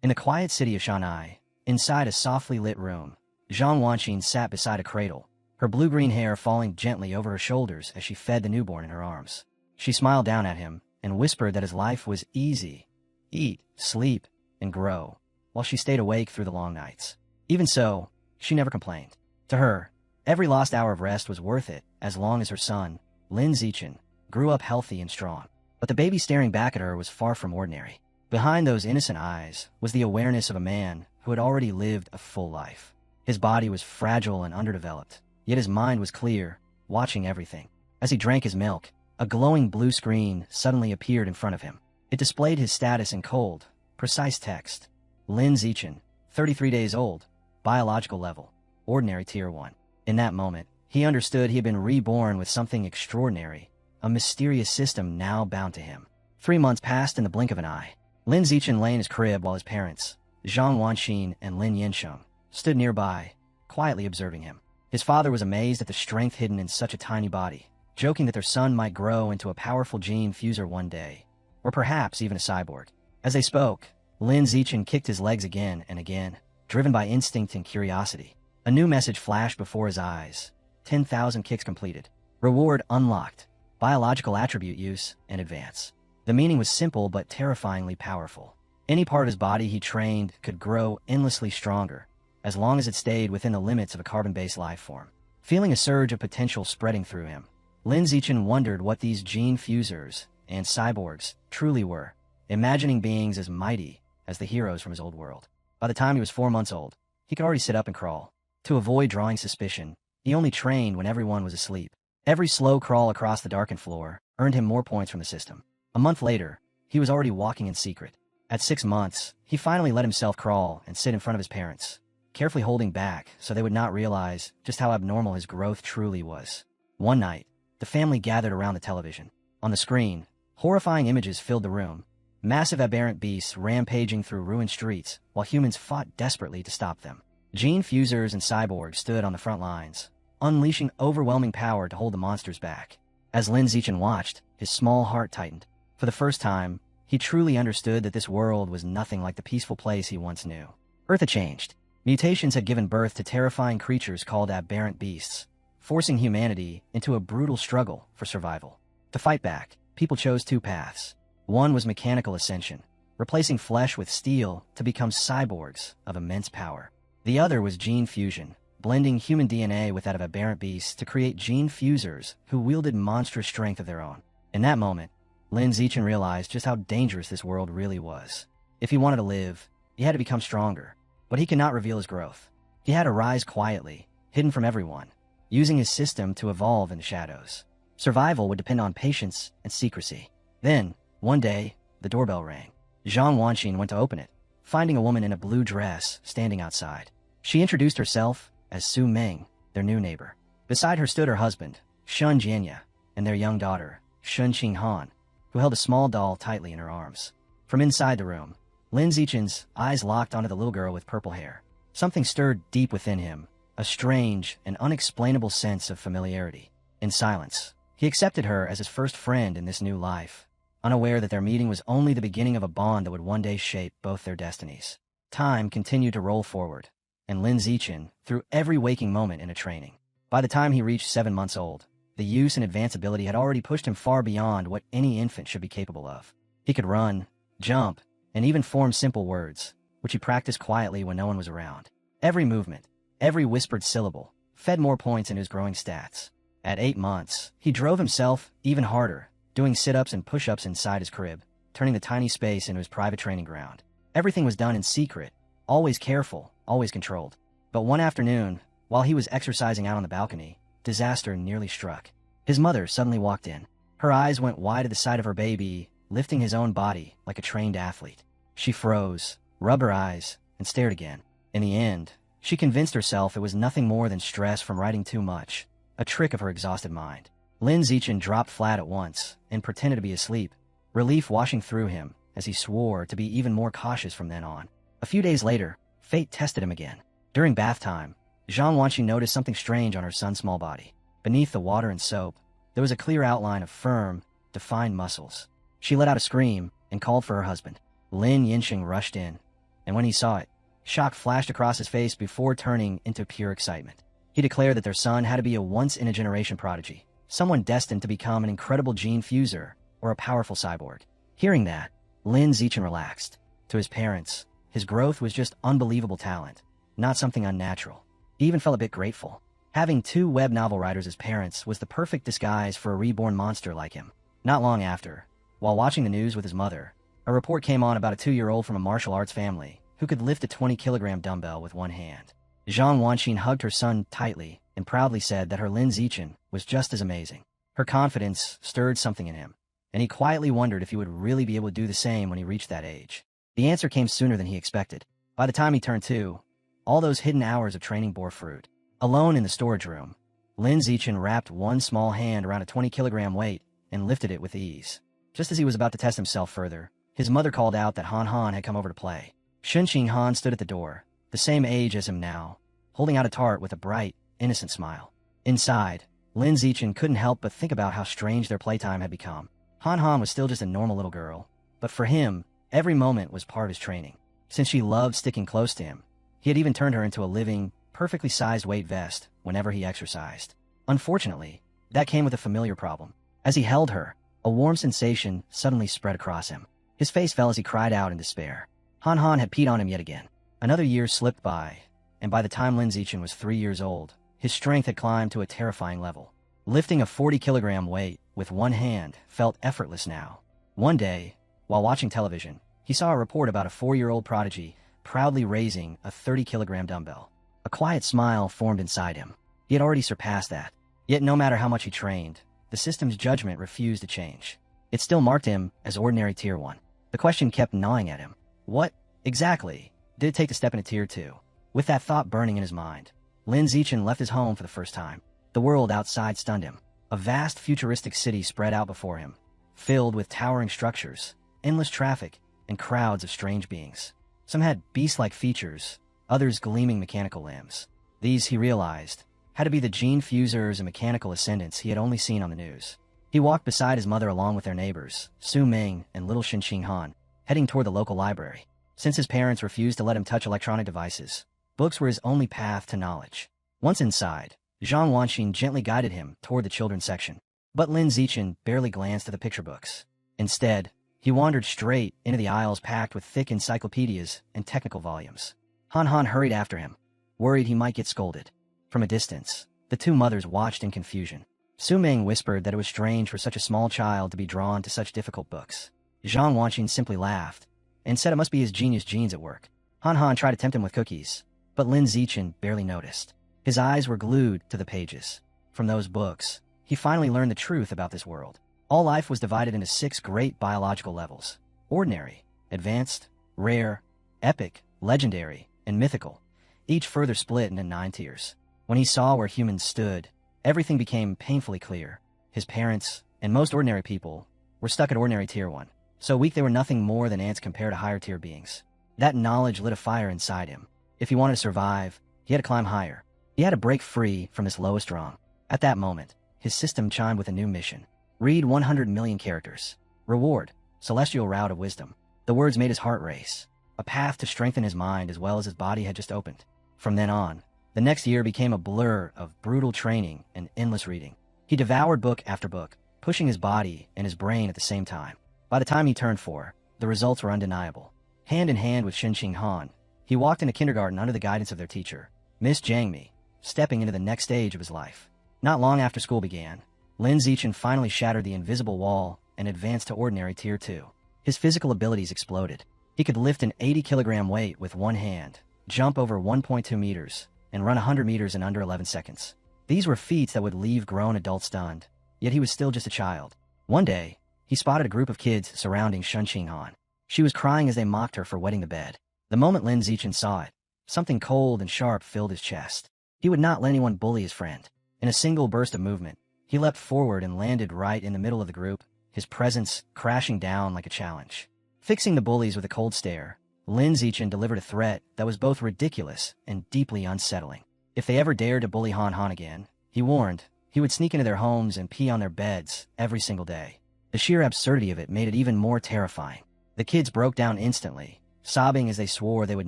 In the quiet city of Shanghai, inside a softly lit room, Zhang Wanqin sat beside a cradle, her blue-green hair falling gently over her shoulders as she fed the newborn in her arms. She smiled down at him and whispered that his life was easy. Eat, sleep, and grow, while she stayed awake through the long nights. Even so, she never complained. To her, every lost hour of rest was worth it as long as her son, Lin Zichen, grew up healthy and strong. But the baby staring back at her was far from ordinary. Behind those innocent eyes was the awareness of a man who had already lived a full life. His body was fragile and underdeveloped, yet his mind was clear, watching everything. As he drank his milk, a glowing blue screen suddenly appeared in front of him. It displayed his status in cold, precise text. Lin Zichen, 33 days old, biological level, ordinary tier 1. In that moment, he understood he had been reborn with something extraordinary, a mysterious system now bound to him. 3 months passed in the blink of an eye. Lin Zichen lay in his crib while his parents, Zhang Wanqin and Lin Yinsheng, stood nearby, quietly observing him. His father was amazed at the strength hidden in such a tiny body, joking that their son might grow into a powerful gene fuser one day, or perhaps even a cyborg. As they spoke, Lin Zichen kicked his legs again and again, driven by instinct and curiosity. A new message flashed before his eyes. 10,000 kicks completed. Reward unlocked. Biological attribute use and advance. The meaning was simple but terrifyingly powerful. Any part of his body he trained could grow endlessly stronger, as long as it stayed within the limits of a carbon-based life form. Feeling a surge of potential spreading through him, Lin Zichen wondered what these gene fusers and cyborgs truly were, imagining beings as mighty as the heroes from his old world. By the time he was 4 months old, he could already sit up and crawl. To avoid drawing suspicion, he only trained when everyone was asleep. Every slow crawl across the darkened floor earned him more points from the system. A month later, he was already walking in secret. At 6 months, he finally let himself crawl and sit in front of his parents, carefully holding back so they would not realize just how abnormal his growth truly was. One night, the family gathered around the television. On the screen, horrifying images filled the room. Massive aberrant beasts rampaging through ruined streets while humans fought desperately to stop them. Gene fusers and cyborgs stood on the front lines, unleashing overwhelming power to hold the monsters back. As Lin Zichen watched, his small heart tightened. For the first time, he truly understood that this world was nothing like the peaceful place he once knew. Earth had changed. Mutations had given birth to terrifying creatures called aberrant beasts, forcing humanity into a brutal struggle for survival. To fight back, people chose 2 paths. One was mechanical ascension, replacing flesh with steel to become cyborgs of immense power. The other was gene fusion, blending human DNA with that of aberrant beasts to create gene fusers who wielded monstrous strength of their own. In that moment, Lin Zichen realized just how dangerous this world really was. If he wanted to live, he had to become stronger, but he could not reveal his growth. He had to rise quietly, hidden from everyone, using his system to evolve in the shadows. Survival would depend on patience and secrecy. Then, one day, the doorbell rang. Zhang Wanqin went to open it, finding a woman in a blue dress standing outside. She introduced herself as Su Meng, their new neighbor. Beside her stood her husband, Shun Jianya, and their young daughter, Shun Qinghan, who held a small doll tightly in her arms. From inside the room, Lin Zichen's eyes locked onto the little girl with purple hair. Something stirred deep within him, a strange and unexplainable sense of familiarity. In silence, he accepted her as his first friend in this new life, unaware that their meeting was only the beginning of a bond that would one day shape both their destinies. Time continued to roll forward, and Lin Zichen threw every waking moment into training. By the time he reached 7 months old, the use and advanced ability had already pushed him far beyond what any infant should be capable of. He could run, jump, and even form simple words, which he practiced quietly when no one was around. Every movement, every whispered syllable, fed more points into his growing stats. At 8 months, he drove himself even harder, doing sit-ups and push-ups inside his crib, turning the tiny space into his private training ground. Everything was done in secret, always careful, always controlled. But one afternoon, while he was exercising out on the balcony, disaster nearly struck. His mother suddenly walked in. Her eyes went wide at the sight of her baby, lifting his own body like a trained athlete. She froze, rubbed her eyes, and stared again. In the end, she convinced herself it was nothing more than stress from writing too much, a trick of her exhausted mind. Lin Zichen dropped flat at once and pretended to be asleep, relief washing through him as he swore to be even more cautious from then on. A few days later, fate tested him again. During bath time, Zhang Wanqi noticed something strange on her son's small body. Beneath the water and soap, there was a clear outline of firm, defined muscles. She let out a scream and called for her husband. Lin Yinsheng rushed in. and when he saw it, shock flashed across his face before turning into pure excitement. He declared that their son had to be a once-in-a-generation prodigy, someone destined to become an incredible gene fuser or a powerful cyborg. Hearing that, Lin Zichen relaxed. To his parents, his growth was just unbelievable talent, not something unnatural. He even felt a bit grateful. Having two web novel writers as parents was the perfect disguise for a reborn monster like him. Not long after, while watching the news with his mother, a report came on about a 2-year-old from a martial arts family who could lift a 20-kilogram dumbbell with one hand. Zhang Wanxin hugged her son tightly and proudly said that her Lin Zichen was just as amazing. Her confidence stirred something in him, and he quietly wondered if he would really be able to do the same when he reached that age. The answer came sooner than he expected. By the time he turned 2, all those hidden hours of training bore fruit. Alone in the storage room, Lin Zichen wrapped one small hand around a 20-kilogram weight and lifted it with ease. Just as he was about to test himself further, his mother called out that Han Han had come over to play. Shunqing Han stood at the door, the same age as him now, holding out a tart with a bright, innocent smile. Inside, Lin Zichen couldn't help but think about how strange their playtime had become. Han Han was still just a normal little girl, but for him, every moment was part of his training. Since she loved sticking close to him, he had even turned her into a living, perfectly sized weight vest whenever he exercised. Unfortunately, that came with a familiar problem. As he held her, a warm sensation suddenly spread across him. His face fell as he cried out in despair. Han Han had peed on him yet again. Another year slipped by, and by the time Lin Zichen was 3 years old, his strength had climbed to a terrifying level. Lifting a 40-kilogram weight with one hand felt effortless now. One day, while watching television, he saw a report about a 4-year-old prodigy proudly raising a 30-kilogram dumbbell. A quiet smile formed inside him. He had already surpassed that. Yet no matter how much he trained, the system's judgment refused to change. It still marked him as ordinary Tier 1. The question kept gnawing at him. What, exactly, did it take to step into Tier 2? With that thought burning in his mind, Lin Zichen left his home for the first time. The world outside stunned him. A vast futuristic city spread out before him, filled with towering structures, endless traffic, and crowds of strange beings. Some had beast-like features, others gleaming mechanical limbs. These, he realized, had to be the gene fusers and mechanical ascendants he had only seen on the news. He walked beside his mother along with their neighbors, Su Ming and little Shunqing Han, heading toward the local library. Since his parents refused to let him touch electronic devices, books were his only path to knowledge. Once inside, Zhang Wanxin gently guided him toward the children's section. But Lin Zichen barely glanced at the picture books. Instead, he wandered straight into the aisles packed with thick encyclopedias and technical volumes. Han Han hurried after him, worried he might get scolded. From a distance, the two mothers watched in confusion. Su Ming whispered that it was strange for such a small child to be drawn to such difficult books. Zhang Wanxin simply laughed and said it must be his genius genes at work. Han Han tried to tempt him with cookies, but Lin Zichen barely noticed. His eyes were glued to the pages. From those books, he finally learned the truth about this world. All life was divided into 6 great biological levels: ordinary, advanced, rare, epic, legendary, and mythical, each further split into 9 tiers. When he saw where humans stood, everything became painfully clear. His parents, and most ordinary people, were stuck at ordinary Tier 1. So weak they were nothing more than ants compared to higher tier beings. That knowledge lit a fire inside him. If he wanted to survive, he had to climb higher. He had to break free from this lowest rung. At that moment, his system chimed with a new mission. Read 100 million characters. Reward, celestial route of wisdom. The words made his heart race. A path to strengthen his mind as well as his body had just opened. From then on, the next year became a blur of brutal training and endless reading. He devoured book after book, pushing his body and his brain at the same time. By the time he turned 4, the results were undeniable. Hand in hand with Shunqing Han, he walked into kindergarten under the guidance of their teacher, Miss Jiang Mi, stepping into the next stage of his life. Not long after school began, Lin Zichen finally shattered the invisible wall and advanced to ordinary Tier 2. His physical abilities exploded. He could lift an 80-kilogram weight with one hand, jump over 1.2 meters, and run 100 meters in under 11 seconds. These were feats that would leave grown adults stunned, yet he was still just a child. One day, he spotted a group of kids surrounding Shunqing Han. She was crying as they mocked her for wetting the bed. The moment Lin Zichen saw it, something cold and sharp filled his chest. He would not let anyone bully his friend. In a single burst of movement, he leapt forward and landed right in the middle of the group, his presence crashing down like a challenge. Fixing the bullies with a cold stare, Lin Zichen delivered a threat that was both ridiculous and deeply unsettling. If they ever dared to bully Han Han again, he warned, he would sneak into their homes and pee on their beds every single day. The sheer absurdity of it made it even more terrifying. The kids broke down instantly, sobbing as they swore they would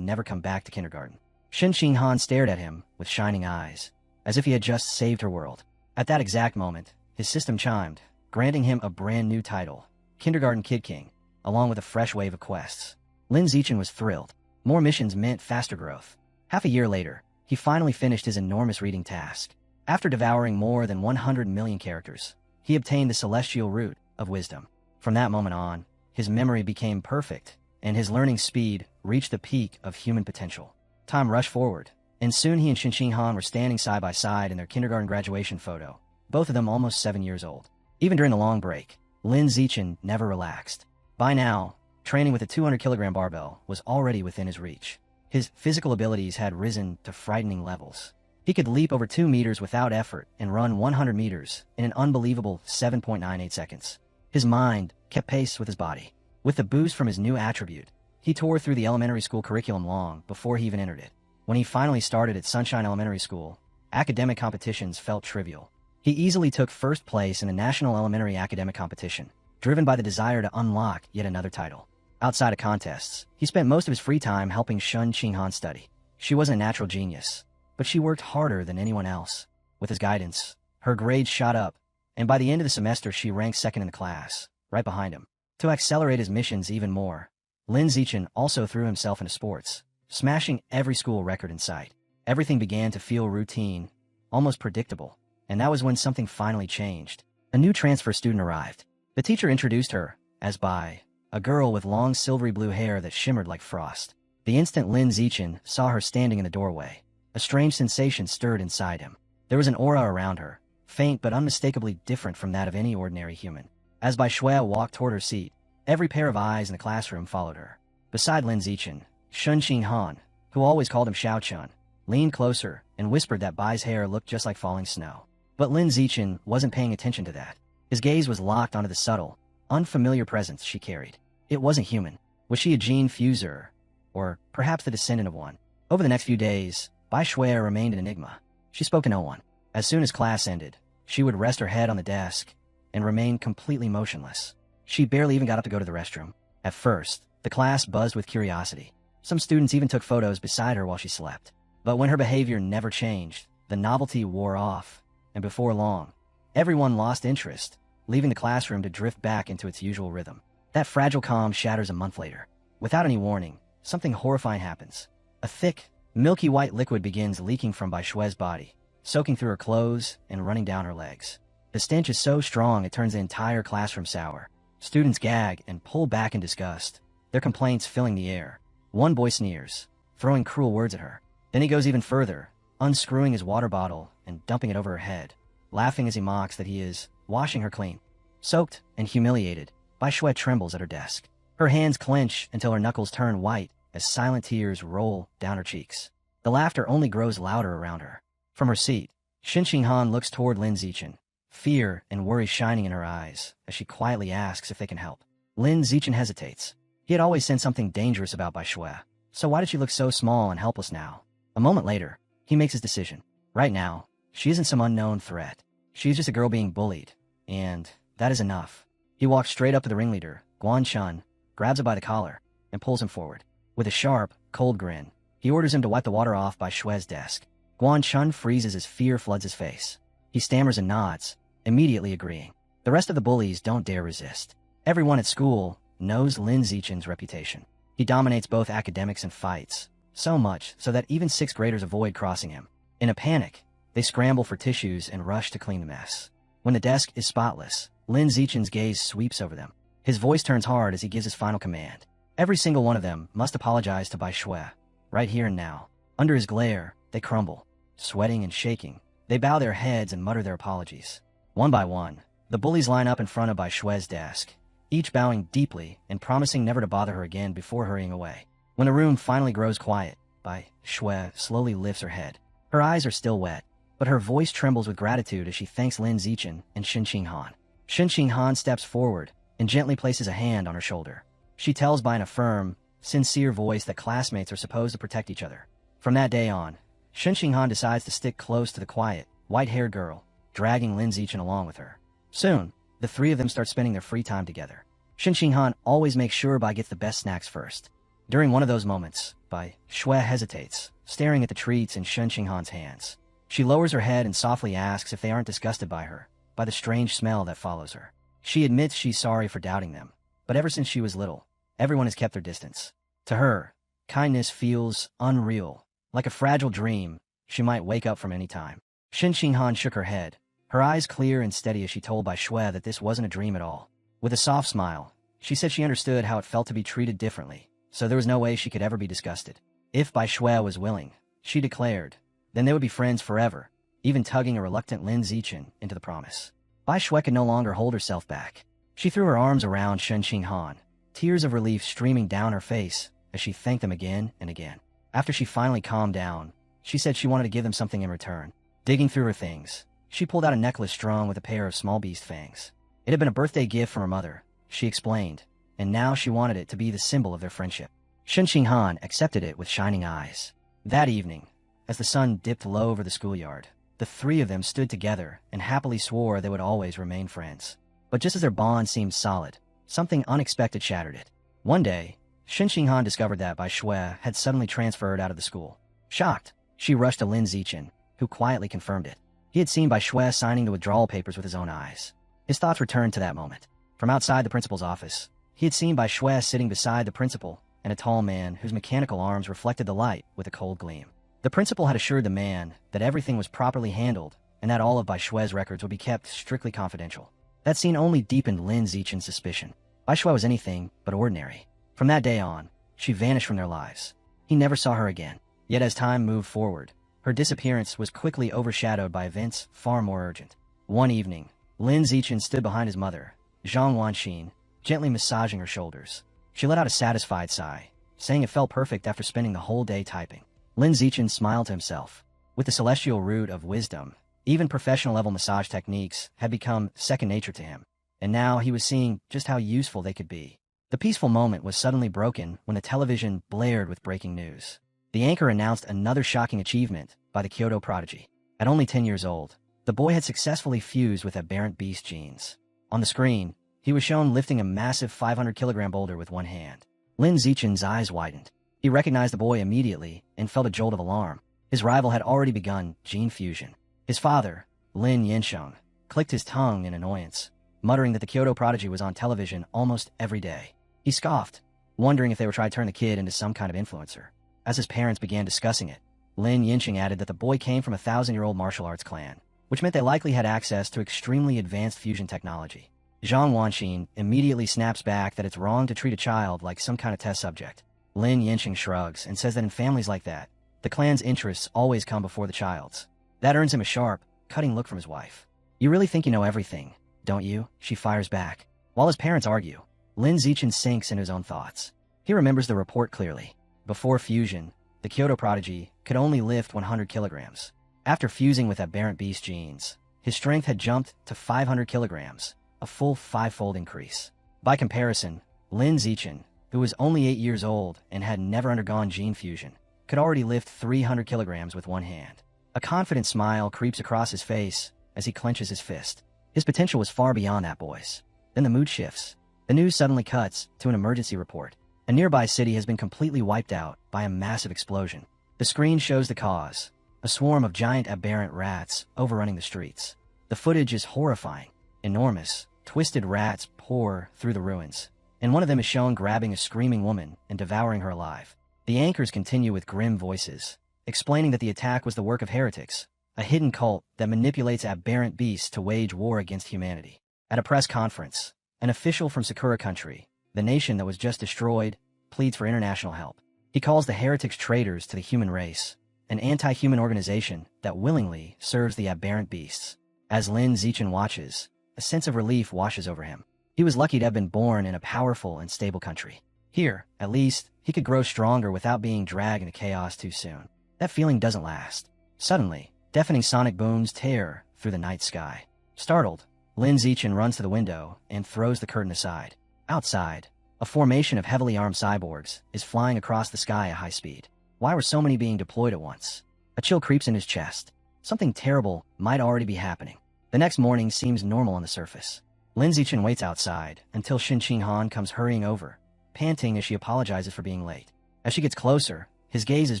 never come back to kindergarten. Shin Qinghan stared at him with shining eyes, as if he had just saved her world. At that exact moment, his system chimed, granting him a brand new title, Kindergarten Kid King, along with a fresh wave of quests. Lin Zichen was thrilled. More missions meant faster growth. Half a year later, he finally finished his enormous reading task. After devouring more than 100 million characters, he obtained the celestial root of wisdom. From that moment on, his memory became perfect, and his learning speed reached the peak of human potential. Time rushed forward, and soon he and Shin Qinghan were standing side by side in their kindergarten graduation photo, both of them almost 7 years old. Even during the long break, Lin Zichen never relaxed. By now, training with a 200-kilogram barbell was already within his reach. His physical abilities had risen to frightening levels. He could leap over 2 meters without effort and run 100 meters in an unbelievable 7.98 seconds. His mind kept pace with his body. With the boost from his new attribute, he tore through the elementary school curriculum long before he even entered it. When he finally started at Sunshine Elementary School, academic competitions felt trivial. He easily took first place in the National Elementary Academic Competition, driven by the desire to unlock yet another title. Outside of contests, he spent most of his free time helping Shin Qinghan study. She wasn't a natural genius, but she worked harder than anyone else. With his guidance, her grades shot up, and by the end of the semester she ranked second in the class, right behind him. To accelerate his missions even more, Lin Zichen also threw himself into sports, smashing every school record in sight. Everything began to feel routine, almost predictable, and that was when something finally changed. A new transfer student arrived. The teacher introduced her as Bai, a girl with long silvery blue hair that shimmered like frost. The instant Lin Zichen saw her standing in the doorway, a strange sensation stirred inside him. There was an aura around her, faint but unmistakably different from that of any ordinary human. As Bai Shui walked toward her seat, every pair of eyes in the classroom followed her. Beside Lin Zichen, Shin Qinghan, who always called him Xiao Chun, leaned closer and whispered that Bai's hair looked just like falling snow. But Lin Zichen wasn't paying attention to that. His gaze was locked onto the subtle, unfamiliar presence she carried. It wasn't human. Was she a gene fuser? Or perhaps the descendant of one? Over the next few days, Bai Shui remained an enigma. She spoke to no one. As soon as class ended, she would rest her head on the desk and remain completely motionless. She barely even got up to go to the restroom. At first, the class buzzed with curiosity. Some students even took photos beside her while she slept. But when her behavior never changed, the novelty wore off, and before long, everyone lost interest, leaving the classroom to drift back into its usual rhythm. That fragile calm shatters a month later. Without any warning, something horrifying happens. A thick, milky white liquid begins leaking from Bai Shui's body, soaking through her clothes and running down her legs. The stench is so strong it turns the entire classroom sour. Students gag and pull back in disgust, their complaints filling the air. One boy sneers, throwing cruel words at her. Then he goes even further, unscrewing his water bottle and dumping it over her head, laughing as he mocks that he is washing her clean. Soaked and humiliated, Bai Shui trembles at her desk. Her hands clench until her knuckles turn white as silent tears roll down her cheeks. The laughter only grows louder around her. From her seat, Shin Qinghan looks toward Lin Zichen, fear and worry shining in her eyes as she quietly asks if they can help. Lin Zichen hesitates. He had always sensed something dangerous about Bai Shui, so why did she look so small and helpless now? A moment later, he makes his decision. Right now, she isn't some unknown threat. She's just a girl being bullied, and that is enough. He walks straight up to the ringleader, Guan Chun, grabs him by the collar, and pulls him forward. With a sharp, cold grin, he orders him to wipe the water off Bai Shui's desk. Guan Chun freezes as fear floods his face. He stammers and nods, immediately agreeing. The rest of the bullies don't dare resist. Everyone at school knows Lin Zichen's reputation. He dominates both academics and fights, so much so that even 6th graders avoid crossing him. In a panic, they scramble for tissues and rush to clean the mess. When the desk is spotless, Lin Zichen's gaze sweeps over them. His voice turns hard as he gives his final command. Every single one of them must apologize to Bai Shui, right here and now. Under his glare, they crumble. Sweating and shaking, they bow their heads and mutter their apologies. One by one, the bullies line up in front of Bai Shui's desk, each bowing deeply and promising never to bother her again before hurrying away. When the room finally grows quiet, Bai Shui slowly lifts her head. Her eyes are still wet, but her voice trembles with gratitude as she thanks Lin Zichen and Shin Qinghan. Shin Qinghan steps forward and gently places a hand on her shoulder. She tells Bai in a firm, sincere voice that classmates are supposed to protect each other. From that day on, Shin Qinghan decides to stick close to the quiet, white-haired girl, dragging Lin Zichen along with her. Soon, the three of them start spending their free time together. Shin Qinghan always makes sure Bai gets the best snacks first. During one of those moments, Bai Shui hesitates, staring at the treats in Shen Qinghan's hands. She lowers her head and softly asks if they aren't disgusted by her, by the strange smell that follows her. She admits she's sorry for doubting them, but ever since she was little, everyone has kept their distance. To her, kindness feels unreal, like a fragile dream she might wake up from any time. Shen Qinghan shook her head, her eyes clear and steady as she told Bai Shui that this wasn't a dream at all. With a soft smile, she said she understood how it felt to be treated differently, so there was no way she could ever be disgusted. If Bai Shui was willing, she declared, then they would be friends forever, even tugging a reluctant Lin Zichen into the promise. Bai Shui could no longer hold herself back. She threw her arms around Shen Qinghan, tears of relief streaming down her face as she thanked them again and again. After she finally calmed down, she said she wanted to give them something in return. Digging through her things, she pulled out a necklace strung with a pair of small beast fangs. It had been a birthday gift from her mother, she explained, and now she wanted it to be the symbol of their friendship. Shen Qinghan accepted it with shining eyes. That evening, as the sun dipped low over the schoolyard, the three of them stood together and happily swore they would always remain friends. But just as their bond seemed solid, something unexpected shattered it. One day, Shen Qinghan discovered that Bai Shui had suddenly transferred out of the school. Shocked, she rushed to Lin Zichen, who quietly confirmed it. He had seen Bai Shui signing the withdrawal papers with his own eyes. His thoughts returned to that moment. From outside the principal's office, he had seen Bai Shui sitting beside the principal and a tall man whose mechanical arms reflected the light with a cold gleam. The principal had assured the man that everything was properly handled and that all of Bai Shui's records would be kept strictly confidential. That scene only deepened Lin Zichen's suspicion. Bai Shui was anything but ordinary. From that day on, she vanished from their lives. He never saw her again. Yet as time moved forward, her disappearance was quickly overshadowed by events far more urgent. One evening, Lin Zichen stood behind his mother, Zhang Wanxin, gently massaging her shoulders. She let out a satisfied sigh, saying it felt perfect after spending the whole day typing. Lin Zichen smiled to himself. With the celestial root of wisdom, even professional-level massage techniques had become second nature to him, and now he was seeing just how useful they could be. The peaceful moment was suddenly broken when the television blared with breaking news. The anchor announced another shocking achievement by the Kyoto prodigy. At only 10 years old, the boy had successfully fused with aberrant beast genes. On the screen, he was shown lifting a massive 500-kilogram boulder with one hand. Lin Zichen's eyes widened. He recognized the boy immediately and felt a jolt of alarm. His rival had already begun gene fusion. His father, Lin Yansheng, clicked his tongue in annoyance, muttering that the Kyoto prodigy was on television almost every day. He scoffed, wondering if they were trying to turn the kid into some kind of influencer. As his parents began discussing it, Lin Yansheng added that the boy came from a 1,000-year-old martial arts clan, which meant they likely had access to extremely advanced fusion technology. Zhang Wanxin immediately snaps back that it's wrong to treat a child like some kind of test subject. Lin Yansheng shrugs and says that in families like that, the clan's interests always come before the child's. That earns him a sharp, cutting look from his wife. "You really think you know everything, don't you?" she fires back. While his parents argue, Lin Zichen sinks into his own thoughts. He remembers the report clearly. Before fusion, the Kyoto prodigy could only lift 100 kilograms. After fusing with aberrant beast genes, his strength had jumped to 500 kilograms, a full 5-fold increase. By comparison, Lin Zichen, who was only 8 years old and had never undergone gene fusion, could already lift 300 kilograms with one hand. A confident smile creeps across his face as he clenches his fist. His potential was far beyond that boy's. Then the mood shifts. The news suddenly cuts to an emergency report. A nearby city has been completely wiped out by a massive explosion. The screen shows the cause: a swarm of giant aberrant rats overrunning the streets. The footage is horrifying. Enormous, twisted rats pour through the ruins, and one of them is shown grabbing a screaming woman and devouring her alive. The anchors continue with grim voices, explaining that the attack was the work of heretics, a hidden cult that manipulates aberrant beasts to wage war against humanity. At a press conference, an official from Sakura country, the nation that was just destroyed, pleads for international help. He calls the heretics traitors to the human race, an anti-human organization that willingly serves the aberrant beasts. As Lin Zichen watches, a sense of relief washes over him. He was lucky to have been born in a powerful and stable country. Here, at least, he could grow stronger without being dragged into chaos too soon. That feeling doesn't last. Suddenly, deafening sonic booms tear through the night sky. Startled, Lin Zichen runs to the window and throws the curtain aside. Outside, a formation of heavily armed cyborgs is flying across the sky at high speed. Why were so many being deployed at once? A chill creeps in his chest. Something terrible might already be happening. The next morning seems normal on the surface. Lin Zichen waits outside until Shen Qinghan comes hurrying over, panting as she apologizes for being late. As she gets closer, his gaze is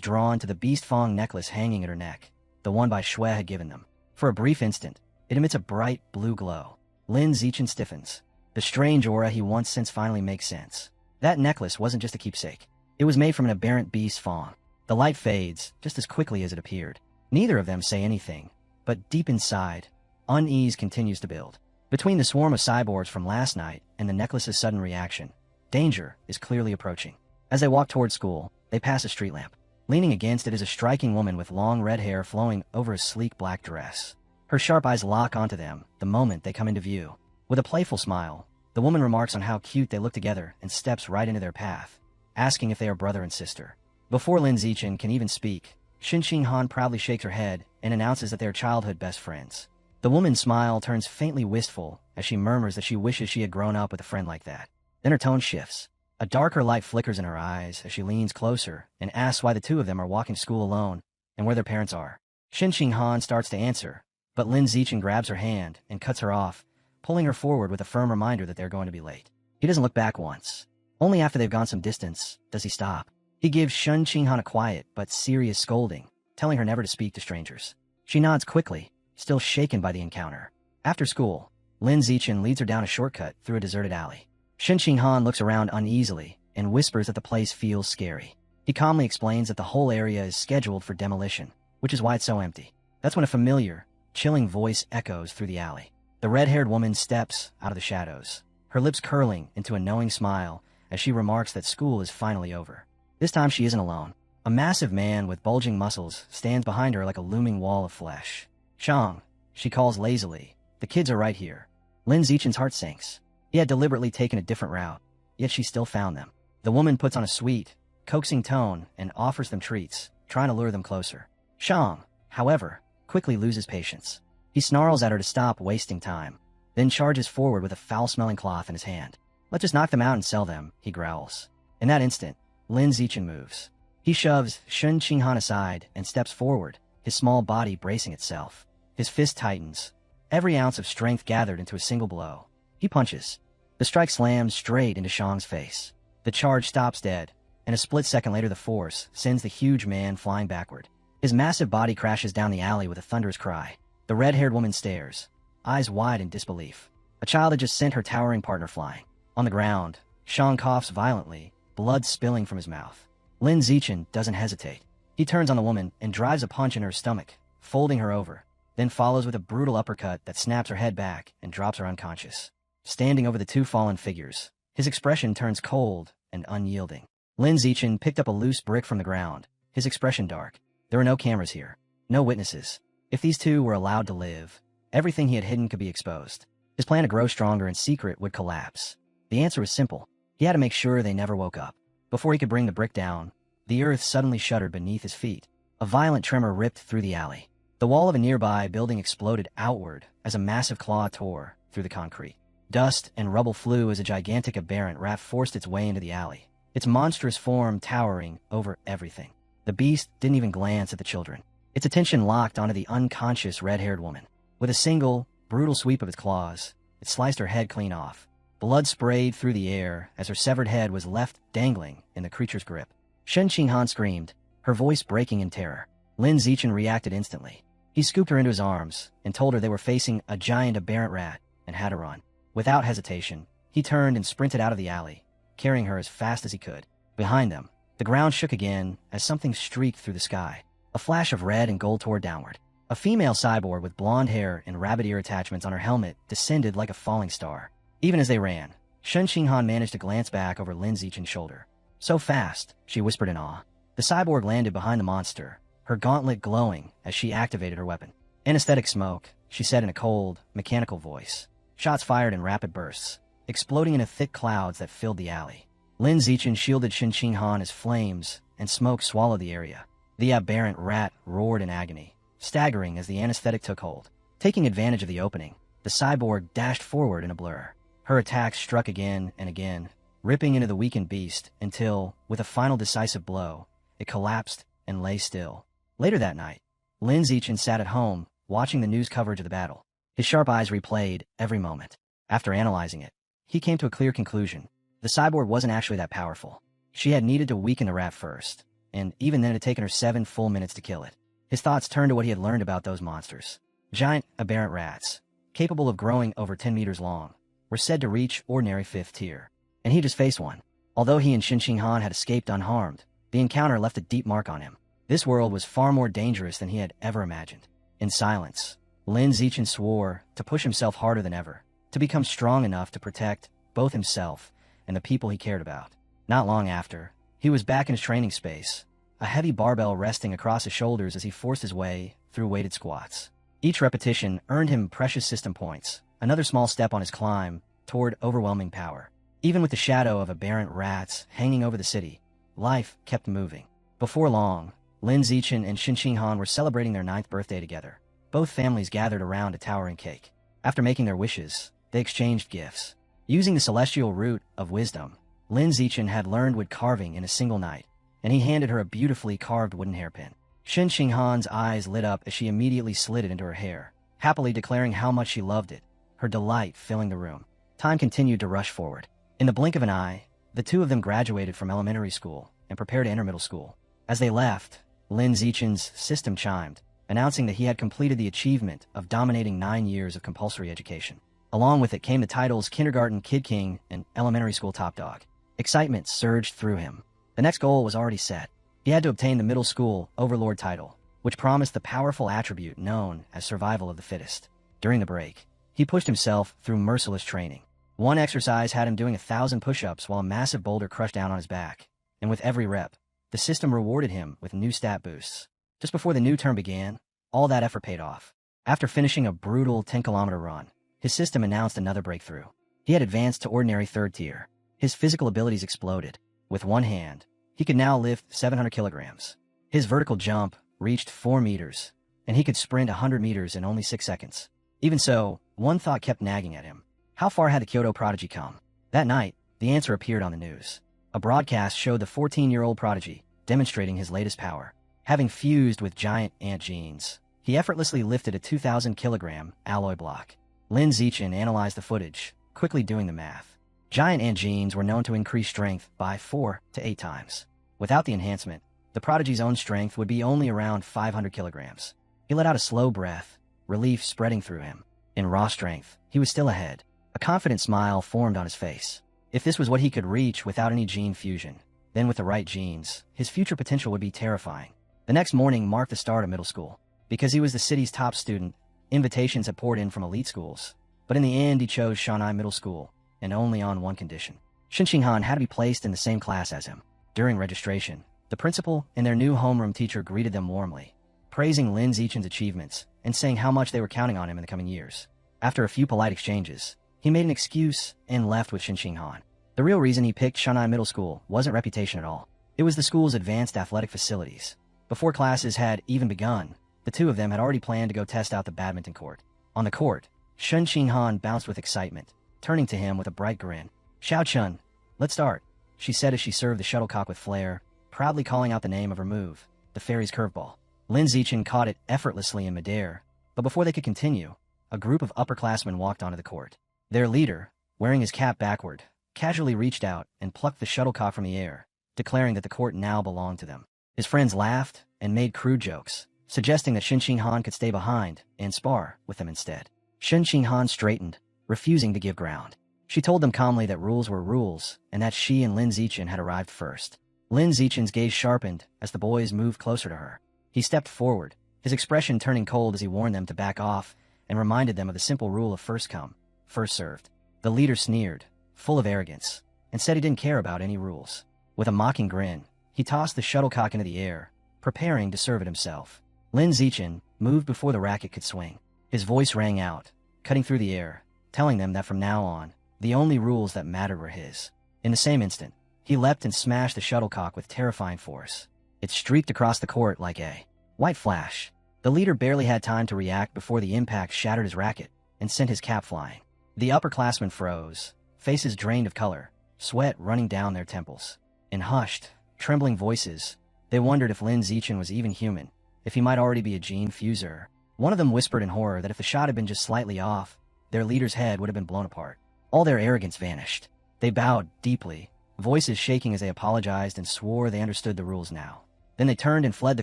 drawn to the beast fong necklace hanging at her neck, the one Bai Shui had given them. For a brief instant, it emits a bright blue glow. Lin Zichen stiffens. The strange aura he once sensed finally makes sense. That necklace wasn't just a keepsake. It was made from an aberrant beast fong. The light fades just as quickly as it appeared. Neither of them say anything, but deep inside, unease continues to build. Between the swarm of cyborgs from last night and the necklace's sudden reaction, danger is clearly approaching. As they walk toward school, they pass a street lamp. Leaning against it is a striking woman with long red hair flowing over a sleek black dress. Her sharp eyes lock onto them the moment they come into view. With a playful smile, the woman remarks on how cute they look together and steps right into their path, asking if they are brother and sister. Before Lin Zichen can even speak, Shin Han proudly shakes her head and announces that they are childhood best friends. The woman's smile turns faintly wistful as she murmurs that she wishes she had grown up with a friend like that. Then her tone shifts. A darker light flickers in her eyes as she leans closer and asks why the two of them are walking to school alone and where their parents are. Shin Han starts to answer, but Lin Zichen grabs her hand and cuts her off, pulling her forward with a firm reminder that they're going to be late. He doesn't look back once. Only after they've gone some distance does he stop. He gives Shin Han a quiet but serious scolding, telling her never to speak to strangers. She nods quickly, still shaken by the encounter. After school, Lin Zichen leads her down a shortcut through a deserted alley. Shin Han looks around uneasily and whispers that the place feels scary. He calmly explains that the whole area is scheduled for demolition, which is why it's so empty. That's when a familiar, chilling voice echoes through the alley. The red-haired woman steps out of the shadows, her lips curling into a knowing smile as she remarks that school is finally over. This time she isn't alone. A massive man with bulging muscles stands behind her like a looming wall of flesh. "Shang," she calls lazily. "The kids are right here." Lin Zichen's heart sinks. He had deliberately taken a different route, yet she still found them. The woman puts on a sweet, coaxing tone and offers them treats, trying to lure them closer. Shang, however, quickly loses patience. He snarls at her to stop wasting time, then charges forward with a foul-smelling cloth in his hand. "Let's just knock them out and sell them," he growls. In that instant, Lin Zichen moves. He shoves Shin Han aside and steps forward, his small body bracing itself. His fist tightens, every ounce of strength gathered into a single blow. He punches. The strike slams straight into Shang's face. The charge stops dead, and a split second later the force sends the huge man flying backward. His massive body crashes down the alley with a thunderous cry. The red-haired woman stares, eyes wide in disbelief. A child had just sent her towering partner flying. On the ground, Shang coughs violently, blood spilling from his mouth. Lin Zichen doesn't hesitate. He turns on the woman and drives a punch in her stomach, folding her over, then follows with a brutal uppercut that snaps her head back and drops her unconscious. Standing over the two fallen figures, his expression turns cold and unyielding. Lin Zichen picked up a loose brick from the ground, his expression dark. There were no cameras here, no witnesses. If these two were allowed to live, everything he had hidden could be exposed. His plan to grow stronger in secret would collapse. The answer was simple. He had to make sure they never woke up. Before he could bring the brick down, the earth suddenly shuddered beneath his feet. A violent tremor ripped through the alley. The wall of a nearby building exploded outward as a massive claw tore through the concrete. Dust and rubble flew as a gigantic aberrant rat forced its way into the alley, its monstrous form towering over everything. The beast didn't even glance at the children. Its attention locked onto the unconscious red-haired woman. With a single, brutal sweep of its claws, it sliced her head clean off. Blood sprayed through the air as her severed head was left dangling in the creature's grip. Shen Han screamed, her voice breaking in terror. Lin Zichen reacted instantly. He scooped her into his arms and told her they were facing a giant aberrant rat and had to run. Without hesitation, he turned and sprinted out of the alley, carrying her as fast as he could. Behind them, the ground shook again as something streaked through the sky. A flash of red and gold tore downward. A female cyborg with blonde hair and rabbit ear attachments on her helmet descended like a falling star. Even as they ran, Shen Han managed to glance back over Lin Zichen's shoulder. "So fast," she whispered in awe. The cyborg landed behind the monster, her gauntlet glowing as she activated her weapon. "Anesthetic smoke," she said in a cold, mechanical voice. Shots fired in rapid bursts, exploding into thick clouds that filled the alley. Lin Zichen shielded Shin Han as flames and smoke swallowed the area. The aberrant rat roared in agony, staggering as the anesthetic took hold. Taking advantage of the opening, the cyborg dashed forward in a blur. Her attacks struck again and again, ripping into the weakened beast until, with a final decisive blow, it collapsed and lay still. Later that night, Lin Zichen sat at home, watching the news coverage of the battle. His sharp eyes replayed every moment. After analyzing it, he came to a clear conclusion. The cyborg wasn't actually that powerful. She had needed to weaken the rat first, and even then it had taken her 7 full minutes to kill it. His thoughts turned to what he had learned about those monsters. Giant, aberrant rats, capable of growing over 10 meters long, were said to reach ordinary 5th tier. And he just faced one. Although he and Shin Han had escaped unharmed, the encounter left a deep mark on him. This world was far more dangerous than he had ever imagined. In silence, Lin Zichen swore to push himself harder than ever, to become strong enough to protect both himself and the people he cared about. Not long after, he was back in his training space, a heavy barbell resting across his shoulders as he forced his way through weighted squats. Each repetition earned him precious system points, another small step on his climb toward overwhelming power. Even with the shadow of aberrant rats hanging over the city, life kept moving. Before long, Lin Zichen and Shin Han were celebrating their 9th birthday together. Both families gathered around a towering cake. After making their wishes, they exchanged gifts. Using the celestial root of wisdom, Lin Zichen had learned wood carving in a single night, and he handed her a beautifully carved wooden hairpin. Shin Han's eyes lit up as she immediately slid it into her hair, happily declaring how much she loved it, her delight filling the room. Time continued to rush forward. In the blink of an eye, the two of them graduated from elementary school and prepared to enter middle school. As they left, Lin Zichen's system chimed, announcing that he had completed the achievement of dominating 9 years of compulsory education. Along with it came the titles Kindergarten Kid King and Elementary School Top Dog. Excitement surged through him. The next goal was already set. He had to obtain the middle school Overlord title, which promised the powerful attribute known as survival of the fittest. During the break, he pushed himself through merciless training. One exercise had him doing 1,000 push-ups while a massive boulder crushed down on his back, and with every rep, the system rewarded him with new stat boosts. Just before the new term began, all that effort paid off. After finishing a brutal 10-kilometer run, his system announced another breakthrough. He had advanced to ordinary 3rd tier. His physical abilities exploded. With one hand, he could now lift 700 kilograms. His vertical jump reached 4 meters, and he could sprint 100 meters in only 6 seconds. Even so, one thought kept nagging at him. How far had the Kyoto prodigy come? That night, the answer appeared on the news. A broadcast showed the 14-year-old prodigy demonstrating his latest power. Having fused with giant ant genes, he effortlessly lifted a 2,000-kilogram alloy block. Lin Zichen analyzed the footage, quickly doing the math. Giant ant genes were known to increase strength by 4 to 8 times. Without the enhancement, the prodigy's own strength would be only around 500 kilograms. He let out a slow breath, relief spreading through him. In raw strength, he was still ahead. A confident smile formed on his face. If this was what he could reach without any gene fusion, then with the right genes, his future potential would be terrifying. The next morning marked the start of middle school. Because he was the city's top student, invitations had poured in from elite schools. But in the end, he chose Shanghai Middle School, and only on one condition. Shin Han had to be placed in the same class as him. During registration, the principal and their new homeroom teacher greeted them warmly, praising Lin Zichen's achievements and saying how much they were counting on him in the coming years. After a few polite exchanges, he made an excuse and left with Shin Han. The real reason he picked Shanghai Middle School wasn't reputation at all. It was the school's advanced athletic facilities. Before classes had even begun, the two of them had already planned to go test out the badminton court. On the court, Shin Han bounced with excitement, turning to him with a bright grin. "Xiao Chun, let's start," she said as she served the shuttlecock with flair, proudly calling out the name of her move, the fairy's curveball. Lin Zichen caught it effortlessly in midair, but before they could continue, a group of upperclassmen walked onto the court. Their leader, wearing his cap backward, casually reached out and plucked the shuttlecock from the air, declaring that the court now belonged to them. His friends laughed and made crude jokes, suggesting that Shin Han could stay behind and spar with them instead. Shin Han straightened, refusing to give ground. She told them calmly that rules were rules and that she and Lin Zichen had arrived first. Lin Zichen's gaze sharpened as the boys moved closer to her. He stepped forward, his expression turning cold as he warned them to back off and reminded them of the simple rule of first come, first served. The leader sneered, full of arrogance, and said he didn't care about any rules. With a mocking grin, he tossed the shuttlecock into the air, preparing to serve it himself. Lin Zichen moved before the racket could swing. His voice rang out, cutting through the air, telling them that from now on, the only rules that mattered were his. In the same instant, he leapt and smashed the shuttlecock with terrifying force. It streaked across the court like a white flash. The leader barely had time to react before the impact shattered his racket and sent his cap flying. The upperclassmen froze, faces drained of color, sweat running down their temples. In hushed, trembling voices, they wondered if Lin Zichen was even human, if he might already be a gene fuser. One of them whispered in horror that if the shot had been just slightly off, their leader's head would have been blown apart. All their arrogance vanished. They bowed deeply, voices shaking as they apologized and swore they understood the rules now. Then they turned and fled the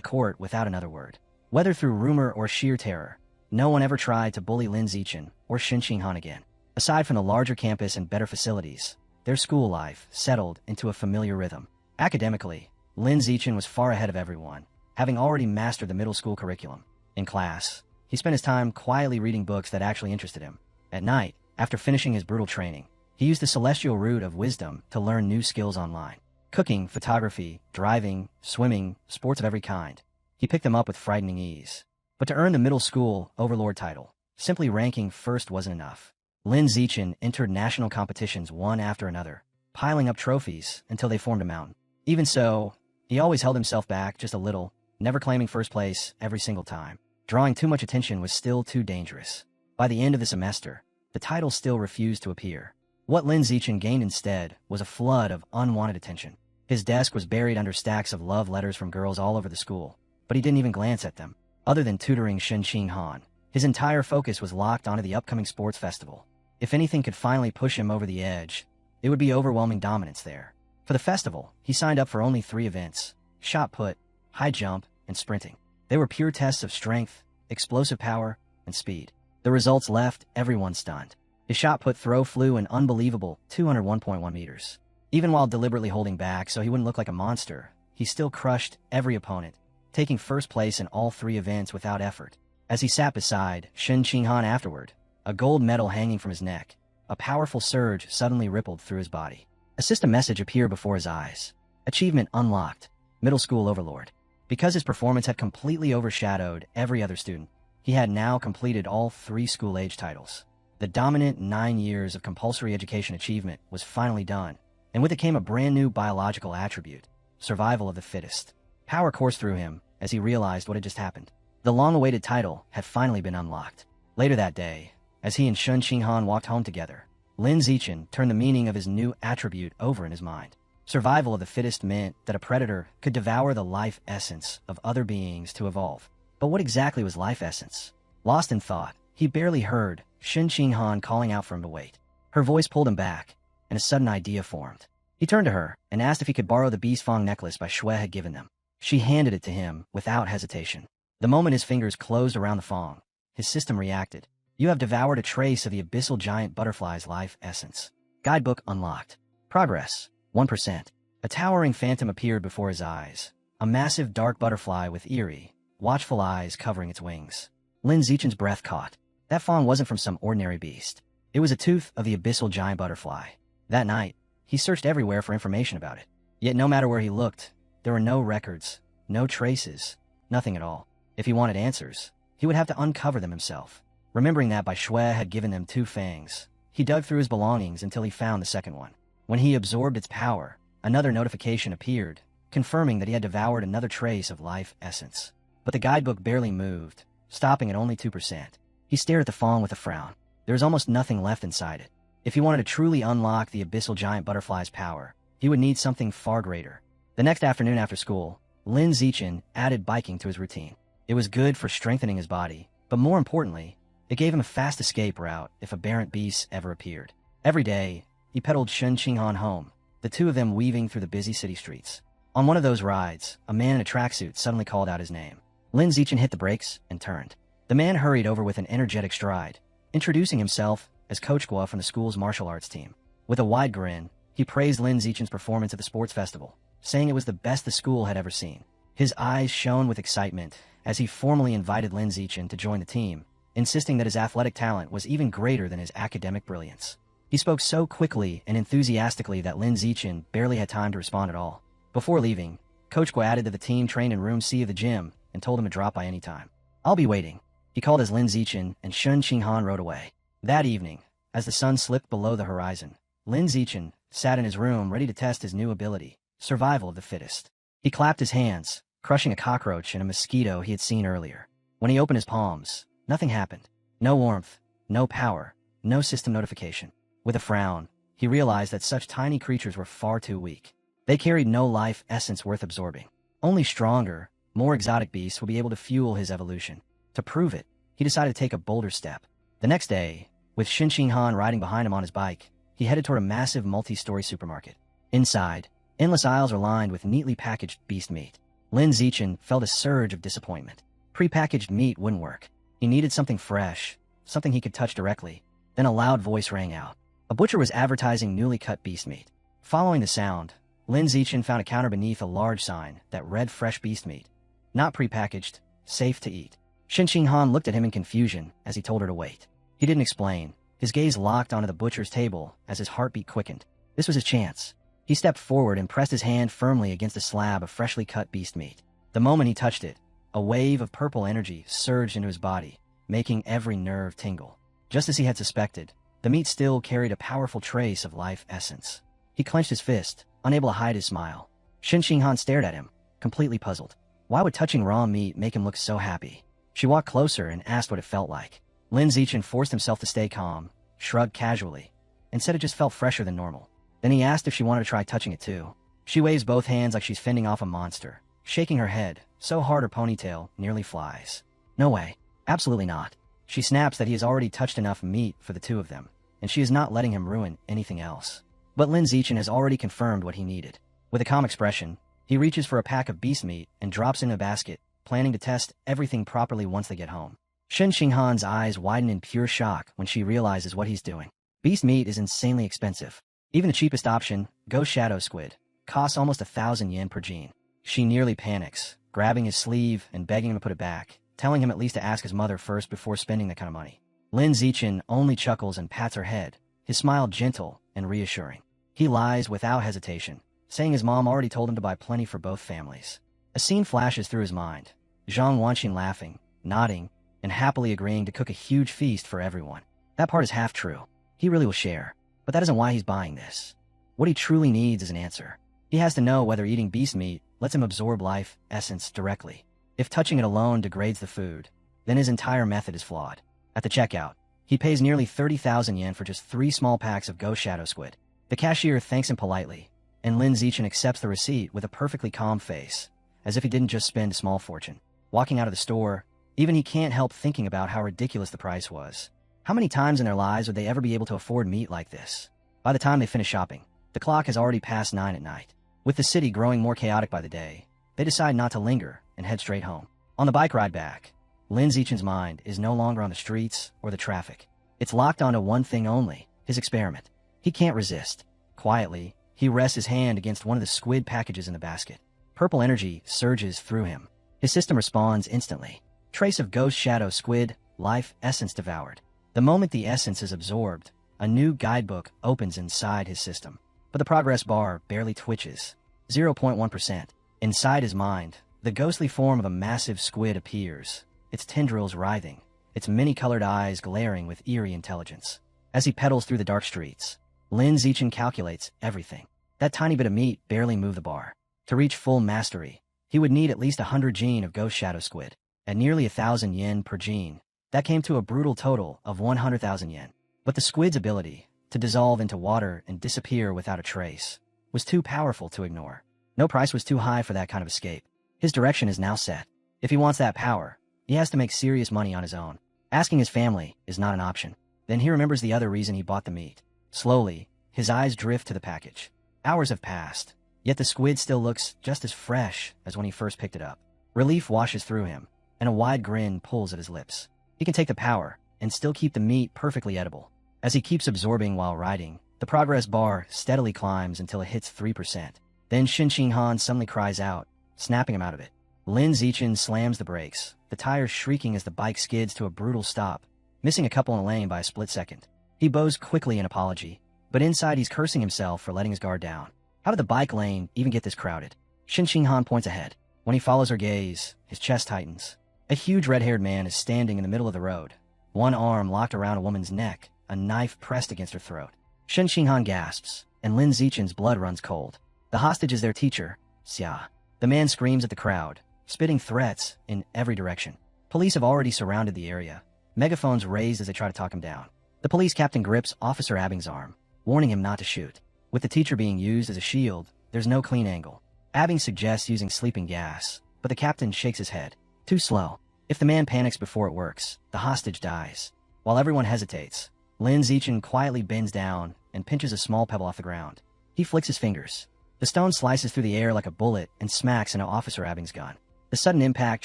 court without another word. Whether through rumor or sheer terror, no one ever tried to bully Lin Zichen or Shen Qinghan again. Aside from the larger campus and better facilities, their school life settled into a familiar rhythm. Academically, Lin Zichen was far ahead of everyone, having already mastered the middle school curriculum. In class, he spent his time quietly reading books that actually interested him. At night, after finishing his brutal training, he used the celestial root of wisdom to learn new skills online. Cooking, photography, driving, swimming, sports of every kind. He picked them up with frightening ease. But to earn the middle school overlord title, simply ranking first wasn't enough. Lin Zichen entered national competitions one after another, piling up trophies until they formed a mountain. Even so, he always held himself back just a little, never claiming first place every single time. Drawing too much attention was still too dangerous. By the end of the semester, the title still refused to appear. What Lin Zichen gained instead was a flood of unwanted attention. His desk was buried under stacks of love letters from girls all over the school, but he didn't even glance at them. Other than tutoring Shen Qinghan, his entire focus was locked onto the upcoming sports festival. If anything could finally push him over the edge, it would be overwhelming dominance there. For the festival, he signed up for only 3 events: shot put, high jump, and sprinting. They were pure tests of strength, explosive power, and speed. The results left everyone stunned. His shot put throw flew an unbelievable 201.1 meters. Even while deliberately holding back so he wouldn't look like a monster, he still crushed every opponent, taking first place in all 3 events without effort. As he sat beside Shen Qinghan afterward, a gold medal hanging from his neck, a powerful surge suddenly rippled through his body. A system message appeared before his eyes. Achievement unlocked. Middle school overlord. Because his performance had completely overshadowed every other student, he had now completed all 3 school-age titles. The dominant 9 years of compulsory education achievement was finally done, and with it came a brand new biological attribute: survival of the fittest. Power coursed through him as he realized what had just happened. The long-awaited title had finally been unlocked. Later that day, as he and Shen Qinghan walked home together, Lin Zichen turned the meaning of his new attribute over in his mind. Survival of the fittest meant that a predator could devour the life essence of other beings to evolve. But what exactly was life essence? Lost in thought, he barely heard Shen Qinghan calling out for him to wait. Her voice pulled him back, and a sudden idea formed. He turned to her and asked if he could borrow the Beast Fong necklace Bai Shui had given them. She handed it to him without hesitation. The moment his fingers closed around the Fong, his system reacted. You have devoured a trace of the abyssal giant butterfly's life essence. Guidebook unlocked. Progress, 1%. A towering phantom appeared before his eyes. A massive dark butterfly with eerie, watchful eyes covering its wings. Lin Zichen's breath caught. That Fong wasn't from some ordinary beast. It was a tooth of the abyssal giant butterfly. That night, he searched everywhere for information about it. Yet no matter where he looked, there were no records, no traces, nothing at all. If he wanted answers, he would have to uncover them himself. Remembering that Bai Shui had given them 2 fangs, he dug through his belongings until he found the second one. When he absorbed its power, another notification appeared, confirming that he had devoured another trace of life essence. But the guidebook barely moved, stopping at only 2%. He stared at the Fong with a frown. There was almost nothing left inside it. If he wanted to truly unlock the abyssal giant butterfly's power, he would need something far greater. The next afternoon after school, Lin Zichen added biking to his routine. It was good for strengthening his body, but more importantly, it gave him a fast escape route if aberrant beasts ever appeared. Every day, he pedaled Shen Qinghan home, the 2 of them weaving through the busy city streets. On one of those rides, a man in a tracksuit suddenly called out his name. Lin Zichen hit the brakes and turned. The man hurried over with an energetic stride, introducing himself as Coach Guo from the school's martial arts team. With a wide grin, he praised Lin Zichen's performance at the sports festival, saying it was the best the school had ever seen. His eyes shone with excitement as he formally invited Lin Zichen to join the team, insisting that his athletic talent was even greater than his academic brilliance. He spoke so quickly and enthusiastically that Lin Zichen barely had time to respond at all. Before leaving, Coach Guo added that the team trained in Room C of the gym and told him to drop by any time. "I'll be waiting," he called as Lin Zichen and Shen Qinghan rode away. That evening, as the sun slipped below the horizon, Lin Zichen sat in his room ready to test his new ability, survival of the fittest. He clapped his hands, crushing a cockroach and a mosquito he had seen earlier. When he opened his palms, nothing happened. No warmth, no power, no system notification. With a frown, he realized that such tiny creatures were far too weak. They carried no life essence worth absorbing. Only stronger, more exotic beasts would be able to fuel his evolution. To prove it, he decided to take a bolder step. The next day, with Shen Qinghan riding behind him on his bike, he headed toward a massive multi-story supermarket. Inside, endless aisles are lined with neatly packaged beast meat. Lin Zichen felt a surge of disappointment. Pre-packaged meat wouldn't work. He needed something fresh, something he could touch directly. Then a loud voice rang out. A butcher was advertising newly cut beast meat. Following the sound, Lin Zichen found a counter beneath a large sign that read fresh beast meat. Not pre-packaged, safe to eat. Shin Han looked at him in confusion as he told her to wait. He didn't explain. His gaze locked onto the butcher's table as his heartbeat quickened. This was his chance. He stepped forward and pressed his hand firmly against a slab of freshly cut beast meat. The moment he touched it, a wave of purple energy surged into his body, making every nerve tingle. Just as he had suspected, the meat still carried a powerful trace of life essence. He clenched his fist, unable to hide his smile. Shin Han stared at him, completely puzzled. Why would touching raw meat make him look so happy? She walked closer and asked what it felt like. Lin Zichen forced himself to stay calm, shrugged casually, and said it just felt fresher than normal. Then he asked if she wanted to try touching it too. She waves both hands like she's fending off a monster, shaking her head, so hard her ponytail nearly flies. No way. Absolutely not. She snaps that he has already touched enough meat for the two of them, and she is not letting him ruin anything else. But Lin Zichen has already confirmed what he needed. With a calm expression, he reaches for a pack of beast meat and drops it in a basket, planning to test everything properly once they get home. Shin Han's eyes widen in pure shock when she realizes what he's doing. Beast meat is insanely expensive. Even the cheapest option, Ghost Shadow Squid, costs almost 1,000 yen per gene. She nearly panics, grabbing his sleeve and begging him to put it back, telling him at least to ask his mother first before spending that kind of money. Lin Zichen only chuckles and pats her head, his smile gentle and reassuring. He lies without hesitation, saying his mom already told him to buy plenty for both families. A scene flashes through his mind. Zhang Wanqin laughing, nodding, and happily agreeing to cook a huge feast for everyone. That part is half true. He really will share. But that isn't why he's buying this. What he truly needs is an answer. He has to know whether eating beast meat lets him absorb life essence directly. If touching it alone degrades the food, then his entire method is flawed. At the checkout, he pays nearly 30,000 yen for just 3 small packs of Ghost Shadow Squid. The cashier thanks him politely, and Lin Zichen accepts the receipt with a perfectly calm face, as if he didn't just spend a small fortune. Walking out of the store, even he can't help thinking about how ridiculous the price was. How many times in their lives would they ever be able to afford meat like this? By the time they finish shopping, the clock has already passed 9 at night. With the city growing more chaotic by the day, they decide not to linger and head straight home. On the bike ride back, Lin Zichen's mind is no longer on the streets or the traffic. It's locked onto one thing only, his experiment. He can't resist. Quietly, he rests his hand against one of the squid packages in the basket. Purple energy surges through him. His system responds instantly. Trace of Ghost Shadow Squid, life essence devoured. The moment the essence is absorbed, a new guidebook opens inside his system. But the progress bar barely twitches. 0.1%. Inside his mind, the ghostly form of a massive squid appears, its tendrils writhing, its many-colored eyes glaring with eerie intelligence. As he pedals through the dark streets, Lin Zichen calculates everything. That tiny bit of meat barely moved the bar. To reach full mastery, he would need at least 100 gene of Ghost Shadow Squid. At nearly 1,000 yen per gene, that came to a brutal total of 100,000 yen. But the squid's ability to dissolve into water and disappear without a trace was too powerful to ignore. No price was too high for that kind of escape. His direction is now set. If he wants that power, he has to make serious money on his own. Asking his family is not an option. Then he remembers the other reason he bought the meat. Slowly, his eyes drift to the package. Hours have passed, yet the squid still looks just as fresh as when he first picked it up. Relief washes through him, and a wide grin pulls at his lips. He can take the power and still keep the meat perfectly edible. As he keeps absorbing while riding, the progress bar steadily climbs until it hits 3%. Then Shin Han suddenly cries out, snapping him out of it. Lin Zichen slams the brakes, the tires shrieking as the bike skids to a brutal stop, missing a couple in the lane by a split second. He bows quickly in apology, but inside he's cursing himself for letting his guard down. How did the bike lane even get this crowded? Shin Han points ahead. When he follows her gaze, his chest tightens. A huge red-haired man is standing in the middle of the road, one arm locked around a woman's neck, a knife pressed against her throat. Shin Han gasps, and Lin Zichen's blood runs cold. The hostage is their teacher, Xia. The man screams at the crowd, spitting threats in every direction. Police have already surrounded the area, megaphones raised as they try to talk him down. The police captain grips Officer Abing's arm, warning him not to shoot. With the teacher being used as a shield, there's no clean angle. Abing suggests using sleeping gas, but the captain shakes his head. Too slow. If the man panics before it works, the hostage dies. While everyone hesitates, Lin Zichen quietly bends down and pinches a small pebble off the ground. He flicks his fingers. The stone slices through the air like a bullet and smacks into Officer Abing's gun. The sudden impact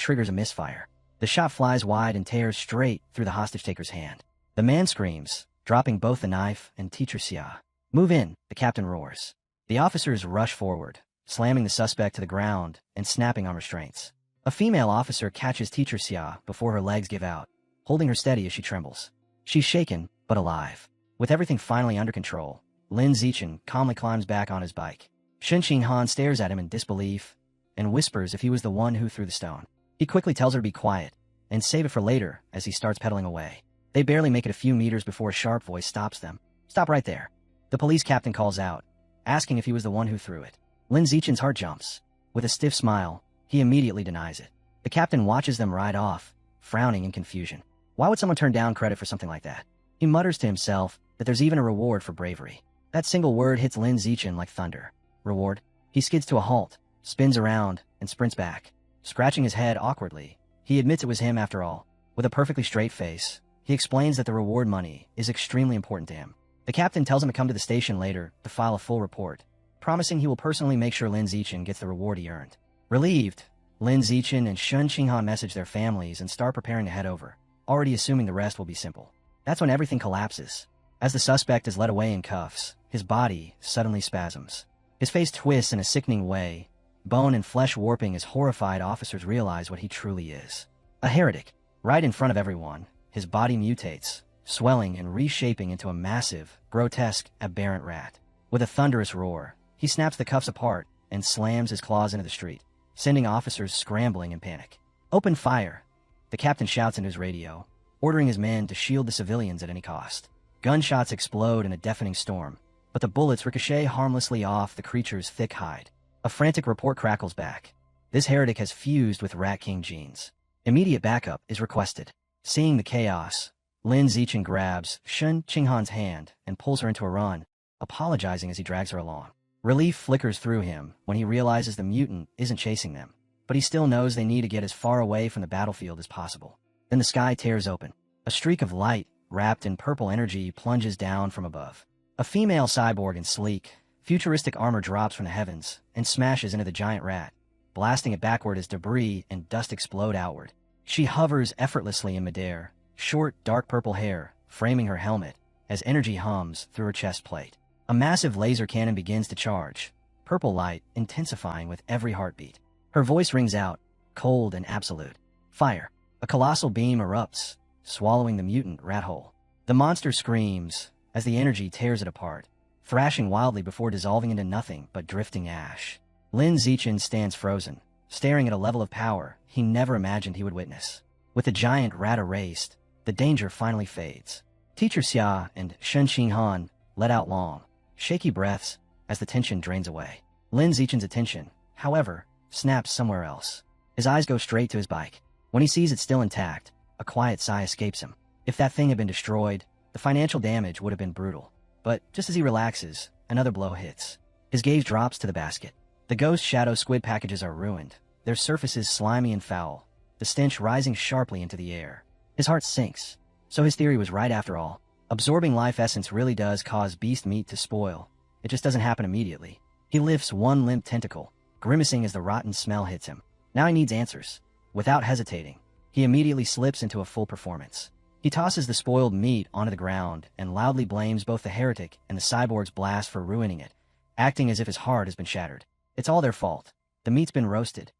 triggers a misfire. The shot flies wide and tears straight through the hostage-taker's hand. The man screams, dropping both the knife and Teacher Xia. "Move in," the captain roars. The officers rush forward, slamming the suspect to the ground and snapping on restraints. A female officer catches Teacher Xia before her legs give out, holding her steady as she trembles. She's shaken, but alive. With everything finally under control, Lin Zichen calmly climbs back on his bike. Shen Qinghan stares at him in disbelief and whispers if he was the one who threw the stone. He quickly tells her to be quiet and save it for later as he starts pedaling away. They barely make it a few meters before a sharp voice stops them. "Stop right there." The police captain calls out, asking if he was the one who threw it. Lin Zichen's heart jumps. With a stiff smile, he immediately denies it. The captain watches them ride off, frowning in confusion. Why would someone turn down credit for something like that? He mutters to himself that there's even a reward for bravery. That single word hits Lin Zichen like thunder. Reward? He skids to a halt, spins around, and sprints back. Scratching his head awkwardly, he admits it was him after all. With a perfectly straight face, he explains that the reward money is extremely important to him. The captain tells him to come to the station later to file a full report, promising he will personally make sure Lin Zichen gets the reward he earned. Relieved, Lin Zichen and Shen Qinghan message their families and start preparing to head over, already assuming the rest will be simple. That's when everything collapses. As the suspect is led away in cuffs, his body suddenly spasms. His face twists in a sickening way, bone and flesh warping as horrified officers realize what he truly is. A heretic. Right in front of everyone, his body mutates, swelling and reshaping into a massive, grotesque, aberrant rat. With a thunderous roar, he snaps the cuffs apart and slams his claws into the street, sending officers scrambling in panic. "Open fire!" The captain shouts into his radio, ordering his men to shield the civilians at any cost. Gunshots explode in a deafening storm, but the bullets ricochet harmlessly off the creature's thick hide. A frantic report crackles back. This heretic has fused with Rat King genes. Immediate backup is requested. Seeing the chaos, Lin Zichen grabs Shen Qinghan's hand and pulls her into a run, apologizing as he drags her along. Relief flickers through him when he realizes the mutant isn't chasing them, but he still knows they need to get as far away from the battlefield as possible. Then the sky tears open. A streak of light, wrapped in purple energy, plunges down from above. A female cyborg in sleek, futuristic armor drops from the heavens and smashes into the giant rat, blasting it backward as debris and dust explode outward. She hovers effortlessly in midair, short, dark purple hair framing her helmet as energy hums through her chest plate. A massive laser cannon begins to charge, purple light intensifying with every heartbeat. Her voice rings out, cold and absolute. Fire. A colossal beam erupts, swallowing the mutant rat whole. The monster screams as the energy tears it apart, thrashing wildly before dissolving into nothing but drifting ash. Lin Zichen stands frozen, staring at a level of power he never imagined he would witness. With the giant rat erased, the danger finally fades. Teacher Xia and Shen Qinghan let out long, shaky breaths as the tension drains away. Lin Zichen's attention, however, snaps somewhere else. His eyes go straight to his bike. When he sees it still intact, a quiet sigh escapes him. If that thing had been destroyed, the financial damage would have been brutal. But just as he relaxes, another blow hits. His gaze drops to the basket. The ghost shadow squid packages are ruined, their surfaces slimy and foul, the stench rising sharply into the air. His heart sinks. So his theory was right after all. Absorbing life essence really does cause beast meat to spoil. It just doesn't happen immediately. He lifts one limp tentacle, grimacing as the rotten smell hits him. Now he needs answers. Without hesitating, he immediately slips into a full performance. He tosses the spoiled meat onto the ground and loudly blames both the heretic and the cyborg's blast for ruining it, acting as if his heart has been shattered. It's all their fault. The meat's been roasted.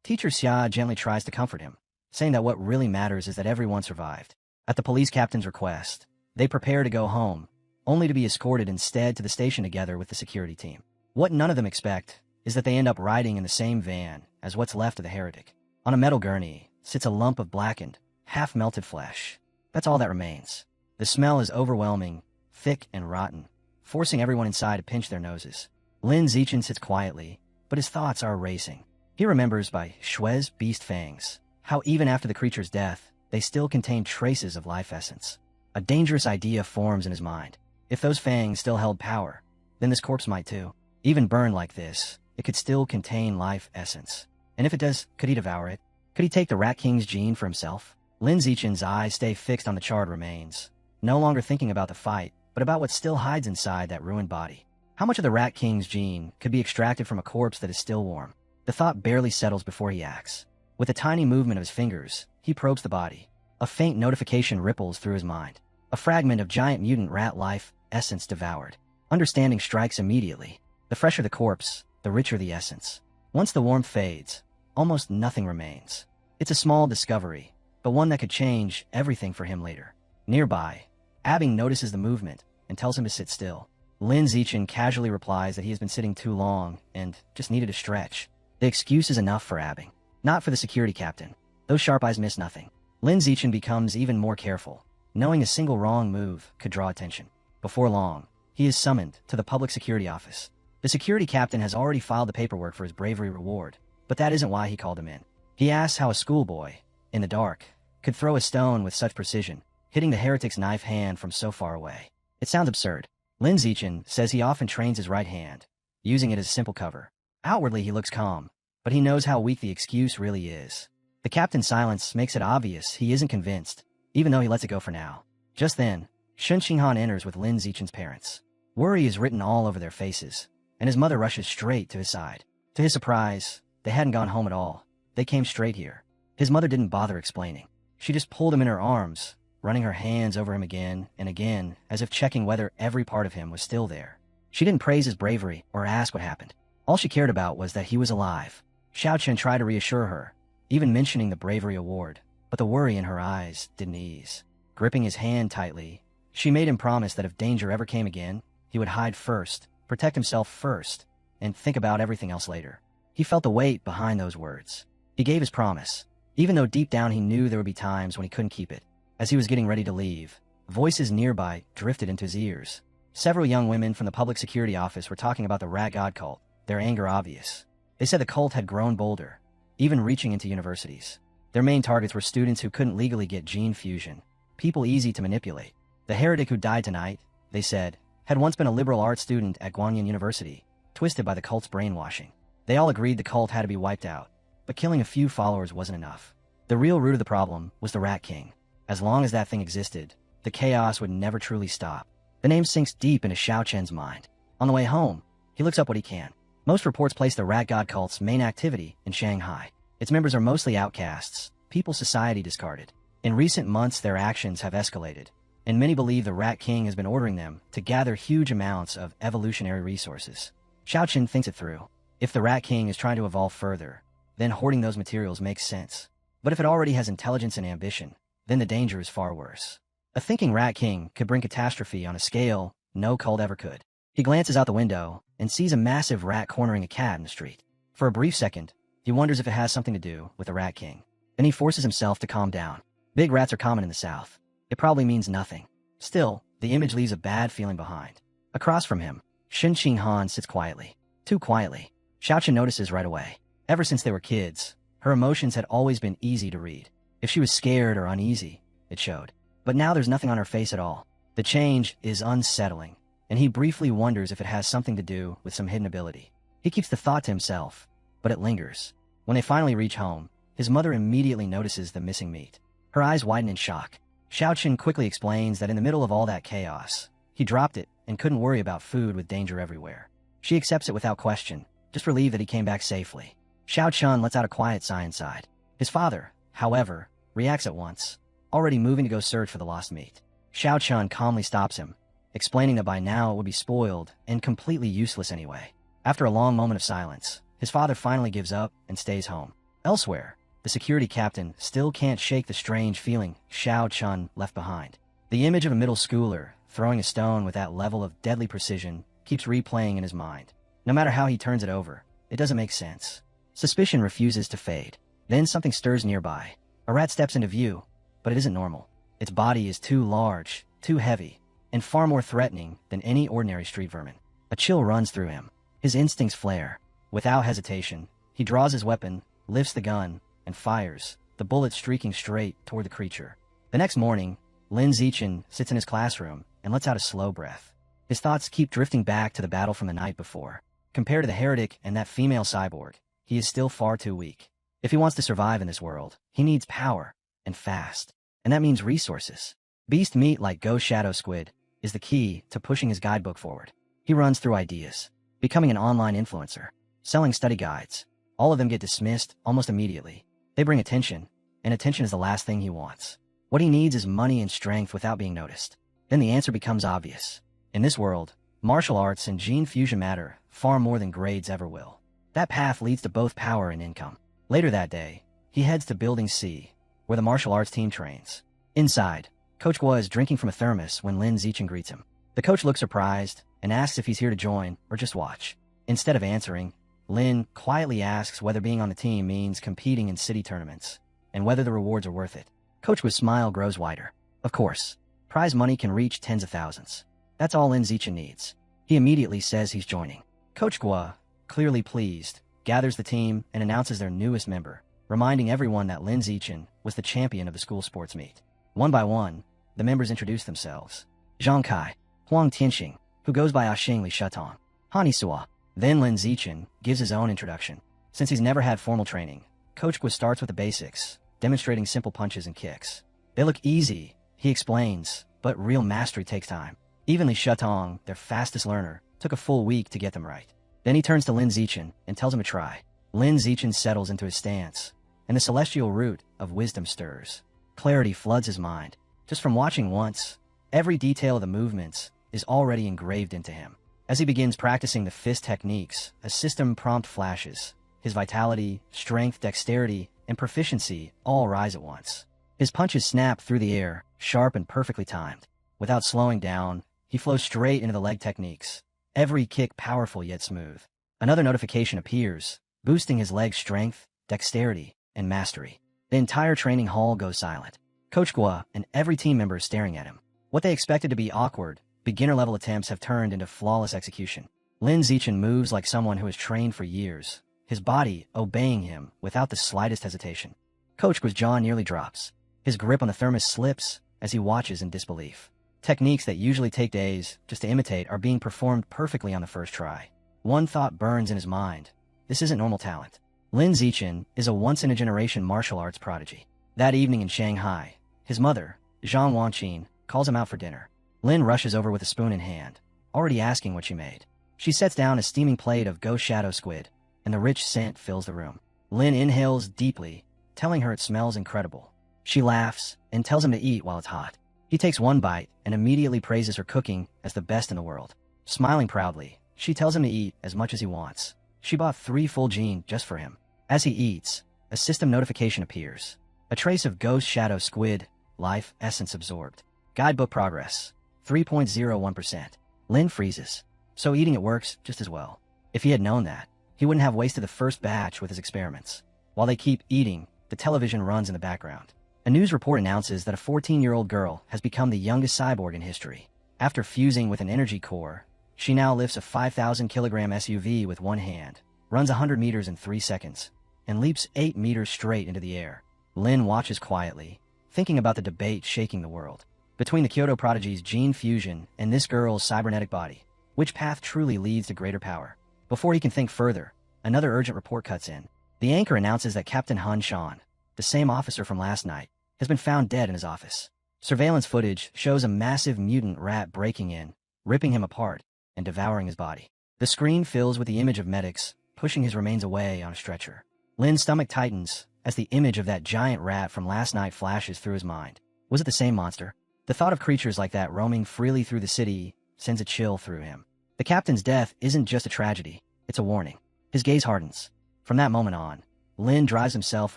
Teacher Xia gently tries to comfort him, saying that what really matters is that everyone survived. At the police captain's request, they prepare to go home, only to be escorted instead to the station together with the security team. What none of them expect is that they end up riding in the same van as what's left of the heretic. On a metal gurney sits a lump of blackened, half-melted flesh. That's all that remains. The smell is overwhelming, thick and rotten, forcing everyone inside to pinch their noses. Lin Zichen sits quietly, but his thoughts are racing. He remembers by Shue's beast fangs how even after the creature's death, they still contain traces of life essence. A dangerous idea forms in his mind. If those fangs still held power, then this corpse might too. Even burned like this, it could still contain life essence. And if it does, could he devour it? Could he take the Rat King's gene for himself? Lin Zichen's eyes stay fixed on the charred remains, no longer thinking about the fight, but about what still hides inside that ruined body. How much of the Rat King's gene could be extracted from a corpse that is still warm? The thought barely settles before he acts. With a tiny movement of his fingers, he probes the body. A faint notification ripples through his mind. A fragment of giant mutant rat life essence devoured. Understanding strikes immediately. The fresher the corpse, the richer the essence. Once the warmth fades, almost nothing remains. It's a small discovery, but one that could change everything for him later. Nearby, Abing notices the movement and tells him to sit still. Lin Zichen casually replies that he has been sitting too long and just needed a stretch. The excuse is enough for Abing, not for the security captain. Those sharp eyes miss nothing. Lin Zichen becomes even more careful, knowing a single wrong move could draw attention. Before long, he is summoned to the public security office. The security captain has already filed the paperwork for his bravery reward, but that isn't why he called him in. He asks how a schoolboy, in the dark, could throw a stone with such precision, hitting the heretic's knife hand from so far away. It sounds absurd. Lin Zichen says he often trains his right hand, using it as a simple cover. Outwardly he looks calm, but he knows how weak the excuse really is. The captain's silence makes it obvious he isn't convinced, even though he lets it go for now. Just then, Shun Qinghan enters with Lin Zichen's parents. Worry is written all over their faces, and his mother rushes straight to his side. To his surprise, they hadn't gone home at all. They came straight here. His mother didn't bother explaining. She just pulled him in her arms, running her hands over him again and again, as if checking whether every part of him was still there. She didn't praise his bravery or ask what happened. All she cared about was that he was alive. Xiao Chen tried to reassure her, even mentioning the bravery award, but the worry in her eyes didn't ease. Gripping his hand tightly, she made him promise that if danger ever came again, he would hide first, protect himself first, and think about everything else later. He felt the weight behind those words. He gave his promise, even though deep down he knew there would be times when he couldn't keep it. As he was getting ready to leave, voices nearby drifted into his ears. Several young women from the public security office were talking about the Rat God cult, their anger obvious. They said the cult had grown bolder, even reaching into universities. Their main targets were students who couldn't legally get gene fusion, people easy to manipulate. The heretic who died tonight, they said, had once been a liberal arts student at Guanyin University, twisted by the cult's brainwashing. They all agreed the cult had to be wiped out, but killing a few followers wasn't enough. The real root of the problem was the Rat King. As long as that thing existed, the chaos would never truly stop. The name sinks deep into Xiao Chen's mind. On the way home, he looks up what he can. Most reports place the Rat God cult's main activity in Shanghai. Its members are mostly outcasts, people society discarded. In recent months, their actions have escalated, and many believe the Rat King has been ordering them to gather huge amounts of evolutionary resources. Xiao Chen thinks it through. If the Rat King is trying to evolve further, then hoarding those materials makes sense. But if it already has intelligence and ambition, then the danger is far worse. A thinking Rat King could bring catastrophe on a scale no cult ever could. He glances out the window and sees a massive rat cornering a cat in the street. For a brief second, he wonders if it has something to do with the Rat King. Then he forces himself to calm down. Big rats are common in the South. It probably means nothing. Still, the image leaves a bad feeling behind. Across from him, Shun Qinghan sits quietly. Too quietly. Xiao Chen notices right away. Ever since they were kids, her emotions had always been easy to read. If she was scared or uneasy, it showed. But now there's nothing on her face at all. The change is unsettling, and he briefly wonders if it has something to do with some hidden ability. He keeps the thought to himself, but it lingers. When they finally reach home, his mother immediately notices the missing meat. Her eyes widen in shock. Xiao Chen quickly explains that in the middle of all that chaos, he dropped it and couldn't worry about food with danger everywhere. She accepts it without question, just relieved that he came back safely. Xiao Chen lets out a quiet sigh inside. His father, however, reacts at once, already moving to go search for the lost meat. Xiao Chen calmly stops him, explaining that by now it would be spoiled and completely useless anyway. After a long moment of silence, his father finally gives up and stays home. Elsewhere, the security captain still can't shake the strange feeling Xiao Chen left behind. The image of a middle schooler throwing a stone with that level of deadly precision keeps replaying in his mind. No matter how he turns it over, it doesn't make sense. Suspicion refuses to fade. Then something stirs nearby. A rat steps into view, but it isn't normal. Its body is too large, too heavy, and far more threatening than any ordinary street vermin. A chill runs through him. His instincts flare. Without hesitation, he draws his weapon, lifts the gun, and fires, the bullet streaking straight toward the creature. The next morning, Lin Zichen sits in his classroom and lets out a slow breath. His thoughts keep drifting back to the battle from the night before. Compared to the heretic and that female cyborg, he is still far too weak. If he wants to survive in this world, he needs power, and fast. And that means resources. Beast meat like ghost shadow squid is the key to pushing his guidebook forward. He runs through ideas, becoming an online influencer, selling study guides. All of them get dismissed almost immediately. They bring attention, and attention is the last thing he wants. What he needs is money and strength without being noticed. Then the answer becomes obvious. In this world, martial arts and gene fusion matter far more than grades ever will. That path leads to both power and income. Later that day, he heads to Building C, where the martial arts team trains. Inside, Coach Gua is drinking from a thermos when Lin Zichen greets him. The coach looks surprised and asks if he's here to join or just watch. Instead of answering, Lin quietly asks whether being on the team means competing in city tournaments and whether the rewards are worth it. Coach Gua's smile grows wider. Of course, prize money can reach tens of thousands. That's all Lin Zichen needs. He immediately says he's joining. Coach Gua, clearly pleased, gathers the team and announces their newest member, reminding everyone that Lin Zichen was the champion of the school sports meet. One by one, the members introduce themselves. Zhang Kai, Huang Tianxing, who goes by Axing Li Shetong, Han Yisua. Then Lin Zichen gives his own introduction. Since he's never had formal training, Coach Gua starts with the basics, demonstrating simple punches and kicks. They look easy, he explains, but real mastery takes time. Even Li Shetong, their fastest learner, took a full week to get them right. Then he turns to Lin Zichen and tells him to try. Lin Zichen settles into his stance, and the celestial root of wisdom stirs. Clarity floods his mind. Just from watching once, every detail of the movements is already engraved into him. As he begins practicing the fist techniques, a system prompt flashes. His vitality, strength, dexterity, and proficiency all rise at once. His punches snap through the air, sharp and perfectly timed. Without slowing down, he flows straight into the leg techniques. Every kick powerful yet smooth. Another notification appears, boosting his leg strength, dexterity, and mastery. The entire training hall goes silent. Coach Gua and every team member is staring at him. What they expected to be awkward, beginner-level attempts have turned into flawless execution. Lin Zichen moves like someone who has trained for years, his body obeying him without the slightest hesitation. Coach Gua's jaw nearly drops. His grip on the thermos slips as he watches in disbelief. Techniques that usually take days just to imitate are being performed perfectly on the first try. One thought burns in his mind. This isn't normal talent. Lin Zichen is a once-in-a-generation martial arts prodigy. That evening in Shanghai, his mother, Zhang Wanqin, calls him out for dinner. Lin rushes over with a spoon in hand, already asking what she made. She sets down a steaming plate of ghost shadow squid, and the rich scent fills the room. Lin inhales deeply, telling her it smells incredible. She laughs and tells him to eat while it's hot. He takes one bite and immediately praises her cooking as the best in the world. Smiling proudly, she tells him to eat as much as he wants. She bought 3 full jeans just for him. As he eats, a system notification appears. A trace of ghost shadow squid, life essence absorbed. Guidebook progress, 3.01%. Lin freezes. So eating it works just as well. If he had known that, he wouldn't have wasted the first batch with his experiments. While they keep eating, the television runs in the background. A news report announces that a 14-year-old girl has become the youngest cyborg in history. After fusing with an energy core, she now lifts a 5,000-kilogram SUV with one hand, runs 100 meters in 3 seconds, and leaps 8 meters straight into the air. Lin watches quietly, thinking about the debate shaking the world. Between the Kyoto prodigy's gene fusion and this girl's cybernetic body, which path truly leads to greater power? Before he can think further, another urgent report cuts in. The anchor announces that Captain Han Shan, the same officer from last night, has been found dead in his office. Surveillance footage shows a massive mutant rat breaking in, ripping him apart, and devouring his body. The screen fills with the image of medics, pushing his remains away on a stretcher. Lin's stomach tightens as the image of that giant rat from last night flashes through his mind. Was it the same monster? The thought of creatures like that roaming freely through the city sends a chill through him. The captain's death isn't just a tragedy, it's a warning. His gaze hardens. From that moment on, Lin drives himself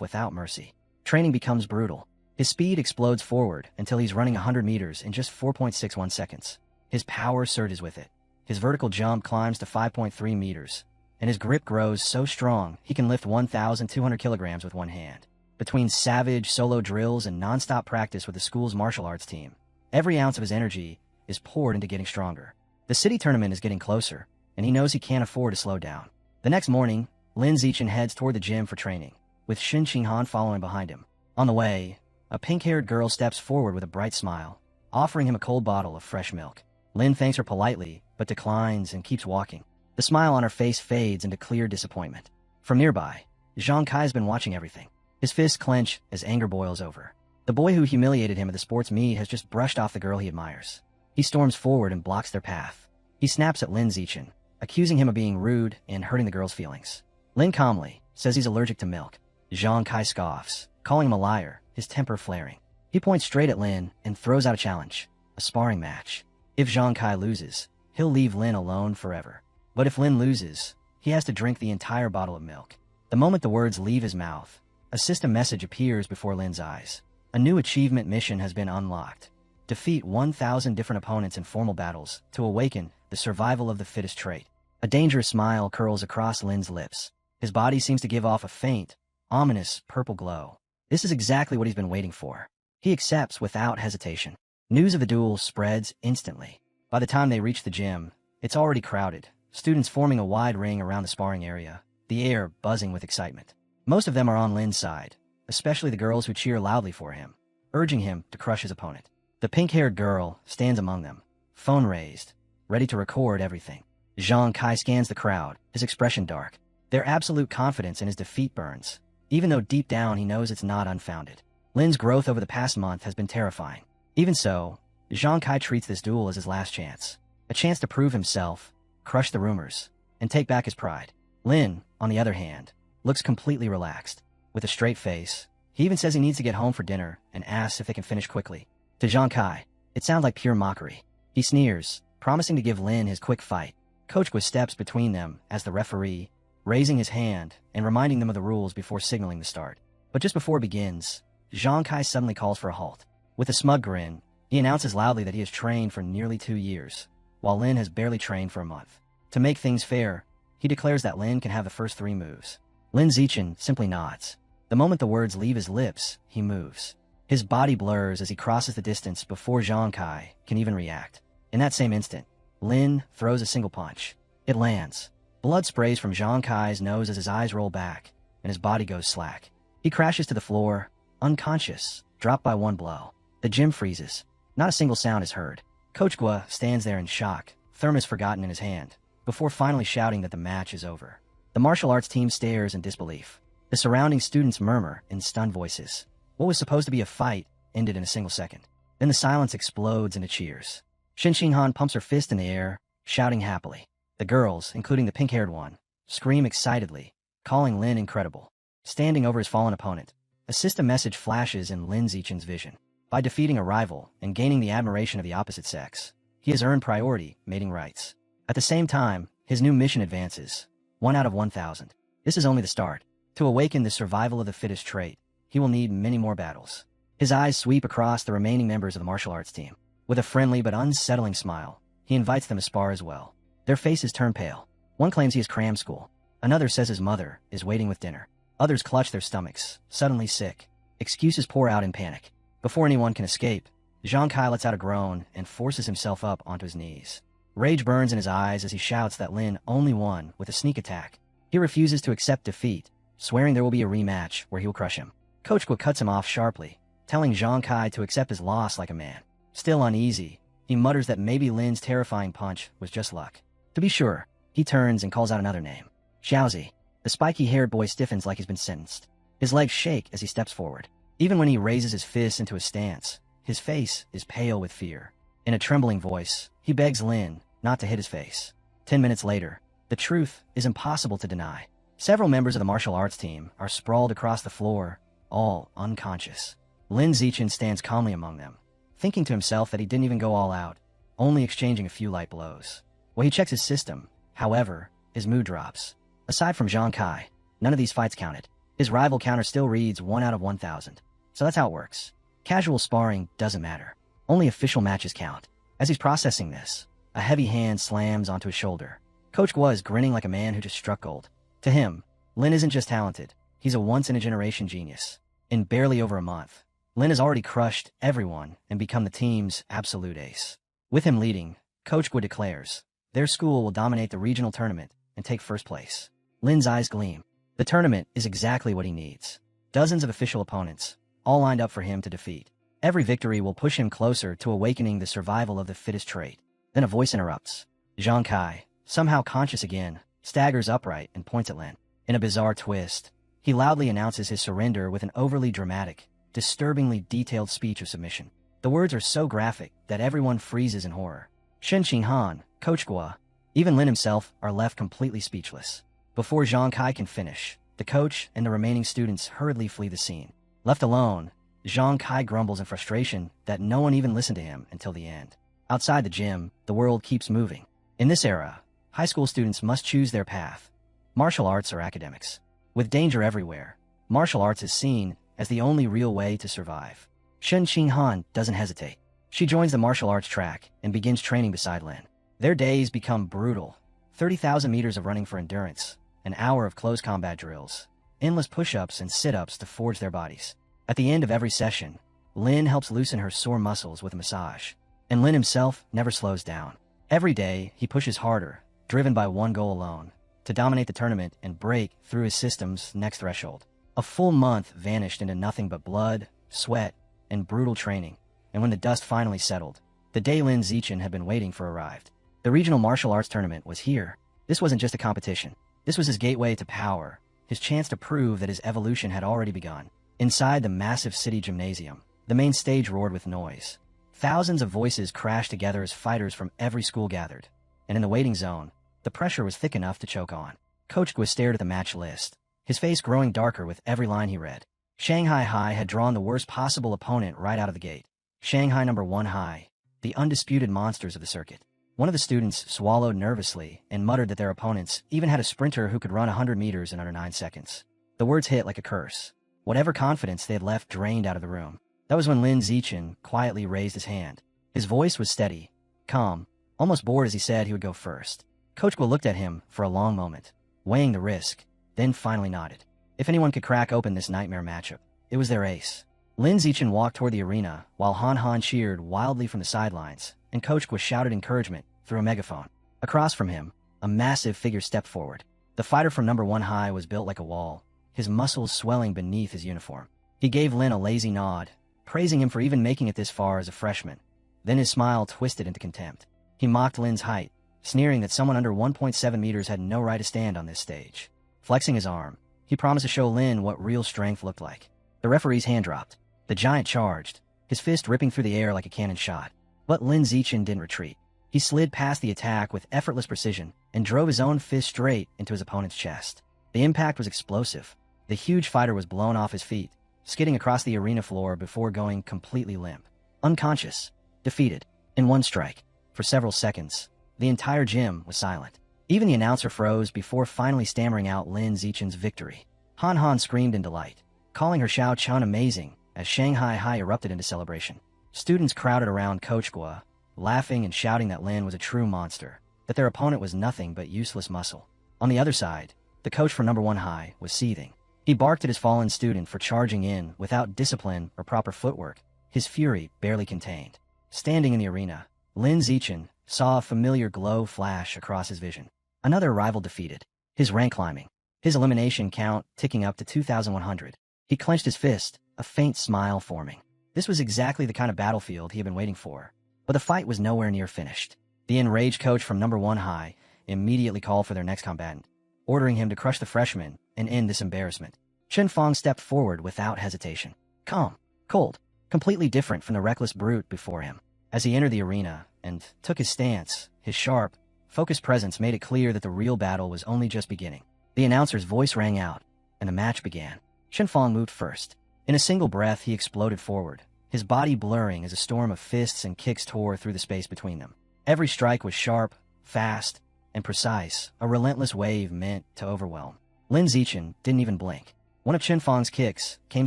without mercy. Training becomes brutal. His speed explodes forward until he's running 100 meters in just 4.61 seconds. His power surges with it. His vertical jump climbs to 5.3 meters, and his grip grows so strong he can lift 1,200 kilograms with one hand. Between savage solo drills and non-stop practice with the school's martial arts team, every ounce of his energy is poured into getting stronger. The city tournament is getting closer, and he knows he can't afford to slow down. The next morning, Lin Zichen heads toward the gym for training, with Shin Qinghan following behind him. On the way, a pink-haired girl steps forward with a bright smile, offering him a cold bottle of fresh milk. Lin thanks her politely, but declines and keeps walking. The smile on her face fades into clear disappointment. From nearby, Zhang Kai has been watching everything. His fists clench as anger boils over. The boy who humiliated him at the sports meet has just brushed off the girl he admires. He storms forward and blocks their path. He snaps at Lin Zichen, accusing him of being rude and hurting the girl's feelings. Lin calmly says he's allergic to milk. Zhang Kai scoffs, calling him a liar, his temper flaring. He points straight at Lin and throws out a challenge, a sparring match. If Zhang Kai loses, he'll leave Lin alone forever. But if Lin loses, he has to drink the entire bottle of milk. The moment the words leave his mouth, a system message appears before Lin's eyes. A new achievement mission has been unlocked. Defeat 1,000 different opponents in formal battles to awaken the survival of the fittest trait. A dangerous smile curls across Lin's lips. His body seems to give off a faint, ominous purple glow. This is exactly what he's been waiting for. He accepts without hesitation. News of the duel spreads instantly. By the time they reach the gym, it's already crowded, students forming a wide ring around the sparring area, the air buzzing with excitement. Most of them are on Lin's side, especially the girls who cheer loudly for him, urging him to crush his opponent. The pink-haired girl stands among them, phone raised, ready to record everything. Zhang Kai scans the crowd, his expression dark. Their absolute confidence in his defeat burns, even though deep down he knows it's not unfounded. Lin's growth over the past month has been terrifying. Even so, Zhang Kai treats this duel as his last chance. A chance to prove himself, crush the rumors, and take back his pride. Lin, on the other hand, looks completely relaxed. With a straight face, he even says he needs to get home for dinner and asks if they can finish quickly. To Zhang Kai, it sounds like pure mockery. He sneers, promising to give Lin his quick fight. Coach Gua steps between them as the referee, raising his hand and reminding them of the rules before signaling the start. But just before it begins, Zhang Kai suddenly calls for a halt. With a smug grin, he announces loudly that he has trained for nearly 2 years, while Lin has barely trained for a month. To make things fair, he declares that Lin can have the first 3 moves. Lin Zichen simply nods. The moment the words leave his lips, he moves. His body blurs as he crosses the distance before Zhang Kai can even react. In that same instant, Lin throws a single punch. It lands. Blood sprays from Zhang Kai's nose as his eyes roll back, and his body goes slack. He crashes to the floor, unconscious, dropped by one blow. The gym freezes. Not a single sound is heard. Coach Gua stands there in shock, thermos forgotten in his hand, before finally shouting that the match is over. The martial arts team stares in disbelief. The surrounding students murmur in stunned voices. What was supposed to be a fight ended in a single second. Then the silence explodes into cheers. Shin Xinghan pumps her fist in the air, shouting happily. The girls, including the pink-haired one, scream excitedly, calling Lin incredible. Standing over his fallen opponent, a system message flashes in Lin Zichen's vision. By defeating a rival and gaining the admiration of the opposite sex, he has earned priority, mating rights. At the same time, his new mission advances. 1 out of 1,000. This is only the start. To awaken the survival of the fittest trait, he will need many more battles. His eyes sweep across the remaining members of the martial arts team. With a friendly but unsettling smile, he invites them to spar as well. Their faces turn pale. One claims he has cram school. Another says his mother is waiting with dinner. Others clutch their stomachs, suddenly sick. Excuses pour out in panic. Before anyone can escape, Zhang Kai lets out a groan and forces himself up onto his knees. Rage burns in his eyes as he shouts that Lin only won with a sneak attack. He refuses to accept defeat, swearing there will be a rematch where he will crush him. Coach Gua cuts him off sharply, telling Zhang Kai to accept his loss like a man. Still uneasy, he mutters that maybe Lin's terrifying punch was just luck. To be sure, he turns and calls out another name. Xiaozi. The spiky-haired boy stiffens like he's been sentenced. His legs shake as he steps forward. Even when he raises his fists into a stance, his face is pale with fear. In a trembling voice, he begs Lin not to hit his face. 10 minutes later, the truth is impossible to deny. Several members of the martial arts team are sprawled across the floor, all unconscious. Lin Zichen stands calmly among them, thinking to himself that he didn't even go all out, only exchanging a few light blows. When he checks his system, however, his mood drops. Aside from Zhang Kai, none of these fights counted. His rival counter still reads 1 out of 1,000. So that's how it works. Casual sparring doesn't matter. Only official matches count. As he's processing this, a heavy hand slams onto his shoulder. Coach Gua is grinning like a man who just struck gold. To him, Lin isn't just talented, he's a once-in-a-generation genius. In barely over a month, Lin has already crushed everyone and become the team's absolute ace. With him leading, Coach Gua declares, their school will dominate the regional tournament and take first place. Lin's eyes gleam. The tournament is exactly what he needs. Dozens of official opponents, all lined up for him to defeat. Every victory will push him closer to awakening the survival of the fittest trait. Then a voice interrupts. Zhang Kai, somehow conscious again, staggers upright and points at Lin. In a bizarre twist, he loudly announces his surrender with an overly dramatic, disturbingly detailed speech of submission. The words are so graphic that everyone freezes in horror. Shen Qinghan, Coach Gua, even Lin himself are left completely speechless. Before Zhang Kai can finish, the coach and the remaining students hurriedly flee the scene. Left alone, Zhang Kai grumbles in frustration that no one even listened to him until the end. Outside the gym, the world keeps moving. In this era, high school students must choose their path: martial arts or academics. With danger everywhere, martial arts is seen as the only real way to survive. Shen Qinghan doesn't hesitate. She joins the martial arts track and begins training beside Lin. Their days become brutal. 30,000 meters of running for endurance, an hour of close combat drills, endless push-ups and sit-ups to forge their bodies. At the end of every session, Lin helps loosen her sore muscles with a massage. And Lin himself never slows down. Every day, he pushes harder, driven by one goal alone: to dominate the tournament and break through his system's next threshold. A full month vanished into nothing but blood, sweat, and brutal training, and when the dust finally settled, the day Lin Zichen had been waiting for arrived. The regional martial arts tournament was here. This wasn't just a competition. This was his gateway to power, his chance to prove that his evolution had already begun. Inside the massive city gymnasium, the main stage roared with noise. Thousands of voices crashed together as fighters from every school gathered, and in the waiting zone, the pressure was thick enough to choke on. Coach Gua stared at the match list, his face growing darker with every line he read. Shanghai High had drawn the worst possible opponent right out of the gate. Shanghai number 1 High, the undisputed monsters of the circuit. One of the students swallowed nervously and muttered that their opponents even had a sprinter who could run 100 meters in under 9 seconds. The words hit like a curse. Whatever confidence they had left drained out of the room. That was when Lin Zichen quietly raised his hand. His voice was steady, calm, almost bored as he said he would go first. Coach Gua looked at him for a long moment, weighing the risk, then finally nodded. If anyone could crack open this nightmare matchup, it was their ace. Lin Zichen walked toward the arena while Han Han cheered wildly from the sidelines, and Coach Gua shouted encouragement through a megaphone. Across from him, a massive figure stepped forward. The fighter from number 1 High was built like a wall, his muscles swelling beneath his uniform. He gave Lin a lazy nod, praising him for even making it this far as a freshman. Then his smile twisted into contempt. He mocked Lin's height, sneering that someone under 1.7 meters had no right to stand on this stage. Flexing his arm, he promised to show Lin what real strength looked like. The referee's hand dropped. The giant charged, his fist ripping through the air like a cannon shot. But Lin Zichen didn't retreat. He slid past the attack with effortless precision and drove his own fist straight into his opponent's chest. The impact was explosive. The huge fighter was blown off his feet, skidding across the arena floor before going completely limp. Unconscious, defeated, in one strike. For several seconds, the entire gym was silent. Even the announcer froze before finally stammering out Lin Zichen's victory. Han Han screamed in delight, calling her Xiao Chun amazing as Shanghai High erupted into celebration. Students crowded around Coach Gua, laughing and shouting that Lin was a true monster, that their opponent was nothing but useless muscle. On the other side, the coach for number 1 High was seething. He barked at his fallen student for charging in without discipline or proper footwork, his fury barely contained. Standing in the arena, Lin Zichen saw a familiar glow flash across his vision. Another rival defeated, his rank climbing, his elimination count ticking up to 2,100. He clenched his fist, a faint smile forming. This was exactly the kind of battlefield he had been waiting for. But the fight was nowhere near finished. The enraged coach from number 1 High immediately called for their next combatant, ordering him to crush the freshman and end this embarrassment. Chen Fong stepped forward without hesitation. Calm, cold, completely different from the reckless brute before him. As he entered the arena and took his stance, his sharp, focused presence made it clear that the real battle was only just beginning. The announcer's voice rang out, and the match began. Chen Fong moved first. In a single breath, he exploded forward, his body blurring as a storm of fists and kicks tore through the space between them. Every strike was sharp, fast, and precise, a relentless wave meant to overwhelm. Lin Zichen didn't even blink. One of Chen Fong's kicks came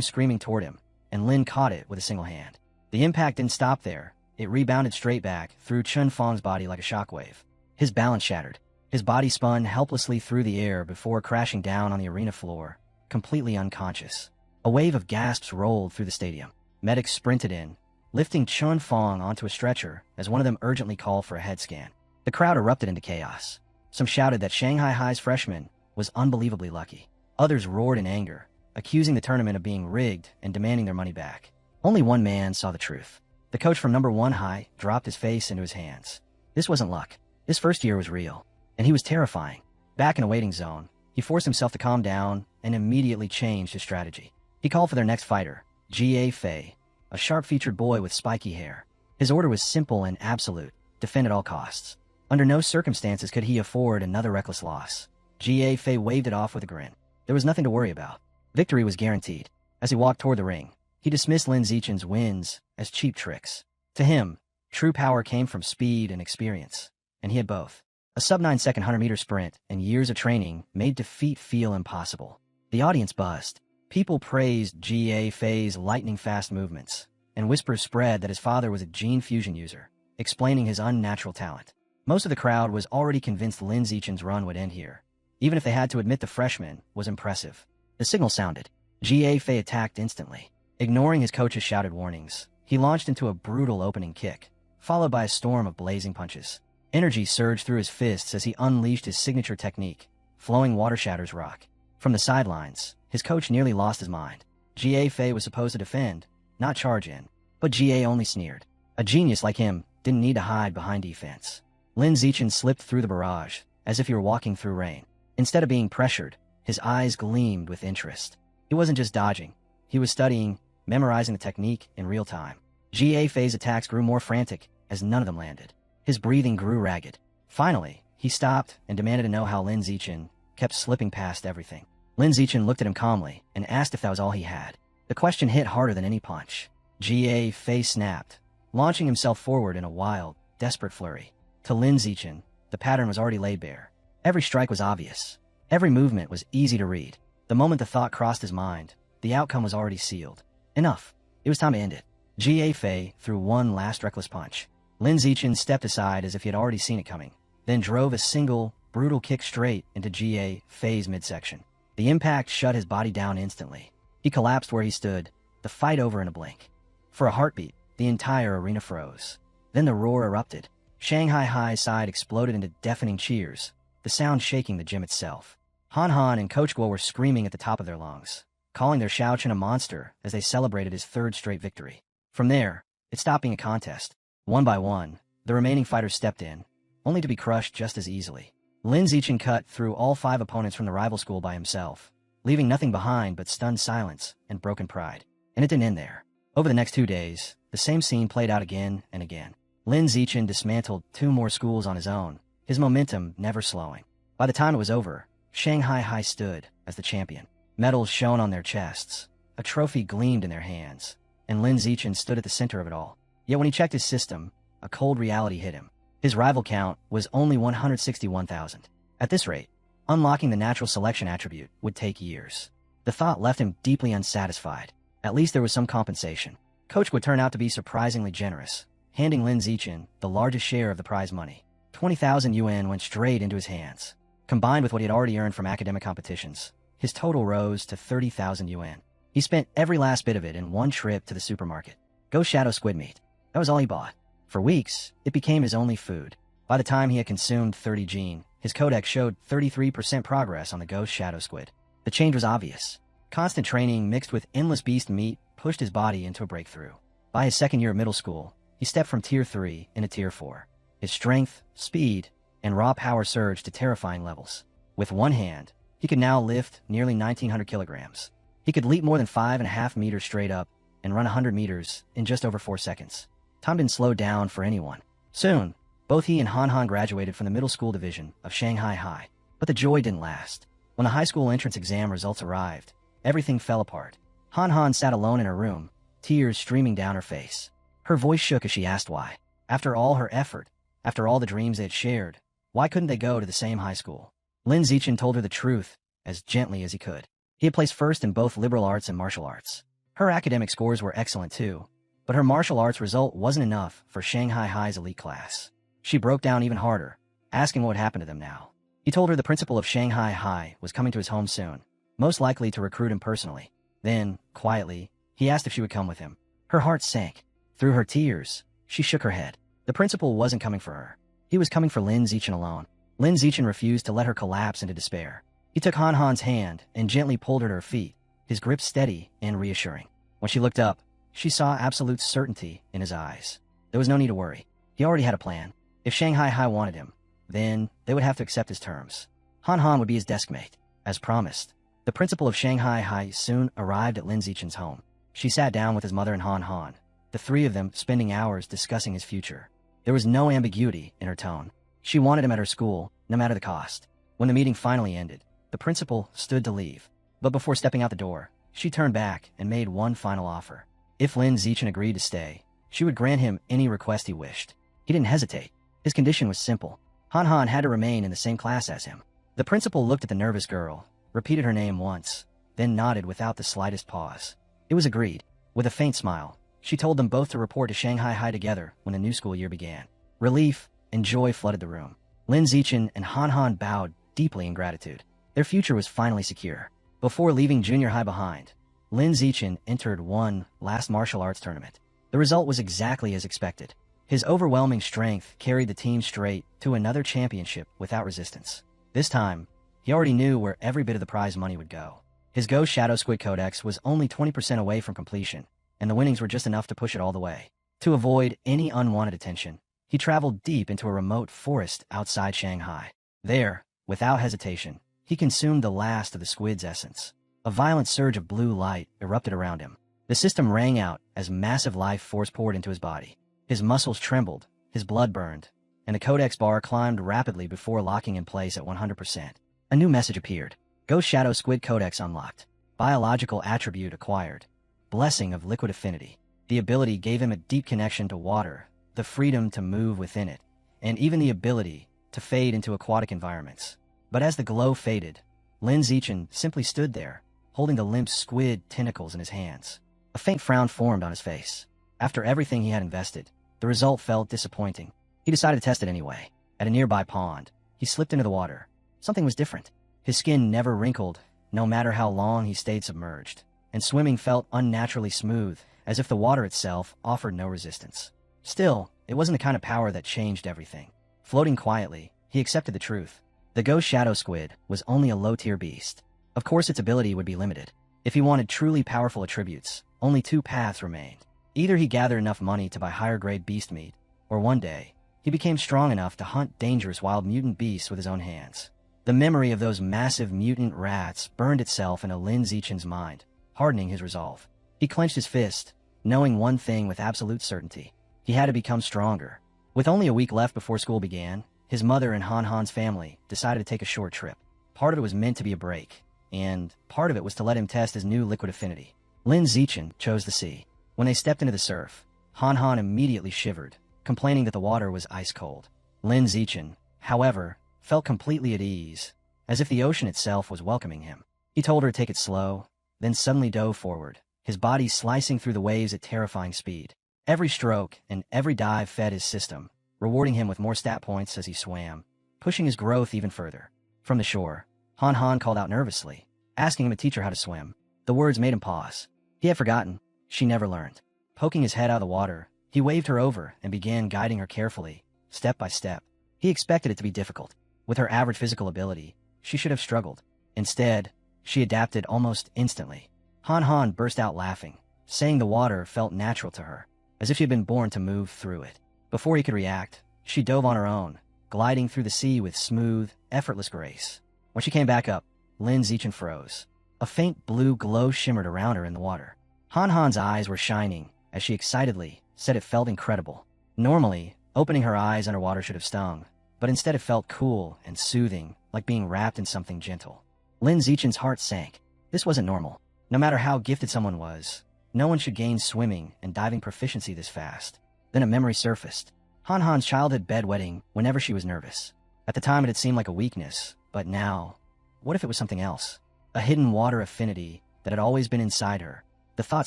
screaming toward him, and Lin caught it with a single hand. The impact didn't stop there. It rebounded straight back through Chen Fong's body like a shockwave. His balance shattered. His body spun helplessly through the air before crashing down on the arena floor, completely unconscious. A wave of gasps rolled through the stadium. Medics sprinted in, lifting Chen Fong onto a stretcher as one of them urgently called for a head scan. The crowd erupted into chaos. Some shouted that Shanghai High's freshman was unbelievably lucky. Others roared in anger, accusing the tournament of being rigged and demanding their money back. Only one man saw the truth. The coach from number 1 High dropped his face into his hands. This wasn't luck. This first year was real, and he was terrifying. Back in a waiting zone, he forced himself to calm down and immediately changed his strategy. He called for their next fighter, Jie Fei, a sharp-featured boy with spiky hair. His order was simple and absolute: defend at all costs. Under no circumstances could he afford another reckless loss. Ga Fei waved it off with a grin. There was nothing to worry about. Victory was guaranteed. As he walked toward the ring, he dismissed Lin Zichen's wins as cheap tricks. To him, true power came from speed and experience, and he had both. A sub-9-second 100-meter sprint and years of training made defeat feel impossible. The audience buzzed. People praised Ga Fei's lightning-fast movements, and whispers spread that his father was a gene fusion user, explaining his unnatural talent. Most of the crowd was already convinced Lin Zichen's run would end here, even if they had to admit the freshman was impressive. The signal sounded. Ga Fei attacked instantly. Ignoring his coach's shouted warnings, he launched into a brutal opening kick, followed by a storm of blazing punches. Energy surged through his fists as he unleashed his signature technique, flowing water shatters rock. From the sidelines, his coach nearly lost his mind. Ga Fei was supposed to defend, not charge in, but Ga only sneered. A genius like him didn't need to hide behind defense. Lin Zichen slipped through the barrage, as if he were walking through rain. Instead of being pressured, his eyes gleamed with interest. He wasn't just dodging. He was studying, memorizing the technique in real time. Ga Fei's attacks grew more frantic as none of them landed. His breathing grew ragged. Finally, he stopped and demanded to know how Lin Zichen kept slipping past everything. Lin Zichen looked at him calmly and asked if that was all he had. The question hit harder than any punch. Ga Fei snapped, launching himself forward in a wild, desperate flurry. To Lin Zichen, the pattern was already laid bare. Every strike was obvious. Every movement was easy to read. The moment the thought crossed his mind, the outcome was already sealed. Enough. It was time to end it. Ga Fei threw one last reckless punch. Lin Zichen stepped aside as if he had already seen it coming, then drove a single, brutal kick straight into Ga Fei's midsection. The impact shut his body down instantly. He collapsed where he stood, the fight over in a blink. For a heartbeat, the entire arena froze. Then the roar erupted. Shanghai High's side exploded into deafening cheers, the sound shaking the gym itself. Han Han and Coach Guo were screaming at the top of their lungs, calling their Xiaochen a monster as they celebrated his third straight victory. From there, it stopped being a contest. One by one, the remaining fighters stepped in, only to be crushed just as easily. Lin Zichen cut through all 5 opponents from the rival school by himself, leaving nothing behind but stunned silence and broken pride. And it didn't end there. Over the next 2 days, the same scene played out again and again. Lin Zichen dismantled 2 more schools on his own, his momentum never slowing. By the time it was over, Shanghai High stood as the champion. Medals shone on their chests, a trophy gleamed in their hands, and Lin Zichen stood at the center of it all. Yet when he checked his system, a cold reality hit him. His rival count was only 161,000. At this rate, unlocking the natural selection attribute would take years. The thought left him deeply unsatisfied. At least there was some compensation. Coach would turn out to be surprisingly generous, handing Lin Zichen the largest share of the prize money. 20,000 yuan went straight into his hands. Combined with what he had already earned from academic competitions, his total rose to 30,000 yuan. He spent every last bit of it in one trip to the supermarket. Ghost Shadow squid meat. That was all he bought. For weeks, it became his only food. By the time he had consumed 30 gene, his codex showed 33% progress on the Ghost Shadow squid. The change was obvious. Constant training mixed with endless beast meat pushed his body into a breakthrough. By his second year of middle school, he stepped from Tier 3 into Tier 4. His strength, speed, and raw power surged to terrifying levels. With one hand, he could now lift nearly 1,900 kilograms. He could leap more than 5.5 meters straight up and run 100 meters in just over 4 seconds. Time didn't slow down for anyone. Soon, both he and Han Han graduated from the middle school division of Shanghai High. But the joy didn't last. When the high school entrance exam results arrived, everything fell apart. Han Han sat alone in her room, tears streaming down her face. Her voice shook as she asked why. After all her effort, after all the dreams they had shared, why couldn't they go to the same high school? Lin Zichen told her the truth, as gently as he could. He had placed first in both liberal arts and martial arts. Her academic scores were excellent too, but her martial arts result wasn't enough for Shanghai High's elite class. She broke down even harder, asking what would happen to them now. He told her the principal of Shanghai High was coming to his home soon, most likely to recruit him personally. Then, quietly, he asked if she would come with him. Her heart sank. Through her tears, she shook her head. The principal wasn't coming for her. He was coming for Lin Zichen alone. Lin Zichen refused to let her collapse into despair. He took Han Han's hand and gently pulled her to her feet, his grip steady and reassuring. When she looked up, she saw absolute certainty in his eyes. There was no need to worry. He already had a plan. If Shanghai High wanted him, then they would have to accept his terms. Han Han would be his desk mate. As promised, the principal of Shanghai High soon arrived at Lin Zichen's home. She sat down with his mother and Han Han, the three of them spending hours discussing his future. There was no ambiguity in her tone. She wanted him at her school, no matter the cost. When the meeting finally ended, the principal stood to leave. But before stepping out the door, she turned back and made one final offer. If Lin Zichen agreed to stay, she would grant him any request he wished. He didn't hesitate. His condition was simple. Han Han had to remain in the same class as him. The principal looked at the nervous girl, repeated her name once, then nodded without the slightest pause. It was agreed. With a faint smile, she told them both to report to Shanghai High together when the new school year began. Relief and joy flooded the room. Lin Zichen and Han Han bowed deeply in gratitude. Their future was finally secure. Before leaving junior high behind, Lin Zichen entered one last martial arts tournament. The result was exactly as expected. His overwhelming strength carried the team straight to another championship without resistance. This time, he already knew where every bit of the prize money would go. His Ghost Shadow Squid Codex was only 20% away from completion, and the winnings were just enough to push it all the way. To avoid any unwanted attention, he traveled deep into a remote forest outside Shanghai. There, without hesitation, he consumed the last of the squid's essence. A violent surge of blue light erupted around him. The system rang out as massive life force poured into his body. His muscles trembled, his blood burned, and the codex bar climbed rapidly before locking in place at 100%. A new message appeared. Ghost Shadow Squid Codex unlocked. Biological attribute acquired. Blessing of liquid affinity. The ability gave him a deep connection to water, the freedom to move within it, and even the ability to fade into aquatic environments. But as the glow faded, Lin Zichen simply stood there, holding the limp squid tentacles in his hands. A faint frown formed on his face. After everything he had invested, the result felt disappointing. He decided to test it anyway. At a nearby pond, he slipped into the water. Something was different. His skin never wrinkled, no matter how long he stayed submerged, and swimming felt unnaturally smooth, as if the water itself offered no resistance. Still, it wasn't the kind of power that changed everything. Floating quietly, he accepted the truth. The Ghost Shadow Squid was only a low-tier beast. Of course its ability would be limited. If he wanted truly powerful attributes, only two paths remained. Either he gathered enough money to buy higher-grade beast meat, or one day, he became strong enough to hunt dangerous wild mutant beasts with his own hands. The memory of those massive mutant rats burned itself into Lin Zichen's mind, hardening his resolve. He clenched his fist, knowing one thing with absolute certainty. He had to become stronger. With only a week left before school began, his mother and Han Han's family decided to take a short trip. Part of it was meant to be a break, and part of it was to let him test his new liquid affinity. Lin Zichen chose the sea. When they stepped into the surf, Han Han immediately shivered, complaining that the water was ice cold. Lin Zichen, however, felt completely at ease, as if the ocean itself was welcoming him. He told her to take it slow, then suddenly dove forward, his body slicing through the waves at terrifying speed. Every stroke and every dive fed his system, rewarding him with more stat points as he swam, pushing his growth even further. From the shore, Han Han called out nervously, asking him to teach her how to swim. The words made him pause. He had forgotten. She never learned. Poking his head out of the water, he waved her over and began guiding her carefully, step by step. He expected it to be difficult. With her average physical ability, she should have struggled. Instead, she adapted almost instantly. Han Han burst out laughing, saying the water felt natural to her, as if she had been born to move through it. Before he could react, she dove on her own, gliding through the sea with smooth, effortless grace. When she came back up, Lin Zichen froze. A faint blue glow shimmered around her in the water. Han Han's eyes were shining as she excitedly said it felt incredible. Normally, opening her eyes underwater should have stung, but instead it felt cool and soothing, like being wrapped in something gentle. Lin Zichen's heart sank. This wasn't normal. No matter how gifted someone was, no one should gain swimming and diving proficiency this fast. Then a memory surfaced. Han Han's childhood bedwetting whenever she was nervous. At the time it had seemed like a weakness, but now, what if it was something else? A hidden water affinity that had always been inside her. The thought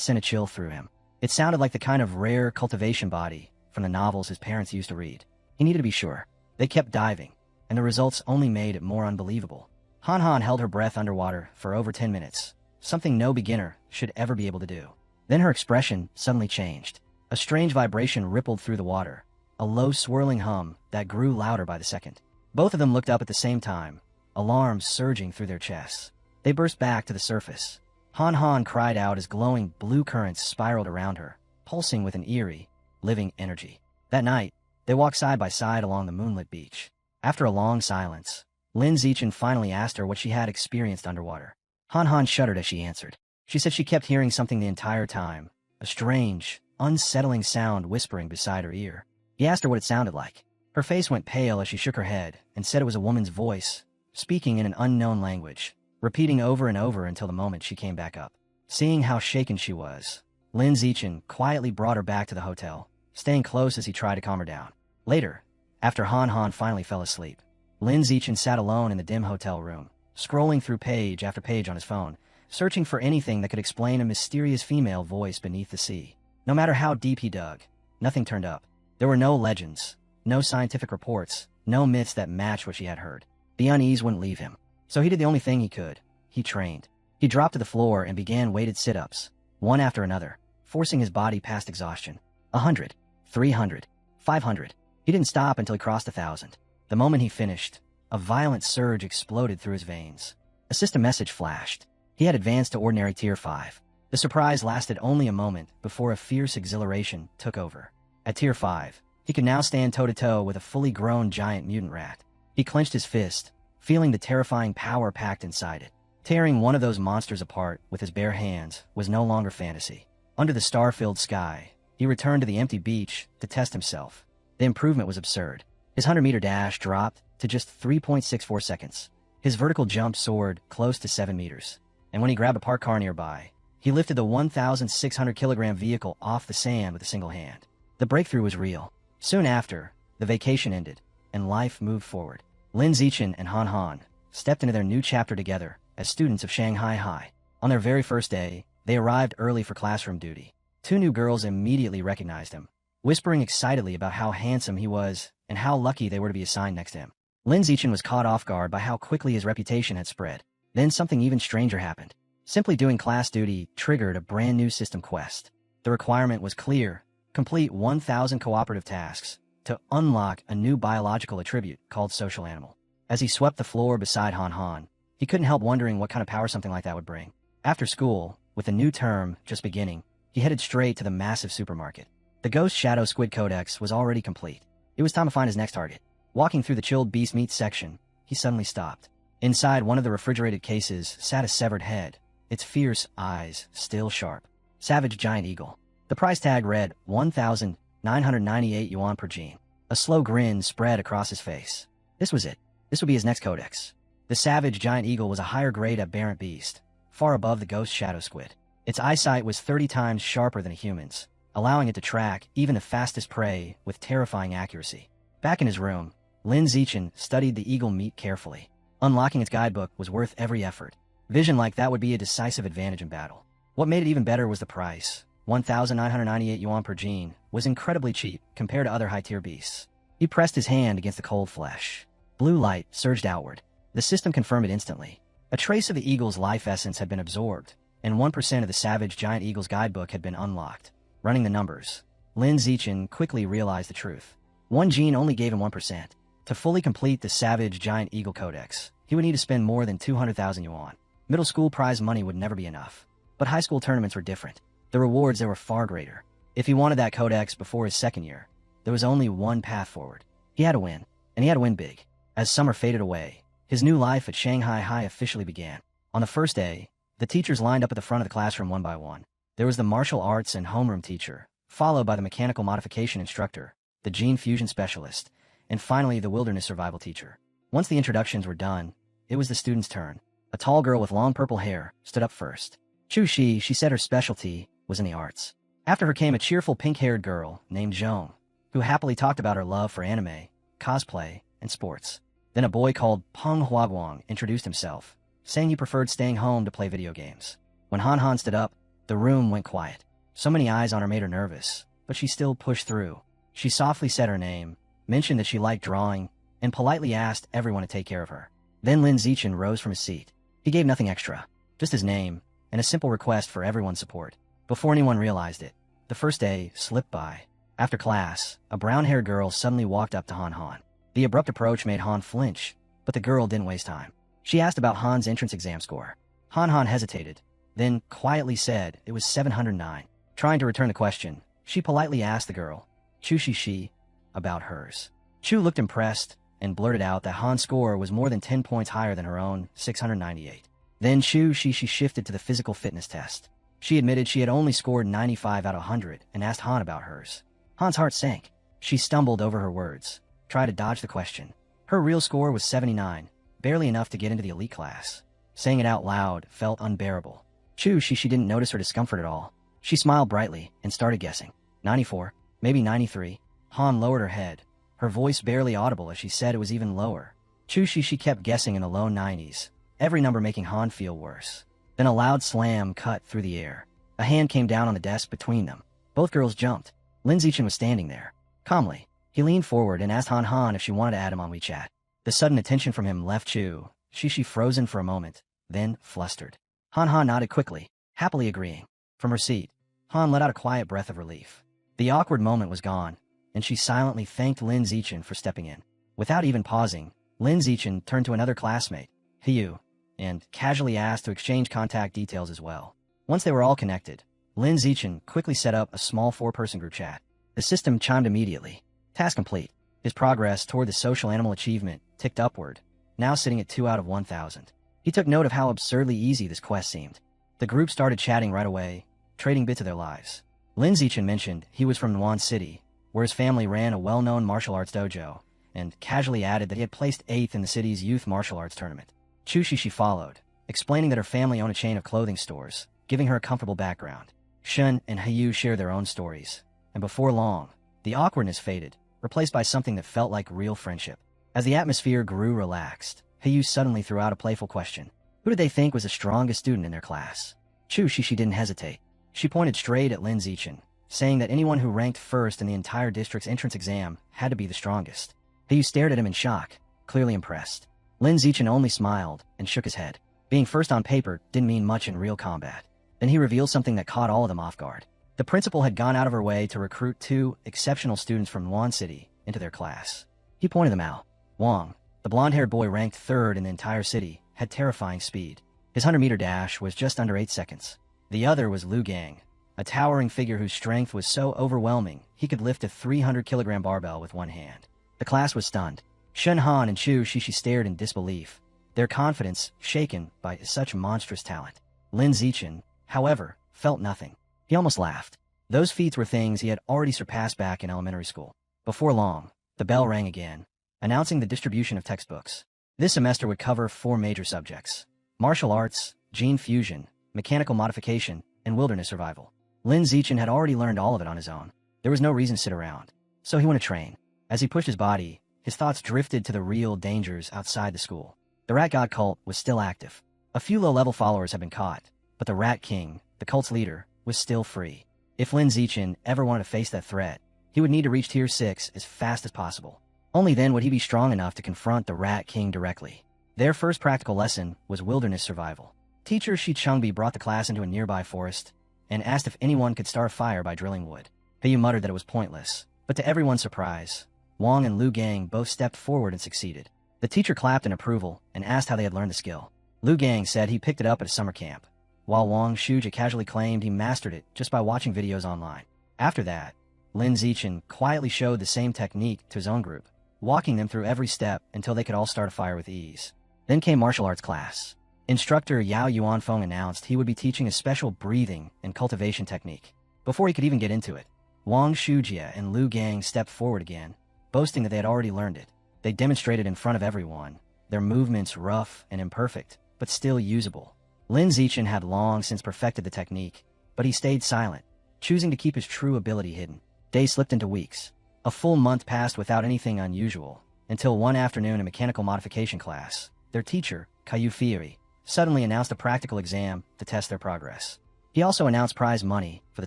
sent a chill through him. It sounded like the kind of rare cultivation body from the novels his parents used to read. He needed to be sure. They kept diving, and the results only made it more unbelievable. Han Han held her breath underwater for over 10 minutes, something no beginner should ever be able to do. Then her expression suddenly changed. A strange vibration rippled through the water, a low swirling hum that grew louder by the second. Both of them looked up at the same time, alarms surging through their chests. They burst back to the surface. Han Han cried out as glowing blue currents spiraled around her, pulsing with an eerie, living energy. That night, they walked side by side along the moonlit beach. After a long silence, Lin Zichen finally asked her what she had experienced underwater. Han Han shuddered as she answered. She said she kept hearing something the entire time, a strange, unsettling sound whispering beside her ear. He asked her what it sounded like. Her face went pale as she shook her head and said it was a woman's voice, speaking in an unknown language, repeating over and over until the moment she came back up. Seeing how shaken she was, Lin Zichen quietly brought her back to the hotel, staying close as he tried to calm her down. Later, after Han Han finally fell asleep, Lin Zichen sat alone in the dim hotel room, scrolling through page after page on his phone, searching for anything that could explain a mysterious female voice beneath the sea. No matter how deep he dug, nothing turned up. There were no legends, no scientific reports, no myths that matched what she had heard. The unease wouldn't leave him, so he did the only thing he could. He trained. He dropped to the floor and began weighted sit-ups, one after another, forcing his body past exhaustion. 100, 300, 500. He didn't stop until he crossed 1,000. The moment he finished, a violent surge exploded through his veins. A system message flashed. He had advanced to ordinary Tier 5. The surprise lasted only a moment before a fierce exhilaration took over. At Tier 5, he could now stand toe-to-toe with a fully grown giant mutant rat. He clenched his fist, feeling the terrifying power packed inside it. Tearing one of those monsters apart with his bare hands was no longer fantasy. Under the star-filled sky, he returned to the empty beach to test himself. The improvement was absurd. His 100-meter dash dropped to just 3.64 seconds. His vertical jump soared close to 7 meters. And when he grabbed a parked car nearby, he lifted the 1,600-kilogram vehicle off the sand with a single hand. The breakthrough was real. Soon after, the vacation ended, and life moved forward. Lin Zichen and Han Han stepped into their new chapter together as students of Shanghai High. On their very first day, they arrived early for classroom duty. Two new girls immediately recognized him, whispering excitedly about how handsome he was and how lucky they were to be assigned next to him. Lin Zichen was caught off guard by how quickly his reputation had spread. Then something even stranger happened. Simply doing class duty triggered a brand new system quest. The requirement was clear: complete 1,000 cooperative tasks to unlock a new biological attribute called social animal. As he swept the floor beside Han Han, he couldn't help wondering what kind of power something like that would bring. After school, with the new term just beginning, he headed straight to the massive supermarket. The Ghost Shadow Squid Codex was already complete. It was time to find his next target. Walking through the chilled beast meat section, he suddenly stopped. Inside one of the refrigerated cases sat a severed head, its fierce eyes still sharp. Savage Giant Eagle. The price tag read 1,998 yuan per gene. A slow grin spread across his face. This was it. This would be his next codex. The Savage Giant Eagle was a higher grade aberrant beast, far above the Ghost Shadow Squid. Its eyesight was 30 times sharper than a human's, allowing it to track even the fastest prey with terrifying accuracy. Back in his room, Lin Zichen studied the eagle meat carefully. Unlocking its guidebook was worth every effort. Vision like that would be a decisive advantage in battle. What made it even better was the price. 1,998 yuan per gene was incredibly cheap compared to other high-tier beasts. He pressed his hand against the cold flesh. Blue light surged outward. The system confirmed it instantly. A trace of the eagle's life essence had been absorbed, and 1% of the Savage Giant Eagle's guidebook had been unlocked. Running the numbers, Lin Zichen quickly realized the truth. One gene only gave him 1%. To fully complete the Savage Giant Eagle Codex, he would need to spend more than 200,000 yuan. Middle school prize money would never be enough. But high school tournaments were different. The rewards there were far greater. If he wanted that codex before his second year, there was only one path forward. He had to win, and he had to win big. As summer faded away, his new life at Shanghai High officially began. On the first day, the teachers lined up at the front of the classroom one by one. There was the martial arts and homeroom teacher, followed by the mechanical modification instructor, the gene fusion specialist, and finally the wilderness survival teacher. Once the introductions were done, it was the student's turn. A tall girl with long purple hair stood up first. Chu Shi, she said her specialty was in the arts. After her came a cheerful pink-haired girl named Zhong, who happily talked about her love for anime, cosplay, and sports. Then a boy called Peng Huaguang introduced himself, saying he preferred staying home to play video games. When Han Han stood up, the room went quiet. So many eyes on her made her nervous, but she still pushed through. She softly said her name, mentioned that she liked drawing, and politely asked everyone to take care of her. Then Lin Zichen rose from his seat. He gave nothing extra, just his name, and a simple request for everyone's support. Before anyone realized it, the first day slipped by. After class, a brown-haired girl suddenly walked up to Han Han. The abrupt approach made Han flinch, but the girl didn't waste time. She asked about Han's entrance exam score. Han Han hesitated, then quietly said it was 709. Trying to return the question, she politely asked the girl, Chu Shi, about hers. Chu looked impressed and blurted out that Han's score was more than 10 points higher than her own, 698. Then Chu Shi shifted to the physical fitness test. She admitted she had only scored 95 out of 100 and asked Han about hers. Han's heart sank. She stumbled over her words, tried to dodge the question. Her real score was 79, barely enough to get into the elite class. Saying it out loud felt unbearable. She didn't notice her discomfort at all. She smiled brightly and started guessing. 94, maybe 93. Han lowered her head, her voice barely audible as she said it was even lower. She kept guessing in the low 90s, every number making Han feel worse. Then a loud slam cut through the air. A hand came down on the desk between them. Both girls jumped. Lin Zichen was standing there. Calmly, he leaned forward and asked Han if she wanted to add him on WeChat. The sudden attention from him left She frozen for a moment, then flustered. Han nodded quickly, happily agreeing. From her seat, Han let out a quiet breath of relief. The awkward moment was gone, and she silently thanked Lin Zichen for stepping in. Without even pausing, Lin Zichen turned to another classmate, Hiyu, and casually asked to exchange contact details as well. Once they were all connected, Lin Zichen quickly set up a small 4-person group chat. The system chimed immediately. Task complete. His progress toward the social animal achievement ticked upward, now sitting at 2 out of 1,000. He took note of how absurdly easy this quest seemed. The group started chatting right away, trading bits of their lives. Lin Zichen mentioned he was from Manhwa City, where his family ran a well-known martial arts dojo, and casually added that he had placed 8th in the city's youth martial arts tournament. She followed, explaining that her family owned a chain of clothing stores, giving her a comfortable background. Shun and Hiyu shared their own stories, and before long, the awkwardness faded, replaced by something that felt like real friendship. As the atmosphere grew relaxed, Hiyu suddenly threw out a playful question. Who did they think was the strongest student in their class? She didn't hesitate. She pointed straight at Lin Zichen, saying that anyone who ranked first in the entire district's entrance exam had to be the strongest. Hiyu stared at him in shock, clearly impressed. Lin Zichen only smiled and shook his head. Being first on paper didn't mean much in real combat. Then he revealed something that caught all of them off guard. The principal had gone out of her way to recruit 2 exceptional students from Manhwa City into their class. He pointed them out. Wang, the blonde-haired boy ranked 3rd in the entire city, had terrifying speed. His 100-meter dash was just under 8 seconds. The other was Lu Gang, a towering figure whose strength was so overwhelming he could lift a 300-kilogram barbell with one hand. The class was stunned. Shun Han and She stared in disbelief, their confidence shaken by such monstrous talent. Lin Zichen, however, felt nothing. He almost laughed. Those feats were things he had already surpassed back in elementary school. Before long, the bell rang again, announcing the distribution of textbooks. This semester would cover 4 major subjects: martial arts, gene fusion, mechanical modification, and wilderness survival. Lin Zichen had already learned all of it on his own. There was no reason to sit around, so he went to train. As he pushed his body, his thoughts drifted to the real dangers outside the school. The Rat God cult was still active. A few low-level followers had been caught, but the Rat King, the cult's leader, was still free. If Lin Zichen ever wanted to face that threat, he would need to reach Tier 6 as fast as possible. Only then would he be strong enough to confront the Rat King directly. Their first practical lesson was wilderness survival. Teacher Shi Changbi brought the class into a nearby forest and asked if anyone could start a fire by drilling wood. Hiyu muttered that it was pointless, but to everyone's surprise, Wang and Lu Gang both stepped forward and succeeded. The teacher clapped in approval and asked how they had learned the skill. Lu Gang said he picked it up at a summer camp, while Wang Shuja casually claimed he mastered it just by watching videos online. After that, Lin Zichen quietly showed the same technique to his own group, walking them through every step until they could all start a fire with ease. Then came martial arts class. Instructor Yao Yuanfeng announced he would be teaching a special breathing and cultivation technique. Before he could even get into it, Wang Shujia and Lu Gang stepped forward again, boasting that they had already learned it. They demonstrated in front of everyone, their movements rough and imperfect, but still usable. Lin Zichen had long since perfected the technique, but he stayed silent, choosing to keep his true ability hidden. Days slipped into weeks. A full month passed without anything unusual, until one afternoon in mechanical modification class, their teacher, Caillou Fieri, suddenly announced a practical exam to test their progress. He also announced prize money for the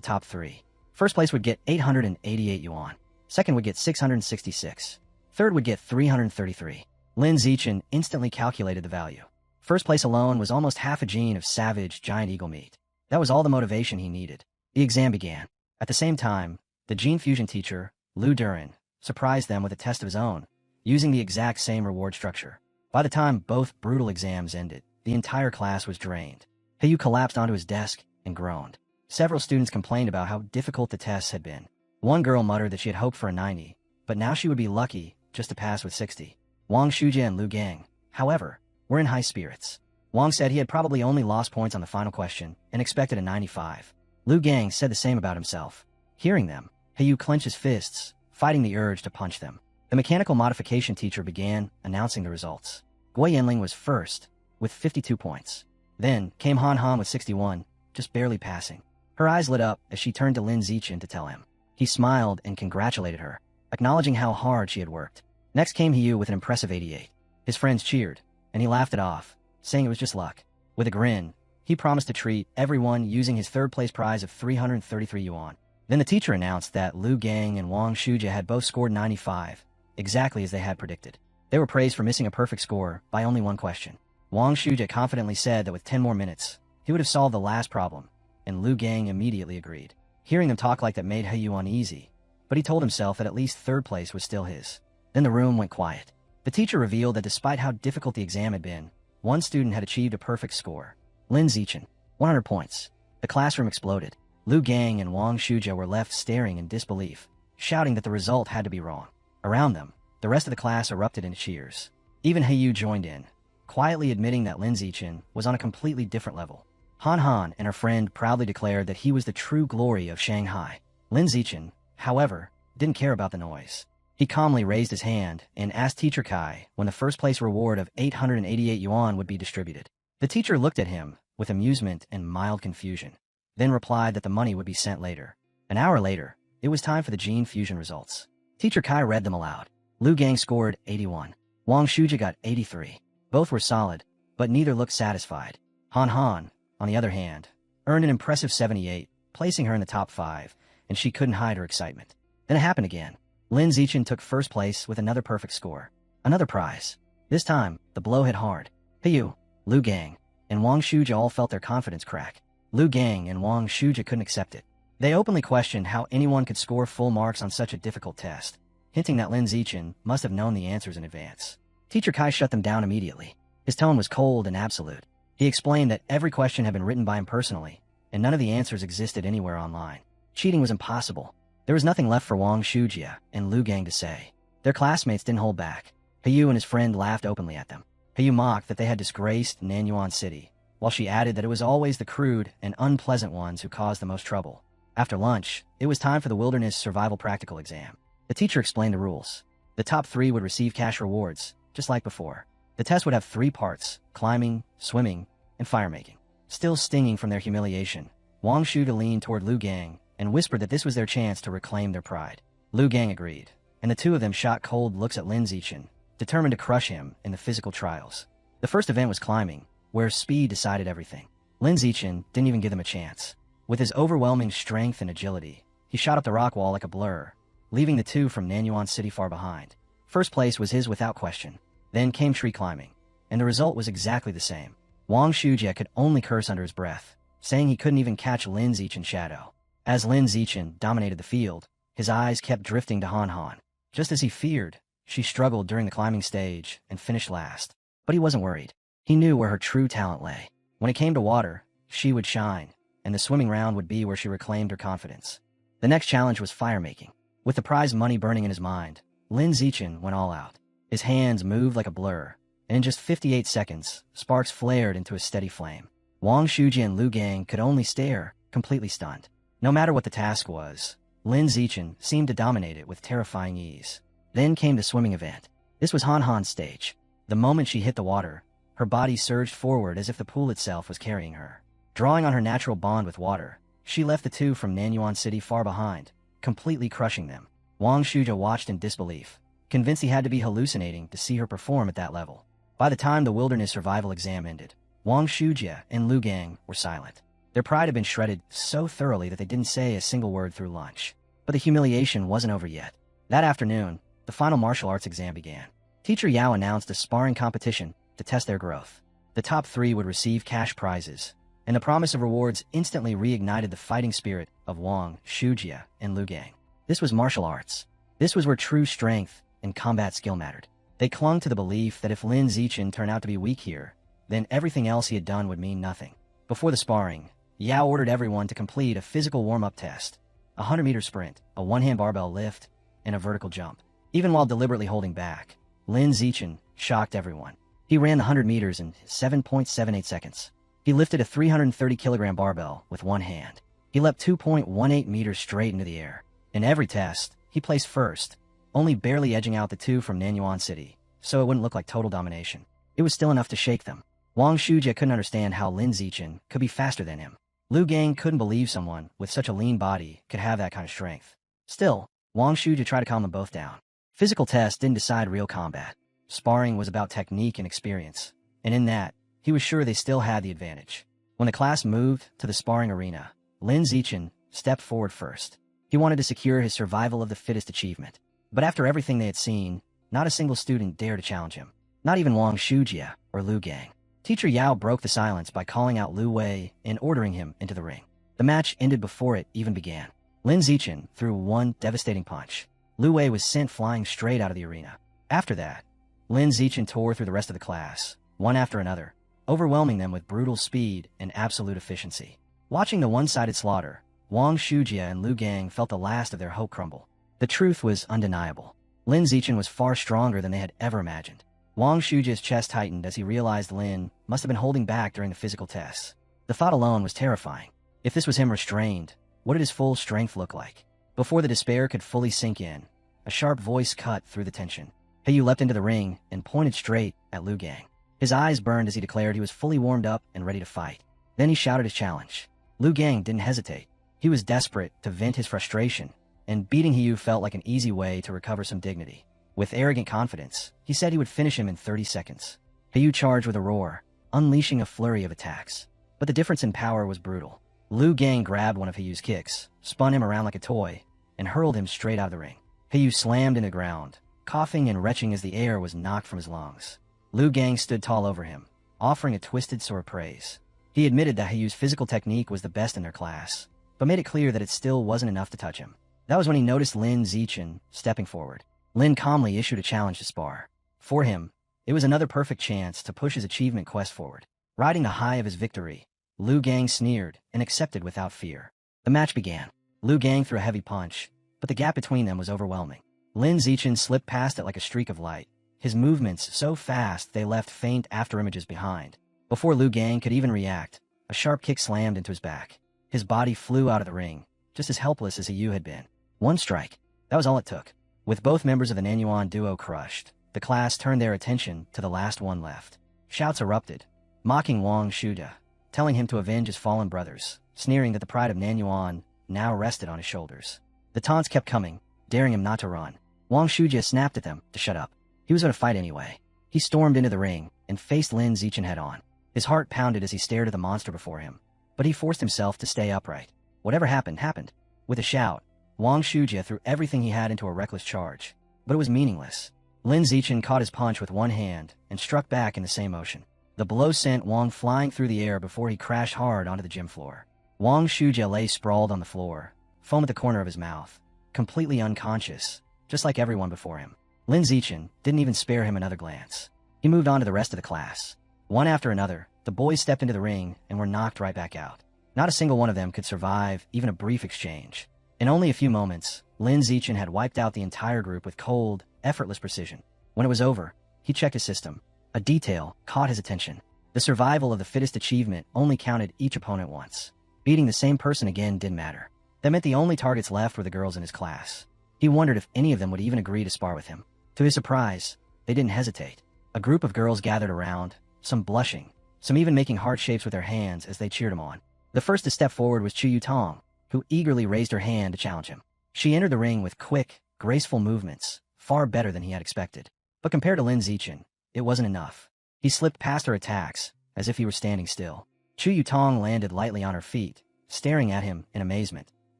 top 3. First place would get 888 yuan. Second would get 666. Third would get 333. Lin Zichen instantly calculated the value. First place alone was almost half a gene of savage giant eagle meat. That was all the motivation he needed. The exam began. At the same time, the gene fusion teacher, Lu Durin, surprised them with a test of his own, using the exact same reward structure. By the time both brutal exams ended, the entire class was drained. Hiyu collapsed onto his desk and groaned. Several students complained about how difficult the tests had been. One girl muttered that she had hoped for a 90, but now she would be lucky just to pass with 60. Wang Shujia and Lu Gang, however, were in high spirits. Wang said he had probably only lost points on the final question and expected a 95. Lu Gang said the same about himself. Hearing them, Hiyu clenched his fists, fighting the urge to punch them. The mechanical modification teacher began announcing the results. Gui Yanling was first, with 52 points. Then came Han Han with 61, just barely passing. Her eyes lit up as she turned to Lin Zichen to tell him. He smiled and congratulated her, acknowledging how hard she had worked. Next came Hiyu with an impressive 88. His friends cheered, and he laughed it off, saying it was just luck. With a grin, he promised to treat everyone using his third-place prize of 333 yuan. Then the teacher announced that Liu Gang and Wang Shujia had both scored 95, exactly as they had predicted. They were praised for missing a perfect score by only one question. Wang Shujia confidently said that with 10 more minutes, he would have solved the last problem, and Liu Gang immediately agreed. Hearing them talk like that made Hiyu uneasy, but he told himself that at least third place was still his. Then the room went quiet. The teacher revealed that despite how difficult the exam had been, one student had achieved a perfect score. Lin Zichen, 100 points. The classroom exploded. Liu Gang and Wang Shujia were left staring in disbelief, shouting that the result had to be wrong. Around them, the rest of the class erupted into cheers. Even Hiyu joined in, quietly admitting that Lin Zichen was on a completely different level. Han Han and her friend proudly declared that he was the true glory of Shanghai. Lin Zichen, however, didn't care about the noise. He calmly raised his hand and asked Teacher Kai when the first-place reward of 888 yuan would be distributed. The teacher looked at him with amusement and mild confusion, then replied that the money would be sent later. An hour later, it was time for the gene fusion results. Teacher Kai read them aloud. Liu Gang scored 81. Wang Shujia got 83. Both were solid, but neither looked satisfied. Han Han, on the other hand, earned an impressive 78, placing her in the top 5, and she couldn't hide her excitement. Then it happened again. Lin Zichen took first place with another perfect score. Another prize. This time, the blow hit hard. Hiyu, Liu Gang, and Wang Shujia all felt their confidence crack. Liu Gang and Wang Shujia couldn't accept it. They openly questioned how anyone could score full marks on such a difficult test, hinting that Lin Zichen must have known the answers in advance. Teacher Kai shut them down immediately. His tone was cold and absolute. He explained that every question had been written by him personally, and none of the answers existed anywhere online. Cheating was impossible. There was nothing left for Wang Shujia and Liu Gang to say. Their classmates didn't hold back. Hiyu and his friend laughed openly at them. Hiyu mocked that they had disgraced Nanyuan City, while she added that it was always the crude and unpleasant ones who caused the most trouble. After lunch, it was time for the Wilderness Survival Practical exam. The teacher explained the rules. The top 3 would receive cash rewards, just like before. The test would have 3 parts: climbing, swimming, and fire-making. Still stinging from their humiliation, Wang Shujia leaned toward Liu Gang and whispered that this was their chance to reclaim their pride. Liu Gang agreed, and the two of them shot cold looks at Lin Zichen, determined to crush him in the physical trials. The first event was climbing, where speed decided everything. Lin Zichen didn't even give them a chance. With his overwhelming strength and agility, he shot up the rock wall like a blur, leaving the two from Nanyuan City far behind. First place was his without question. Then came tree climbing, and the result was exactly the same. Wang Shujia could only curse under his breath, saying he couldn't even catch Lin Zichen's shadow. As Lin Zichen dominated the field, his eyes kept drifting to Han Han. Just as he feared, she struggled during the climbing stage and finished last. But he wasn't worried. He knew where her true talent lay. When it came to water, she would shine, and the swimming round would be where she reclaimed her confidence. The next challenge was fire-making. With the prize money burning in his mind, Lin Zichen went all out. His hands moved like a blur, and in just 58 seconds, sparks flared into a steady flame. Wang Shujia and Liu Gang could only stare, completely stunned. No matter what the task was, Lin Zichen seemed to dominate it with terrifying ease. Then came the swimming event. This was Han Han's stage. The moment she hit the water, her body surged forward as if the pool itself was carrying her. Drawing on her natural bond with water, she left the two from Nanyuan City far behind, completely crushing them. Wang Shujia watched in disbelief, convinced he had to be hallucinating to see her perform at that level. By the time the wilderness survival exam ended, Wang Shujia and Liu Gang were silent. Their pride had been shredded so thoroughly that they didn't say a single word through lunch. But the humiliation wasn't over yet. That afternoon, the final martial arts exam began. Teacher Yao announced a sparring competition to test their growth. The top 3 would receive cash prizes, and the promise of rewards instantly reignited the fighting spirit of Wang Shujia and Liu Gang. This was martial arts. This was where true strength and combat skill mattered. They clung to the belief that if Lin Zichen turned out to be weak here, then everything else he had done would mean nothing. Before the sparring, Yao ordered everyone to complete a physical warm-up test, a 100-meter sprint, a one-hand barbell lift, and a vertical jump. Even while deliberately holding back, Lin Zichen shocked everyone. He ran the 100 meters in 7.78 seconds. He lifted a 330-kilogram barbell with one hand. He leapt 2.18 meters straight into the air. In every test, he placed first, only barely edging out the two from Nanyuan City, so it wouldn't look like total domination. It was still enough to shake them. Wang Shujie couldn't understand how Lin Zichen could be faster than him. Lu Gang couldn't believe someone with such a lean body could have that kind of strength. Still, Wang Shujie tried to calm them both down. Physical tests didn't decide real combat. Sparring was about technique and experience, and in that, he was sure they still had the advantage. When the class moved to the sparring arena, Lin Zichen stepped forward first. He wanted to secure his survival of the fittest achievement. But after everything they had seen, not a single student dared to challenge him. Not even Wang Shujie or Lu Gang. Teacher Yao broke the silence by calling out Lu Wei and ordering him into the ring. The match ended before it even began. Lin Zichen threw one devastating punch. Lu Wei was sent flying straight out of the arena. After that, Lin Zichen tore through the rest of the class, one after another, overwhelming them with brutal speed and absolute efficiency. Watching the one-sided slaughter, Wang Shujie and Lu Gang felt the last of their hope crumble. The truth was undeniable. Lin Zichen was far stronger than they had ever imagined. Wang Shujie's chest tightened as he realized Lin must have been holding back during the physical tests. The thought alone was terrifying. If this was him restrained, what did his full strength look like? Before the despair could fully sink in, a sharp voice cut through the tension. Heiyu leapt into the ring and pointed straight at Lu Gang. His eyes burned as he declared he was fully warmed up and ready to fight. Then he shouted his challenge. Lu Gang didn't hesitate. He was desperate to vent his frustration, and beating Heiyu felt like an easy way to recover some dignity. With arrogant confidence, he said he would finish him in 30 seconds. Heiyu charged with a roar, unleashing a flurry of attacks. But the difference in power was brutal. Lu Gang grabbed one of Heiyu's kicks, spun him around like a toy, and hurled him straight out of the ring. Heiyu slammed into the ground, coughing and retching as the air was knocked from his lungs. Lu Gang stood tall over him, offering a twisted sort of praise. He admitted that Heiyu's physical technique was the best in their class, but made it clear that it still wasn't enough to touch him. That was when he noticed Lin Zichen stepping forward. Lin calmly issued a challenge to spar. For him, it was another perfect chance to push his achievement quest forward. Riding the high of his victory, Lu Gang sneered and accepted without fear. The match began. Lu Gang threw a heavy punch, but the gap between them was overwhelming. Lin Zichen slipped past it like a streak of light, his movements so fast they left faint afterimages behind. Before Lu Gang could even react, a sharp kick slammed into his back. His body flew out of the ring, just as helpless as Heiyu had been. One strike. That was all it took. With both members of the Nanyuan duo crushed, the class turned their attention to the last one left. Shouts erupted, mocking Wang Shujie, telling him to avenge his fallen brothers, sneering that the pride of Nanyuan now rested on his shoulders. The taunts kept coming, daring him not to run. Wang Shujie snapped at them to shut up. He was going to fight anyway. He stormed into the ring and faced Lin Zichen head-on. His heart pounded as he stared at the monster before him, but he forced himself to stay upright. Whatever happened, happened. With a shout, Wang Shujie threw everything he had into a reckless charge, but it was meaningless. Lin Zichen caught his punch with one hand and struck back in the same motion. The blow sent Wang flying through the air before he crashed hard onto the gym floor. Wang Shujie lay sprawled on the floor, foam at the corner of his mouth, completely unconscious, just like everyone before him. Lin Zichen didn't even spare him another glance. He moved on to the rest of the class. One after another, the boys stepped into the ring and were knocked right back out. Not a single one of them could survive even a brief exchange. In only a few moments, Lin Zichen had wiped out the entire group with cold, effortless precision. When it was over, he checked his system. A detail caught his attention. The survival of the fittest achievement only counted each opponent once. Beating the same person again didn't matter. That meant the only targets left were the girls in his class. He wondered if any of them would even agree to spar with him. To his surprise, they didn't hesitate. A group of girls gathered around, some blushing, some even making heart shapes with their hands as they cheered him on. The first to step forward was Chu Yutong, who eagerly raised her hand to challenge him. She entered the ring with quick, graceful movements, far better than he had expected. But compared to Lin Zichen, it wasn't enough. He slipped past her attacks, as if he were standing still. Chu Yutong landed lightly on her feet, staring at him in amazement,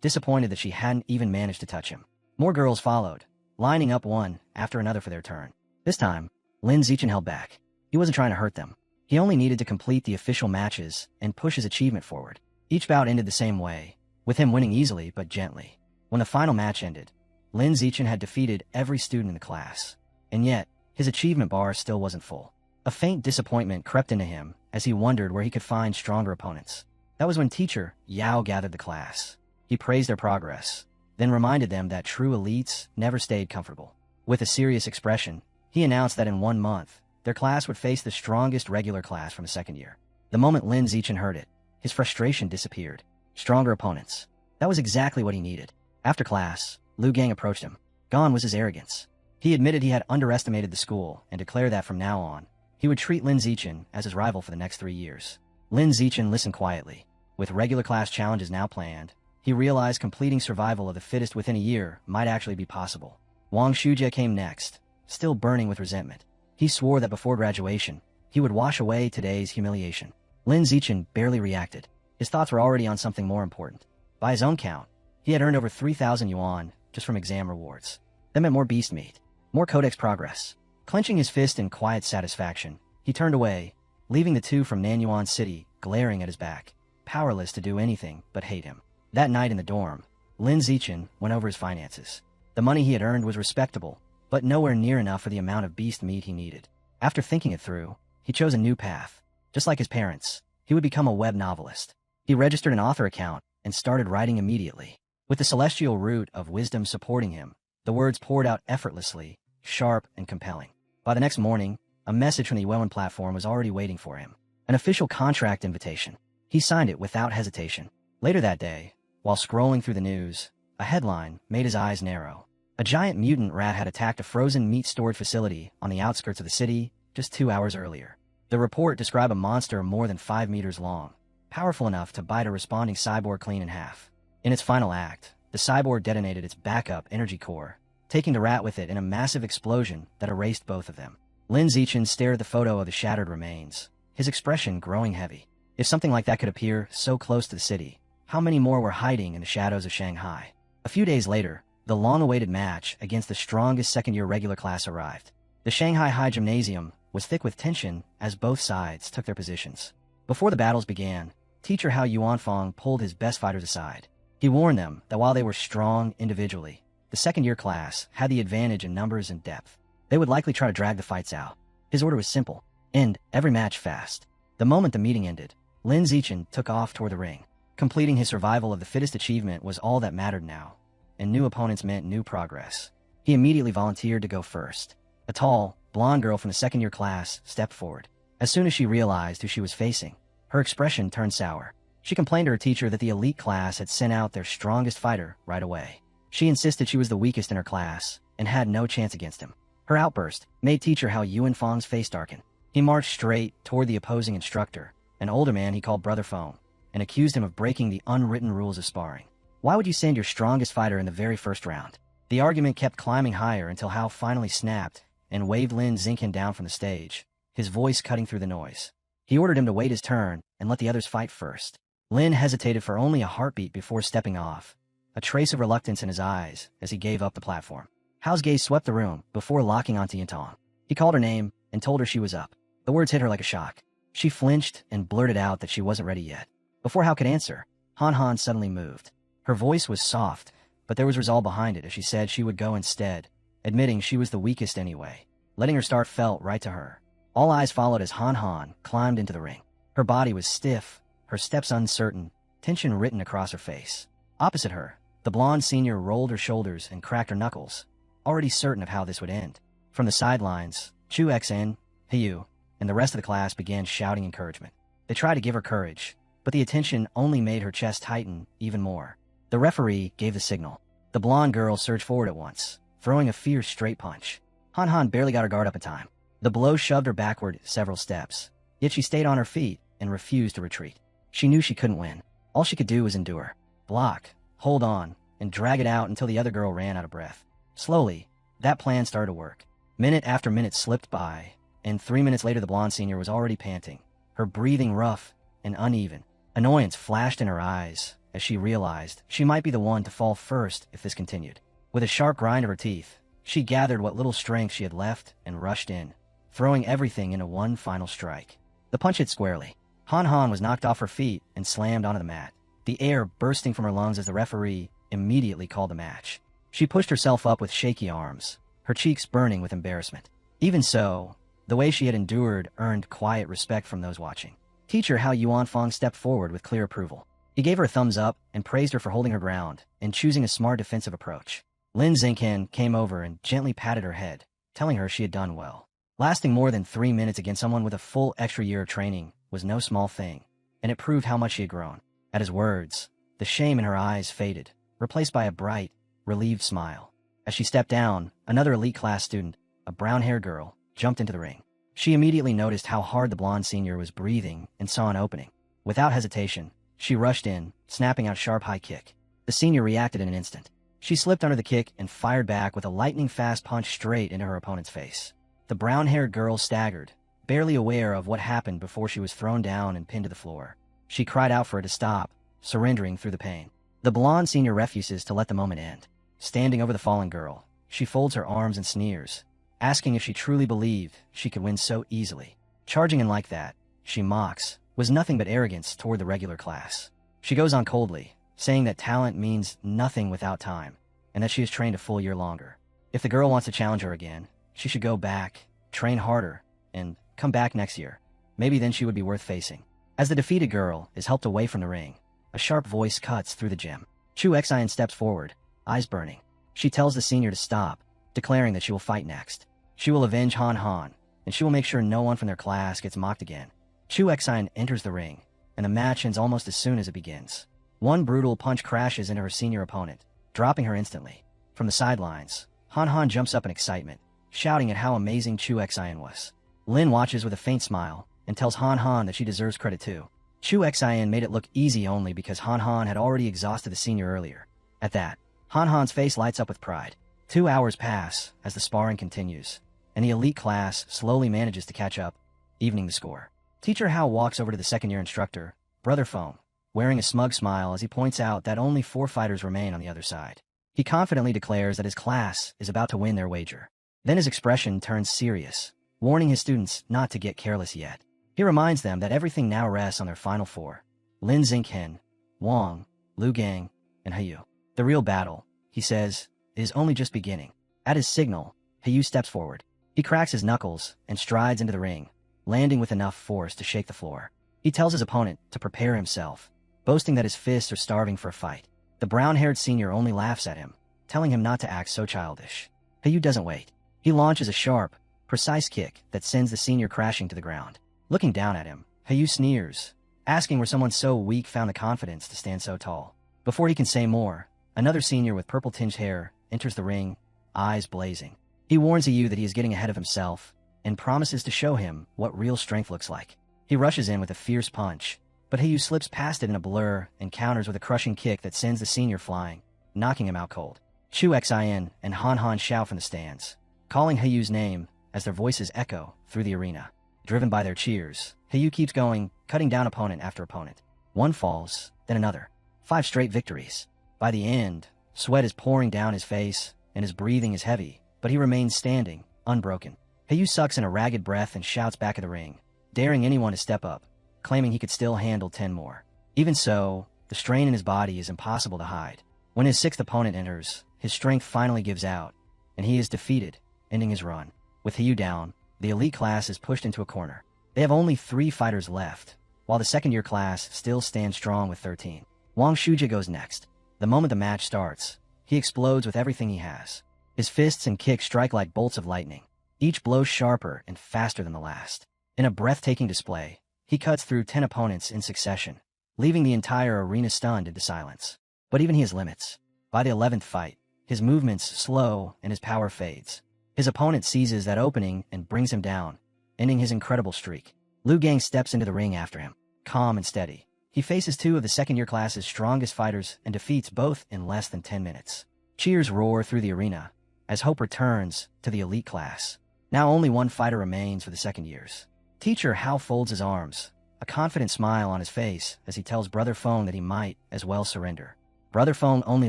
disappointed that she hadn't even managed to touch him. More girls followed, lining up one after another for their turn. This time, Lin Zichen held back. He wasn't trying to hurt them. He only needed to complete the official matches and push his achievement forward. Each bout ended the same way, with him winning easily but gently. When the final match ended, Lin Zichen had defeated every student in the class, and yet, his achievement bar still wasn't full. A faint disappointment crept into him as he wondered where he could find stronger opponents. That was when teacher Yao gathered the class. He praised their progress, then reminded them that true elites never stayed comfortable. With a serious expression, he announced that in 1 month, their class would face the strongest regular class from the second year. The moment Lin Zichen heard it, his frustration disappeared. Stronger opponents. That was exactly what he needed. After class, Lu Gang approached him. Gone was his arrogance. He admitted he had underestimated the school and declared that from now on, he would treat Lin Zichen as his rival for the next 3 years. Lin Zichen listened quietly. With regular class challenges now planned, he realized completing survival of the fittest within a year might actually be possible. Wang Shujie came next, still burning with resentment. He swore that before graduation, he would wash away today's humiliation. Lin Zichen barely reacted. His thoughts were already on something more important. By his own count, he had earned over 3,000 yuan just from exam rewards. That meant more beast meat, more codex progress. Clenching his fist in quiet satisfaction, he turned away, leaving the two from Nanyuan City glaring at his back, powerless to do anything but hate him. That night in the dorm, Lin Zichen went over his finances. The money he had earned was respectable, but nowhere near enough for the amount of beast meat he needed. After thinking it through, he chose a new path. Just like his parents, he would become a web novelist. He registered an author account and started writing immediately. With the celestial root of wisdom supporting him, the words poured out effortlessly, sharp and compelling. By the next morning, a message from the Yuan platform was already waiting for him. An official contract invitation. He signed it without hesitation. Later that day, while scrolling through the news, a headline made his eyes narrow. A giant mutant rat had attacked a frozen meat storage facility on the outskirts of the city just 2 hours earlier. The report described a monster more than 5 meters long, powerful enough to bite a responding cyborg clean in half. In its final act, the cyborg detonated its backup energy core, taking the rat with it in a massive explosion that erased both of them. Lin Zichen stared at the photo of the shattered remains, his expression growing heavy. If something like that could appear so close to the city, how many more were hiding in the shadows of Shanghai? A few days later, the long-awaited match against the strongest second-year regular class arrived. The Shanghai High Gymnasium was thick with tension as both sides took their positions. Before the battles began, teacher Hao Yuanfang pulled his best fighters aside. He warned them that while they were strong individually, the second-year class had the advantage in numbers and depth. They would likely try to drag the fights out. His order was simple: end every match fast. The moment the meeting ended, Lin Zichen took off toward the ring. Completing his survival of the fittest achievement was all that mattered now, and new opponents meant new progress. He immediately volunteered to go first. A tall, blonde girl from the second-year class stepped forward. As soon as she realized who she was facing, her expression turned sour. She complained to her teacher that the elite class had sent out their strongest fighter right away. She insisted she was the weakest in her class and had no chance against him. Her outburst made teacher Hao Yuanfang's face darken. He marched straight toward the opposing instructor, an older man he called Brother Feng, and accused him of breaking the unwritten rules of sparring. Why would you send your strongest fighter in the very first round? The argument kept climbing higher until Hao finally snapped and waved Lin Zichen down from the stage, his voice cutting through the noise. He ordered him to wait his turn and let the others fight first. Lin hesitated for only a heartbeat before stepping off, a trace of reluctance in his eyes as he gave up the platform. Hao's gaze swept the room before locking onto Yintong. He called her name and told her she was up. The words hit her like a shock. She flinched and blurted out that she wasn't ready yet. Before Hao could answer, Han Han suddenly moved. Her voice was soft, but there was resolve behind it as she said she would go instead, admitting she was the weakest anyway. Letting her start felt right to her. All eyes followed as Han Han climbed into the ring. Her body was stiff, her steps uncertain, tension written across her face. Opposite her, the blonde senior rolled her shoulders and cracked her knuckles, already certain of how this would end. From the sidelines, Chu Xn, Hiyu, and the rest of the class began shouting encouragement. They tried to give her courage, but the attention only made her chest tighten even more. The referee gave the signal. The blonde girl surged forward at once, throwing a fierce straight punch. Han Han barely got her guard up in time. The blow shoved her backward several steps, yet she stayed on her feet and refused to retreat. She knew she couldn't win. All she could do was endure, block, hold on, and drag it out until the other girl ran out of breath. Slowly, that plan started to work. Minute after minute slipped by, and 3 minutes later the blonde senior was already panting, her breathing rough and uneven. Annoyance flashed in her eyes as she realized she might be the one to fall first if this continued. With a sharp grind of her teeth, she gathered what little strength she had left and rushed in, throwing everything into one final strike. The punch hit squarely. Han Han was knocked off her feet and slammed onto the mat, the air bursting from her lungs as the referee immediately called the match. She pushed herself up with shaky arms, her cheeks burning with embarrassment. Even so, the way she had endured earned quiet respect from those watching. Teacher Hao Yuanfang stepped forward with clear approval. He gave her a thumbs up and praised her for holding her ground and choosing a smart defensive approach. Lin Zichen came over and gently patted her head, telling her she had done well. Lasting more than 3 minutes against someone with a full extra year of training was no small thing, and it proved how much she had grown. At his words, the shame in her eyes faded, replaced by a bright, relieved smile. As she stepped down, another elite class student, a brown-haired girl, jumped into the ring. She immediately noticed how hard the blonde senior was breathing and saw an opening. Without hesitation, she rushed in, snapping out a sharp high kick. The senior reacted in an instant. She slipped under the kick and fired back with a lightning-fast punch straight into her opponent's face. The brown-haired girl staggered, barely aware of what happened before she was thrown down and pinned to the floor. She cried out for it to stop, surrendering through the pain. The blonde senior refuses to let the moment end. Standing over the fallen girl, she folds her arms and sneers, asking if she truly believed she could win so easily. Charging in like that, she mocks, was nothing but arrogance toward the regular class. She goes on coldly, saying that talent means nothing without time, and that she has trained a full year longer. If the girl wants to challenge her again, she should go back, train harder, and come back next year. Maybe then she would be worth facing. As the defeated girl is helped away from the ring, a sharp voice cuts through the gym. Chu Xian steps forward, eyes burning. She tells the senior to stop, declaring that she will fight next. She will avenge Han Han, and she will make sure no one from their class gets mocked again. Chu Xian enters the ring, and the match ends almost as soon as it begins. One brutal punch crashes into her senior opponent, dropping her instantly. From the sidelines, Han Han jumps up in excitement, shouting at how amazing Chu Xian was. Lin watches with a faint smile, and tells Han Han that she deserves credit too. Chu Xian made it look easy only because Han Han had already exhausted the senior earlier. At that, Han Han's face lights up with pride. 2 hours pass as the sparring continues, and the elite class slowly manages to catch up, evening the score. Teacher Hao walks over to the second-year instructor, Brother Feng, wearing a smug smile as he points out that only 4 fighters remain on the other side. He confidently declares that his class is about to win their wager. Then his expression turns serious, warning his students not to get careless yet. He reminds them that everything now rests on their final 4, Lin Xinghen, Wang, Lu Gang, and Heyu. The real battle, he says, is only just beginning. At his signal, Heyu steps forward. He cracks his knuckles and strides into the ring, landing with enough force to shake the floor. He tells his opponent to prepare himself, boasting that his fists are starving for a fight. The brown-haired senior only laughs at him, telling him not to act so childish. Heyu doesn't wait. He launches a sharp, precise kick that sends the senior crashing to the ground. Looking down at him, Heyu sneers, asking where someone so weak found the confidence to stand so tall. Before he can say more, another senior with purple-tinged hair enters the ring, eyes blazing. He warns Heyu that he is getting ahead of himself and promises to show him what real strength looks like. He rushes in with a fierce punch, but Heyu slips past it in a blur and counters with a crushing kick that sends the senior flying, knocking him out cold. Chu Xian and Han Han shout from the stands, calling Heyu's name as their voices echo through the arena. Driven by their cheers, Heyu keeps going, cutting down opponent after opponent. One falls, then another. 5 straight victories. By the end, sweat is pouring down his face, and his breathing is heavy, but he remains standing, unbroken. Heyu sucks in a ragged breath and shouts back at the ring, daring anyone to step up, claiming he could still handle 10 more. Even so, the strain in his body is impossible to hide. When his 6th opponent enters, his strength finally gives out, and he is defeated, ending his run. With Heyu down, the elite class is pushed into a corner. They have only 3 fighters left, while the second-year class still stands strong with 13. Wang Shujie goes next. The moment the match starts, he explodes with everything he has. His fists and kicks strike like bolts of lightning, each blow sharper and faster than the last. In a breathtaking display, he cuts through 10 opponents in succession, leaving the entire arena stunned into silence. But even he has limits. By the 11th fight, his movements slow and his power fades. His opponent seizes that opening and brings him down, ending his incredible streak. Lu Gang steps into the ring after him, calm and steady. He faces 2 of the second-year class's strongest fighters and defeats both in less than 10 minutes. Cheers roar through the arena as hope returns to the elite class. Now only 1 fighter remains for the second years. Teacher Hao folds his arms, a confident smile on his face as he tells Brother Feng that he might as well surrender. Brother Feng only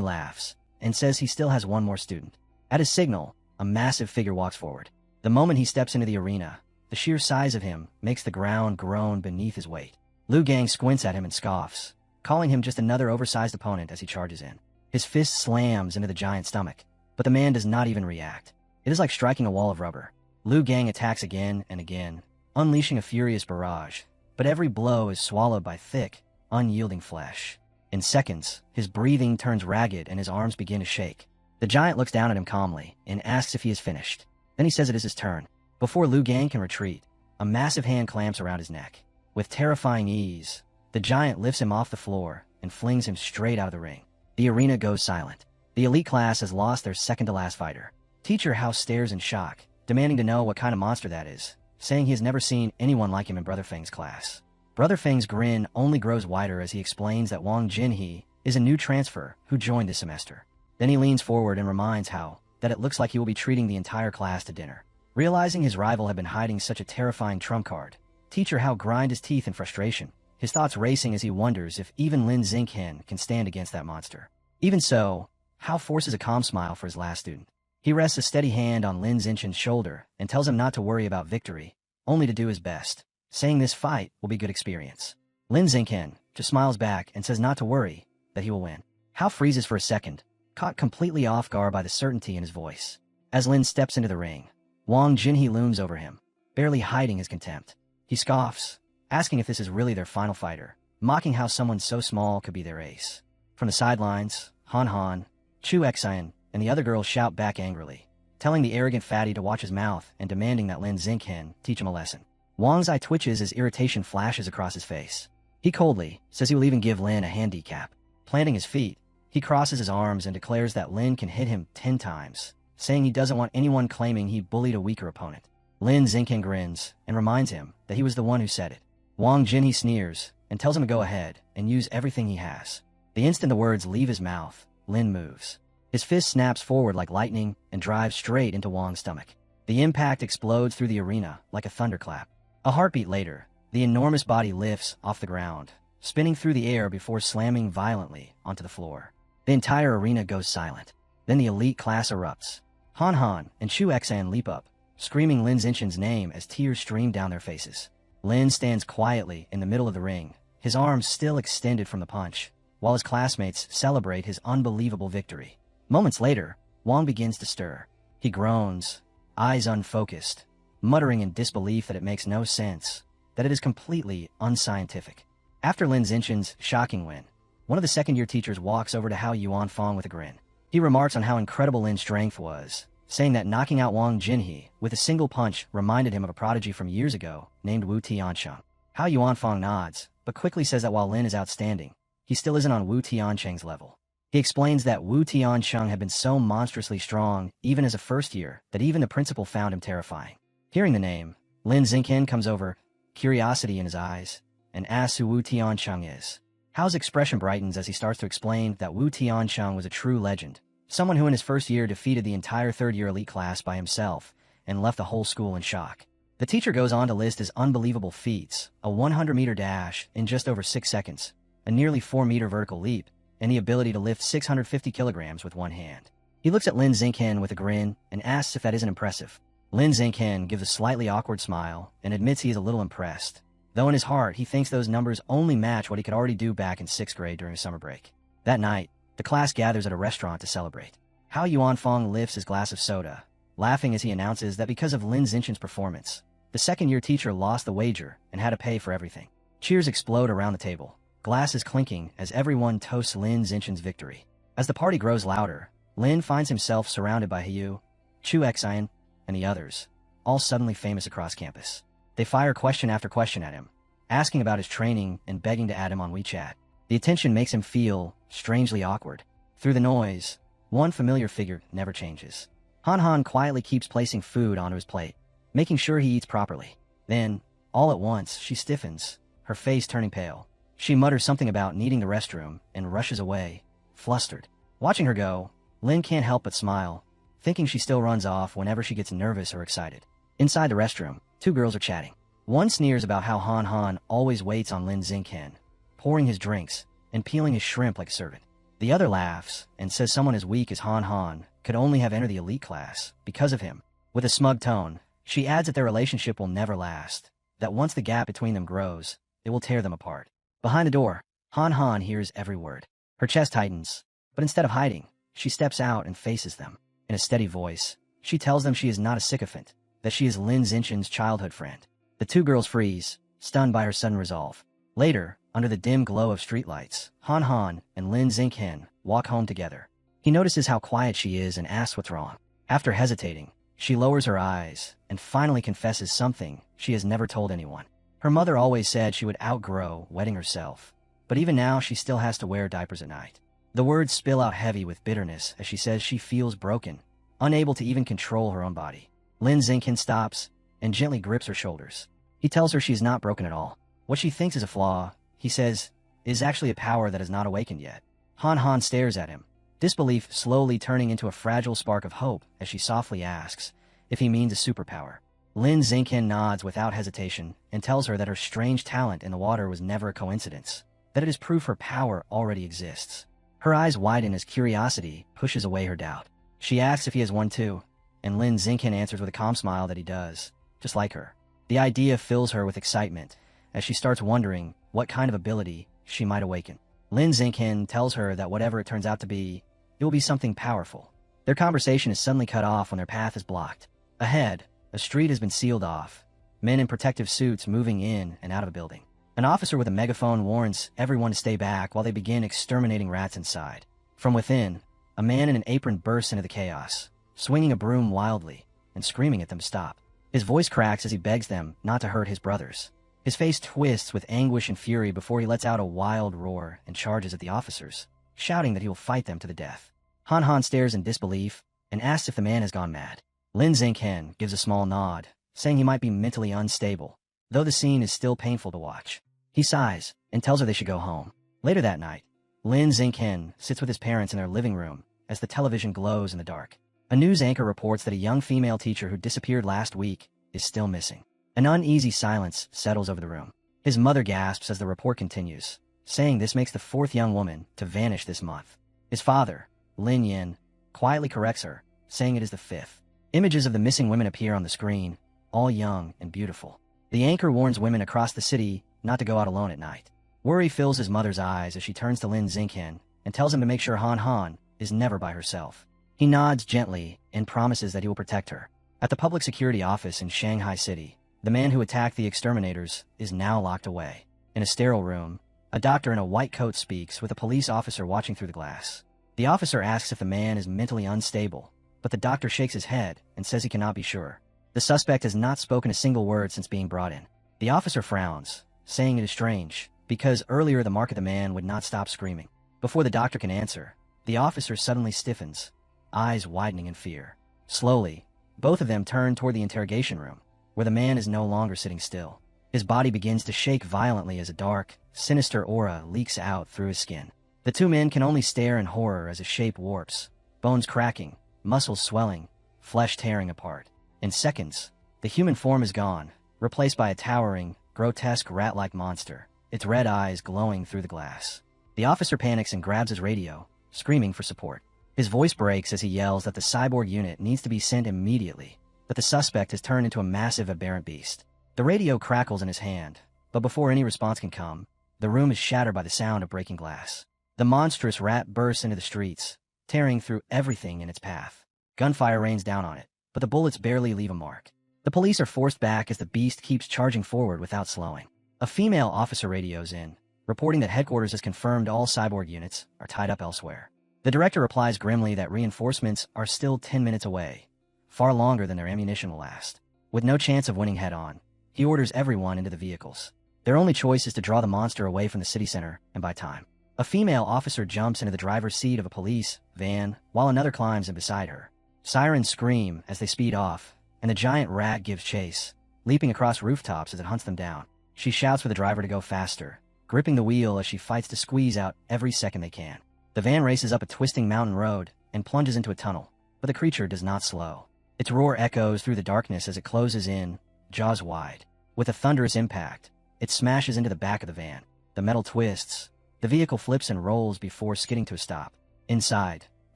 laughs and says he still has 1 more student. At his signal, a massive figure walks forward. The moment he steps into the arena, the sheer size of him makes the ground groan beneath his weight. Lu Gang squints at him and scoffs, calling him just another oversized opponent as he charges in. His fist slams into the giant's stomach, but the man does not even react. It is like striking a wall of rubber. Lu Gang attacks again and again, unleashing a furious barrage, but every blow is swallowed by thick, unyielding flesh. In seconds, his breathing turns ragged and his arms begin to shake. The giant looks down at him calmly and asks if he is finished. Then he says it is his turn. Before Lu Gang can retreat, a massive hand clamps around his neck. With terrifying ease, the giant lifts him off the floor and flings him straight out of the ring. The arena goes silent. The elite class has lost their second-to-last fighter. Teacher House stares in shock, demanding to know what kind of monster that is, saying he has never seen anyone like him in Brother Feng's class. Brother Feng's grin only grows wider as he explains that Wang Jinhe is a new transfer who joined this semester. Then he leans forward and reminds Hao that it looks like he will be treating the entire class to dinner. Realizing his rival had been hiding such a terrifying trump card, Teacher Hao grind his teeth in frustration, his thoughts racing as he wonders if even Lin Xingqian can stand against that monster. Even so, Hao forces a calm smile for his last student. He rests a steady hand on Lin Xingqian's shoulder and tells him not to worry about victory, only to do his best, saying this fight will be good experience. Lin Xingqian just smiles back and says not to worry, that he will win. Hao freezes for a second, caught completely off guard by the certainty in his voice. As Lin steps into the ring, Wang Jinhe looms over him, barely hiding his contempt. He scoffs, asking if this is really their final fighter, mocking how someone so small could be their ace. From the sidelines, Han Han, Chu Xian, and the other girls shout back angrily, telling the arrogant fatty to watch his mouth and demanding that Lin Xingqian teach him a lesson. Wang's eye twitches as irritation flashes across his face. He coldly says he will even give Lin a handicap. Planting his feet, he crosses his arms and declares that Lin can hit him 10 times, saying he doesn't want anyone claiming he bullied a weaker opponent. Lin Xingqian grins and reminds him that he was the one who said it. Wang Jinhe sneers and tells him to go ahead and use everything he has. The instant the words leave his mouth, Lin moves. His fist snaps forward like lightning and drives straight into Wang's stomach. The impact explodes through the arena like a thunderclap. A heartbeat later, the enormous body lifts off the ground, spinning through the air before slamming violently onto the floor. The entire arena goes silent. Then the elite class erupts. Han Han and Chu Xian leap up, screaming Lin Xingqian's name as tears stream down their faces. Lin stands quietly in the middle of the ring, his arms still extended from the punch, while his classmates celebrate his unbelievable victory. Moments later, Wang begins to stir. He groans, eyes unfocused, muttering in disbelief that it makes no sense, that it is completely unscientific. After Lin Xingqian's shocking win, one of the second-year teachers walks over to Hao Yuanfang with a grin. He remarks on how incredible Lin's strength was, saying that knocking out Wang Jinhe with a single punch reminded him of a prodigy from years ago named Wu Tiancheng. Hao Yuanfang nods, but quickly says that while Lin is outstanding, he still isn't on Wu Tiancheng's level. He explains that Wu Tiancheng had been so monstrously strong even as a first year that even the principal found him terrifying. Hearing the name, Lin Xingqian comes over, curiosity in his eyes, and asks who Wu Tiancheng is. Hao's expression brightens as he starts to explain that Wu Tiancheng was a true legend, someone who in his first year defeated the entire third-year elite class by himself and left the whole school in shock. The teacher goes on to list his unbelievable feats, a 100-meter dash in just over 6 seconds, a nearly 4-meter vertical leap, and the ability to lift 650 kilograms with one hand. He looks at Lin Xingqian with a grin and asks if that isn't impressive. Lin Xingqian gives a slightly awkward smile and admits he is a little impressed, though in his heart he thinks those numbers only match what he could already do back in 6th grade during a summer break. That night, the class gathers at a restaurant to celebrate. Hao Yuanfang lifts his glass of soda, laughing as he announces that because of Lin Xingqian's performance, the second-year teacher lost the wager and had to pay for everything. Cheers explode around the table, glasses clinking as everyone toasts Lin Xingqian's victory. As the party grows louder, Lin finds himself surrounded by Hiyu, Chu Xian, and the others, all suddenly famous across campus. They fire question after question at him, asking about his training and begging to add him on WeChat. The attention makes him feel strangely awkward. Through the noise, one familiar figure never changes. Han Han quietly keeps placing food onto his plate, making sure he eats properly. Then, all at once, she stiffens, her face turning pale. She mutters something about needing the restroom and rushes away, flustered. Watching her go, Lin can't help but smile, thinking she still runs off whenever she gets nervous or excited. Inside the restroom, 2 girls are chatting. One sneers about how Han Han always waits on Lin Xingqian, pouring his drinks and peeling his shrimp like a servant. The other laughs and says someone as weak as Han Han could only have entered the elite class because of him. With a smug tone, she adds that their relationship will never last, that once the gap between them grows, it will tear them apart. Behind the door, Han Han hears every word. Her chest tightens, but instead of hiding, she steps out and faces them. In a steady voice, she tells them she is not a sycophant, that she is Lin Xingqian's childhood friend. The 2 girls freeze, stunned by her sudden resolve. Later, under the dim glow of streetlights, Han Han and Lin Xingqian walk home together. He notices how quiet she is and asks what's wrong. After hesitating, she lowers her eyes and finally confesses something she has never told anyone. Her mother always said she would outgrow wetting herself, but even now she still has to wear diapers at night. The words spill out heavy with bitterness as she says she feels broken, unable to even control her own body. Lin Xingqian stops and gently grips her shoulders. He tells her she's not broken at all. What she thinks is a flaw, he says, is actually a power that has not awakened yet. Han Han stares at him, disbelief slowly turning into a fragile spark of hope as she softly asks if he means a superpower. Lin Xingqian nods without hesitation and tells her that her strange talent in the water was never a coincidence, that it is proof her power already exists. Her eyes widen as curiosity pushes away her doubt. She asks if he has one too, and Lin Xingqian answers with a calm smile that he does, just like her. The idea fills her with excitement as she starts wondering what kind of ability she might awaken. Lin Xingqian tells her that whatever it turns out to be, it will be something powerful. Their conversation is suddenly cut off when their path is blocked. Ahead, a street has been sealed off, men in protective suits moving in and out of a building. An officer with a megaphone warns everyone to stay back while they begin exterminating rats inside. From within, a man in an apron bursts into the chaos, swinging a broom wildly and screaming at them to stop. His voice cracks as he begs them not to hurt his brothers. His face twists with anguish and fury before he lets out a wild roar and charges at the officers, shouting that he will fight them to the death. Han Han stares in disbelief and asks if the man has gone mad. Lin Xingqian gives a small nod, saying he might be mentally unstable, though the scene is still painful to watch. He sighs and tells her they should go home. Later that night, Lin Xingqian sits with his parents in their living room as the television glows in the dark. A news anchor reports that a young female teacher who disappeared last week is still missing. An uneasy silence settles over the room. His mother gasps as the report continues, saying this makes the fourth young woman to vanish this month. His father, Lin Yin, quietly corrects her, saying it is the fifth. Images of the missing women appear on the screen, all young and beautiful. The anchor warns women across the city not to go out alone at night. Worry fills his mother's eyes as she turns to Lin Xingqian and tells him to make sure Han Han is never by herself. He nods gently and promises that he will protect her. At the public security office in Shanghai City, the man who attacked the exterminators is now locked away. In a sterile room, a doctor in a white coat speaks with a police officer watching through the glass. The officer asks if the man is mentally unstable, but the doctor shakes his head and says he cannot be sure. The suspect has not spoken a single word since being brought in. The officer frowns, saying it is strange, because earlier the mark of the man would not stop screaming. Before the doctor can answer, the officer suddenly stiffens, eyes widening in fear. Slowly, both of them turn toward the interrogation room, where the man is no longer sitting still. His body begins to shake violently as a dark, sinister aura leaks out through his skin. The two men can only stare in horror as his shape warps, bones cracking, muscles swelling, flesh tearing apart. In seconds, the human form is gone, replaced by a towering, grotesque rat-like monster, its red eyes glowing through the glass. The officer panics and grabs his radio, screaming for support. His voice breaks as he yells that the cyborg unit needs to be sent immediately, that the suspect has turned into a massive aberrant beast. The radio crackles in his hand, but before any response can come, the room is shattered by the sound of breaking glass. The monstrous rat bursts into the streets, tearing through everything in its path. Gunfire rains down on it, but the bullets barely leave a mark. The police are forced back as the beast keeps charging forward without slowing. A female officer radios in, reporting that headquarters has confirmed all cyborg units are tied up elsewhere. The director replies grimly that reinforcements are still 10 minutes away, far longer than their ammunition will last. With no chance of winning head-on, he orders everyone into the vehicles. Their only choice is to draw the monster away from the city center and buy time. A female officer jumps into the driver's seat of a police van, while another climbs in beside her. Sirens scream as they speed off, and the giant rat gives chase, leaping across rooftops as it hunts them down. She shouts for the driver to go faster, gripping the wheel as she fights to squeeze out every second they can. The van races up a twisting mountain road and plunges into a tunnel, but the creature does not slow. Its roar echoes through the darkness as it closes in, jaws wide. With a thunderous impact, it smashes into the back of the van. The metal twists. The vehicle flips and rolls before skidding to a stop. Inside,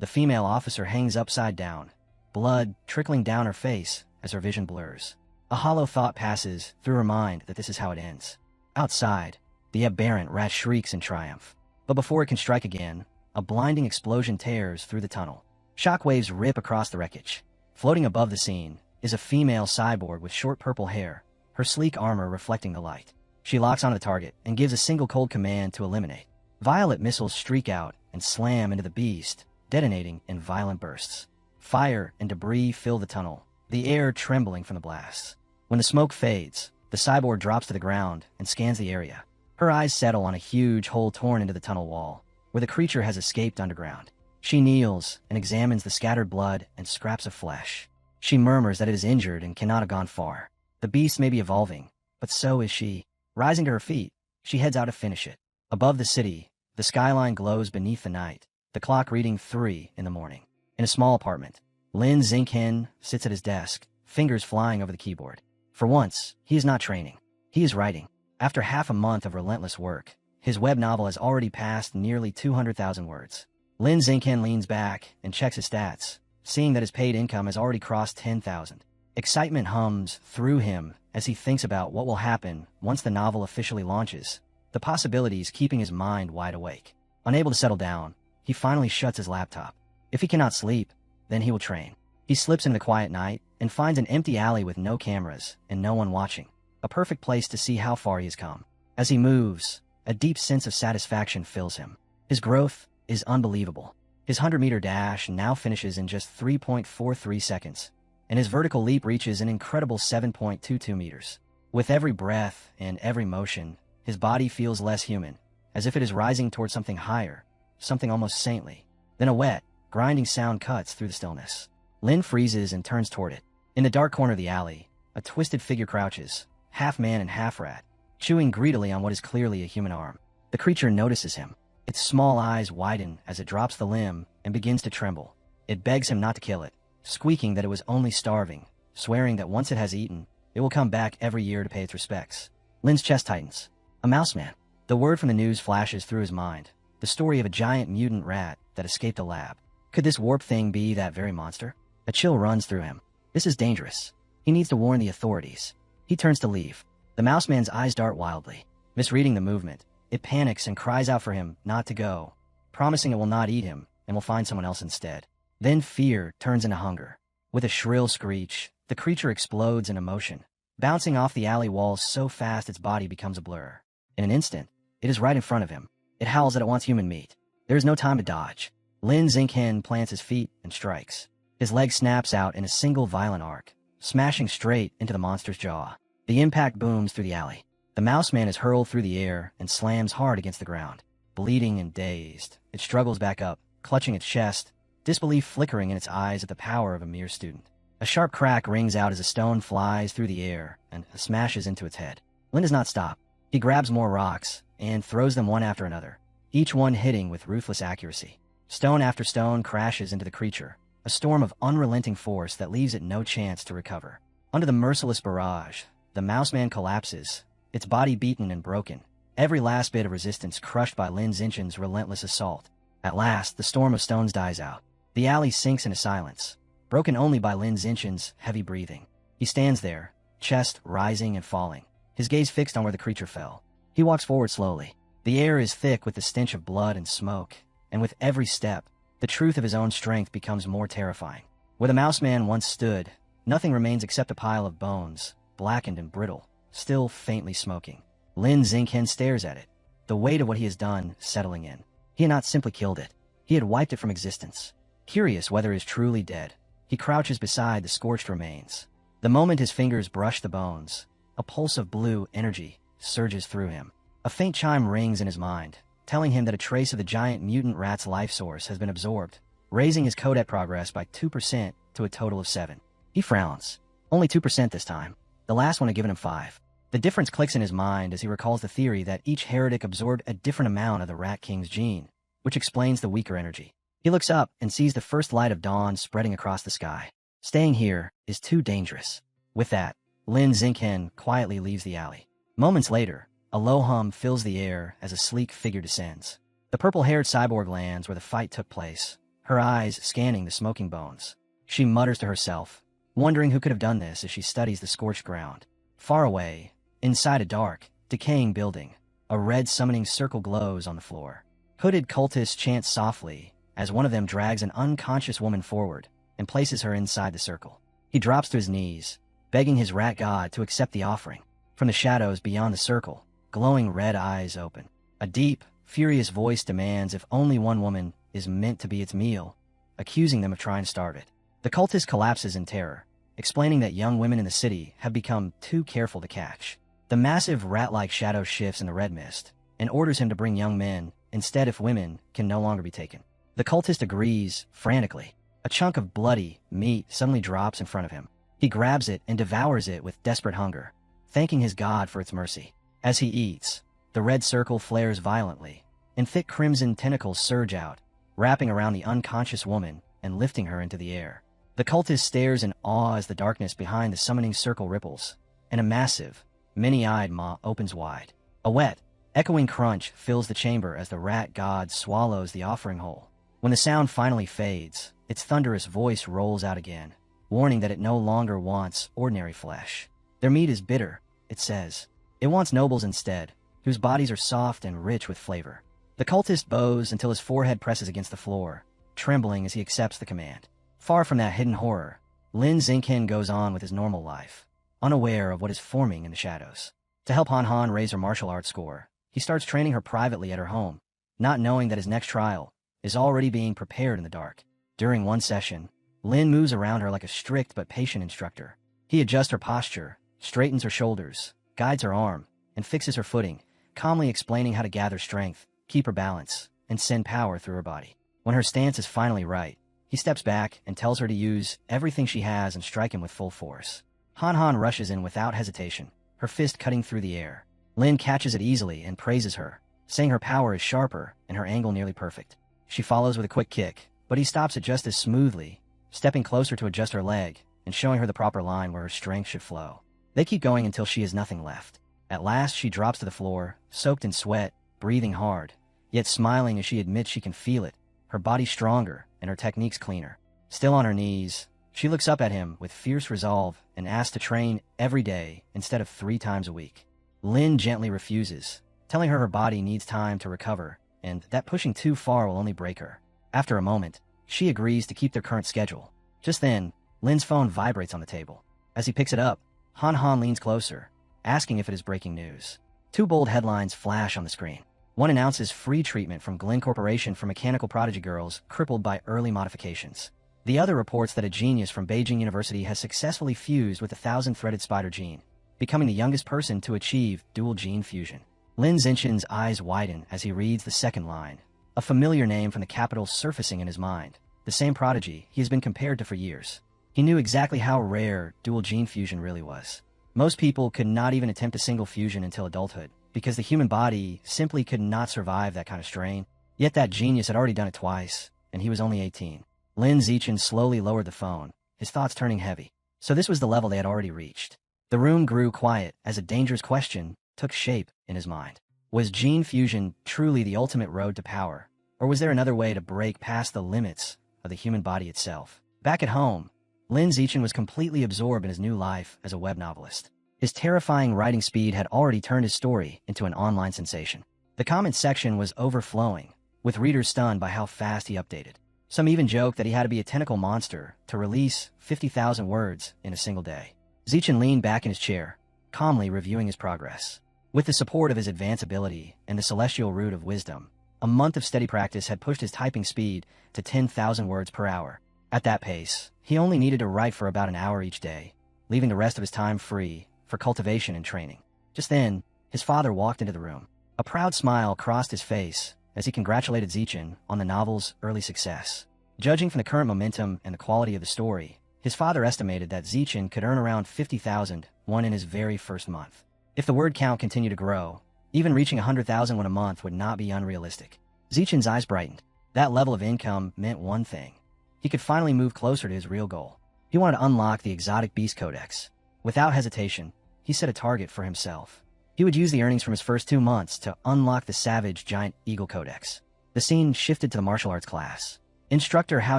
the female officer hangs upside down, blood trickling down her face as her vision blurs. A hollow thought passes through her mind that this is how it ends. Outside, the aberrant rat shrieks in triumph. But before it can strike again, a blinding explosion tears through the tunnel. Shockwaves rip across the wreckage. Floating above the scene is a female cyborg with short purple hair, her sleek armor reflecting the light. She locks onto the target and gives a single cold command to eliminate. Violet missiles streak out and slam into the beast, detonating in violent bursts. Fire and debris fill the tunnel, the air trembling from the blasts. When the smoke fades, the cyborg drops to the ground and scans the area. Her eyes settle on a huge hole torn into the tunnel wall, where the creature has escaped underground. She kneels and examines the scattered blood and scraps of flesh. She murmurs that it is injured and cannot have gone far. The beast may be evolving, but so is she. Rising to her feet, she heads out to finish it. Above the city, the skyline glows beneath the night, the clock reading 3 in the morning. In a small apartment, Lin Xingqian sits at his desk, fingers flying over the keyboard. For once, he is not training. He is writing. After half a month of relentless work, his web novel has already passed nearly 200,000 words. Lin Xingqian leans back and checks his stats, seeing that his paid income has already crossed 10,000. Excitement hums through him as he thinks about what will happen once the novel officially launches, the possibilities keeping his mind wide awake. Unable to settle down, he finally shuts his laptop. If he cannot sleep, then he will train. He slips into the quiet night and finds an empty alley with no cameras and no one watching. A perfect place to see how far he has come. As he moves, a deep sense of satisfaction fills him. His growth is unbelievable. His 100-meter dash now finishes in just 3.43 seconds, and his vertical leap reaches an incredible 7.22 meters. With every breath and every motion, his body feels less human, as if it is rising towards something higher, something almost saintly. Then a wet, grinding sound cuts through the stillness. Lin freezes and turns toward it. In the dark corner of the alley, a twisted figure crouches, half man and half rat, chewing greedily on what is clearly a human arm. The creature notices him. Its small eyes widen as it drops the limb and begins to tremble. It begs him not to kill it, squeaking that it was only starving, swearing that once it has eaten, it will come back every year to pay its respects. Lin's chest tightens. A mouse man. The word from the news flashes through his mind, the story of a giant mutant rat that escaped a lab. Could this warp thing be that very monster? A chill runs through him. This is dangerous. He needs to warn the authorities. He turns to leave. The mouse man's eyes dart wildly. Misreading the movement, it panics and cries out for him not to go, promising it will not eat him and will find someone else instead. Then fear turns into hunger. With a shrill screech, the creature explodes in emotion, bouncing off the alley walls so fast its body becomes a blur. In an instant, it is right in front of him. It howls that it wants human meat. There is no time to dodge. Lin Xingqian plants his feet and strikes. His leg snaps out in a single violent arc, smashing straight into the monster's jaw. The impact booms through the alley. The mouse man is hurled through the air and slams hard against the ground. Bleeding and dazed, it struggles back up, clutching its chest, disbelief flickering in its eyes at the power of a mere student. A sharp crack rings out as a stone flies through the air and smashes into its head. Lin does not stop. He grabs more rocks and throws them one after another, each one hitting with ruthless accuracy. Stone after stone crashes into the creature, a storm of unrelenting force that leaves it no chance to recover. Under the merciless barrage, the mouse man collapses, its body beaten and broken, every last bit of resistance crushed by Lin Xingqian's relentless assault. At last, the storm of stones dies out. The alley sinks into silence, broken only by Lin Xingqian's heavy breathing. He stands there, chest rising and falling, his gaze fixed on where the creature fell. He walks forward slowly. The air is thick with the stench of blood and smoke, and with every step, the truth of his own strength becomes more terrifying. Where the mouse man once stood, nothing remains except a pile of bones, blackened and brittle, still faintly smoking. Lin Xingqian stares at it, the weight of what he has done settling in. He had not simply killed it. He had wiped it from existence. Curious whether it is truly dead, he crouches beside the scorched remains. The moment his fingers brush the bones, a pulse of blue energy surges through him. A faint chime rings in his mind, telling him that a trace of the giant mutant rat's life source has been absorbed, raising his codec progress by 2% to a total of 7. He frowns. Only 2% this time. The last one had given him 5. The difference clicks in his mind as he recalls the theory that each heretic absorbed a different amount of the Rat King's gene, which explains the weaker energy. He looks up and sees the first light of dawn spreading across the sky. Staying here is too dangerous. With that, Lin Xingqian quietly leaves the alley. Moments later, a low hum fills the air as a sleek figure descends. The purple-haired cyborg lands where the fight took place, her eyes scanning the smoking bones. She mutters to herself, wondering who could have done this as she studies the scorched ground. Far away, inside a dark, decaying building, a red summoning circle glows on the floor. Hooded cultists chant softly as one of them drags an unconscious woman forward and places her inside the circle. He drops to his knees, begging his rat god to accept the offering. From the shadows beyond the circle, glowing red eyes open. A deep, furious voice demands if only one woman is meant to be its meal, accusing them of trying to starve it. The cultist collapses in terror, explaining that young women in the city have become too careful to catch. The massive rat-like shadow shifts in the red mist and orders him to bring young men instead if women can no longer be taken. The cultist agrees, frantically. A chunk of bloody meat suddenly drops in front of him. He grabs it and devours it with desperate hunger, thanking his god for its mercy. As he eats, the red circle flares violently, and thick crimson tentacles surge out, wrapping around the unconscious woman and lifting her into the air. The cultist stares in awe as the darkness behind the summoning circle ripples, and a massive, many-eyed maw opens wide. A wet, echoing crunch fills the chamber as the rat god swallows the offering whole. When the sound finally fades, its thunderous voice rolls out again, warning that it no longer wants ordinary flesh. Their meat is bitter, it says. It wants nobles instead, whose bodies are soft and rich with flavor. The cultist bows until his forehead presses against the floor, trembling as he accepts the command. Far from that hidden horror, Lin Xingqian goes on with his normal life, unaware of what is forming in the shadows. To help Han Han raise her martial arts score, he starts training her privately at her home, not knowing that his next trial is already being prepared in the dark. During one session, Lin moves around her like a strict but patient instructor. He adjusts her posture, straightens her shoulders, guides her arm, and fixes her footing, calmly explaining how to gather strength, keep her balance, and send power through her body. When her stance is finally right, he steps back and tells her to use everything she has and strike him with full force. Han Han rushes in without hesitation, her fist cutting through the air. Lin catches it easily and praises her, saying her power is sharper and her angle nearly perfect. She follows with a quick kick, but he stops it just as smoothly, stepping closer to adjust her leg and showing her the proper line where her strength should flow. They keep going until she has nothing left. At last, she drops to the floor, soaked in sweat, breathing hard, yet smiling as she admits she can feel it, her body stronger and her techniques cleaner. Still on her knees, she looks up at him with fierce resolve and asks to train every day instead of 3 times a week. Lin gently refuses, telling her body needs time to recover and that pushing too far will only break her. After a moment, she agrees to keep their current schedule. Just then, Lin's phone vibrates on the table. As he picks it up, Han Han leans closer, asking if it is breaking news. 2 bold headlines flash on the screen. One announces free treatment from Glenn Corporation for mechanical prodigy girls crippled by early modifications. The other reports that a genius from Beijing University has successfully fused with the 1,000-threaded spider gene, becoming the youngest person to achieve dual gene fusion. Lin Xingqian's eyes widen as he reads the second line, a familiar name from the capital surfacing in his mind, the same prodigy he has been compared to for years. He knew exactly how rare dual gene fusion really was. Most people could not even attempt a single fusion until adulthood, because the human body simply could not survive that kind of strain. Yet that genius had already done it twice, and he was only 18. Lin Xingqian slowly lowered the phone, his thoughts turning heavy. So this was the level they had already reached. The room grew quiet as a dangerous question took shape in his mind. Was gene fusion truly the ultimate road to power, or was there another way to break past the limits of the human body itself? Back at home, Lin Xingqian was completely absorbed in his new life as a web novelist. His terrifying writing speed had already turned his story into an online sensation. The comments section was overflowing, with readers stunned by how fast he updated. Some even joked that he had to be a tentacle monster to release 50,000 words in a single day. Xingqian leaned back in his chair, calmly reviewing his progress. With the support of his advanced ability and the celestial root of wisdom, a month of steady practice had pushed his typing speed to 10,000 words per hour. At that pace, he only needed to write for about an hour each day, leaving the rest of his time free for cultivation and training. Just then, his father walked into the room. A proud smile crossed his face as he congratulated Xingqian on the novel's early success. Judging from the current momentum and the quality of the story, his father estimated that Xingqian could earn around 50,000 won in his very first month. If the word count continued to grow, even reaching 100,000 won a month would not be unrealistic. Xingqian's eyes brightened. That level of income meant one thing. He could finally move closer to his real goal. He wanted to unlock the Exotic Beast Codex. Without hesitation, he set a target for himself. He would use the earnings from his first 2 months to unlock the Savage Giant Eagle Codex. The scene shifted to the martial arts class. Instructor Hao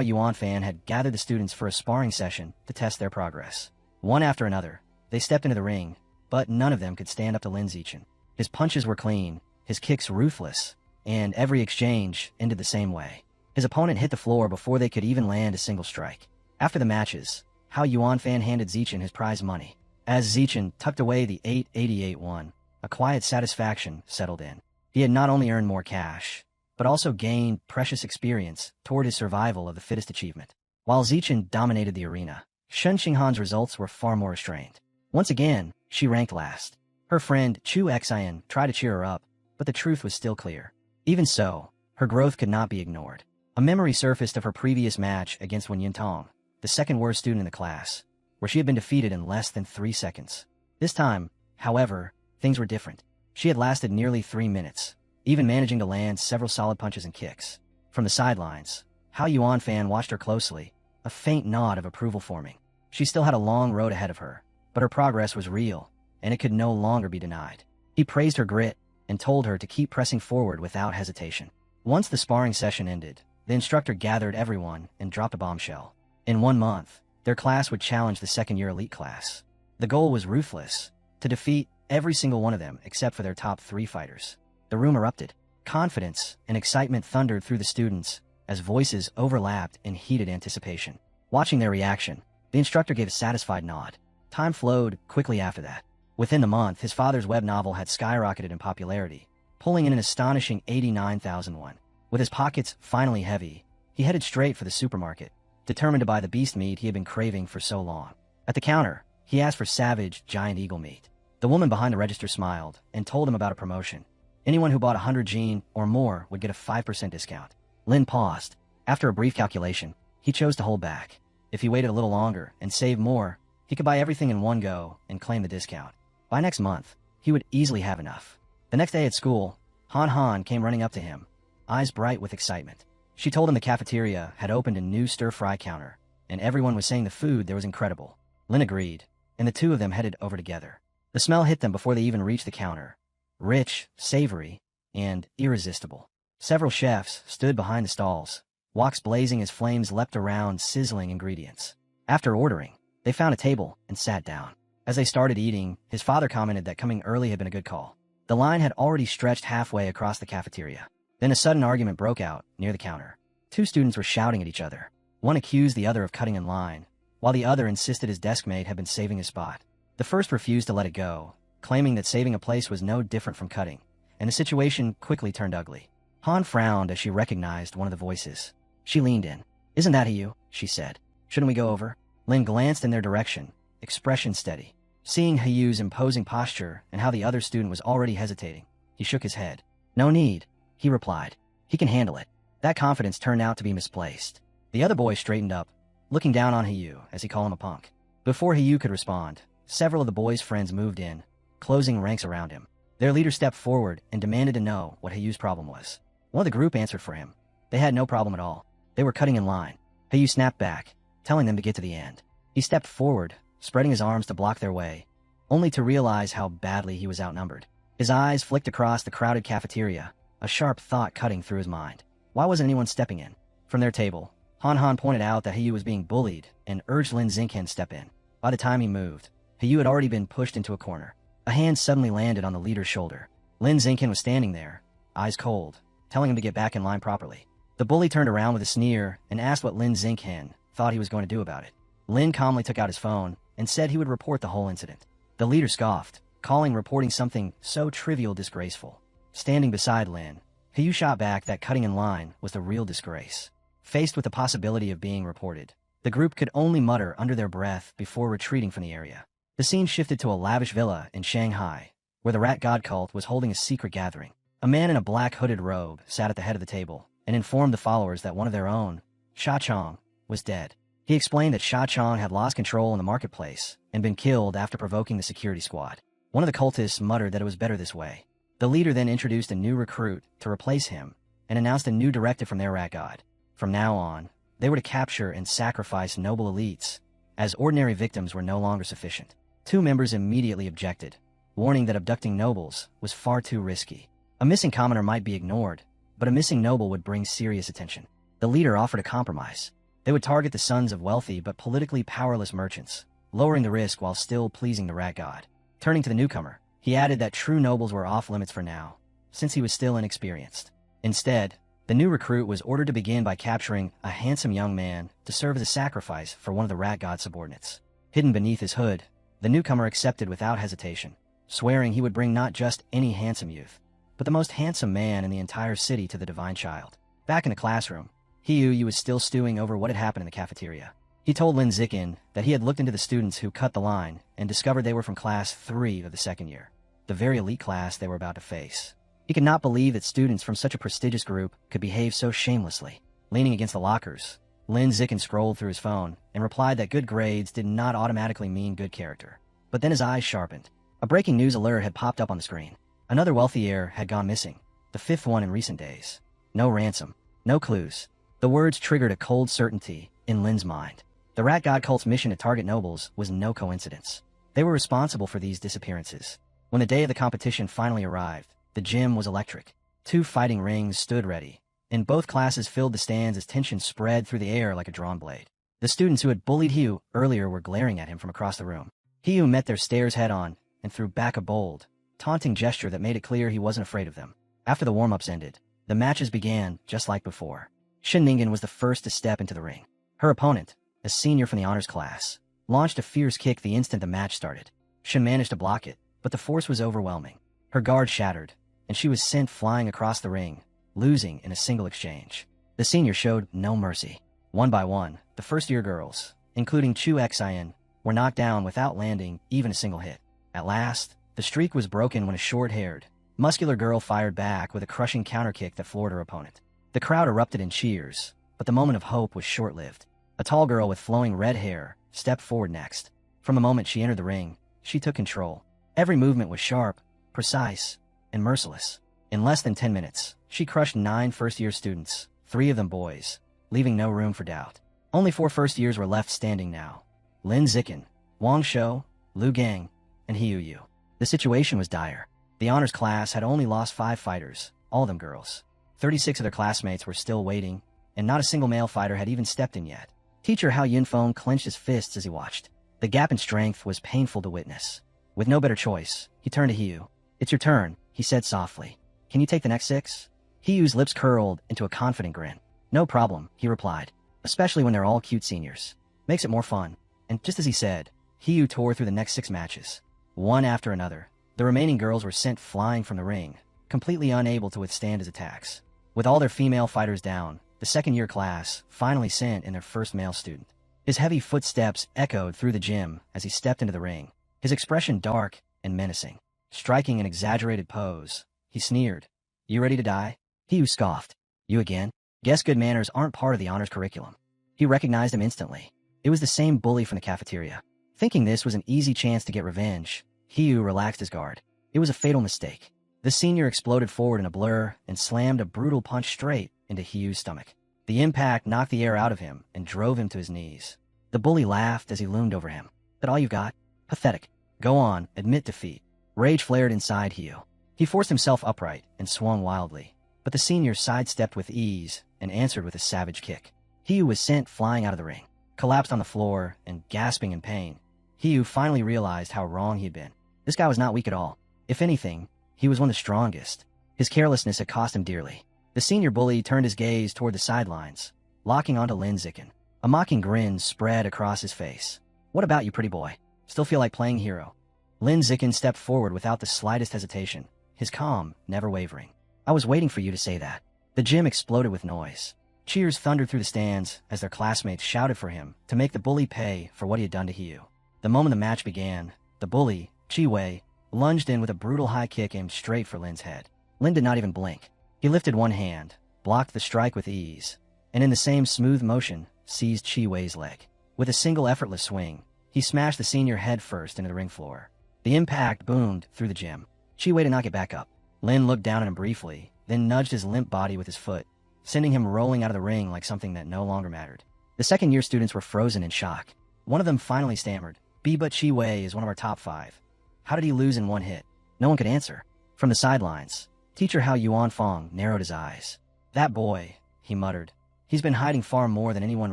Yuanfan had gathered the students for a sparring session to test their progress. One after another, they stepped into the ring, but none of them could stand up to Lin Xingqian. His punches were clean, his kicks ruthless, and every exchange ended the same way. His opponent hit the floor before they could even land a single strike. After the matches, Hao Yuanfan handed Xingqian his prize money. As Xingqian tucked away the 888 won, a quiet satisfaction settled in. He had not only earned more cash, but also gained precious experience toward his survival of the fittest achievement. While Xingqian dominated the arena, Shen Xinghan's results were far more restrained. Once again, she ranked last. Her friend Chu Xian tried to cheer her up, but the truth was still clear. Even so, her growth could not be ignored. A memory surfaced of her previous match against Wen Yintong, the second worst student in the class, where she had been defeated in less than 3 seconds. This time, however, things were different. She had lasted nearly 3 minutes, even managing to land several solid punches and kicks. From the sidelines, Hao Yuan fan watched her closely, a faint nod of approval forming. She still had a long road ahead of her, but her progress was real, and it could no longer be denied. He praised her grit and told her to keep pressing forward without hesitation. Once the sparring session ended, the instructor gathered everyone and dropped a bombshell. In 1 month, their class would challenge the second-year elite class. The goal was ruthless, to defeat every single one of them except for their top 3 fighters. The room erupted. Confidence and excitement thundered through the students as voices overlapped in heated anticipation. Watching their reaction, the instructor gave a satisfied nod. Time flowed quickly after that. Within the month, his father's web novel had skyrocketed in popularity, pulling in an astonishing 89,000 won. With his pockets finally heavy, he headed straight for the supermarket, determined to buy the beast meat he had been craving for so long. At the counter, he asked for savage, giant eagle meat. The woman behind the register smiled and told him about a promotion. Anyone who bought 100 jin or more would get a 5% discount. Lin paused. After a brief calculation, he chose to hold back. If he waited a little longer and saved more, he could buy everything in one go and claim the discount. By next month, he would easily have enough. The next day at school, Han came running up to him, eyes bright with excitement. She told him the cafeteria had opened a new stir-fry counter, and everyone was saying the food there was incredible. Lin agreed, and the two of them headed over together. The smell hit them before they even reached the counter. Rich, savory, and irresistible. Several chefs stood behind the stalls, woks blazing as flames leapt around sizzling ingredients. After ordering, they found a table and sat down. As they started eating, his father commented that coming early had been a good call. The line had already stretched halfway across the cafeteria. Then a sudden argument broke out near the counter. 2 students were shouting at each other. One accused the other of cutting in line, while the other insisted his deskmate had been saving his spot. The first refused to let it go, claiming that saving a place was no different from cutting, and the situation quickly turned ugly. Han frowned as she recognized one of the voices. She leaned in. "Isn't that you?" she said. "Shouldn't we go over?" Lin glanced in their direction, expression steady. Seeing Hyu's imposing posture and how the other student was already hesitating, he shook his head. "No need," he replied. "He can handle it." That confidence turned out to be misplaced. The other boy straightened up, looking down on Hyu as he called him a punk. Before Hyu could respond, several of the boy's friends moved in, closing ranks around him. Their leader stepped forward and demanded to know what Hyu's problem was. One of the group answered for him. They had no problem at all. They were cutting in line. Hyu snapped back, telling them to get to the end. He stepped forward, spreading his arms to block their way, only to realize how badly he was outnumbered. His eyes flicked across the crowded cafeteria, a sharp thought cutting through his mind. Why wasn't anyone stepping in? From their table, Han pointed out that Hyu was being bullied and urged Lin Xingchen to step in. By the time he moved, Hyu had already been pushed into a corner. A hand suddenly landed on the leader's shoulder. Lin Xingchen was standing there, eyes cold, telling him to get back in line properly. The bully turned around with a sneer and asked what Lin Xingchen thought he was going to do about it. Lin calmly took out his phone and said he would report the whole incident. The leader scoffed, calling reporting something so trivial disgraceful. Standing beside Lin, Hyu shot back that cutting in line was the real disgrace. Faced with the possibility of being reported, the group could only mutter under their breath before retreating from the area. The scene shifted to a lavish villa in Shanghai, where the rat god cult was holding a secret gathering. A man in a black hooded robe sat at the head of the table and informed the followers that one of their own, Sha Chong, was dead. He explained that Sha Chong had lost control in the marketplace and been killed after provoking the security squad. One of the cultists muttered that it was better this way. The leader then introduced a new recruit to replace him and announced a new directive from their rat god. From now on, they were to capture and sacrifice noble elites, as ordinary victims were no longer sufficient. 2 members immediately objected, warning that abducting nobles was far too risky. A missing commoner might be ignored, but a missing noble would bring serious attention. The leader offered a compromise. They would target the sons of wealthy but politically powerless merchants, lowering the risk while still pleasing the rat god. Turning to the newcomer, he added that true nobles were off limits for now, since he was still inexperienced. Instead, the new recruit was ordered to begin by capturing a handsome young man to serve as a sacrifice for one of the rat god subordinates. Hidden beneath his hood, the newcomer accepted without hesitation, swearing he would bring not just any handsome youth, but the most handsome man in the entire city to the divine child. Back in the classroom, Hyu was still stewing over what had happened in the cafeteria. He told Lin Xingchen that he had looked into the students who cut the line and discovered they were from class 3 of the second year, the very elite class they were about to face. He could not believe that students from such a prestigious group could behave so shamelessly. Leaning against the lockers, Lin Zicken scrolled through his phone and replied that good grades did not automatically mean good character. But then his eyes sharpened. A breaking news alert had popped up on the screen. Another wealthy heir had gone missing, the fifth one in recent days. No ransom, no clues. The words triggered a cold certainty in Lin's mind. The Rat God cult's mission to target nobles was no coincidence. They were responsible for these disappearances. When the day of the competition finally arrived, the gym was electric. 2 fighting rings stood ready, and both classes filled the stands as tension spread through the air like a drawn blade. The students who had bullied Hugh earlier were glaring at him from across the room. Hugh met their stares head-on and threw back a bold, taunting gesture that made it clear he wasn't afraid of them. After the warm-ups ended, the matches began just like before. Shin Ningen was the first to step into the ring. Her opponent, a senior from the honors class, launched a fierce kick the instant the match started. Shin managed to block it, but the force was overwhelming. Her guard shattered, and she was sent flying across the ring, losing in a single exchange. The senior showed no mercy. One by one, the first-year girls, including Chu Xian, were knocked down without landing even a single hit. At last, the streak was broken when a short-haired, muscular girl fired back with a crushing counterkick that floored her opponent. The crowd erupted in cheers, but the moment of hope was short-lived. A tall girl with flowing red hair stepped forward next. From the moment she entered the ring, she took control. Every movement was sharp, precise, and merciless. In less than 10 minutes, she crushed 9 first-year students, 3 of them boys, leaving no room for doubt. Only 4 first-years were left standing now. Lin Zicken, Wang Shou, Lu Gang, and Hiu Yu. The situation was dire. The honors class had only lost 5 fighters, all of them girls. 36 of their classmates were still waiting, and not a single male fighter had even stepped in yet. Teacher Hao Yunfeng clenched his fists as he watched. The gap in strength was painful to witness. With no better choice, he turned to Hiu. "It's your turn," he said softly. "Can you take the next 6? Hiu's lips curled into a confident grin. "No problem," he replied, "especially when they're all cute seniors. Makes it more fun." And just as he said, Hiu tore through the next 6 matches. One after another, the remaining girls were sent flying from the ring, completely unable to withstand his attacks. With all their female fighters down, the second-year class finally sent in their first male student. His heavy footsteps echoed through the gym as he stepped into the ring, his expression dark and menacing. Striking an exaggerated pose, he sneered. "You ready to die?" Hiu scoffed. "You again? Guess good manners aren't part of the honors curriculum." He recognized him instantly. It was the same bully from the cafeteria. Thinking this was an easy chance to get revenge, Hiu relaxed his guard. It was a fatal mistake. The senior exploded forward in a blur and slammed a brutal punch straight into Hiu's stomach. The impact knocked the air out of him and drove him to his knees. The bully laughed as he loomed over him. "That all you've got? Pathetic. Go on, admit defeat." Rage flared inside Hiu. He forced himself upright and swung wildly, but the senior sidestepped with ease and answered with a savage kick. Hiu was sent flying out of the ring, collapsed on the floor, and gasping in pain. Hiu finally realized how wrong he had been. This guy was not weak at all. If anything, he was one of the strongest. His carelessness had cost him dearly. The senior bully turned his gaze toward the sidelines, locking onto Lin Zicken. A mocking grin spread across his face. "What about you, pretty boy? Still feel like playing hero?" Lin Zicken stepped forward without the slightest hesitation, his calm never wavering. "I was waiting for you to say that." The gym exploded with noise. Cheers thundered through the stands as their classmates shouted for him to make the bully pay for what he had done to Hiu. The moment the match began, the bully, Chi Wei, lunged in with a brutal high kick aimed straight for Lin's head. Lin did not even blink. He lifted one hand, blocked the strike with ease, and in the same smooth motion, seized Chi Wei's leg. With a single effortless swing, he smashed the senior head first into the ring floor. The impact boomed through the gym. Chi Wei did not get back up. Lin looked down at him briefly, then nudged his limp body with his foot, sending him rolling out of the ring like something that no longer mattered. The second-year students were frozen in shock. One of them finally stammered, "But Chi Wei is one of our top 5. How did he lose in one hit?" No one could answer. From the sidelines, teacher Hao Yuanfeng narrowed his eyes. "That boy," he muttered. "He's been hiding far more than anyone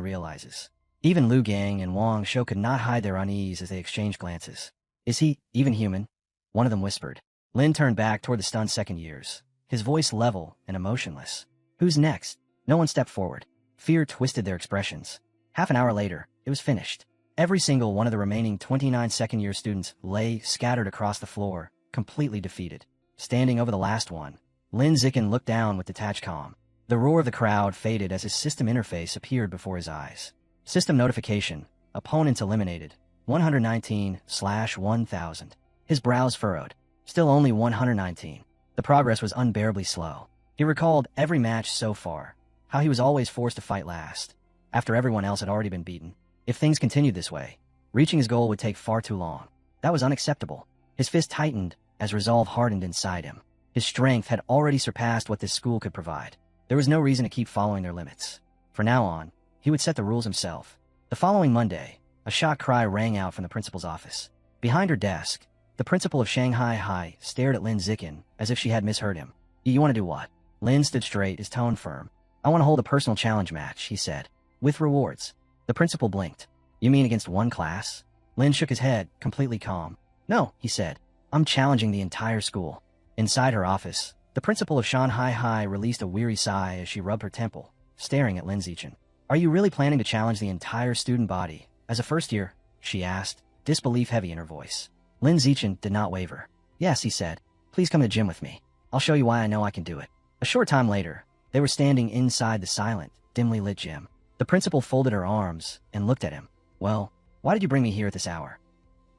realizes." Even Lu Gang and Wang Shou could not hide their unease as they exchanged glances. "Is he even human?" one of them whispered. Lin turned back toward the stunned second years, his voice level and emotionless. "Who's next?" No one stepped forward. Fear twisted their expressions. Half an hour later, it was finished. Every single one of the remaining 29 second-year students lay scattered across the floor, completely defeated. Standing over the last one, Lin Zicken looked down with detached calm. The roar of the crowd faded as his system interface appeared before his eyes. System notification, opponents eliminated, 119/1000. His brows furrowed. Still only 119. The progress was unbearably slow. He recalled every match so far, how he was always forced to fight last, after everyone else had already been beaten. If things continued this way, reaching his goal would take far too long. That was unacceptable. His fist tightened as resolve hardened inside him. His strength had already surpassed what this school could provide. There was no reason to keep following their limits. From now on, he would set the rules himself. The following Monday, a shocked cry rang out from the principal's office. Behind her desk, the principal of Shanghai High stared at Lin Zikin as if she had misheard him. You want to do what? Lin stood straight, his tone firm. I want to hold a personal challenge match, he said. With rewards. The principal blinked. You mean against one class? Lin shook his head, completely calm. No, he said. I'm challenging the entire school. Inside her office, the principal of Shanghai High released a weary sigh as she rubbed her temple, staring at Lin Zichen. Are you really planning to challenge the entire student body? As a first year? She asked, disbelief heavy in her voice. Lin Zichen did not waver. Yes, he said. Please come to the gym with me. I'll show you why I know I can do it. A short time later, they were standing inside the silent, dimly lit gym. The principal folded her arms and looked at him. Well, why did you bring me here at this hour?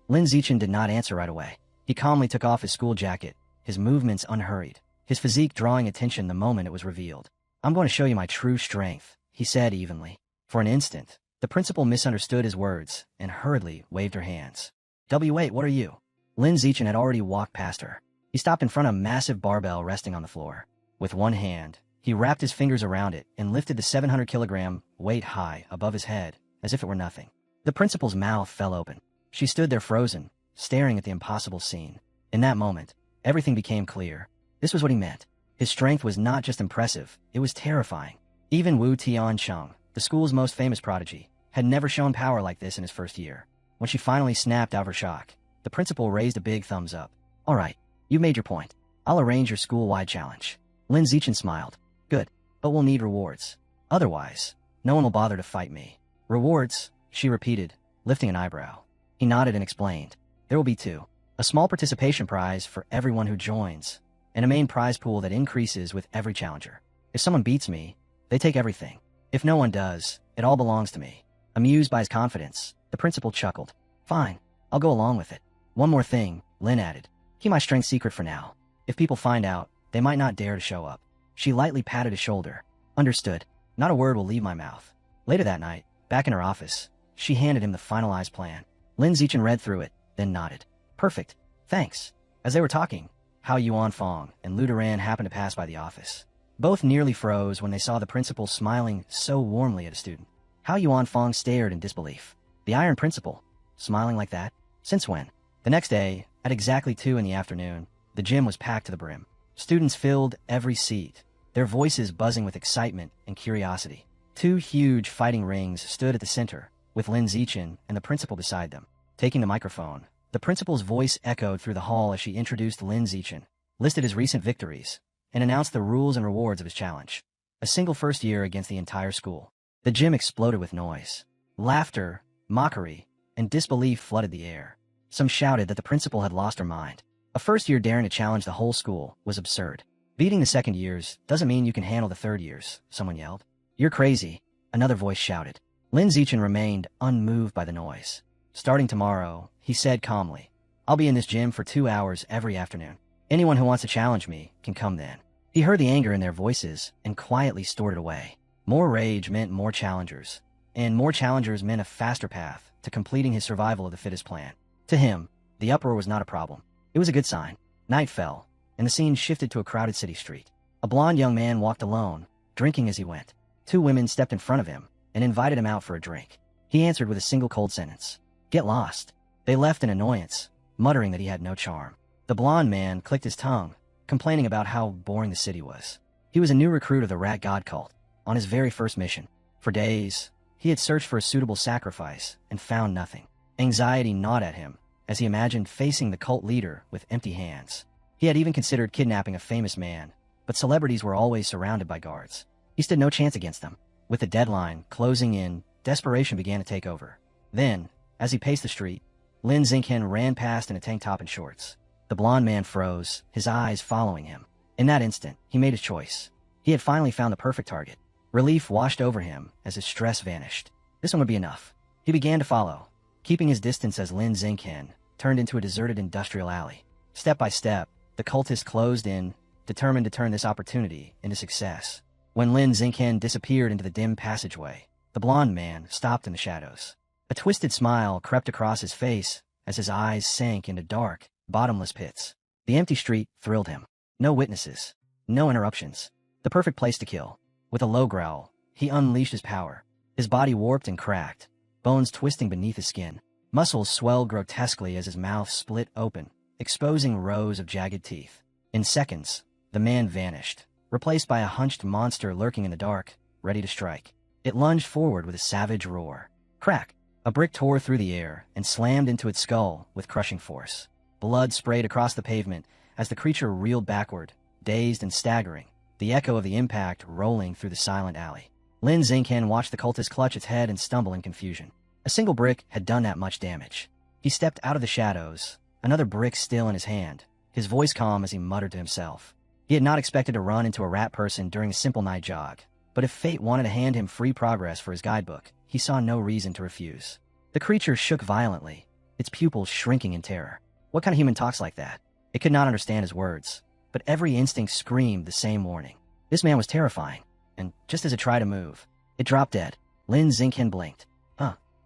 Lin Zichen did not answer right away. He calmly took off his school jacket, his movements unhurried, his physique drawing attention the moment it was revealed. I'm going to show you my true strength, he said evenly. For an instant, the principal misunderstood his words and hurriedly waved her hands. Wait, what are you? Lin Zichen had already walked past her. He stopped in front of a massive barbell resting on the floor. With one hand, he wrapped his fingers around it and lifted the 700-kilogram weight high above his head, as if it were nothing. The principal's mouth fell open. She stood there frozen, staring at the impossible scene. In that moment, everything became clear. This was what he meant. His strength was not just impressive, it was terrifying. Even Wu Tiancheng, the school's most famous prodigy, had never shown power like this in his first year. When she finally snapped out of her shock, the principal raised a big thumbs up. All right, you made your point. I'll arrange your school-wide challenge. Lin Zichen smiled. Good, but we'll need rewards. Otherwise, no one will bother to fight me. Rewards, she repeated, lifting an eyebrow. He nodded and explained. There will be two. A small participation prize for everyone who joins, and a main prize pool that increases with every challenger. If someone beats me, they take everything. If no one does, it all belongs to me. Amused by his confidence, the principal chuckled. Fine, I'll go along with it. One more thing, Lin added. Keep my strength secret for now. If people find out, they might not dare to show up. She lightly patted his shoulder. Understood. Not a word will leave my mouth. Later that night, back in her office, she handed him the finalized plan. Lin Zichen read through it, then nodded. Perfect. Thanks. As they were talking, Hao Yuanfang and Lu Duran happened to pass by the office. Both nearly froze when they saw the principal smiling so warmly at a student. Hao Yuanfang stared in disbelief. The Iron Principal? Smiling like that? Since when? The next day, at exactly 2 in the afternoon, the gym was packed to the brim. Students filled every seat, their voices buzzing with excitement and curiosity. 2 huge fighting rings stood at the center, with Lin Zichen and the principal beside them. Taking the microphone, the principal's voice echoed through the hall as she introduced Lin Zichen, listed his recent victories, and announced the rules and rewards of his challenge. A single first year against the entire school. The gym exploded with noise. Laughter, mockery, and disbelief flooded the air. Some shouted that the principal had lost her mind. A first year daring to challenge the whole school was absurd. Beating the second years doesn't mean you can handle the third years, someone yelled. You're crazy, another voice shouted. Lin Zichen remained unmoved by the noise. Starting tomorrow, he said calmly, I'll be in this gym for 2 hours every afternoon. Anyone who wants to challenge me can come then. He heard the anger in their voices and quietly stored it away. More rage meant more challengers, and more challengers meant a faster path to completing his survival of the fittest plan. To him, the uproar was not a problem. It was a good sign. Night fell, and the scene shifted to a crowded city street. A blond young man walked alone, drinking as he went. 2 women stepped in front of him and invited him out for a drink. He answered with a single cold sentence. Get lost. They left in annoyance, muttering that he had no charm. The blond man clicked his tongue, complaining about how boring the city was. He was a new recruit of the Rat God cult, on his very first mission. For days, he had searched for a suitable sacrifice and found nothing. Anxiety gnawed at him as he imagined facing the cult leader with empty hands. He had even considered kidnapping a famous man, but celebrities were always surrounded by guards. He stood no chance against them. With the deadline closing in, desperation began to take over. Then, as he paced the street, Lin Zichen ran past in a tank top and shorts. The blond man froze, his eyes following him. In that instant, he made his choice. He had finally found the perfect target. Relief washed over him as his stress vanished. This one would be enough. He began to follow, keeping his distance as Lin Zichen turned into a deserted industrial alley. Step by step, the cultist closed in, determined to turn this opportunity into success. When Lin Xingqian disappeared into the dim passageway, the blond man stopped in the shadows. A twisted smile crept across his face as his eyes sank into dark, bottomless pits. The empty street thrilled him. No witnesses. No interruptions. The perfect place to kill. With a low growl, he unleashed his power. His body warped and cracked, bones twisting beneath his skin. Muscles swelled grotesquely as his mouth split open, exposing rows of jagged teeth. In seconds, the man vanished, replaced by a hunched monster lurking in the dark, ready to strike. It lunged forward with a savage roar. Crack! A brick tore through the air and slammed into its skull with crushing force. Blood sprayed across the pavement as the creature reeled backward, dazed and staggering, the echo of the impact rolling through the silent alley. Lin Xingqian watched the cultist clutch its head and stumble in confusion. A single brick had done that much damage. He stepped out of the shadows, another brick still in his hand, his voice calm as he muttered to himself. He had not expected to run into a rat person during a simple night jog, but if fate wanted to hand him free progress for his guidebook, he saw no reason to refuse. The creature shook violently, its pupils shrinking in terror. What kind of human talks like that? It could not understand his words, but every instinct screamed the same warning. This man was terrifying, and just as it tried to move, it dropped dead. Lin Xingqian blinked.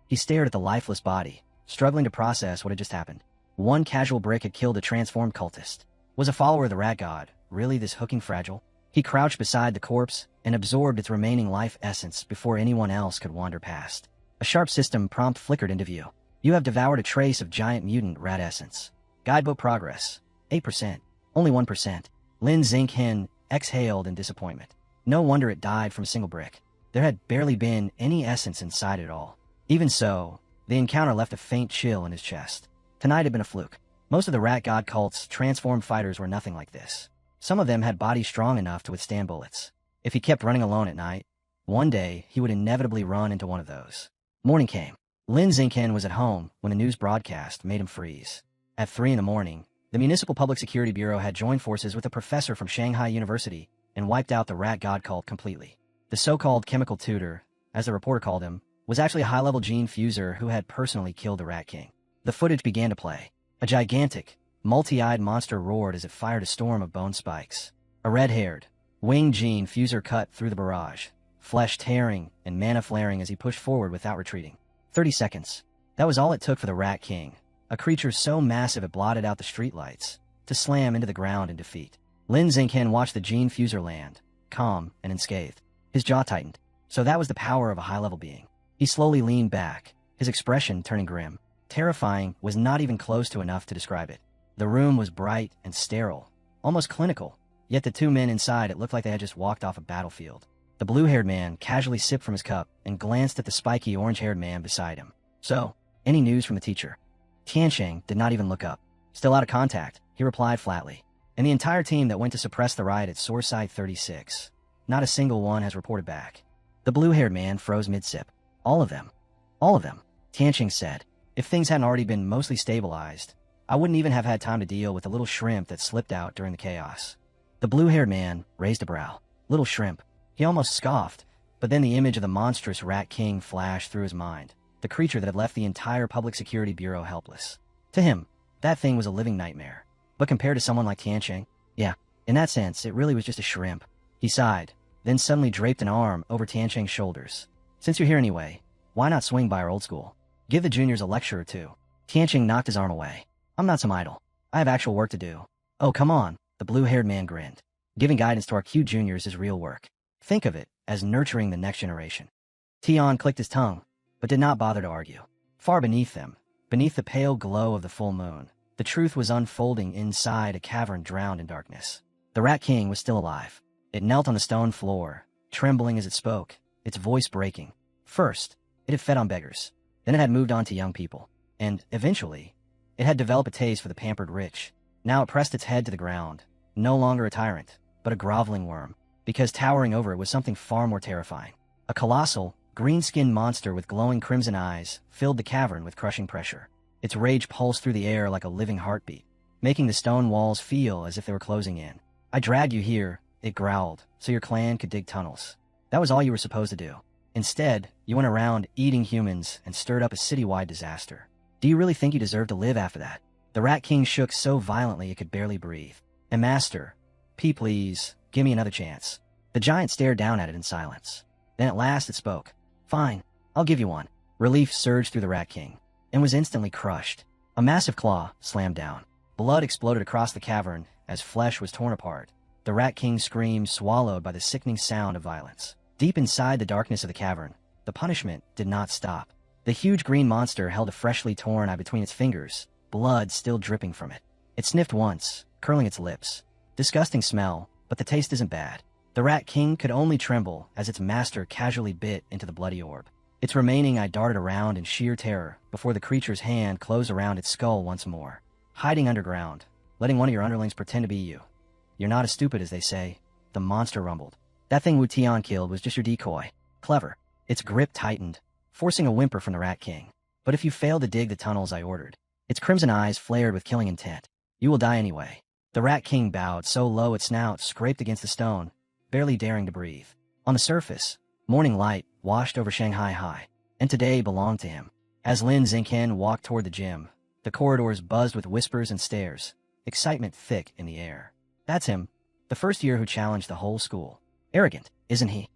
He stared at the lifeless body, struggling to process what had just happened. One casual brick had killed a transformed cultist. Was a follower of the rat god really this hooking fragile? He crouched beside the corpse and absorbed its remaining life essence before anyone else could wander past. A sharp system prompt flickered into view. You have devoured a trace of giant mutant rat essence. Guidebook progress. 8%. Only 1%. Lin Xingqian exhaled in disappointment. No wonder it died from a single brick. There had barely been any essence inside it all. Even so, the encounter left a faint chill in his chest. Tonight had been a fluke. Most of the rat god cult's transformed fighters were nothing like this. Some of them had bodies strong enough to withstand bullets. If he kept running alone at night, one day he would inevitably run into one of those. Morning came. Lin Xingqian was at home when the news broadcast made him freeze. At 3 in the morning, the Municipal Public Security Bureau had joined forces with a professor from Shanghai University and wiped out the rat god cult completely. The so-called chemical tutor, as the reporter called him, was actually a high-level gene fuser who had personally killed the Rat King. The footage began to play. A gigantic, multi-eyed monster roared as it fired a storm of bone spikes. A red-haired, winged gene fuser cut through the barrage, flesh tearing and mana flaring as he pushed forward without retreating. 30 seconds. That was all it took for the Rat King, a creature so massive it blotted out the streetlights, to slam into the ground in defeat. Lin Xingqian watched the gene fuser land, calm and unscathed. His jaw tightened. So that was the power of a high-level being. He slowly leaned back, his expression turning grim. Terrifying was not even close to enough to describe it. The room was bright and sterile, almost clinical, yet the two men inside it looked like they had just walked off a battlefield. The blue-haired man casually sipped from his cup and glanced at the spiky orange-haired man beside him. So, any news from the teacher? Tiansheng did not even look up. Still out of contact, he replied flatly. And the entire team that went to suppress the riot at Sourceside 36. Not a single one has reported back. The blue-haired man froze mid-sip. All of them. All of them, Tiansheng said. If things hadn't already been mostly stabilized, I wouldn't even have had time to deal with the little shrimp that slipped out during the chaos. The blue-haired man raised a brow. Little shrimp. He almost scoffed, but then the image of the monstrous Rat King flashed through his mind, the creature that had left the entire Public Security Bureau helpless. To him, that thing was a living nightmare. But compared to someone like Tiansheng, yeah, in that sense, it really was just a shrimp. He sighed, then suddenly draped an arm over Tiansheng's shoulders. Since you're here anyway, why not swing by our old school? Give the juniors a lecture or two. Tiansheng knocked his arm away. I'm not some idol. I have actual work to do. Oh, come on, the blue-haired man grinned. Giving guidance to our cute juniors is real work. Think of it as nurturing the next generation. Tian clicked his tongue, but did not bother to argue. Far beneath them, beneath the pale glow of the full moon, the truth was unfolding inside a cavern drowned in darkness. The Rat King was still alive. It knelt on the stone floor, trembling as it spoke, its voice breaking. First, it had fed on beggars. Then it had moved on to young people. And, eventually, it had developed a taste for the pampered rich. Now it pressed its head to the ground, no longer a tyrant, but a groveling worm, because towering over it was something far more terrifying. A colossal, green-skinned monster with glowing crimson eyes filled the cavern with crushing pressure. Its rage pulsed through the air like a living heartbeat, making the stone walls feel as if they were closing in. I dragged you here, it growled, so your clan could dig tunnels. That was all you were supposed to do. Instead, you went around eating humans and stirred up a citywide disaster. Do you really think you deserve to live after that? The Rat King shook so violently it could barely breathe. And Master, Please, give me another chance." The giant stared down at it in silence. Then at last it spoke. "Fine, I'll give you one." Relief surged through the Rat King, and was instantly crushed. A massive claw slammed down. Blood exploded across the cavern as flesh was torn apart. The Rat King screamed, swallowed by the sickening sound of violence. Deep inside the darkness of the cavern, the punishment did not stop. The huge green monster held a freshly torn eye between its fingers, blood still dripping from it. It sniffed once, curling its lips. Disgusting smell, but the taste isn't bad. The Rat King could only tremble as its master casually bit into the bloody orb. Its remaining eye darted around in sheer terror before the creature's hand closed around its skull once more. "Hiding underground, letting one of your underlings pretend to be you. You're not as stupid as they say," the monster rumbled. "That thing Wu Tian killed was just your decoy. Clever." Its grip tightened, forcing a whimper from the Rat King. "But if you fail to dig the tunnels I ordered," its crimson eyes flared with killing intent, "you will die anyway." The Rat King bowed so low its snout scraped against the stone, barely daring to breathe. On the surface, morning light washed over Shanghai High, and today belonged to him. As Lin Xingqian walked toward the gym, the corridors buzzed with whispers and stares, excitement thick in the air. "That's him, the first year who challenged the whole school. Arrogant, isn't he?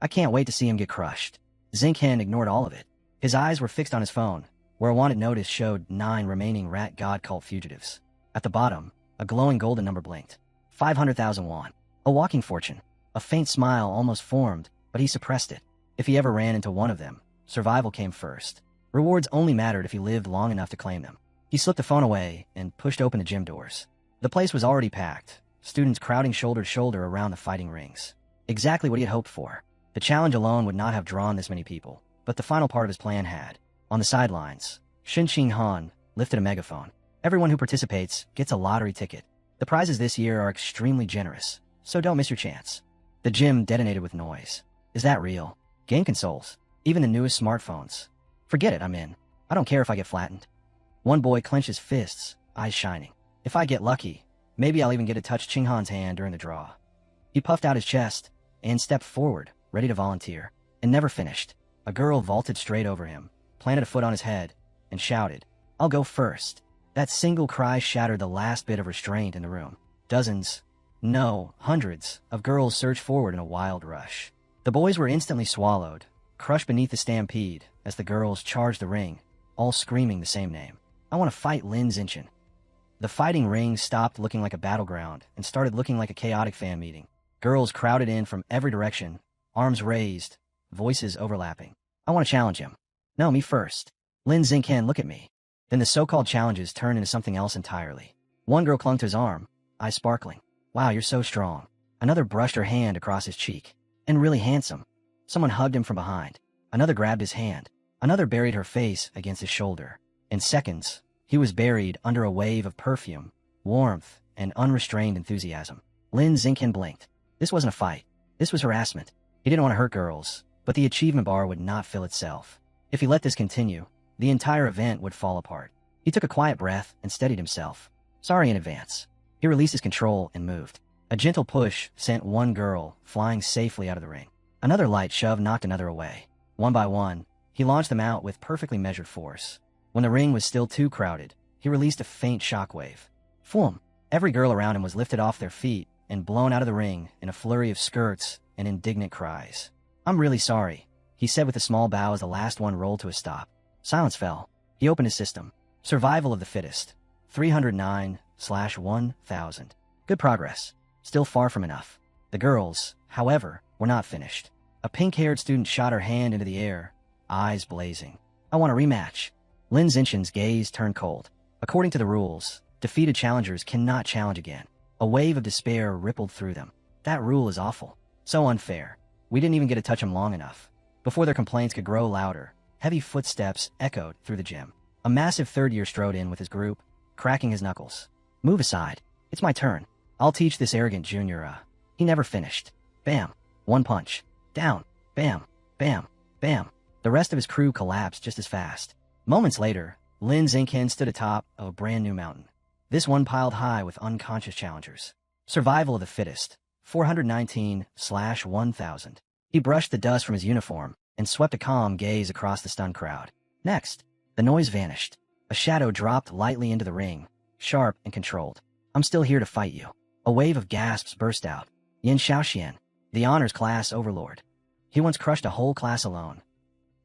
I can't wait to see him get crushed." Xingqian ignored all of it. His eyes were fixed on his phone, where a wanted notice showed 9 remaining rat god cult fugitives. At the bottom, a glowing golden number blinked. 500,000 won. A walking fortune. A faint smile almost formed, but he suppressed it. If he ever ran into one of them, survival came first. Rewards only mattered if he lived long enough to claim them. He slipped the phone away and pushed open the gym doors. The place was already packed, students crowding shoulder to shoulder around the fighting rings. Exactly what he had hoped for. The challenge alone would not have drawn this many people, but the final part of his plan had. On the sidelines, Shin Ching Han lifted a megaphone. "Everyone who participates gets a lottery ticket. The prizes this year are extremely generous, so don't miss your chance." The gym detonated with noise. Is that real? Game consoles? Even the newest smartphones? Forget it, I'm in. I don't care if I get flattened. One boy clenched his fists, eyes shining. "If I get lucky, maybe I'll even get to touch Ching Han's hand during the draw." He puffed out his chest and stepped forward, ready to volunteer, and never finished. A girl vaulted straight over him, planted a foot on his head, and shouted, "I'll go first." That single cry shattered the last bit of restraint in the room. Dozens, no, hundreds, of girls surged forward in a wild rush. The boys were instantly swallowed, crushed beneath the stampede as the girls charged the ring, all screaming the same name. "I want to fight Lin Xingqian." The fighting ring stopped looking like a battleground and started looking like a chaotic fan meeting. Girls crowded in from every direction, arms raised, voices overlapping. "I want to challenge him." "No, me first." "Lin Xingqian, look at me." Then the so-called challenges turned into something else entirely. One girl clung to his arm, eyes sparkling. "Wow, you're so strong." Another brushed her hand across his cheek. "And really handsome." Someone hugged him from behind. Another grabbed his hand. Another buried her face against his shoulder. In seconds, he was buried under a wave of perfume, warmth, and unrestrained enthusiasm. Lin Xingqian blinked. This wasn't a fight. This was harassment. He didn't want to hurt girls, but the achievement bar would not fill itself. If he let this continue, the entire event would fall apart. He took a quiet breath and steadied himself. Sorry in advance. He released his control and moved. A gentle push sent one girl flying safely out of the ring. Another light shove knocked another away. One by one, he launched them out with perfectly measured force. When the ring was still too crowded, he released a faint shockwave. Foom! Every girl around him was lifted off their feet and blown out of the ring in a flurry of skirts and indignant cries. "I'm really sorry," he said with a small bow as the last one rolled to a stop. Silence fell. He opened his system. Survival of the fittest. 309/1000. Good progress. Still far from enough. The girls, however, were not finished. A pink-haired student shot her hand into the air, eyes blazing. "I want a rematch." Lin Xingqian's gaze turned cold. According to the rules, defeated challengers cannot challenge again. A wave of despair rippled through them. That rule is awful. So unfair. We didn't even get to touch him long enough. Before their complaints could grow louder, heavy footsteps echoed through the gym. A massive third year strode in with his group, cracking his knuckles. "Move aside. It's my turn. I'll teach this arrogant junior, He never finished. Bam. One punch. Down. Bam. Bam. Bam. The rest of his crew collapsed just as fast. Moments later, Lin Xingqian stood atop of a brand new mountain. This one piled high with unconscious challengers. Survival of the fittest. 419/1000. He brushed the dust from his uniform and swept a calm gaze across the stunned crowd. Next, the noise vanished. A shadow dropped lightly into the ring, sharp and controlled. "I'm still here to fight you." A wave of gasps burst out. Yin Xiaoxian, the honors class overlord. He once crushed a whole class alone.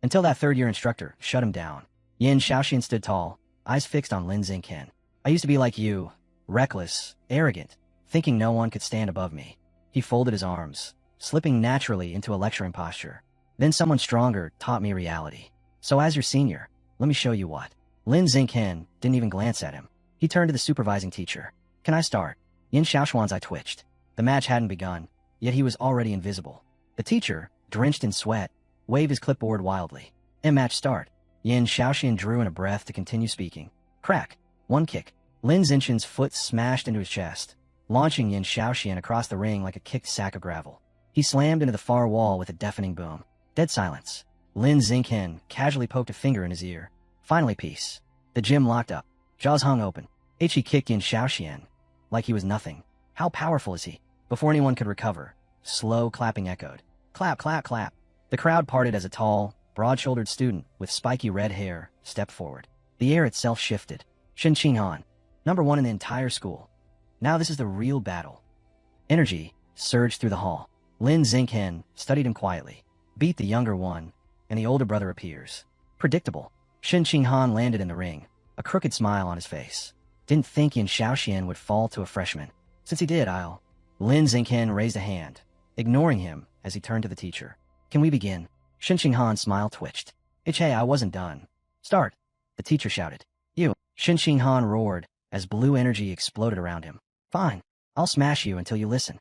Until that third-year instructor shut him down. Yin Xiaoxian stood tall, eyes fixed on Lin Xingqian. I used to be like you, reckless, arrogant, thinking no one could stand above me. He folded his arms, slipping naturally into a lecturing posture. Then someone stronger taught me reality. So as your senior, let me show you what. Lin Xingqian didn't even glance at him. He turned to the supervising teacher. Can I start? Yin Xiaoshuan's eye twitched. The match hadn't begun, yet he was already invisible. The teacher, drenched in sweat, waved his clipboard wildly. And match start. Yin Xiaoxian drew in a breath to continue speaking. Crack. One kick. Lin Xingqian's foot smashed into his chest, launching Yin Xiaoxian across the ring like a kicked sack of gravel. He slammed into the far wall with a deafening boom. Dead silence. Lin Xingqian casually poked a finger in his ear. Finally peace. The gym locked up. Jaws hung open. He kicked Yin Xiaoxian like he was nothing. How powerful is he? Before anyone could recover, slow clapping echoed. Clap, clap, clap. The crowd parted as a tall, broad-shouldered student with spiky red hair stepped forward. The air itself shifted. Shen Qinghan, #1 in the entire school. Now this is the real battle. Energy surged through the hall. Lin Xingqian studied him quietly. Beat the younger one, and the older brother appears. Predictable. Shen Qinghan landed in the ring, a crooked smile on his face. Didn't think Yin Xiaoxian would fall to a freshman. Since he did, I'll... Lin Xingqian raised a hand, ignoring him as he turned to the teacher. Can we begin? Shen Qinghan's smile twitched. Hey, I wasn't done. Start. The teacher shouted. You. Shen Qinghan roared as blue energy exploded around him. Fine. I'll smash you until you listen.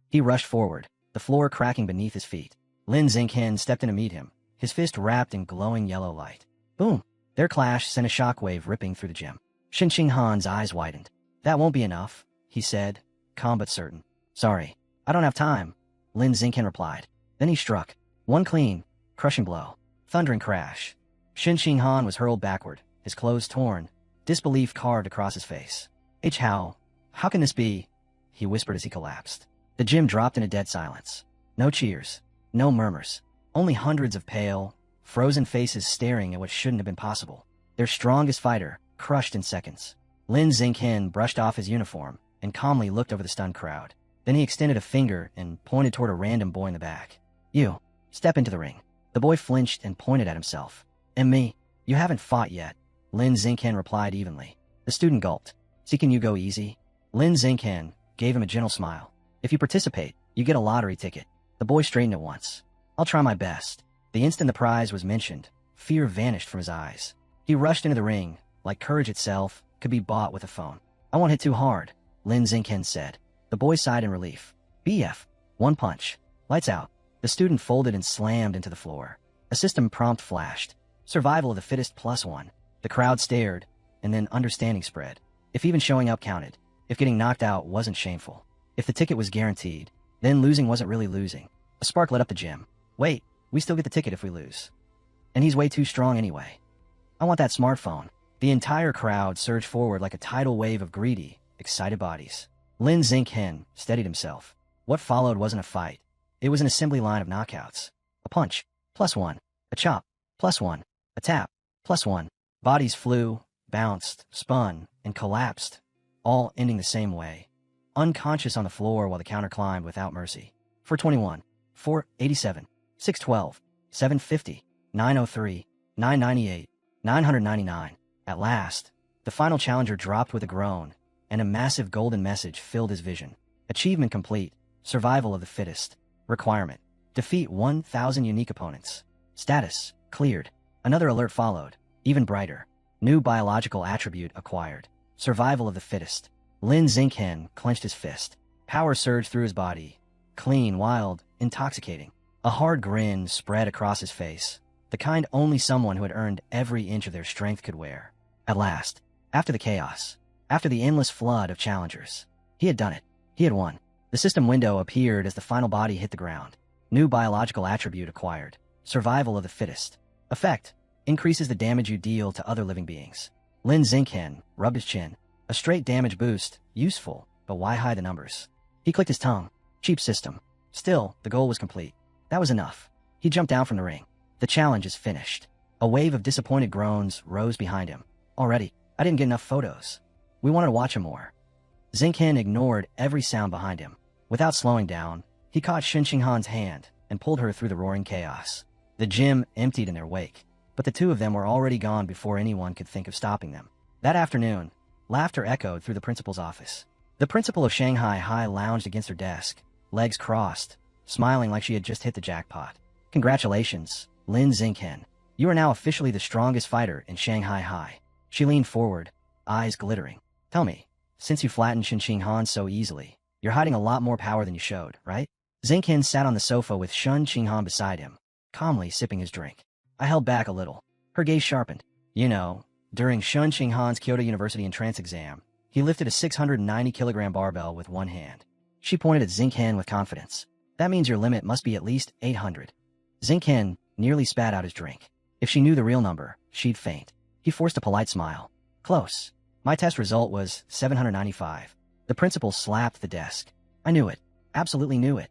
He rushed forward, the floor cracking beneath his feet. Lin Xingqian stepped in to meet him, his fist wrapped in glowing yellow light. Boom! Their clash sent a shockwave ripping through the gym. Shen Qinghan's eyes widened. That won't be enough, he said, calm but certain. Sorry, I don't have time, Lin Xingqian replied. Then he struck. One clean, crushing blow. Thundering crash. Shen Qinghan was hurled backward, his clothes torn, disbelief carved across his face. How can this be? He whispered as he collapsed. The gym dropped in a dead silence. No cheers, no murmurs, only hundreds of pale, frozen faces staring at what shouldn't have been possible. Their strongest fighter, crushed in seconds. Lin Xingqian brushed off his uniform and calmly looked over the stunned crowd. Then he extended a finger and pointed toward a random boy in the back. You, step into the ring. The boy flinched and pointed at himself. And me, you haven't fought yet, Lin Xingqian replied evenly. The student gulped. See, can you go easy? Lin Xingqian gave him a gentle smile. If you participate, you get a lottery ticket. The boy straightened at once. I'll try my best. The instant the prize was mentioned, fear vanished from his eyes. He rushed into the ring, like courage itself could be bought with a phone. I won't hit too hard, Lin Xingqian said. The boy sighed in relief. BF. One punch. Lights out. The student folded and slammed into the floor. A system prompt flashed. Survival of the fittest +1. The crowd stared, and then understanding spread. If even showing up counted, if getting knocked out wasn't shameful, if the ticket was guaranteed, then losing wasn't really losing. A spark lit up the gym. Wait, we still get the ticket if we lose. And he's way too strong anyway. I want that smartphone. The entire crowd surged forward like a tidal wave of greedy, excited bodies. Lin Xingqian steadied himself. What followed wasn't a fight. It was an assembly line of knockouts. A punch, +1. A chop, +1. A tap, +1. Bodies flew, bounced, spun, and collapsed, all ending the same way. Unconscious on the floor while the counter climbed without mercy. 421, 487, 612, 750, 903, 998, 999. At last, the final challenger dropped with a groan, and a massive golden message filled his vision. Achievement complete. Survival of the fittest. Requirement: defeat 1,000 unique opponents. Status: cleared. Another alert followed, even brighter. New biological attribute acquired. Survival of the fittest. Lin Xingqian clenched his fist. Power surged through his body. Clean, wild, intoxicating. A hard grin spread across his face, the kind only someone who had earned every inch of their strength could wear. At last, after the chaos, after the endless flood of challengers, he had done it. He had won. The system window appeared as the final body hit the ground. New biological attribute acquired. Survival of the fittest. Effect: increases the damage you deal to other living beings. Lin Xingqian rubbed his chin. A straight damage boost, useful, but why hide the numbers? He clicked his tongue. Cheap system. Still, the goal was complete. That was enough. He jumped down from the ring. The challenge is finished. A wave of disappointed groans rose behind him. Already, I didn't get enough photos. We wanted to watch him more. Xingqian ignored every sound behind him. Without slowing down, he caught Shen Qinghan's hand and pulled her through the roaring chaos. The gym emptied in their wake, but the two of them were already gone before anyone could think of stopping them. That afternoon, laughter echoed through the principal's office. The principal of Shanghai High lounged against her desk, legs crossed, smiling like she had just hit the jackpot. Congratulations, Lin Xingqian. You are now officially the strongest fighter in Shanghai High. She leaned forward, eyes glittering. Tell me, since you flattened Shen Qinghan so easily, you're hiding a lot more power than you showed, right? Xingqian sat on the sofa with Shen Qinghan beside him, calmly sipping his drink. I held back a little. Her gaze sharpened. You know, during Shen Qinghan's Kyoto University entrance exam, he lifted a 690-kilogram barbell with one hand. She pointed at Xingqian with confidence. That means your limit must be at least 800. Xingqian nearly spat out his drink. If she knew the real number, she'd faint. He forced a polite smile. Close. My test result was 795. The principal slapped the desk. I knew it. Absolutely knew it.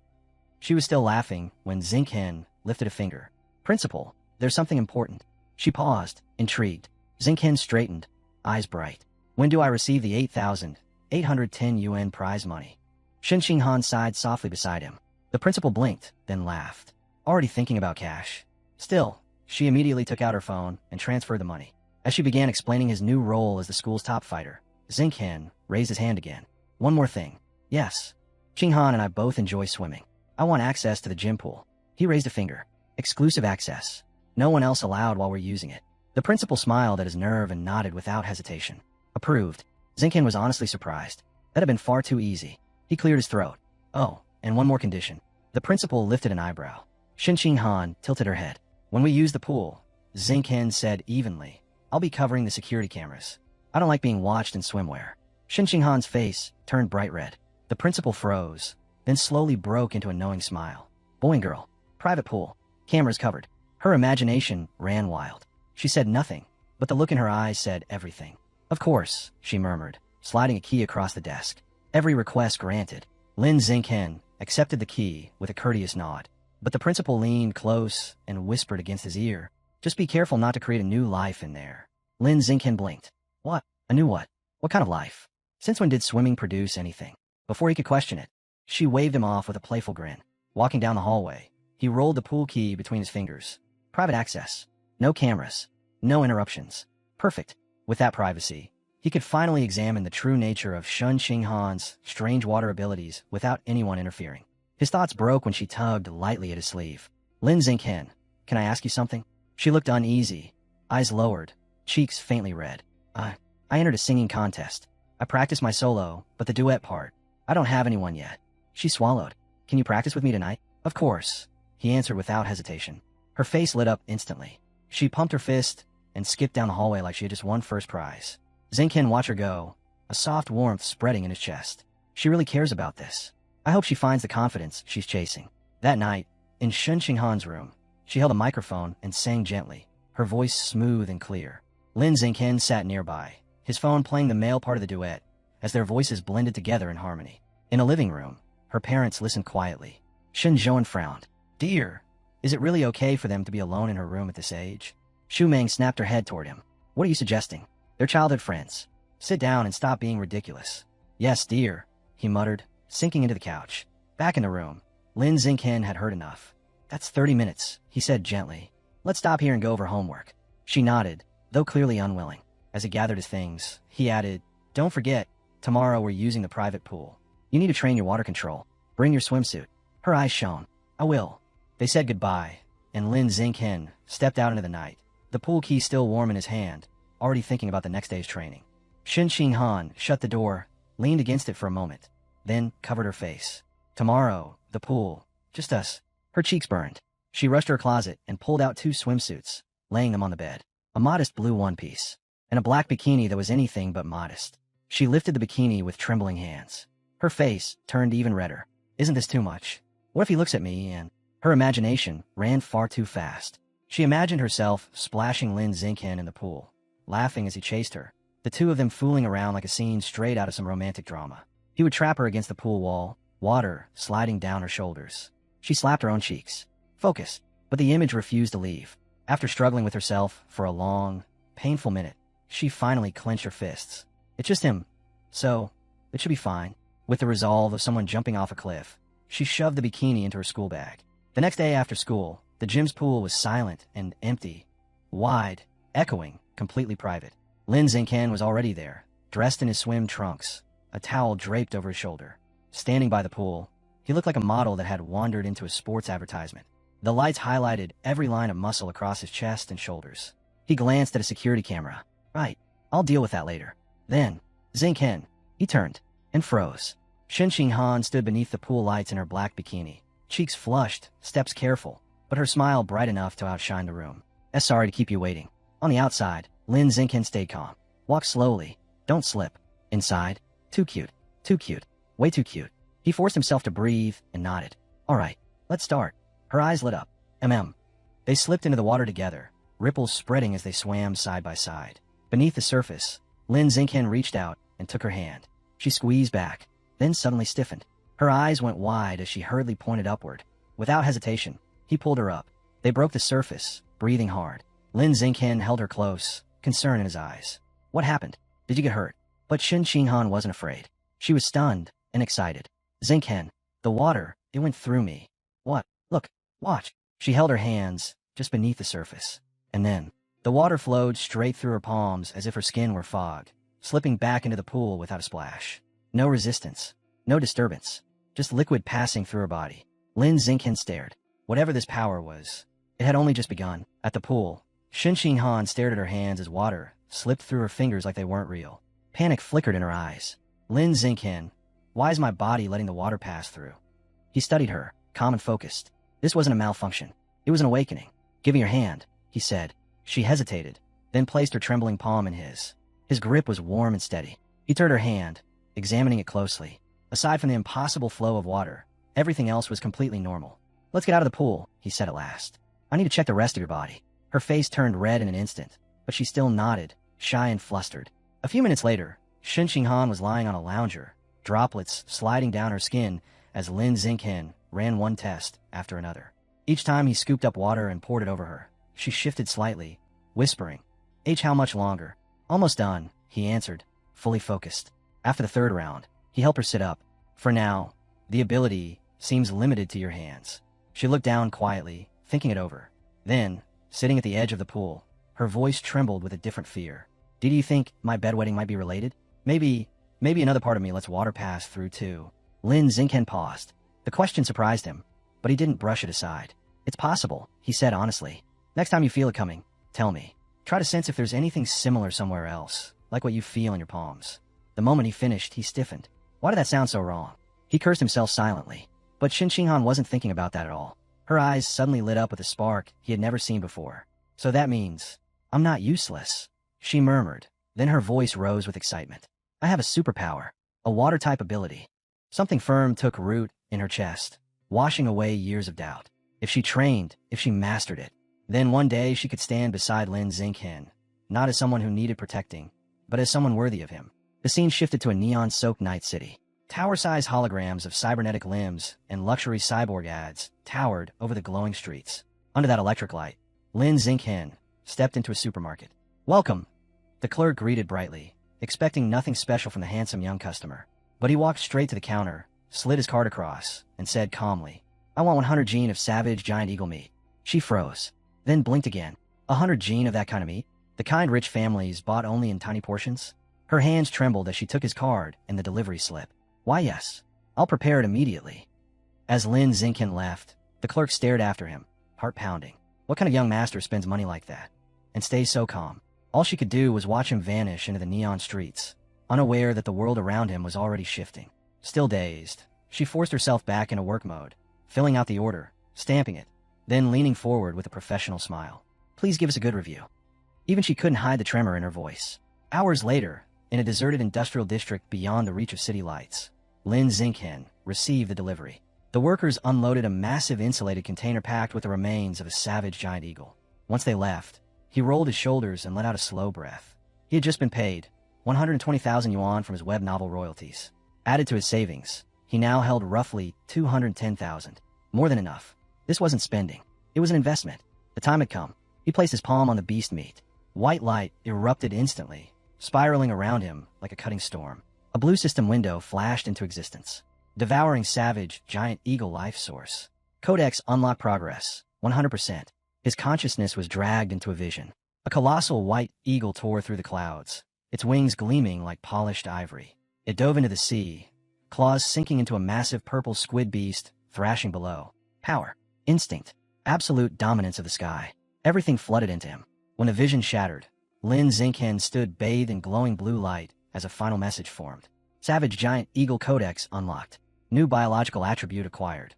She was still laughing when Xingqian lifted a finger. Principal, there's something important. She paused, intrigued. Xingqian straightened, eyes bright. When do I receive the 8,810 yuan prize money? Shen Qinghan sighed softly beside him. The principal blinked, then laughed. Already thinking about cash. Still, she immediately took out her phone and transferred the money. As she began explaining his new role as the school's top fighter, Xingqian raised his hand again. One more thing. Yes. Qinghan and I both enjoy swimming. I want access to the gym pool. He raised a finger. Exclusive access. No one else allowed while we're using it. The principal smiled at his nerve and nodded without hesitation. Approved. Xingqian was honestly surprised. That had been far too easy. He cleared his throat. Oh, and one more condition. The principal lifted an eyebrow. Shen Qinghan tilted her head. When we use the pool, Xingqian said evenly, I'll be covering the security cameras. I don't like being watched in swimwear. Shen Qinghan's face turned bright red. The principal froze, then slowly broke into a knowing smile. Boy and girl. Private pool. Cameras covered. Her imagination ran wild. She said nothing, but the look in her eyes said everything. Of course, she murmured, sliding a key across the desk. Every request granted. Lin Xingqian accepted the key with a courteous nod. But the principal leaned close and whispered against his ear, just be careful not to create a new life in there. Lin Xingqian blinked. What? A new what? What kind of life? Since when did swimming produce anything? Before he could question it, she waved him off with a playful grin. Walking down the hallway, he rolled the pool key between his fingers. Private access. No cameras. No interruptions. Perfect. With that privacy, he could finally examine the true nature of Shen Qinghan's strange water abilities without anyone interfering. His thoughts broke when she tugged lightly at his sleeve. Lin Xingqian, can I ask you something? She looked uneasy, eyes lowered, cheeks faintly red. I entered a singing contest. I practiced my solo, but the duet part, I don't have anyone yet. She swallowed. Can you practice with me tonight? Of course, he answered without hesitation. Her face lit up instantly. She pumped her fist and skipped down the hallway like she had just won first prize. Xingqian watched her go, a soft warmth spreading in his chest. She really cares about this. I hope she finds the confidence she's chasing. That night, in Shen Qinghan's room, she held a microphone and sang gently, her voice smooth and clear. Lin Xingqian sat nearby, his phone playing the male part of the duet, as their voices blended together in harmony. In a living room, her parents listened quietly. Shen Zhouan frowned. Dear, is it really okay for them to be alone in her room at this age? Xu Meng snapped her head toward him. What are you suggesting? They're childhood friends. Sit down and stop being ridiculous. Yes, dear, he muttered, sinking into the couch. Back in the room, Lin Xingqian had heard enough. That's 30 minutes, he said gently. Let's stop here and go over homework. She nodded, though clearly unwilling. As he gathered his things, he added, Don't forget, tomorrow we're using the private pool. You need to train your water control. Bring your swimsuit. Her eyes shone. I will. They said goodbye, and Lin Xingqian stepped out into the night, the pool key still warm in his hand, already thinking about the next day's training. Shen Qinghan shut the door, leaned against it for a moment, then covered her face. Tomorrow, the pool. Just us. Her cheeks burned. She rushed to her closet and pulled out 2 swimsuits, laying them on the bed. A modest blue one-piece, and a black bikini that was anything but modest. She lifted the bikini with trembling hands. Her face turned even redder. Isn't this too much? What if he looks at me and... Her imagination ran far too fast. She imagined herself splashing Lin Xingqian in the pool, laughing as he chased her, the two of them fooling around like a scene straight out of some romantic drama. He would trap her against the pool wall, water sliding down her shoulders. She slapped her own cheeks. Focus. But the image refused to leave. After struggling with herself for a long, painful minute, she finally clenched her fists. It's just him. So, It should be fine. With the resolve of someone jumping off a cliff, she shoved the bikini into her school bag. The next day after school, the gym's pool was silent and empty, wide, echoing, completely private. Lin Xingqian was already there, dressed in his swim trunks, a towel draped over his shoulder. Standing by the pool, he looked like a model that had wandered into a sports advertisement. The lights highlighted every line of muscle across his chest and shoulders. He glanced at a security camera. Right, I'll deal with that later. Then, Xingqian, he turned and froze. Shen Xinghan stood beneath the pool lights in her black bikini, cheeks flushed, steps careful, but her smile bright enough to outshine the room. Sorry to keep you waiting. On the outside, Lin Xingqian stayed calm. Walk slowly. Don't slip. Inside, too cute. Too cute. Way too cute. He forced himself to breathe and nodded. All right, let's start. Her eyes lit up. They slipped into the water together, ripples spreading as they swam side by side. Beneath the surface, Lin Xingqian reached out and took her hand. She squeezed back, then suddenly stiffened. Her eyes went wide as she hurriedly pointed upward. Without hesitation, he pulled her up. They broke the surface, breathing hard. Lin Xingqian held her close, concern in his eyes. What happened? Did you get hurt? But Shen Xinghan wasn't afraid. She was stunned and excited. Xingqian, the water, it went through me. What? Look, watch. She held her hands just beneath the surface. And then, the water flowed straight through her palms as if her skin were fog, slipping back into the pool without a splash. No resistance, no disturbance, just liquid passing through her body. Lin Xingqian stared. Whatever this power was, it had only just begun. At the pool, Shen Xinghan stared at her hands as water slipped through her fingers like they weren't real. Panic flickered in her eyes. Lin Xingqian, why is my body letting the water pass through? He studied her, calm and focused. This wasn't a malfunction. It was an awakening. Give me your hand, he said. She hesitated, then placed her trembling palm in his. His grip was warm and steady. He turned her hand, examining it closely. Aside from the impossible flow of water, everything else was completely normal. Let's get out of the pool, he said at last. I need to check the rest of your body. Her face turned red in an instant, but she still nodded, shy and flustered. A few minutes later, Shen Xinghan was lying on a lounger, droplets sliding down her skin as Lin Xingqian ran one test after another. Each time he scooped up water and poured it over her, she shifted slightly, whispering, How much longer? Almost done, he answered, fully focused. After the third round, he helped her sit up. For now, the ability seems limited to your hands. She looked down quietly, thinking it over. Then, sitting at the edge of the pool, her voice trembled with a different fear. Did you think my bedwetting might be related? Maybe another part of me lets water pass through too. Lin Xingqian paused. The question surprised him, but he didn't brush it aside. It's possible, he said honestly. Next time you feel it coming, tell me. Try to sense if there's anything similar somewhere else, like what you feel in your palms. The moment he finished, he stiffened. Why did that sound so wrong? He cursed himself silently. But Shen Xinghan wasn't thinking about that at all. Her eyes suddenly lit up with a spark he had never seen before. So that means, I'm not useless, she murmured. Then her voice rose with excitement. I have a superpower, a water-type ability. Something firm took root in her chest, washing away years of doubt. If she trained, if she mastered it, then one day she could stand beside Lin Xingqian, not as someone who needed protecting, but as someone worthy of him. The scene shifted to a neon-soaked night city. Tower-sized holograms of cybernetic limbs and luxury cyborg ads towered over the glowing streets. Under that electric light, Lin Xingqian stepped into a supermarket. Welcome, the clerk greeted brightly, expecting nothing special from the handsome young customer. But he walked straight to the counter, slid his card across, and said calmly, I want 100 gene of savage giant eagle meat. She froze, then blinked again. 100 gene of that kind of meat? The kind rich families bought only in tiny portions? Her hands trembled as she took his card and the delivery slip. Why yes, I'll prepare it immediately. As Lin Xingqian left, the clerk stared after him, heart pounding. What kind of young master spends money like that? And stays so calm? All she could do was watch him vanish into the neon streets, unaware that the world around him was already shifting. Still dazed, she forced herself back into work mode, filling out the order, stamping it, then leaning forward with a professional smile. Please give us a good review. Even she couldn't hide the tremor in her voice. Hours later, in a deserted industrial district beyond the reach of city lights, Lin Xingqian received the delivery. The workers unloaded a massive insulated container packed with the remains of a savage giant eagle. Once they left, he rolled his shoulders and let out a slow breath. He had just been paid 120,000 yuan from his web novel royalties. Added to his savings, he now held roughly 210,000. More than enough. This wasn't spending. It was an investment. The time had come. He placed his palm on the beast meat. White light erupted instantly, spiraling around him like a cutting storm. A blue system window flashed into existence. Devouring Savage, Giant Eagle Life Source. Codex Unlock Progress, 100%. His consciousness was dragged into a vision. A colossal white eagle tore through the clouds, its wings gleaming like polished ivory. It dove into the sea, claws sinking into a massive purple squid beast, thrashing below. Power, instinct, absolute dominance of the sky. Everything flooded into him. When the vision shattered, Lin Xinghen stood bathed in glowing blue light as a final message formed. Savage Giant Eagle Codex unlocked. New biological attribute acquired.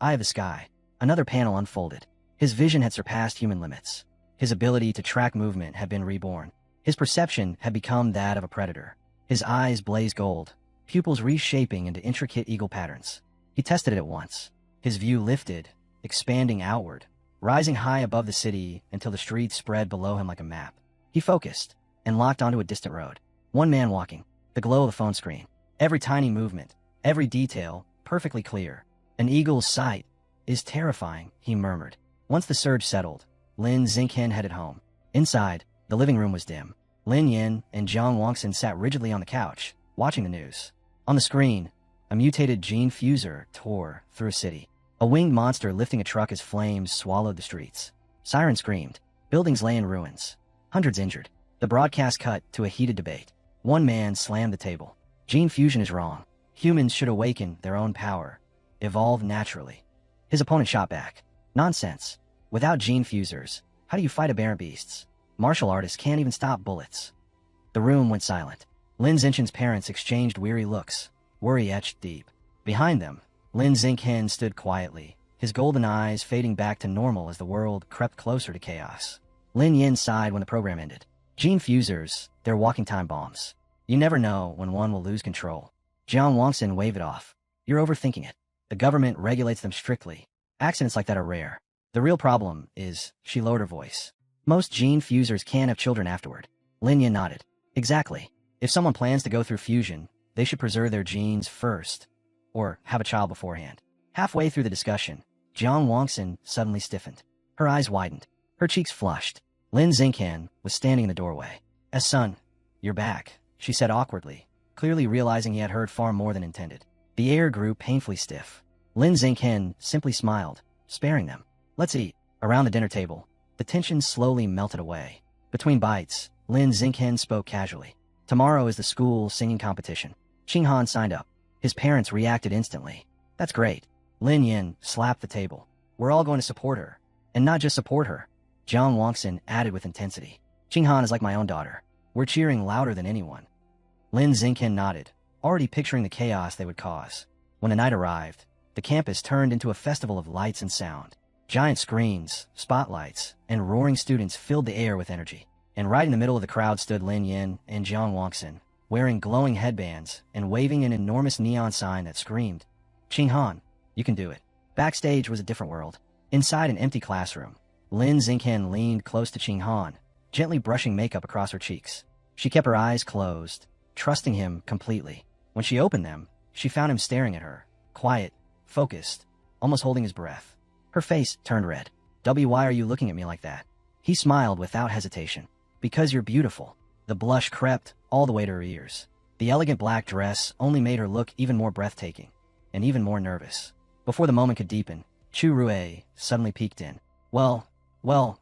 Eye of the Sky. Another panel unfolded. His vision had surpassed human limits. His ability to track movement had been reborn. His perception had become that of a predator. His eyes blazed gold, pupils reshaping into intricate eagle patterns. He tested it at once. His view lifted, expanding outward, rising high above the city until the streets spread below him like a map. He focused and locked onto a distant road. One man walking, the glow of the phone screen. Every tiny movement, every detail, perfectly clear. An eagle's sight is terrifying, he murmured. Once the surge settled, Lin Xinghen headed home. Inside, the living room was dim. Lin Yin and Jiang Wangxin sat rigidly on the couch, watching the news. On the screen, a mutated gene fuser tore through a city. A winged monster lifting a truck as flames swallowed the streets. Sirens screamed. Buildings lay in ruins. Hundreds injured. The broadcast cut to a heated debate. One man slammed the table. Gene fusion is wrong. Humans should awaken their own power. Evolve naturally. His opponent shot back. Nonsense. Without gene fusers, how do you fight aberrant beasts? Martial artists can't even stop bullets. The room went silent. Lin Xinghen's parents exchanged weary looks, worry etched deep. Behind them, Lin Xinghen stood quietly, his golden eyes fading back to normal as the world crept closer to chaos. Lin Yin sighed when the program ended. Gene fusers, they're walking time bombs. You never know when one will lose control. Jiang Wangxin waved it off. You're overthinking it. The government regulates them strictly. Accidents like that are rare. The real problem is, she lowered her voice. Most gene fusers can't have children afterward. Lin Yin nodded. Exactly. If someone plans to go through fusion, they should preserve their genes first, or have a child beforehand. Halfway through the discussion, Jiang Wangxin suddenly stiffened. Her eyes widened. Her cheeks flushed. Lin Xinghen was standing in the doorway. Son, you're back, she said awkwardly, clearly realizing he had heard far more than intended. The air grew painfully stiff. Lin Xinghen simply smiled, sparing them. Let's eat. Around the dinner table, the tension slowly melted away. Between bites, Lin Xinghen spoke casually. Tomorrow is the school singing competition. Qinghan signed up. His parents reacted instantly. That's great. Lin Yin slapped the table. We're all going to support her. And not just support her. Jiang Wangxin added with intensity. Qinghan is like my own daughter. We're cheering louder than anyone. Lin Xinghen nodded, already picturing the chaos they would cause. When the night arrived, the campus turned into a festival of lights and sound. Giant screens, spotlights, and roaring students filled the air with energy. And right in the middle of the crowd stood Lin Yin and Jiang Wangxin, wearing glowing headbands and waving an enormous neon sign that screamed, Qinghan, you can do it. Backstage was a different world. Inside an empty classroom, Lin Xinghen leaned close to Qinghan, gently brushing makeup across her cheeks. She kept her eyes closed, trusting him completely. When she opened them, she found him staring at her, quiet, focused, almost holding his breath. Her face turned red. Why are you looking at me like that? He smiled without hesitation. Because you're beautiful. The blush crept all the way to her ears. The elegant black dress only made her look even more breathtaking, and even more nervous. Before the moment could deepen, Chu Rue suddenly peeked in. Well,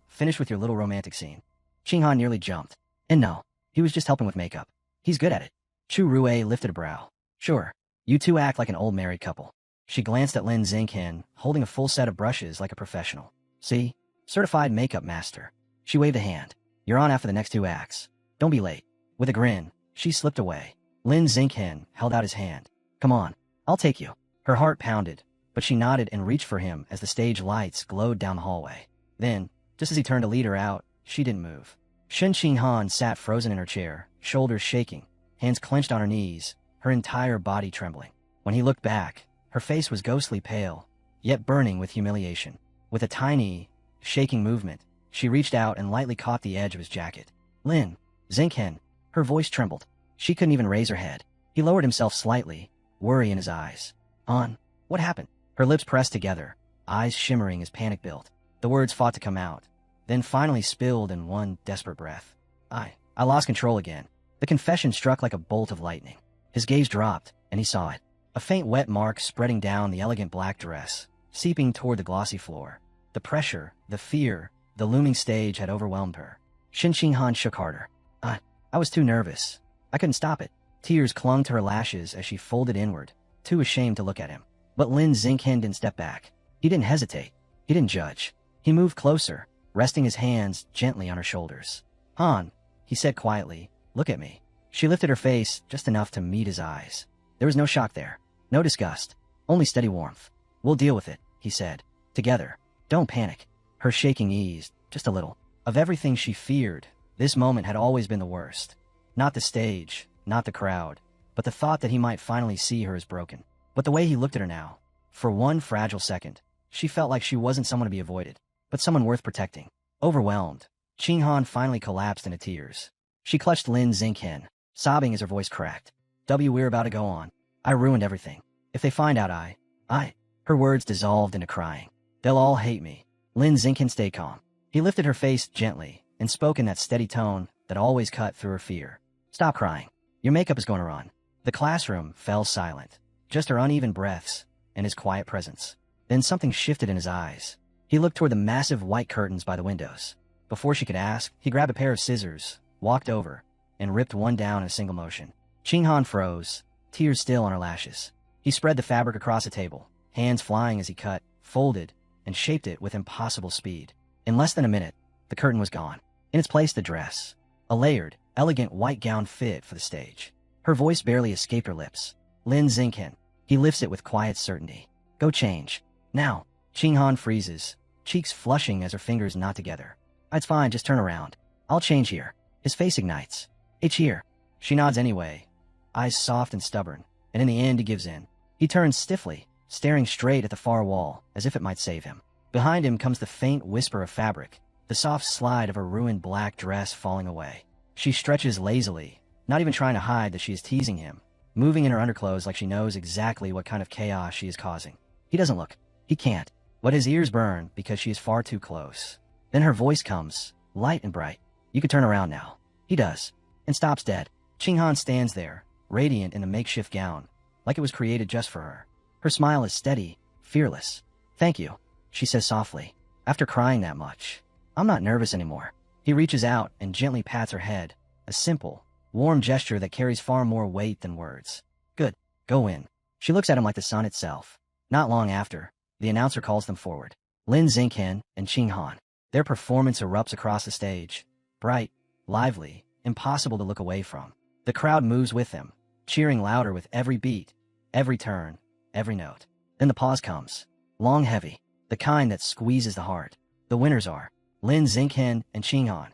finish with your little romantic scene. Qinghan nearly jumped. And no, he was just helping with makeup. He's good at it. Chu Rue lifted a brow. Sure, you two act like an old married couple. She glanced at Lin Xinghen, holding a full set of brushes like a professional. See? Certified makeup master. She waved a hand. You're on after the next 2 acts. Don't be late. With a grin, she slipped away. Lin Xinghen held out his hand. Come on, I'll take you. Her heart pounded, but she nodded and reached for him as the stage lights glowed down the hallway. Then, just as he turned to lead her out, she didn't move. Shen Qinghan sat frozen in her chair, shoulders shaking, hands clenched on her knees, her entire body trembling. When he looked back, her face was ghostly pale, yet burning with humiliation. With a tiny, shaking movement, she reached out and lightly caught the edge of his jacket. Lin Xinghen, her voice trembled. She couldn't even raise her head. He lowered himself slightly, worry in his eyes. What happened? Her lips pressed together, eyes shimmering as panic built. The words fought to come out, then finally spilled in one desperate breath. I lost control again. The confession struck like a bolt of lightning. His gaze dropped, and he saw it. A faint wet mark spreading down the elegant black dress, seeping toward the glossy floor. The pressure, the fear, the looming stage had overwhelmed her. Qinghan shook harder. I was too nervous. I couldn't stop it. Tears clung to her lashes as she folded inward, too ashamed to look at him. But Lin Xingqian didn't step back. He didn't hesitate. He didn't judge. He moved closer, resting his hands gently on her shoulders. Han, he said quietly, look at me. She lifted her face just enough to meet his eyes. There was no shock there. No disgust. Only steady warmth. We'll deal with it, he said. Together. Don't panic. Her shaking eased, just a little. Of everything she feared, this moment had always been the worst. Not the stage, not the crowd, but the thought that he might finally see her as broken. But the way he looked at her now, for one fragile second, she felt like she wasn't someone to be avoided, but someone worth protecting. Overwhelmed, Qinghan finally collapsed into tears. She clutched Lin Xingqian, sobbing as her voice cracked. We're about to go on. I ruined everything. If they find out Her words dissolved into crying. They'll all hate me. Lin Xingqian stayed calm. He lifted her face gently and spoke in that steady tone that always cut through her fear. Stop crying. Your makeup is going to run. The classroom fell silent. Just her uneven breaths and his quiet presence. Then something shifted in his eyes. He looked toward the massive white curtains by the windows. Before she could ask, he grabbed a pair of scissors, walked over, and ripped one down in a single motion. Qinghan froze, tears still on her lashes. He spread the fabric across the table, hands flying as he cut, folded, and shaped it with impossible speed. In less than a minute, the curtain was gone. In its place, the dress. A layered, elegant white gown fit for the stage. Her voice barely escaped her lips. Lin Xingqian. He lifts it with quiet certainty. Go change. Now. Qinghan freezes, cheeks flushing as her fingers knot together. It's fine, just turn around. I'll change here. His face ignites. It's here. She nods anyway, eyes soft and stubborn, and in the end he gives in. He turns stiffly, staring straight at the far wall, as if it might save him. Behind him comes the faint whisper of fabric, the soft slide of her ruined black dress falling away. She stretches lazily, not even trying to hide that she is teasing him, moving in her underclothes like she knows exactly what kind of chaos she is causing. He doesn't look. He can't. But his ears burn because she is far too close. Then her voice comes, light and bright. You can turn around now. He does, and stops dead. Qinghan stands there, radiant in the makeshift gown, like it was created just for her. Her smile is steady, fearless. Thank you, she says softly. After crying that much, I'm not nervous anymore. He reaches out and gently pats her head, a simple, warm gesture that carries far more weight than words. Good, go in. She looks at him like the sun itself. Not long after, the announcer calls them forward. Lin Xingqian and Qinghan. Their performance erupts across the stage. Bright, lively, impossible to look away from. The crowd moves with them, cheering louder with every beat, every turn, every note. Then the pause comes. Long, heavy, the kind that squeezes the heart. The winners are Lin Xingqian and Qinghan.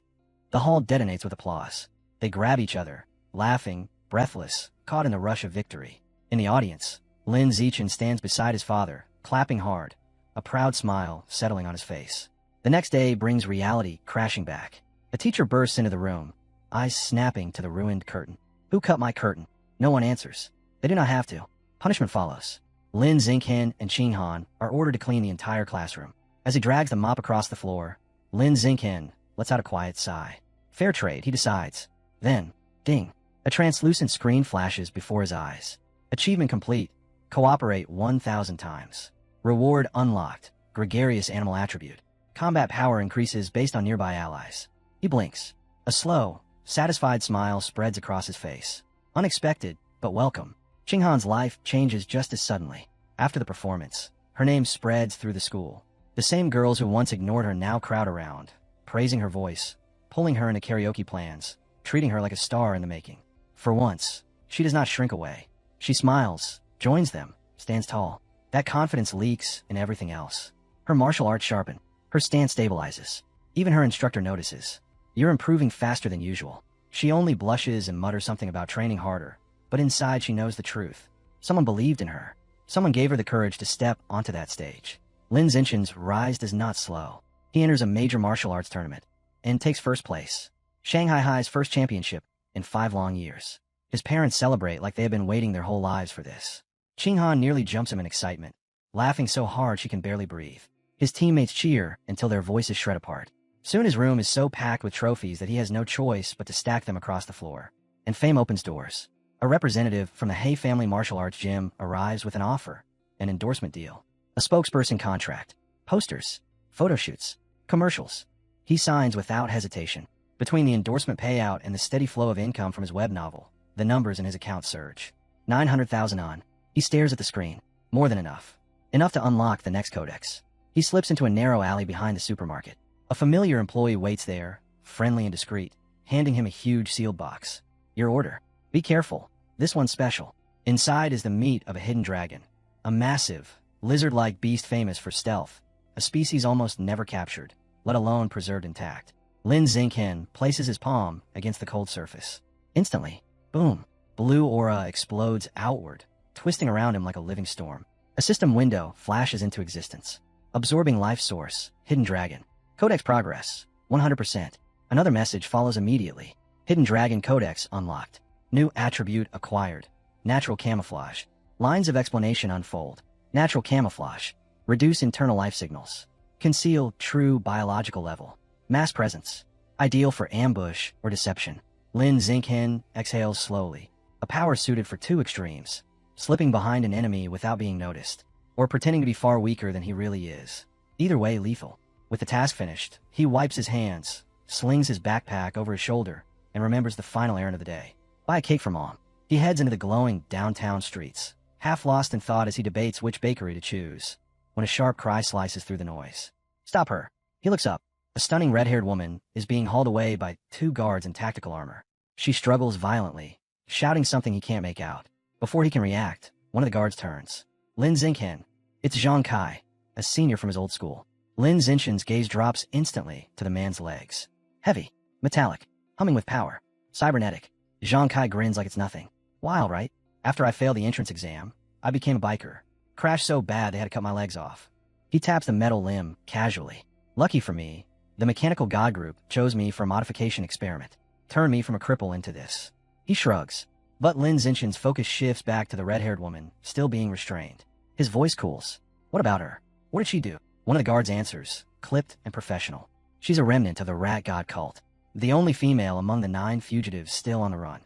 The hall detonates with applause. They grab each other, laughing, breathless, caught in the rush of victory. In the audience, Lin Xingqian stands beside his father, clapping hard, a proud smile settling on his face. The next day brings reality crashing back. A teacher bursts into the room, eyes snapping to the ruined curtain. Who cut my curtain? No one answers. They do not have to. Punishment follows. Lin Xingqian and Qinghan are ordered to clean the entire classroom. As he drags the mop across the floor, Lin Xingqian lets out a quiet sigh. Fair trade, he decides. Then, ding, a translucent screen flashes before his eyes. Achievement complete. Cooperate 1,000 times. Reward unlocked. Gregarious animal attribute. Combat power increases based on nearby allies. He blinks. A slow, satisfied smile spreads across his face. Unexpected, but welcome. Qinghan's life changes just as suddenly. After the performance, her name spreads through the school. The same girls who once ignored her now crowd around, praising her voice, pulling her into karaoke plans, treating her like a star in the making. For once, she does not shrink away. She smiles, joins them, stands tall. That confidence leaks in everything else. Her martial arts sharpen. Her stance stabilizes. Even her instructor notices. You're improving faster than usual. She only blushes and mutters something about training harder, but inside she knows the truth. Someone believed in her. Someone gave her the courage to step onto that stage. Lin Xingqian's rise does not slow. He enters a major martial arts tournament and takes first place. Shanghai High's first championship in 5 long years. His parents celebrate like they have been waiting their whole lives for this. Qinghan nearly jumps him in excitement, laughing so hard she can barely breathe. His teammates cheer until their voices shred apart. Soon his room is so packed with trophies that he has no choice but to stack them across the floor. And fame opens doors. A representative from the Hay family martial arts gym arrives with an offer, an endorsement deal, a spokesperson contract, posters, photo shoots, commercials. He signs without hesitation. Between the endorsement payout and the steady flow of income from his web novel, the numbers in his account surge. 900,000 on. He stares at the screen. More than enough. Enough to unlock the next codex. He slips into a narrow alley behind the supermarket. A familiar employee waits there, friendly and discreet, handing him a huge sealed box. Your order. Be careful. This one's special. Inside is the meat of a hidden dragon. A massive, lizard-like beast famous for stealth. A species almost never captured, let alone preserved intact. Lin Xinghen places his palm against the cold surface. Instantly, boom, blue aura explodes outward, twisting around him like a living storm. A system window flashes into existence. Absorbing life source, hidden dragon. Codex progress, 100%. Another message follows immediately. Hidden dragon codex unlocked. New attribute acquired. Natural camouflage. Lines of explanation unfold. Natural camouflage. Reduce internal life signals. Conceal true biological level. Mass presence. Ideal for ambush or deception. Lin Xinghen exhales slowly. A power suited for two extremes. Slipping behind an enemy without being noticed. Or pretending to be far weaker than he really is. Either way, lethal. With the task finished, he wipes his hands, slings his backpack over his shoulder, and remembers the final errand of the day. Buy a cake for Mom. He heads into the glowing downtown streets, half lost in thought as he debates which bakery to choose, when a sharp cry slices through the noise. Stop her. He looks up. A stunning red-haired woman is being hauled away by two guards in tactical armor. She struggles violently, shouting something he can't make out. Before he can react, one of the guards turns. Lin Xinghen. It's Zhang Kai, a senior from his old school. Lin Xinghen's gaze drops instantly to the man's legs. Heavy, metallic, humming with power, cybernetic. Zhang Kai grins like it's nothing. Wild, right? After I failed the entrance exam, I became a biker. Crashed so bad they had to cut my legs off. He taps the metal limb casually. Lucky for me, the mechanical god group chose me for a modification experiment. Turned me from a cripple into this. He shrugs. But Lin Xinghen's focus shifts back to the red-haired woman, still being restrained. His voice cools. What about her? What did she do? One of the guards answers, clipped and professional. She's a remnant of the rat god cult. The only female among the 9 fugitives still on the run.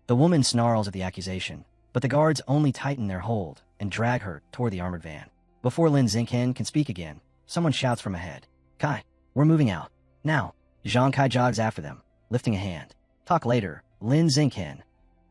The woman snarls at the accusation, but the guards only tighten their hold and drag her toward the armored van. Before Lin Xinghen can speak again, someone shouts from ahead. Kai, we're moving out. Now. Zhang Kai jogs after them, lifting a hand. Talk later, Lin Xinghen.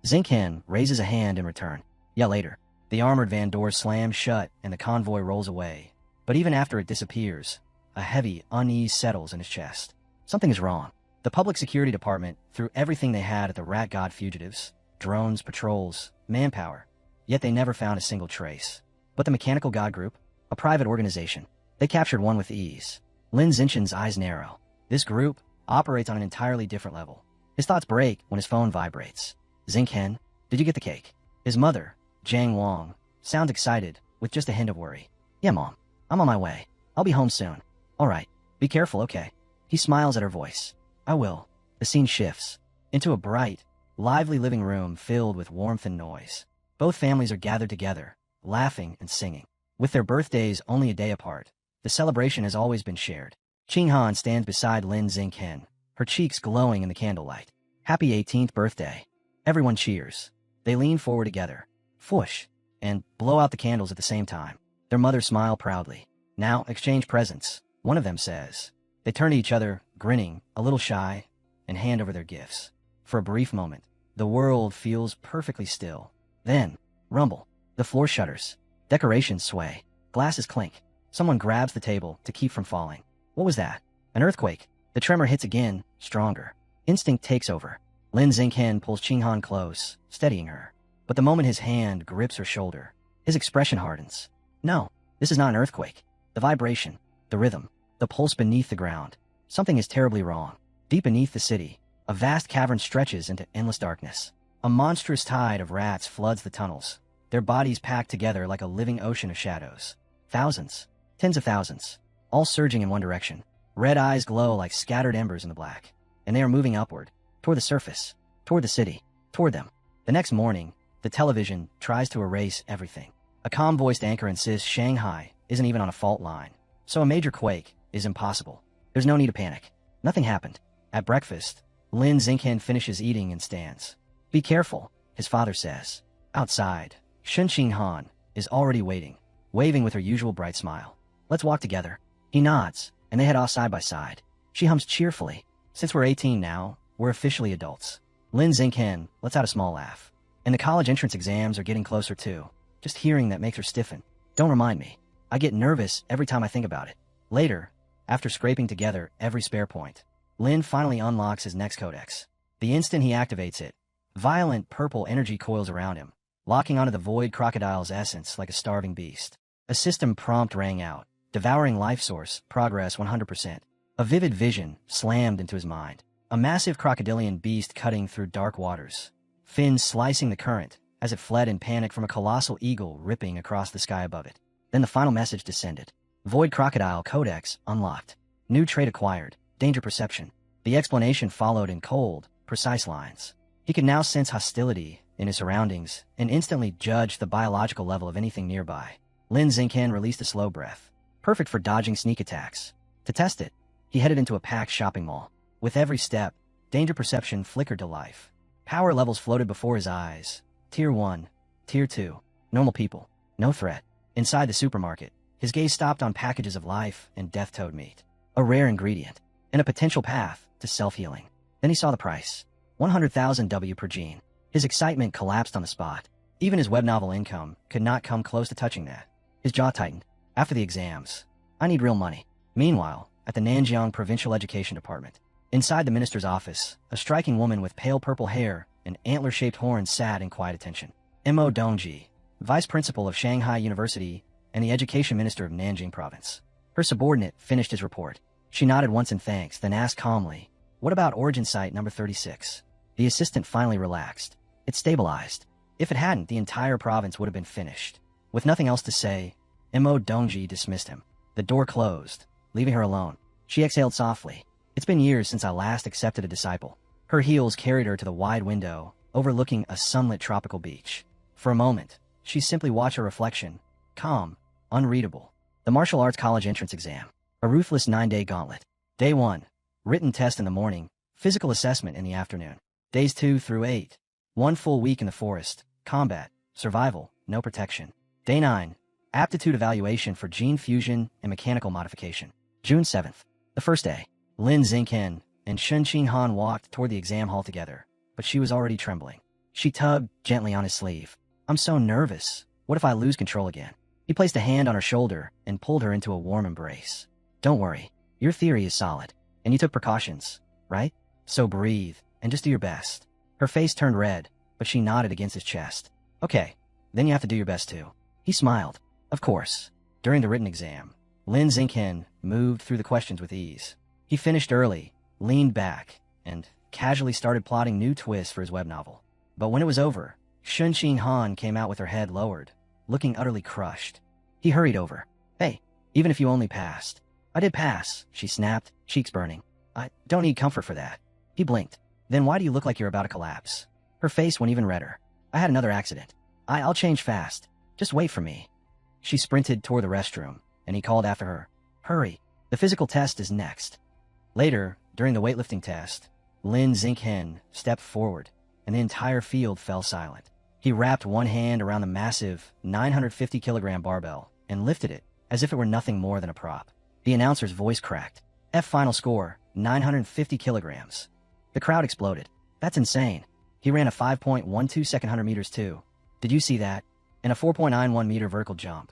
Xinghen raises a hand in return. Yeah, later. The armored van doors slam shut and the convoy rolls away. But even after it disappears, a heavy unease settles in his chest. Something is wrong. The public security department threw everything they had at the rat god fugitives. Drones, patrols, manpower. Yet they never found a single trace. But the mechanical god group, a private organization, they captured one with ease. Lin Xinghen's eyes narrow. This group operates on an entirely different level. His thoughts break when his phone vibrates. Xinghen, did you get the cake? His mother, Jiang Wang, sounds excited, with just a hint of worry. Yeah, Mom. I'm on my way. I'll be home soon. All right. Be careful, okay? He smiles at her voice. I will. The scene shifts into a bright, lively living room filled with warmth and noise. Both families are gathered together, laughing and singing. With their birthdays only a day apart, the celebration has always been shared. Qing Han stands beside Lin Xinghen, her cheeks glowing in the candlelight. Happy 18th birthday. Everyone cheers. They lean forward together, whoosh, and blow out the candles at the same time. Their mothers smile proudly. Now, exchange presents, one of them says. They turn to each other, grinning, a little shy, and hand over their gifts. For a brief moment, the world feels perfectly still. Then, rumble. The floor shudders. Decorations sway. Glasses clink. Someone grabs the table to keep from falling. What was that? An earthquake. The tremor hits again, stronger. Instinct takes over. Lin Xinghen pulls Qing Han close, steadying her. But the moment his hand grips her shoulder, his expression hardens. No, this is not an earthquake. The vibration, the rhythm, the pulse beneath the ground. Something is terribly wrong. Deep beneath the city, a vast cavern stretches into endless darkness. A monstrous tide of rats floods the tunnels, their bodies packed together like a living ocean of shadows. Thousands, tens of thousands, all surging in one direction. Red eyes glow like scattered embers in the black, and they are moving upward, toward the surface, toward the city, toward them. The next morning, the television tries to erase everything. A calm-voiced anchor insists Shanghai isn't even on a fault line, so a major quake is impossible. There's no need to panic. Nothing happened. At breakfast, Lin Xinghen finishes eating and stands. Be careful. his father says. Outside, Shun Han is already waiting, waving with her usual bright smile. Let's walk together. He nods, and they head off side by side. She hums cheerfully. Since we're 18 now, we're officially adults. Lin Xinghen lets out a small laugh. And the college entrance exams are getting closer too. Just hearing that makes her stiffen. Don't remind me. I get nervous every time I think about it. Later, after scraping together every spare point, Lin finally unlocks his next codex. The instant he activates it, violent purple energy coils around him, locking onto the void crocodile's essence like a starving beast. A system prompt rang out, devouring life source, progress 100%. A vivid vision slammed into his mind. A massive crocodilian beast cutting through dark waters, fins slicing the current as it fled in panic from a colossal eagle ripping across the sky above it. Then the final message descended. Void Crocodile Codex unlocked. New trait acquired. Danger perception. The explanation followed in cold, precise lines. He could now sense hostility in his surroundings and instantly judge the biological level of anything nearby. Lin Xinghen released a slow breath. Perfect for dodging sneak attacks. To test it, he headed into a packed shopping mall. With every step, danger perception flickered to life. Power levels floated before his eyes. Tier 1, Tier 2, normal people, no threat. Inside the supermarket, his gaze stopped on packages of life and death toad meat, a rare ingredient, and a potential path to self-healing. Then he saw the price, 100,000 W per gene. His excitement collapsed on the spot. Even his web novel income could not come close to touching that. His jaw tightened. After the exams, I need real money. Meanwhile, at the Nanjiang Provincial Education Department, inside the minister's office, a striking woman with pale purple hair and antler-shaped horns sat in quiet attention. Mo Dongji, vice principal of Shanghai University and the education minister of Nanjing Province. Her subordinate finished his report. She nodded once in thanks, then asked calmly, "What about origin site number 36? The assistant finally relaxed. It stabilized. If it hadn't, the entire province would have been finished. With nothing else to say, Mo Dongji dismissed him. The door closed, leaving her alone. She exhaled softly. It's been years since I last accepted a disciple. Her heels carried her to the wide window, overlooking a sunlit tropical beach. For a moment, she simply watched her reflection, calm, unreadable. The martial arts college entrance exam. A ruthless 9-day gauntlet. Day 1. Written test in the morning, physical assessment in the afternoon. Days 2 through 8. 1 full week in the forest, combat, survival, no protection. Day 9. Aptitude evaluation for gene fusion and mechanical modification. June 7th. The first day. Lin Xinghen and Shun Han walked toward the exam hall together, but she was already trembling. She tugged gently on his sleeve. I'm so nervous. What if I lose control again? He placed a hand on her shoulder and pulled her into a warm embrace. Don't worry. Your theory is solid, and you took precautions, right? So breathe, and just do your best. Her face turned red, but she nodded against his chest. Okay, then you have to do your best too. He smiled. Of course. During the written exam, Lin Xinghen moved through the questions with ease. He finished early, leaned back, and casually started plotting new twists for his web novel. But when it was over, Shun Han came out with her head lowered, looking utterly crushed. He hurried over. Hey, even if you only passed. I did pass, she snapped, cheeks burning. I don't need comfort for that. He blinked. Then why do you look like you're about to collapse? Her face went even redder. I had another accident. I'll change fast. Just wait for me. She sprinted toward the restroom, and he called after her. Hurry. The physical test is next. Later, during the weightlifting test, Lin Xinghen stepped forward, and the entire field fell silent. He wrapped one hand around the massive 950-kilogram barbell and lifted it as if it were nothing more than a prop. The announcer's voice cracked. F final score, 950 kilograms. The crowd exploded. That's insane. He ran a 5.12 second 100 meters too. Did you see that? And a 4.91 meter vertical jump.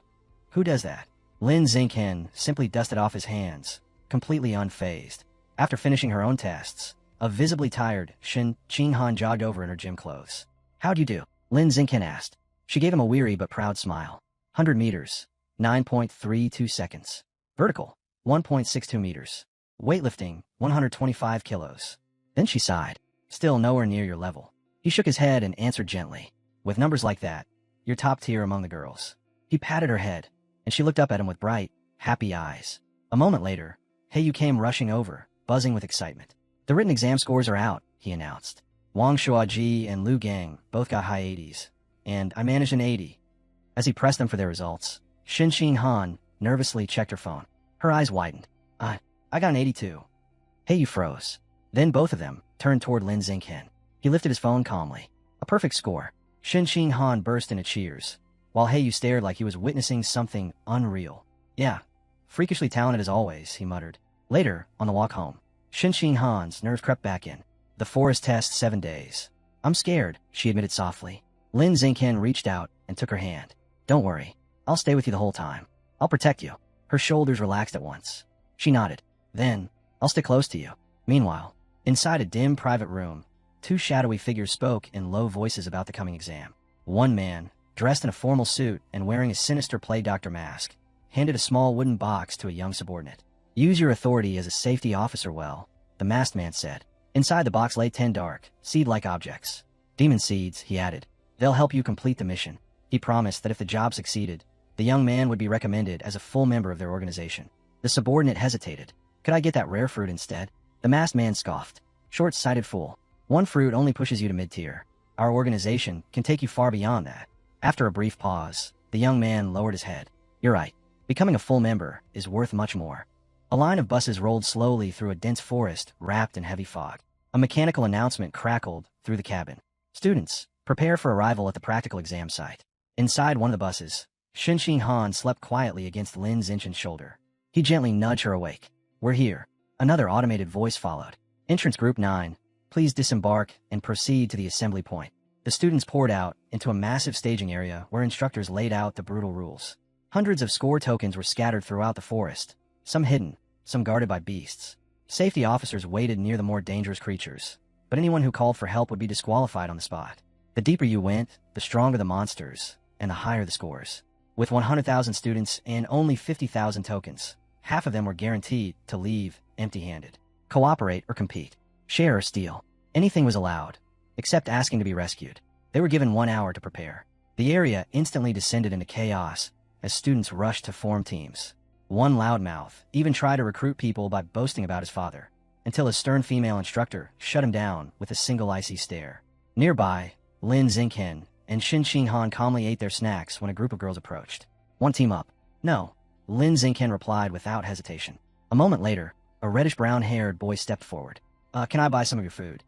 Who does that? Lin Xinghen simply dusted off his hands, completely unfazed. After finishing her own tests, a visibly tired Shun Han jogged over in her gym clothes. How'd you do? Lin Xinghen asked. She gave him a weary but proud smile. 100 meters, 9.32 seconds. Vertical, 1.62 meters. Weightlifting, 125 kilos. Then she sighed. Still nowhere near your level. He shook his head and answered gently. With numbers like that, you're top tier among the girls. He patted her head, and she looked up at him with bright, happy eyes. A moment later, Heiyu came rushing over, buzzing with excitement. The written exam scores are out, he announced. Wang Shuaji and Lu Gang both got high 80s, and I managed an 80. As he pressed them for their results, Shun Han nervously checked her phone. Her eyes widened. I got an 82. Heiyu froze. Then both of them turned toward Lin Xinghen. He lifted his phone calmly. A perfect score. Shin Han burst into cheers, while Heiyu stared like he was witnessing something unreal. Yeah, freakishly talented as always, he muttered. Later, on the walk home, Shin Han's nerves crept back in. The forest test 7 days. I'm scared, she admitted softly. Lin Xingqian reached out and took her hand. Don't worry, I'll stay with you the whole time. I'll protect you. Her shoulders relaxed at once. She nodded. Then, I'll stick close to you. Meanwhile, inside a dim private room, 2 shadowy figures spoke in low voices about the coming exam. One man, dressed in a formal suit and wearing a sinister play doctor mask, handed a small wooden box to a young subordinate. Use your authority as a safety officer well, the masked man said. Inside the box lay 10 dark, seed-like objects. Demon seeds, he added. They'll help you complete the mission. He promised that if the job succeeded, the young man would be recommended as a full member of their organization. The subordinate hesitated. Could I get that rare fruit instead? The masked man scoffed. Short-sighted fool. 1 fruit only pushes you to mid-tier. Our organization can take you far beyond that. After a brief pause, the young man lowered his head. You're right. Becoming a full member is worth much more. A line of buses rolled slowly through a dense forest wrapped in heavy fog. A mechanical announcement crackled through the cabin. Students, prepare for arrival at the practical exam site. Inside one of the buses, Shin Han slept quietly against Lin Xingqian's shoulder. He gently nudged her awake. We're here. Another automated voice followed. Entrance Group 9, please disembark and proceed to the assembly point. The students poured out into a massive staging area where instructors laid out the brutal rules. Hundreds of score tokens were scattered throughout the forest, some hidden, some guarded by beasts. Safety officers waited near the more dangerous creatures, but anyone who called for help would be disqualified on the spot. The deeper you went, the stronger the monsters, and the higher the scores. With 100,000 students and only 50,000 tokens, half of them were guaranteed to leave empty-handed. Cooperate or compete. Share or steal. Anything was allowed, except asking to be rescued. They were given 1 hour to prepare. The area instantly descended into chaos as students rushed to form teams. One loudmouth even tried to recruit people by boasting about his father, until a stern female instructor shut him down with a single icy stare. Nearby, Lin Xingqian and Shin Han calmly ate their snacks when a group of girls approached. Want to team up? No. Lin Xingqian replied without hesitation. A moment later, a reddish-brown-haired boy stepped forward. Can I buy some of your food?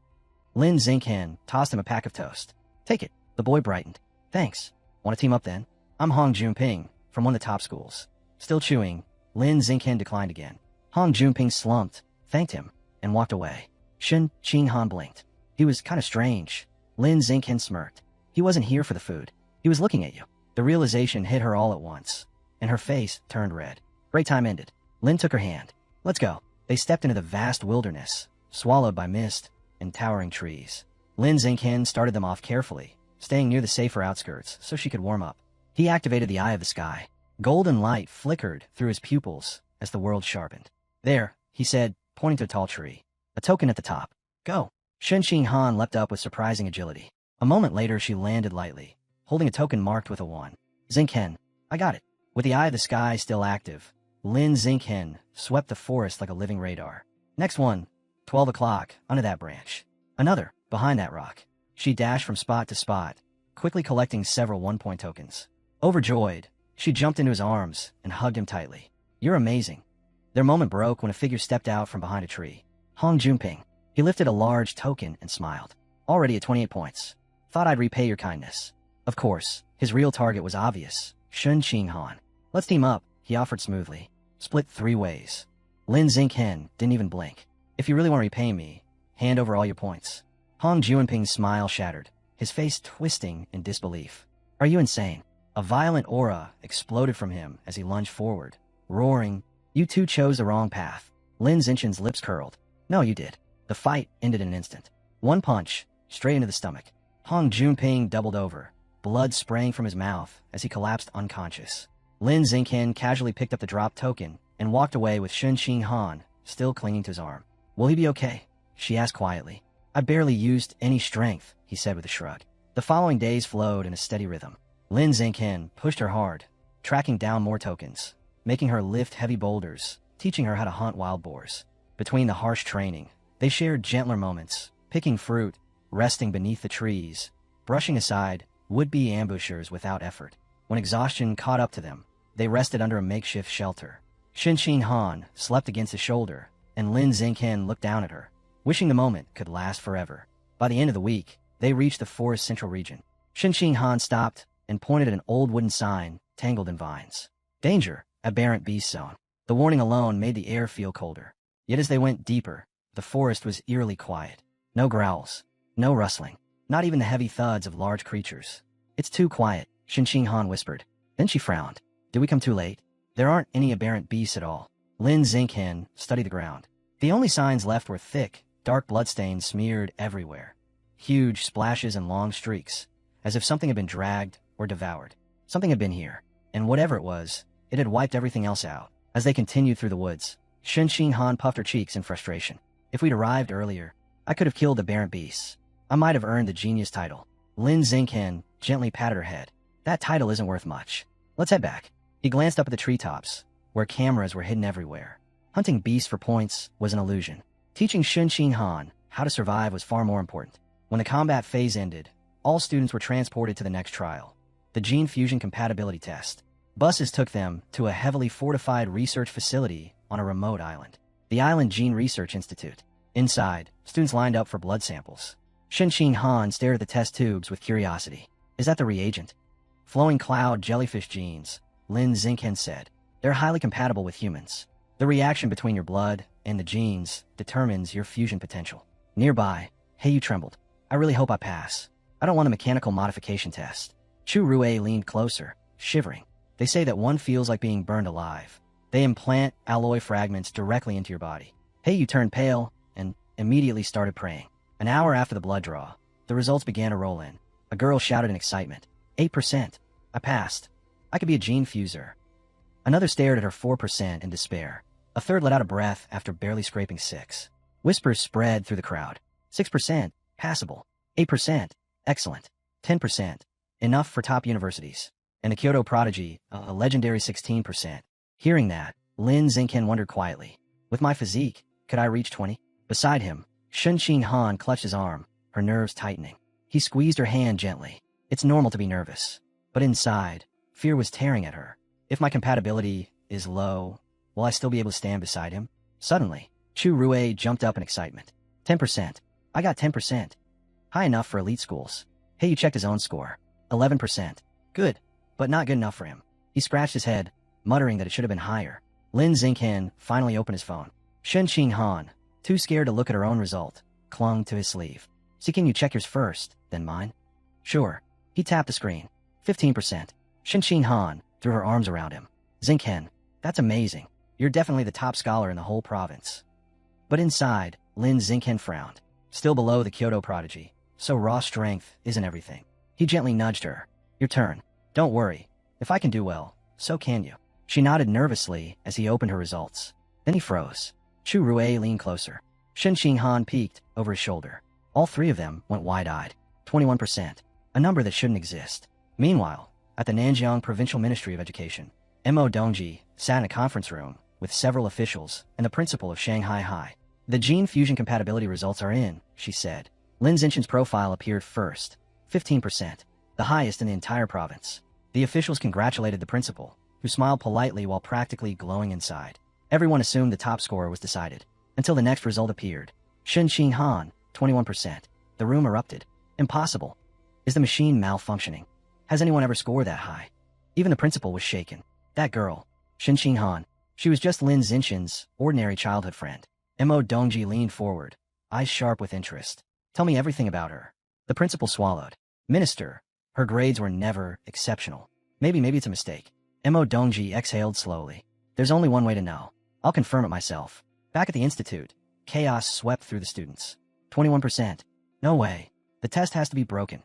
Lin Xingqian tossed him a pack of toast. Take it. The boy brightened. Thanks. Want to team up then? I'm Hong Junping, from one of the top schools. Still chewing, Lin Xingqian declined again. Hong Junping slumped, thanked him, and walked away. Shin Han blinked. He was kind of strange. Lin Xingqian smirked. He wasn't here for the food. He was looking at you. The realization hit her all at once, and her face turned red. Break time ended. Lin took her hand. Let's go. They stepped into the vast wilderness, swallowed by mist and towering trees. Lin Xingqian started them off carefully, staying near the safer outskirts so she could warm up. He activated the Eye of the Sky. Golden light flickered through his pupils as the world sharpened. There, he said, pointing to a tall tree. A token at the top. Go. Shin Han leapt up with surprising agility. A moment later, she landed lightly, holding a token marked with a 1. Xingqian, I got it. With the Eye of the Sky still active, Lin Xingqian swept the forest like a living radar. Next one, 12 o'clock, under that branch. Another, behind that rock. She dashed from spot to spot, quickly collecting several 1-point tokens. Overjoyed, she jumped into his arms and hugged him tightly. You're amazing. Their moment broke when a figure stepped out from behind a tree. Hong Junping. He lifted a large token and smiled. Already at 28 points. Thought I'd repay your kindness. Of course, his real target was obvious. Shin Han. Let's team up, he offered smoothly. Split 3 ways. Lin Xingqian didn't even blink. If you really want to repay me, hand over all your points. Hong Junping's smile shattered, his face twisting in disbelief. Are you insane? A violent aura exploded from him as he lunged forward, roaring, You two chose the wrong path. Lin Xingqian's lips curled. No, you did. The fight ended in an instant. 1 punch, straight into the stomach. Hong Junping doubled over, blood spraying from his mouth as he collapsed unconscious. Lin Xingqian casually picked up the dropped token and walked away with Shin Han still clinging to his arm. Will he be okay? She asked quietly. I barely used any strength, he said with a shrug. The following days flowed in a steady rhythm. Lin Xingqian pushed her hard, tracking down more tokens, making her lift heavy boulders, teaching her how to hunt wild boars. Between the harsh training, they shared gentler moments, picking fruit, resting beneath the trees, brushing aside would-be ambushers without effort. When exhaustion caught up to them, they rested under a makeshift shelter. Shin Han slept against his shoulder, and Lin Xingqian looked down at her, wishing the moment could last forever. By the end of the week, they reached the forest central region. Xing Han stopped and pointed at an old wooden sign tangled in vines. Danger, aberrant beast zone. The warning alone made the air feel colder. Yet as they went deeper, the forest was eerily quiet. No growls, no rustling, not even the heavy thuds of large creatures. It's too quiet, Xing Han whispered. Then she frowned. Did we come too late? There aren't any aberrant beasts at all. Lin Xinghen studied the ground. The only signs left were thick, dark bloodstains smeared everywhere. Huge splashes and long streaks, as if something had been dragged or devoured. Something had been here, and whatever it was, it had wiped everything else out. As they continued through the woods, Xing Han puffed her cheeks in frustration. If we'd arrived earlier, I could have killed the aberrant beasts. I might have earned the genius title. Lin Xinghen gently patted her head. That title isn't worth much. Let's head back. He glanced up at the treetops, where cameras were hidden everywhere. Hunting beasts for points was an illusion. Teaching Xing Han how to survive was far more important. When the combat phase ended, all students were transported to the next trial, the gene fusion compatibility test. Buses took them to a heavily fortified research facility on a remote island, the Island Gene Research Institute. Inside, students lined up for blood samples. Xing Han stared at the test tubes with curiosity. Is that the reagent? Flowing cloud jellyfish genes, Lin Xinghen said. They're highly compatible with humans. The reaction between your blood and the genes determines your fusion potential. Nearby, Heiyu trembled. I really hope I pass. I don't want a mechanical modification test. Chu Rue leaned closer, shivering. They say that one feels like being burned alive. They implant alloy fragments directly into your body. Heiyu turned pale and immediately started praying. An hour after the blood draw, the results began to roll in. A girl shouted in excitement. 8%. I passed. I could be a gene fuser. Another stared at her 4% in despair. A third let out a breath after barely scraping 6. Whispers spread through the crowd. 6%. Passable. 8%. Excellent. 10%. Enough for top universities. And the Kyoto prodigy, a legendary 16%. Hearing that, Lin Xinghen wondered quietly. With my physique, could I reach 20? Beside him, Xing Han clutched his arm, her nerves tightening. He squeezed her hand gently. It's normal to be nervous. But inside, fear was tearing at her. If my compatibility is low, will I still be able to stand beside him? Suddenly, Chu Rue jumped up in excitement. 10%. I got 10%. High enough for elite schools. Heiyu checked his own score. 11%. Good, but not good enough for him. He scratched his head, muttering that it should have been higher. Lin Xinghen finally opened his phone. Xing Han, too scared to look at her own result, clung to his sleeve. See, can you check yours first, then mine? Sure. He tapped the screen. 15%. Xing Han threw her arms around him. Xinghen, that's amazing. You're definitely the top scholar in the whole province. But inside, Lin Xinghen frowned. Still below the Kyoto prodigy, so raw strength isn't everything. He gently nudged her. Your turn. Don't worry. If I can do well, so can you. She nodded nervously as he opened her results. Then he froze. Chu Rue leaned closer. Xing Han peeked over his shoulder. All three of them went wide-eyed. 21%. A number that shouldn't exist. Meanwhile, at the Nanjiang Provincial Ministry of Education, Mo Dongji sat in a conference room with several officials and the principal of Shanghai High. The gene fusion compatibility results are in, she said. Lin Xingchen's profile appeared first. 15%. The highest in the entire province. The officials congratulated the principal, who smiled politely while practically glowing inside. Everyone assumed the top scorer was decided, until the next result appeared. Xing Han, 21%. The room erupted. Impossible. Is the machine malfunctioning? Has anyone ever scored that high? Even the principal was shaken. That girl, Xing Han, she was just Lin Xingchen's ordinary childhood friend. Mo Dongji leaned forward, eyes sharp with interest. Tell me everything about her. The principal swallowed. Minister, her grades were never exceptional. Maybe it's a mistake. Mo Dongji exhaled slowly. There's only one way to know. I'll confirm it myself. Back at the institute, chaos swept through the students. 21%. No way. The test has to be broken.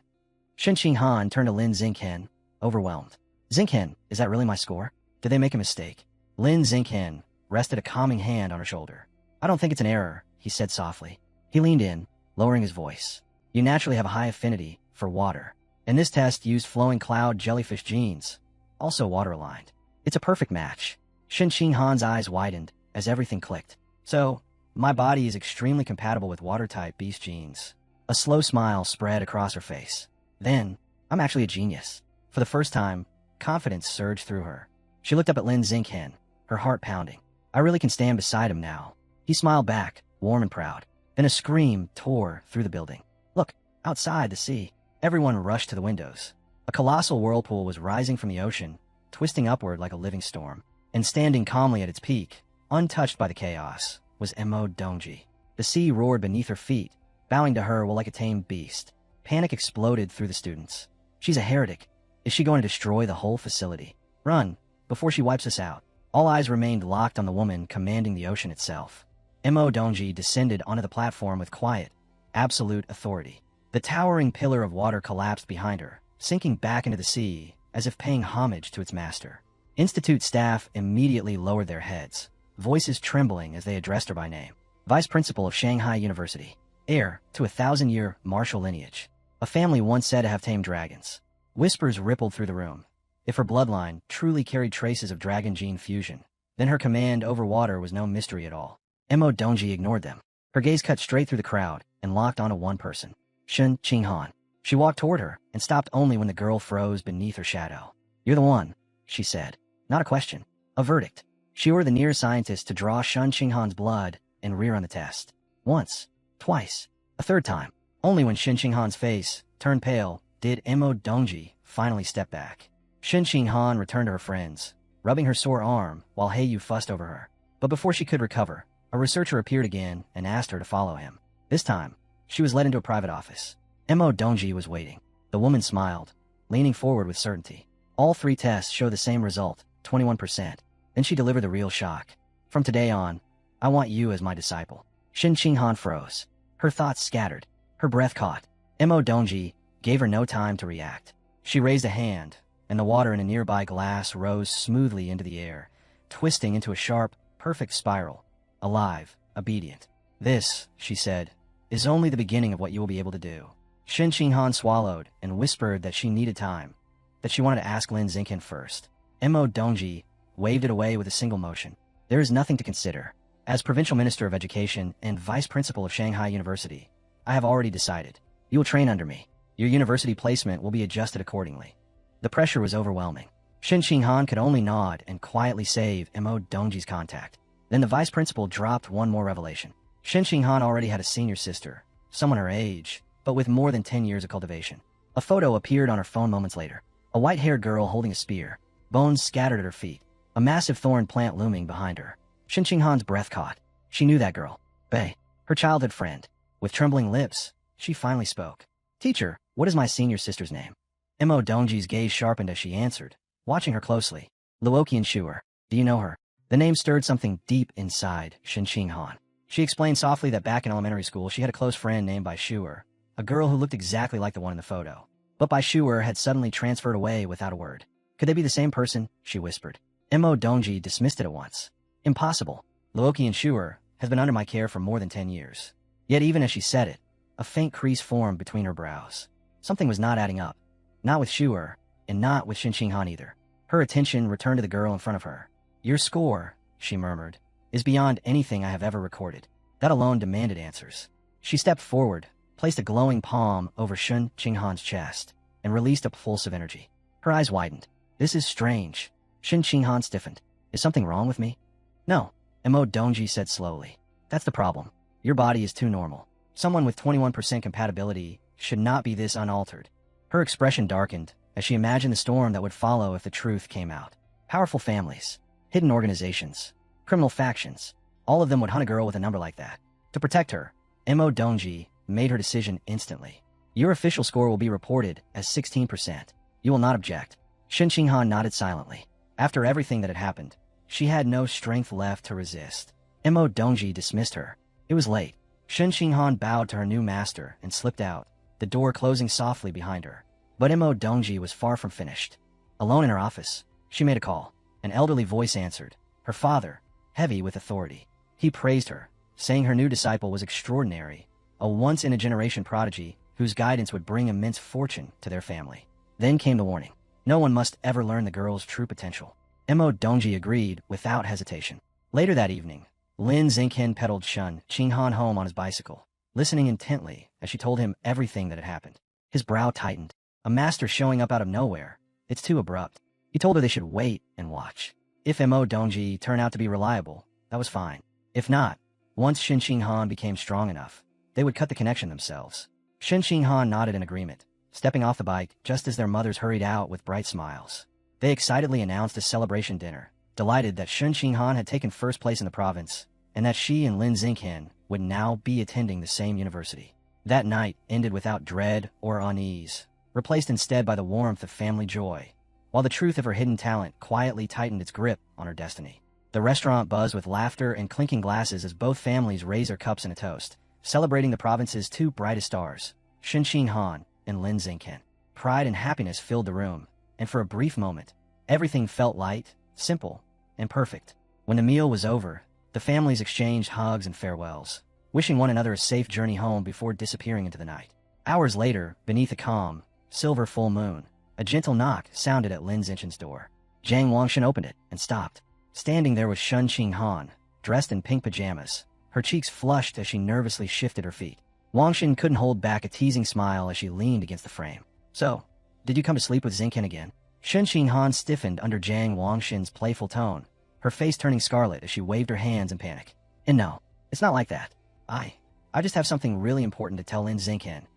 Xing Han turned to Lin Xinghen, overwhelmed. Xinghen, is that really my score? Did they make a mistake? Lin Xinghen rested a calming hand on her shoulder. I don't think it's an error, he said softly. He leaned in, lowering his voice. You naturally have a high affinity for water, and this test used flowing cloud jellyfish genes, also water-aligned. It's a perfect match. Xing Han's eyes widened as everything clicked. So, my body is extremely compatible with water-type beast genes. A slow smile spread across her face. Then, I'm actually a genius. For the first time, confidence surged through her. She looked up at Lin Xingchen, her heart pounding. I really can stand beside him now. He smiled back, warm and proud. Then a scream tore through the building. Look, outside the sea. Everyone rushed to the windows. A colossal whirlpool was rising from the ocean, twisting upward like a living storm. And standing calmly at its peak, untouched by the chaos, was Mo Dongji. The sea roared beneath her feet, bowing to her like a tamed beast. Panic exploded through the students. She's a heretic. Is she going to destroy the whole facility? Run, before she wipes us out. All eyes remained locked on the woman commanding the ocean itself. Mo Dongji descended onto the platform with quiet, absolute authority. The towering pillar of water collapsed behind her, sinking back into the sea, as if paying homage to its master. Institute staff immediately lowered their heads, voices trembling as they addressed her by name. Vice Principal of Shanghai University, heir to a 1,000-year martial lineage, a family once said to have tamed dragons. Whispers rippled through the room. If her bloodline truly carried traces of dragon gene fusion, then her command over water was no mystery at all. Mo Dongji ignored them. Her gaze cut straight through the crowd and locked onto one person, Shen Qinghan. She walked toward her and stopped only when the girl froze beneath her shadow. "You're the one," she said. Not a question, a verdict. She ordered the nearest scientist to draw Shen Qinghan's blood and rear on the test. Once, twice, a third time. Only when Shen Qinghan's face turned pale did Mo Dongji finally step back. Shen Qinghan returned to her friends, rubbing her sore arm while Heiyu fussed over her. But before she could recover, a researcher appeared again and asked her to follow him. This time, she was led into a private office. Mo Dongji was waiting. The woman smiled, leaning forward with certainty. All 3 tests show the same result, 21%. Then she delivered the real shock. "From today on, I want you as my disciple." Shen Qinghan froze. Her thoughts scattered. Her breath caught. Mo Dongji gave her no time to react. She raised a hand, and the water in a nearby glass rose smoothly into the air, twisting into a sharp, perfect spiral. Alive, obedient. "This," she said, "is only the beginning of what you will be able to do." Shen Qinghan swallowed and whispered that she needed time, that she wanted to ask Lin Xingqian first. Mo Dongji waved it away with a single motion. "There is nothing to consider. As Provincial Minister of Education and Vice Principal of Shanghai University, I have already decided. You will train under me. Your university placement will be adjusted accordingly." The pressure was overwhelming. Shen Qinghan could only nod and quietly save Mo Dongji's contact. Then the vice principal dropped one more revelation. Shen Qinghan already had a senior sister, someone her age, but with more than 10 years of cultivation. A photo appeared on her phone moments later. A white-haired girl holding a spear, bones scattered at her feet, a massive thorn plant looming behind her. Shen Qinghan's breath caught. She knew that girl. Bei, her childhood friend. With trembling lips, she finally spoke. "Teacher, what is my senior sister's name?" Mo Dongji's gaze sharpened as she answered, watching her closely. "Luoqian Shuer. Do you know her?" The name stirred something deep inside Shen Qinghan. She explained softly that back in elementary school she had a close friend named Bai Shuer, a girl who looked exactly like the one in the photo. But Bai Shuer had suddenly transferred away without a word. "Could they be the same person?" she whispered. Mo Dongji dismissed it at once. "Impossible. Luoqian Shuer has been under my care for more than 10 years. Yet even as she said it, a faint crease formed between her brows. Something was not adding up. Not with Shuer, and not with Shen Qinghan either. Her attention returned to the girl in front of her. "Your score," she murmured, "is beyond anything I have ever recorded." That alone demanded answers. She stepped forward, placed a glowing palm over Shen Qinghan's chest, and released a pulse of energy. Her eyes widened. "This is strange." Shen Qinghan stiffened. "Is something wrong with me?" "No," Mo Dongji said slowly. "That's the problem. Your body is too normal. Someone with 21% compatibility should not be this unaltered." Her expression darkened as she imagined the storm that would follow if the truth came out. Powerful families, hidden organizations, criminal factions, all of them would hunt a girl with a number like that. To protect her, Mo Dongji made her decision instantly. "Your official score will be reported as 16%. You will not object." Shen Qinghan nodded silently. After everything that had happened, she had no strength left to resist. Mo Dongji dismissed her. It was late. Shen Qinghan bowed to her new master and slipped out, the door closing softly behind her. But Mo Dongji was far from finished. Alone in her office, she made a call. An elderly voice answered. Her father, heavy with authority. He praised her, saying her new disciple was extraordinary, a once-in-a-generation prodigy whose guidance would bring immense fortune to their family. Then came the warning. No one must ever learn the girl's true potential. Mo Dongji agreed without hesitation. Later that evening, Lin Xingqian pedaled Shen Qinghan home on his bicycle, listening intently as she told him everything that had happened. His brow tightened. A master showing up out of nowhere. It's too abrupt. He told her they should wait and watch. If Mo Dongji turned out to be reliable, that was fine. If not, once Shen Qinghan became strong enough, they would cut the connection themselves. Shen Qinghan nodded in agreement, stepping off the bike just as their mothers hurried out with bright smiles. They excitedly announced a celebration dinner, delighted that Shun Qinghan had taken first place in the province, and that she and Lin Xingqian would now be attending the same university. That night ended without dread or unease, replaced instead by the warmth of family joy, while the truth of her hidden talent quietly tightened its grip on her destiny. The restaurant buzzed with laughter and clinking glasses as both families raised their cups in a toast, celebrating the province's two brightest stars, Shun Qinghan and Lin Xingqian. Pride and happiness filled the room, and for a brief moment, everything felt light, simple, and perfect. When the meal was over, the families exchanged hugs and farewells, wishing one another a safe journey home before disappearing into the night. Hours later, beneath a calm, silver full moon, a gentle knock sounded at Lin Xingqian's door. Zhang Wangshan opened it and stopped. Standing there was Shun Qinghan, dressed in pink pajamas, her cheeks flushed as she nervously shifted her feet. Wangshan couldn't hold back a teasing smile as she leaned against the frame. "So, did you come to sleep with Xingqian again?" Shun Qinghan stiffened under Zhang Wangshan's playful tone, her face turning scarlet as she waved her hands in panic. "And no, it's not like that. I just have something really important to tell Lin Xingqian."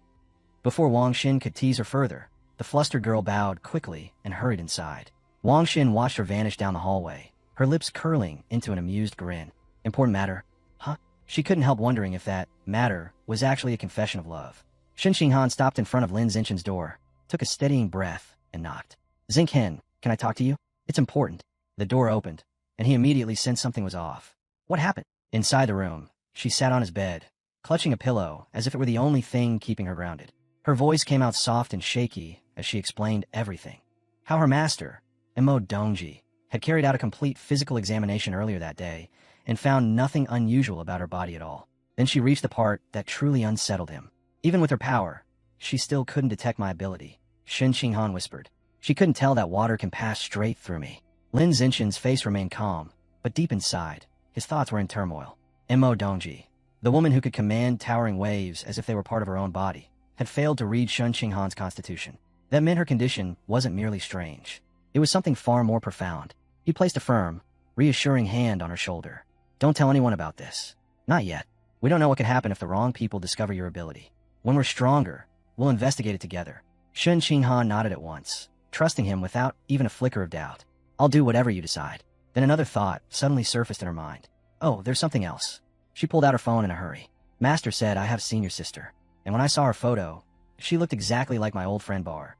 Before Wangshan could tease her further, the flustered girl bowed quickly and hurried inside. Wangshan watched her vanish down the hallway, her lips curling into an amused grin. "Important matter? Huh?" She couldn't help wondering if that matter was actually a confession of love. Shun Qinghan stopped in front of Lin Xingqian's door, took a steadying breath, and knocked. "Xingqian, can I talk to you? It's important." The door opened, and he immediately sensed something was off. "What happened?" Inside the room, she sat on his bed, clutching a pillow as if it were the only thing keeping her grounded. Her voice came out soft and shaky as she explained everything. How her master, Mo Dongji, had carried out a complete physical examination earlier that day and found nothing unusual about her body at all. Then she reached the part that truly unsettled him. "Even with her power, she still couldn't detect my ability," Shun Qinghan whispered. "She couldn't tell that water can pass straight through me." Lin Xingqian's face remained calm, but deep inside, his thoughts were in turmoil. Mo Dongji, the woman who could command towering waves as if they were part of her own body, had failed to read Shun Qinghan's constitution. That meant her condition wasn't merely strange. It was something far more profound. He placed a firm, reassuring hand on her shoulder. "Don't tell anyone about this. Not yet. We don't know what could happen if the wrong people discover your ability. When we're stronger, we'll investigate it together." Shun Qinghan nodded at once, trusting him without even a flicker of doubt. "I'll do whatever you decide." Then another thought suddenly surfaced in her mind. "Oh, there's something else." She pulled out her phone in a hurry. "Master said I have seen your sister, and when I saw her photo, she looked exactly like my old friend Bar."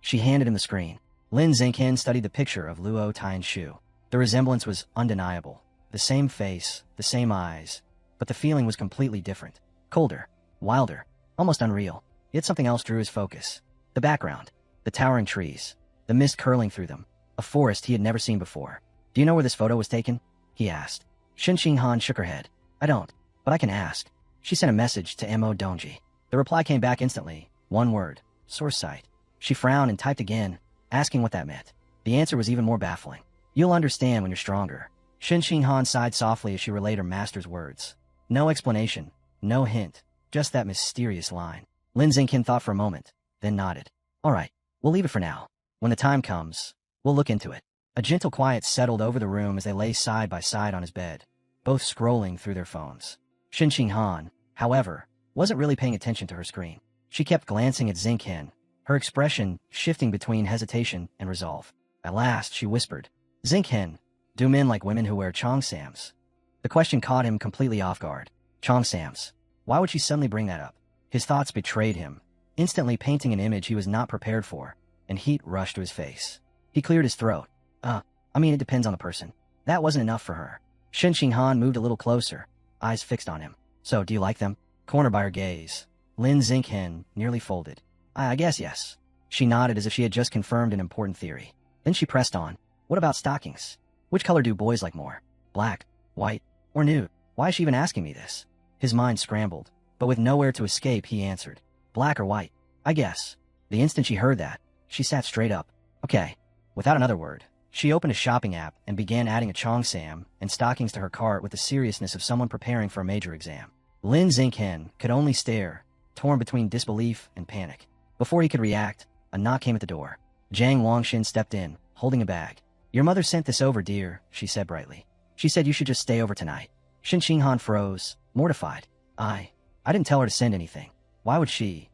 She handed him the screen. Lin Xingqian studied the picture of Luo Tianshu. The resemblance was undeniable. The same face, the same eyes, but the feeling was completely different. Colder, wilder, almost unreal. Yet something else drew his focus. The background, the towering trees, the mist curling through them, a forest he had never seen before. "Do you know where this photo was taken?" he asked. Shun Qinghan shook her head. "I don't, but I can ask." She sent a message to Mo Dongji. The reply came back instantly. One word: source site. She frowned and typed again, asking what that meant. The answer was even more baffling. "You'll understand when you're stronger." Shun Qinghan sighed softly as she relayed her master's words. No explanation, no hint, just that mysterious line. Lin Xingqian thought for a moment, then nodded. "All right, we'll leave it for now. When the time comes, we'll look into it." A gentle quiet settled over the room as they lay side by side on his bed, both scrolling through their phones. Shun Qinghan, however, wasn't really paying attention to her screen. She kept glancing at Xingqian, her expression shifting between hesitation and resolve. At last, she whispered, "Xingqian, do men like women who wear cheongsams?" The question caught him completely off guard. Cheongsams. Why would she suddenly bring that up? His thoughts betrayed him, instantly painting an image he was not prepared for, and heat rushed to his face. He cleared his throat. It depends on the person." That wasn't enough for her. Shun Qinghan moved a little closer, eyes fixed on him. "So, do you like them?" Cornered by her gaze, Lin Xingqian nearly folded. I guess yes." She nodded as if she had just confirmed an important theory. Then she pressed on. "What about stockings? Which color do boys like more? Black, white, or nude?" Why is she even asking me this? His mind scrambled, but with nowhere to escape, he answered, "Black or white, I guess." The instant she heard that, she sat straight up. "Okay." Without another word, she opened a shopping app and began adding a cheongsam and stockings to her cart with the seriousness of someone preparing for a major exam. Lin Xingqian could only stare, torn between disbelief and panic. Before he could react, a knock came at the door. Zhang Wangshan stepped in, holding a bag. "Your mother sent this over, dear," she said brightly. "She said you should just stay over tonight." Shun Qinghan froze, mortified. I didn't tell her to send anything. Why would she?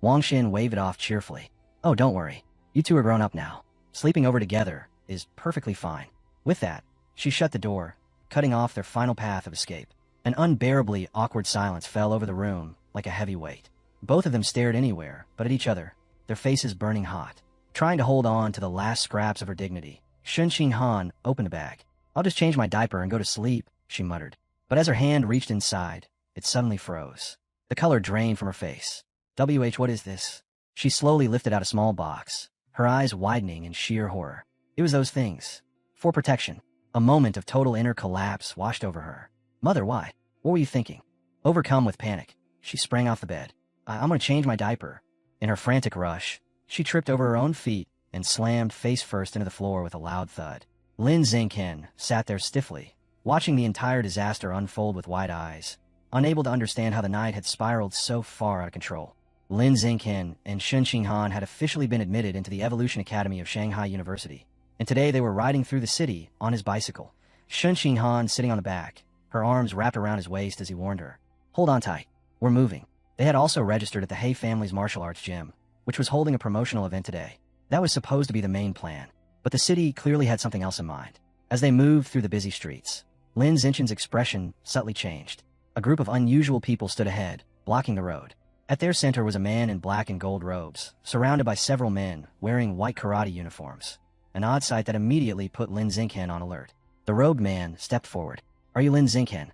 Wang Xin waved it off cheerfully. Oh, don't worry. You two are grown up now. Sleeping over together is perfectly fine. With that, she shut the door, cutting off their final path of escape. An unbearably awkward silence fell over the room like a heavy weight. Both of them stared anywhere but at each other, their faces burning hot. Trying to hold on to the last scraps of her dignity, Shunqing Han opened the bag. I'll just change my diaper and go to sleep, she muttered. But as her hand reached inside, it suddenly froze. The color drained from her face. What is this? She slowly lifted out a small box, her eyes widening in sheer horror. It was those things. For protection. A moment of total inner collapse washed over her. Mother, why? What were you thinking? Overcome with panic, she sprang off the bed. I'm gonna change my diaper. In her frantic rush, she tripped over her own feet and slammed face first into the floor with a loud thud. Lin Xingqian sat there stiffly, watching the entire disaster unfold with wide eyes, unable to understand how the night had spiraled so far out of control. Lin Xingqian and Shunqing Han had officially been admitted into the Evolution Academy of Shanghai University, and today they were riding through the city on his bicycle. Shunqing Han sitting on the back, her arms wrapped around his waist as he warned her. Hold on tight. We're moving. They had also registered at the He family's martial arts gym, which was holding a promotional event today. That was supposed to be the main plan, but the city clearly had something else in mind. As they moved through the busy streets, Lin Xingqian's expression subtly changed. A group of unusual people stood ahead, blocking the road. At their center was a man in black and gold robes, surrounded by several men wearing white karate uniforms. An odd sight that immediately put Lin Xingqian on alert. The robed man stepped forward. Are you Lin Xingqian?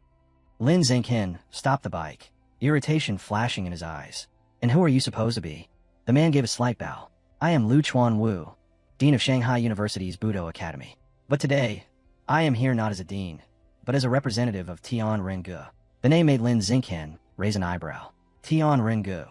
Lin Xingqian stopped the bike, irritation flashing in his eyes. And who are you supposed to be? The man gave a slight bow. I am Lu Chuanwu, Dean of Shanghai University's Budo Academy. But today, I am here not as a dean, but as a representative of Tian Rengu. The name made Lin Xingqian raise an eyebrow. Tian Rengu.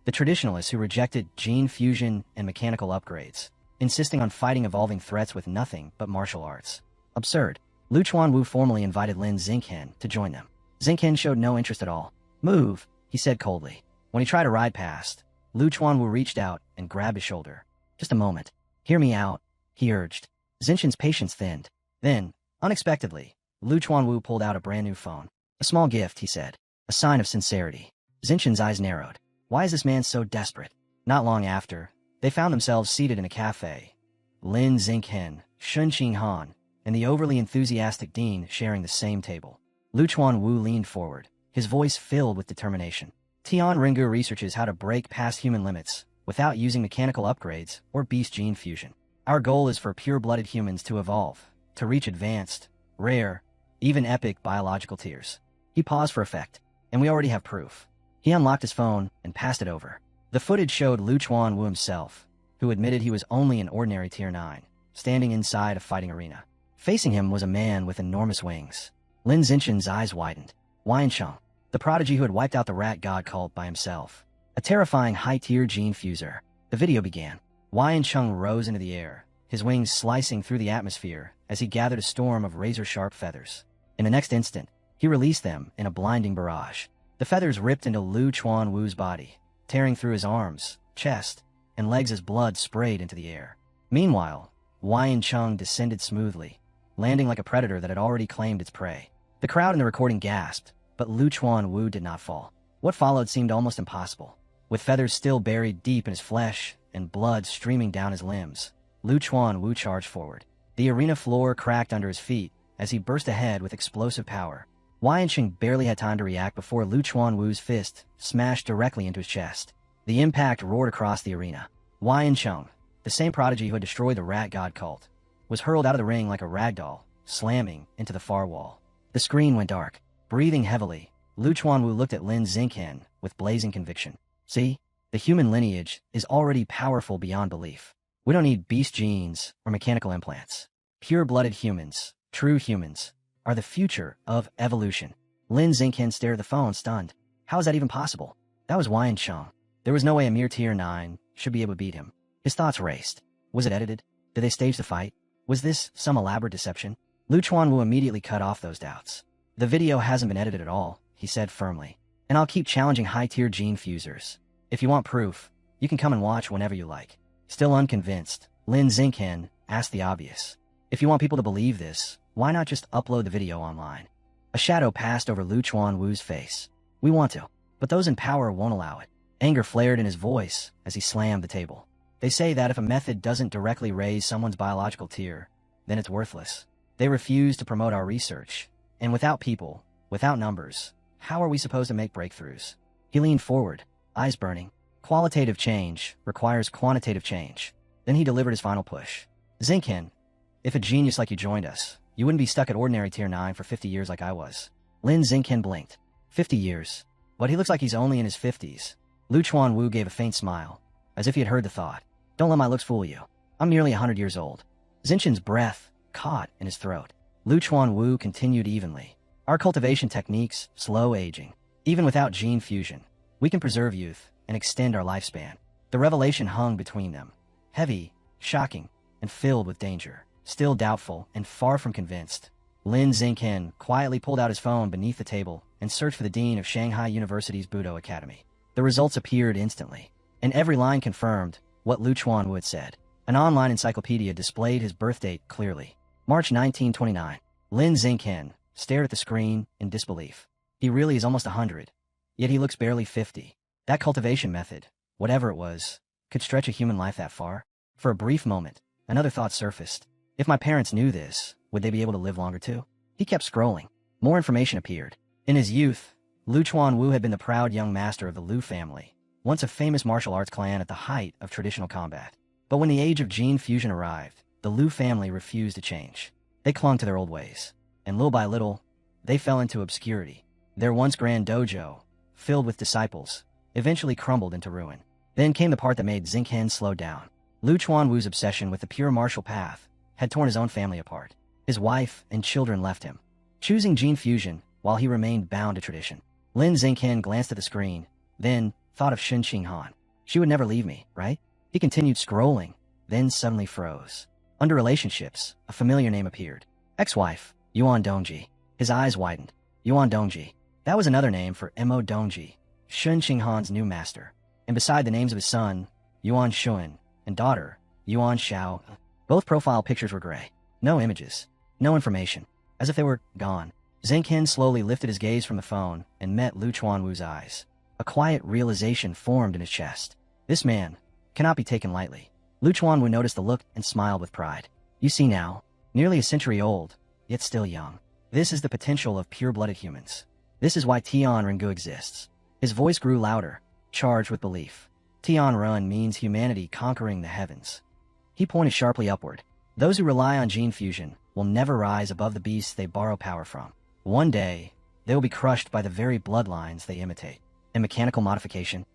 The traditionalists who rejected gene fusion and mechanical upgrades, insisting on fighting evolving threats with nothing but martial arts. Absurd. Lu Chuanwu formally invited Lin Xingqian to join them. Xingqian showed no interest at all. Move, he said coldly. When he tried to ride past, Lu Chuanwu reached out and grabbed his shoulder. Just a moment. Hear me out, he urged. Xingqian's patience thinned. Then, unexpectedly, Lu Chuanwu pulled out a brand new phone. A small gift, he said. A sign of sincerity. Xingqian's eyes narrowed. Why is this man so desperate? Not long after, they found themselves seated in a cafe. Lin Xingqian, Shunqing Han, and the overly enthusiastic Dean sharing the same table. Lu Chuanwu leaned forward, his voice filled with determination. Tian Rengu researches how to break past human limits without using mechanical upgrades or beast gene fusion. Our goal is for pure-blooded humans to evolve, to reach advanced, rare, even epic biological tiers. He paused for effect, and we already have proof. He unlocked his phone and passed it over. The footage showed Lu Chuanwu himself, who admitted he was only an ordinary Tier 9, standing inside a fighting arena. Facing him was a man with enormous wings. Lin Xingqian's eyes widened. Weincheng, the prodigy who had wiped out the rat god cult by himself. A terrifying high-tier gene fuser. The video began. Weincheng rose into the air, his wings slicing through the atmosphere as he gathered a storm of razor-sharp feathers. In the next instant, he released them in a blinding barrage. The feathers ripped into Lu Chuanwu's body, tearing through his arms, chest, and legs as blood sprayed into the air. Meanwhile, Weincheng descended smoothly, landing like a predator that had already claimed its prey. The crowd in the recording gasped, but Lu Chuanwu did not fall. What followed seemed almost impossible. With feathers still buried deep in his flesh and blood streaming down his limbs, Lu Chuanwu charged forward. The arena floor cracked under his feet as he burst ahead with explosive power. Weincheng barely had time to react before Lu Chuanwu's fist smashed directly into his chest. The impact roared across the arena. Weincheng, the same prodigy who had destroyed the rat god cult, was hurled out of the ring like a ragdoll, slamming into the far wall. The screen went dark. Breathing heavily, Lu Chuanwu looked at Lin Xingqian with blazing conviction. See, the human lineage is already powerful beyond belief. We don't need beast genes or mechanical implants. Pure-blooded humans, true humans, are the future of evolution. Lin Xingqian stared at the phone, stunned. How is that even possible? That was Weincheng. There was no way a mere Tier 9 should be able to beat him. His thoughts raced. Was it edited? Did they stage the fight? Was this some elaborate deception? Lu Chuanwu immediately cut off those doubts. The video hasn't been edited at all, he said firmly. And I'll keep challenging high-tier gene fusers. If you want proof, you can come and watch whenever you like. Still unconvinced, Lin Xingqian asked the obvious. If you want people to believe this, why not just upload the video online? A shadow passed over Lu Chuanwu's face. We want to, but those in power won't allow it. Anger flared in his voice as he slammed the table. They say that if a method doesn't directly raise someone's biological tier, then it's worthless. They refuse to promote our research. And without people, without numbers, how are we supposed to make breakthroughs? He leaned forward, eyes burning. Qualitative change requires quantitative change. Then he delivered his final push. Zinkin, if a genius like you joined us, you wouldn't be stuck at ordinary tier 9 for 50 years like I was. Lin Zinkin blinked. 50 years. But he looks like he's only in his 50s. Lu Chuanwu gave a faint smile, as if he had heard the thought. Don't let my looks fool you. I'm nearly 100 years old. Zinchen's breath caught in his throat. Lu Chuanwu continued evenly. Our cultivation techniques, slow aging. Even without gene fusion, we can preserve youth and extend our lifespan. The revelation hung between them. Heavy, shocking, and filled with danger. Still doubtful and far from convinced, Lin Zinkin quietly pulled out his phone beneath the table and searched for the dean of Shanghai University's Budo Academy. The results appeared instantly, and every line confirmed what Lu Chuanwu had said. An online encyclopedia displayed his birth date clearly. March 1929. Lin Zinkin stared at the screen in disbelief. He really is almost 100, yet he looks barely 50. That cultivation method, whatever it was, could stretch a human life that far? For a brief moment, another thought surfaced. If my parents knew this, would they be able to live longer too? He kept scrolling. More information appeared. In his youth, Lu Chuanwu had been the proud young master of the Lu family, once a famous martial arts clan at the height of traditional combat. But when the age of gene fusion arrived, the Lu family refused to change. They clung to their old ways, and little by little, they fell into obscurity. Their once grand dojo, filled with disciples, eventually crumbled into ruin. Then came the part that made Zinkin slow down. Lu Chuanwu's obsession with the pure martial path had torn his own family apart. His wife and children left him, choosing gene fusion while he remained bound to tradition. Lin Zinkin glanced at the screen, then thought of Shun Qinghan. She would never leave me, right? He continued scrolling, then suddenly froze. Under relationships, a familiar name appeared. Ex-wife, Yuan Dongji. His eyes widened. Yuan Dongji. That was another name for Mo Dongji, Shun Qinghan's new master. And beside the names of his son, Yuan Shun, and daughter, Yuan Xiao, both profile pictures were gray. No images. No information. As if they were gone. Zinkin slowly lifted his gaze from the phone and met Lu Chuanwu's eyes. A quiet realization formed in his chest. This man cannot be taken lightly. Lu Chuanwu noticed the look and smiled with pride. You see now, nearly a century old, yet still young. This is the potential of pure-blooded humans. This is why Tian Ringu exists. His voice grew louder, charged with belief. Tian Run means humanity conquering the heavens. He pointed sharply upward. Those who rely on gene fusion will never rise above the beasts they borrow power from. One day, they will be crushed by the very bloodlines they imitate. And mechanical modification?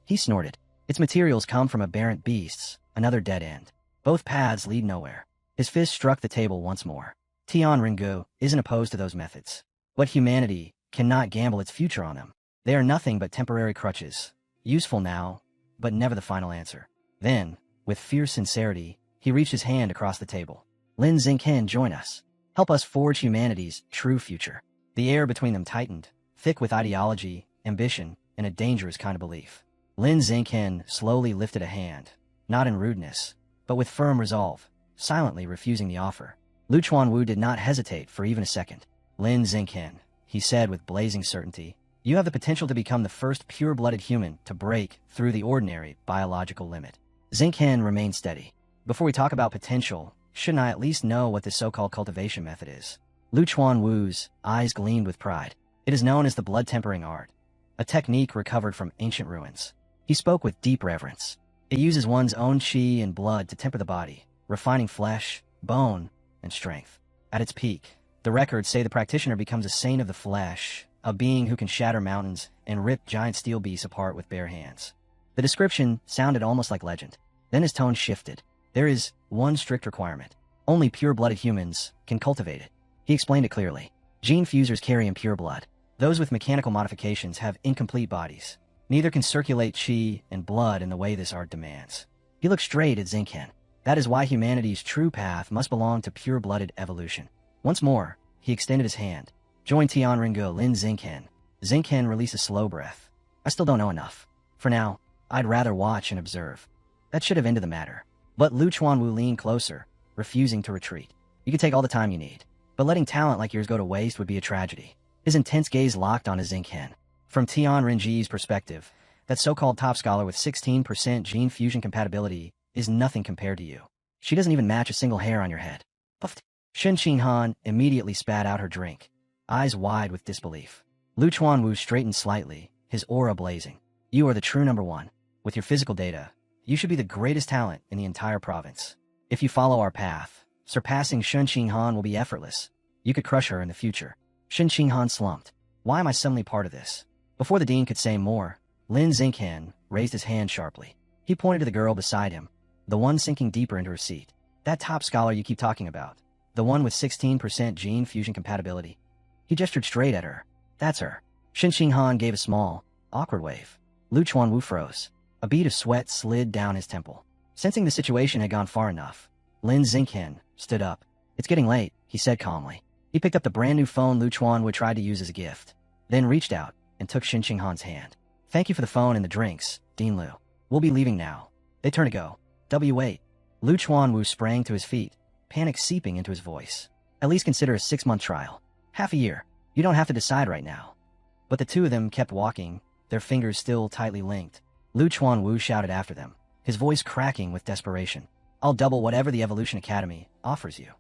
He snorted. Its materials come from aberrant beasts, another dead end. Both paths lead nowhere. His fist struck the table once more. Tian Ringu isn't opposed to those methods. But humanity cannot gamble its future on them. They are nothing but temporary crutches. Useful now, but never the final answer. Then, with fierce sincerity, he reached his hand across the table. Lin Zinkin, join us. Help us forge humanity's true future. The air between them tightened, thick with ideology, ambition, and a dangerous kind of belief. Lin Zinkin slowly lifted a hand, not in rudeness, but with firm resolve, silently refusing the offer. Lu Chuanwu did not hesitate for even a second. Lin Zinkin, he said with blazing certainty, you have the potential to become the first pure-blooded human to break through the ordinary biological limit. Zinkin remained steady. Before we talk about potential, shouldn't I at least know what this so-called cultivation method is? Lu Chuanwu's eyes gleamed with pride. It is known as the blood-tempering art, a technique recovered from ancient ruins. He spoke with deep reverence. It uses one's own qi and blood to temper the body, refining flesh, bone, and strength. At its peak, the records say the practitioner becomes a saint of the flesh, a being who can shatter mountains and rip giant steel beasts apart with bare hands. The description sounded almost like legend. Then his tone shifted. There is one strict requirement. Only pure-blooded humans can cultivate it. He explained it clearly. Gene fusers carry impure blood. Those with mechanical modifications have incomplete bodies. Neither can circulate qi and blood in the way this art demands. He looked straight at Zinkin. That is why humanity's true path must belong to pure-blooded evolution. Once more, he extended his hand. Join Tian Ringu, Lin Zinkin. Zinkin released a slow breath. I still don't know enough. For now, I'd rather watch and observe. That should have ended the matter. But Lu Chuanwu leaned closer, refusing to retreat. You can take all the time you need, but letting talent like yours go to waste would be a tragedy. His intense gaze locked on his Zinkin. From Tian Rinji's perspective, That so-called top scholar with 16% gene fusion compatibility is nothing compared to you. She doesn't even match a single hair on your head. Puffed. Shen Qinghan immediately spat out her drink, eyes wide with disbelief. Lu Chuanwu straightened slightly, his aura blazing. You are the true number one. With your physical data, you should be the greatest talent in the entire province. If you follow our path, surpassing Shen Qinghan will be effortless. You could crush her in the future. Shen Qinghan slumped. Why am I suddenly part of this? Before the dean could say more, Lin Xingqian raised his hand sharply. He pointed to the girl beside him, the one sinking deeper into her seat. That top scholar you keep talking about. The one with 16% gene fusion compatibility. He gestured straight at her. That's her. Shen Qinghan gave a small, awkward wave. Lu Chuanwu froze. A bead of sweat slid down his temple. Sensing the situation had gone far enough, Lin Xingqian stood up. It's getting late, he said calmly. He picked up the brand new phone Lu Chuanwu tried to use as a gift, then reached out and took Shen Qinghan's hand. Thank you for the phone and the drinks, Dean Lu. We'll be leaving now. They turn to go. Wait. Lu Chuanwu sprang to his feet, panic seeping into his voice. At least consider a 6-month trial. Half a year. You don't have to decide right now. But the two of them kept walking, their fingers still tightly linked. Lu Chuanwu shouted after them, his voice cracking with desperation. I'll double whatever the Evolution Academy offers you.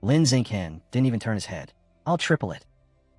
Lin Xingqian didn't even turn his head. I'll triple it.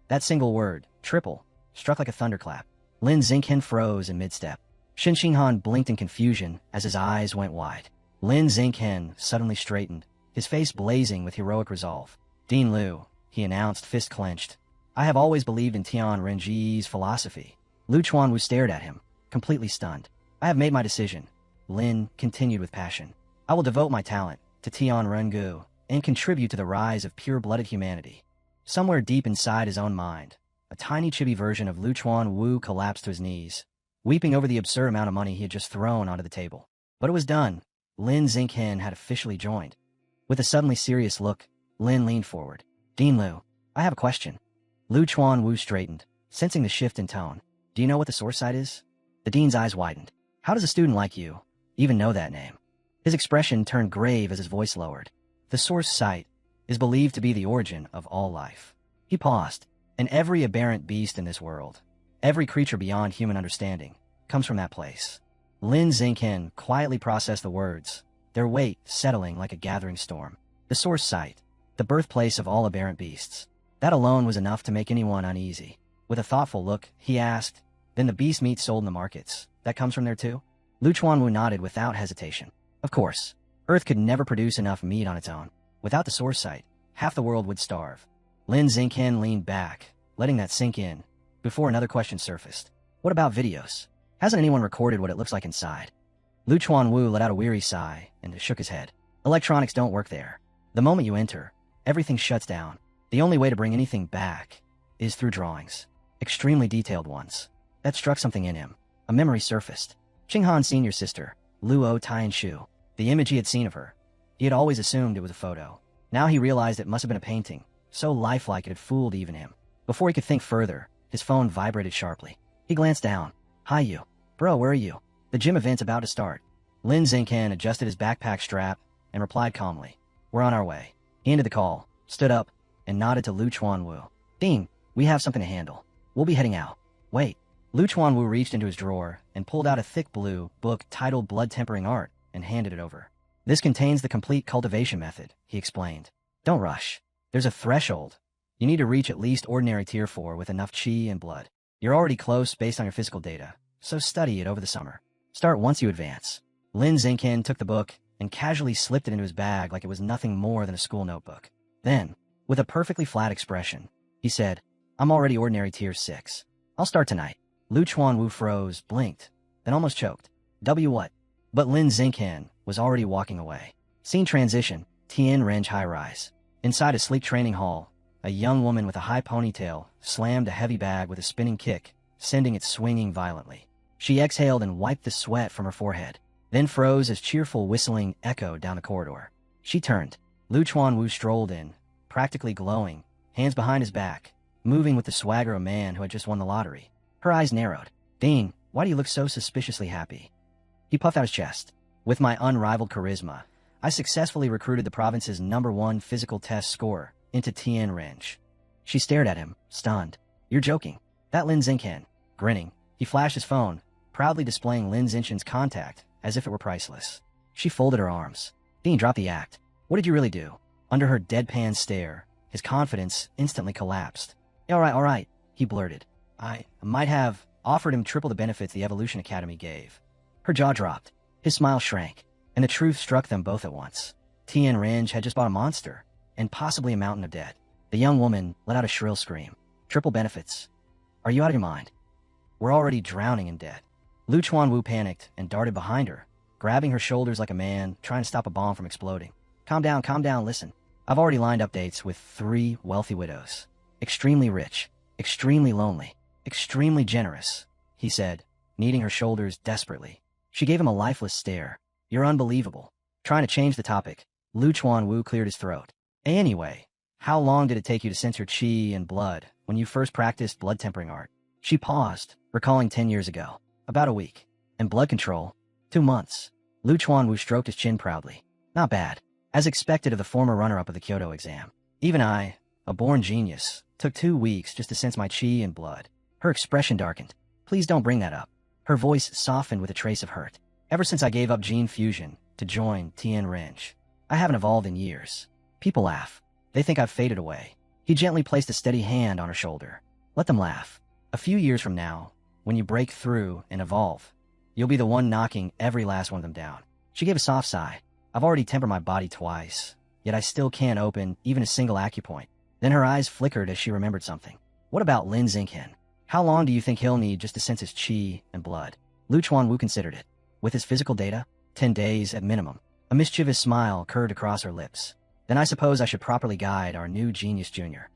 That single word, triple, struck like a thunderclap. Lin Xingqian froze in mid-step. Shen Qinghan blinked in confusion as his eyes went wide. Lin Xingqian suddenly straightened, his face blazing with heroic resolve. Dean Lu, he announced, fist clenched. I have always believed in Tian Renji's philosophy. Lu Chuanwu stared at him, completely stunned. I have made my decision. Lin continued with passion. I will devote my talent to Tian Rengu and contribute to the rise of pure-blooded humanity. Somewhere deep inside his own mind, a tiny chibi version of Lu Chuanwu collapsed to his knees, weeping over the absurd amount of money he had just thrown onto the table. But it was done. Lin Xingqian had officially joined. With a suddenly serious look, Lin leaned forward. Dean Lu, I have a question. Lu Chuanwu straightened, sensing the shift in tone. Do you know what the source site is? The dean's eyes widened. How does a student like you even know that name? His expression turned grave as his voice lowered. The source site is believed to be the origin of all life. He paused. And every aberrant beast in this world, every creature beyond human understanding, comes from that place. Lin Xingqian quietly processed the words, their weight settling like a gathering storm. The source site, the birthplace of all aberrant beasts. That alone was enough to make anyone uneasy. With a thoughtful look, he asked, then the beast meat sold in the markets, that comes from there too? Lu Chuanwu nodded without hesitation. Of course. Earth could never produce enough meat on its own. Without the source site, half the world would starve. Lin Xingqian leaned back, letting that sink in, before another question surfaced. What about videos? Hasn't anyone recorded what it looks like inside? Lu Chuanwu let out a weary sigh and shook his head. Electronics don't work there. The moment you enter, everything shuts down. The only way to bring anything back is through drawings. Extremely detailed ones. That struck something in him. A memory surfaced. Qinghan Senior's sister, Luo Tianshu. The image he had seen of her. He had always assumed it was a photo. Now he realized it must have been a painting, so lifelike it had fooled even him. Before he could think further, his phone vibrated sharply. He glanced down. Hi you. Bro, where are you? The gym event's about to start. Lin Xingqian adjusted his backpack strap and replied calmly. We're on our way. He ended the call, stood up, and nodded to Lu Chuanwu. Dean, we have something to handle. We'll be heading out. Wait. Lu Chuanwu reached into his drawer and pulled out a thick blue book titled Blood Tempering Art and handed it over. This contains the complete cultivation method, he explained. Don't rush. There's a threshold. You need to reach at least ordinary tier 4 with enough chi and blood. You're already close based on your physical data, so study it over the summer. Start once you advance. Lin Xingqian took the book and casually slipped it into his bag like it was nothing more than a school notebook. Then, with a perfectly flat expression, he said, I'm already ordinary tier 6. I'll start tonight. Lu Chuanwu froze, blinked, then almost choked. What? But Lin Xingqian was already walking away. Scene transition, Tian Renj high-rise. Inside a sleek training hall, a young woman with a high ponytail slammed a heavy bag with a spinning kick, sending it swinging violently. She exhaled and wiped the sweat from her forehead, then froze as cheerful whistling echoed down the corridor. She turned. Lu Chuanwu strolled in, practically glowing, hands behind his back, moving with the swagger of a man who had just won the lottery. Her eyes narrowed. Dean, why do you look so suspiciously happy? He puffed out his chest. With my unrivaled charisma, I successfully recruited the province's #1 physical test scorer into Tian Renj. She stared at him, stunned. You're joking. That Lin Xingqian. Grinning, he flashed his phone, proudly displaying Lin Zinchen's contact as if it were priceless. She folded her arms. Dean, drop the act. What did you really do? Under her deadpan stare, his confidence instantly collapsed. All right, he blurted. I might have offered him triple the benefits the Evolution Academy gave. Her jaw dropped. His smile shrank, and the truth struck them both at once. Tien Ringe had just bought a monster, and possibly a mountain of debt. The young woman let out a shrill scream. Triple benefits. Are you out of your mind? We're already drowning in debt. Lu Chuanwu panicked and darted behind her, grabbing her shoulders like a man trying to stop a bomb from exploding. Calm down, listen. I've already lined up dates with 3 wealthy widows. Extremely rich, extremely lonely, extremely generous, he said, kneading her shoulders desperately. She gave him a lifeless stare. You're unbelievable. Trying to change the topic, Lu Chuanwu cleared his throat. Anyway, how long did it take you to sense your qi and blood when you first practiced blood tempering art? She paused, recalling 10 years ago. About a week. And blood control? 2 months. Lu Chuanwu stroked his chin proudly. Not bad. As expected of the former runner-up of the Kyoto exam. Even I, a born genius, took 2 weeks just to sense my qi and blood. Her expression darkened. Please don't bring that up. Her voice softened with a trace of hurt. Ever since I gave up gene fusion to join Tien Ringe, I haven't evolved in years. People laugh. They think I've faded away. He gently placed a steady hand on her shoulder. Let them laugh. A few years from now, when you break through and evolve, you'll be the one knocking every last one of them down. She gave a soft sigh. I've already tempered my body twice, yet I still can't open even a single acupoint. Then her eyes flickered as she remembered something. What about Lin Zinchen? How long do you think he'll need just to sense his qi and blood? Lu Chuanwu considered it. With his physical data, 10 days at minimum. A mischievous smile curved across her lips. Then I suppose I should properly guide our new genius junior.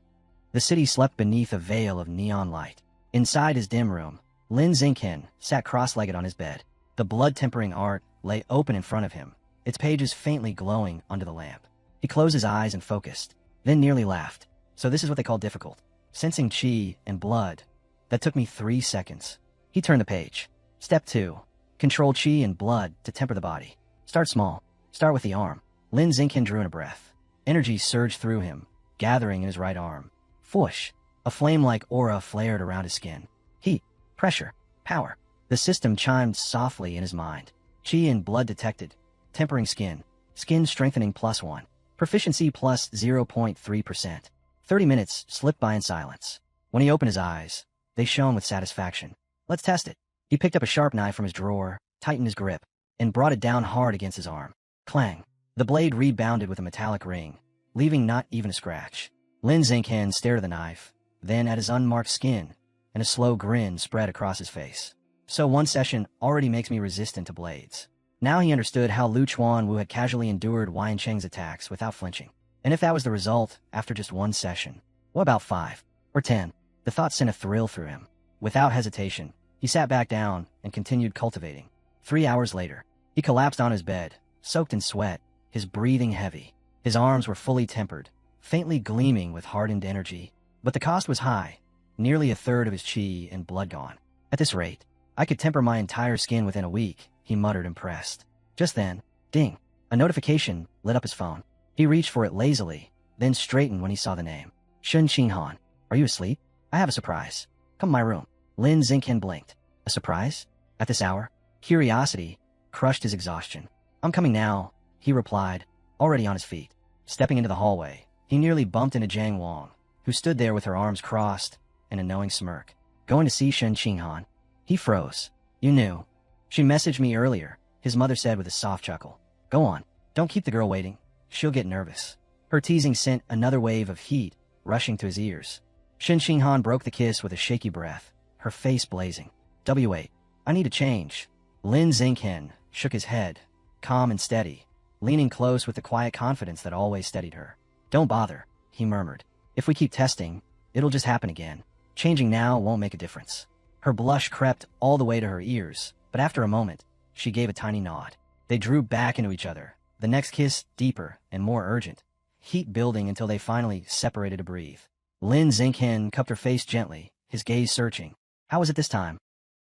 The city slept beneath a veil of neon light. Inside his dim room, Lin Zinchen sat cross-legged on his bed. The blood-tempering art lay open in front of him, its pages faintly glowing under the lamp. He closed his eyes and focused, then nearly laughed. So this is what they call difficult. Sensing qi and blood. That took me 3 seconds. He turned the page. Step 2. Control qi and blood to temper the body. Start small. Start with the arm. Lin Zinchen drew in a breath. Energy surged through him, gathering in his right arm. Whoosh! A flame-like aura flared around his skin. Heat, pressure, power. The system chimed softly in his mind. Qi and blood detected. Tempering skin. Skin strengthening +1. Proficiency plus 0.3%. 30 minutes slipped by in silence. When he opened his eyes, they shone with satisfaction. Let's test it. He picked up a sharp knife from his drawer, tightened his grip, and brought it down hard against his arm. Clang. The blade rebounded with a metallic ring, leaving not even a scratch. Lin Zinchen stared at the knife, then at his unmarked skin, and a slow grin spread across his face. So 1 session already makes me resistant to blades. Now he understood how Lu Chuanwu had casually endured Wang Cheng's attacks without flinching. And if that was the result after just 1 session, what about 5 or 10? The thought sent a thrill through him. Without hesitation, he sat back down and continued cultivating. 3 hours later, he collapsed on his bed, soaked in sweat, his breathing heavy. His arms were fully tempered, faintly gleaming with hardened energy. But the cost was high, nearly a third of his qi and blood gone. At this rate, I could temper my entire skin within a week, he muttered impressed. Just then, ding, a notification lit up his phone. He reached for it lazily, then straightened when he saw the name. Shun Qinghan, are you asleep? I have a surprise. Come to my room. Lin Zinchen blinked. A surprise? At this hour? Curiosity crushed his exhaustion. I'm coming now, he replied, already on his feet. Stepping into the hallway, he nearly bumped into Jiang Wang, who stood there with her arms crossed and a knowing smirk. Going to see Shun Qinghan? He froze. You knew. She messaged me earlier, his mother said with a soft chuckle. Go on. Don't keep the girl waiting. She'll get nervous. Her teasing sent another wave of heat rushing to his ears. Shun Qinghan broke the kiss with a shaky breath, her face blazing. W8. I need a change. Lin Zinchen shook his head, calm and steady, leaning close with the quiet confidence that always steadied her. Don't bother, he murmured. If we keep testing, it'll just happen again. Changing now won't make a difference. Her blush crept all the way to her ears, but after a moment, she gave a tiny nod. They drew back into each other, the next kiss deeper and more urgent, heat building until they finally separated to breathe. Lin Zinchen cupped her face gently, his gaze searching. How was it this time?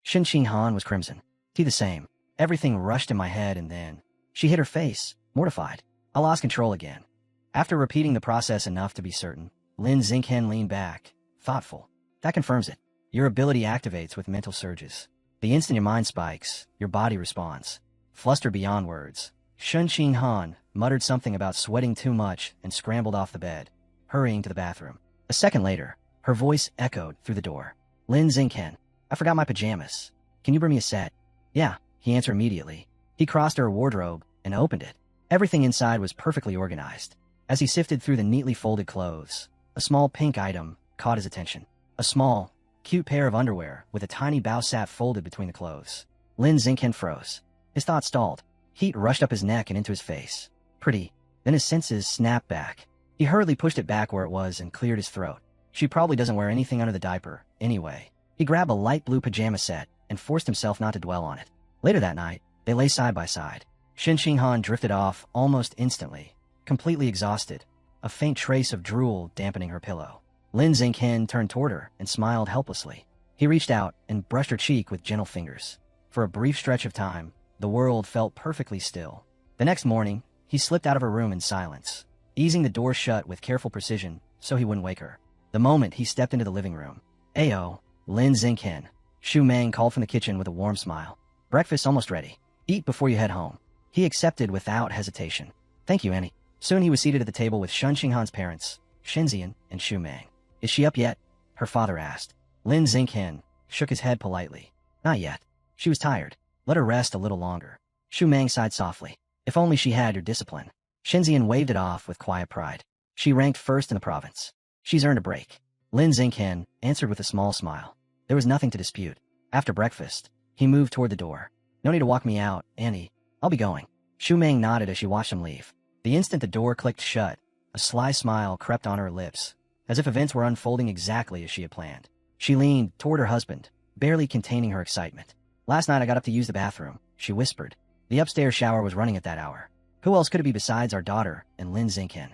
Shun Qinghan was crimson. Tea the same. Everything rushed in my head and then she hid her face, mortified. I lost control again. After repeating the process enough to be certain, Lin Zinchen leaned back, thoughtful. That confirms it. Your ability activates with mental surges. The instant your mind spikes, your body responds. Flustered beyond words, Shun Qing Han muttered something about sweating too much and scrambled off the bed, hurrying to the bathroom. A second later, her voice echoed through the door. Lin Xingchen, I forgot my pajamas. Can you bring me a set? Yeah, he answered immediately. He crossed her wardrobe and opened it. Everything inside was perfectly organized. As he sifted through the neatly folded clothes, a small pink item caught his attention. A small, cute pair of underwear with a tiny bow sap folded between the clothes. Lin Xingchen froze. His thoughts stalled. Heat rushed up his neck and into his face. Pretty. Then his senses snapped back. He hurriedly pushed it back where it was and cleared his throat. She probably doesn't wear anything under the diaper, anyway. He grabbed a light blue pajama set and forced himself not to dwell on it. Later that night, they lay side by side. Shin Xinghan drifted off almost instantly, completely exhausted, a faint trace of drool dampening her pillow. Lin Xingchen turned toward her and smiled helplessly. He reached out and brushed her cheek with gentle fingers. For a brief stretch of time, the world felt perfectly still. The next morning, he slipped out of her room in silence, easing the door shut with careful precision so he wouldn't wake her. The moment he stepped into the living room, "Ayo, Lin Xingchen," Shu Meng called from the kitchen with a warm smile. "Breakfast's almost ready. Eat before you head home." He accepted without hesitation. "Thank you, Annie." Soon he was seated at the table with Shun Xinghan's parents, Shenzian and Shu Meng. "Is she up yet?" her father asked. Lin Xingchen shook his head politely. "Not yet. She was tired. Let her rest a little longer." Shu Meng sighed softly. "If only she had your discipline." Shenzian waved it off with quiet pride. "She ranked first in the province. She's earned a break." Lin Xingchen answered with a small smile. There was nothing to dispute. After breakfast, he moved toward the door. "No need to walk me out, Annie. I'll be going." Shu Meng nodded as she watched him leave. The instant the door clicked shut, a sly smile crept on her lips, as if events were unfolding exactly as she had planned. She leaned toward her husband, barely containing her excitement. "Last night I got up to use the bathroom," she whispered. "The upstairs shower was running at that hour. Who else could it be besides our daughter and Lin Xingchen?"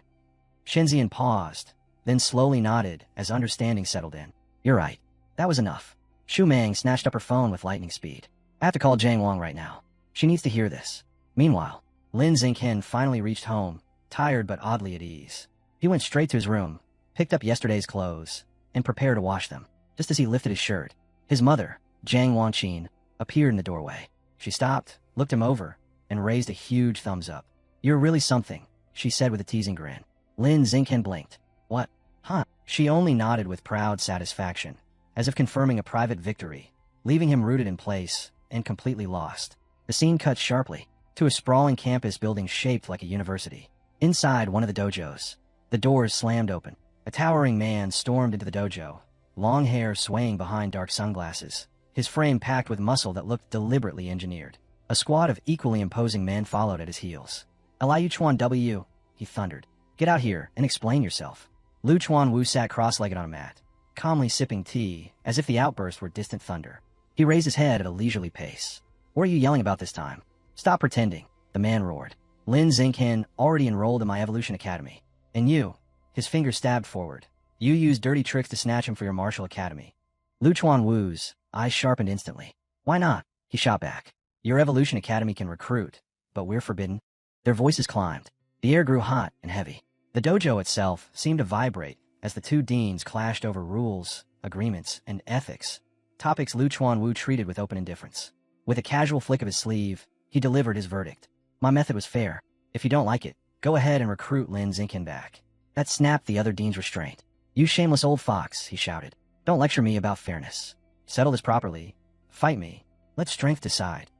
Shenzian paused, then slowly nodded as understanding settled in. "You're right. That was enough." Shu Meng snatched up her phone with lightning speed. "I have to call Jiang Wang right now. She needs to hear this." Meanwhile, Lin Xingchen finally reached home, tired but oddly at ease. He went straight to his room, picked up yesterday's clothes, and prepared to wash them. Just as he lifted his shirt, his mother, Jiang Wanqin, appeared in the doorway. She stopped, looked him over, and raised a huge thumbs up. "You're really something," she said with a teasing grin. Lin Xingchen blinked. "What? Huh?" She only nodded with proud satisfaction, as if confirming a private victory, leaving him rooted in place and completely lost. The scene cut sharply to a sprawling campus building shaped like a university. Inside one of the dojos, the doors slammed open. A towering man stormed into the dojo, long hair swaying behind dark sunglasses, his frame packed with muscle that looked deliberately engineered. A squad of equally imposing men followed at his heels. "Liu Chuan W," he thundered. "Get out here and explain yourself." Lu Chuan Wu sat cross-legged on a mat, calmly sipping tea as if the outburst were distant thunder. He raised his head at a leisurely pace. "What are you yelling about this time?" "Stop pretending," the man roared. "Lin Xingchen already enrolled in my Evolution Academy. And you," his finger stabbed forward, "you used dirty tricks to snatch him for your martial academy." Lu Chuan Wu's eyes sharpened instantly. "Why not?" he shot back. "Your Evolution Academy can recruit, but we're forbidden." Their voices climbed. The air grew hot and heavy. The dojo itself seemed to vibrate as the two deans clashed over rules, agreements, and ethics, topics Lu Chuan Wu treated with open indifference. With a casual flick of his sleeve, he delivered his verdict. "My method was fair. If you don't like it, go ahead and recruit Lin Xingchen back." That snapped the other dean's restraint. "You shameless old fox," he shouted. "Don't lecture me about fairness. Settle this properly. Fight me. Let strength decide."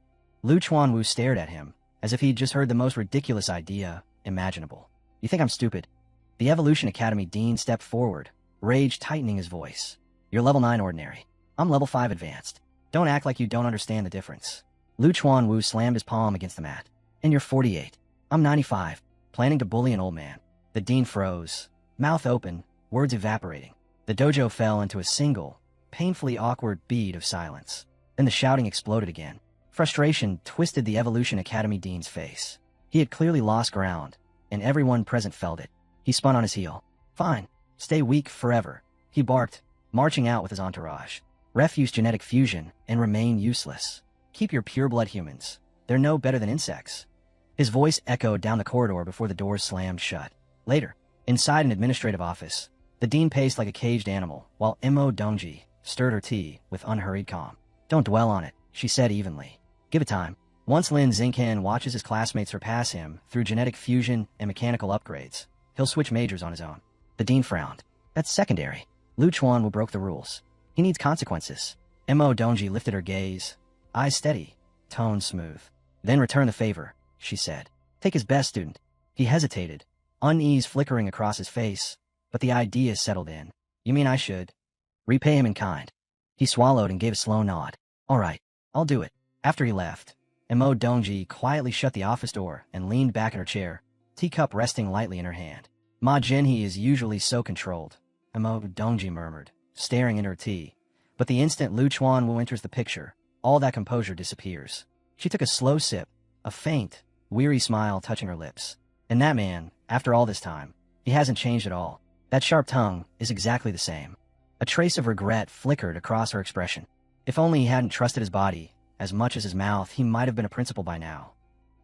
Lu Chuan Wu stared at him, as if he'd just heard the most ridiculous idea imaginable. "You think I'm stupid?" The Evolution Academy dean stepped forward, rage tightening his voice. "You're level 9 ordinary. I'm level 5 advanced. Don't act like you don't understand the difference." Lu Chuan Wu slammed his palm against the mat. "And you're 48. I'm 95, planning to bully an old man." The dean froze, mouth open, words evaporating. The dojo fell into a single, painfully awkward bead of silence. Then the shouting exploded again. Frustration twisted the Evolution Academy dean's face. He had clearly lost ground, and everyone present felt it. He spun on his heel. "Fine. Stay weak forever," he barked, marching out with his entourage. "Refuse genetic fusion and remain useless. Keep your pure-blood humans. They're no better than insects." His voice echoed down the corridor before the doors slammed shut. Later, inside an administrative office, the dean paced like a caged animal, while Mo Dongji stirred her tea with unhurried calm. "Don't dwell on it," she said evenly. Give it time. Once Lin Xingqian watches his classmates surpass him through genetic fusion and mechanical upgrades, he'll switch majors on his own. The dean frowned. That's secondary. Lu Chuan will broke the rules. He needs consequences. Mo Dongji lifted her gaze. Eyes steady, tone smooth. Then return the favor, she said. Take his best student. He hesitated, unease flickering across his face, but the idea settled in. You mean I should? Repay him in kind. He swallowed and gave a slow nod. All right, I'll do it. After he left, Mo Dongji quietly shut the office door and leaned back in her chair, teacup resting lightly in her hand. Ma Jinhee is usually so controlled, Mo Dongji murmured, staring into her tea. But the instant Lu Chuanwu enters the picture, all that composure disappears. She took a slow sip, a faint, weary smile touching her lips. And that man, after all this time, he hasn't changed at all. That sharp tongue is exactly the same. A trace of regret flickered across her expression. If only he hadn't trusted his body as much as his mouth, he might have been a principal by now.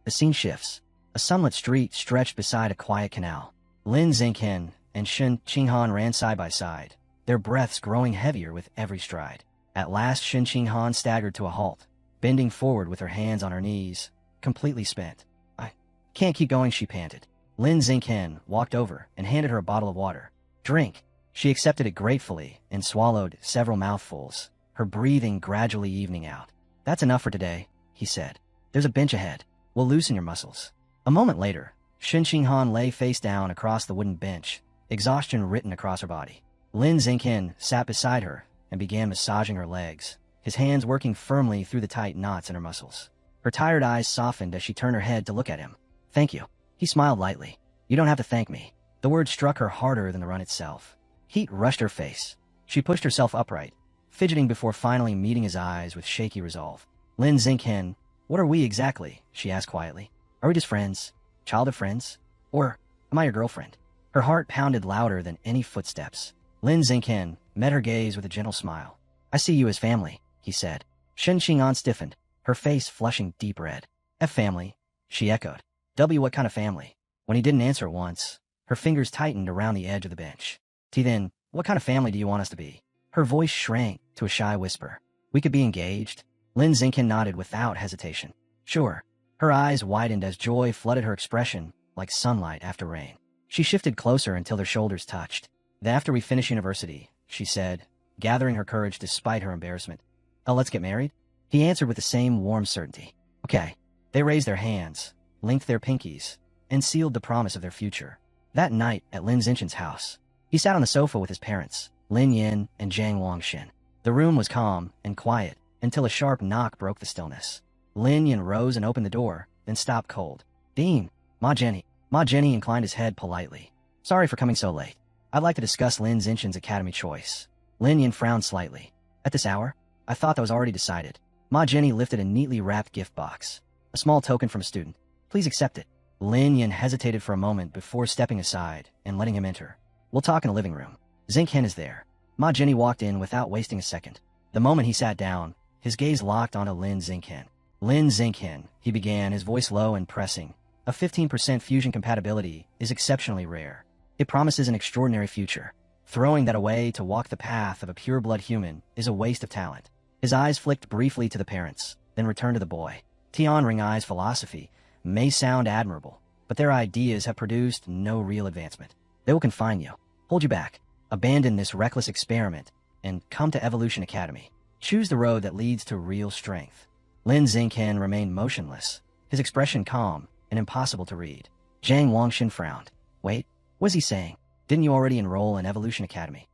The scene shifts. A sunlit street stretched beside a quiet canal. Lin Xingqian and Shen Qinghan ran side by side, their breaths growing heavier with every stride. At last Shen Qinghan staggered to a halt, bending forward with her hands on her knees, completely spent. I can't keep going, she panted. Lin Xingqian walked over and handed her a bottle of water. Drink. She accepted it gratefully and swallowed several mouthfuls, her breathing gradually evening out. That's enough for today, he said. There's a bench ahead. We'll loosen your muscles. A moment later, Shen Qinghan lay face down across the wooden bench, exhaustion written across her body. Lin Xingqian sat beside her and began massaging her legs, his hands working firmly through the tight knots in her muscles. Her tired eyes softened as she turned her head to look at him. Thank you. He smiled lightly. You don't have to thank me. The word struck her harder than the run itself. Heat rushed her face. She pushed herself upright, fidgeting before finally meeting his eyes with shaky resolve. Lin Xingqian, what are we exactly? She asked quietly. Are we just friends? Childhood friends? Or am I your girlfriend? Her heart pounded louder than any footsteps. Lin Xingqian met her gaze with a gentle smile. I see you as family, he said. Shen Qing'an stiffened, her face flushing deep red. F family, she echoed. W what kind of family? When he didn't answer at once, her fingers tightened around the edge of the bench. T then, what kind of family do you want us to be? Her voice shrank to a shy whisper. We could be engaged? Lin Xingqian nodded without hesitation. Sure. Her eyes widened as joy flooded her expression, like sunlight after rain. She shifted closer until their shoulders touched. Then after we finish university, she said, gathering her courage despite her embarrassment. Oh, let's get married? He answered with the same warm certainty. Okay. They raised their hands, linked their pinkies, and sealed the promise of their future. That night at Lin Xingqian's house, he sat on the sofa with his parents, Lin Yin and Zhang Wangxin. The room was calm and quiet until a sharp knock broke the stillness. Lin Yin rose and opened the door, then stopped cold. Dean, Ma Jenny. Ma Jenny inclined his head politely. Sorry for coming so late. I'd like to discuss Lin Xingqian's academy choice. Lin Yin frowned slightly. At this hour? I thought that was already decided. Ma Jenny lifted a neatly wrapped gift box. A small token from a student. Please accept it. Lin Yin hesitated for a moment before stepping aside and letting him enter. We'll talk in the living room. Xingqian is there. Ma Jenny walked in without wasting a second. The moment he sat down, his gaze locked onto Lin Xingqian. Lin Xingqian, he began, his voice low and pressing. A 15% fusion compatibility is exceptionally rare. It promises an extraordinary future. Throwing that away to walk the path of a pure-blood human is a waste of talent. His eyes flicked briefly to the parents, then returned to the boy. Tianring Ai's philosophy may sound admirable, but their ideas have produced no real advancement. They will confine you, hold you back, abandon this reckless experiment, and come to Evolution Academy. Choose the road that leads to real strength. Lin Xingqian remained motionless, his expression calm and impossible to read. Zhang Wangxin frowned. Wait, what's he saying? Didn't you already enroll in Evolution Academy?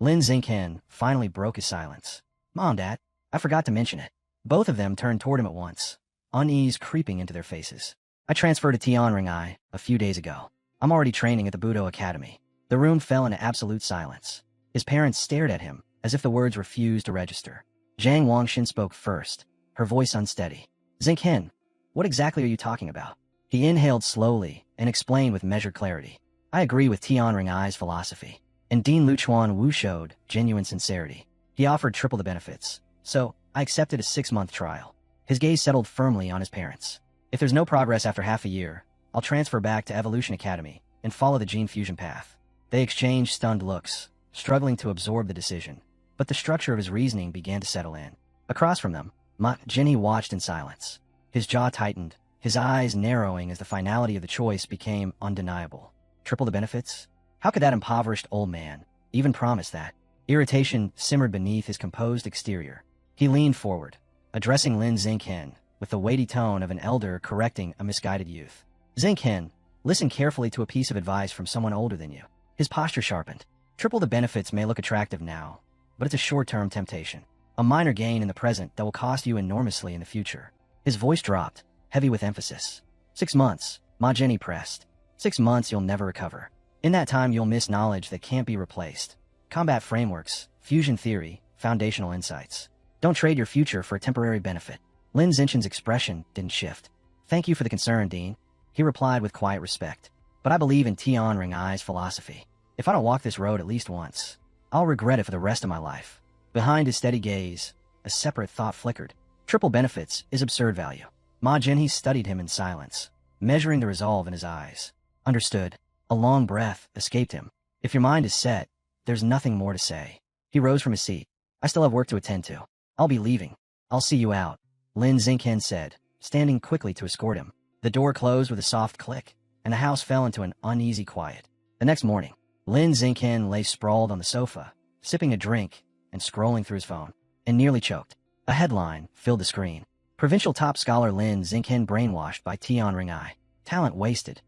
Lin Xingqian finally broke his silence. Mom, Dad, I forgot to mention it. Both of them turned toward him at once, unease creeping into their faces. I transferred to Tianring Ai a few days ago. I'm already training at the Budo Academy. The room fell into absolute silence. His parents stared at him, as if the words refused to register. Zhang Wangxin spoke first, her voice unsteady. Xingqian, what exactly are you talking about? He inhaled slowly and explained with measured clarity. I agree with Tianring Ai's philosophy. And Dean Luchuan showed genuine sincerity. He offered triple the benefits, so I accepted a 6-month trial. His gaze settled firmly on his parents. If there's no progress after half a year, I'll transfer back to Evolution Academy and follow the gene fusion path. They exchanged stunned looks, struggling to absorb the decision. But the structure of his reasoning began to settle in. Across from them, Ma Jinhee watched in silence. His jaw tightened, his eyes narrowing as the finality of the choice became undeniable. Triple the benefits? How could that impoverished old man even promise that? Irritation simmered beneath his composed exterior. He leaned forward, addressing Lin Xingqian with the weighty tone of an elder correcting a misguided youth. Xingqian, listen carefully to a piece of advice from someone older than you. His posture sharpened. Triple the benefits may look attractive now, but it's a short-term temptation. A minor gain in the present that will cost you enormously in the future. His voice dropped, heavy with emphasis. 6 months, Ma Jinhee pressed. 6 months you'll never recover. In that time you'll miss knowledge that can't be replaced. Combat frameworks, fusion theory, foundational insights. Don't trade your future for a temporary benefit. Lin Xingqian's expression didn't shift. Thank you for the concern, Dean, he replied with quiet respect. But I believe in Tianring Ai's philosophy. If I don't walk this road at least once, I'll regret it for the rest of my life. Behind his steady gaze, a separate thought flickered. Triple benefits is absurd value. Ma Jinhee studied him in silence, measuring the resolve in his eyes. Understood. A long breath escaped him. If your mind is set, there's nothing more to say. He rose from his seat. I still have work to attend to. I'll be leaving. I'll see you out, Lin Xingqian said, standing quickly to escort him. The door closed with a soft click, and the house fell into an uneasy quiet. The next morning, Lin Xingqian lay sprawled on the sofa, sipping a drink and scrolling through his phone, and nearly choked. A headline filled the screen. Provincial top scholar Lin Xingqian brainwashed by Tianring Ai. Talent wasted.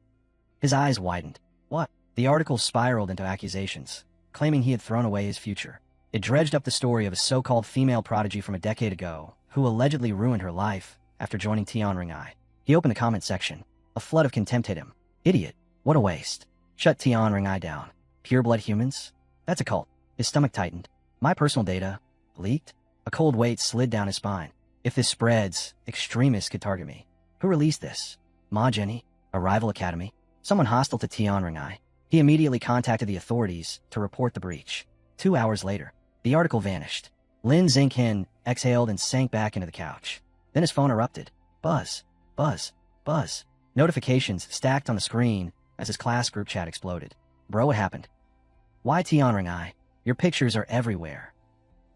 His eyes widened. What? The article spiraled into accusations, claiming he had thrown away his future. It dredged up the story of a so-called female prodigy from a decade ago, who allegedly ruined her life after joining Tianring Ai. He opened the comment section. A flood of contempt hit him. Idiot. What a waste. Shut Tianring Ai down. Pure-blood humans? That's a cult. His stomach tightened. My personal data? Leaked? A cold weight slid down his spine. If this spreads, extremists could target me. Who released this? Ma Jinhee? A rival academy? Someone hostile to Tianring Ai? He immediately contacted the authorities to report the breach. 2 hours later, the article vanished. Lin Xingqian exhaled and sank back into the couch. Then his phone erupted. Buzz. Buzz. Buzz. Notifications stacked on the screen as his class group chat exploded. Bro, what happened? Why Tianring Ai? Your pictures are everywhere.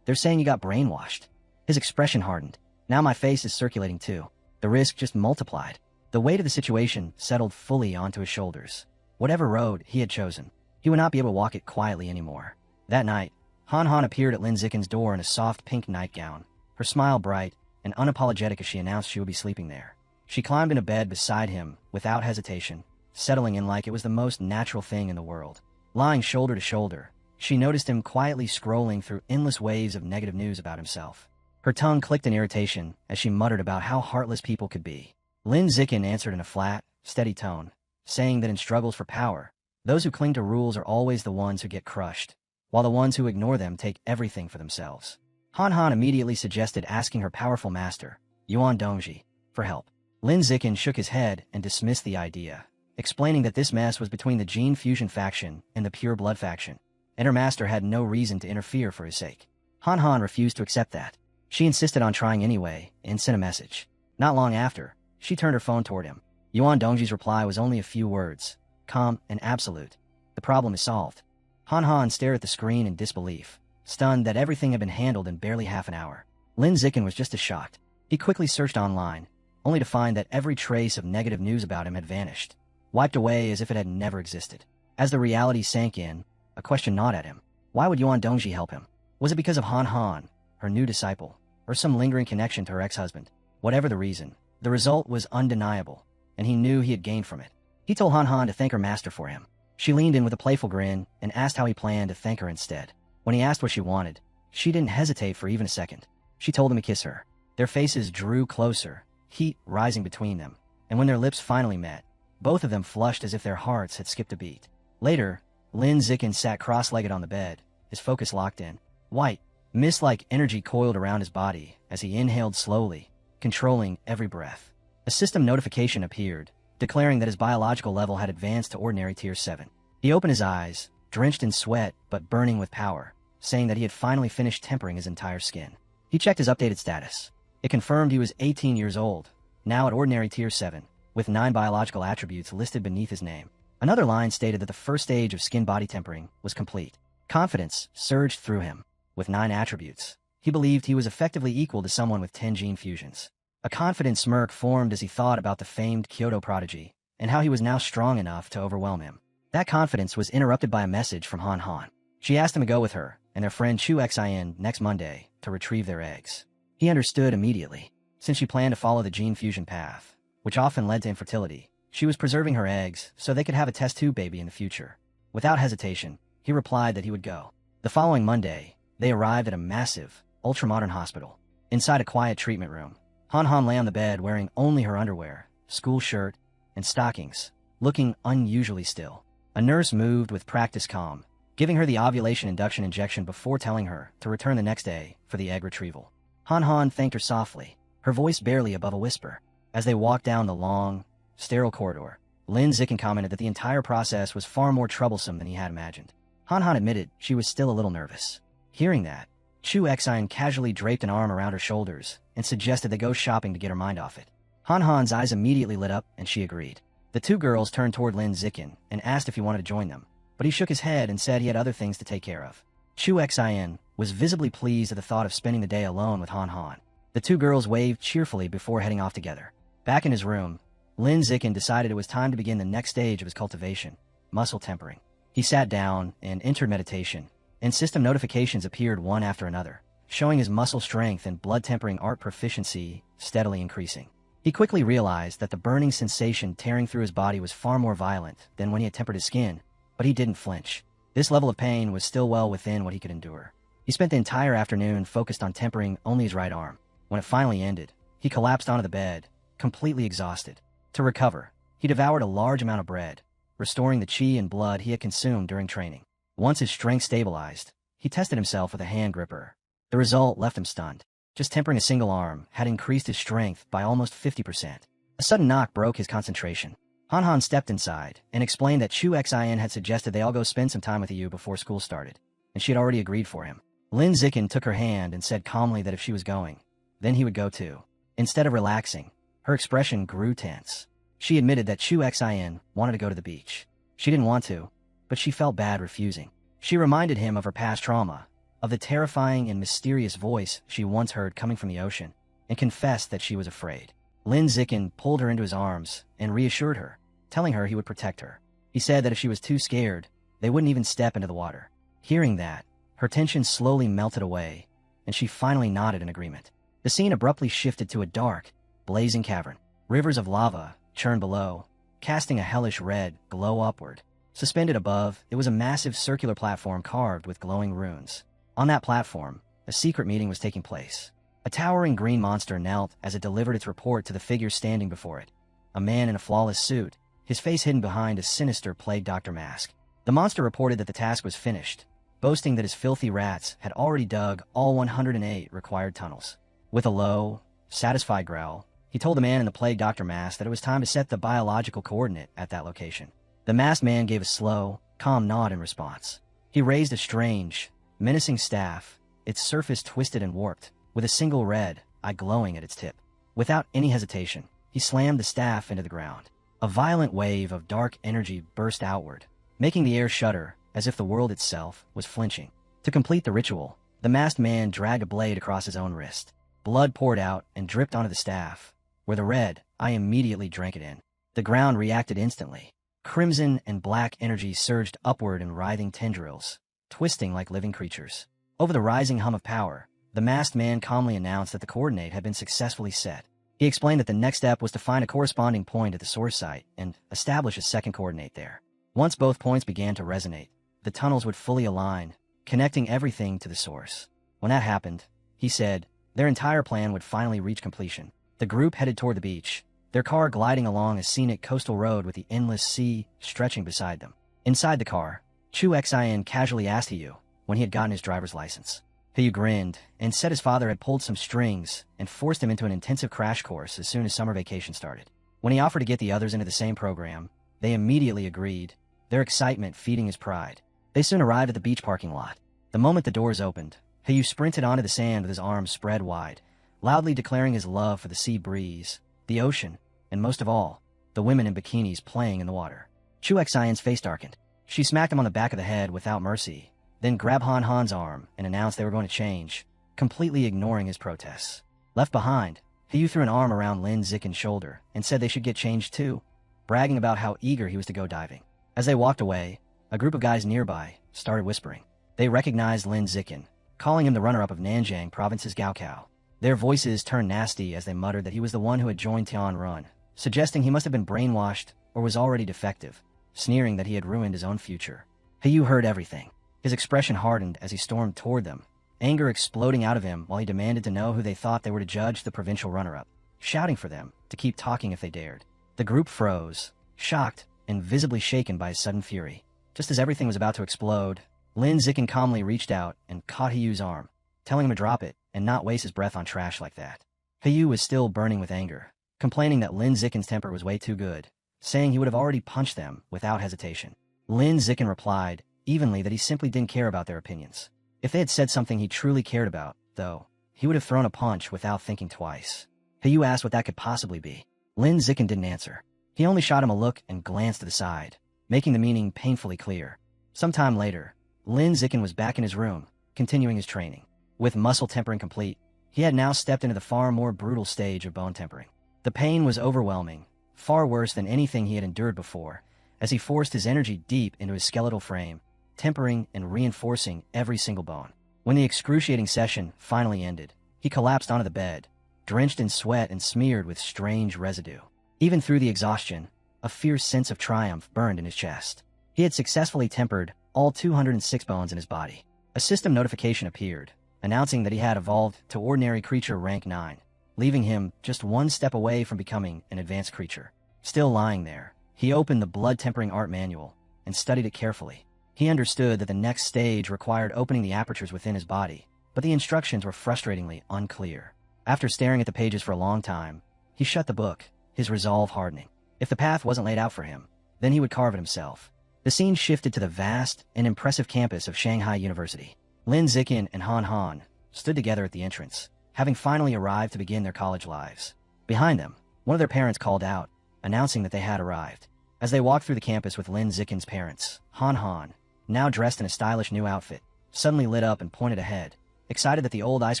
They're saying you got brainwashed. His expression hardened. Now my face is circulating too. The risk just multiplied. The weight of the situation settled fully onto his shoulders. Whatever road he had chosen, he would not be able to walk it quietly anymore. That night, Han Han appeared at Lin Xingqian's door in a soft pink nightgown, her smile bright and unapologetic as she announced she would be sleeping there. She climbed into bed beside him without hesitation, settling in like it was the most natural thing in the world. Lying shoulder to shoulder, she noticed him quietly scrolling through endless waves of negative news about himself. Her tongue clicked in irritation as she muttered about how heartless people could be. Lin Xingqian answered in a flat, steady tone, saying that in struggles for power, those who cling to rules are always the ones who get crushed, while the ones who ignore them take everything for themselves. Han Han immediately suggested asking her powerful master, Yuan Dongji, for help. Lin Xingqian shook his head and dismissed the idea, explaining that this mess was between the Gene Fusion faction and the Pure Blood faction, and her master had no reason to interfere for his sake. Han Han refused to accept that. She insisted on trying anyway and sent a message. Not long after, she turned her phone toward him. Yuan Dongji's reply was only a few words, calm and absolute. The problem is solved. Han Han stared at the screen in disbelief, stunned that everything had been handled in barely half an hour. Lin Xingqian was just as shocked. He quickly searched online, only to find that every trace of negative news about him had vanished, wiped away as if it had never existed. As the reality sank in, a question gnawed at him. Why would Yuan Dongji help him? Was it because of Han Han, her new disciple, or some lingering connection to her ex-husband? Whatever the reason, the result was undeniable, and he knew he had gained from it. He told Han Han to thank her master for him. She leaned in with a playful grin and asked how he planned to thank her instead. When he asked what she wanted, she didn't hesitate for even a second. She told him to kiss her. Their faces drew closer, heat rising between them, and when their lips finally met, both of them flushed as if their hearts had skipped a beat. Later, Lin Xingqian sat cross-legged on the bed, his focus locked in. White, mist-like energy coiled around his body as he inhaled slowly, controlling every breath. A system notification appeared, declaring that his biological level had advanced to ordinary tier 7. He opened his eyes, drenched in sweat but burning with power, saying that he had finally finished tempering his entire skin. He checked his updated status. It confirmed he was 18 years old, now at ordinary tier 7, with 9 biological attributes listed beneath his name. Another line stated that the first stage of skin-body tempering was complete. Confidence surged through him. With 9 attributes, He believed he was effectively equal to someone with 10 gene fusions. A confident smirk formed as he thought about the famed Kyoto prodigy, and how he was now strong enough to overwhelm him. That confidence was interrupted by a message from Han Han. She asked him to go with her and their friend Chu Xin next Monday to retrieve their eggs. He understood immediately. Since she planned to follow the gene fusion path, which often led to infertility, she was preserving her eggs so they could have a test tube baby in the future. Without hesitation, he replied that he would go. The following Monday, they arrived at a massive, ultramodern hospital. Inside a quiet treatment room, Han Han lay on the bed wearing only her underwear, school shirt, and stockings, looking unusually still. A nurse moved with practiced calm, giving her the ovulation induction injection before telling her to return the next day for the egg retrieval. Han Han thanked her softly, her voice barely above a whisper. As they walked down the long, sterile corridor, Lin Zicken commented that the entire process was far more troublesome than he had imagined. Han Han admitted she was still a little nervous. Hearing that, Chu Xin casually draped an arm around her shoulders and suggested they go shopping to get her mind off it. Han Han's eyes immediately lit up and she agreed. The two girls turned toward Lin Zicken and asked if he wanted to join them, but he shook his head and said he had other things to take care of. Chu Xin was visibly pleased at the thought of spending the day alone with Han Han. The two girls waved cheerfully before heading off together. Back in his room, Lin Zicken decided it was time to begin the next stage of his cultivation, muscle tempering. He sat down and entered meditation, and system notifications appeared one after another, showing his muscle strength and blood tempering art proficiency steadily increasing. He quickly realized that the burning sensation tearing through his body was far more violent than when he had tempered his skin, but he didn't flinch. This level of pain was still well within what he could endure. He spent the entire afternoon focused on tempering only his right arm. When it finally ended, he collapsed onto the bed, completely exhausted. To recover, he devoured a large amount of bread, restoring the chi and blood he had consumed during training. Once his strength stabilized, he tested himself with a hand gripper. The result left him stunned. Just tempering a single arm had increased his strength by almost 50%. A sudden knock broke his concentration. Han Han stepped inside and explained that Chu Xin had suggested they all go spend some time with you before school started, and she had already agreed for him. Lin Zicken took her hand and said calmly that if she was going, then he would go too. Instead of relaxing, her expression grew tense. She admitted that Chu Xin wanted to go to the beach. She didn't want to, but she felt bad refusing. She reminded him of her past trauma, of the terrifying and mysterious voice she once heard coming from the ocean, and confessed that she was afraid. Lin Zicken pulled her into his arms and reassured her, telling her he would protect her. He said that if she was too scared, they wouldn't even step into the water. Hearing that, her tension slowly melted away, and she finally nodded in agreement. The scene abruptly shifted to a dark, blazing cavern. Rivers of lava churned below, casting a hellish red glow upward. Suspended above, it was a massive circular platform carved with glowing runes. On that platform, a secret meeting was taking place. A towering green monster knelt as it delivered its report to the figure standing before it. A man in a flawless suit, his face hidden behind a sinister plague doctor mask. The monster reported that the task was finished, boasting that his filthy rats had already dug all 108 required tunnels. With a low, satisfied growl, he told the man in the plague doctor mask that it was time to set the biological coordinate at that location. The masked man gave a slow, calm nod in response. He raised a strange, menacing staff, its surface twisted and warped, with a single red eye glowing at its tip. Without any hesitation, he slammed the staff into the ground. A violent wave of dark energy burst outward, making the air shudder as if the world itself was flinching. To complete the ritual, the masked man dragged a blade across his own wrist. Blood poured out and dripped onto the staff, where the red eye immediately drank it in. The ground reacted instantly. Crimson and black energy surged upward in writhing tendrils, twisting like living creatures. Over the rising hum of power, the masked man calmly announced that the coordinate had been successfully set. He explained that the next step was to find a corresponding point at the source site and establish a second coordinate there. Once both points began to resonate, the tunnels would fully align, connecting everything to the source. When that happened, he said, their entire plan would finally reach completion. The group headed toward the beach, their car gliding along a scenic coastal road with the endless sea stretching beside them. Inside the car, Chu Xin casually asked Hiyu when he had gotten his driver's license. Hiyu grinned and said his father had pulled some strings and forced him into an intensive crash course as soon as summer vacation started. When he offered to get the others into the same program, they immediately agreed, their excitement feeding his pride. They soon arrived at the beach parking lot. The moment the doors opened, Hiyu sprinted onto the sand with his arms spread wide, loudly declaring his love for the sea breeze, the ocean, and most of all, the women in bikinis playing in the water. Chu Xion's face darkened. She smacked him on the back of the head without mercy, then grabbed Han Han's arm and announced they were going to change. completely ignoring his protests. Left behind, Hiyu threw an arm around Lin Zikin's shoulder and said they should get changed too, bragging about how eager he was to go diving. As they walked away, a group of guys nearby started whispering. They recognized Lin Zikin, calling him the runner-up of Nanjing Province's Gaokao. Their voices turned nasty as they muttered that he was the one who had joined Tianrun, suggesting he must have been brainwashed or was already defective, sneering that he had ruined his own future. Hiyu heard everything. His expression hardened as he stormed toward them, anger exploding out of him while he demanded to know who they thought they were to judge the provincial runner-up, shouting for them to keep talking if they dared. The group froze, shocked and visibly shaken by his sudden fury. Just as everything was about to explode, Lin Zikin calmly reached out and caught Hiyu's arm, telling him to drop it and not waste his breath on trash like that. Hiyu was still burning with anger, complaining that Lin Zikin's temper was way too good, saying he would have already punched them without hesitation. Lin Zikin replied evenly that he simply didn't care about their opinions. If they had said something he truly cared about, though, he would have thrown a punch without thinking twice. Hiyu asked what that could possibly be. Lin Zikin didn't answer. He only shot him a look and glanced to the side, making the meaning painfully clear. Sometime later, Lin Zikin was back in his room, continuing his training. With muscle tempering complete, he had now stepped into the far more brutal stage of bone tempering. The pain was overwhelming, far worse than anything he had endured before, as he forced his energy deep into his skeletal frame, tempering and reinforcing every single bone. When the excruciating session finally ended, he collapsed onto the bed, drenched in sweat and smeared with strange residue. Even through the exhaustion, a fierce sense of triumph burned in his chest. He had successfully tempered all 206 bones in his body. A system notification appeared, announcing that he had evolved to ordinary creature rank 9, leaving him just one step away from becoming an advanced creature. Still lying there, he opened the blood-tempering art manual and studied it carefully. He understood that the next stage required opening the apertures within his body, but the instructions were frustratingly unclear. After staring at the pages for a long time, he shut the book, his resolve hardening. If the path wasn't laid out for him, then he would carve it himself. The scene shifted to the vast and impressive campus of Shanghai University. Lin Zikin and Han Han stood together at the entrance, having finally arrived to begin their college lives. Behind them, one of their parents called out, announcing that they had arrived. As they walked through the campus with Lin Zikin's parents, Han Han, now dressed in a stylish new outfit, suddenly lit up and pointed ahead, excited that the old ice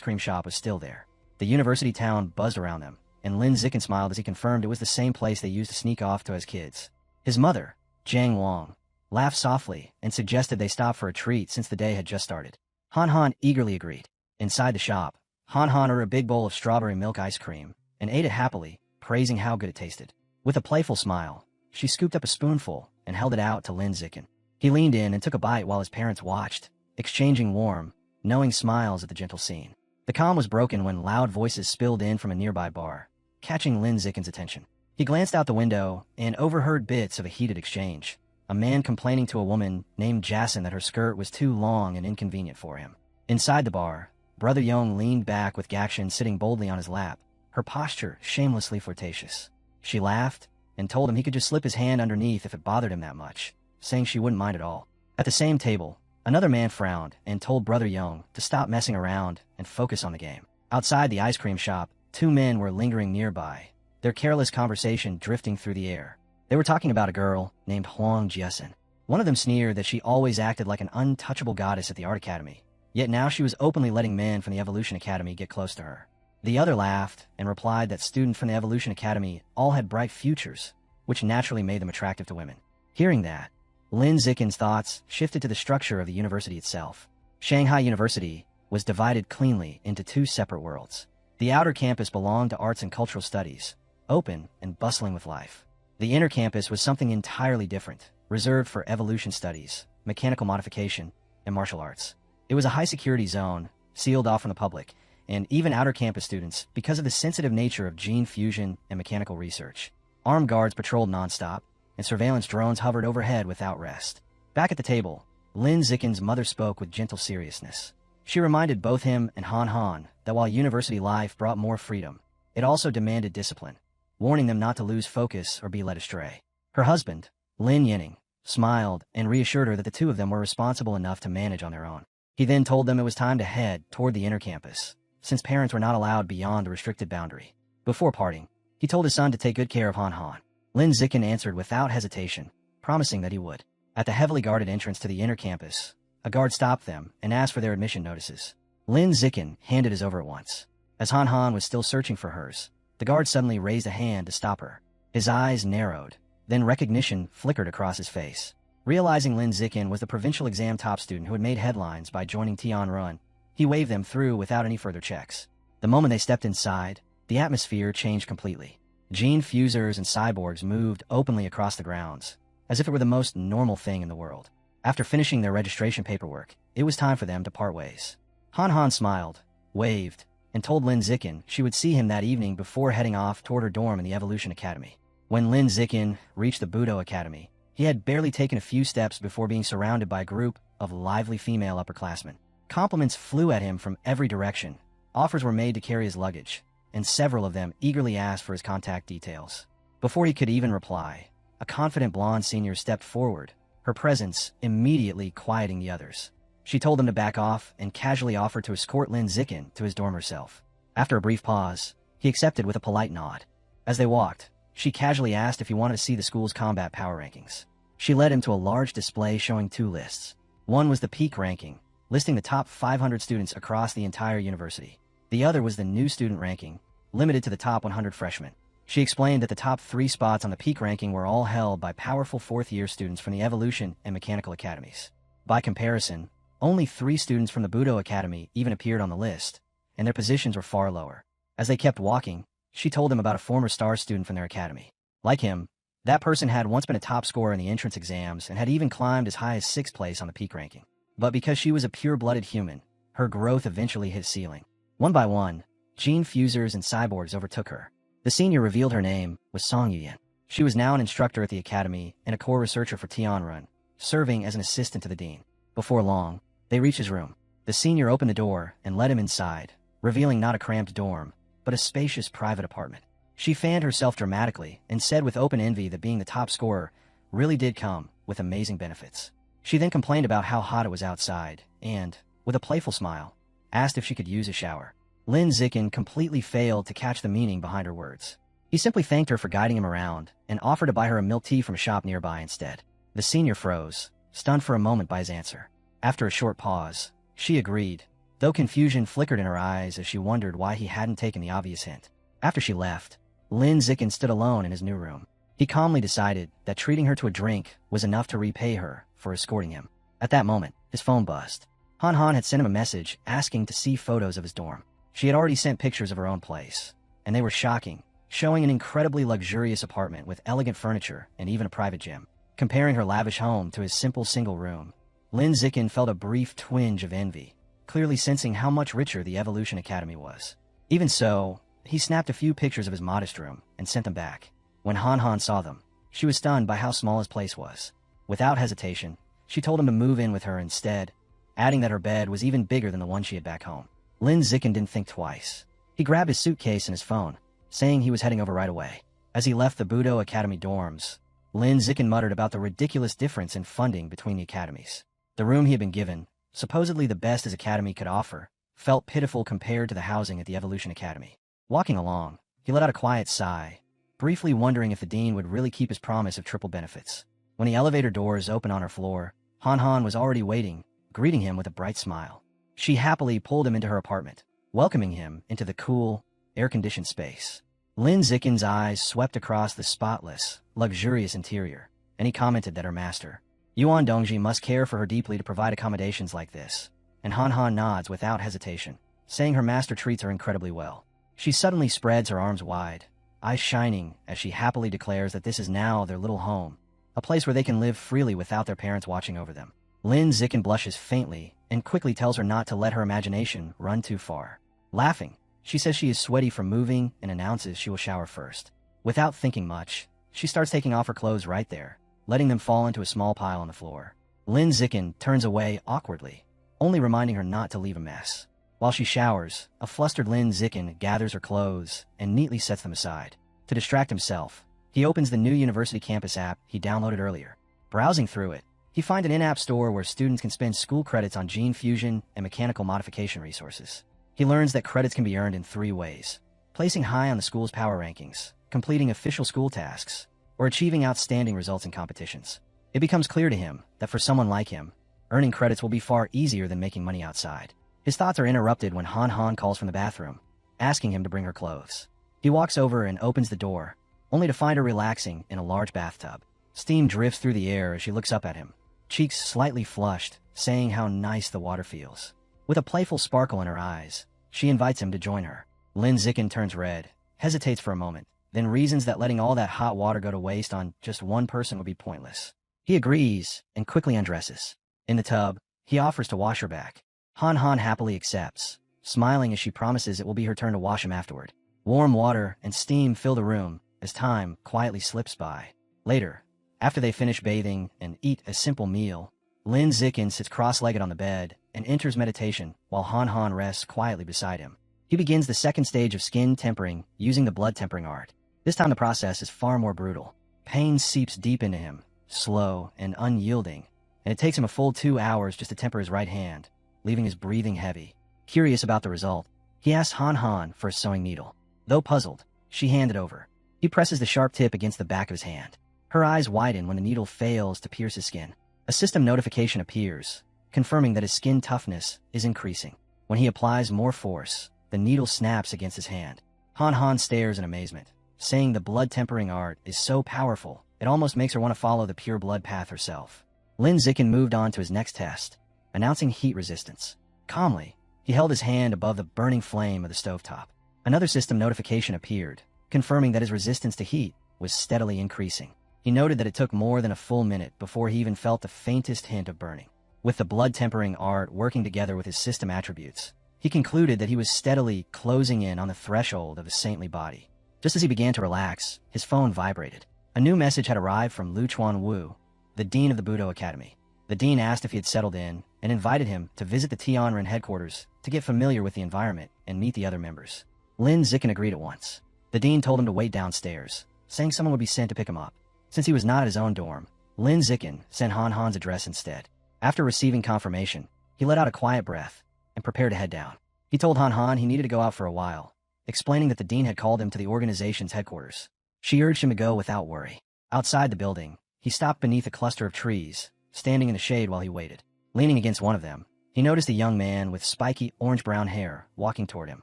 cream shop was still there. The university town buzzed around them, and Lin Zikin smiled as he confirmed it was the same place they used to sneak off to as kids. His mother, Jiang Wang, laughed softly and suggested they stop for a treat since the day had just started. Han Han eagerly agreed. Inside the shop, Han Han ordered a big bowl of strawberry milk ice cream and ate it happily, praising how good it tasted. With a playful smile, she scooped up a spoonful and held it out to Lin Zikin. He leaned in and took a bite while his parents watched, exchanging warm, knowing smiles at the gentle scene. The calm was broken when loud voices spilled in from a nearby bar, catching Lin Zikin's attention. He glanced out the window and overheard bits of a heated exchange. A man complaining to a woman named Jason that her skirt was too long and inconvenient for him. Inside the bar, Brother Yong leaned back with Gakshin sitting boldly on his lap, her posture shamelessly flirtatious. She laughed and told him he could just slip his hand underneath if it bothered him that much, saying she wouldn't mind at all. At the same table, another man frowned and told Brother Yong to stop messing around and focus on the game. Outside the ice cream shop, two men were lingering nearby, their careless conversation drifting through the air. They were talking about a girl named Huang Jiasen. One of them sneered that she always acted like an untouchable goddess at the art academy, yet now she was openly letting men from the Evolution Academy get close to her. The other laughed and replied that students from the Evolution Academy all had bright futures, which naturally made them attractive to women. Hearing that, Lin Zikin's thoughts shifted to the structure of the university itself. Shanghai University was divided cleanly into two separate worlds. The outer campus belonged to arts and cultural studies, open and bustling with life. The inner campus was something entirely different, reserved for evolution studies, mechanical modification, and martial arts. It was a high-security zone, sealed off from the public, and even outer campus students because of the sensitive nature of gene fusion and mechanical research. Armed guards patrolled nonstop, and surveillance drones hovered overhead without rest. Back at the table, Lin Zikin's mother spoke with gentle seriousness. She reminded both him and Han Han that while university life brought more freedom, it also demanded discipline, warning them not to lose focus or be led astray. Her husband, Lin Yining, smiled and reassured her that the two of them were responsible enough to manage on their own. He then told them it was time to head toward the inner campus, since parents were not allowed beyond the restricted boundary. Before parting, he told his son to take good care of Han Han. Lin Zikin answered without hesitation, promising that he would. At the heavily guarded entrance to the inner campus, a guard stopped them and asked for their admission notices. Lin Zikin handed his over at once. As Han Han was still searching for hers, the guard suddenly raised a hand to stop her. His eyes narrowed. Then recognition flickered across his face. Realizing Lin Zikin was the provincial exam top student who had made headlines by joining Tianrun, he waved them through without any further checks. The moment they stepped inside, the atmosphere changed completely. Gene fusers and cyborgs moved openly across the grounds, as if it were the most normal thing in the world. After finishing their registration paperwork, it was time for them to part ways. Han Han smiled, waved, and told Lin Zikin she would see him that evening before heading off toward her dorm in the Evolution Academy. When Lin Zikin reached the Budo Academy, he had barely taken a few steps before being surrounded by a group of lively female upperclassmen. Compliments flew at him from every direction. Offers were made to carry his luggage, and several of them eagerly asked for his contact details. Before he could even reply, a confident blonde senior stepped forward, her presence immediately quieting the others. She told them to back off and casually offered to escort Lin Zikin to his dorm herself. After a brief pause, he accepted with a polite nod. As they walked, she casually asked if he wanted to see the school's combat power rankings. She led him to a large display showing two lists. One was the peak ranking, listing the top 500 students across the entire university. The other was the new student ranking, limited to the top 100 freshmen. She explained that the top 3 spots on the peak ranking were all held by powerful fourth-year students from the Evolution and Mechanical Academies. By comparison, only 3 students from the Budo Academy even appeared on the list, and their positions were far lower. As they kept walking, she told them about a former star student from their academy. Like him, that person had once been a top scorer in the entrance exams and had even climbed as high as 6th place on the peak ranking. But because she was a pure-blooded human, her growth eventually hit a ceiling. One by one, gene fusers and cyborgs overtook her. The senior revealed her name was Song Yuyan. She was now an instructor at the academy and a core researcher for Tianrun, serving as an assistant to the dean. Before long, they reached his room. The senior opened the door and led him inside, revealing not a cramped dorm, but a spacious private apartment. She fanned herself dramatically and said with open envy that being the top scorer really did come with amazing benefits. She then complained about how hot it was outside and, with a playful smile, asked if she could use a shower. Lin Zikin completely failed to catch the meaning behind her words. He simply thanked her for guiding him around and offered to buy her a milk tea from a shop nearby instead. The senior froze, stunned for a moment by his answer. After a short pause, she agreed, though confusion flickered in her eyes as she wondered why he hadn't taken the obvious hint. After she left, Lin Zikin stood alone in his new room. He calmly decided that treating her to a drink was enough to repay her for escorting him. At that moment, his phone buzzed. Han Han had sent him a message asking to see photos of his dorm. She had already sent pictures of her own place, and they were shocking, showing an incredibly luxurious apartment with elegant furniture and even a private gym. Comparing her lavish home to his simple single room, Lin Zikin felt a brief twinge of envy, clearly sensing how much richer the Evolution Academy was. Even so, he snapped a few pictures of his modest room and sent them back. When Han Han saw them, she was stunned by how small his place was. Without hesitation, she told him to move in with her instead, adding that her bed was even bigger than the one she had back home. Lin Zikin didn't think twice. He grabbed his suitcase and his phone, saying he was heading over right away. As he left the Budo Academy dorms, Lin Zikin muttered about the ridiculous difference in funding between the academies. The room he had been given, supposedly the best his academy could offer, felt pitiful compared to the housing at the Evolution Academy. Walking along, he let out a quiet sigh, briefly wondering if the dean would really keep his promise of triple benefits. When the elevator doors opened on her floor, Han Han was already waiting, greeting him with a bright smile. She happily pulled him into her apartment, welcoming him into the cool, air-conditioned space. Lin Zikin's eyes swept across the spotless, luxurious interior, and he commented that her master, Yuan Dongji, must care for her deeply to provide accommodations like this. And Han Han nods without hesitation, saying her master treats her incredibly well. She suddenly spreads her arms wide, eyes shining as she happily declares that this is now their little home, a place where they can live freely without their parents watching over them. Lin Zikin blushes faintly and quickly tells her not to let her imagination run too far. Laughing, she says she is sweaty from moving and announces she will shower first. Without thinking much, she starts taking off her clothes right there, letting them fall into a small pile on the floor. Lin Zikin turns away awkwardly, only reminding her not to leave a mess. While she showers, a flustered Lin Zikin gathers her clothes and neatly sets them aside. To distract himself, he opens the new university campus app he downloaded earlier. Browsing through it, he finds an in-app store where students can spend school credits on gene fusion and mechanical modification resources. He learns that credits can be earned in 3 ways: placing high on the school's power rankings, completing official school tasks, or achieving outstanding results in competitions. It becomes clear to him that for someone like him, earning credits will be far easier than making money outside. His thoughts are interrupted when Han Han calls from the bathroom, asking him to bring her clothes. He walks over and opens the door, only to find her relaxing in a large bathtub. Steam drifts through the air as she looks up at him, cheeks slightly flushed, saying how nice the water feels. With a playful sparkle in her eyes, she invites him to join her. Lin Zikin turns red, hesitates for a moment, then reasons that letting all that hot water go to waste on just one person would be pointless. He agrees and quickly undresses. In the tub, he offers to wash her back. Han Han happily accepts, smiling as she promises it will be her turn to wash him afterward. Warm water and steam fill the room as time quietly slips by. Later, after they finish bathing and eat a simple meal, Lin Zikin sits cross-legged on the bed and enters meditation while Han Han rests quietly beside him. He begins the second stage of skin tempering using the blood tempering art. This time the process is far more brutal. Pain seeps deep into him, slow and unyielding, and it takes him a full 2 hours just to temper his right hand, leaving his breathing heavy. Curious about the result, he asks Han Han for a sewing needle. Though puzzled, she hands it over. He presses the sharp tip against the back of his hand. Her eyes widen when the needle fails to pierce his skin. A system notification appears, confirming that his skin toughness is increasing. When he applies more force, the needle snaps against his hand. Han Han stares in amazement, saying the blood tempering art is so powerful, it almost makes her want to follow the pure blood path herself. Lin Zikin moved on to his next test, announcing heat resistance. Calmly, he held his hand above the burning flame of the stovetop. Another system notification appeared, confirming that his resistance to heat was steadily increasing. He noted that it took more than a full minute before he even felt the faintest hint of burning. With the blood tempering art working together with his system attributes, he concluded that he was steadily closing in on the threshold of a saintly body. Just as he began to relax, his phone vibrated. A new message had arrived from Lu Chuan-Wu, the dean of the Budo Academy. The dean asked if he had settled in and invited him to visit the Tianren headquarters to get familiar with the environment and meet the other members. Lin Zikin agreed at once. The dean told him to wait downstairs, saying someone would be sent to pick him up. Since he was not at his own dorm, Lin Zikin sent Han Han's address instead. After receiving confirmation, he let out a quiet breath and prepared to head down. He told Han Han he needed to go out for a while, explaining that the dean had called him to the organization's headquarters. She urged him to go without worry. Outside the building, he stopped beneath a cluster of trees, standing in the shade while he waited. Leaning against one of them, he noticed a young man with spiky orange-brown hair walking toward him.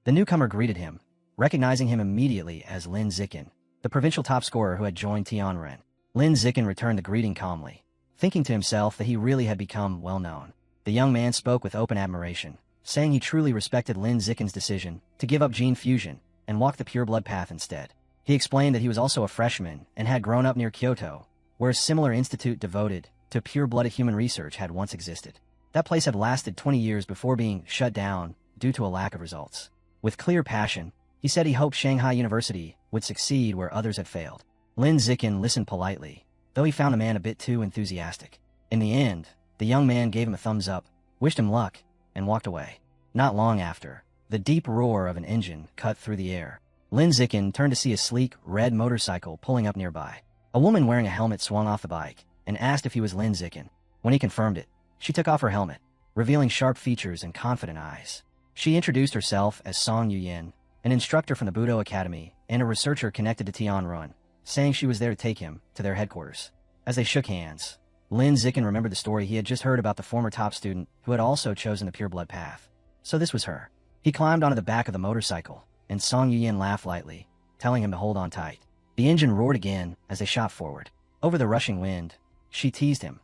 The newcomer greeted him, recognizing him immediately as Lin Zikin, the provincial top scorer who had joined Tianren. Lin Zikin returned the greeting calmly, thinking to himself that he really had become well-known. The young man spoke with open admiration, saying he truly respected Lin Zikin's decision to give up gene fusion and walk the pure blood path instead. He explained that he was also a freshman and had grown up near Kyoto, where a similar institute devoted to pure-blooded human research had once existed. That place had lasted 20 years before being shut down due to a lack of results. With clear passion, he said he hoped Shanghai University would succeed where others had failed. Lin Zikin listened politely, though he found the man a bit too enthusiastic. In the end, the young man gave him a thumbs up, wished him luck, and walked away. Not long after, the deep roar of an engine cut through the air. Lin Zikin turned to see a sleek, red motorcycle pulling up nearby. A woman wearing a helmet swung off the bike and asked if he was Lin Zikin. When he confirmed it, she took off her helmet, revealing sharp features and confident eyes. She introduced herself as Song Yuyin, an instructor from the Budo Academy and a researcher connected to Tianren, saying she was there to take him to their headquarters. As they shook hands, Lin Zikin remembered the story he had just heard about the former top student who had also chosen the pure blood path. So this was her. He climbed onto the back of the motorcycle, and Song Yuyin laughed lightly, telling him to hold on tight. The engine roared again as they shot forward. Over the rushing wind, she teased him,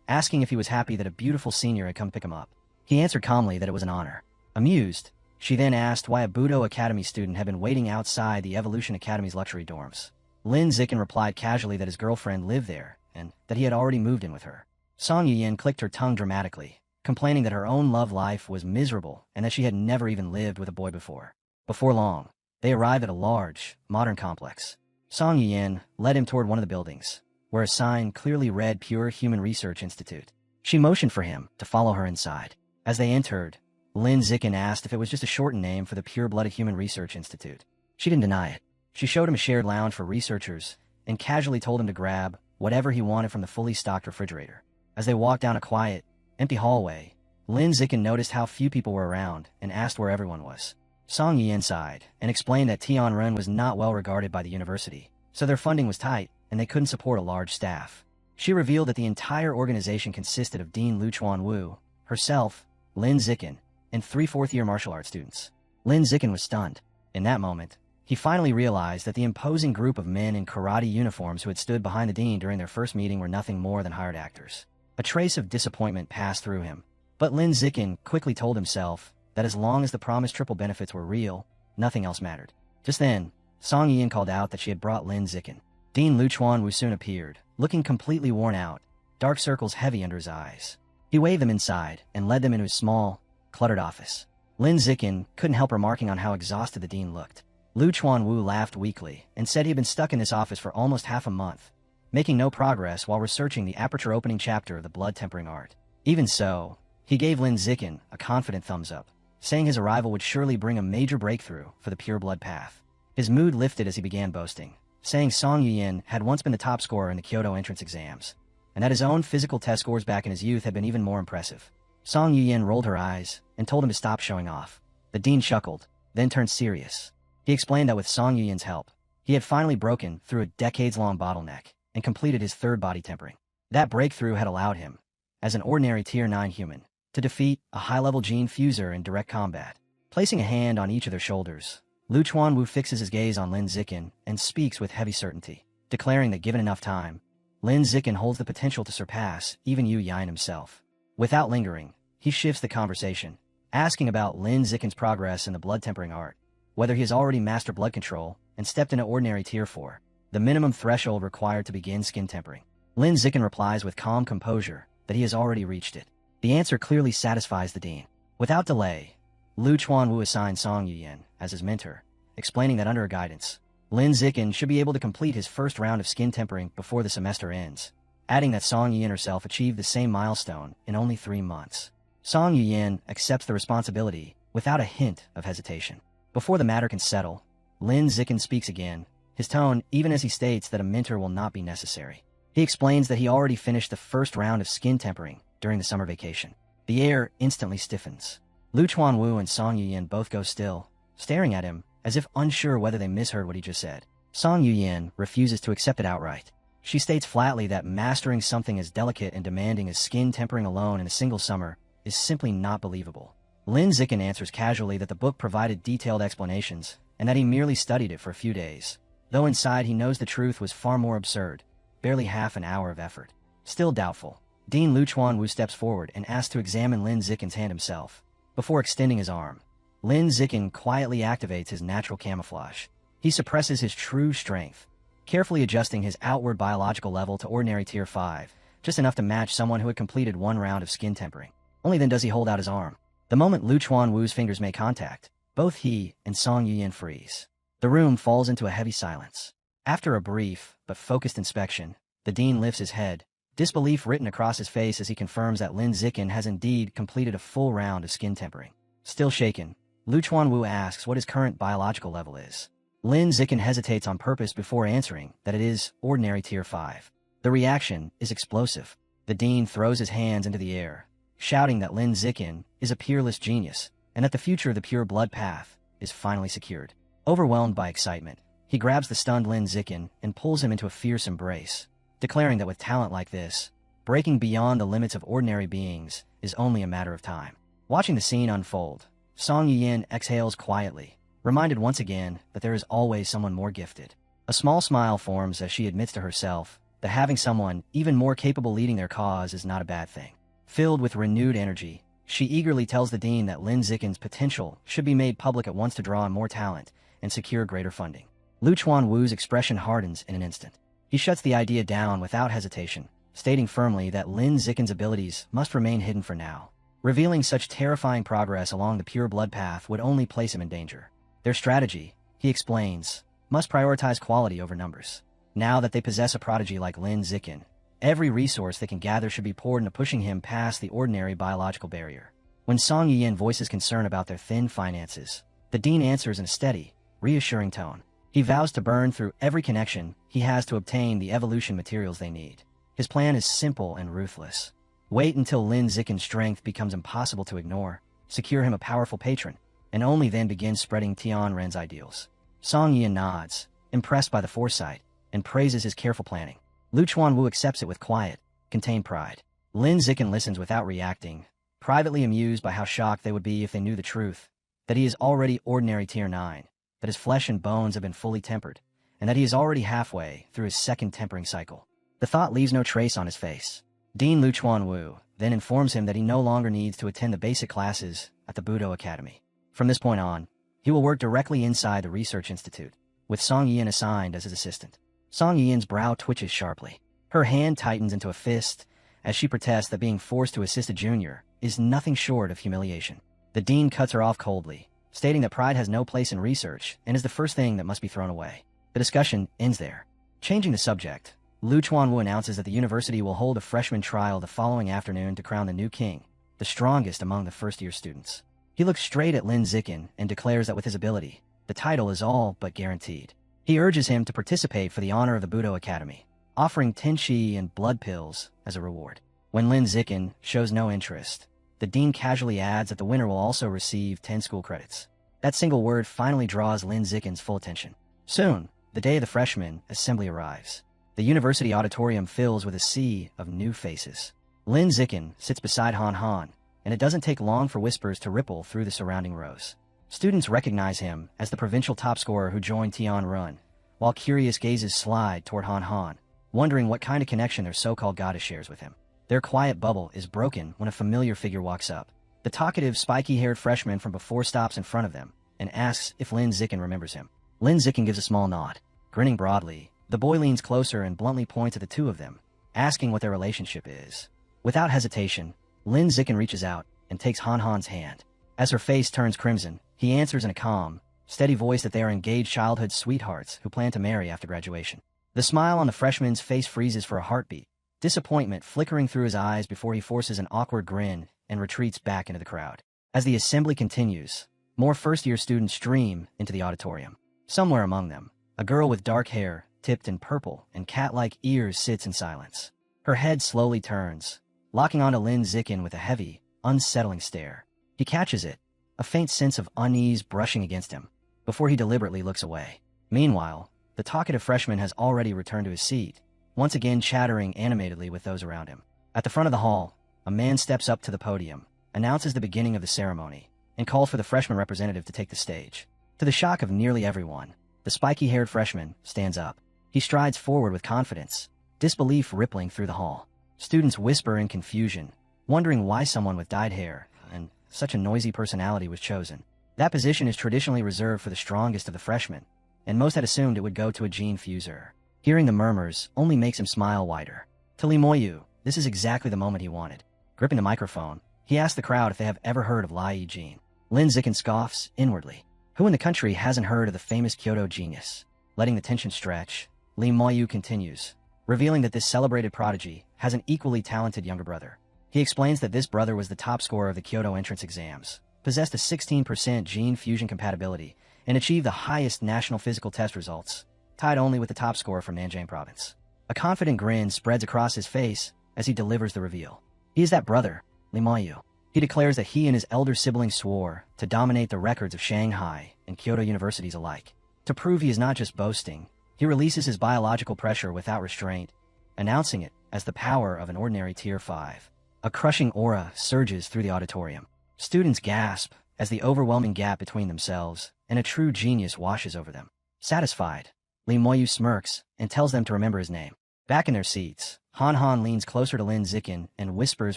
asking if he was happy that a beautiful senior had come pick him up. He answered calmly that it was an honor. Amused, she then asked why a Budo Academy student had been waiting outside the Evolution Academy's luxury dorms. Lin Zikin replied casually that his girlfriend lived there and that he had already moved in with her. Song Yuyin clicked her tongue dramatically, complaining that her own love life was miserable and that she had never even lived with a boy before. Before long, they arrived at a large, modern complex. Song Yuyin led him toward one of the buildings, where a sign clearly read Pure Human Research Institute. She motioned for him to follow her inside. As they entered, Lin Zikin asked if it was just a shortened name for the Pure-Blooded Human Research Institute. She didn't deny it. She showed him a shared lounge for researchers and casually told him to grab whatever he wanted from the fully stocked refrigerator. As they walked down a quiet, empty hallway, Lin Zikin noticed how few people were around and asked where everyone was. Song Yi sighed and explained that Tianren was not well regarded by the university, so their funding was tight and they couldn't support a large staff. She revealed that the entire organization consisted of Dean Lu Chuan-Wu, herself, Lin Zikin, and 3 fourth-year martial arts students. Lin Zikin was stunned. In that moment, he finally realized that the imposing group of men in karate uniforms who had stood behind the dean during their first meeting were nothing more than hired actors. A trace of disappointment passed through him, but Lin Zikin quickly told himself that as long as the promised triple benefits were real, nothing else mattered. Just then, Song Yian called out that she had brought Lin Zikin. Dean Luchuan Wu soon appeared, looking completely worn out, dark circles heavy under his eyes. He waved them inside and led them into his small, cluttered office. Lin Zikin couldn't help remarking on how exhausted the dean looked. Luchuan Wu laughed weakly and said he had been stuck in this office for almost half a month, making no progress while researching the aperture opening chapter of the blood tempering art. Even so, he gave Lin Zikin a confident thumbs up, saying his arrival would surely bring a major breakthrough for the pure blood path. His mood lifted as he began boasting, saying Song Yuyin had once been the top scorer in the Kyoto entrance exams, and that his own physical test scores back in his youth had been even more impressive. Song Yuyin rolled her eyes and told him to stop showing off. The dean chuckled, then turned serious. He explained that with Song Yuyin's help, he had finally broken through a decades-long bottleneck and completed his third body tempering. That breakthrough had allowed him, as an ordinary Tier 9 human, to defeat a high-level gene fuser in direct combat. Placing a hand on each of their shoulders, Luchuan Wu fixes his gaze on Lin Zikin and speaks with heavy certainty, declaring that given enough time, Lin Zikin holds the potential to surpass even Yu Yain himself. Without lingering, he shifts the conversation, asking about Lin Zikin's progress in the blood tempering art, whether he has already mastered blood control and stepped into ordinary Tier 4, the minimum threshold required to begin skin tempering. Lin Zikin replies with calm composure that he has already reached it. The answer clearly satisfies the dean. Without delay, Luchuan Wu assigned Song Yuyin as his mentor, explaining that under her guidance, Lin Zikin should be able to complete his first round of skin tempering before the semester ends, adding that Song Yuyin herself achieved the same milestone in only 3 months. Song Yuyin accepts the responsibility without a hint of hesitation. Before the matter can settle, Lin Zikin speaks again, his tone even as he states that a mentor will not be necessary. He explains that he already finished the first round of skin tempering during the summer vacation. The air instantly stiffens. Luchuan Wu and Song Yuyin both go still, staring at him as if unsure whether they misheard what he just said. Song Yuyin refuses to accept it outright. She states flatly that mastering something as delicate and demanding as skin tempering alone in a single summer is simply not believable. Lin Zikin answers casually that the book provided detailed explanations and that he merely studied it for a few days, though inside he knows the truth was far more absurd, barely half an hour of effort. Still doubtful, Dean Luchuan Wu steps forward and asks to examine Lin Zikin's hand himself. Before extending his arm, Lin Zikin quietly activates his natural camouflage. He suppresses his true strength, carefully adjusting his outward biological level to ordinary Tier 5, just enough to match someone who had completed 1 round of skin tempering. Only then does he hold out his arm. The moment Luchuan Wu's fingers make contact, both he and Song Yuyin freeze. The room falls into a heavy silence. After a brief but focused inspection, the dean lifts his head, disbelief written across his face as he confirms that Lin Zikin has indeed completed a full round of skin tempering. Still shaken, Luchuan Wu asks what his current biological level is. Lin Zikin hesitates on purpose before answering that it is ordinary Tier 5. The reaction is explosive. The dean throws his hands into the air, shouting that Lin Zikin is a peerless genius and that the future of the pure blood path is finally secured. Overwhelmed by excitement, he grabs the stunned Lin Zikin and pulls him into a fierce embrace, declaring that with talent like this, breaking beyond the limits of ordinary beings is only a matter of time. Watching the scene unfold, Song Yuyin exhales quietly, reminded once again that there is always someone more gifted. A small smile forms as she admits to herself that having someone even more capable leading their cause is not a bad thing. Filled with renewed energy, she eagerly tells the dean that Lin Zikin's potential should be made public at once to draw on more talent and secure greater funding. Luchuan Wu's expression hardens in an instant. He shuts the idea down without hesitation, stating firmly that Lin Zikin's abilities must remain hidden for now. Revealing such terrifying progress along the pure blood path would only place him in danger. Their strategy, he explains, must prioritize quality over numbers. Now that they possess a prodigy like Lin Zikin, every resource they can gather should be poured into pushing him past the ordinary biological barrier. When Song Yuyin voices concern about their thin finances, the dean answers in a steady, reassuring tone. He vows to burn through every connection he has to obtain the evolution materials they need. His plan is simple and ruthless. Wait until Lin Zikin's strength becomes impossible to ignore, secure him a powerful patron, and only then begin spreading Tian Ren's ideals. Song Yuyin nods, impressed by the foresight, and praises his careful planning. Luchuan Wu accepts it with quiet, contained pride. Lin Zikin listens without reacting, privately amused by how shocked they would be if they knew the truth, that he is already ordinary Tier 9, that his flesh and bones have been fully tempered, and that he is already halfway through his second tempering cycle. The thought leaves no trace on his face. Dean Lu Chuanwu then informs him that he no longer needs to attend the basic classes at the Budo Academy. From this point on, he will work directly inside the Research Institute, with Song Yian assigned as his assistant. Song Yian's brow twitches sharply. Her hand tightens into a fist as she protests that being forced to assist a junior is nothing short of humiliation. The dean cuts her off coldly, stating that pride has no place in research and is the first thing that must be thrown away. The discussion ends there. Changing the subject, Lu Chuanwu announces that the university will hold a freshman trial the following afternoon to crown the new king, the strongest among the first-year students. He looks straight at Lin Zikin and declares that with his ability, the title is all but guaranteed. He urges him to participate for the honor of the Budo Academy, offering tenshi and blood pills as a reward. When Lin Zikin shows no interest, the dean casually adds that the winner will also receive 10 school credits. That single word finally draws Lin Zikin's full attention. Soon, the day of the freshman assembly arrives. The university auditorium fills with a sea of new faces. Lin Zikin sits beside Han Han, and it doesn't take long for whispers to ripple through the surrounding rows. Students recognize him as the provincial top scorer who joined Tian Run, while curious gazes slide toward Han Han, wondering what kind of connection their so-called goddess shares with him. Their quiet bubble is broken when a familiar figure walks up. The talkative, spiky-haired freshman from before stops in front of them and asks if Lin Zikin remembers him. Lin Zikin gives a small nod. Grinning broadly, the boy leans closer and bluntly points at the two of them, asking what their relationship is. Without hesitation, Lin Zikin reaches out and takes Han Han's hand. As her face turns crimson, he answers in a calm, steady voice that they are engaged childhood sweethearts who plan to marry after graduation. The smile on the freshman's face freezes for a heartbeat, disappointment flickering through his eyes before he forces an awkward grin and retreats back into the crowd. As the assembly continues, more first-year students stream into the auditorium. Somewhere among them, a girl with dark hair, tipped in purple, and cat-like ears sits in silence. Her head slowly turns, locking onto Lin Zikin with a heavy, unsettling stare. He catches it, a faint sense of unease brushing against him, before he deliberately looks away. Meanwhile, the talkative freshman has already returned to his seat, once again chattering animatedly with those around him. At the front of the hall, a man steps up to the podium, announces the beginning of the ceremony, and calls for the freshman representative to take the stage. To the shock of nearly everyone, the spiky-haired freshman stands up. He strides forward with confidence, disbelief rippling through the hall. Students whisper in confusion, wondering why someone with dyed hair and such a noisy personality was chosen. That position is traditionally reserved for the strongest of the freshmen, and most had assumed it would go to a gene fuser. Hearing the murmurs only makes him smile wider. To Li Moyu, this is exactly the moment he wanted. Gripping the microphone, he asks the crowd if they have ever heard of Lai Jin. Lin Zikin scoffs inwardly. Who in the country hasn't heard of the famous Kyoto genius? Letting the tension stretch, Li Moyu continues, revealing that this celebrated prodigy has an equally talented younger brother. He explains that this brother was the top scorer of the Kyoto entrance exams, possessed a 16% gene fusion compatibility, and achieved the highest national physical test results, tied only with the top scorer from Nanjing province. A confident grin spreads across his face as he delivers the reveal. He is that brother, Li Moyu. He declares that he and his elder sibling swore to dominate the records of Shanghai and Kyoto universities alike. To prove he is not just boasting, he releases his biological pressure without restraint, announcing it as the power of an ordinary Tier 5. A crushing aura surges through the auditorium. Students gasp as the overwhelming gap between themselves and a true genius washes over them. Satisfied, Li Moyu smirks and tells them to remember his name. Back in their seats, Han Han leans closer to Lin Zikin and whispers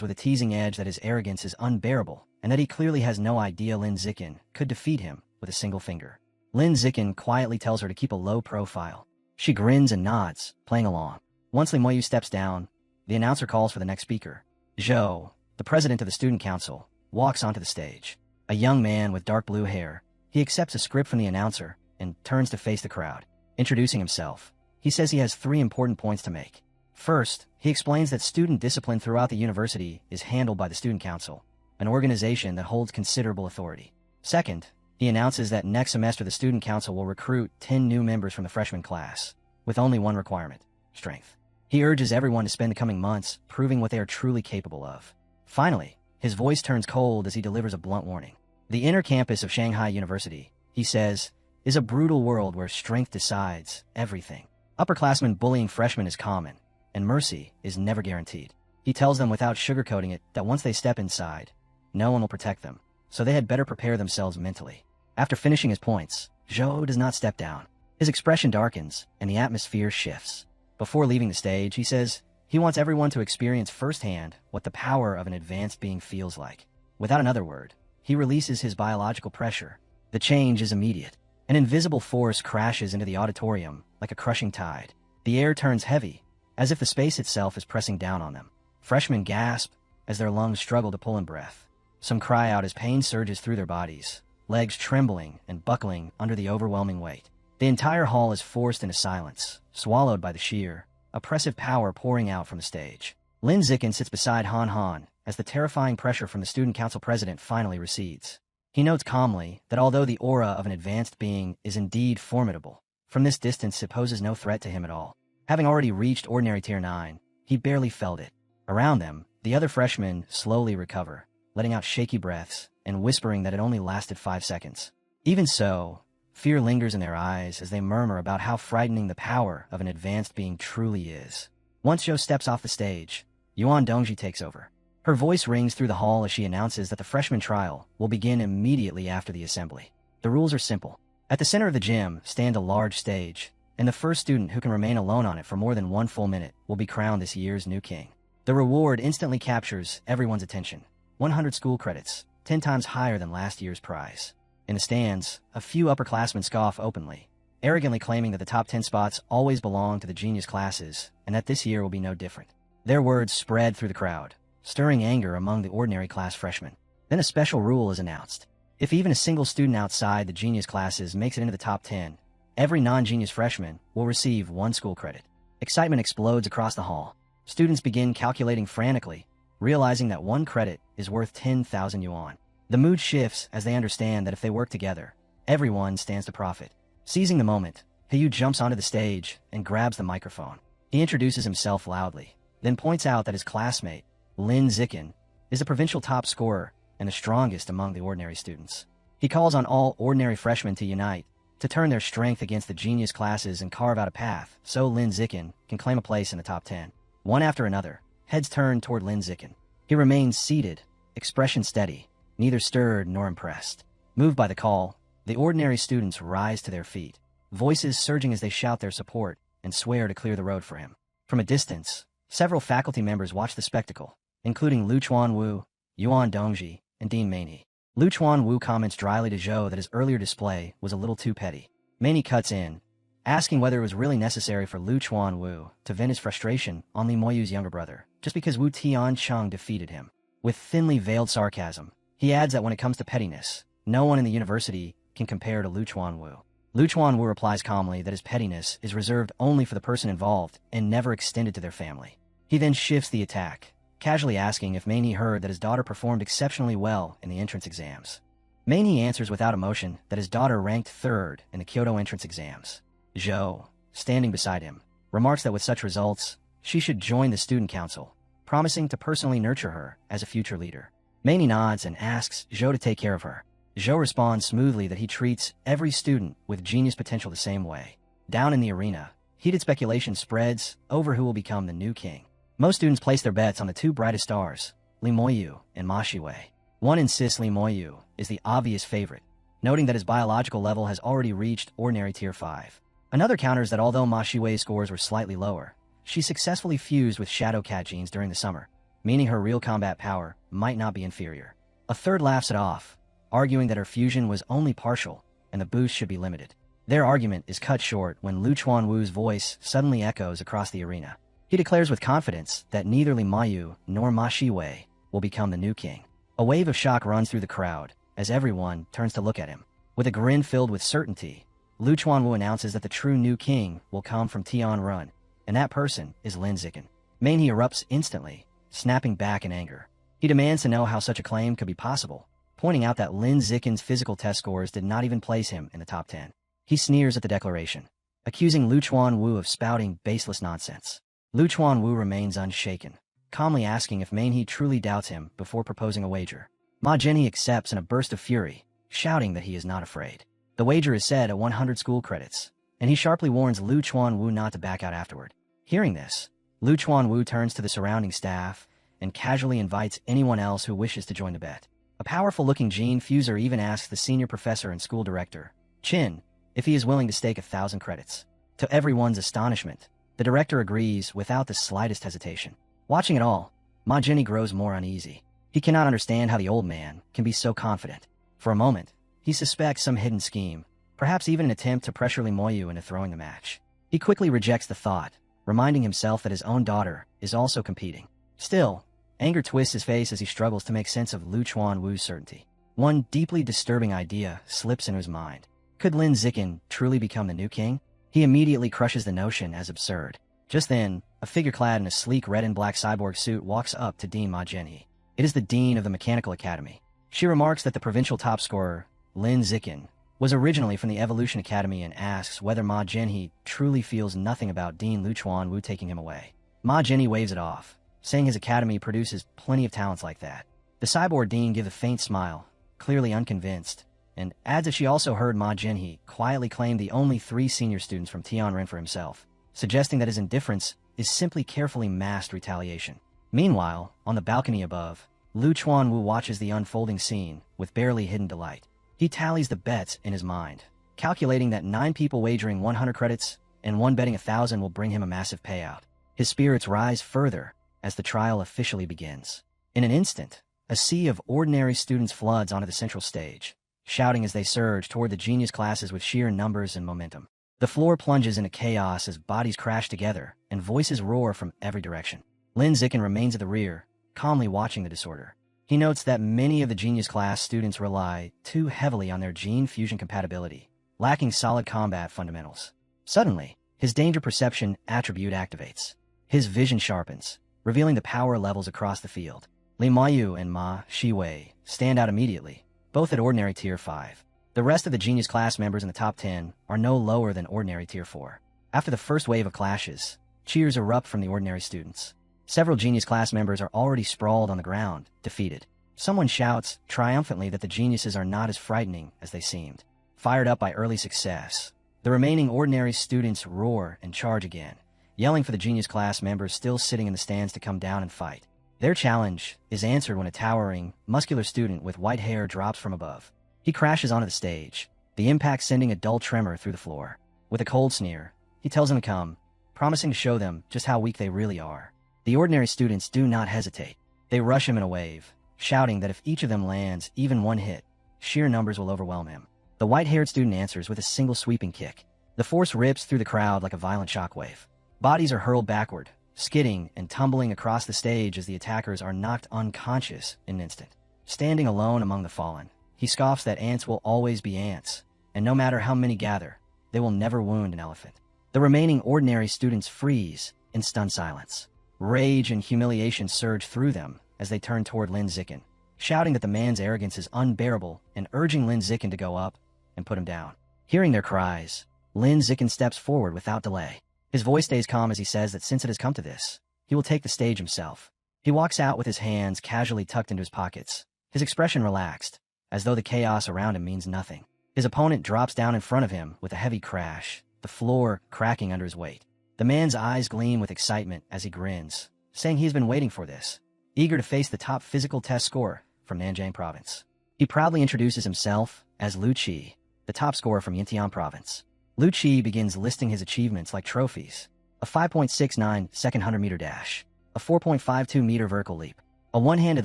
with a teasing edge that his arrogance is unbearable and that he clearly has no idea Lin Zikin could defeat him with a single finger. Lin Zikin quietly tells her to keep a low profile. She grins and nods, playing along. Once Li Moyu steps down, the announcer calls for the next speaker. Zhou, the president of the student council, walks onto the stage. A young man with dark blue hair, he accepts a script from the announcer and turns to face the crowd. Introducing himself, he says he has 3 important points to make. First, he explains that student discipline throughout the university is handled by the student council, an organization that holds considerable authority. Second, he announces that next semester the student council will recruit 10 new members from the freshman class, with only one requirement: strength. He urges everyone to spend the coming months proving what they are truly capable of. Finally, his voice turns cold as he delivers a blunt warning. The inner campus of Shanghai University, he says, is a brutal world where strength decides everything. Upperclassmen bullying freshmen is common, and mercy is never guaranteed. He tells them without sugarcoating it that once they step inside, no one will protect them, so they had better prepare themselves mentally. After finishing his points, Zhou does not step down. His expression darkens, and the atmosphere shifts. Before leaving the stage, he says he wants everyone to experience firsthand what the power of an advanced being feels like. Without another word, he releases his biological pressure. The change is immediate. An invisible force crashes into the auditorium like a crushing tide. The air turns heavy, as if the space itself is pressing down on them. Freshmen gasp as their lungs struggle to pull in breath. Some cry out as pain surges through their bodies, legs trembling and buckling under the overwhelming weight. The entire hall is forced into silence, swallowed by the sheer, oppressive power pouring out from the stage. Lin Zikin sits beside Han Han as the terrifying pressure from the student council president finally recedes. He notes calmly that although the aura of an advanced being is indeed formidable, from this distance it poses no threat to him at all. Having already reached ordinary tier 9, he barely felt it. Around them, the other freshmen slowly recover, letting out shaky breaths and whispering that it only lasted 5 seconds. Even so, fear lingers in their eyes as they murmur about how frightening the power of an advanced being truly is. Once Zhou steps off the stage, Yuan Dongji takes over. Her voice rings through the hall as she announces that the freshman trial will begin immediately after the assembly. The rules are simple. At the center of the gym stand a large stage, and the first student who can remain alone on it for more than 1 full minute will be crowned this year's new king. The reward instantly captures everyone's attention. 100 school credits, 10 times higher than last year's prize. In the stands, a few upperclassmen scoff openly, arrogantly claiming that the top 10 spots always belong to the genius classes and that this year will be no different. Their words spread through the crowd, stirring anger among the ordinary class freshmen. Then a special rule is announced. If even a single student outside the genius classes makes it into the top 10, every non-genius freshman will receive 1 school credit. Excitement explodes across the hall. Students begin calculating frantically, realizing that 1 credit is worth 10,000 yuan. The mood shifts as they understand that if they work together, everyone stands to profit. Seizing the moment, Hayu jumps onto the stage and grabs the microphone. He introduces himself loudly, then points out that his classmate, Lin Zikin, is the provincial top scorer and the strongest among the ordinary students. He calls on all ordinary freshmen to unite, to turn their strength against the genius classes and carve out a path so Lin Zikin can claim a place in the top 10. One after another, heads turn toward Lin Zikin. He remains seated, expression steady, neither stirred nor impressed. Moved by the call, the ordinary students rise to their feet, voices surging as they shout their support and swear to clear the road for him. From a distance, several faculty members watch the spectacle, including Lu Chuanwu, Yuan Dongji, and Dean Manhwa. Lu Chuanwu comments dryly to Zhou that his earlier display was a little too petty. Manhwa cuts in, asking whether it was really necessary for Lu Chuanwu to vent his frustration on Li Moyu's younger brother, just because Wu Tiancheng defeated him. With thinly veiled sarcasm, he adds that when it comes to pettiness, no one in the university can compare to Lu Chuanwu. Lu Chuanwu replies calmly that his pettiness is reserved only for the person involved and never extended to their family. He then shifts the attack, casually asking if Manhwa heard that his daughter performed exceptionally well in the entrance exams. Manhwa answers without emotion that his daughter ranked 3rd in the Kyoto entrance exams. Zhou, standing beside him, remarks that with such results, she should join the student council, promising to personally nurture her as a future leader. Manhwa nods and asks Zhou to take care of her. Zhou responds smoothly that he treats every student with genius potential the same way. Down in the arena, heated speculation spreads over who will become the new king. Most students place their bets on the 2 brightest stars, Li Moyu and Ma Shiwei. One insists Li Moyu is the obvious favorite, noting that his biological level has already reached ordinary tier 5. Another counters that although Ma Shiwei's scores were slightly lower, she successfully fused with Shadow Cat genes during the summer, meaning her real combat power might not be inferior. A third laughs it off, arguing that her fusion was only partial and the boost should be limited. Their argument is cut short when Lu Chuanwu's voice suddenly echoes across the arena. He declares with confidence that neither Li Mayu nor Ma Shiwei will become the new king. A wave of shock runs through the crowd as everyone turns to look at him. With a grin filled with certainty, Lu Chuanwu announces that the true new king will come from Tianrun, and that person is Lin Zikin. Manhwa erupts instantly, snapping back in anger. He demands to know how such a claim could be possible, pointing out that Lin Zikin's physical test scores did not even place him in the top 10. He sneers at the declaration, accusing Lu Chuanwu of spouting baseless nonsense. Lu Chuanwu remains unshaken, calmly asking if Manhwa truly doubts him before proposing a wager. Ma Jinhee accepts in a burst of fury, shouting that he is not afraid. The wager is set at 100 school credits, and he sharply warns Lu Chuanwu not to back out afterward. Hearing this, Lu Chuanwu turns to the surrounding staff and casually invites anyone else who wishes to join the bet. A powerful-looking gene fuser even asks the senior professor and school director, Chin, if he is willing to stake 1,000 credits. To everyone's astonishment, the director agrees without the slightest hesitation. Watching it all, Ma Jinhee grows more uneasy. He cannot understand how the old man can be so confident. For a moment, he suspects some hidden scheme, perhaps even an attempt to pressure Li Moyu into throwing the match. He quickly rejects the thought, reminding himself that his own daughter is also competing. Still, anger twists his face as he struggles to make sense of Lu Chuanwu's certainty. One deeply disturbing idea slips into his mind. Could Lin Zikin truly become the new king? He immediately crushes the notion as absurd. Just then, a figure clad in a sleek red and black cyborg suit walks up to Dean Ma Jinhee. It is the dean of the Mechanical Academy. She remarks that the provincial top scorer, Lin Zikin, was originally from the Evolution Academy and asks whether Ma Jinhee truly feels nothing about Dean Lu Chuanwu taking him away. Ma Jinhee waves it off, saying his academy produces plenty of talents like that. The cyborg dean gives a faint smile, clearly unconvinced, and adds that she also heard Ma Jinhee quietly claim the only 3 senior students from Tianren for himself, suggesting that his indifference is simply carefully masked retaliation. Meanwhile, on the balcony above, Lu Chuanwu watches the unfolding scene with barely hidden delight. He tallies the bets in his mind, calculating that 9 people wagering 100 credits and 1 betting 1,000 will bring him a massive payout. His spirits rise further as the trial officially begins. In an instant, a sea of ordinary students floods onto the central stage, shouting as they surge toward the genius classes with sheer numbers and momentum. The floor plunges into chaos as bodies crash together and voices roar from every direction. Lin Zikin remains at the rear, calmly watching the disorder. He notes that many of the genius class students rely too heavily on their gene fusion compatibility, lacking solid combat fundamentals. Suddenly, his danger perception attribute activates. His vision sharpens, revealing the power levels across the field. Li Mayu and Ma Shiwei stand out immediately, both at ordinary tier 5. The rest of the genius class members in the top 10 are no lower than ordinary tier 4. After the first wave of clashes, cheers erupt from the ordinary students. Several genius class members are already sprawled on the ground, defeated. Someone shouts triumphantly that the geniuses are not as frightening as they seemed. Fired up by early success, the remaining ordinary students roar and charge again, yelling for the genius class members still sitting in the stands to come down and fight. Their challenge is answered when a towering, muscular student with white hair drops from above. He crashes onto the stage, the impact sending a dull tremor through the floor. With a cold sneer, he tells them to come, promising to show them just how weak they really are. The ordinary students do not hesitate. They rush him in a wave, shouting that if each of them lands even 1 hit, sheer numbers will overwhelm him. The white-haired student answers with a single sweeping kick. The force rips through the crowd like a violent shockwave. Bodies are hurled backward, skidding and tumbling across the stage as the attackers are knocked unconscious in an instant. Standing alone among the fallen, he scoffs that ants will always be ants, and no matter how many gather, they will never wound an elephant. The remaining ordinary students freeze in stunned silence. Rage and humiliation surge through them as they turn toward Lin Zikin, shouting that the man's arrogance is unbearable and urging Lin Zikin to go up and put him down. Hearing their cries, Lin Zikin steps forward without delay. His voice stays calm as he says that since it has come to this, he will take the stage himself. He walks out with his hands casually tucked into his pockets, his expression relaxed, as though the chaos around him means nothing. His opponent drops down in front of him with a heavy crash, the floor cracking under his weight. The man's eyes gleam with excitement as he grins, saying he's been waiting for this, eager to face the top physical test scorer from Nanjing Province. He proudly introduces himself as Lu Qi, the top scorer from Yintian Province. Lu Qi begins listing his achievements like trophies: a 5.69 second 100-meter dash, a 4.52-meter vertical leap, a one-handed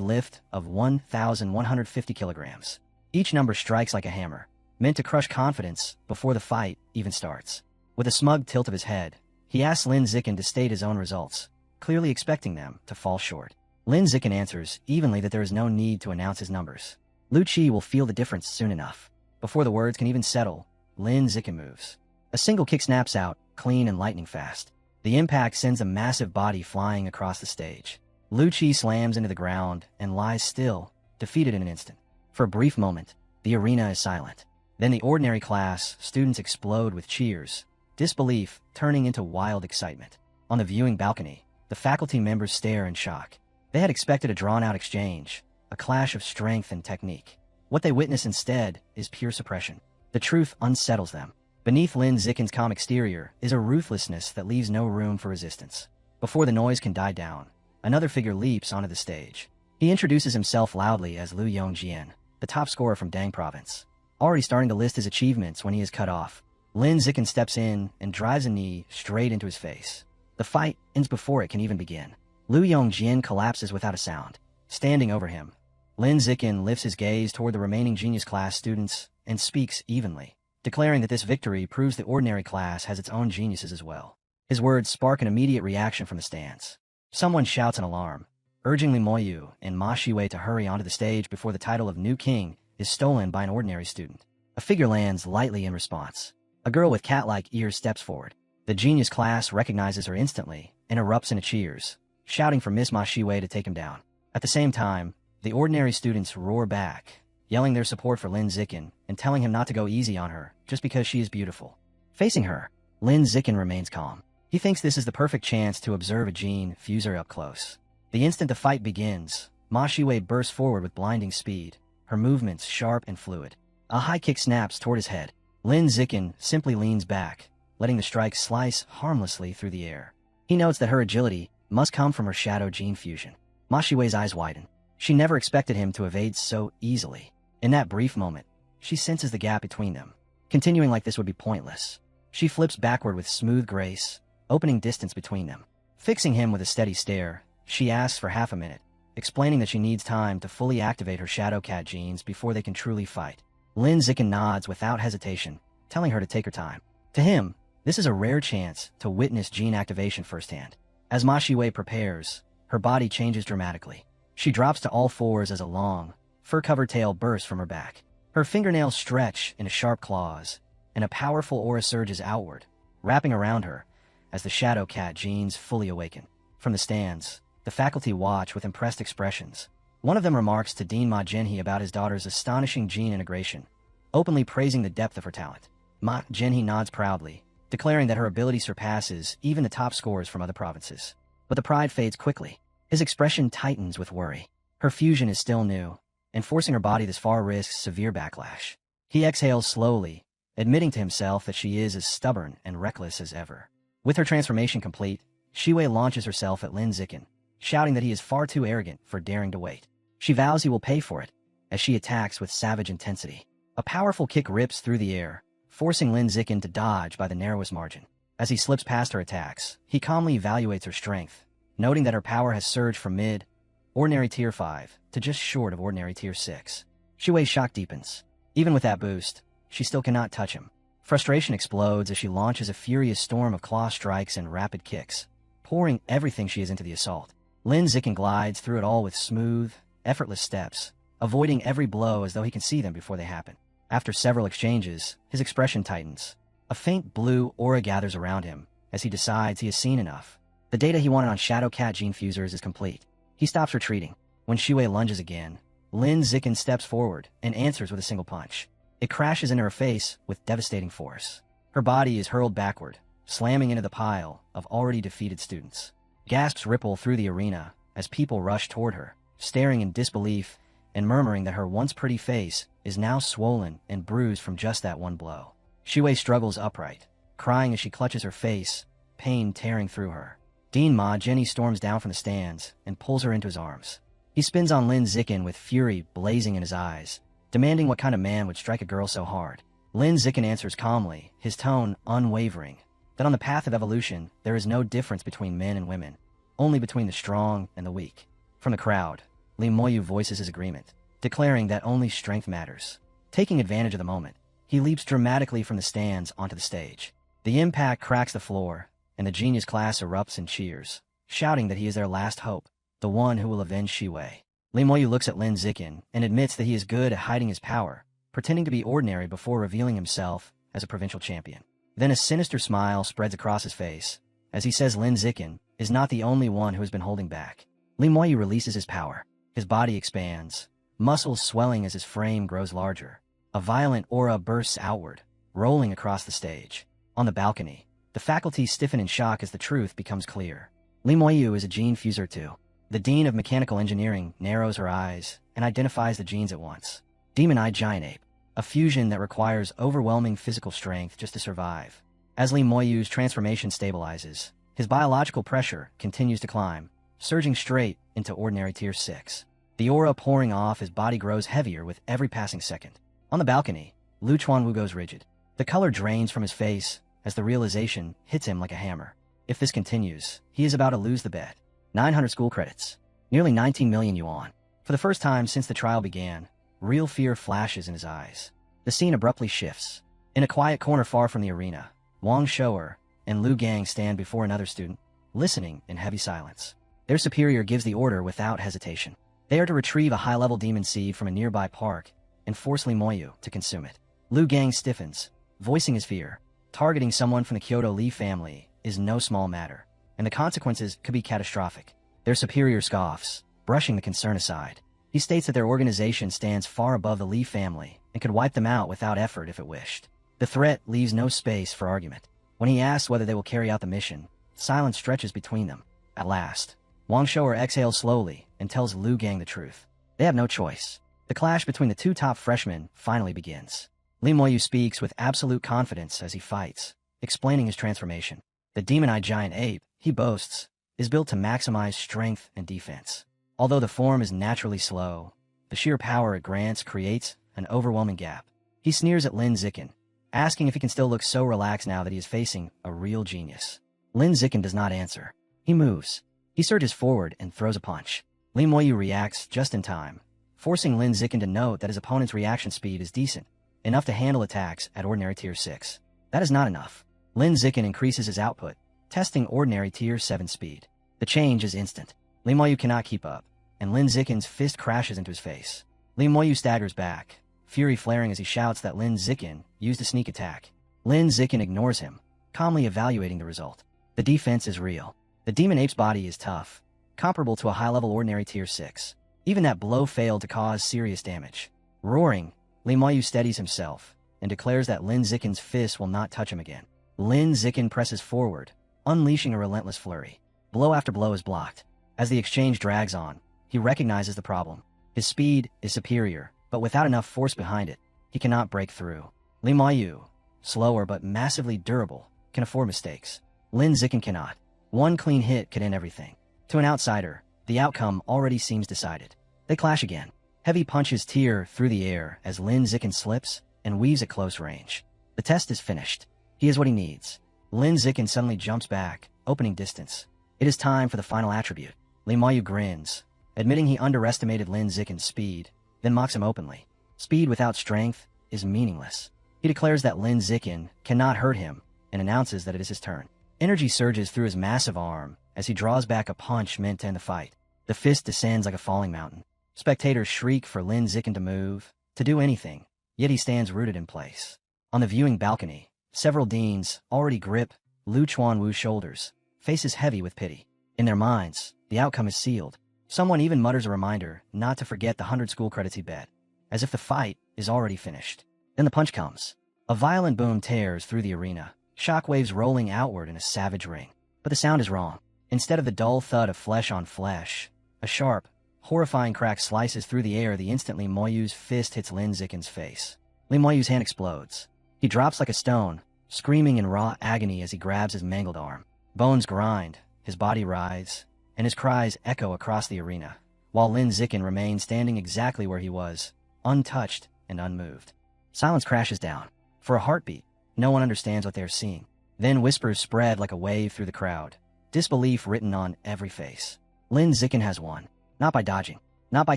lift of 1,150 kilograms. Each number strikes like a hammer, meant to crush confidence before the fight even starts. With a smug tilt of his head, he asks Lin Zikin to state his own results, clearly expecting them to fall short. Lin Zikin answers evenly that there is no need to announce his numbers. Lu Qi will feel the difference soon enough. Before the words can even settle, Lin Zikin moves. A single kick snaps out, clean and lightning fast. The impact sends a massive body flying across the stage. Lu Qi slams into the ground and lies still, defeated in an instant. For a brief moment, the arena is silent. Then the ordinary class students explode with cheers, disbelief turning into wild excitement. On the viewing balcony, the faculty members stare in shock. They had expected a drawn-out exchange, a clash of strength and technique. What they witness instead is pure suppression. The truth unsettles them. Beneath Lin Zikin's calm exterior is a ruthlessness that leaves no room for resistance. Before the noise can die down, another figure leaps onto the stage. He introduces himself loudly as Liu Yongjian, the top scorer from Dang Province. Already starting to list his achievements when he is cut off, Lin Zikin steps in and drives a knee straight into his face. The fight ends before it can even begin. Liu Yongjian collapses without a sound. Standing over him, Lin Zikin lifts his gaze toward the remaining genius class students and speaks evenly, declaring that this victory proves the ordinary class has its own geniuses as well. His words spark an immediate reaction from the stands. Someone shouts an alarm, urging Li Moyu and Ma Shiwei to hurry onto the stage before the title of new king is stolen by an ordinary student. A figure lands lightly in response. A girl with cat-like ears steps forward. The genius class recognizes her instantly and erupts into cheers, shouting for Miss Ma Shiwei to take him down. At the same time, the ordinary students roar back, yelling their support for Lin Zikin and telling him not to go easy on her just because she is beautiful. Facing her, Lin Zikin remains calm. He thinks this is the perfect chance to observe a gene fuser up close. The instant the fight begins, Ma Shiwei bursts forward with blinding speed, her movements sharp and fluid. A high kick snaps toward his head. Lin Zikin simply leans back, letting the strike slice harmlessly through the air. He notes that her agility must come from her shadow gene fusion. Ma Shiwei's eyes widen. She never expected him to evade so easily. In that brief moment, she senses the gap between them. Continuing like this would be pointless. She flips backward with smooth grace, opening distance between them. Fixing him with a steady stare, she asks for half a minute, explaining that she needs time to fully activate her Shadow Cat genes before they can truly fight. Lin Zikin nods without hesitation, telling her to take her time. To him, this is a rare chance to witness gene activation firsthand. As Ma Shiwei prepares, her body changes dramatically. She drops to all fours as a long, fur-covered tail bursts from her back. Her fingernails stretch into sharp claws, and a powerful aura surges outward, wrapping around her as the Shadow Cat genes fully awaken. From the stands, the faculty watch with impressed expressions. One of them remarks to Dean Ma Jinhee about his daughter's astonishing gene integration, openly praising the depth of her talent. Ma Jinhee nods proudly, declaring that her ability surpasses even the top scorers from other provinces. But the pride fades quickly. His expression tightens with worry. Her fusion is still new, and forcing her body this far risks severe backlash. He exhales slowly, admitting to himself that she is as stubborn and reckless as ever. With her transformation complete, Shiwei launches herself at Lin Zikin, shouting that he is far too arrogant for daring to wait. She vows he will pay for it, as she attacks with savage intensity. A powerful kick rips through the air, forcing Lin Zikin to dodge by the narrowest margin. As he slips past her attacks, he calmly evaluates her strength, noting that her power has surged from mid-ordinary tier 5 to just short of ordinary tier 6. Shiwei's shock deepens. Even with that boost, she still cannot touch him. Frustration explodes as she launches a furious storm of claw strikes and rapid kicks, pouring everything she has into the assault. Lin Zikin glides through it all with smooth, effortless steps, avoiding every blow as though he can see them before they happen. After several exchanges, his expression tightens. A faint blue aura gathers around him as he decides he has seen enough. The data he wanted on Shadow Cat gene fusers is complete. He stops retreating. When Shiwei lunges again, Lin Zikin steps forward and answers with a single punch. It crashes into her face with devastating force. Her body is hurled backward, slamming into the pile of already defeated students. Gasps ripple through the arena as people rush toward her, staring in disbelief and murmuring that her once pretty face is now swollen and bruised from just that one blow. Shiwei struggles upright, crying as she clutches her face, pain tearing through her. Dean Ma Jinhee storms down from the stands and pulls her into his arms. He spins on Lin Zikin with fury blazing in his eyes, demanding what kind of man would strike a girl so hard. Lin Zikin answers calmly, his tone unwavering, that on the path of evolution there is no difference between men and women, only between the strong and the weak. From the crowd, Li Moyu voices his agreement, declaring that only strength matters. Taking advantage of the moment, he leaps dramatically from the stands onto the stage. The impact cracks the floor, and the genius class erupts in cheers, shouting that he is their last hope, the one who will avenge Shiwei. Li Moyu looks at Lin Zikin and admits that he is good at hiding his power, pretending to be ordinary before revealing himself as a provincial champion. Then a sinister smile spreads across his face, as he says Lin Zikin is not the only one who has been holding back. Li Moyu releases his power. His body expands, muscles swelling as his frame grows larger. A violent aura bursts outward, rolling across the stage. On the balcony, the faculty stiffen in shock as the truth becomes clear. Li Moyu is a gene fuser too. The Dean of Mechanical Engineering narrows her eyes and identifies the genes at once. Demon-eyed giant ape, a fusion that requires overwhelming physical strength just to survive. As Li Moyu's transformation stabilizes, his biological pressure continues to climb, surging straight into ordinary tier 6. The aura pouring off, his body grows heavier with every passing second. On the balcony, Lu Chuanwu goes rigid. The color drains from his face as the realization hits him like a hammer. If this continues, he is about to lose the bet. 900 school credits. Nearly 19 million yuan. For the first time since the trial began, real fear flashes in his eyes. The scene abruptly shifts. In a quiet corner far from the arena, Wang Shou'er and Lu Gang stand before another student, listening in heavy silence. Their superior gives the order without hesitation. They are to retrieve a high-level demon seed from a nearby park and force Li Moyu to consume it. Lu Gang stiffens, voicing his fear. Targeting someone from the Kyoto Li family is no small matter, and the consequences could be catastrophic. Their superior scoffs, brushing the concern aside. He states that their organization stands far above the Li family and could wipe them out without effort if it wished. The threat leaves no space for argument. When he asks whether they will carry out the mission, silence stretches between them. At last, Wang Shou'er exhales slowly and tells Lu Gang the truth. They have no choice. The clash between the two top freshmen finally begins. Li Moyu speaks with absolute confidence as he fights, explaining his transformation. The demon-eyed giant ape, he boasts, is built to maximize strength and defense. Although the form is naturally slow, the sheer power it grants creates an overwhelming gap. He sneers at Lin Zikin, asking if he can still look so relaxed now that he is facing a real genius. Lin Zikin does not answer. He moves. He surges forward and throws a punch. Li Moyu reacts just in time, forcing Lin Zikin to note that his opponent's reaction speed is decent, enough to handle attacks at ordinary tier 6. That is not enough. Lin Zikin increases his output, testing ordinary tier 7 speed. The change is instant. Li Moyu cannot keep up, and Lin Zikin's fist crashes into his face. Li Moyu staggers back, fury flaring as he shouts that Lin Zikin used a sneak attack. Lin Zikin ignores him, calmly evaluating the result. The defense is real. The demon ape's body is tough, comparable to a high-level ordinary tier 6. Even that blow failed to cause serious damage. Roaring, Li Moyu steadies himself and declares that Lin Zikin's fist will not touch him again. Lin Zikin presses forward, unleashing a relentless flurry. Blow after blow is blocked. As the exchange drags on, he recognizes the problem. His speed is superior, but without enough force behind it, he cannot break through. Li Moyu, slower but massively durable, can afford mistakes. Lin Zikin cannot. One clean hit could end everything. To an outsider, the outcome already seems decided. They clash again. Heavy punches tear through the air as Lin Zikin slips and weaves at close range. The test is finished. He is what he needs. Lin Zikin suddenly jumps back, opening distance. It is time for the final attribute. Li Moyu grins, admitting he underestimated Lin Zikin's speed, then mocks him openly. Speed without strength is meaningless. He declares that Lin Zikin cannot hurt him and announces that it is his turn. Energy surges through his massive arm as he draws back a punch meant to end the fight. The fist descends like a falling mountain. Spectators shriek for Lin Zikin to move, to do anything, yet he stands rooted in place. On the viewing balcony, several deans already grip Lu Chuanwu's shoulders, faces heavy with pity. In their minds, the outcome is sealed. Someone even mutters a reminder not to forget the 100 school credits he bet, as if the fight is already finished. Then the punch comes. A violent boom tears through the arena, shockwaves rolling outward in a savage ring. But the sound is wrong. Instead of the dull thud of flesh on flesh, a sharp, horrifying crack slices through the air the instant Li Moyu's fist hits Lin Zikin's face. Li Moyu's hand explodes. He drops like a stone, screaming in raw agony as he grabs his mangled arm. Bones grind, his body writhes, and his cries echo across the arena, while Lin Zikin remains standing exactly where he was, untouched and unmoved. Silence crashes down. For a heartbeat, no one understands what they are seeing. Then whispers spread like a wave through the crowd, disbelief written on every face. Lin Zikin has won. Not by dodging, not by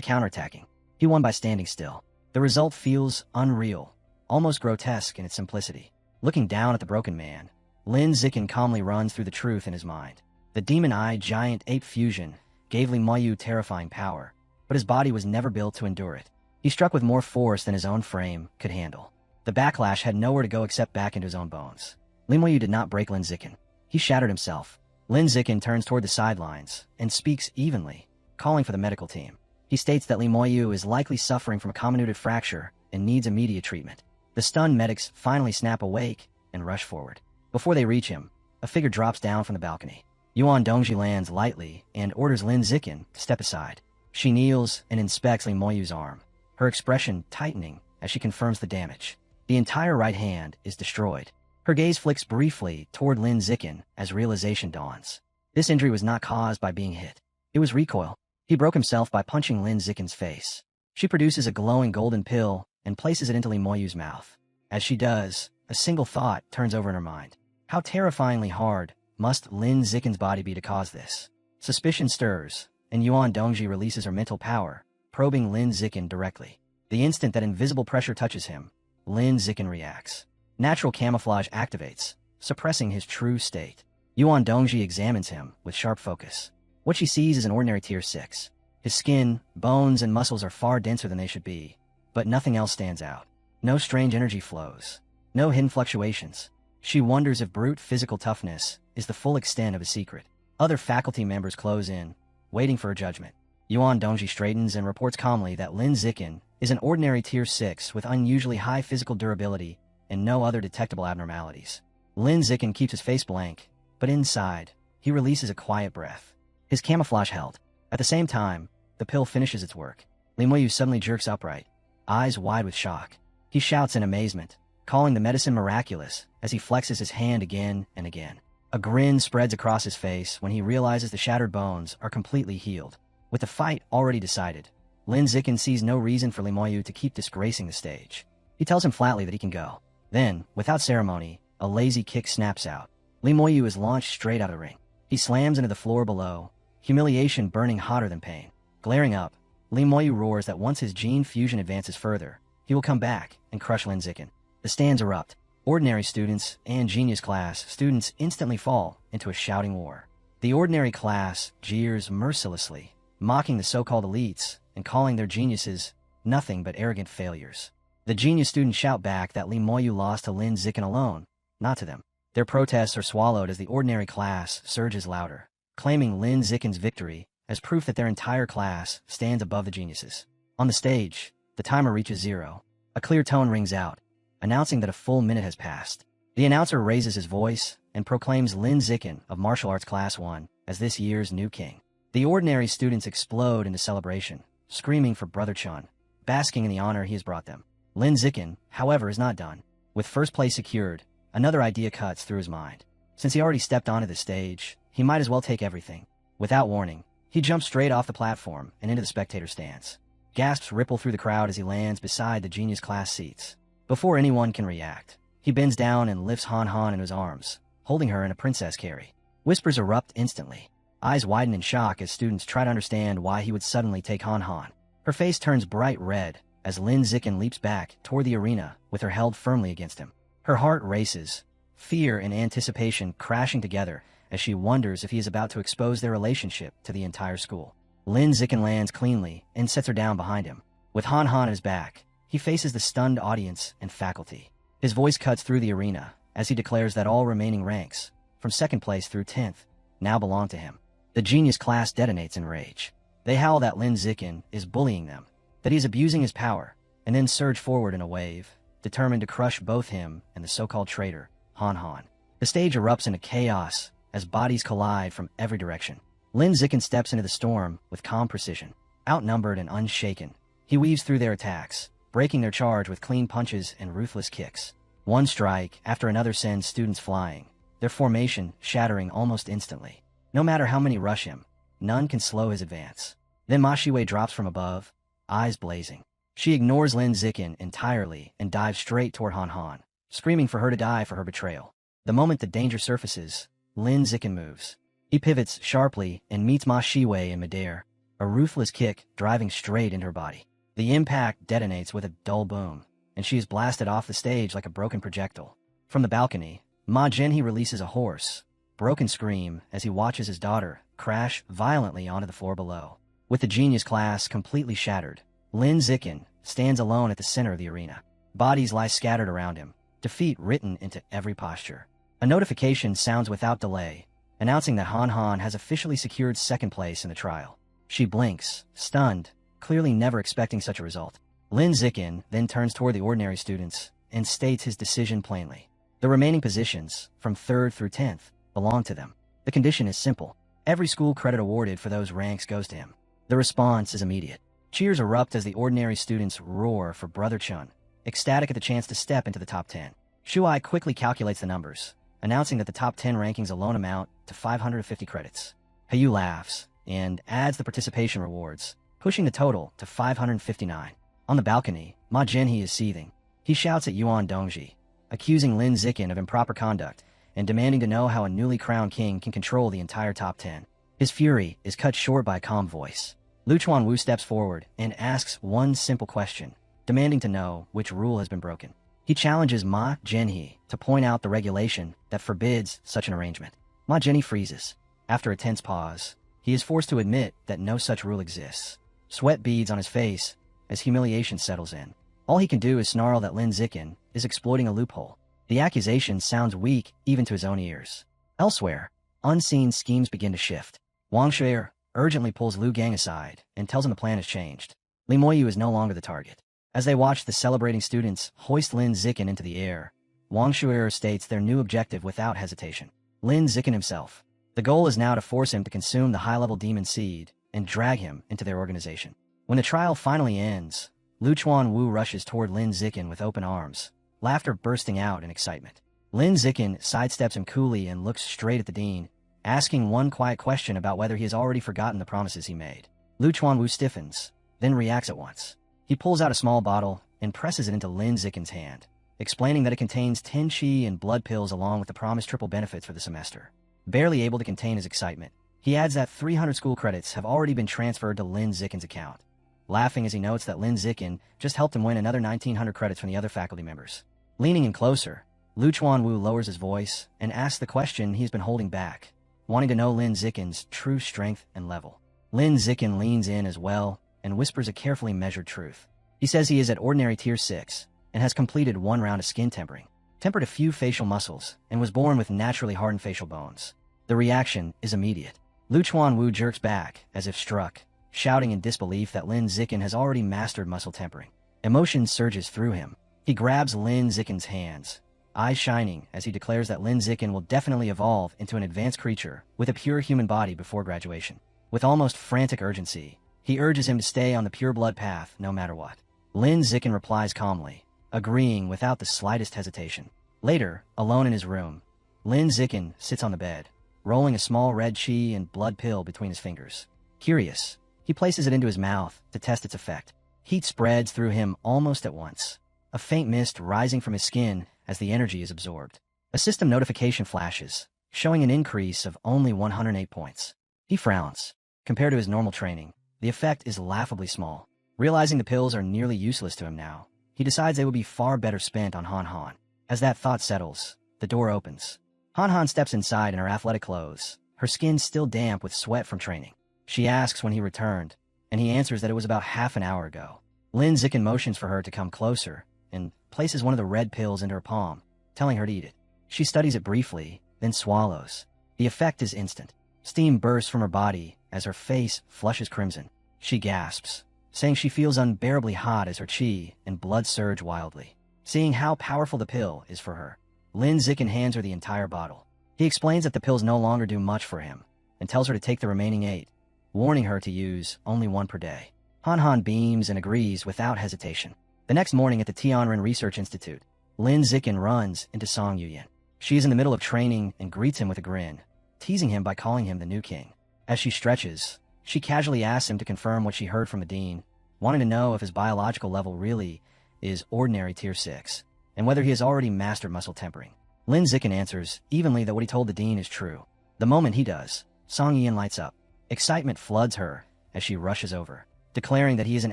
counterattacking. He won by standing still. The result feels unreal, almost grotesque in its simplicity. Looking down at the broken man, Lin Zikin calmly runs through the truth in his mind. The demon-eyed giant ape fusion gave Li Moyu terrifying power, but his body was never built to endure it. He struck with more force than his own frame could handle. The backlash had nowhere to go except back into his own bones. Li Moyu did not break Lin Zikin. He shattered himself. Lin Zikin turns toward the sidelines and speaks evenly, calling for the medical team. He states that Li Moyu is likely suffering from a comminuted fracture and needs immediate treatment. The stunned medics finally snap awake and rush forward. Before they reach him, a figure drops down from the balcony. Yuan Dongji lands lightly and orders Lin Zikin to step aside. She kneels and inspects Li Moyu's arm, her expression tightening as she confirms the damage. The entire right hand is destroyed. Her gaze flicks briefly toward Lin Zikin as realization dawns. This injury was not caused by being hit. It was recoil. He broke himself by punching Lin Zikin's face. She produces a glowing golden pill and places it into Li Moyu's mouth. As she does, a single thought turns over in her mind. How terrifyingly hard must Lin Zikin's body be to cause this? Suspicion stirs, and Yuan Dongji releases her mental power, probing Lin Zikin directly. The instant that invisible pressure touches him, Lin Zikin reacts. Natural camouflage activates, suppressing his true state. Yuan Dongji examines him with sharp focus. What she sees is an ordinary tier 6. His skin, bones, and muscles are far denser than they should be, but nothing else stands out. No strange energy flows. No hidden fluctuations. She wonders if brute physical toughness is the full extent of his secret. Other faculty members close in, waiting for her judgment. Yuan Dongji straightens and reports calmly that Lin Zikin is an ordinary tier 6 with unusually high physical durability and no other detectable abnormalities. Lin Zikin keeps his face blank, but inside, he releases a quiet breath. His camouflage held. At the same time, the pill finishes its work. Li Moyu suddenly jerks upright, eyes wide with shock. He shouts in amazement, calling the medicine miraculous as he flexes his hand again and again. A grin spreads across his face when he realizes the shattered bones are completely healed. With the fight already decided, Lin Zikin sees no reason for Li Moyu to keep disgracing the stage. He tells him flatly that he can go. Then, without ceremony, a lazy kick snaps out. Li Moyu is launched straight out of the ring. He slams into the floor below, humiliation burning hotter than pain. Glaring up, Li Moyu roars that once his gene fusion advances further, he will come back and crush Lin Zikin. The stands erupt. Ordinary students and genius class students instantly fall into a shouting war. The ordinary class jeers mercilessly, mocking the so-called elites and calling their geniuses nothing but arrogant failures. The genius students shout back that Li Moyu lost to Lin Zikin alone, not to them. Their protests are swallowed as the ordinary class surges louder, claiming Lin Zikin's victory as proof that their entire class stands above the geniuses. On the stage, the timer reaches 0. A clear tone rings out, announcing that a full minute has passed. The announcer raises his voice and proclaims Lin Zikin of Martial Arts Class 1 as this year's new king. The ordinary students explode into celebration, screaming for Brother Chun, basking in the honor he has brought them. Lin Zikin, however, is not done. With first place secured, another idea cuts through his mind. Since he already stepped onto the stage, he might as well take everything. Without warning, he jumps straight off the platform and into the spectator stands. Gasps ripple through the crowd as he lands beside the genius class seats. Before anyone can react, he bends down and lifts Han Han in his arms, holding her in a princess carry. Whispers erupt instantly. Eyes widen in shock as students try to understand why he would suddenly take Han Han. Her face turns bright red as Lin Zikin leaps back toward the arena with her held firmly against him. Her heart races, fear and anticipation crashing together as she wonders if he is about to expose their relationship to the entire school. Lin Zikin lands cleanly and sets her down behind him. With Han Han at his back, he faces the stunned audience and faculty. His voice cuts through the arena as he declares that all remaining ranks, from 2nd place through 10th, now belong to him. The genius class detonates in rage. They howl that Lin Zikin is bullying them, that he is abusing his power, and then surge forward in a wave, determined to crush both him and the so-called traitor, Han Han. The stage erupts into chaos as bodies collide from every direction. Lin Zikin steps into the storm with calm precision. Outnumbered and unshaken, he weaves through their attacks, breaking their charge with clean punches and ruthless kicks. One strike after another sends students flying, their formation shattering almost instantly. No matter how many rush him, none can slow his advance. Then Ma Shiwei drops from above, eyes blazing. She ignores Lin Zikin entirely and dives straight toward Han Han, screaming for her to die for her betrayal. The moment the danger surfaces, Lin Zikin moves. He pivots sharply and meets Ma Shiwei in midair, a ruthless kick driving straight into her body. The impact detonates with a dull boom, and she is blasted off the stage like a broken projectile. From the balcony, Ma Zhenhe releases a hoarse, broken scream as he watches his daughter crash violently onto the floor below. With the genius class completely shattered, Lin Zikin stands alone at the center of the arena. Bodies lie scattered around him, defeat written into every posture. A notification sounds without delay, announcing that Han Han has officially secured 2nd place in the trial. She blinks, stunned, clearly never expecting such a result. Lin Zikin then turns toward the ordinary students and states his decision plainly. The remaining positions, from 3rd through 10th, belong to them. The condition is simple. Every school credit awarded for those ranks goes to him. The response is immediate. Cheers erupt as the ordinary students roar for Brother Chun, ecstatic at the chance to step into the top 10. Shuai quickly calculates the numbers, announcing that the top 10 rankings alone amount to 550 credits. Hayu laughs, and adds the participation rewards, pushing the total to 559. On the balcony, Ma Jinhee is seething. He shouts at Yuan Dongji, accusing Lin Zikin of improper conduct and demanding to know how a newly crowned king can control the entire top 10. His fury is cut short by a calm voice. Lu Chuanwu steps forward and asks one simple question, demanding to know which rule has been broken. He challenges Ma Jinhee to point out the regulation that forbids such an arrangement. Ma Jinhee freezes. After a tense pause, he is forced to admit that no such rule exists. Sweat beads on his face as humiliation settles in. All he can do is snarl that Lin Zikin is exploiting a loophole. The accusation sounds weak even to his own ears. Elsewhere, unseen schemes begin to shift. Wang Shuer urgently pulls Lu Gang aside and tells him the plan has changed. Li Moyu is no longer the target. As they watch the celebrating students hoist Lin Zikin into the air, Wang Shuer states their new objective without hesitation. Lin Zikin himself. The goal is now to force him to consume the high-level demon seed and drag him into their organization. When the trial finally ends, Lu Chuanwu rushes toward Lin Zikin with open arms, laughter bursting out in excitement. Lin Zikin sidesteps him coolly and looks straight at the dean, asking one quiet question about whether he has already forgotten the promises he made. Lu Chuanwu stiffens, then reacts at once. He pulls out a small bottle and presses it into Lin Zikin's hand, explaining that it contains 10 qi and blood pills along with the promised triple benefits for the semester. Barely able to contain his excitement, he adds that 300 school credits have already been transferred to Lin Zikin's account, laughing as he notes that Lin Zikin just helped him win another 1,900 credits from the other faculty members. Leaning in closer, Lu Chuanwu lowers his voice and asks the question he's been holding back, wanting to know Lin Zikin's true strength and level. Lin Zikin leans in as well and whispers a carefully measured truth. He says he is at ordinary tier 6 and has completed one round of skin tempering, tempered a few facial muscles, and was born with naturally hardened facial bones. The reaction is immediate. Lu Chuanwu jerks back as if struck, shouting in disbelief that Lin Zikin has already mastered muscle tempering. Emotion surges through him. He grabs Lin Zikin's hands, eyes shining as he declares that Lin Zikin will definitely evolve into an advanced creature with a pure human body before graduation. With almost frantic urgency, he urges him to stay on the pure blood path no matter what. Lin Zikin replies calmly, agreeing without the slightest hesitation. Later, alone in his room, Lin Zikin sits on the bed, rolling a small red qi and blood pill between his fingers. Curious, he places it into his mouth to test its effect. Heat spreads through him almost at once, a faint mist rising from his skin as the energy is absorbed. A system notification flashes, showing an increase of only 108 points. He frowns. Compared to his normal training, the effect is laughably small. Realizing the pills are nearly useless to him now, he decides they would be far better spent on Han Han. As that thought settles, the door opens. Han Han steps inside in her athletic clothes, her skin still damp with sweat from training. She asks when he returned, and he answers that it was about half an hour ago. Lin Zikin motions for her to come closer and places one of the red pills into her palm, telling her to eat it. She studies it briefly, then swallows. The effect is instant. Steam bursts from her body as her face flushes crimson. She gasps, saying she feels unbearably hot as her qi and blood surge wildly. Seeing how powerful the pill is for her, Lin Zikin hands her the entire bottle. He explains that the pills no longer do much for him and tells her to take the remaining 8, warning her to use only 1 per day. Han Han beams and agrees without hesitation. The next morning at the Tianren Research Institute, Lin Zikin runs into Song Yuyan. She is in the middle of training and greets him with a grin, teasing him by calling him the new king. As she stretches, she casually asks him to confirm what she heard from the dean, wanting to know if his biological level really is ordinary tier 6, and whether he has already mastered muscle tempering. Lin Zikin answers evenly that what he told the dean is true. The moment he does, Song Yuyan lights up. Excitement floods her as she rushes over, declaring that he is an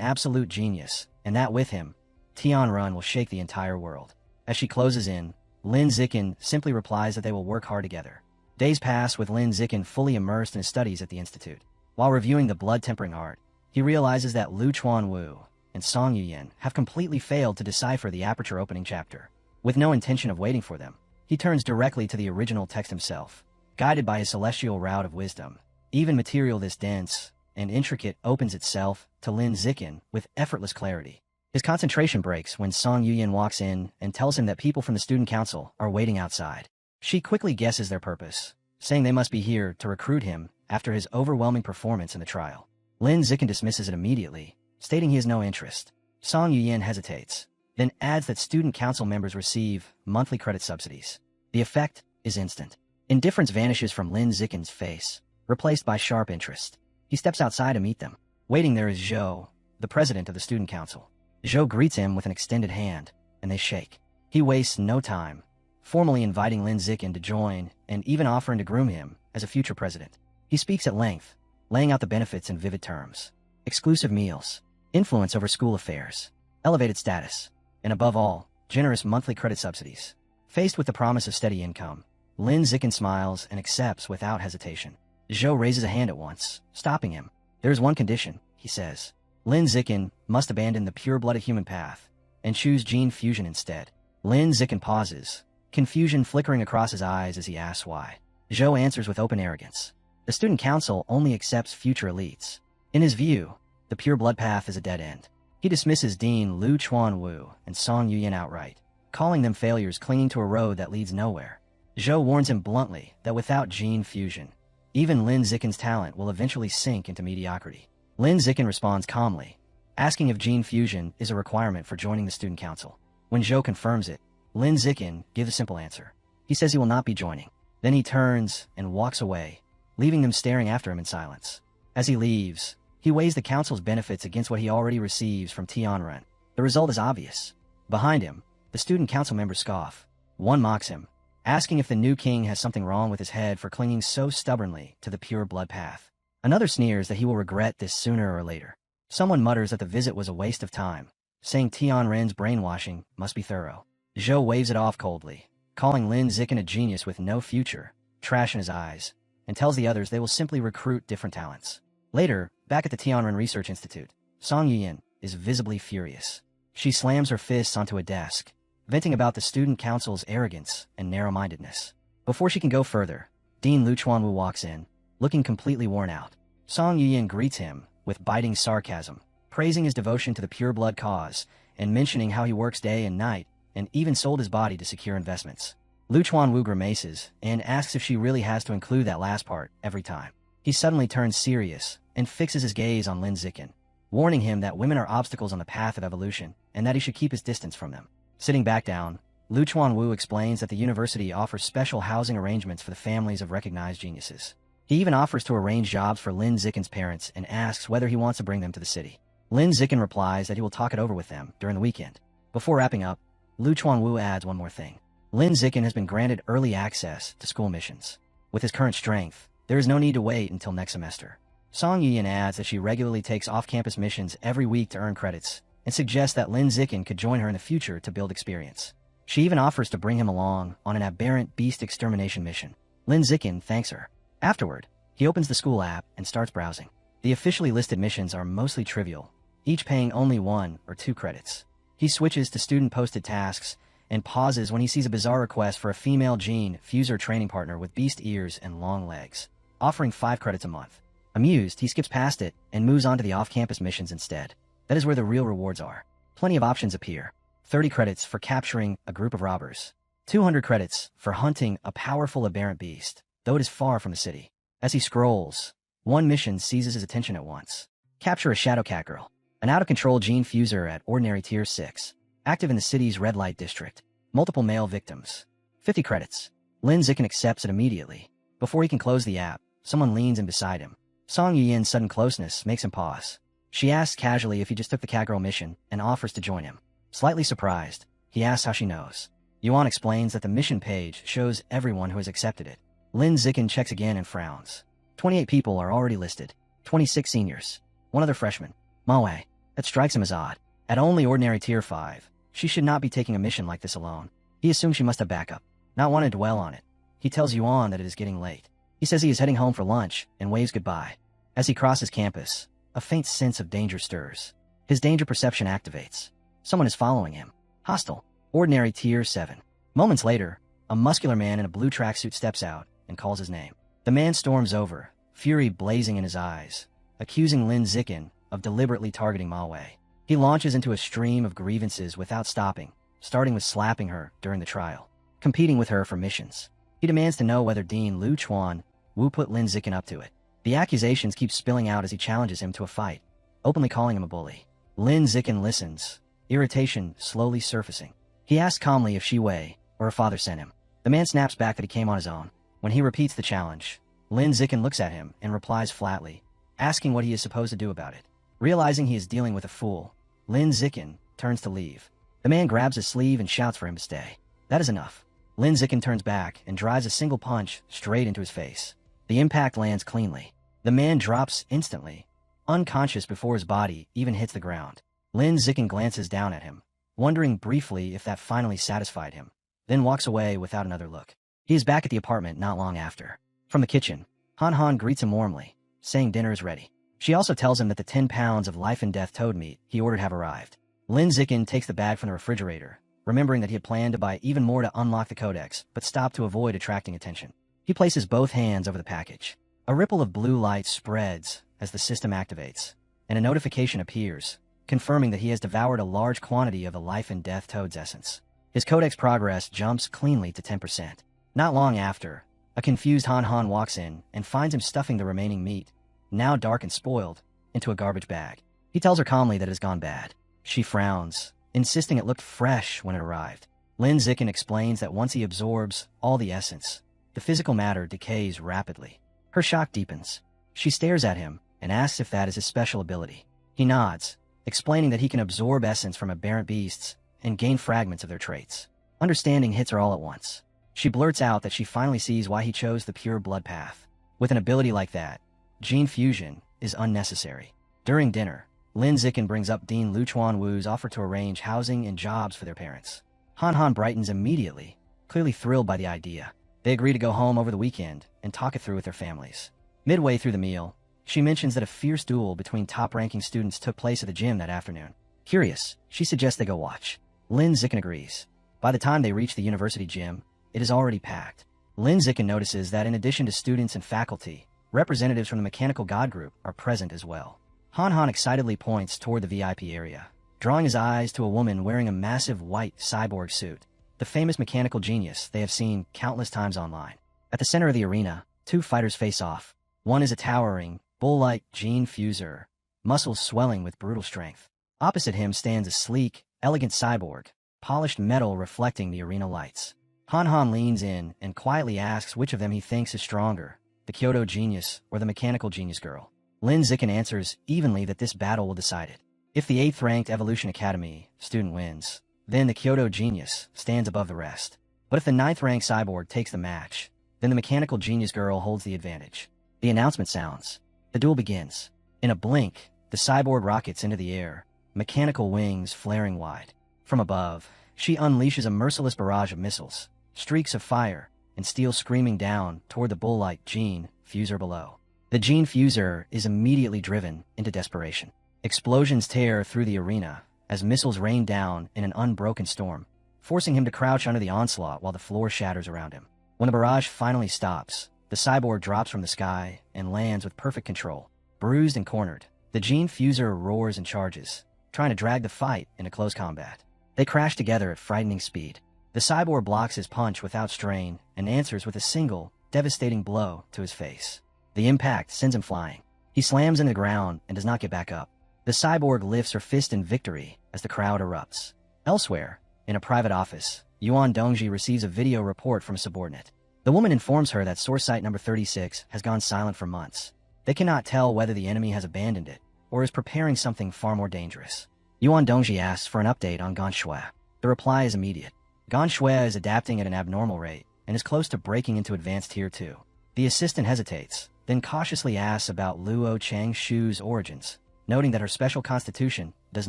absolute genius, and that with him, Tianren will shake the entire world. As she closes in, Lin Zikin simply replies that they will work hard together. Days pass with Lin Zikin fully immersed in his studies at the institute. While reviewing the blood-tempering art, he realizes that Lu Chuanwu and Song Yuyan have completely failed to decipher the aperture opening chapter. With no intention of waiting for them, he turns directly to the original text himself. Guided by his celestial route of wisdom, even material this dense and intricate opens itself to Lin Zikin with effortless clarity. His concentration breaks when Song Yuyan walks in and tells him that people from the student council are waiting outside. She quickly guesses their purpose, saying they must be here to recruit him after his overwhelming performance in the trial. Lin Zikin dismisses it immediately, stating he has no interest. Song Yuyan hesitates, then adds that student council members receive monthly credit subsidies. The effect is instant. Indifference vanishes from Lin Zikin's face, replaced by sharp interest. He steps outside to meet them. Waiting there is Zhou, the president of the student council. Zhou greets him with an extended hand, and they shake. He wastes no time, formally inviting Lin Zikin to join and even offering to groom him as a future president. He speaks at length, laying out the benefits in vivid terms. Exclusive meals, influence over school affairs, elevated status, and above all, generous monthly credit subsidies. Faced with the promise of steady income, Lin Zikin smiles and accepts without hesitation. Zhou raises a hand at once, stopping him. There is one condition, he says. Lin Zikin must abandon the pure-blooded human path and choose gene fusion instead. Lin Zikin pauses, confusion flickering across his eyes as he asks why. Zhou answers with open arrogance. The student council only accepts future elites. In his view, the pure blood path is a dead end. He dismisses Dean Lu Chuanwu and Song Yuyin outright, calling them failures clinging to a road that leads nowhere. Zhou warns him bluntly that without gene fusion, even Lin Zikin's talent will eventually sink into mediocrity. Lin Zikin responds calmly, asking if gene fusion is a requirement for joining the student council. When Zhou confirms it, Lin Zikin gives a simple answer. He says he will not be joining. Then he turns and walks away, leaving them staring after him in silence. As he leaves, he weighs the council's benefits against what he already receives from Tianren. The result is obvious. Behind him, the student council members scoff. One mocks him, asking if the new king has something wrong with his head for clinging so stubbornly to the pure blood path. Another sneers that he will regret this sooner or later. Someone mutters that the visit was a waste of time, saying Tianren's brainwashing must be thorough. Zhou waves it off coldly, calling Lin Zikin a genius with no future, trash in his eyes, and tells the others they will simply recruit different talents. Later, back at the Tianren Research Institute, Song Yuyin is visibly furious. She slams her fists onto a desk, venting about the student council's arrogance and narrow-mindedness. Before she can go further, Dean Lu Chuanwu walks in, looking completely worn out. Song Yuyin greets him with biting sarcasm, praising his devotion to the pure blood cause and mentioning how he works day and night and even sold his body to secure investments. Lu Chuanwu grimaces and asks if she really has to include that last part every time. He suddenly turns serious and fixes his gaze on Lin Zikin, warning him that women are obstacles on the path of evolution and that he should keep his distance from them. Sitting back down, Lu Chuanwu explains that the university offers special housing arrangements for the families of recognized geniuses. He even offers to arrange jobs for Lin Zikin's parents and asks whether he wants to bring them to the city. Lin Zikin replies that he will talk it over with them during the weekend. Before wrapping up, Lu Chuanwu adds one more thing. Lin Zikin has been granted early access to school missions. With his current strength, there is no need to wait until next semester. Song Yuyin adds that she regularly takes off-campus missions every week to earn credits, and suggests that Lin Zikin could join her in the future to build experience. She even offers to bring him along on an aberrant beast extermination mission. Lin Zikin thanks her. Afterward, he opens the school app and starts browsing. The officially listed missions are mostly trivial, each paying only 1 or 2 credits. He switches to student-posted tasks and pauses when he sees a bizarre request for a female gene fuser training partner with beast ears and long legs, offering 5 credits a month. Amused, he skips past it and moves on to the off-campus missions instead. That is where the real rewards are. Plenty of options appear. 30 credits for capturing a group of robbers. 200 credits for hunting a powerful aberrant beast, though it is far from the city. As he scrolls, one mission seizes his attention at once. Capture a Shadow Cat Girl, an out-of-control gene fuser at ordinary tier 6, active in the city's red light district. Multiple male victims. 50 credits. Lin Zikin accepts it immediately. Before he can close the app, someone leans in beside him. Song Yuyin's sudden closeness makes him pause. She asks casually if he just took the Catgirl mission and offers to join him. Slightly surprised, he asks how she knows. Yuan explains that the mission page shows everyone who has accepted it. Lin Zikin checks again and frowns. 28 people are already listed. 26 seniors. 1 other freshman. Manhwa. That strikes him as odd. At only ordinary tier 5, she should not be taking a mission like this alone. He assumes she must have backup. Not wanting to dwell on it, he tells Yuan that it is getting late. He says he is heading home for lunch and waves goodbye. As he crosses campus, a faint sense of danger stirs. His danger perception activates. Someone is following him. Hostile. Ordinary tier 7. Moments later, a muscular man in a blue tracksuit steps out and calls his name. The man storms over, fury blazing in his eyes, accusing Lin Zikin of deliberately targeting Manhwa. He launches into a stream of grievances without stopping, starting with slapping her during the trial, competing with her for missions. He demands to know whether Dean Lu Chuanwu put Lin Zikin up to it. The accusations keep spilling out as he challenges him to a fight, openly calling him a bully. Lin Zikin listens, irritation slowly surfacing. He asks calmly if Shi Wei or her father sent him. The man snaps back that he came on his own. When he repeats the challenge, Lin Zikin looks at him and replies flatly, asking what he is supposed to do about it. Realizing he is dealing with a fool, Lin Zikin turns to leave. The man grabs his sleeve and shouts for him to stay. That is enough. Lin Zikin turns back and drives a single punch straight into his face. The impact lands cleanly. The man drops instantly, unconscious before his body even hits the ground. Lin Zikin glances down at him, wondering briefly if that finally satisfied him, then walks away without another look. He is back at the apartment not long after. From the kitchen, Han Han greets him warmly, saying dinner is ready. She also tells him that the 10 pounds of life-and-death toad meat he ordered have arrived. Lin Zikin takes the bag from the refrigerator, remembering that he had planned to buy even more to unlock the codex, but stopped to avoid attracting attention. He places both hands over the package. A ripple of blue light spreads as the system activates, and a notification appears, confirming that he has devoured a large quantity of the life-and-death toad's essence. His codex progress jumps cleanly to 10%. Not long after, a confused Han Han walks in and finds him stuffing the remaining meat, now dark and spoiled, into a garbage bag. He tells her calmly that it has gone bad. She frowns, insisting it looked fresh when it arrived. Lin Zikin explains that once he absorbs all the essence, the physical matter decays rapidly. Her shock deepens. She stares at him and asks if that is his special ability. He nods, explaining that he can absorb essence from aberrant beasts and gain fragments of their traits. Understanding hits her all at once. She blurts out that she finally sees why he chose the pure blood path. With an ability like that, gene fusion is unnecessary. During dinner, Lin Zikin brings up Dean Luchuan Wu's offer to arrange housing and jobs for their parents. Han Han brightens immediately, clearly thrilled by the idea. They agree to go home over the weekend and talk it through with their families. Midway through the meal, she mentions that a fierce duel between top-ranking students took place at the gym that afternoon. Curious, she suggests they go watch. Lin Zikin agrees. By the time they reach the university gym, it is already packed. Lin Zikin notices that in addition to students and faculty, representatives from the Mechanical God Group are present as well. Han Han excitedly points toward the VIP area, drawing his eyes to a woman wearing a massive white cyborg suit, the famous mechanical genius they have seen countless times online. At the center of the arena, two fighters face off. One is a towering, bull-like gene fuser, muscles swelling with brutal strength. Opposite him stands a sleek, elegant cyborg, polished metal reflecting the arena lights. Han Han leans in and quietly asks which of them he thinks is stronger, the Kyoto genius or the mechanical genius girl. Lin Zikin answers evenly that this battle will decide it. If the 8th-ranked Evolution Academy student wins, then the Kyoto genius stands above the rest. But if the 9th-ranked cyborg takes the match, then the mechanical genius girl holds the advantage. The announcement sounds. The duel begins. In a blink, the cyborg rockets into the air, mechanical wings flaring wide. From above, she unleashes a merciless barrage of missiles, streaks of fire, and steel screaming down toward the bull-like gene fuser below. The gene fuser is immediately driven into desperation. Explosions tear through the arena as missiles rain down in an unbroken storm, forcing him to crouch under the onslaught while the floor shatters around him. When the barrage finally stops, the cyborg drops from the sky and lands with perfect control. Bruised and cornered, the gene fuser roars and charges, trying to drag the fight into close combat. They crash together at frightening speed. The cyborg blocks his punch without strain and answers with a single, devastating blow to his face. The impact sends him flying. He slams into the ground and does not get back up. The cyborg lifts her fist in victory as the crowd erupts. Elsewhere, in a private office, Yuan Dongji receives a video report from a subordinate. The woman informs her that source site number 36 has gone silent for months. They cannot tell whether the enemy has abandoned it or is preparing something far more dangerous. Yuan Dongji asks for an update on Ganshue. The reply is immediate. Ganshue is adapting at an abnormal rate and is close to breaking into advanced Tier 2. The assistant hesitates, then cautiously asks about Luo Changshu's origins, noting that her special constitution does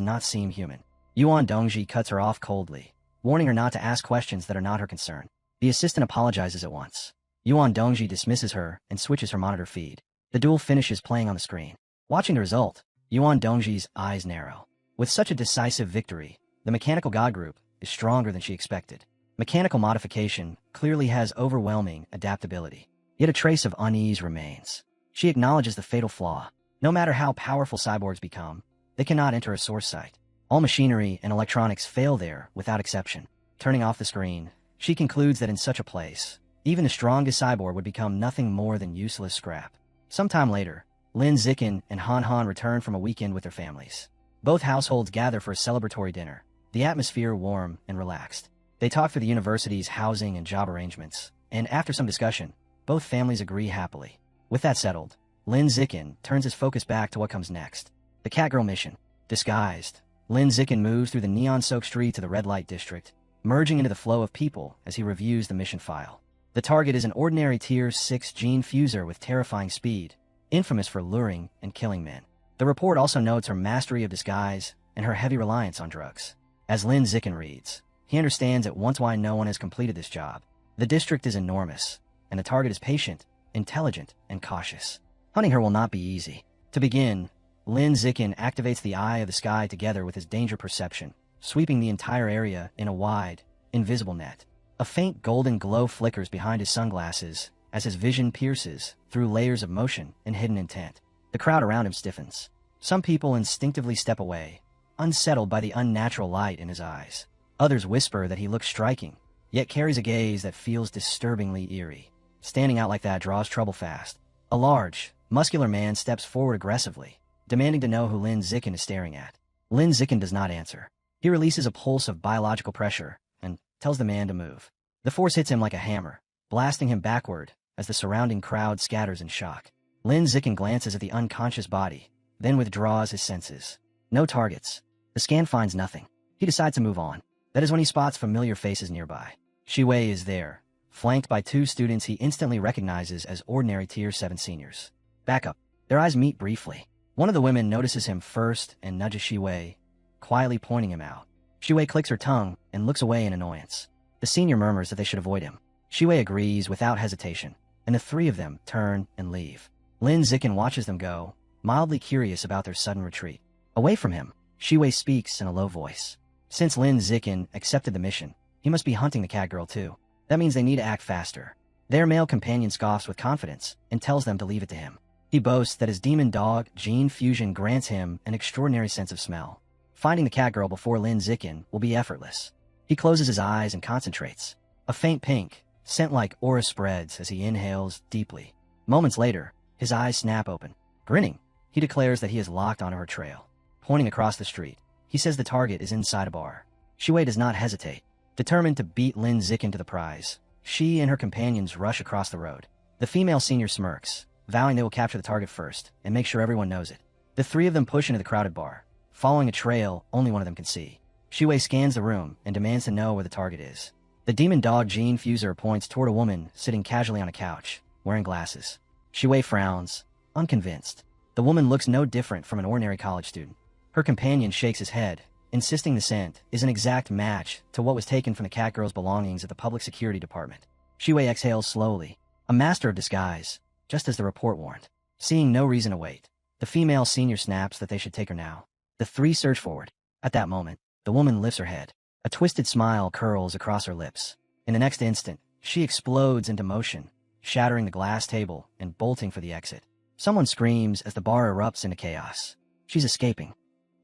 not seem human. Yuan Dongji cuts her off coldly, warning her not to ask questions that are not her concern. The assistant apologizes at once. Yuan Dongji dismisses her and switches her monitor feed. The duel finishes playing on the screen. Watching the result, Yuan Dongji's eyes narrow. With such a decisive victory, the Mechanical God Group is stronger than she expected. Mechanical modification clearly has overwhelming adaptability. Yet a trace of unease remains. She acknowledges the fatal flaw. No matter how powerful cyborgs become, they cannot enter a source site. All machinery and electronics fail there without exception. Turning off the screen, she concludes that in such a place, even the strongest cyborg would become nothing more than useless scrap. Sometime later, Lin Zikin and Han Han return from a weekend with their families. Both households gather for a celebratory dinner, the atmosphere warm and relaxed. They talk through the university's housing and job arrangements, and after some discussion, both families agree happily. With that settled, Lin Zikin turns his focus back to what comes next. The Catgirl mission. Disguised, Lin Zikin moves through the neon-soaked streets of the red light district, merging into the flow of people as he reviews the mission file. The target is an ordinary Tier 6 gene fuser with terrifying speed, infamous for luring and killing men. The report also notes her mastery of disguise and her heavy reliance on drugs. As Lin Zikin reads, he understands at once why no one has completed this job. The district is enormous, and the target is patient, intelligent, and cautious. Hunting her will not be easy. To begin, Lin Zikin activates the Eye of the Sky together with his danger perception, sweeping the entire area in a wide, invisible net. A faint golden glow flickers behind his sunglasses as his vision pierces through layers of motion and hidden intent. The crowd around him stiffens. Some people instinctively step away, unsettled by the unnatural light in his eyes. Others whisper that he looks striking, yet carries a gaze that feels disturbingly eerie. Standing out like that draws trouble fast. A large, muscular man steps forward aggressively, demanding to know who Lin Zikin is staring at. Lin Zikin does not answer. He releases a pulse of biological pressure and tells the man to move. The force hits him like a hammer, blasting him backward as the surrounding crowd scatters in shock. Lin Zikin glances at the unconscious body, then withdraws his senses. No targets. The scan finds nothing. He decides to move on. That is when he spots familiar faces nearby. Shiwei is there, flanked by two students he instantly recognizes as ordinary Tier 7 seniors. Back up. Their eyes meet briefly. One of the women notices him first and nudges Shiwei, quietly pointing him out. Shiwei clicks her tongue and looks away in annoyance. The senior murmurs that they should avoid him. Shiwei agrees without hesitation, and the three of them turn and leave. Lin Zikin watches them go, mildly curious about their sudden retreat. Away from him, Shiwei speaks in a low voice. Since Lin Zikin accepted the mission, he must be hunting the Catgirl too. That means they need to act faster. Their male companion scoffs with confidence and tells them to leave it to him. He boasts that his demon dog gene fusion grants him an extraordinary sense of smell. Finding the Catgirl before Lin Zikin will be effortless. He closes his eyes and concentrates. A faint pink, scent-like aura spreads as he inhales deeply. Moments later, his eyes snap open. Grinning, he declares that he is locked onto her trail. Pointing across the street, he says the target is inside a bar. Shiwei does not hesitate. Determined to beat Lin Zikin to the prize, she and her companions rush across the road. The female senior smirks, vowing they will capture the target first and make sure everyone knows it. The three of them push into the crowded bar, following a trail only one of them can see. Shiwei scans the room and demands to know where the target is. The demon dog gene fuser points toward a woman sitting casually on a couch, wearing glasses. Shiwei frowns, unconvinced. The woman looks no different from an ordinary college student. Her companion shakes his head, insisting the scent is an exact match to what was taken from the Catgirl's belongings at the Public Security Department. Shiwei exhales slowly, a master of disguise, just as the report warned. Seeing no reason to wait, the female senior snaps that they should take her now. The three surge forward. At that moment, the woman lifts her head. A twisted smile curls across her lips. In the next instant, she explodes into motion, shattering the glass table and bolting for the exit. Someone screams as the bar erupts into chaos. She's escaping.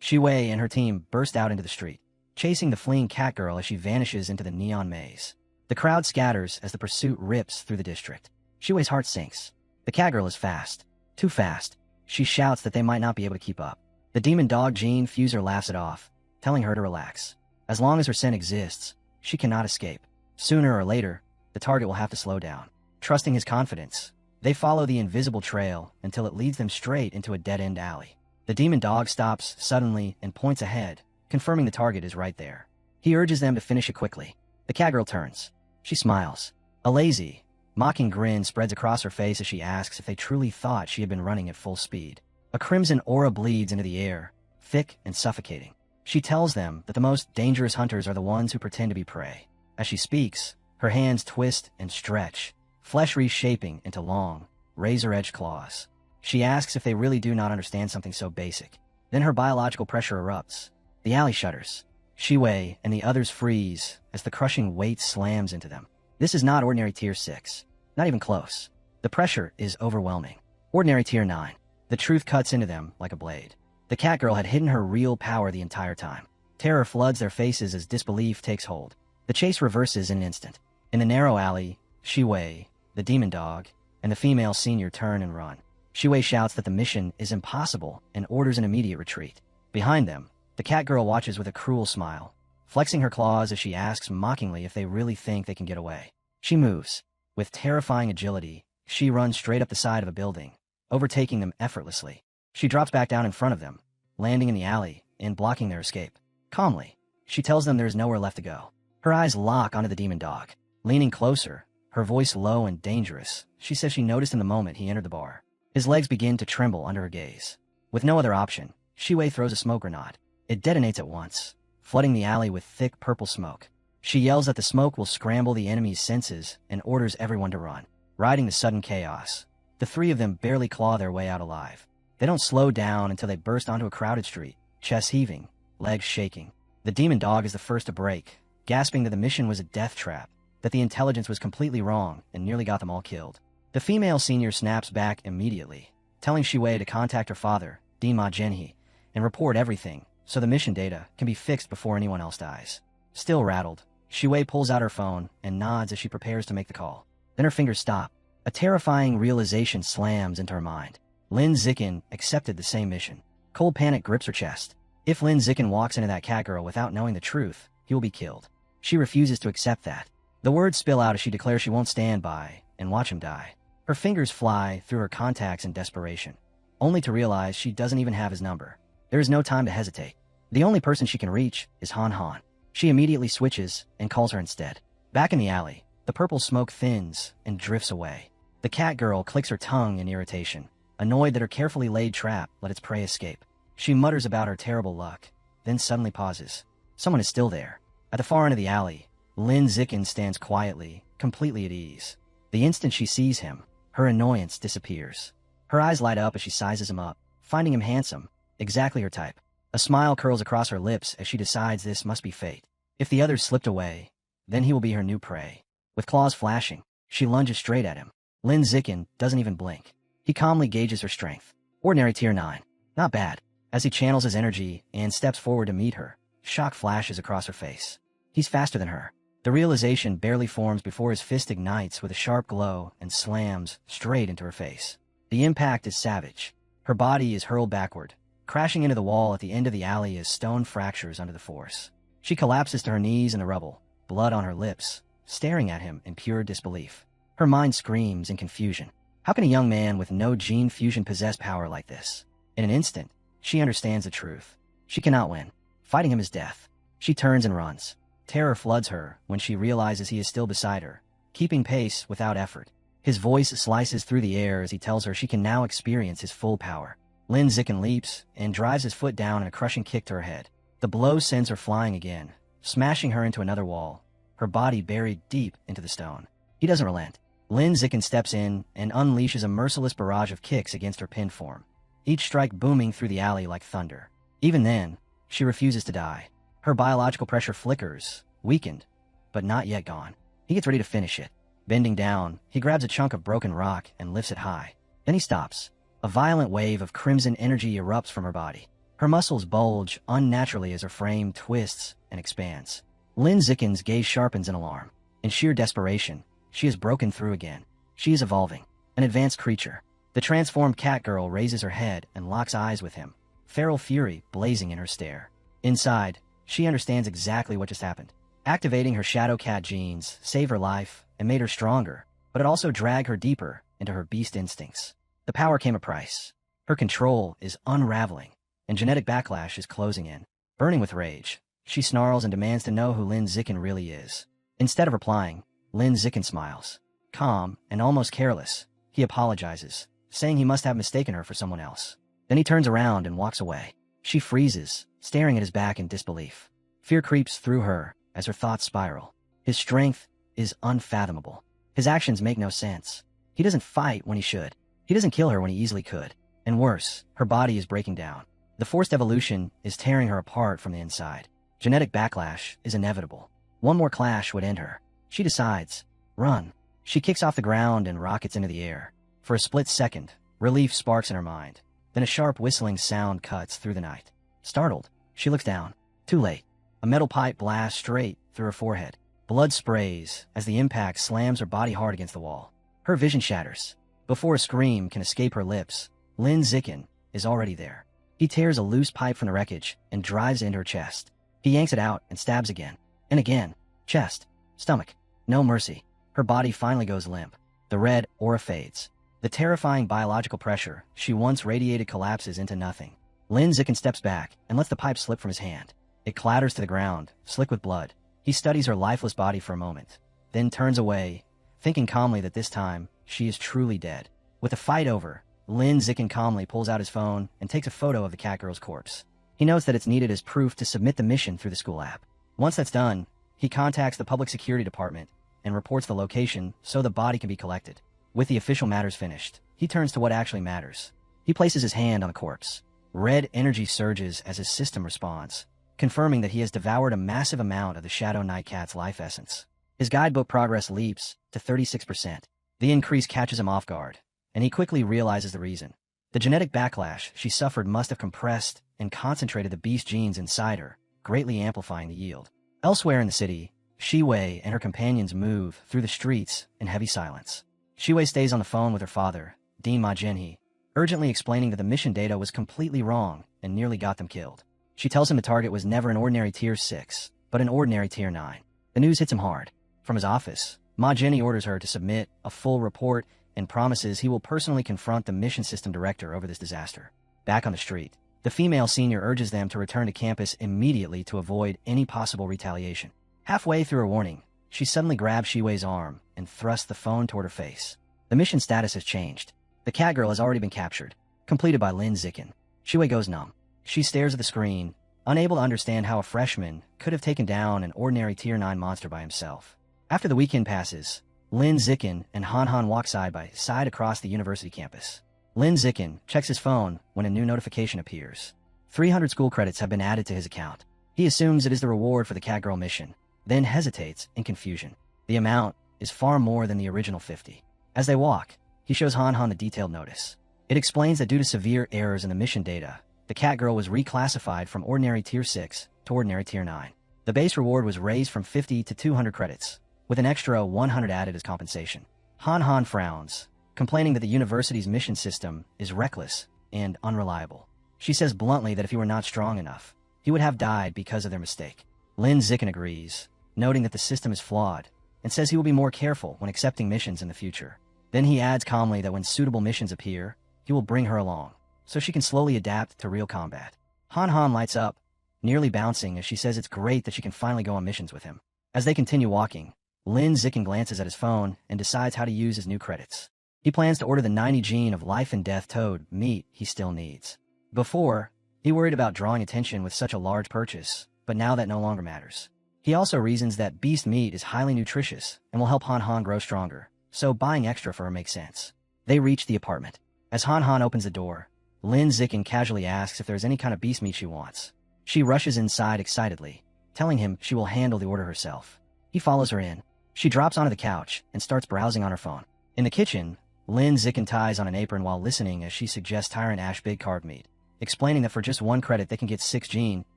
Shiwei and her team burst out into the street, chasing the fleeing Catgirl as she vanishes into the neon maze. The crowd scatters as the pursuit rips through the district. Shiwei's heart sinks. The Catgirl is fast. Too fast. She shouts that they might not be able to keep up. The demon dog gene fuser laughs it off, telling her to relax. As long as her scent exists, she cannot escape. Sooner or later, the target will have to slow down. Trusting his confidence, they follow the invisible trail until it leads them straight into a dead-end alley. The demon dog stops suddenly and points ahead, confirming the target is right there. He urges them to finish it quickly. The Catgirl turns. She smiles. A lazy, mocking grin spreads across her face as she asks if they truly thought she had been running at full speed. A crimson aura bleeds into the air, thick and suffocating. She tells them that the most dangerous hunters are the ones who pretend to be prey. As she speaks, her hands twist and stretch, flesh reshaping into long, razor-edged claws. She asks if they really do not understand something so basic. Then her biological pressure erupts. The alley shudders. Shiwei and the others freeze as the crushing weight slams into them. This is not ordinary Tier 6. Not even close. The pressure is overwhelming. Ordinary Tier 9. The truth cuts into them like a blade. The Catgirl had hidden her real power the entire time. Terror floods their faces as disbelief takes hold. The chase reverses in an instant. In the narrow alley, Shiwei, the demon dog, and the female senior turn and run. Shiwei shouts that the mission is impossible and orders an immediate retreat. Behind them, the Catgirl watches with a cruel smile, flexing her claws as she asks mockingly if they really think they can get away. She moves. With terrifying agility, she runs straight up the side of a building, overtaking them effortlessly. She drops back down in front of them, landing in the alley and blocking their escape. Calmly, she tells them there is nowhere left to go. Her eyes lock onto the demon dog. Leaning closer, her voice low and dangerous, she says she noticed in the moment he entered the bar. His legs begin to tremble under her gaze. With no other option, Shiwei throws a smoke grenade. It detonates at once, flooding the alley with thick purple smoke. She yells that the smoke will scramble the enemy's senses and orders everyone to run. Riding the sudden chaos, the three of them barely claw their way out alive. They don't slow down until they burst onto a crowded street, chest heaving, legs shaking. The demon dog is the first to break, gasping that the mission was a death trap, that the intelligence was completely wrong and nearly got them all killed. The female senior snaps back immediately, telling Shiwei to contact her father, Dima Genhi, and report everything so the mission data can be fixed before anyone else dies. Still rattled, Shiwei pulls out her phone and nods as she prepares to make the call. Then her fingers stop. A terrifying realization slams into her mind. Lin Zikin accepted the same mission. Cold panic grips her chest. If Lin Zikin walks into that cat girl without knowing the truth, he will be killed. She refuses to accept that. The words spill out as she declares she won't stand by and watch him die. Her fingers fly through her contacts in desperation, only to realize she doesn't even have his number. There is no time to hesitate. The only person she can reach is Han Han. She immediately switches and calls her instead. Back in the alley, the purple smoke thins and drifts away. The cat girl clicks her tongue in irritation, annoyed that her carefully laid trap let its prey escape. She mutters about her terrible luck, then suddenly pauses. Someone is still there. At the far end of the alley, Lin Zikin stands quietly, completely at ease. The instant she sees him, her annoyance disappears. Her eyes light up as she sizes him up, finding him handsome, exactly her type. A smile curls across her lips as she decides this must be fate. If the others slipped away, then he will be her new prey. With claws flashing, she lunges straight at him. Lin Zikin doesn't even blink. He calmly gauges her strength. Ordinary tier 9. Not bad. As he channels his energy and steps forward to meet her, shock flashes across her face. He's faster than her. The realization barely forms before his fist ignites with a sharp glow and slams straight into her face. The impact is savage. Her body is hurled backward, crashing into the wall at the end of the alley as stone fractures under the force. She collapses to her knees in the rubble, blood on her lips, staring at him in pure disbelief. Her mind screams in confusion. How can a young man with no gene fusion possess power like this? In an instant, she understands the truth. She cannot win. Fighting him is death. She turns and runs. Terror floods her when she realizes he is still beside her, keeping pace without effort. His voice slices through the air as he tells her she can now experience his full power. Lin Zikin leaps and drives his foot down in a crushing kick to her head. The blow sends her flying again, smashing her into another wall, her body buried deep into the stone. He doesn't relent. Lin Zikin steps in and unleashes a merciless barrage of kicks against her pinned form, each strike booming through the alley like thunder. Even then, she refuses to die. Her biological pressure flickers, weakened, but not yet gone. He gets ready to finish it. Bending down, he grabs a chunk of broken rock and lifts it high. Then he stops. A violent wave of crimson energy erupts from her body. Her muscles bulge unnaturally as her frame twists and expands. Lin Zikin's gaze sharpens in alarm. In sheer desperation, she is broken through again. She is evolving, an advanced creature. The transformed cat girl raises her head and locks eyes with him, feral fury blazing in her stare. Inside, she understands exactly what just happened. Activating her shadow cat genes saved her life and made her stronger, but it also dragged her deeper into her beast instincts. The power came a price. Her control is unraveling, and genetic backlash is closing in. Burning with rage, she snarls and demands to know who Lin Zikin really is. Instead of replying, Lin Zikin smiles. Calm and almost careless, he apologizes, saying he must have mistaken her for someone else. Then he turns around and walks away. She freezes, staring at his back in disbelief. Fear creeps through her as her thoughts spiral. His strength is unfathomable. His actions make no sense. He doesn't fight when he should. He doesn't kill her when he easily could. And worse, her body is breaking down. The forced evolution is tearing her apart from the inside. Genetic backlash is inevitable. One more clash would end her. She decides, run. She kicks off the ground and rockets into the air. For a split second, relief sparks in her mind. Then a sharp whistling sound cuts through the night. Startled, she looks down. Too late. A metal pipe blasts straight through her forehead. Blood sprays as the impact slams her body hard against the wall. Her vision shatters. Before a scream can escape her lips, Lin Zikin is already there. He tears a loose pipe from the wreckage and drives it into her chest. He yanks it out and stabs again. And again. Chest. Stomach. No mercy. Her body finally goes limp. The red aura fades. The terrifying biological pressure she once radiated collapses into nothing. Lin Zicken steps back and lets the pipe slip from his hand. It clatters to the ground, slick with blood. He studies her lifeless body for a moment, then turns away, thinking calmly that this time, she is truly dead. With the fight over, Lin Zicken calmly pulls out his phone and takes a photo of the catgirl's corpse. He notes that it's needed as proof to submit the mission through the school app. Once that's done, he contacts the public security department and reports the location so the body can be collected. With the official matters finished, he turns to what actually matters. He places his hand on the corpse. Red energy surges as his system responds, confirming that he has devoured a massive amount of the Shadow Night Cat's life essence. His guidebook progress leaps to 36%. The increase catches him off guard, and he quickly realizes the reason. The genetic backlash she suffered must have compressed and concentrated the beast genes inside her, greatly amplifying the yield. Elsewhere in the city, Shiwei and her companions move through the streets in heavy silence. Shiwei stays on the phone with her father, Dean Ma Jinhee, urgently explaining that the mission data was completely wrong and nearly got them killed. She tells him the target was never an ordinary Tier 6, but an ordinary Tier 9. The news hits him hard. From his office, Ma Jinhee orders her to submit a full report and promises he will personally confront the mission system director over this disaster. Back on the street, the female senior urges them to return to campus immediately to avoid any possible retaliation. Halfway through her warning, she suddenly grabs Shiwei's arm and thrusts the phone toward her face. The mission status has changed. The catgirl has already been captured, completed by Lin Zicken. Shiwei goes numb. She stares at the screen, unable to understand how a freshman could have taken down an ordinary Tier 9 monster by himself. After the weekend passes, Lin Zicken and Han Han walk side by side across the university campus. Lin Zicken checks his phone when a new notification appears. 300 school credits have been added to his account. He assumes it is the reward for the catgirl mission, then hesitates in confusion. The amount is far more than the original 50. As they walk, he shows Han Han the detailed notice. It explains that due to severe errors in the mission data, the catgirl was reclassified from ordinary Tier 6 to ordinary Tier 9. The base reward was raised from 50 to 200 credits, with an extra 100 added as compensation. Han Han frowns, complaining that the university's mission system is reckless and unreliable. She says bluntly that if he were not strong enough, he would have died because of their mistake. Lin Zicken agrees, noting that the system is flawed, and says he will be more careful when accepting missions in the future. Then he adds calmly that when suitable missions appear, he will bring her along, so she can slowly adapt to real combat. Han Han lights up, nearly bouncing as she says it's great that she can finally go on missions with him. As they continue walking, Lin Zicken glances at his phone and decides how to use his new credits. He plans to order the 90 gene of life and death toad meat he still needs. Before, he worried about drawing attention with such a large purchase, but now that no longer matters. He also reasons that beast meat is highly nutritious and will help Han Han grow stronger, so buying extra for her makes sense. They reach the apartment. As Han Han opens the door, Lin Zicken casually asks if there's any kind of beast meat she wants. She rushes inside excitedly, telling him she will handle the order herself. He follows her in. She drops onto the couch and starts browsing on her phone. In the kitchen, Lin Zicken ties on an apron while listening as she suggests Tyrant Ash big carved meat, explaining that for just 1 credit they can get 6 gene,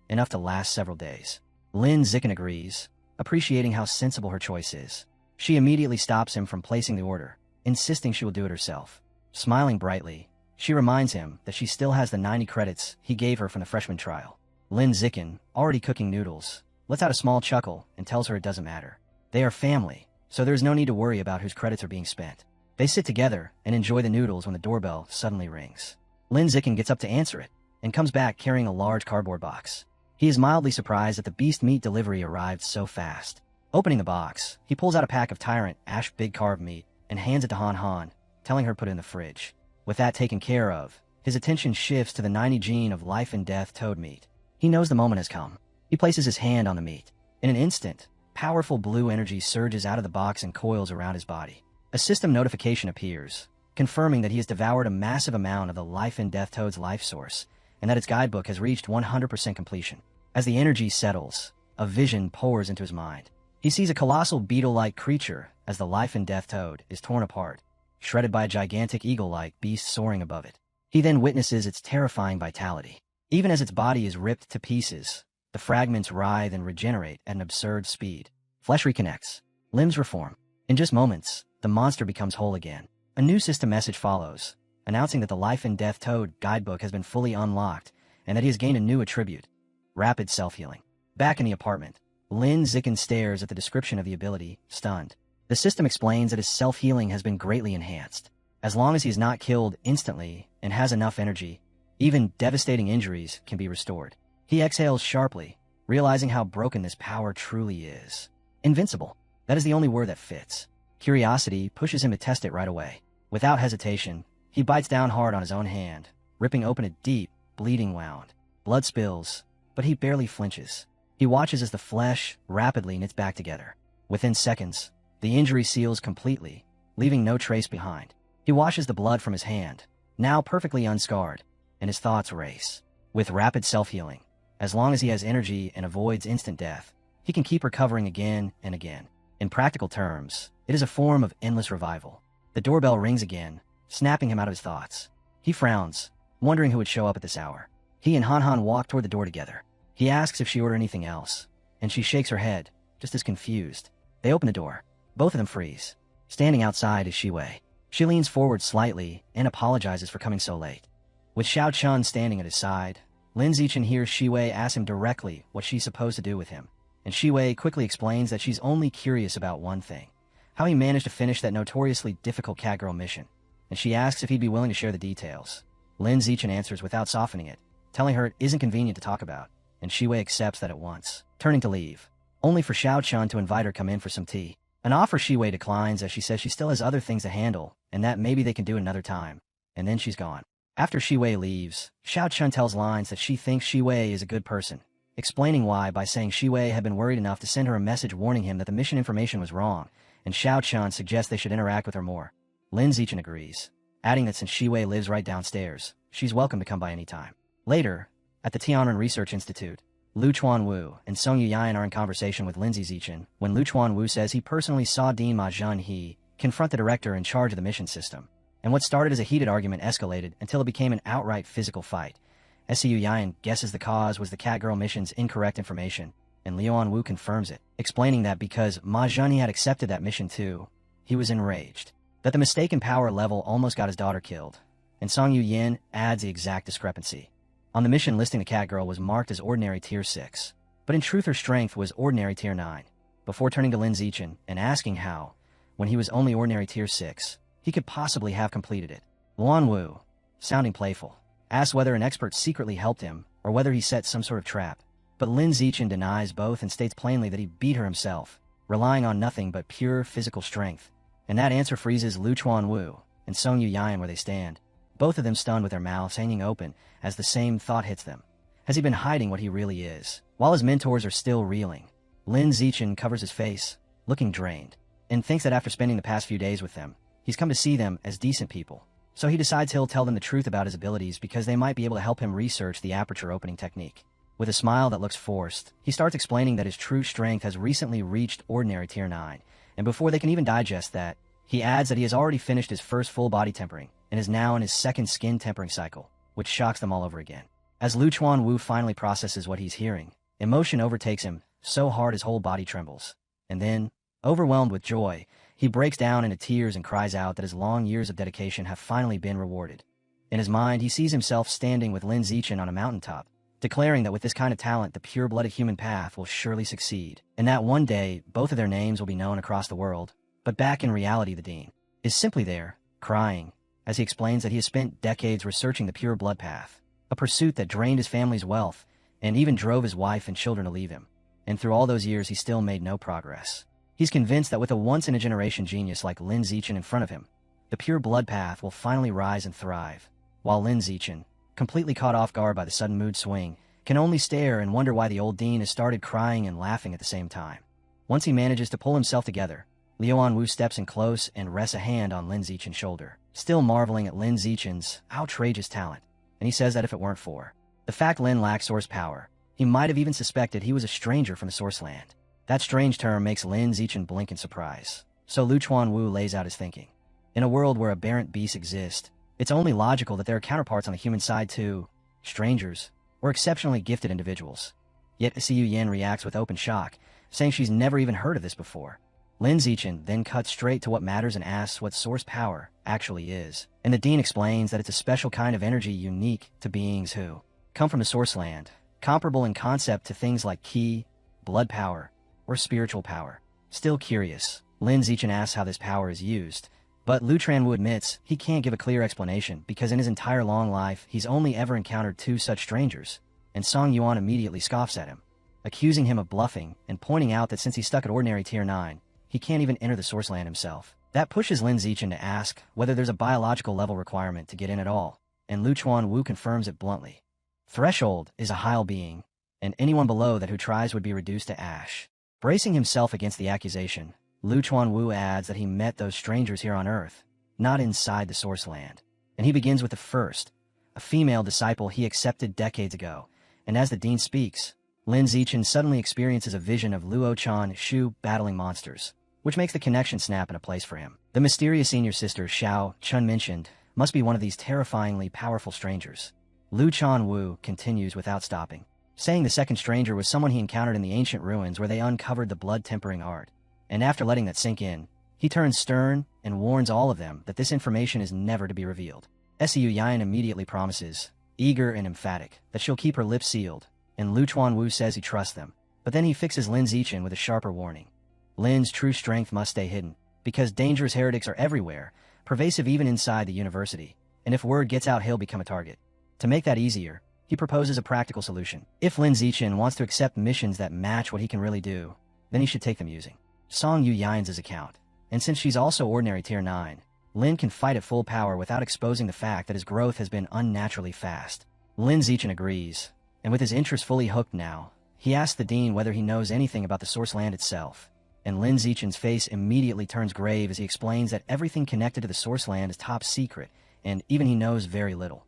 enough to last several days. Lin Zicken agrees, appreciating how sensible her choice is. She immediately stops him from placing the order, insisting she will do it herself. Smiling brightly, she reminds him that she still has the 90 credits he gave her from the freshman trial. Lin Zicken, already cooking noodles, lets out a small chuckle and tells her it doesn't matter. They are family, so there is no need to worry about whose credits are being spent. They sit together and enjoy the noodles when the doorbell suddenly rings. Lin Zicken gets up to answer it, and comes back carrying a large cardboard box. He is mildly surprised that the beast meat delivery arrived so fast. Opening the box, he pulls out a pack of Tyrant Ash big carved meat and hands it to Han Han, telling her to put it in the fridge. With that taken care of, his attention shifts to the 90 gene of life and death toad meat. He knows the moment has come. He places his hand on the meat. In an instant, powerful blue energy surges out of the box and coils around his body. A system notification appears, confirming that he has devoured a massive amount of the life and death toad's life source, and that its guidebook has reached 100% completion. As the energy settles, a vision pours into his mind. He sees a colossal beetle-like creature as the life and death toad is torn apart, shredded by a gigantic eagle-like beast soaring above it. He then witnesses its terrifying vitality. Even as its body is ripped to pieces, the fragments writhe and regenerate at an absurd speed. Flesh reconnects. Limbs reform. In just moments, the monster becomes whole again. A new system message follows, announcing that the life and death toad guidebook has been fully unlocked and that he has gained a new attribute: rapid self-healing. Back in the apartment, Lin Zicken stares at the description of the ability, stunned. The system explains that his self-healing has been greatly enhanced. As long as he is not killed instantly and has enough energy, even devastating injuries can be restored. He exhales sharply, realizing how broken this power truly is. Invincible. That is the only word that fits. Curiosity pushes him to test it right away. Without hesitation, he bites down hard on his own hand, ripping open a deep, bleeding wound. Blood spills, but he barely flinches. He watches as the flesh rapidly knits back together. Within seconds, the injury seals completely, leaving no trace behind. He washes the blood from his hand, now perfectly unscarred, and his thoughts race. With rapid self-healing, as long as he has energy and avoids instant death, he can keep recovering again and again. In practical terms, it is a form of endless revival. The doorbell rings again, snapping him out of his thoughts. He frowns, wondering who would show up at this hour. He and Han walk toward the door together. He asks if she ordered anything else, and she shakes her head, just as confused. They open the door. Both of them freeze. Standing outside is Shiwei. She leans forward slightly and apologizes for coming so late. With Xiao Chun standing at his side, Lin Zichen hears Shiwei ask him directly what she's supposed to do with him, and Shiwei quickly explains that she's only curious about one thing: how he managed to finish that notoriously difficult catgirl mission, and she asks if he'd be willing to share the details. Lin Zichen answers without softening it, telling her it isn't convenient to talk about, and Shiwei accepts that at once, turning to leave, only for Xiao Chun to invite her come in for some tea. An offer Shiwei declines as she says she still has other things to handle, and that maybe they can do another time, and then she's gone. After Shiwei leaves, Xiao Chun tells Lines that she thinks Shiwei is a good person, explaining why by saying Shiwei had been worried enough to send her a message warning him that the mission information was wrong, and Xiao Chun suggests they should interact with her more. Lin Zichen agrees, adding that since Shiwei lives right downstairs, she's welcome to come by any time. Later, at the Tianren Research Institute, Lu Chuanwu and Song Yuyan are in conversation with Lindsay Zichen when Lu Chuanwu says he personally saw Dean Ma Zhenhe confront the director in charge of the mission system, and what started as a heated argument escalated until it became an outright physical fight. SCU Yan guesses the cause was the Catgirl mission's incorrect information, and Liuan Wu confirms it, explaining that because Ma Zhenhe had accepted that mission too, he was enraged. That the mistaken power level almost got his daughter killed, and Song Yu-yin adds the exact discrepancy. On the mission listing, the Catgirl was marked as ordinary tier 6, but in truth her strength was ordinary tier 9. Before turning to Lin Zichen and asking how, when he was only ordinary tier 6, he could possibly have completed it. Luan Wu, sounding playful, asks whether an expert secretly helped him or whether he set some sort of trap, but Lin Zichen denies both and states plainly that he beat her himself, relying on nothing but pure physical strength, and that answer freezes Lu Chuanwu and Song Yuyan where they stand, both of them stunned with their mouths hanging open as the same thought hits them. Has he been hiding what he really is? While his mentors are still reeling, Lin Zichen covers his face, looking drained, and thinks that after spending the past few days with them, he's come to see them as decent people. So he decides he'll tell them the truth about his abilities because they might be able to help him research the aperture opening technique. With a smile that looks forced, he starts explaining that his true strength has recently reached ordinary tier 9, and before they can even digest that, he adds that he has already finished his first full body tempering and is now in his second skin tempering cycle, which shocks them all over again. As Lu Chuanwu finally processes what he's hearing, emotion overtakes him so hard his whole body trembles. And then, overwhelmed with joy, he breaks down into tears and cries out that his long years of dedication have finally been rewarded. In his mind, he sees himself standing with Lin Zichen on a mountaintop, declaring that with this kind of talent, the pure-blooded human path will surely succeed, and that one day, both of their names will be known across the world. But back in reality, the Dean is simply there, crying, as he explains that he has spent decades researching the pure blood path, a pursuit that drained his family's wealth and even drove his wife and children to leave him. And through all those years, he still made no progress. He's convinced that with a once-in-a-generation genius like Lin Zichen in front of him, the pure blood path will finally rise and thrive, while Lin Zichen, completely caught off guard by the sudden mood swing, can only stare and wonder why the old Dean has started crying and laughing at the same time. Once he manages to pull himself together, Liuan Wu steps in close and rests a hand on Lin Zichen's shoulder, still marveling at Lin Zichen's outrageous talent, and he says that if it weren't for the fact Lin lacked source power, he might have even suspected he was a stranger from the source land. That strange term makes Lin Zichen blink in surprise, so Lu Chuanwu lays out his thinking. In a world where aberrant beasts exist, it's only logical that there are counterparts on the human side too, strangers, or exceptionally gifted individuals. Yet Siyu Yin reacts with open shock, saying she's never even heard of this before. Lin Zichen then cuts straight to what matters and asks what source power actually is, and the Dean explains that it's a special kind of energy unique to beings who come from the source land, comparable in concept to things like ki, blood power, or spiritual power. Still curious, Lin Zichen asks how this power is used, But Lu Tranwu admits he can't give a clear explanation because in his entire long life he's only ever encountered 2 such strangers, and Song Yuan immediately scoffs at him, accusing him of bluffing and pointing out that since he's stuck at ordinary Tier 9, he can't even enter the Source Land himself. That pushes Lin Zichen to ask whether there's a biological level requirement to get in at all, and Lu Chuanwu confirms it bluntly. Threshold is a Heil being, and anyone below that who tries would be reduced to ash. Bracing himself against the accusation, Lu Chuanwu adds that he met those strangers here on Earth, not inside the Source Land. And he begins with the first, a female disciple he accepted decades ago. And as the dean speaks, Lin Zichen suddenly experiences a vision of Luo Chan Shu battling monsters, which makes the connection snap into place for him. The mysterious senior sister Xiao Chun mentioned must be one of these terrifyingly powerful strangers. Lu Chuanwu continues without stopping, saying the second stranger was someone he encountered in the ancient ruins where they uncovered the blood-tempering art. And after letting that sink in, he turns stern and warns all of them that this information is never to be revealed. Siu Yan immediately promises, eager and emphatic, that she'll keep her lips sealed, and Lu Chuanwu says he trusts them. But then he fixes Lin Zichen with a sharper warning. Lin's true strength must stay hidden, because dangerous heretics are everywhere, pervasive even inside the university, and if word gets out he'll become a target. To make that easier, he proposes a practical solution. If Lin Zichen wants to accept missions that match what he can really do, then he should take them using Song Yu Yan's account. And since she's also ordinary Tier 9, Lin can fight at full power without exposing the fact that his growth has been unnaturally fast. Lin Zichen agrees, and with his interest fully hooked now, he asks the dean whether he knows anything about the Source Land itself. And Lin Zichen's face immediately turns grave as he explains that everything connected to the Source Land is top secret, and even he knows very little.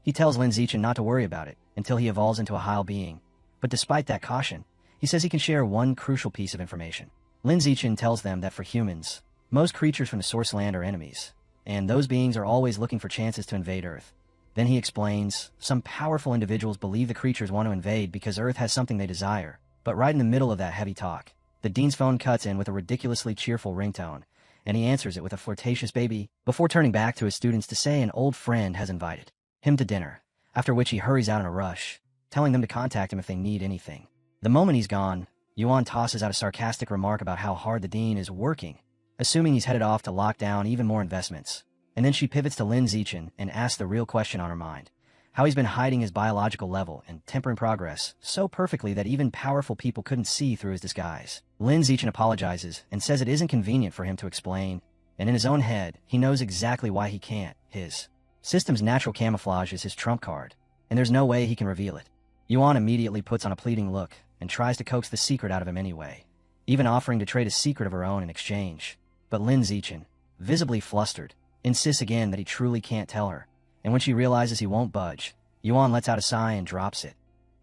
He tells Lin Zichen not to worry about it until he evolves into a Heil being, but despite that caution, he says he can share one crucial piece of information. Lin Zichen tells them that for humans, most creatures from the Source Land are enemies, and those beings are always looking for chances to invade Earth. Then he explains, some powerful individuals believe the creatures want to invade because Earth has something they desire. But right in the middle of that heavy talk, the dean's phone cuts in with a ridiculously cheerful ringtone, and he answers it with a flirtatious baby before turning back to his students to say an old friend has invited him to dinner, after which he hurries out in a rush, telling them to contact him if they need anything. The moment he's gone, Yuan tosses out a sarcastic remark about how hard the dean is working, assuming he's headed off to lock down even more investments. And then she pivots to Lin Zichen and asks the real question on her mind, how he's been hiding his biological level and tempering progress so perfectly that even powerful people couldn't see through his disguise. Lin Zichen apologizes and says it isn't convenient for him to explain, and in his own head, he knows exactly why he can't. His system's natural camouflage is his trump card, and there's no way he can reveal it. Yuan immediately puts on a pleading look and tries to coax the secret out of him anyway, even offering to trade a secret of her own in exchange. But Lin Zichen, visibly flustered, insists again that he truly can't tell her, and when she realizes he won't budge, Yuan lets out a sigh and drops it.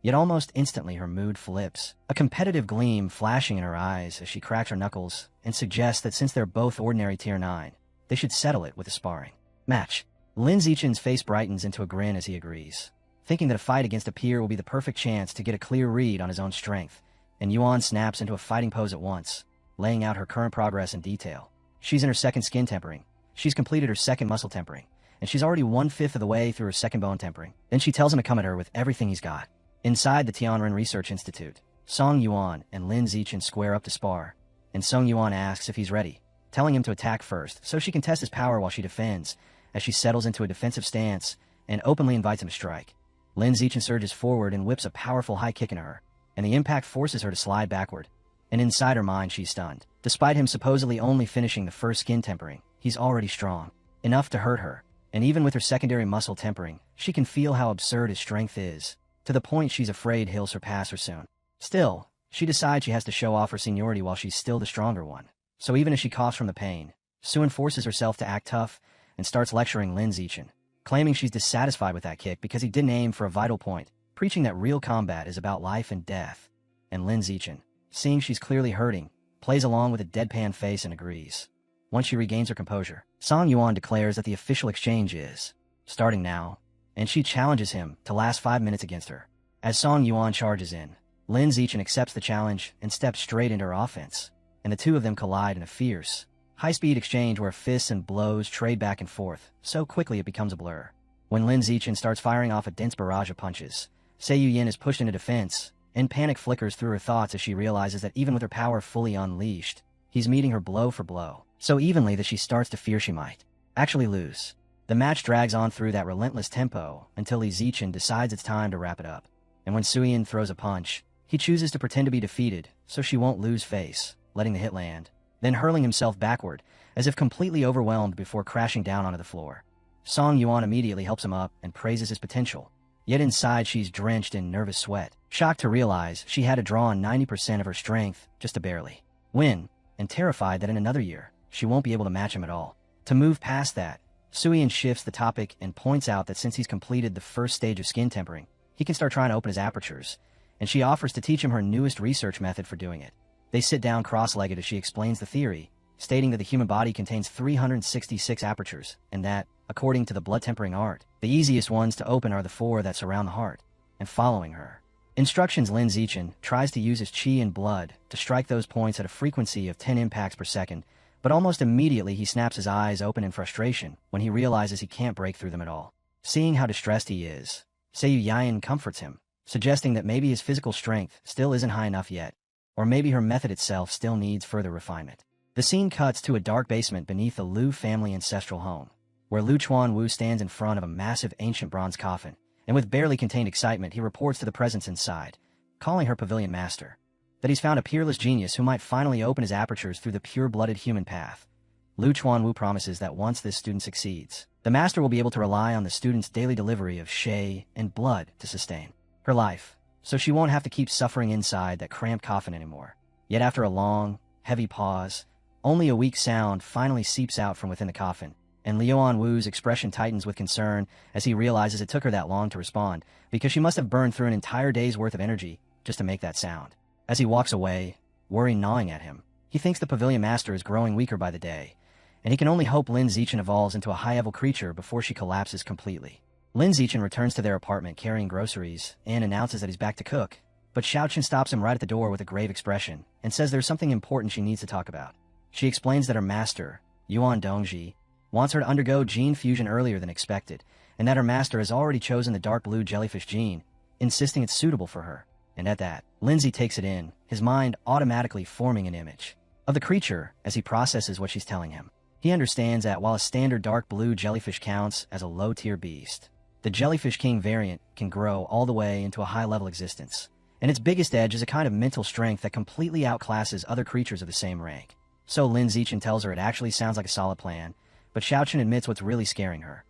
Yet almost instantly her mood flips, a competitive gleam flashing in her eyes as she cracks her knuckles and suggests that since they're both ordinary Tier 9, they should settle it with a sparring match. Lin Zichen's face brightens into a grin as he agrees, thinking that a fight against a peer will be the perfect chance to get a clear read on his own strength, and Yuan snaps into a fighting pose at once, laying out her current progress in detail. She's in her second skin tempering, she's completed her second muscle tempering, and she's already 1/5 of the way through her second bone tempering. Then she tells him to come at her with everything he's got. Inside the Tianren Research Institute, Song Yuan and Lin Zichen square up to spar, and Song Yuan asks if he's ready, telling him to attack first so she can test his power while she defends, as she settles into a defensive stance and openly invites him to strike. Lin Zichen surges forward and whips a powerful high kick into her, and the impact forces her to slide backward, and inside her mind she's stunned. Despite him supposedly only finishing the first skin tempering, he's already strong, enough to hurt her, and even with her secondary muscle tempering, she can feel how absurd his strength is, to the point she's afraid he'll surpass her soon. Still, she decides she has to show off her seniority while she's still the stronger one. So even as she coughs from the pain, Suan forces herself to act tough and starts lecturing Lin Zichen, claiming she's dissatisfied with that kick because he didn't aim for a vital point, preaching that real combat is about life and death. And Lin Zichen, seeing she's clearly hurting, plays along with a deadpan face and agrees. Once she regains her composure, Song Yuan declares that the official exchange is starting now, and she challenges him to last 5 minutes against her. As Song Yuan charges in, Lin Zichen accepts the challenge and steps straight into her offense, and the two of them collide in a fierce, high-speed exchange where fists and blows trade back and forth so quickly it becomes a blur. When Lin Zichen starts firing off a dense barrage of punches, Seiyu Yin is pushed into defense, and panic flickers through her thoughts as she realizes that even with her power fully unleashed, he's meeting her blow for blow. so evenly that she starts to fear she might actually lose. The match drags on through that relentless tempo until Li Zichen decides it's time to wrap it up. And when Suyin throws a punch, he chooses to pretend to be defeated so she won't lose face, letting the hit land, then hurling himself backward, as if completely overwhelmed before crashing down onto the floor. Song Yuan immediately helps him up and praises his potential. Yet inside she's drenched in nervous sweat, shocked to realize she had to draw on 90% of her strength just to barely win, and terrified that in another year, she won't be able to match him at all. To move past that, Suyin shifts the topic and points out that since he's completed the first stage of skin tempering, he can start trying to open his apertures, and she offers to teach him her newest research method for doing it. They sit down cross-legged as she explains the theory, stating that the human body contains 366 apertures, and that, according to the blood-tempering art, the easiest ones to open are the 4 that surround the heart. And following her instructions, Lin Zichen tries to use his qi and blood to strike those points at a frequency of 10 impacts per second, but almost immediately he snaps his eyes open in frustration when he realizes he can't break through them at all. Seeing how distressed he is, Seiyu Yayan comforts him, suggesting that maybe his physical strength still isn't high enough yet, or maybe her method itself still needs further refinement. The scene cuts to a dark basement beneath the Liu family ancestral home, where Lu Chuanwu stands in front of a massive ancient bronze coffin, and with barely contained excitement he reports to the presence inside, calling her pavilion master, that he's found a peerless genius who might finally open his apertures through the pure-blooded human path. Lu Chuanwu promises that once this student succeeds, the master will be able to rely on the student's daily delivery of shay and blood to sustain her life, so she won't have to keep suffering inside that cramped coffin anymore. Yet after a long, heavy pause, only a weak sound finally seeps out from within the coffin, and Liuan Wu's expression tightens with concern as he realizes it took her that long to respond, because she must have burned through an entire day's worth of energy just to make that sound. As he walks away, worry gnawing at him, he thinks the pavilion master is growing weaker by the day, and he can only hope Lin Zichen evolves into a high-level creature before she collapses completely. Lin Zichen returns to their apartment carrying groceries and announces that he's back to cook, but Xiaochen stops him right at the door with a grave expression and says there's something important she needs to talk about. She explains that her master, Yuan Dongji, wants her to undergo gene fusion earlier than expected, and that her master has already chosen the dark blue jellyfish gene, insisting it's suitable for her. And at that, Lindsay takes it in, his mind automatically forming an image of the creature as he processes what she's telling him. He understands that while a standard dark blue jellyfish counts as a low-tier beast, the Jellyfish King variant can grow all the way into a high-level existence, and its biggest edge is a kind of mental strength that completely outclasses other creatures of the same rank. So Lin Zichen tells her it actually sounds like a solid plan, but Xiaochen admits what's really scaring her.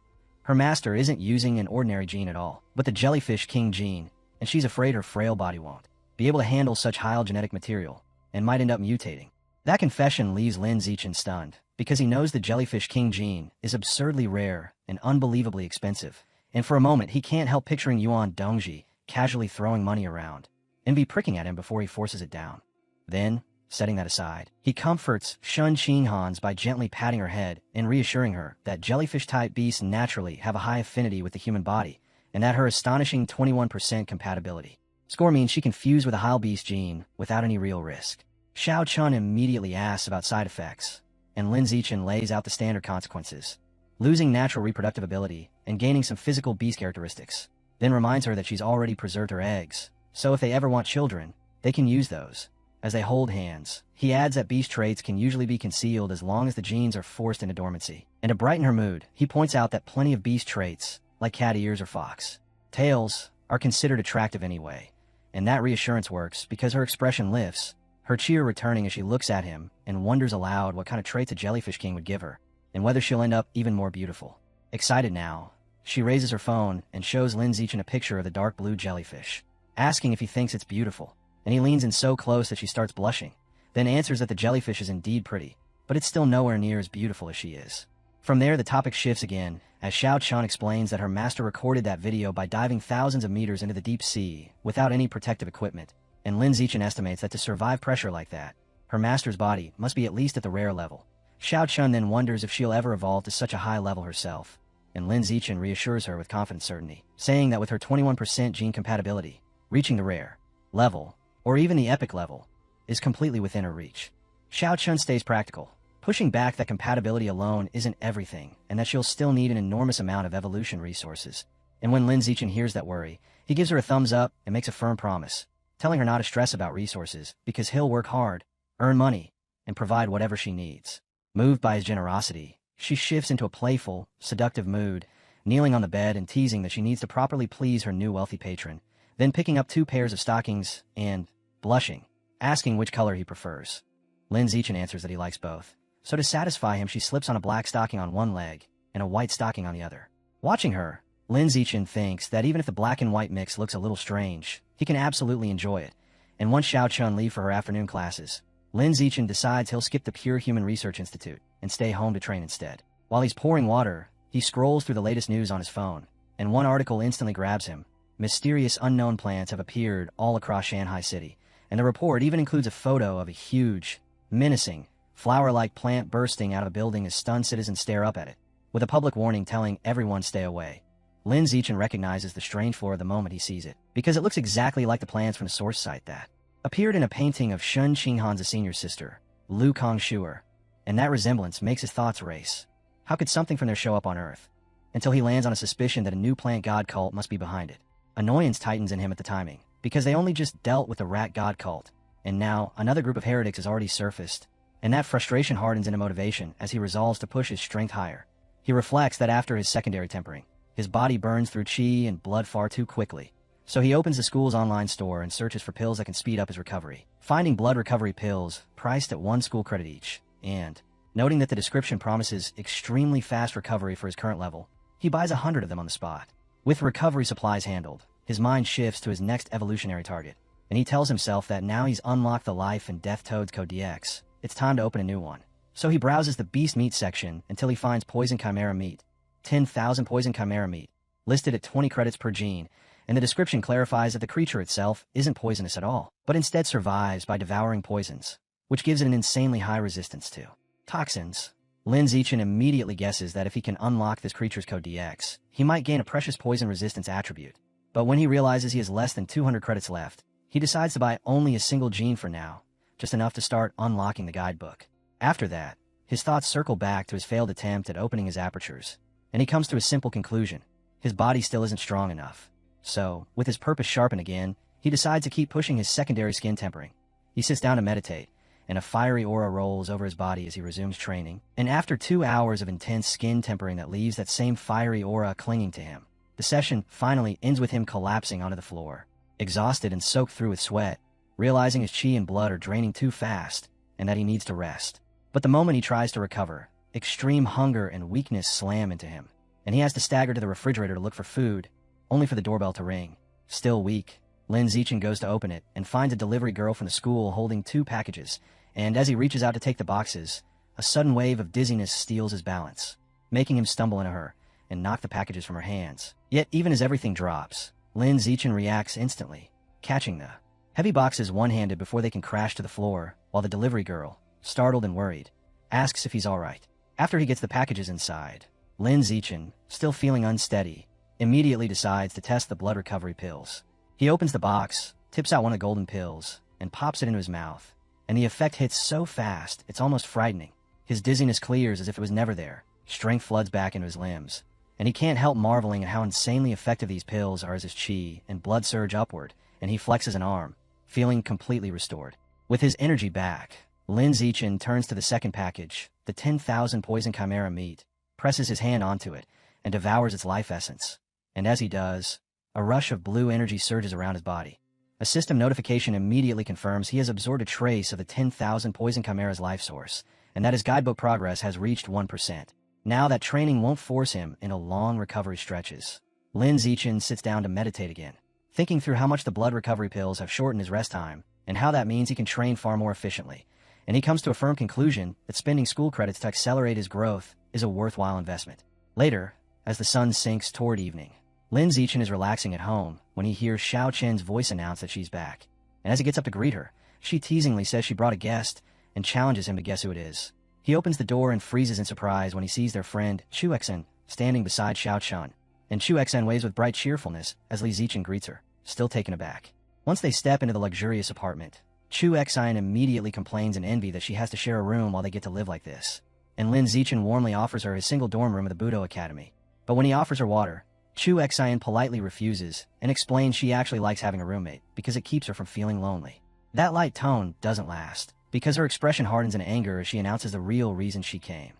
Her master isn't using an ordinary gene at all, but the Jellyfish King gene, and she's afraid her frail body won't be able to handle such high genetic material, and might end up mutating. That confession leaves Lin Zichen stunned, because he knows the Jellyfish King gene is absurdly rare and unbelievably expensive, and for a moment he can't help picturing Yuan Dongji casually throwing money around, and be pricking at him before he forces it down. Then, setting that aside, he comforts Shun Qinghans by gently patting her head and reassuring her that jellyfish-type beasts naturally have a high affinity with the human body, and that her astonishing 21% compatibility score means she can fuse with a Heil beast gene without any real risk. Xiao Chun immediately asks about side effects, and Lin Zichen lays out the standard consequences: losing natural reproductive ability and gaining some physical beast characteristics, then reminds her that she's already preserved her eggs, so if they ever want children, they can use those. As they hold hands, he adds that beast traits can usually be concealed as long as the genes are forced into dormancy. And to brighten her mood, he points out that plenty of beast traits, like cat ears or fox tails, are considered attractive anyway, and that reassurance works because her expression lifts, her cheer returning as she looks at him and wonders aloud what kind of traits a jellyfish king would give her, and whether she'll end up even more beautiful. Excited now, she raises her phone and shows Lin Zichen a picture of the dark blue jellyfish, asking if he thinks it's beautiful, and he leans in so close that she starts blushing, then answers that the jellyfish is indeed pretty, but it's still nowhere near as beautiful as she is. From there the topic shifts again, as Xiao Chun explains that her master recorded that video by diving thousands of meters into the deep sea without any protective equipment, and Lin Zichen estimates that to survive pressure like that, her master's body must be at least at the rare level. Xiao Chun then wonders if she'll ever evolve to such a high level herself, and Lin Zichen reassures her with confident certainty, saying that with her 21% gene compatibility, reaching the rare level, or even the epic level, is completely within her reach. Xiao Chun stays practical, pushing back that compatibility alone isn't everything, and that she'll still need an enormous amount of evolution resources. And when Lin Zichen hears that worry, he gives her a thumbs up and makes a firm promise, telling her not to stress about resources because he'll work hard, earn money, and provide whatever she needs. Moved by his generosity, she shifts into a playful, seductive mood, kneeling on the bed and teasing that she needs to properly please her new wealthy patron, then picking up 2 pairs of stockings and, blushing, asking which color he prefers. Lin Zichen answers that he likes both, so to satisfy him she slips on a black stocking on one leg and a white stocking on the other. Watching her, Lin Zichen thinks that even if the black and white mix looks a little strange, he can absolutely enjoy it, and once Xiao Chun leave for her afternoon classes, Lin Zichen decides he'll skip the Pure Human Research Institute and stay home to train instead. While he's pouring water, he scrolls through the latest news on his phone, and one article instantly grabs him. Mysterious unknown plants have appeared all across Shanghai City, and the report even includes a photo of a huge, menacing, flower-like plant bursting out of a building as stunned citizens stare up at it, with a public warning telling everyone stay away. Lin Zichen recognizes the strange flora the moment he sees it, because it looks exactly like the plants from the source site that appeared in a painting of Shun Qinghan's senior sister, Lu Kongshuer, and that resemblance makes his thoughts race. How could something from there show up on Earth? Until he lands on a suspicion that a new plant god cult must be behind it. Annoyance tightens in him at the timing, because they only just dealt with the rat god cult, and now another group of heretics has already surfaced, and that frustration hardens into motivation as he resolves to push his strength higher. He reflects that after his secondary tempering, his body burns through chi and blood far too quickly, so he opens the school's online store and searches for pills that can speed up his recovery, finding blood recovery pills priced at 1 school credit each, and, noting that the description promises extremely fast recovery for his current level, he buys 100 of them on the spot. With recovery supplies handled, his mind shifts to his next evolutionary target, and he tells himself that now he's unlocked the Life and Death Toads Code DX, it's time to open a new one. So he browses the beast meat section until he finds poison chimera meat, 10,000 poison chimera meat, listed at 20 credits per gene, and the description clarifies that the creature itself isn't poisonous at all, but instead survives by devouring poisons, which gives it an insanely high resistance to toxins. Lin Zichen immediately guesses that if he can unlock this creature's code DX, he might gain a precious poison resistance attribute. But when he realizes he has less than 200 credits left, he decides to buy only a single gene for now, just enough to start unlocking the guidebook. After that, his thoughts circle back to his failed attempt at opening his apertures, and he comes to a simple conclusion. His body still isn't strong enough. So, with his purpose sharpened again, he decides to keep pushing his secondary skin tempering. He sits down to meditate, and a fiery aura rolls over his body as he resumes training, and after 2 hours of intense skin tempering that leaves that same fiery aura clinging to him, the session finally ends with him collapsing onto the floor, exhausted and soaked through with sweat, realizing his chi and blood are draining too fast, and that he needs to rest. But the moment he tries to recover, extreme hunger and weakness slam into him, and he has to stagger to the refrigerator to look for food, only for the doorbell to ring. Still weak, Lin Zichen goes to open it and finds a delivery girl from the school holding 2 packages, and as he reaches out to take the boxes, a sudden wave of dizziness steals his balance, making him stumble into her and knock the packages from her hands. Yet even as everything drops, Lin Zichen reacts instantly, catching the heavy boxes one-handed before they can crash to the floor, while the delivery girl, startled and worried, asks if he's alright. After he gets the packages inside, Lin Zichen, still feeling unsteady, immediately decides to test the blood recovery pills. He opens the box, tips out one of the golden pills, and pops it into his mouth, and the effect hits so fast it's almost frightening. His dizziness clears as if it was never there, strength floods back into his limbs, and he can't help marveling at how insanely effective these pills are as his chi and blood surge upward, and he flexes an arm, feeling completely restored. With his energy back, Lin Zichen turns to the second package, the 10,000 poison chimera meat, presses his hand onto it, and devours its life essence. And as he does, a rush of blue energy surges around his body. A system notification immediately confirms he has absorbed a trace of the 10,000 poison chimera's life source, and that his guidebook progress has reached 1%. Now that training won't force him into long recovery stretches. Lin Zichen sits down to meditate again, thinking through how much the blood recovery pills have shortened his rest time, and how that means he can train far more efficiently. And he comes to a firm conclusion that spending school credits to accelerate his growth is a worthwhile investment. Later, as the sun sinks toward evening, Lin Zichen is relaxing at home when he hears Xiao Chen's voice announce that she's back. And as he gets up to greet her, she teasingly says she brought a guest and challenges him to guess who it is. He opens the door and freezes in surprise when he sees their friend, Chu Exen, standing beside Xiao Chen. And Chu Exen waves with bright cheerfulness as Li Zichen greets her, still taken aback. Once they step into the luxurious apartment, Chu Exen immediately complains in envy that she has to share a room while they get to live like this. And Lin Zichen warmly offers her his single dorm room at the Budo Academy. But when he offers her water, Chu Exen politely refuses and explains she actually likes having a roommate because it keeps her from feeling lonely. That light tone doesn't last, because her expression hardens in anger as she announces the real reason she came.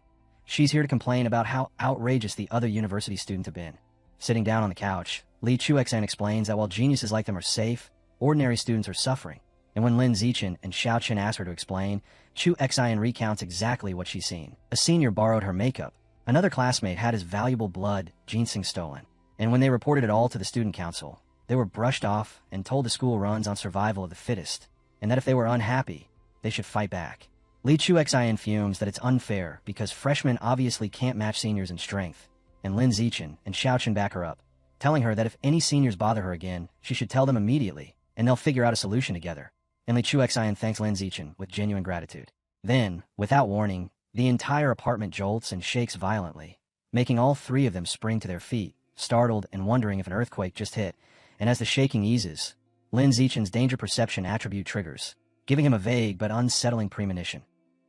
She's here to complain about how outrageous the other university students have been. Sitting down on the couch, Li Chuexan explains that while geniuses like them are safe, ordinary students are suffering. And when Lin Zichen and Xiao Chen ask her to explain, Chu Xian recounts exactly what she's seen. A senior borrowed her makeup. Another classmate had his valuable blood, ginseng, stolen. And when they reported it all to the student council, they were brushed off and told the school runs on survival of the fittest, and that if they were unhappy, they should fight back. Li Chuexan fumes that it's unfair because freshmen obviously can't match seniors in strength, and Lin Zichen and Xiao Chen back her up, telling her that if any seniors bother her again, she should tell them immediately, and they'll figure out a solution together. And Li Chuexan thanks Lin Zichen with genuine gratitude. Then, without warning, the entire apartment jolts and shakes violently, making all three of them spring to their feet, startled and wondering if an earthquake just hit. And as the shaking eases, Lin Zichen's danger perception attribute triggers, giving him a vague but unsettling premonition,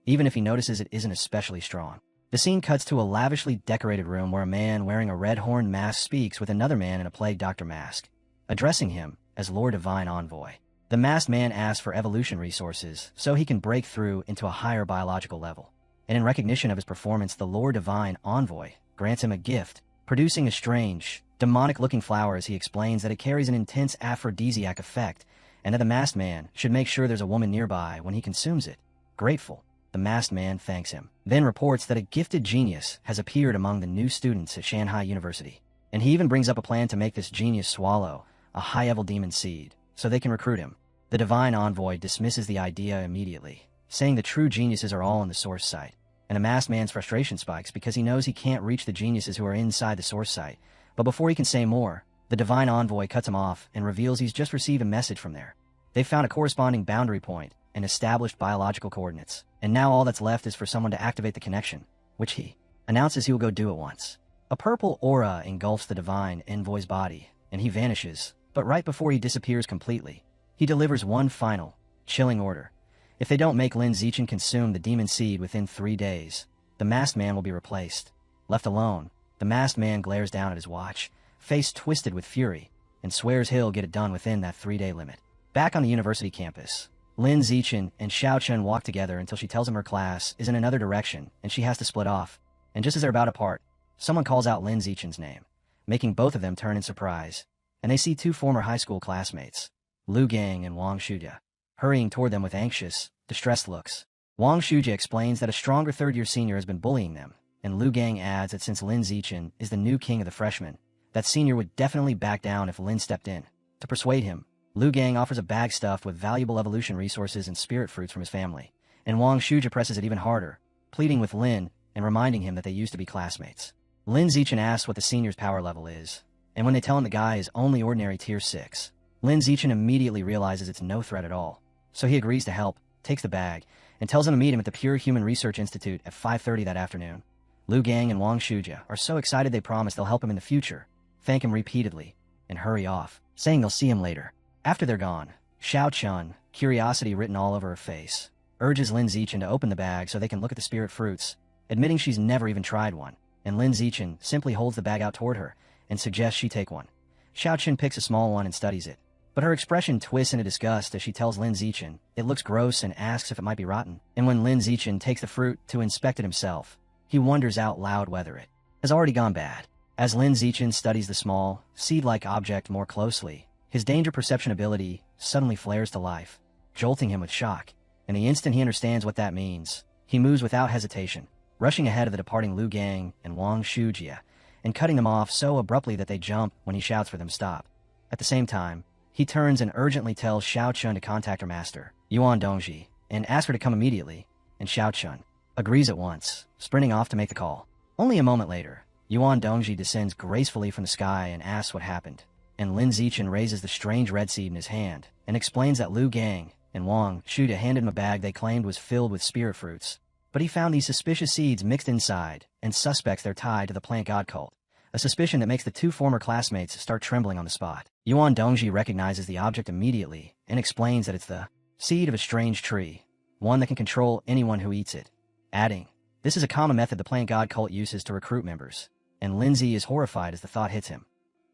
even if he notices it isn't especially strong. The scene cuts to a lavishly decorated room where a man wearing a red horn mask speaks with another man in a plague doctor mask, addressing him as Lord Divine Envoy. The masked man asks for evolution resources so he can break through into a higher biological level. And in recognition of his performance, the Lord Divine Envoy grants him a gift, producing a strange, demonic-looking flower as he explains that it carries an intense aphrodisiac effect and that the masked man should make sure there's a woman nearby when he consumes it. Grateful, the masked man thanks him, then reports that a gifted genius has appeared among the new students at Shanghai University. And he even brings up a plan to make this genius swallow a high-level demon seed so they can recruit him. The Divine Envoy dismisses the idea immediately, saying the true geniuses are all on the source site. And the masked man's frustration spikes because he knows he can't reach the geniuses who are inside the source site. But before he can say more, the Divine Envoy cuts him off and reveals he's just received a message from there. They've found a corresponding boundary point and established biological coordinates. And now all that's left is for someone to activate the connection, which he announces he will go do at once. A purple aura engulfs the Divine Envoy's body, and he vanishes. But right before he disappears completely, he delivers one final, chilling order. If they don't make Lin Zichen consume the demon seed within 3 days, the masked man will be replaced. Left alone, the masked man glares down at his watch, face twisted with fury, and swears he'll get it done within that 3-day limit. Back on the university campus, Lin Zichen and Xiao Chen walk together until she tells him her class is in another direction and she has to split off. And just as they're about to part, someone calls out Lin Zichen's name, making both of them turn in surprise. And they see 2 former high school classmates, Lu Gang and Wang Shuja, hurrying toward them with anxious, distressed looks. Wang Shuja explains that a stronger third-year senior has been bullying them, and Lu Gang adds that since Lin Zichen is the new king of the freshmen, that senior would definitely back down if Lin stepped in. To persuade him, Lu Gang offers a bag stuffed with valuable evolution resources and spirit fruits from his family, and Wang Shuja presses it even harder, pleading with Lin and reminding him that they used to be classmates. Lin Zichen asks what the senior's power level is, and when they tell him the guy is only ordinary tier 6, Lin Zichen immediately realizes it's no threat at all. So he agrees to help, takes the bag, and tells him to meet him at the Pure Human Research Institute at 5:30 that afternoon. Lu Gang and Wang Shuja are so excited they promise they'll help him in the future, thank him repeatedly, and hurry off, saying they'll see him later. After they're gone, Xiao Chen, curiosity written all over her face, urges Lin Zichen to open the bag so they can look at the spirit fruits, admitting she's never even tried one, and Lin Zichen simply holds the bag out toward her and suggests she take one. Xiao Chen picks a small one and studies it, but her expression twists into disgust as she tells Lin Zichen it looks gross and asks if it might be rotten. And when Lin Zichen takes the fruit to inspect it himself, he wonders out loud whether it has already gone bad. As Lin Zichen studies the small, seed-like object more closely, his danger perception ability suddenly flares to life, jolting him with shock. And the instant he understands what that means, he moves without hesitation, rushing ahead of the departing Lu Gang and Wang Shujia, and cutting them off so abruptly that they jump when he shouts for them to stop. At the same time, he turns and urgently tells Xiao Chun to contact her master, Yuan Dongji, and ask her to come immediately, and Xiao Chun agrees at once, sprinting off to make the call. Only a moment later, Yuan Dongji descends gracefully from the sky and asks what happened, and Lin Zichen raises the strange red seed in his hand and explains that Lu Gang and Wang Shuda handed him a bag they claimed was filled with spirit fruits, but he found these suspicious seeds mixed inside and suspects they're tied to the plant god cult, a suspicion that makes the 2 former classmates start trembling on the spot. Yuan Dongji recognizes the object immediately and explains that it's the seed of a strange tree, one that can control anyone who eats it, adding, "This is a common method the plant god cult uses to recruit members," and Lindsay is horrified as the thought hits him.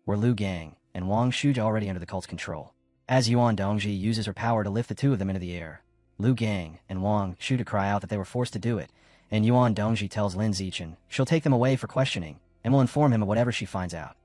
Were Lu Gang and Wang Shuja already under the cult's control? As Yuan Dongji uses her power to lift the 2 of them into the air, Lu Gang and Wang Shu to cry out that they were forced to do it, and Yuan Dongji tells Lin Zichen she'll take them away for questioning and will inform him of whatever she finds out.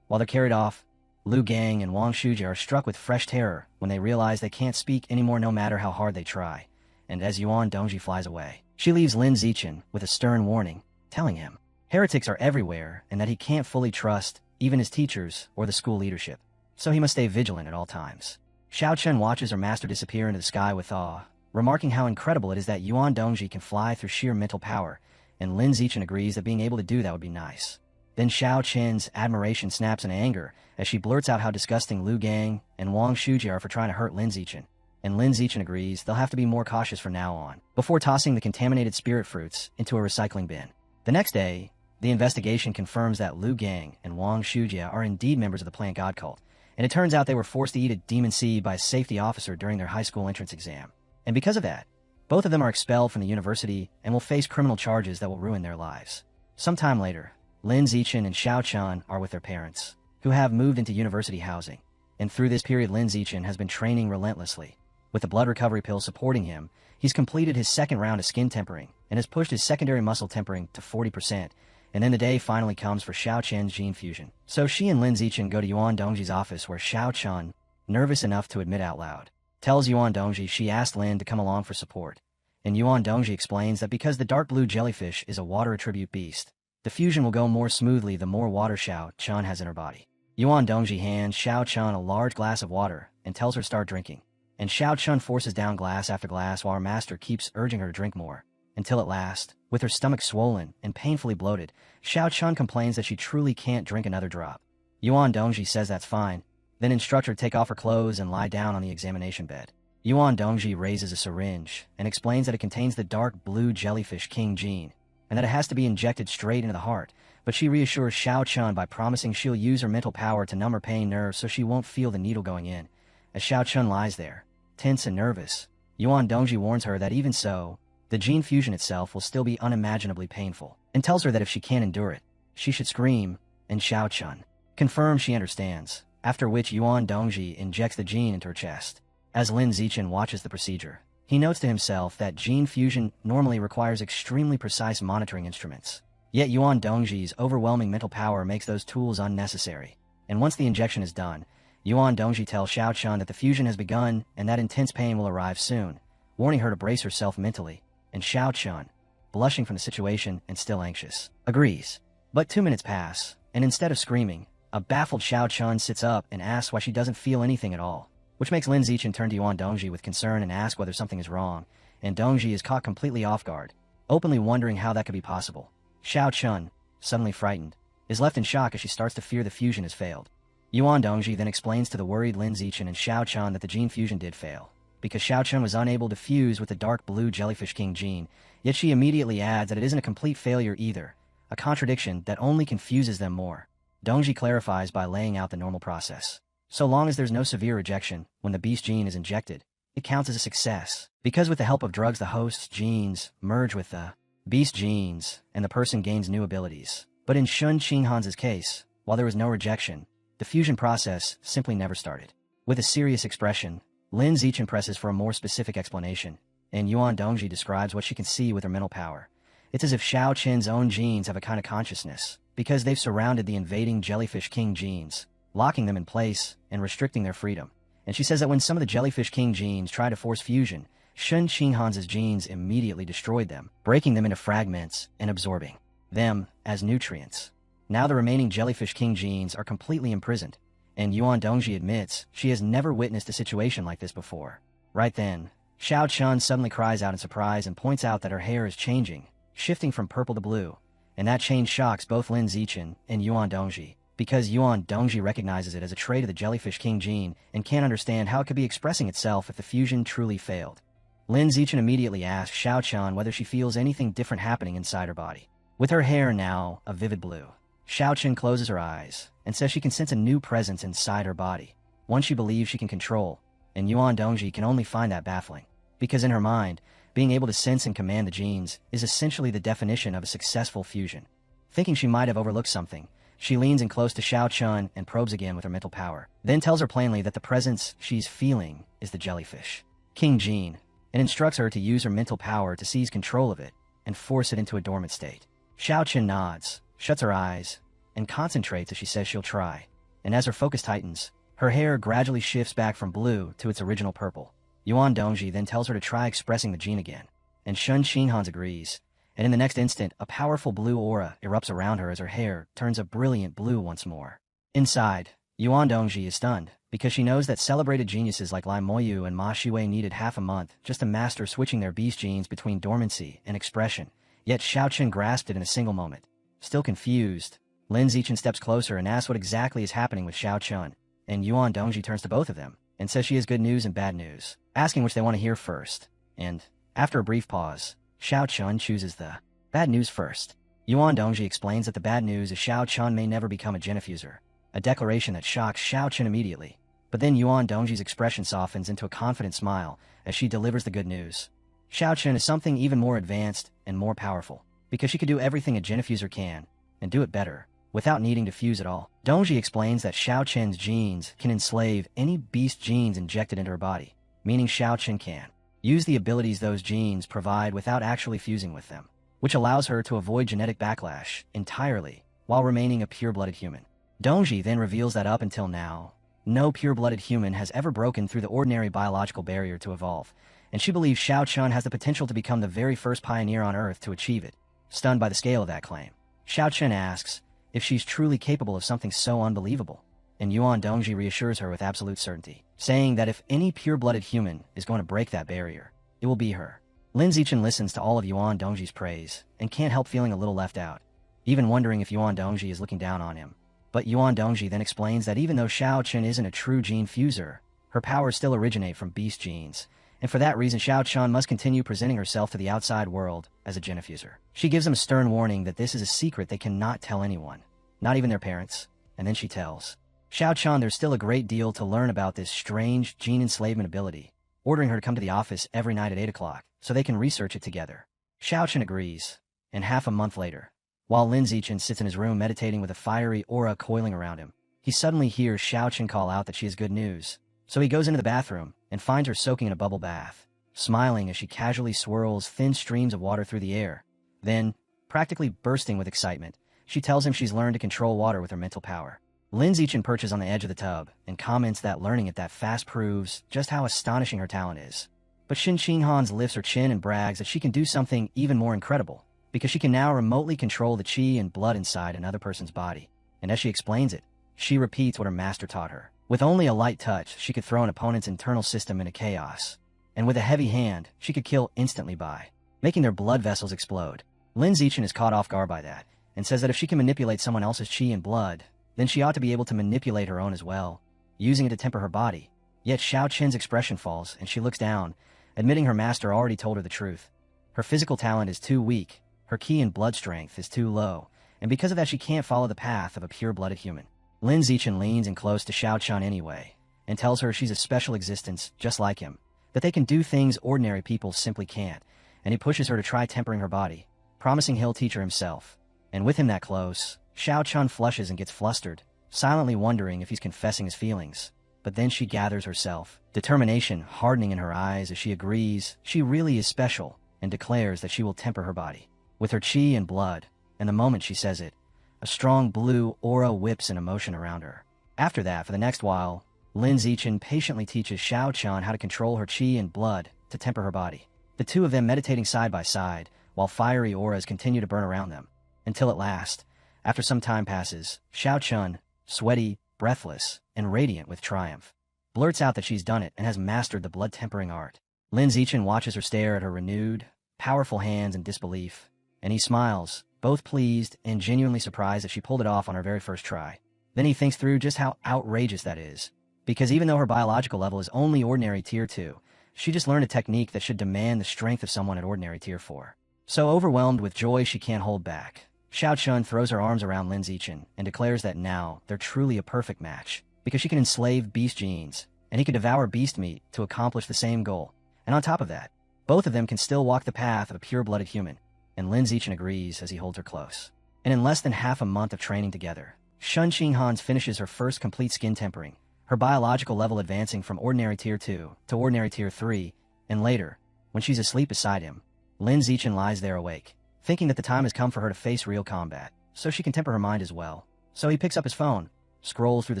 While they're carried off, Lu Gang and Wang Shujie are struck with fresh terror when they realize they can't speak anymore no matter how hard they try, and as Yuan Dongji flies away, she leaves Lin Zichen with a stern warning, telling him heretics are everywhere and that he can't fully trust even his teachers or the school leadership, so he must stay vigilant at all times. Xiao Chen watches her master disappear into the sky with awe, remarking how incredible it is that Yuan Dongji can fly through sheer mental power, and Lin Zichen agrees that being able to do that would be nice. Then Xiao Chen's admiration snaps in anger as she blurts out how disgusting Lu Gang and Wang Shujie are for trying to hurt Lin Zichen, and Lin Zichen agrees they'll have to be more cautious from now on, before tossing the contaminated spirit fruits into a recycling bin. The next day, the investigation confirms that Lu Gang and Wang Shujie are indeed members of the Plant God cult, and it turns out they were forced to eat a demon seed by a safety officer during their high school entrance exam. And because of that, both of them are expelled from the university and will face criminal charges that will ruin their lives. Sometime later, Lin Zichen and Xiao Chen are with their parents, who have moved into university housing, and through this period Lin Zichen has been training relentlessly. With the blood recovery pill supporting him, he's completed his second round of skin tempering and has pushed his secondary muscle tempering to 40%, and then the day finally comes for Xiao Chen's gene fusion. So she and Lin Zichen go to Yuan Dongji's office where Xiao Chen, nervous enough to admit out loud, tells Yuan Dongji she asked Lin to come along for support, and Yuan Dongji explains that because the dark blue jellyfish is a water attribute beast, the fusion will go more smoothly the more water Xiao Chen has in her body. Yuan Dongji hands Xiao Chen a large glass of water and tells her to start drinking, and Xiao Chen forces down glass after glass while her master keeps urging her to drink more, until at last, with her stomach swollen and painfully bloated, Xiao Chen complains that she truly can't drink another drop. Yuan Dongji says that's fine, then instructs her to take off her clothes and lie down on the examination bed. Yuan Dongji raises a syringe and explains that it contains the dark blue jellyfish king gene, and that it has to be injected straight into the heart, but she reassures Xiao Chen by promising she'll use her mental power to numb her pain nerves so she won't feel the needle going in. As Xiao Chen lies there, tense and nervous, Yuan Dongji warns her that even so, the gene fusion itself will still be unimaginably painful, and tells her that if she can't endure it, she should scream, and Xiao Chen confirms she understands, after which Yuan Dongji injects the gene into her chest. As Lin Zichen watches the procedure, he notes to himself that gene fusion normally requires extremely precise monitoring instruments. Yet Yuan Dongji's overwhelming mental power makes those tools unnecessary, and once the injection is done, Yuan Dongji tells Xiao Chen that the fusion has begun and that intense pain will arrive soon, warning her to brace herself mentally, and Xiao Chen, blushing from the situation and still anxious, agrees. But 2 minutes pass, and instead of screaming, a baffled Xiao Chen sits up and asks why she doesn't feel anything at all, which makes Lin Zichen turn to Yuan Dongji with concern and ask whether something is wrong, and Dongji is caught completely off guard, openly wondering how that could be possible. Xiao Chen, suddenly frightened, is left in shock as she starts to fear the fusion has failed. Yuan Dongji then explains to the worried Lin Zichen and Xiao Chen that the gene fusion did fail, because Xiao Chen was unable to fuse with the dark blue jellyfish king gene, yet she immediately adds that it isn't a complete failure either, a contradiction that only confuses them more. Dongji clarifies by laying out the normal process. So long as there's no severe rejection when the beast gene is injected, it counts as a success, because with the help of drugs the host's genes merge with the beast genes and the person gains new abilities. But in Shun Qinghan's case, while there was no rejection, the fusion process simply never started. With a serious expression, Lin Zichen presses for a more specific explanation, and Yuan Dongji describes what she can see with her mental power. It's as if Xiao Chen's own genes have a kind of consciousness, because they've surrounded the invading jellyfish king genes, locking them in place and restricting their freedom. And she says that when some of the jellyfish king genes tried to force fusion, Shun Qinghan's genes immediately destroyed them, breaking them into fragments and absorbing them as nutrients. Now the remaining jellyfish king genes are completely imprisoned, and Yuan Dongji admits she has never witnessed a situation like this before. Right then, Xiao Chen suddenly cries out in surprise and points out that her hair is changing, shifting from purple to blue, and that change shocks both Lin Zichen and Yuan Dongji, because Yuan Dongji recognizes it as a trait of the jellyfish king gene and can't understand how it could be expressing itself if the fusion truly failed. Lin Zichen immediately asks Xiao Chen whether she feels anything different happening inside her body. With her hair now a vivid blue, Xiao Chen closes her eyes and says she can sense a new presence inside her body, one she believes she can control, and Yuan Dongji can only find that baffling, because in her mind, being able to sense and command the genes is essentially the definition of a successful fusion. Thinking she might have overlooked something, she leans in close to Xiao Chen and probes again with her mental power, then tells her plainly that the presence she's feeling is the jellyfish king gene, and instructs her to use her mental power to seize control of it and force it into a dormant state. Xiao Chen nods, shuts her eyes, and concentrates as she says she'll try. And as her focus tightens, her hair gradually shifts back from blue to its original purple. Yuan Dongji then tells her to try expressing the gene again, and Shun Xinhans agrees, and in the next instant, a powerful blue aura erupts around her as her hair turns a brilliant blue once more. Inside, Yuan Dongji is stunned, because she knows that celebrated geniuses like Lai Moyu and Ma Shiwei needed half a month just to master switching their beast genes between dormancy and expression, yet Xiao Chen grasped it in a single moment. Still confused, Lin Zichen steps closer and asks what exactly is happening with Xiao Chen, and Yuan Dongji turns to both of them and says she has good news and bad news, asking which they want to hear first. And, after a brief pause, Xiao Chen chooses the bad news first. Yuan Dongji explains that the bad news is Xiao Chen may never become a geniffuser, a declaration that shocks Xiao Chen immediately. But then Yuan Dongji's expression softens into a confident smile as she delivers the good news. Xiao Chen is something even more advanced and more powerful, because she could do everything a geniffuser can, and do it better, without needing to fuse at all. Dongji explains that Xiao Chen's genes can enslave any beast genes injected into her body, meaning Xiao Chen can use the abilities those genes provide without actually fusing with them, which allows her to avoid genetic backlash entirely while remaining a pure-blooded human. Dongji then reveals that up until now, no pure-blooded human has ever broken through the ordinary biological barrier to evolve, and she believes Xiao Chen has the potential to become the very first pioneer on Earth to achieve it. Stunned by the scale of that claim, Xiao Chen asks if she's truly capable of something so unbelievable, and Yuan Dongji reassures her with absolute certainty, saying that if any pure-blooded human is going to break that barrier, it will be her. Lin Zichen listens to all of Yuan Dongji's praise and can't help feeling a little left out, even wondering if Yuan Dongji is looking down on him. But Yuan Dongji then explains that even though Xiao Chen isn't a true gene fuser, her powers still originate from beast genes, and for that reason Xiao Chen must continue presenting herself to the outside world as a geniffuser. She gives them a stern warning that this is a secret they cannot tell anyone, not even their parents, and then she tells Xiao Chen there's still a great deal to learn about this strange gene enslavement ability, ordering her to come to the office every night at 8 o'clock so they can research it together. Xiao Chen agrees, and half a month later, while Lin Zichen sits in his room meditating with a fiery aura coiling around him, he suddenly hears Xiao Chen call out that she has good news. So he goes into the bathroom and finds her soaking in a bubble bath, smiling as she casually swirls thin streams of water through the air. Then, practically bursting with excitement, she tells him she's learned to control water with her mental power. Lin Zichen perches on the edge of the tub and comments that learning it that fast proves just how astonishing her talent is. But Shin Xinhans lifts her chin and brags that she can do something even more incredible, because she can now remotely control the chi and blood inside another person's body. And as she explains it, she repeats what her master taught her. With only a light touch, she could throw an opponent's internal system into chaos. And with a heavy hand, she could kill instantly by making their blood vessels explode. Lin Zichen is caught off guard by that, and says that if she can manipulate someone else's chi and blood, then she ought to be able to manipulate her own as well, using it to temper her body. Yet Xiao Chen's expression falls, and she looks down, admitting her master already told her the truth. Her physical talent is too weak, her ki and blood strength is too low, and because of that she can't follow the path of a pure-blooded human. Lin Zichen leans in close to Xiao Chen anyway, and tells her she's a special existence just like him, that they can do things ordinary people simply can't, and he pushes her to try tempering her body, promising he'll teach her himself. And with him that close, Xiao Chen flushes and gets flustered, silently wondering if he's confessing his feelings. But then she gathers herself, determination hardening in her eyes as she agrees she really is special, and declares that she will temper her body with her chi and blood, and the moment she says it, a strong blue aura whips in motion around her. After that, for the next while, Lin Zichen patiently teaches Xiao Chen how to control her chi and blood to temper her body, the two of them meditating side by side, while fiery auras continue to burn around them, until at last, after some time passes, Xiao Chen, sweaty, breathless, and radiant with triumph, blurts out that she's done it and has mastered the blood-tempering art. Lin Zichen watches her stare at her renewed, powerful hands in disbelief, and he smiles, both pleased and genuinely surprised that she pulled it off on her very first try. Then he thinks through just how outrageous that is, because even though her biological level is only ordinary tier 2, she just learned a technique that should demand the strength of someone at ordinary tier 4. So overwhelmed with joy she can't hold back, Xiao Chen throws her arms around Lin Zichen and declares that now they're truly a perfect match, because she can enslave beast genes, and he could devour beast meat to accomplish the same goal. And on top of that, both of them can still walk the path of a pure-blooded human, and Lin Zichen agrees as he holds her close. And in less than half a month of training together, Shun Xinghans finishes her first complete skin tempering, her biological level advancing from ordinary tier 2 to ordinary tier 3, and later, When she's asleep beside him, Lin Zichen lies there awake, thinking that the time has come for her to face real combat, so she can temper her mind as well. So he picks up his phone, scrolls through the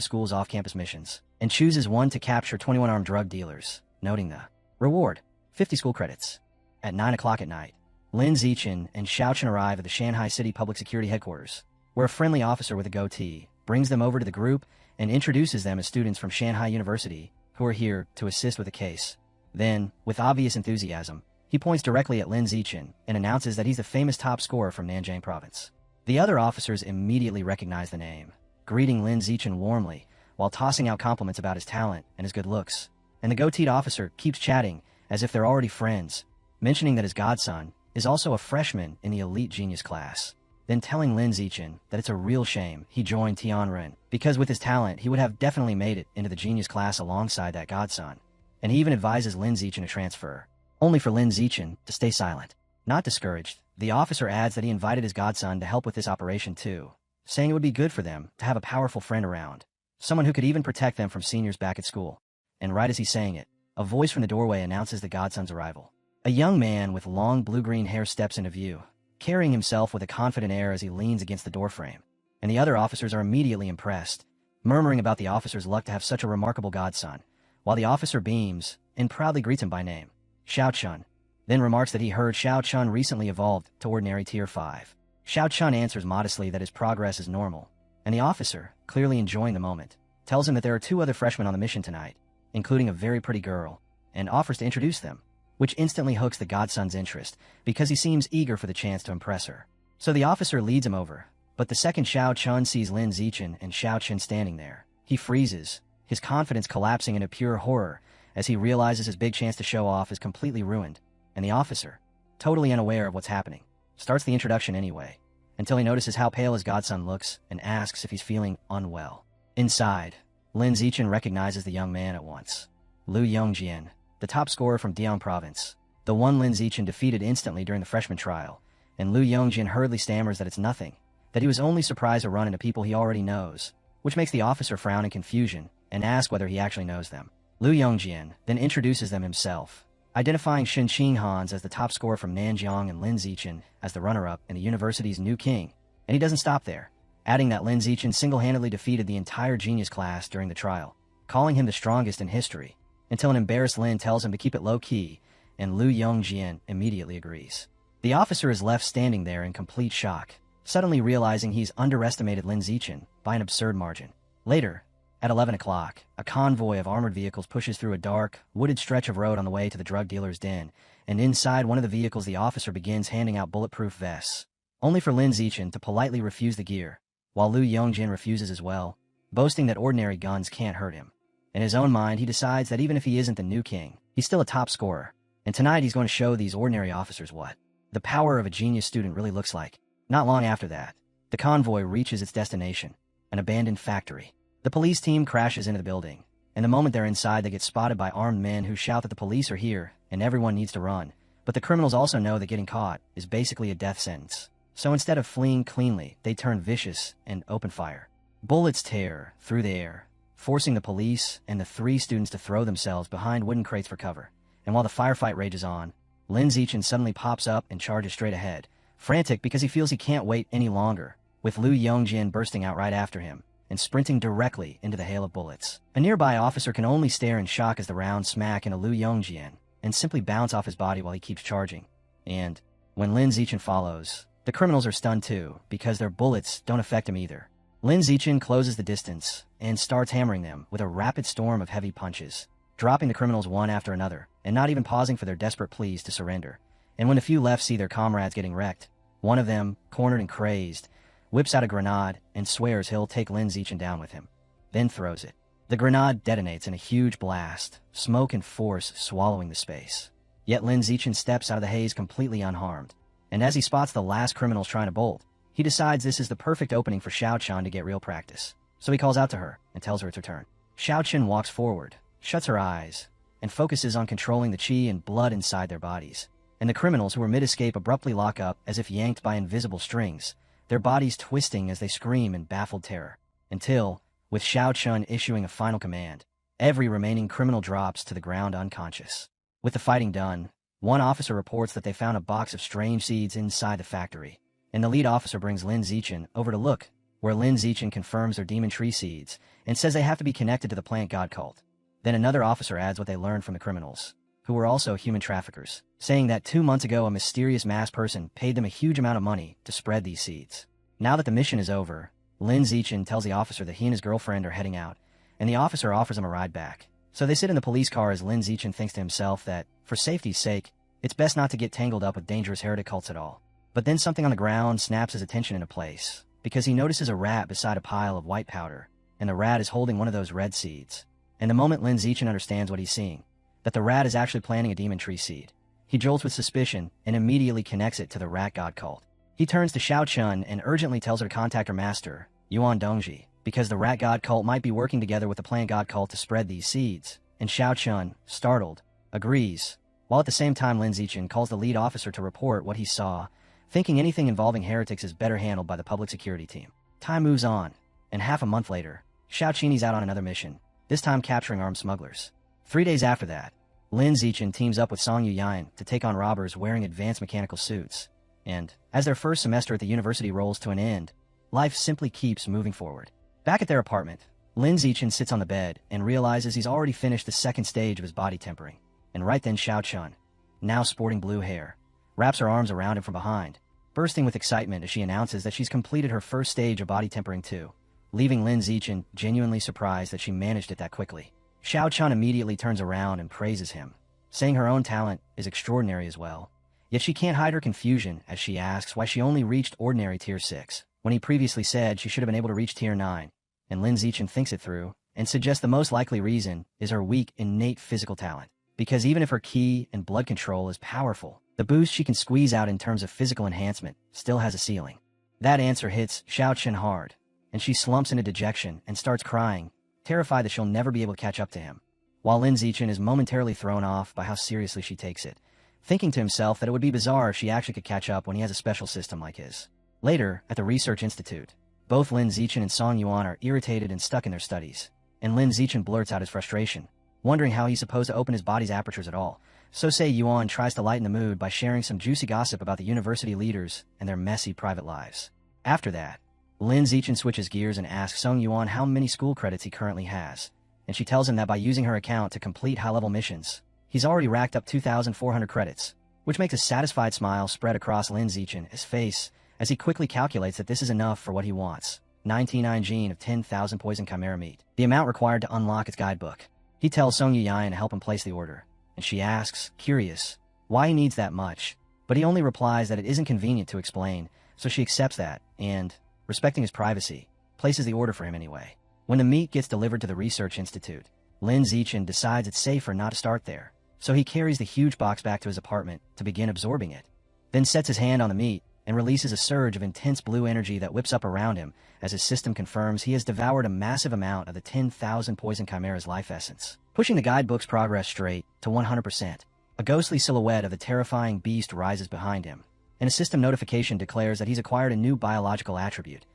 school's off-campus missions, and chooses one to capture 21 armed drug dealers, noting the reward, 50 school credits. At 9 o'clock at night, Lin Zichen and Xiaochen arrive at the Shanghai City Public Security Headquarters, where a friendly officer with a goatee brings them over to the group and introduces them as students from Shanghai University who are here to assist with the case. Then, with obvious enthusiasm, he points directly at Lin Zichen and announces that he's the famous top scorer from Nanjing Province. The other officers immediately recognize the name, greeting Lin Zichen warmly while tossing out compliments about his talent and his good looks. And the goateed officer keeps chatting as if they're already friends, mentioning that his godson is also a freshman in the elite genius class, then telling Lin Zichen that it's a real shame he joined Tianren, because with his talent he would have definitely made it into the genius class alongside that godson. And he even advises Lin Zichen to transfer, only for Lin Zichen to stay silent. Not discouraged, the officer adds that he invited his godson to help with this operation too, saying it would be good for them to have a powerful friend around, someone who could even protect them from seniors back at school. And right as he's saying it, a voice from the doorway announces the godson's arrival. A young man with long blue-green hair steps into view, carrying himself with a confident air as he leans against the doorframe. And the other officers are immediately impressed, murmuring about the officer's luck to have such a remarkable godson, while the officer beams and proudly greets him by name, Xiao Chun, then remarks that he heard Xiao Chun recently evolved to ordinary Tier 5. Xiao Chun answers modestly that his progress is normal, and the officer, clearly enjoying the moment, tells him that there are 2 other freshmen on the mission tonight, including a very pretty girl, and offers to introduce them, which instantly hooks the godson's interest because he seems eager for the chance to impress her. So the officer leads him over, but the second Xiao Chun sees Lin Zichen and Xiao Chen standing there, he freezes, his confidence collapsing into pure horror as he realizes his big chance to show off is completely ruined, and the officer, totally unaware of what's happening, starts the introduction anyway, until he notices how pale his godson looks and asks if he's feeling unwell. Inside, Lin Zichen recognizes the young man at once. Lu Yongjian, the top scorer from Dian Province, the one Lin Zichen defeated instantly during the freshman trial, and Lu Yongjian hurriedly stammers that it's nothing, that he was only surprised to run into people he already knows, which makes the officer frown in confusion and ask whether he actually knows them. Lu Yongjian then introduces them himself, identifying Shen Qinghans as the top scorer from Nanjiang and Lin Zichen as the runner-up and the university's new king. And he doesn't stop there, adding that Lin Zichen single-handedly defeated the entire genius class during the trial, calling him the strongest in history, until an embarrassed Lin tells him to keep it low-key, and Lu Yongjian immediately agrees. The officer is left standing there in complete shock, suddenly realizing he's underestimated Lin Zichen by an absurd margin. Later, at 11 o'clock, a convoy of armored vehicles pushes through a dark, wooded stretch of road on the way to the drug dealer's den, and inside one of the vehicles the officer begins handing out bulletproof vests, only for Lin Zichen to politely refuse the gear, while Lu Yongjin refuses as well, boasting that ordinary guns can't hurt him. In his own mind, he decides that even if he isn't the new king, he's still a top scorer, and tonight he's going to show these ordinary officers what the power of a genius student really looks like. Not long after that, the convoy reaches its destination, an abandoned factory. The police team crashes into the building, and the moment they're inside they get spotted by armed men who shout that the police are here and everyone needs to run. But the criminals also know that getting caught is basically a death sentence. So instead of fleeing cleanly, they turn vicious and open fire. Bullets tear through the air, forcing the police and the 3 students to throw themselves behind wooden crates for cover. And while the firefight rages on, Lin Zichen suddenly pops up and charges straight ahead, frantic because he feels he can't wait any longer, with Lu Yongjin bursting out right after him and sprinting directly into the hail of bullets. A nearby officer can only stare in shock as the rounds smack into Lu Yongjian and simply bounce off his body while he keeps charging. And when Lin Zichen follows, the criminals are stunned too, because their bullets don't affect him either. Lin Zichen closes the distance and starts hammering them with a rapid storm of heavy punches, dropping the criminals one after another, and not even pausing for their desperate pleas to surrender. And when the few left see their comrades getting wrecked, one of them, cornered and crazed, whips out a grenade and swears he'll take Lin Zichen down with him, then throws it. The grenade detonates in a huge blast, smoke and force swallowing the space. Yet Lin Zichen steps out of the haze completely unharmed, and as he spots the last criminals trying to bolt, he decides this is the perfect opening for Xiao Chen to get real practice. So he calls out to her and tells her it's her turn. Xiao Chen walks forward, shuts her eyes, and focuses on controlling the qi and blood inside their bodies. And the criminals who are mid-escape abruptly lock up as if yanked by invisible strings, their bodies twisting as they scream in baffled terror. Until, with Xiao Chun issuing a final command, every remaining criminal drops to the ground unconscious. With the fighting done, One officer reports that they found a box of strange seeds inside the factory, and the lead officer brings Lin Zichen over to look, where Lin Zichen confirms they're demon tree seeds and says they have to be connected to the plant god cult. Then another officer adds what they learned from the criminals, who were also human traffickers, saying that 2 months ago a mysterious masked person paid them a huge amount of money to spread these seeds. Now that the mission is over, Lin Zichen tells the officer that he and his girlfriend are heading out, and the officer offers him a ride back. So they sit in the police car as Lin Zichen thinks to himself that, for safety's sake, it's best not to get tangled up with dangerous heretic cults at all. But then something on the ground snaps his attention into place, because he notices a rat beside a pile of white powder, and the rat is holding one of those red seeds. And the moment Lin Zichen understands what he's seeing, that the rat is actually planting a demon tree seed, he jolts with suspicion and immediately connects it to the rat god cult. He turns to Xiao Chun and urgently tells her to contact her master, Yuan Dongji, because the rat god cult might be working together with the plant god cult to spread these seeds. And Xiao Chun, startled, agrees, while at the same time Lin Zichen calls the lead officer to report what he saw, thinking anything involving heretics is better handled by the public security team. Time moves on, and half a month later, Xiao Qini's out on another mission, this time capturing armed smugglers. 3 days after that, Lin Zichen teams up with Song Yuyan to take on robbers wearing advanced mechanical suits, and, as their first semester at the university rolls to an end, life simply keeps moving forward. Back at their apartment, Lin Zichen sits on the bed and realizes he's already finished the second stage of his body tempering, and right then Xiao Chun, now sporting blue hair, wraps her arms around him from behind, bursting with excitement as she announces that she's completed her first stage of body tempering too, leaving Lin Zichen genuinely surprised that she managed it that quickly. Xiao Chun immediately turns around and praises him, saying her own talent is extraordinary as well. Yet she can't hide her confusion as she asks why she only reached ordinary tier 6, when he previously said she should have been able to reach tier 9, and Lin Zichen thinks it through and suggests the most likely reason is her weak innate physical talent, because even if her ki and blood control is powerful, the boost she can squeeze out in terms of physical enhancement still has a ceiling. That answer hits Xiao Chen hard, and she slumps into dejection and starts crying, terrified that she'll never be able to catch up to him, while Lin Zichen is momentarily thrown off by how seriously she takes it, thinking to himself that it would be bizarre if she actually could catch up when he has a special system like his. Later, at the research institute, both Lin Zichen and Song Yuan are irritated and stuck in their studies, and Lin Zichen blurts out his frustration, wondering how he's supposed to open his body's apertures at all. So say Yuan tries to lighten the mood by sharing some juicy gossip about the university leaders and their messy private lives. After that, Lin Zichen switches gears and asks Song Yuan how many school credits he currently has, and she tells him that by using her account to complete high-level missions, he's already racked up 2,400 credits, which makes a satisfied smile spread across Lin Zichen's face as he quickly calculates that this is enough for what he wants, 99 gene of 10,000 poison chimera meat, the amount required to unlock its guidebook. He tells Song Yuyan to help him place the order, and she asks, curious, why he needs that much, but he only replies that it isn't convenient to explain, so she accepts that, and, respecting his privacy, places the order for him anyway. When the meat gets delivered to the research institute, Lin Zichen decides it's safer not to start there, so he carries the huge box back to his apartment to begin absorbing it, then sets his hand on the meat and releases a surge of intense blue energy that whips up around him as his system confirms he has devoured a massive amount of the 10,000 poison chimera's life essence, pushing the guidebook's progress straight to 100%. A ghostly silhouette of the terrifying beast rises behind him, and a system notification declares that he's acquired a new biological attribute,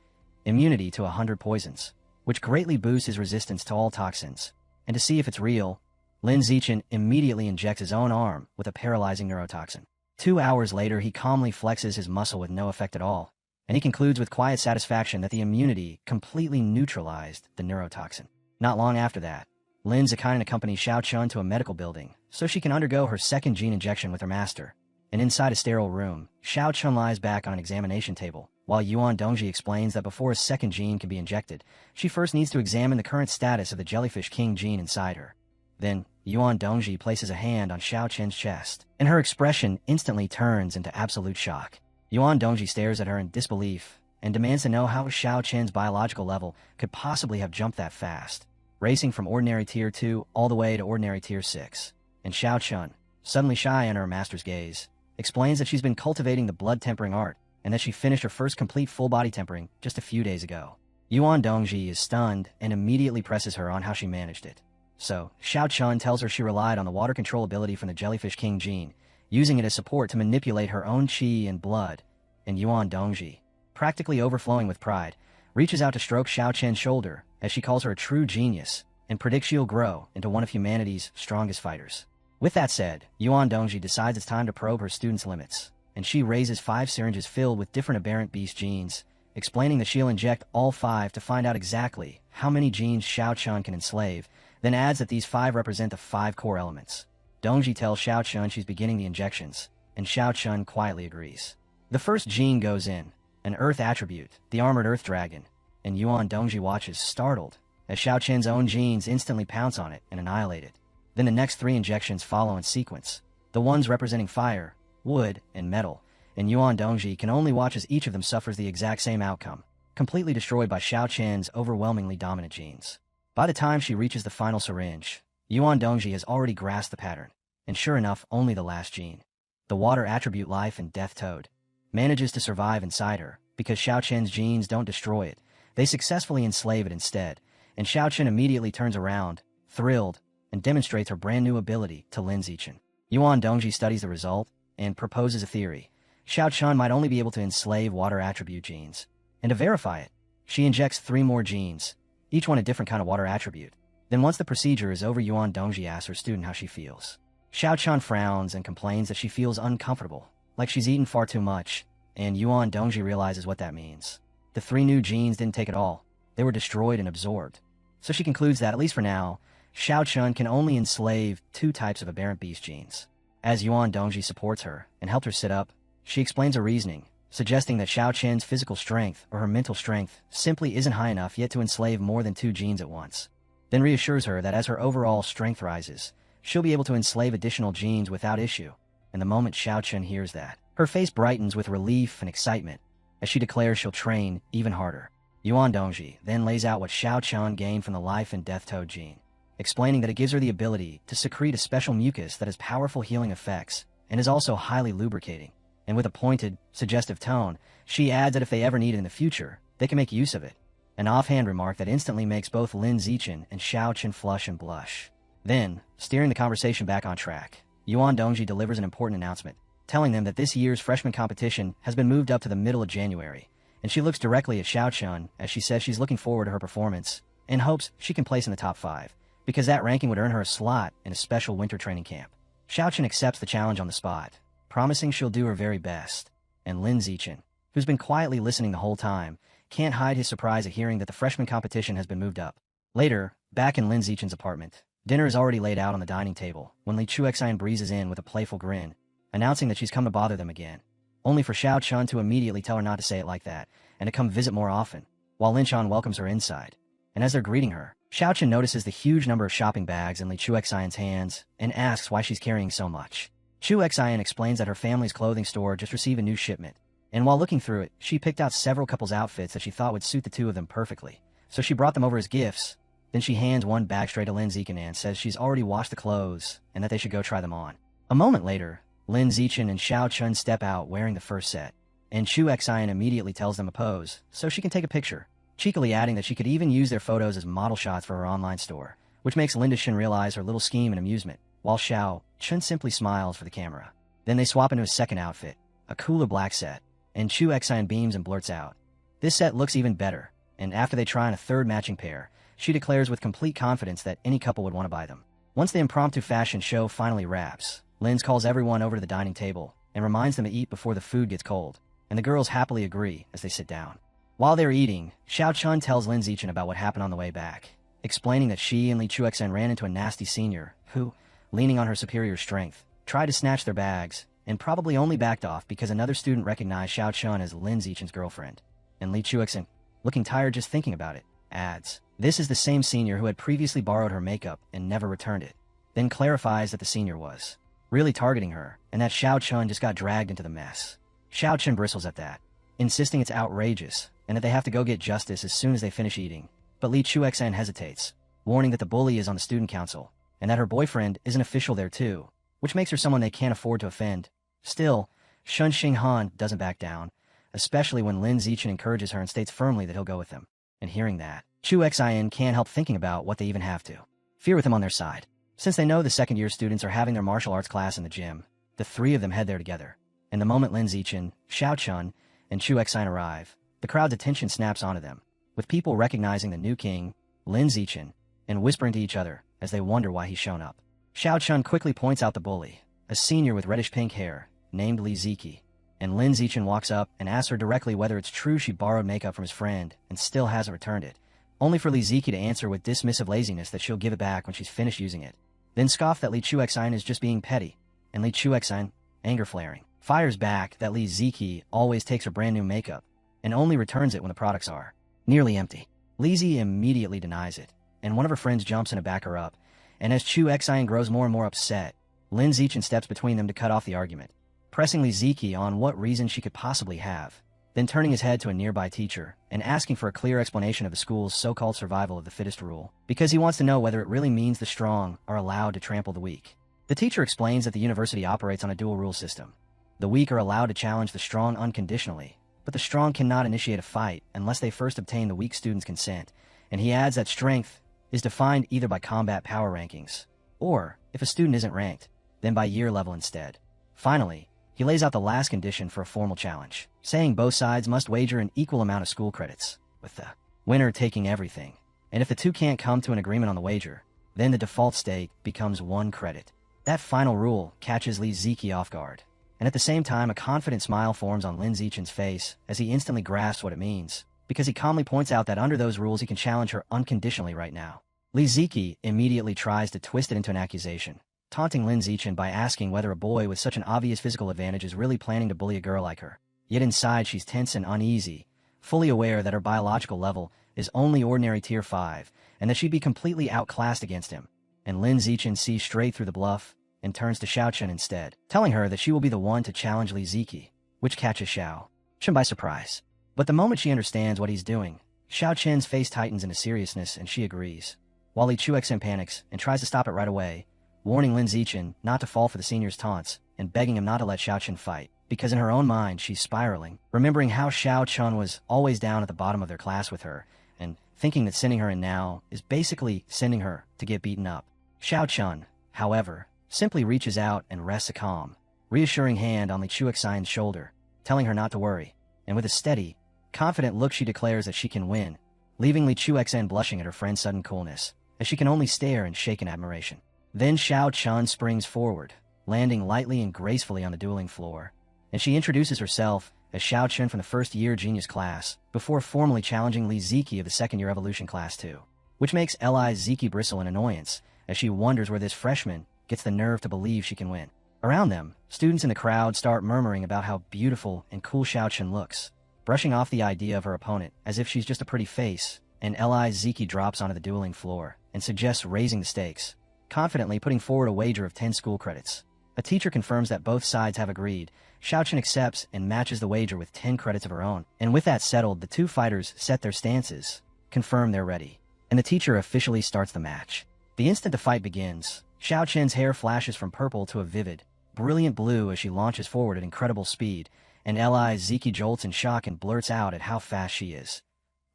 immunity to 100 poisons, which greatly boosts his resistance to all toxins. And to see if it's real, Lin Zichen immediately injects his own arm with a paralyzing neurotoxin. 2 hours later, he calmly flexes his muscle with no effect at all, and he concludes with quiet satisfaction that the immunity completely neutralized the neurotoxin. Not long after that, Lin Zichen accompanies Xiao Chun to a medical building so she can undergo her second gene injection with her master, and inside a sterile room, Xiao Chun lies back on an examination table, while Yuan Dongji explains that before a second gene can be injected, she first needs to examine the current status of the Jellyfish King gene inside her. Then, Yuan Dongji places a hand on Xiao Chen's chest, and her expression instantly turns into absolute shock. Yuan Dongji stares at her in disbelief and demands to know how Xiao Chen's biological level could possibly have jumped that fast, racing from ordinary tier 2 all the way to ordinary tier 6. And Xiao Chun, suddenly shy under her master's gaze, explains that she's been cultivating the blood tempering art and that she finished her first complete full body tempering just a few days ago. Yuan Dongji is stunned and immediately presses her on how she managed it. So, Xiao Chun tells her she relied on the water control ability from the Jellyfish King gene, using it as support to manipulate her own chi and blood, and Yuan Dongji, practically overflowing with pride, reaches out to stroke Xiao Chen's shoulder as she calls her a true genius and predicts she'll grow into one of humanity's strongest fighters. With that said, Yuan Dongji decides it's time to probe her students' limits, and she raises 5 syringes filled with different aberrant beast genes, explaining that she'll inject all 5 to find out exactly how many genes Xiao Chun can enslave, then adds that these 5 represent the 5 core elements. Dongji tells Xiao Chun she's beginning the injections, and Xiao Chun quietly agrees. The first gene goes in, an Earth attribute, the armored Earth Dragon, and Yuan Dongji watches, startled, as Xiao Chen's own genes instantly pounce on it and annihilate it. Then the next 3 injections follow in sequence, the ones representing fire, wood, and metal, and Yuan Dongji can only watch as each of them suffers the exact same outcome, completely destroyed by Xiao Chen's overwhelmingly dominant genes. By the time she reaches the final syringe, Yuan Dongji has already grasped the pattern, and sure enough, only the last gene, the water attribute life and death toad, manages to survive inside her. Because Xiao Chen's genes don't destroy it, they successfully enslave it instead, and Xiao Chen immediately turns around, thrilled, and demonstrates her brand new ability to Lin Zichen. Yuan Dongji studies the result and proposes a theory. Xiao Chun might only be able to enslave water attribute genes, and to verify it, she injects 3 more genes, each one a different kind of water attribute. Then once the procedure is over, Yuan Dongji asks her student how she feels. Xiao Chun frowns and complains that she feels uncomfortable, like she's eaten far too much, and Yuan Dongji realizes what that means. The 3 new genes didn't take it all. They were destroyed and absorbed. So she concludes that, at least for now, Xiao Chun can only enslave 2 types of aberrant beast genes. As Yuan Dongji supports her and helps her sit up, she explains her reasoning, suggesting that Xiao Chen's physical strength or her mental strength simply isn't high enough yet to enslave more than 2 genes at once. Then reassures her that as her overall strength rises, she'll be able to enslave additional genes without issue. And the moment Xiao Chun hears that, her face brightens with relief and excitement, as she declares she'll train even harder. Yuan Dongji then lays out what Xiao Chun gained from the life and death toad gene, explaining that it gives her the ability to secrete a special mucus that has powerful healing effects and is also highly lubricating. And with a pointed, suggestive tone, she adds that if they ever need it in the future, they can make use of it, an offhand remark that instantly makes both Lin Zichen and Xiao Chun flush and blush. Then, steering the conversation back on track, Yuan Dongji delivers an important announcement, telling them that this year's freshman competition has been moved up to the middle of January, and she looks directly at Xiao Chun as she says she's looking forward to her performance and hopes she can place in the top 5, because that ranking would earn her a slot in a special winter training camp. Xiao Chun accepts the challenge on the spot, promising she'll do her very best, and Lin Zichen, who's been quietly listening the whole time, can't hide his surprise at hearing that the freshman competition has been moved up. Later, back in Lin Zichen's apartment, dinner is already laid out on the dining table when Li Chuexian breezes in with a playful grin, announcing that she's come to bother them again, only for Xiao Chun to immediately tell her not to say it like that and to come visit more often, while Lin Chan welcomes her inside. And as they're greeting her, Xiao Chun notices the huge number of shopping bags in Li Chuexian's hands and asks why she's carrying so much. Chuexian explains that her family's clothing store just received a new shipment, and while looking through it, she picked out several couples' outfits that she thought would suit the 2 of them perfectly, so she brought them over as gifts. Then she hands one bag straight to Lin Zichen and says she's already washed the clothes and that they should go try them on. A moment later, Lin Zichen and Xiao Chun step out wearing the first set, and Chuexian immediately tells them a pose so she can take a picture, cheekily adding that she could even use their photos as model shots for her online store, which makes Linda Shin realize her little scheme and amusement, while Xiao Chun simply smiles for the camera. Then they swap into a second outfit, a cooler black set, and Chuexian beams and blurts out, "This set looks even better," and after they try on a third matching pair, she declares with complete confidence that any couple would want to buy them. Once the impromptu fashion show finally wraps, Linz calls everyone over to the dining table and reminds them to eat before the food gets cold, and the girls happily agree as they sit down. While they're eating, Xiao Chun tells Lin Zichen about what happened on the way back, explaining that she and Li Chuexian ran into a nasty senior who, leaning on her superior strength, tried to snatch their bags, and probably only backed off because another student recognized Xiao Chun as Lin Zichen's girlfriend. And Li Chuexian, looking tired just thinking about it, adds, "This is the same senior who had previously borrowed her makeup and never returned it," then clarifies that the senior was really targeting her, and that Xiao Chun just got dragged into the mess. Xiao Chun bristles at that, insisting it's outrageous, and that they have to go get justice as soon as they finish eating. But Li Chuexian hesitates, warning that the bully is on the student council, and that her boyfriend is an official there too, which makes her someone they can't afford to offend. Still, Shun Xinghan doesn't back down, especially when Lin Zichen encourages her and states firmly that he'll go with them. And hearing that, Chuexian can't help thinking about what they even have to fear with him on their side. Since they know the second-year students are having their martial arts class in the gym, the 3 of them head there together. And the moment Lin Zichen, Xiao Chun, and Chuexian arrive, the crowd's attention snaps onto them, with people recognizing the new king, Lin Zichen, and whispering to each other as they wonder why he's shown up. Xiao Chun quickly points out the bully, a senior with reddish-pink hair, named Li Ziki, and Lin Zichen walks up and asks her directly whether it's true she borrowed makeup from his friend and still hasn't returned it, only for Li Ziki to answer with dismissive laziness that she'll give it back when she's finished using it, then scoff that Li Chuexine is just being petty, and Li Chuexine, anger flaring, fires back that Li Ziki always takes her brand new makeup and only returns it when the products are nearly empty. Li Zi immediately denies it, and one of her friends jumps in to back her up, and as Chuexine grows more and more upset, Lin Zichen steps between them to cut off the argument, pressing Li Ziki on what reason she could possibly have, then turning his head to a nearby teacher and asking for a clear explanation of the school's so-called survival of the fittest rule, because he wants to know whether it really means the strong are allowed to trample the weak. The teacher explains that the university operates on a dual-rule system. The weak are allowed to challenge the strong unconditionally, but the strong cannot initiate a fight unless they first obtain the weak student's consent, and he adds that strength is defined either by combat power rankings, or, if a student isn't ranked, then by year level instead. Finally, he lays out the last condition for a formal challenge, saying both sides must wager an equal amount of school credits, with the winner taking everything, and if the two can't come to an agreement on the wager, then the default state becomes 1 credit. That final rule catches Li Ziki off guard, and at the same time a confident smile forms on Lin Zichen's face as he instantly grasps what it means, because he calmly points out that under those rules he can challenge her unconditionally right now. Li Ziki immediately tries to twist it into an accusation, taunting Lin Zichen by asking whether a boy with such an obvious physical advantage is really planning to bully a girl like her. Yet inside she's tense and uneasy, fully aware that her biological level is only ordinary tier 5, and that she'd be completely outclassed against him. And Lin Zichen sees straight through the bluff and turns to Xiao Chun instead, telling her that she will be the one to challenge Li Ziki, which catches Xiao Chun by surprise. But the moment she understands what he's doing, Xiao Chun's face tightens into seriousness and she agrees, while Li Chuexin panics and tries to stop it right away, warning Lin Zichen not to fall for the senior's taunts and begging him not to let Xiao Chun fight, because in her own mind she's spiraling, remembering how Xiao Chun was always down at the bottom of their class with her, and thinking that sending her in now is basically sending her to get beaten up. Xiao Chun, however, simply reaches out and rests a calm, reassuring hand on Li Chuexine's shoulder, telling her not to worry, and with a steady, confident look she declares that she can win, leaving Li Chuexin blushing at her friend's sudden coolness, as she can only stare and shake in admiration. Then Xiao Chun springs forward, landing lightly and gracefully on the dueling floor, and she introduces herself as Xiao Chun from the first-year genius class, before formally challenging Li Ziki of the second-year evolution class too, which makes Li Ziki bristle in annoyance, as she wonders where this freshman gets the nerve to believe she can win. Around them, students in the crowd start murmuring about how beautiful and cool Xiao Chun looks, brushing off the idea of her opponent as if she's just a pretty face, and Li Ziki drops onto the dueling floor and suggests raising the stakes, confidently putting forward a wager of 10 school credits. A teacher confirms that both sides have agreed. Xiao Chun accepts and matches the wager with 10 credits of her own, and with that settled, the two fighters set their stances, confirm they're ready, and the teacher officially starts the match. The instant the fight begins, Xiao Chun's hair flashes from purple to a vivid, brilliant blue as she launches forward at incredible speed, and Li Ziki jolts in shock and blurts out at how fast she is,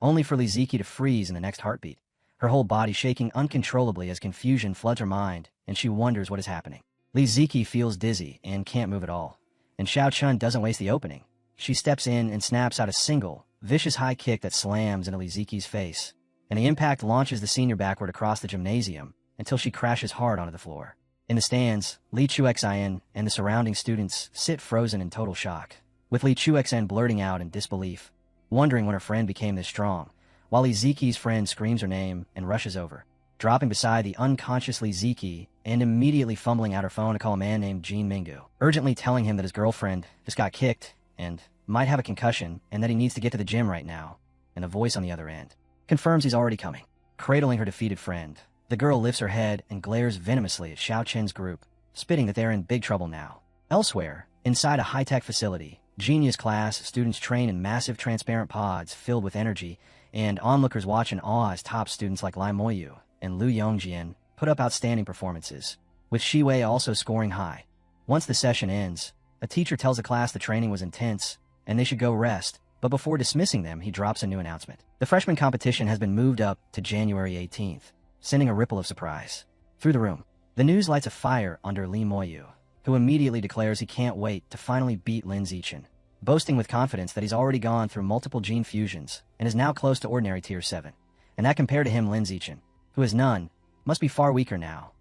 only for Li Ziki to freeze in the next heartbeat, her whole body shaking uncontrollably as confusion floods her mind and she wonders what is happening. Li Ziki feels dizzy and can't move at all, and Xiao Chun doesn't waste the opening. She steps in and snaps out a single, vicious high kick that slams into Li Ziki's face, and the impact launches the senior backward across the gymnasium until she crashes hard onto the floor. In the stands, Li Chuexin and the surrounding students sit frozen in total shock, with Li Chuexin blurting out in disbelief, wondering when her friend became this strong, while Li Ziki's friend screams her name and rushes over, dropping beside the unconscious Li Ziki and immediately fumbling out her phone to call a man named Jin Mingu, urgently telling him that his girlfriend just got kicked and might have a concussion and that he needs to get to the gym right now, and the voice on the other end confirms he's already coming. Cradling her defeated friend, the girl lifts her head and glares venomously at Xiao Chen's group, spitting that they're in big trouble now. Elsewhere, inside a high-tech facility, genius class students train in massive transparent pods filled with energy, and onlookers watch in awe as top students like Lai Moyu and Lu Yongjian put up outstanding performances, with Shiwei also scoring high. Once the session ends, a teacher tells the class the training was intense and they should go rest, but before dismissing them, he drops a new announcement. The freshman competition has been moved up to January 18th, sending a ripple of surprise through the room. The news lights a fire under Li Moyu, who immediately declares he can't wait to finally beat Lin Zichen, boasting with confidence that he's already gone through multiple gene fusions and is now close to ordinary tier 7, and that compared to him Lin Zichen, who is none, must be far weaker now.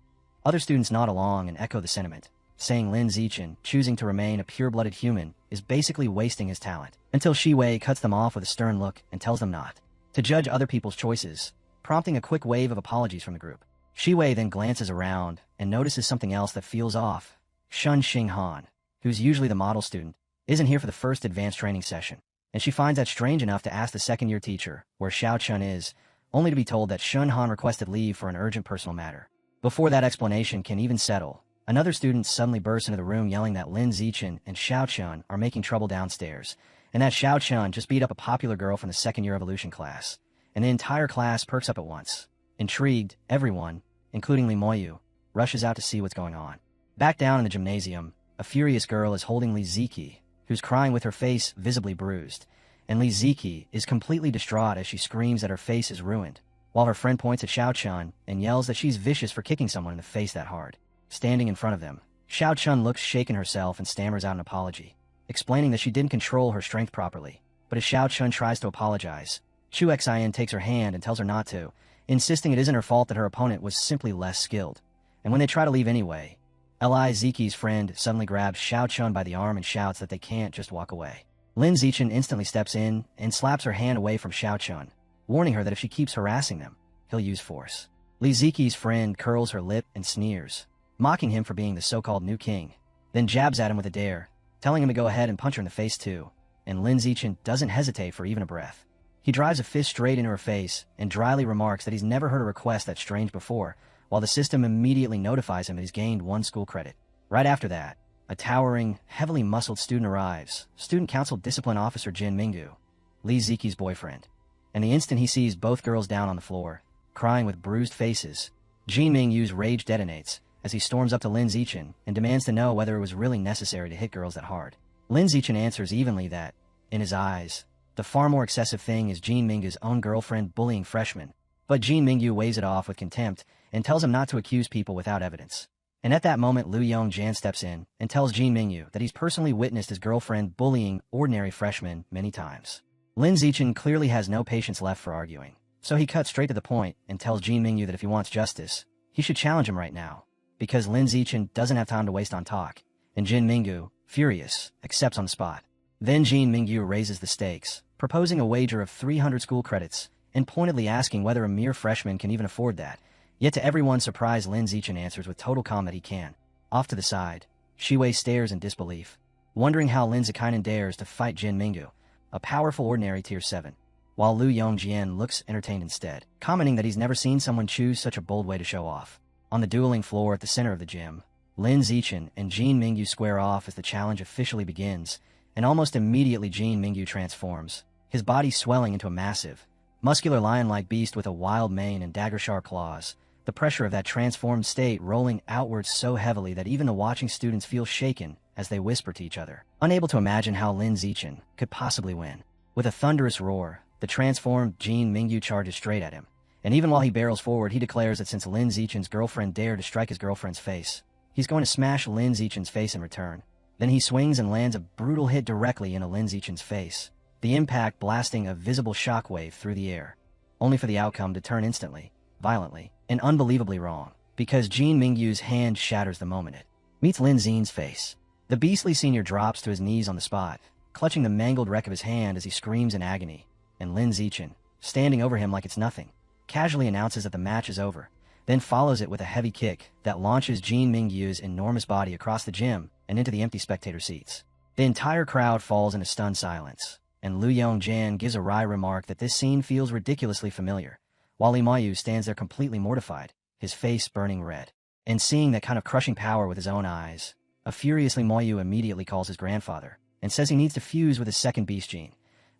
Other students nod along and echo the sentiment, saying Lin Zichen, choosing to remain a pure-blooded human, is basically wasting his talent, until Shi Wei cuts them off with a stern look and tells them not to judge other people's choices, prompting a quick wave of apologies from the group. Shi Wei then glances around and notices something else that feels off. Shun Xinghan, who's usually the model student, isn't here for the first advanced training session, and she finds that strange enough to ask the second-year teacher where Xiao Chun is, only to be told that Shun Han requested leave for an urgent personal matter. Before that explanation can even settle, another student suddenly bursts into the room yelling that Lin Zichen and Xiao Chun are making trouble downstairs, and that Xiao Chun just beat up a popular girl from the second-year evolution class, and the entire class perks up at once. Intrigued, everyone, including Li Moyu, rushes out to see what's going on. Back down in the gymnasium, a furious girl is holding Li Ziki, who's crying with her face visibly bruised, and Li Ziki is completely distraught as she screams that her face is ruined, while her friend points at Xiao Chun and yells that she's vicious for kicking someone in the face that hard. Standing in front of them, Xiao Chun looks shaken herself and stammers out an apology, explaining that she didn't control her strength properly. But as Xiao Chun tries to apologize, Chu Xian takes her hand and tells her not to, insisting it isn't her fault that her opponent was simply less skilled. And when they try to leave anyway, Li Ziki's friend suddenly grabs Xiao Chun by the arm and shouts that they can't just walk away. Lin Zichen instantly steps in and slaps her hand away from Xiao Chun, warning her that if she keeps harassing them, he'll use force. Li Ziki's friend curls her lip and sneers, mocking him for being the so-called new king, then jabs at him with a dare, telling him to go ahead and punch her in the face too, and Lin Zichen doesn't hesitate for even a breath. He drives a fist straight into her face and dryly remarks that he's never heard a request that strange before, while the system immediately notifies him that he's gained 1 school credit. Right after that, a towering, heavily muscled student arrives, Student Council Discipline Officer Jin Minggu, Li Ziki's boyfriend. And the instant he sees both girls down on the floor, crying with bruised faces, Jin Mingyu's rage detonates as he storms up to Lin Zichen and demands to know whether it was really necessary to hit girls that hard. Lin Zichen answers evenly that, in his eyes, the far more excessive thing is Jin Mingyu's own girlfriend bullying freshmen, but Jin Mingyu waves it off with contempt and tells him not to accuse people without evidence. And at that moment Liu Yongjian steps in and tells Jin Mingyu that he's personally witnessed his girlfriend bullying ordinary freshmen many times. Lin Zichen clearly has no patience left for arguing, so he cuts straight to the point and tells Jin Mingyu that if he wants justice, he should challenge him right now, because Lin Zichen doesn't have time to waste on talk, and Jin Mingyu, furious, accepts on the spot. Then Jin Mingyu raises the stakes, proposing a wager of 300 school credits, and pointedly asking whether a mere freshman can even afford that. Yet to everyone's surprise, Lin Zichen answers with total calm that he can. Off to the side, Shi Wei stares in disbelief, wondering how Lin Zikainen dares to fight Jin Mingyu, a powerful ordinary tier 7, while Liu Yongjian looks entertained instead, commenting that he's never seen someone choose such a bold way to show off. On the dueling floor at the center of the gym, Lin Zichen and Jin Mingyu square off as the challenge officially begins, and almost immediately Jin Mingyu transforms, his body swelling into a massive, muscular lion-like beast with a wild mane and dagger-sharp claws, the pressure of that transformed state rolling outwards so heavily that even the watching students feel shaken as they whisper to each other, unable to imagine how Lin Zichen could possibly win. With a thunderous roar, the transformed Jin Mingyu charges straight at him, and even while he barrels forward, he declares that since Lin Zichen's girlfriend dared to strike his girlfriend's face, he's going to smash Lin Zichen's face in return. Then he swings and lands a brutal hit directly into Lin Zichen's face, the impact blasting a visible shockwave through the air, only for the outcome to turn instantly, violently, and unbelievably wrong, because Jin Mingyu's hand shatters the moment it meets Lin Zine's face. The beastly senior drops to his knees on the spot, clutching the mangled wreck of his hand as he screams in agony, and Lin Zichen, standing over him like it's nothing, casually announces that the match is over, then follows it with a heavy kick that launches Jin Mingyu's enormous body across the gym and into the empty spectator seats. The entire crowd falls into stunned silence, and Liu Yongjian gives a wry remark that this scene feels ridiculously familiar, while Li Mayu stands there completely mortified, his face burning red. And seeing that kind of crushing power with his own eyes, a furious Li Mayu immediately calls his grandfather and says he needs to fuse with his second beast gene.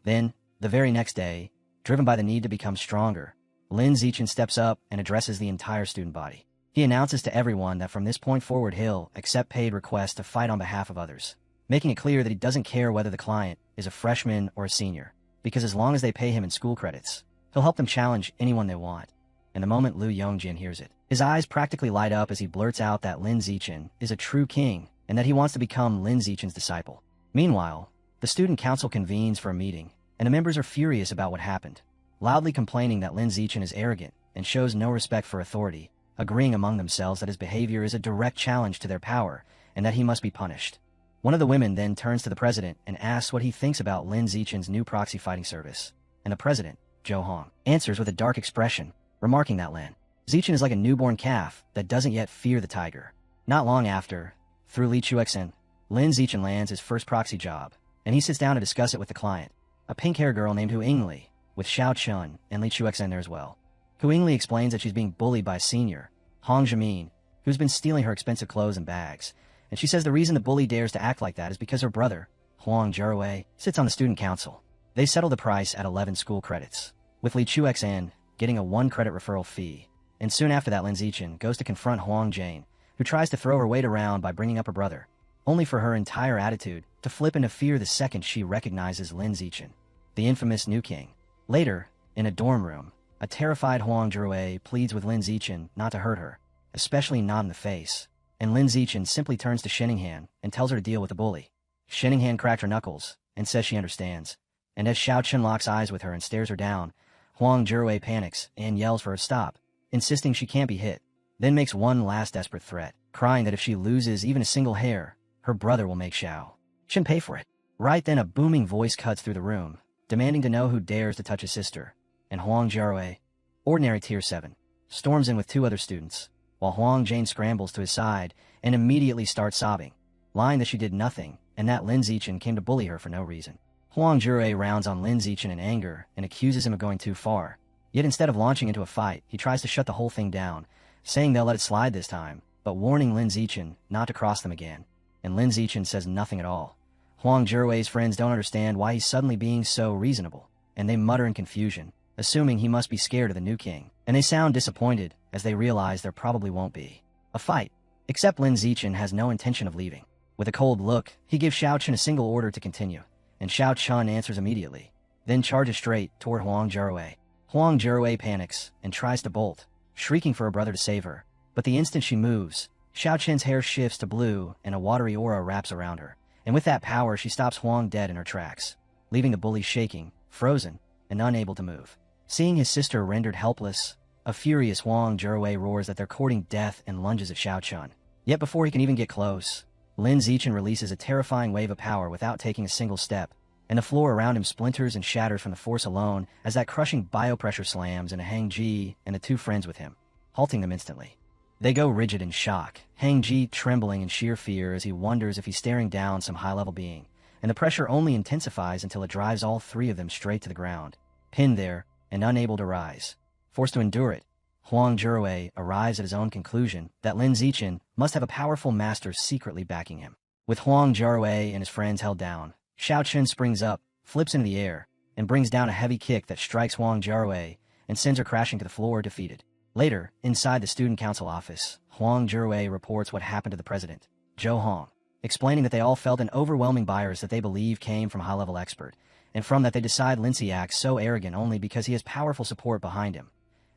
Then, the very next day, driven by the need to become stronger, Lin Zichen steps up and addresses the entire student body. He announces to everyone that from this point forward he'll accept paid requests to fight on behalf of others, making it clear that he doesn't care whether the client is a freshman or a senior, because as long as they pay him in school credits, he'll help them challenge anyone they want. And the moment Liu Yongjian hears it, his eyes practically light up as he blurts out that Lin Zichen is a true king and that he wants to become Lin Zichen's disciple. Meanwhile, the student council convenes for a meeting, and the members are furious about what happened, loudly complaining that Lin Zichen is arrogant and shows no respect for authority, agreeing among themselves that his behavior is a direct challenge to their power and that he must be punished. One of the women then turns to the president and asks what he thinks about Lin Zichen's new proxy fighting service, and the president, Zhou Hong, answers with a dark expression, remarking that Lin Zichen is like a newborn calf that doesn't yet fear the tiger. Not long after, through Li Chuexen, Lin Zichen lands his first proxy job, and he sits down to discuss it with the client, a pink-haired girl named Hu Yingli, with Xiao Chun and Li Chuexen there as well. Hu Yingli explains that she's being bullied by a senior, Hong Jimin, who's been stealing her expensive clothes and bags, and she says the reason the bully dares to act like that is because her brother, Huang Jiawei, sits on the student council. They settle the price at 11 school credits, with Li Chuexan getting a 1-credit referral fee, and soon after that Lin Zichen goes to confront Huang Jane, who tries to throw her weight around by bringing up her brother, only for her entire attitude to flip into fear the second she recognizes Lin Zichen, the infamous new king. Later, in a dorm room, a terrified Huang Jiawei pleads with Lin Zichen not to hurt her, especially not in the face, and Lin Zichen simply turns to Shenninghan and tells her to deal with the bully. Shenninghan cracked her knuckles and says she understands, and as Xiao Chen locks eyes with her and stares her down, Huang Jiawei panics and yells for her to stop, insisting she can't be hit, then makes one last desperate threat, crying that if she loses even a single hair, her brother will make Xiao Chen pay for it. Right then a booming voice cuts through the room, demanding to know who dares to touch his sister, and Huang Jiawei, ordinary tier 7, storms in with 2 other students, while Huang Jane scrambles to his side and immediately starts sobbing, lying that she did nothing and that Lin Zichen came to bully her for no reason. Huang Jiawei rounds on Lin Zichen in anger and accuses him of going too far, yet instead of launching into a fight, he tries to shut the whole thing down, saying they'll let it slide this time, but warning Lin Zichen not to cross them again, and Lin Zichen says nothing at all. Huang Jiawei's friends don't understand why he's suddenly being so reasonable, and they mutter in confusion, assuming he must be scared of the new king, and they sound disappointed as they realize there probably won't be a fight, except Lin Zichen has no intention of leaving. With a cold look, he gives Xiao Chen a single order to continue, and Xiao Chun answers immediately, then charges straight toward Huang Jiawei. Huang Jiawei panics and tries to bolt, shrieking for her brother to save her, but the instant she moves, Xiao Chen's hair shifts to blue and a watery aura wraps around her, and with that power she stops Huang dead in her tracks, leaving the bully shaking, frozen, and unable to move. Seeing his sister rendered helpless, a furious Huang Jiawei roars that they're courting death and lunges at Xiao Chun. Yet before he can even get close, Lin Zichen releases a terrifying wave of power without taking a single step, and the floor around him splinters and shatters from the force alone as that crushing biopressure slams into Hang Ji and the 2 friends with him, halting them instantly. They go rigid in shock, Hang Ji trembling in sheer fear as he wonders if he's staring down some high-level being, and the pressure only intensifies until it drives all 3 of them straight to the ground, pinned there and unable to rise. Forced to endure it, Huang Jiawei arrives at his own conclusion that Lin Zichen must have a powerful master secretly backing him. With Huang Jiawei and his friends held down, Xiao Chen springs up, flips into the air, and brings down a heavy kick that strikes Huang Jiawei and sends her crashing to the floor defeated. Later, inside the student council office, Huang Jiawei reports what happened to the president, Zhou Hong, explaining that they all felt an overwhelming bias that they believe came from a high-level expert, and from that they decide Lindsay acts so arrogant only because he has powerful support behind him.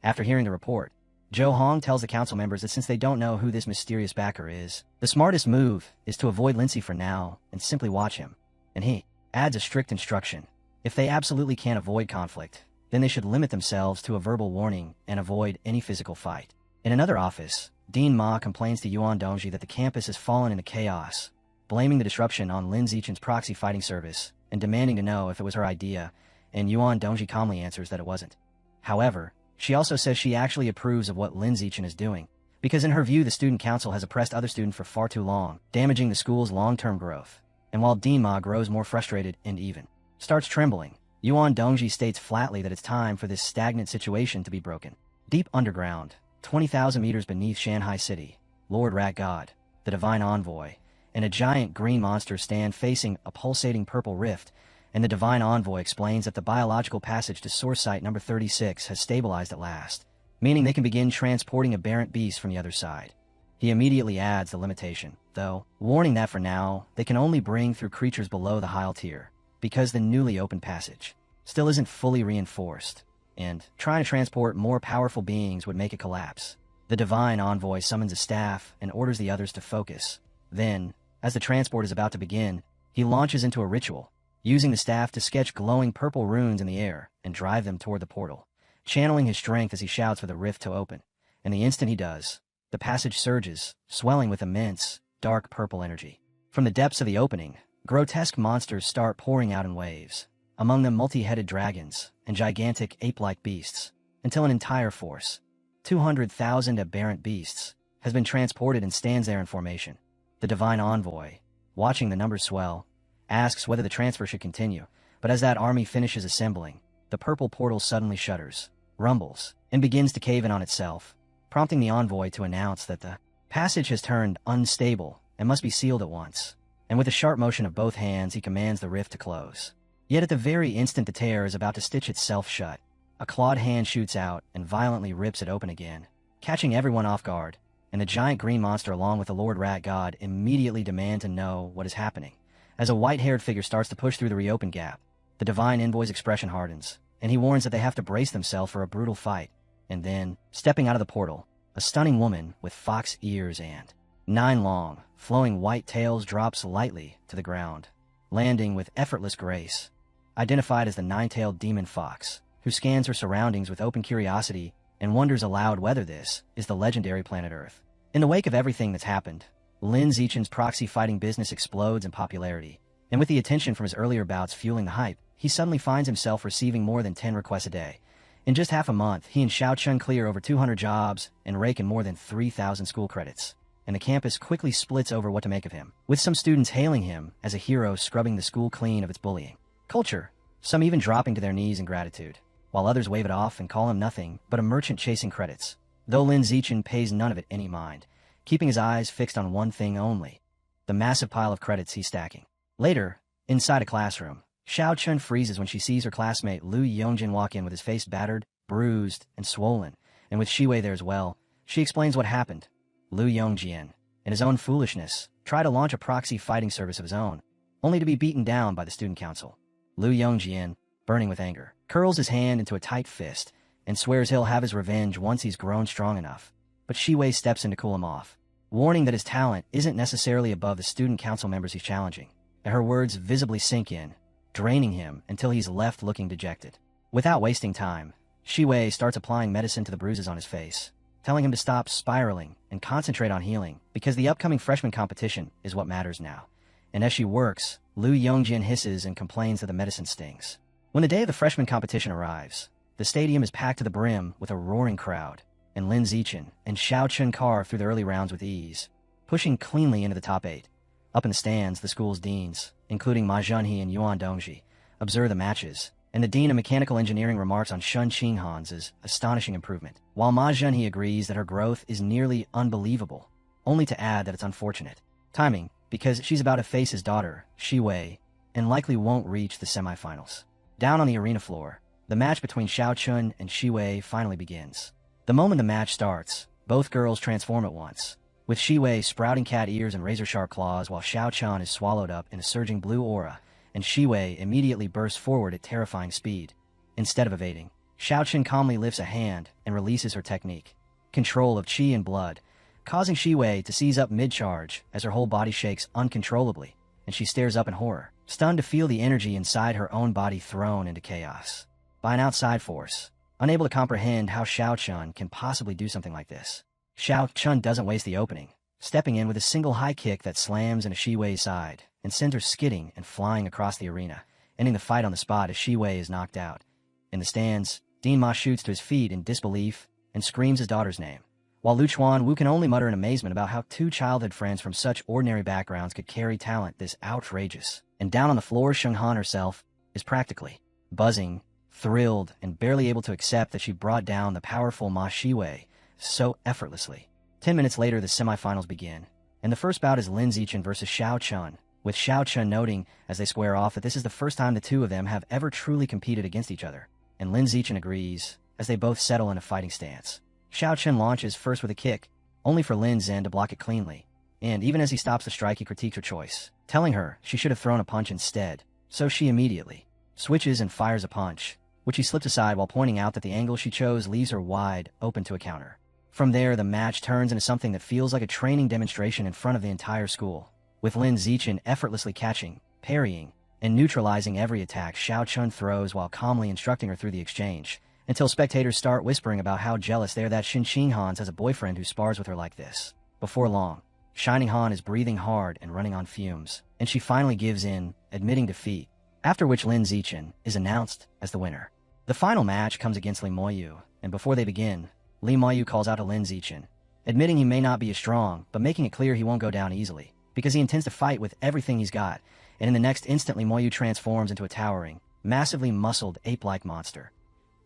After hearing the report, Zhou Hong tells the council members that since they don't know who this mysterious backer is, the smartest move is to avoid Lindsay for now and simply watch him. And he adds a strict instruction. If they absolutely can't avoid conflict, then they should limit themselves to a verbal warning and avoid any physical fight. In another office, Dean Ma complains to Yuan Dongji that the campus has fallen into chaos, blaming the disruption on Lin Zichen's proxy fighting service and demanding to know if it was her idea, and Yuan Dongji calmly answers that it wasn't. However, she also says she actually approves of what Lin Zichen is doing, because in her view the student council has oppressed other students for far too long, damaging the school's long-term growth. And while Dean Ma grows more frustrated and even starts trembling, Yuan Dongji states flatly that it's time for this stagnant situation to be broken. Deep underground, 20,000 meters beneath Shanghai City, Lord Rat God, the Divine Envoy, and a giant green monster stand facing a pulsating purple rift, and the Divine Envoy explains that the biological passage to source site number 36 has stabilized at last, meaning they can begin transporting aberrant beasts from the other side. He immediately adds the limitation, though, warning that for now, they can only bring through creatures below the Heil tier, because the newly opened passage still isn't fully reinforced, and trying to transport more powerful beings would make it collapse. The Divine Envoy summons a staff and orders the others to focus. Then, as the transport is about to begin, he launches into a ritual, using the staff to sketch glowing purple runes in the air and drive them toward the portal, channeling his strength as he shouts for the rift to open, and the instant he does, the passage surges, swelling with immense, dark purple energy. From the depths of the opening, grotesque monsters start pouring out in waves, among them multi-headed dragons and gigantic ape-like beasts, until an entire force, 200,000 aberrant beasts, has been transported and stands there in formation. The divine envoy, watching the numbers swell, asks whether the transfer should continue, but as that army finishes assembling, the purple portal suddenly shudders, rumbles, and begins to cave in on itself, prompting the envoy to announce that the passage has turned unstable and must be sealed at once. And with a sharp motion of both hands, he commands the rift to close. Yet at the very instant the tear is about to stitch itself shut, a clawed hand shoots out and violently rips it open again, catching everyone off guard, and the giant green monster along with the Lord Rat God immediately demand to know what is happening. As a white-haired figure starts to push through the reopened gap, the divine envoy's expression hardens, and he warns that they have to brace themselves for a brutal fight. And then, stepping out of the portal, a stunning woman with fox ears and 9 long, flowing white tails drops lightly to the ground, landing with effortless grace. Identified as the 9-tailed demon fox, who scans her surroundings with open curiosity and wonders aloud whether this is the legendary planet Earth. In the wake of everything that's happened, Lin Zichen's proxy fighting business explodes in popularity, and with the attention from his earlier bouts fueling the hype, he suddenly finds himself receiving more than 10 requests a day. In just half a month, he and Xiao Chun clear over 200 jobs and rake in more than 3,000 school credits, and the campus quickly splits over what to make of him, with some students hailing him as a hero scrubbing the school clean of its bullying culture, some even dropping to their knees in gratitude, while others wave it off and call him nothing but a merchant chasing credits, though Lin Zichen pays none of it any mind, keeping his eyes fixed on one thing only, the massive pile of credits he's stacking. Later, inside a classroom, Xiao Chun freezes when she sees her classmate Lu Yongjin walk in with his face battered, bruised, and swollen, and with Shiwei there as well. She explains what happened. Lu Yongjin, in his own foolishness, tried to launch a proxy fighting service of his own, only to be beaten down by the student council. Lu Yongjin, burning with anger, curls his hand into a tight fist and swears he'll have his revenge once he's grown strong enough. But Shiwei steps in to cool him off, warning that his talent isn't necessarily above the student council members he's challenging. And her words visibly sink in, draining him until he's left looking dejected. Without wasting time, Shiwei starts applying medicine to the bruises on his face, telling him to stop spiraling and concentrate on healing, because the upcoming freshman competition is what matters now. And as she works, Lu Yongjin hisses and complains that the medicine stings. When the day of the freshman competition arrives, the stadium is packed to the brim with a roaring crowd, and Lin Zichen and Xiao Chun carve through the early rounds with ease, pushing cleanly into the top 8. Up in the stands, the school's deans, including Ma Zhenhe and Yuan Dongji, observe the matches, and the dean of mechanical engineering remarks on Shun Qinghan's astonishing improvement, while Ma Zhenhe agrees that her growth is nearly unbelievable, only to add that it's unfortunate timing, because she's about to face his daughter, Shiwei, and likely won't reach the semifinals. Down on the arena floor, the match between Xiao Chun and Shiwei finally begins. The moment the match starts, both girls transform at once, with Shiwei sprouting cat ears and razor-sharp claws while Xiao Chun is swallowed up in a surging blue aura, and Shiwei immediately bursts forward at terrifying speed. Instead of evading, Xiao Chun calmly lifts a hand and releases her technique, control of qi and blood, causing Shiwei to seize up mid-charge as her whole body shakes uncontrollably, and she stares up in horror, stunned to feel the energy inside her own body thrown into chaos by an outside force, unable to comprehend how Xiao Chun can possibly do something like this. Xiao Chun doesn't waste the opening, stepping in with a single high kick that slams into Shiwei's side and sends her skidding and flying across the arena, ending the fight on the spot as Shiwei is knocked out. In the stands, Dean Ma shoots to his feet in disbelief and screams his daughter's name, while Lu Chuan Wu can only mutter in amazement about how 2 childhood friends from such ordinary backgrounds could carry talent this outrageous. And down on the floor, Sheng Han herself is practically buzzing, thrilled, and barely able to accept that she brought down the powerful Ma Shiwei so effortlessly. 10 minutes later, the semifinals begin, and the first bout is Lin Zichen versus Xiao Chun, with Xiao Chun noting as they square off that this is the first time the two of them have ever truly competed against each other, and Lin Zichen agrees as they both settle in a fighting stance. Xiao Chun launches first with a kick, only for Lin Zhen to block it cleanly, and even as he stops the strike, he critiques her choice, telling her she should have thrown a punch instead, so she immediately switches and fires a punch, which he slips aside while pointing out that the angle she chose leaves her wide open to a counter. From there, the match turns into something that feels like a training demonstration in front of the entire school, with Lin Zichen effortlessly catching, parrying, and neutralizing every attack Xiao Chun throws while calmly instructing her through the exchange, until spectators start whispering about how jealous they are that Xin Hans has a boyfriend who spars with her like this. Before long, Shining Han is breathing hard and running on fumes, and she finally gives in, admitting defeat, after which Lin Zichen is announced as the winner. The final match comes against Li Moyu, and before they begin, Li Moyu calls out to Lin Zichen, admitting he may not be as strong, but making it clear he won't go down easily, because he intends to fight with everything he's got, and in the next instant Li Moyu transforms into a towering, massively muscled ape-like monster.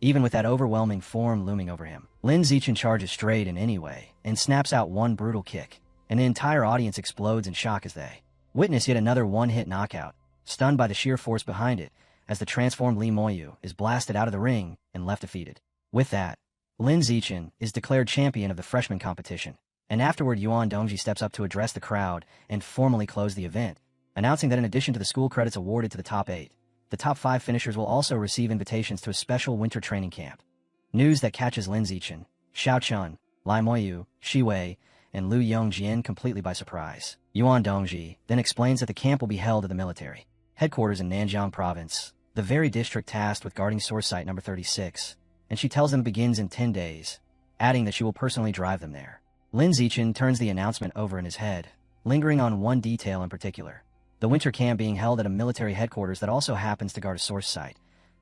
Even with that overwhelming form looming over him, Lin Zichen charges straight in any way, and snaps out one brutal kick, and the entire audience explodes in shock as they witness yet another one-hit knockout, stunned by the sheer force behind it, as the transformed Li Moyu is blasted out of the ring and left defeated. With that, Lin Zichen is declared champion of the freshman competition, and afterward Yuan Dongji steps up to address the crowd and formally close the event, announcing that in addition to the school credits awarded to the top 8, the top 5 finishers will also receive invitations to a special winter training camp. News that catches Lin Zichen, Xiao Chun, Lai Moyu, Shi Wei, and Lu Yongjian completely by surprise. Yuan Dongji then explains that the camp will be held at the military headquarters in Nanjiang Province, the very district tasked with guarding source site number 36, and she tells them it begins in 10 days, adding that she will personally drive them there. Lin Zichen turns the announcement over in his head, lingering on one detail in particular: the winter camp being held at a military headquarters that also happens to guard a source site,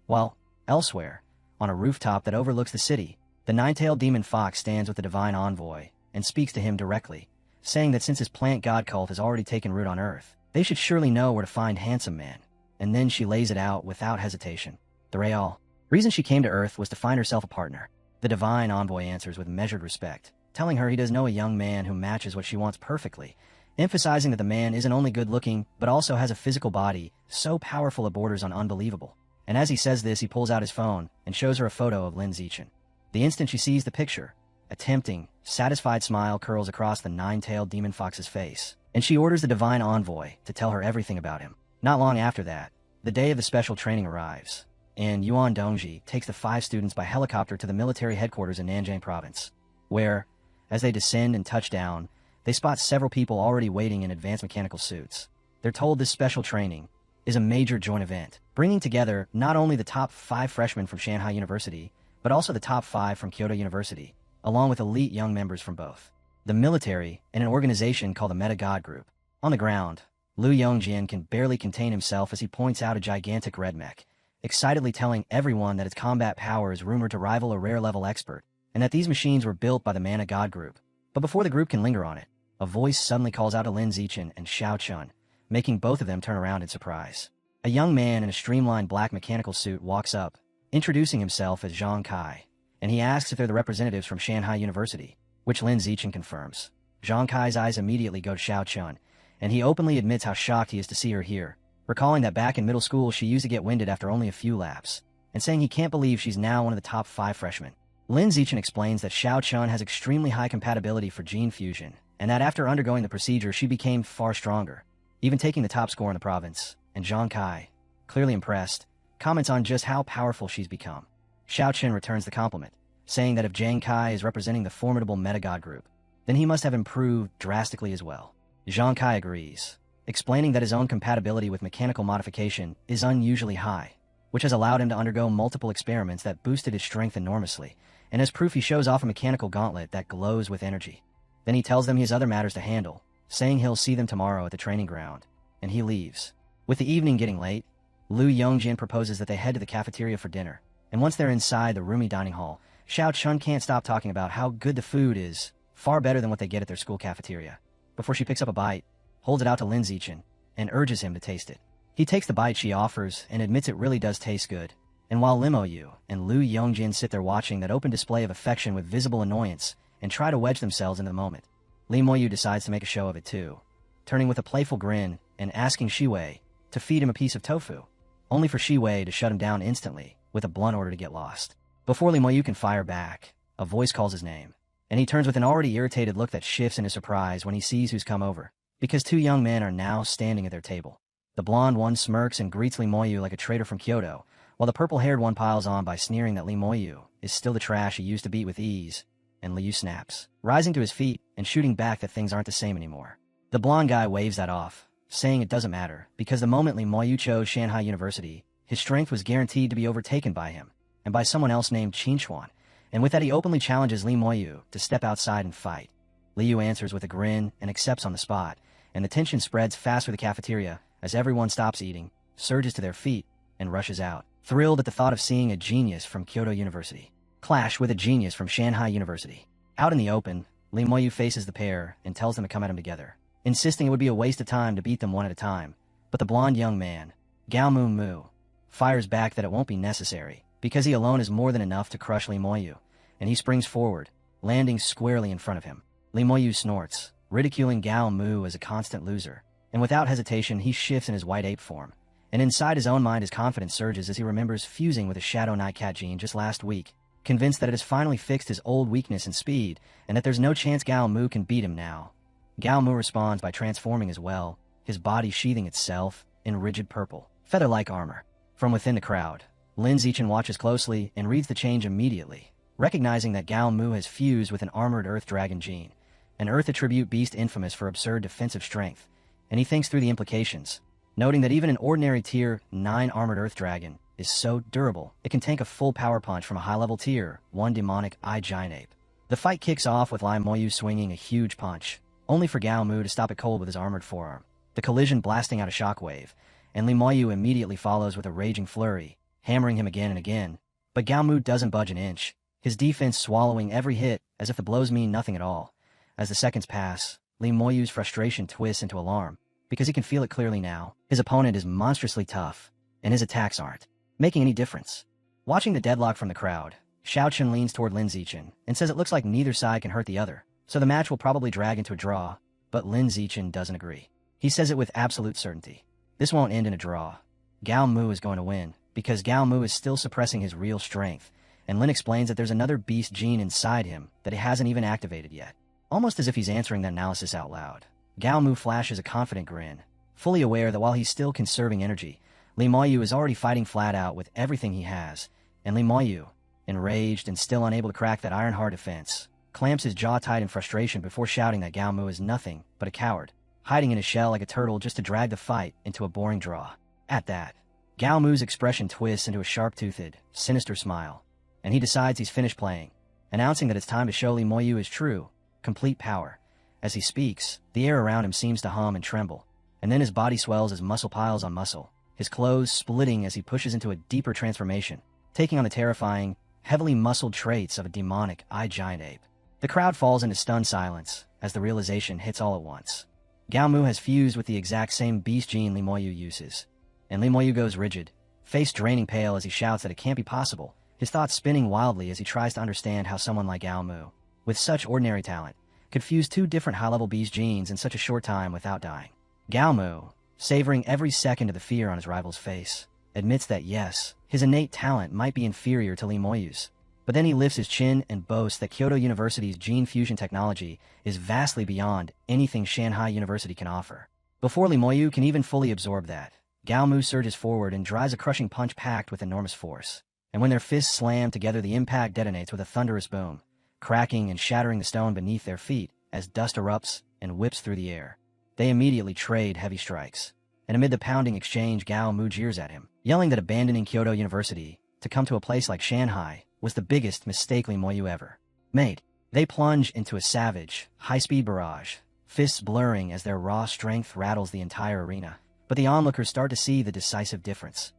while, elsewhere, on a rooftop that overlooks the city, the nine-tailed demon fox stands with the divine envoy and speaks to him directly, saying that since his plant god cult has already taken root on Earth, they should surely know where to find Handsome Man. And then she lays it out without hesitation. The real reason she came to Earth was to find herself a partner. The divine envoy answers with measured respect, telling her he does know a young man who matches what she wants perfectly, emphasizing that the man isn't only good-looking, but also has a physical body so powerful it borders on unbelievable. And as he says this, he pulls out his phone and shows her a photo of Lin Zichen. The instant she sees the picture, a tempting, satisfied smile curls across the nine-tailed demon fox's face, and she orders the divine envoy to tell her everything about him. Not long after that, the day of the special training arrives, and Yuan Dongji takes the 5 students by helicopter to the military headquarters in Nanjiang Province, where, as they descend and touch down, they spot several people already waiting in advanced mechanical suits. They're told this special training is a major joint event, bringing together not only the top 5 freshmen from Shanghai University, but also the top 5 from Kyoto University, along with elite young members from both the military and an organization called the Meta God Group. On the ground, Lu Yongjian can barely contain himself as he points out a gigantic red mech, excitedly telling everyone that its combat power is rumored to rival a rare-level expert, and that these machines were built by the Mana God Group. But before the group can linger on it, a voice suddenly calls out to Lin Zichen and Xiao Chun, making both of them turn around in surprise. A young man in a streamlined black mechanical suit walks up, introducing himself as Zhang Kai, and he asks if they're the representatives from Shanghai University, which Lin Zichen confirms. Zhang Kai's eyes immediately go to Xiao Chun, and he openly admits how shocked he is to see her here, recalling that back in middle school she used to get winded after only a few laps, and saying he can't believe she's now one of the top 5 freshmen. Lin Zichen explains that Xiao Chun has extremely high compatibility for gene fusion, and that after undergoing the procedure she became far stronger, even taking the top score in the province, and Zhang Kai, clearly impressed, comments on just how powerful she's become. Xiao Chun returns the compliment, saying that if Zhang Kai is representing the formidable Metagod group, then he must have improved drastically as well. Zhang Kai agrees, explaining that his own compatibility with mechanical modification is unusually high, which has allowed him to undergo multiple experiments that boosted his strength enormously, and as proof he shows off a mechanical gauntlet that glows with energy. Then he tells them he has other matters to handle, saying he'll see them tomorrow at the training ground, and he leaves. With the evening getting late, Lu Yongjian proposes that they head to the cafeteria for dinner, and once they're inside the roomy dining hall, Xiao Chun can't stop talking about how good the food is, far better than what they get at their school cafeteria, before she picks up a bite, holds it out to Lin Zichen, and urges him to taste it. He takes the bite she offers and admits it really does taste good, and while Lim Yu and Lu Yongjin sit there watching that open display of affection with visible annoyance and try to wedge themselves into the moment, Lim Yu decides to make a show of it too, turning with a playful grin and asking Shi Wei to feed him a piece of tofu, only for Shi Wei to shut him down instantly with a blunt order to get lost. Before Lim Yu can fire back, a voice calls his name, and he turns with an already irritated look that shifts in his surprise when he sees who's come over, because 2 young men are now standing at their table. The blonde one smirks and greets Lim Yu like a traitor from Kyoto, while the purple-haired one piles on by sneering that Lim Yu is still the trash he used to beat with ease, and Liu snaps, rising to his feet and shooting back that things aren't the same anymore. The blonde guy waves that off, saying it doesn't matter, because the moment Lim Yu chose Shanghai University, his strength was guaranteed to be overtaken by him, and by someone else named Qinchuan, and with that he openly challenges Li Moyu to step outside and fight. Liu answers with a grin and accepts on the spot, and the tension spreads fast through the cafeteria as everyone stops eating, surges to their feet, and rushes out, thrilled at the thought of seeing a genius from Kyoto University clash with a genius from Shanghai University. Out in the open, Li Moyu faces the pair and tells them to come at him together, insisting it would be a waste of time to beat them one at a time. But the blonde young man, Gao Mu, fires back that it won't be necessary, because he alone is more than enough to crush Li Moyu, and he springs forward, landing squarely in front of him. Li Moyu snorts, ridiculing Gao Mu as a constant loser, and without hesitation he shifts in his white ape form, and inside his own mind his confidence surges as he remembers fusing with a Shadow Knight Cat gene just last week, convinced that it has finally fixed his old weakness in speed, and that there's no chance Gao Mu can beat him now. Gao Mu responds by transforming as well, his body sheathing itself in rigid purple, feather-like armor. From within the crowd, Lin Zichen watches closely and reads the change immediately, recognizing that Gao Mu has fused with an armored Earth Dragon gene, an Earth attribute beast infamous for absurd defensive strength, and he thinks through the implications, noting that even an ordinary Tier 9 armored Earth Dragon is so durable it can tank a full power punch from a high-level Tier 1 demonic giant ape. The fight kicks off with Li Moyu swinging a huge punch, only for Gao Mu to stop it cold with his armored forearm, the collision blasting out a shockwave, and Li Moyu immediately follows with a raging flurry, hammering him again and again. But Gao Mu doesn't budge an inch, his defense swallowing every hit as if the blows mean nothing at all. As the seconds pass, Li Moyu's frustration twists into alarm, because he can feel it clearly now. His opponent is monstrously tough, and his attacks aren't making any difference. Watching the deadlock from the crowd, Xiaochen leans toward Lin Zichen and says it looks like neither side can hurt the other, so the match will probably drag into a draw, but Lin Zichen doesn't agree. He says it with absolute certainty. This won't end in a draw. Gao Mu is going to win, because Gao Mu is still suppressing his real strength, and Lin explains that there's another beast gene inside him that he hasn't even activated yet. Almost as if he's answering that analysis out loud, Gao Mu flashes a confident grin, fully aware that while he's still conserving energy, Li Moyu is already fighting flat out with everything he has, and Li Moyu, enraged and still unable to crack that iron-hard defense, clamps his jaw tight in frustration before shouting that Gao Mu is nothing but a coward, hiding in his shell like a turtle just to drag the fight into a boring draw. At that, Gao Mu's expression twists into a sharp-toothed, sinister smile, and he decides he's finished playing, announcing that it's time to show Li Moyu his true, complete power. As he speaks, the air around him seems to hum and tremble, and then his body swells as muscle piles on muscle, his clothes splitting as he pushes into a deeper transformation, taking on the terrifying, heavily muscled traits of a demonic giant ape. The crowd falls into stunned silence as the realization hits all at once. Gao Mu has fused with the exact same beast gene Li Moyu uses, and Li Moyu goes rigid, face draining pale as he shouts that it can't be possible, his thoughts spinning wildly as he tries to understand how someone like Gao Mu, with such ordinary talent, could fuse two different high-level beast genes in such a short time without dying. Gao Mu, savoring every second of the fear on his rival's face, admits that yes, his innate talent might be inferior to Li Moyu's, but then he lifts his chin and boasts that Kyoto University's gene fusion technology is vastly beyond anything Shanghai University can offer. Before Li Moyu can even fully absorb that, Gao Mu surges forward and drives a crushing punch packed with enormous force, and when their fists slam together the impact detonates with a thunderous boom, cracking and shattering the stone beneath their feet as dust erupts and whips through the air. They immediately trade heavy strikes, and amid the pounding exchange Gao Mu jeers at him, yelling that abandoning Kyoto University to come to a place like Shanghai was the biggest mistake Li Moyu ever made. They plunge into a savage, high-speed barrage, fists blurring as their raw strength rattles the entire arena, but the onlookers start to see the decisive difference.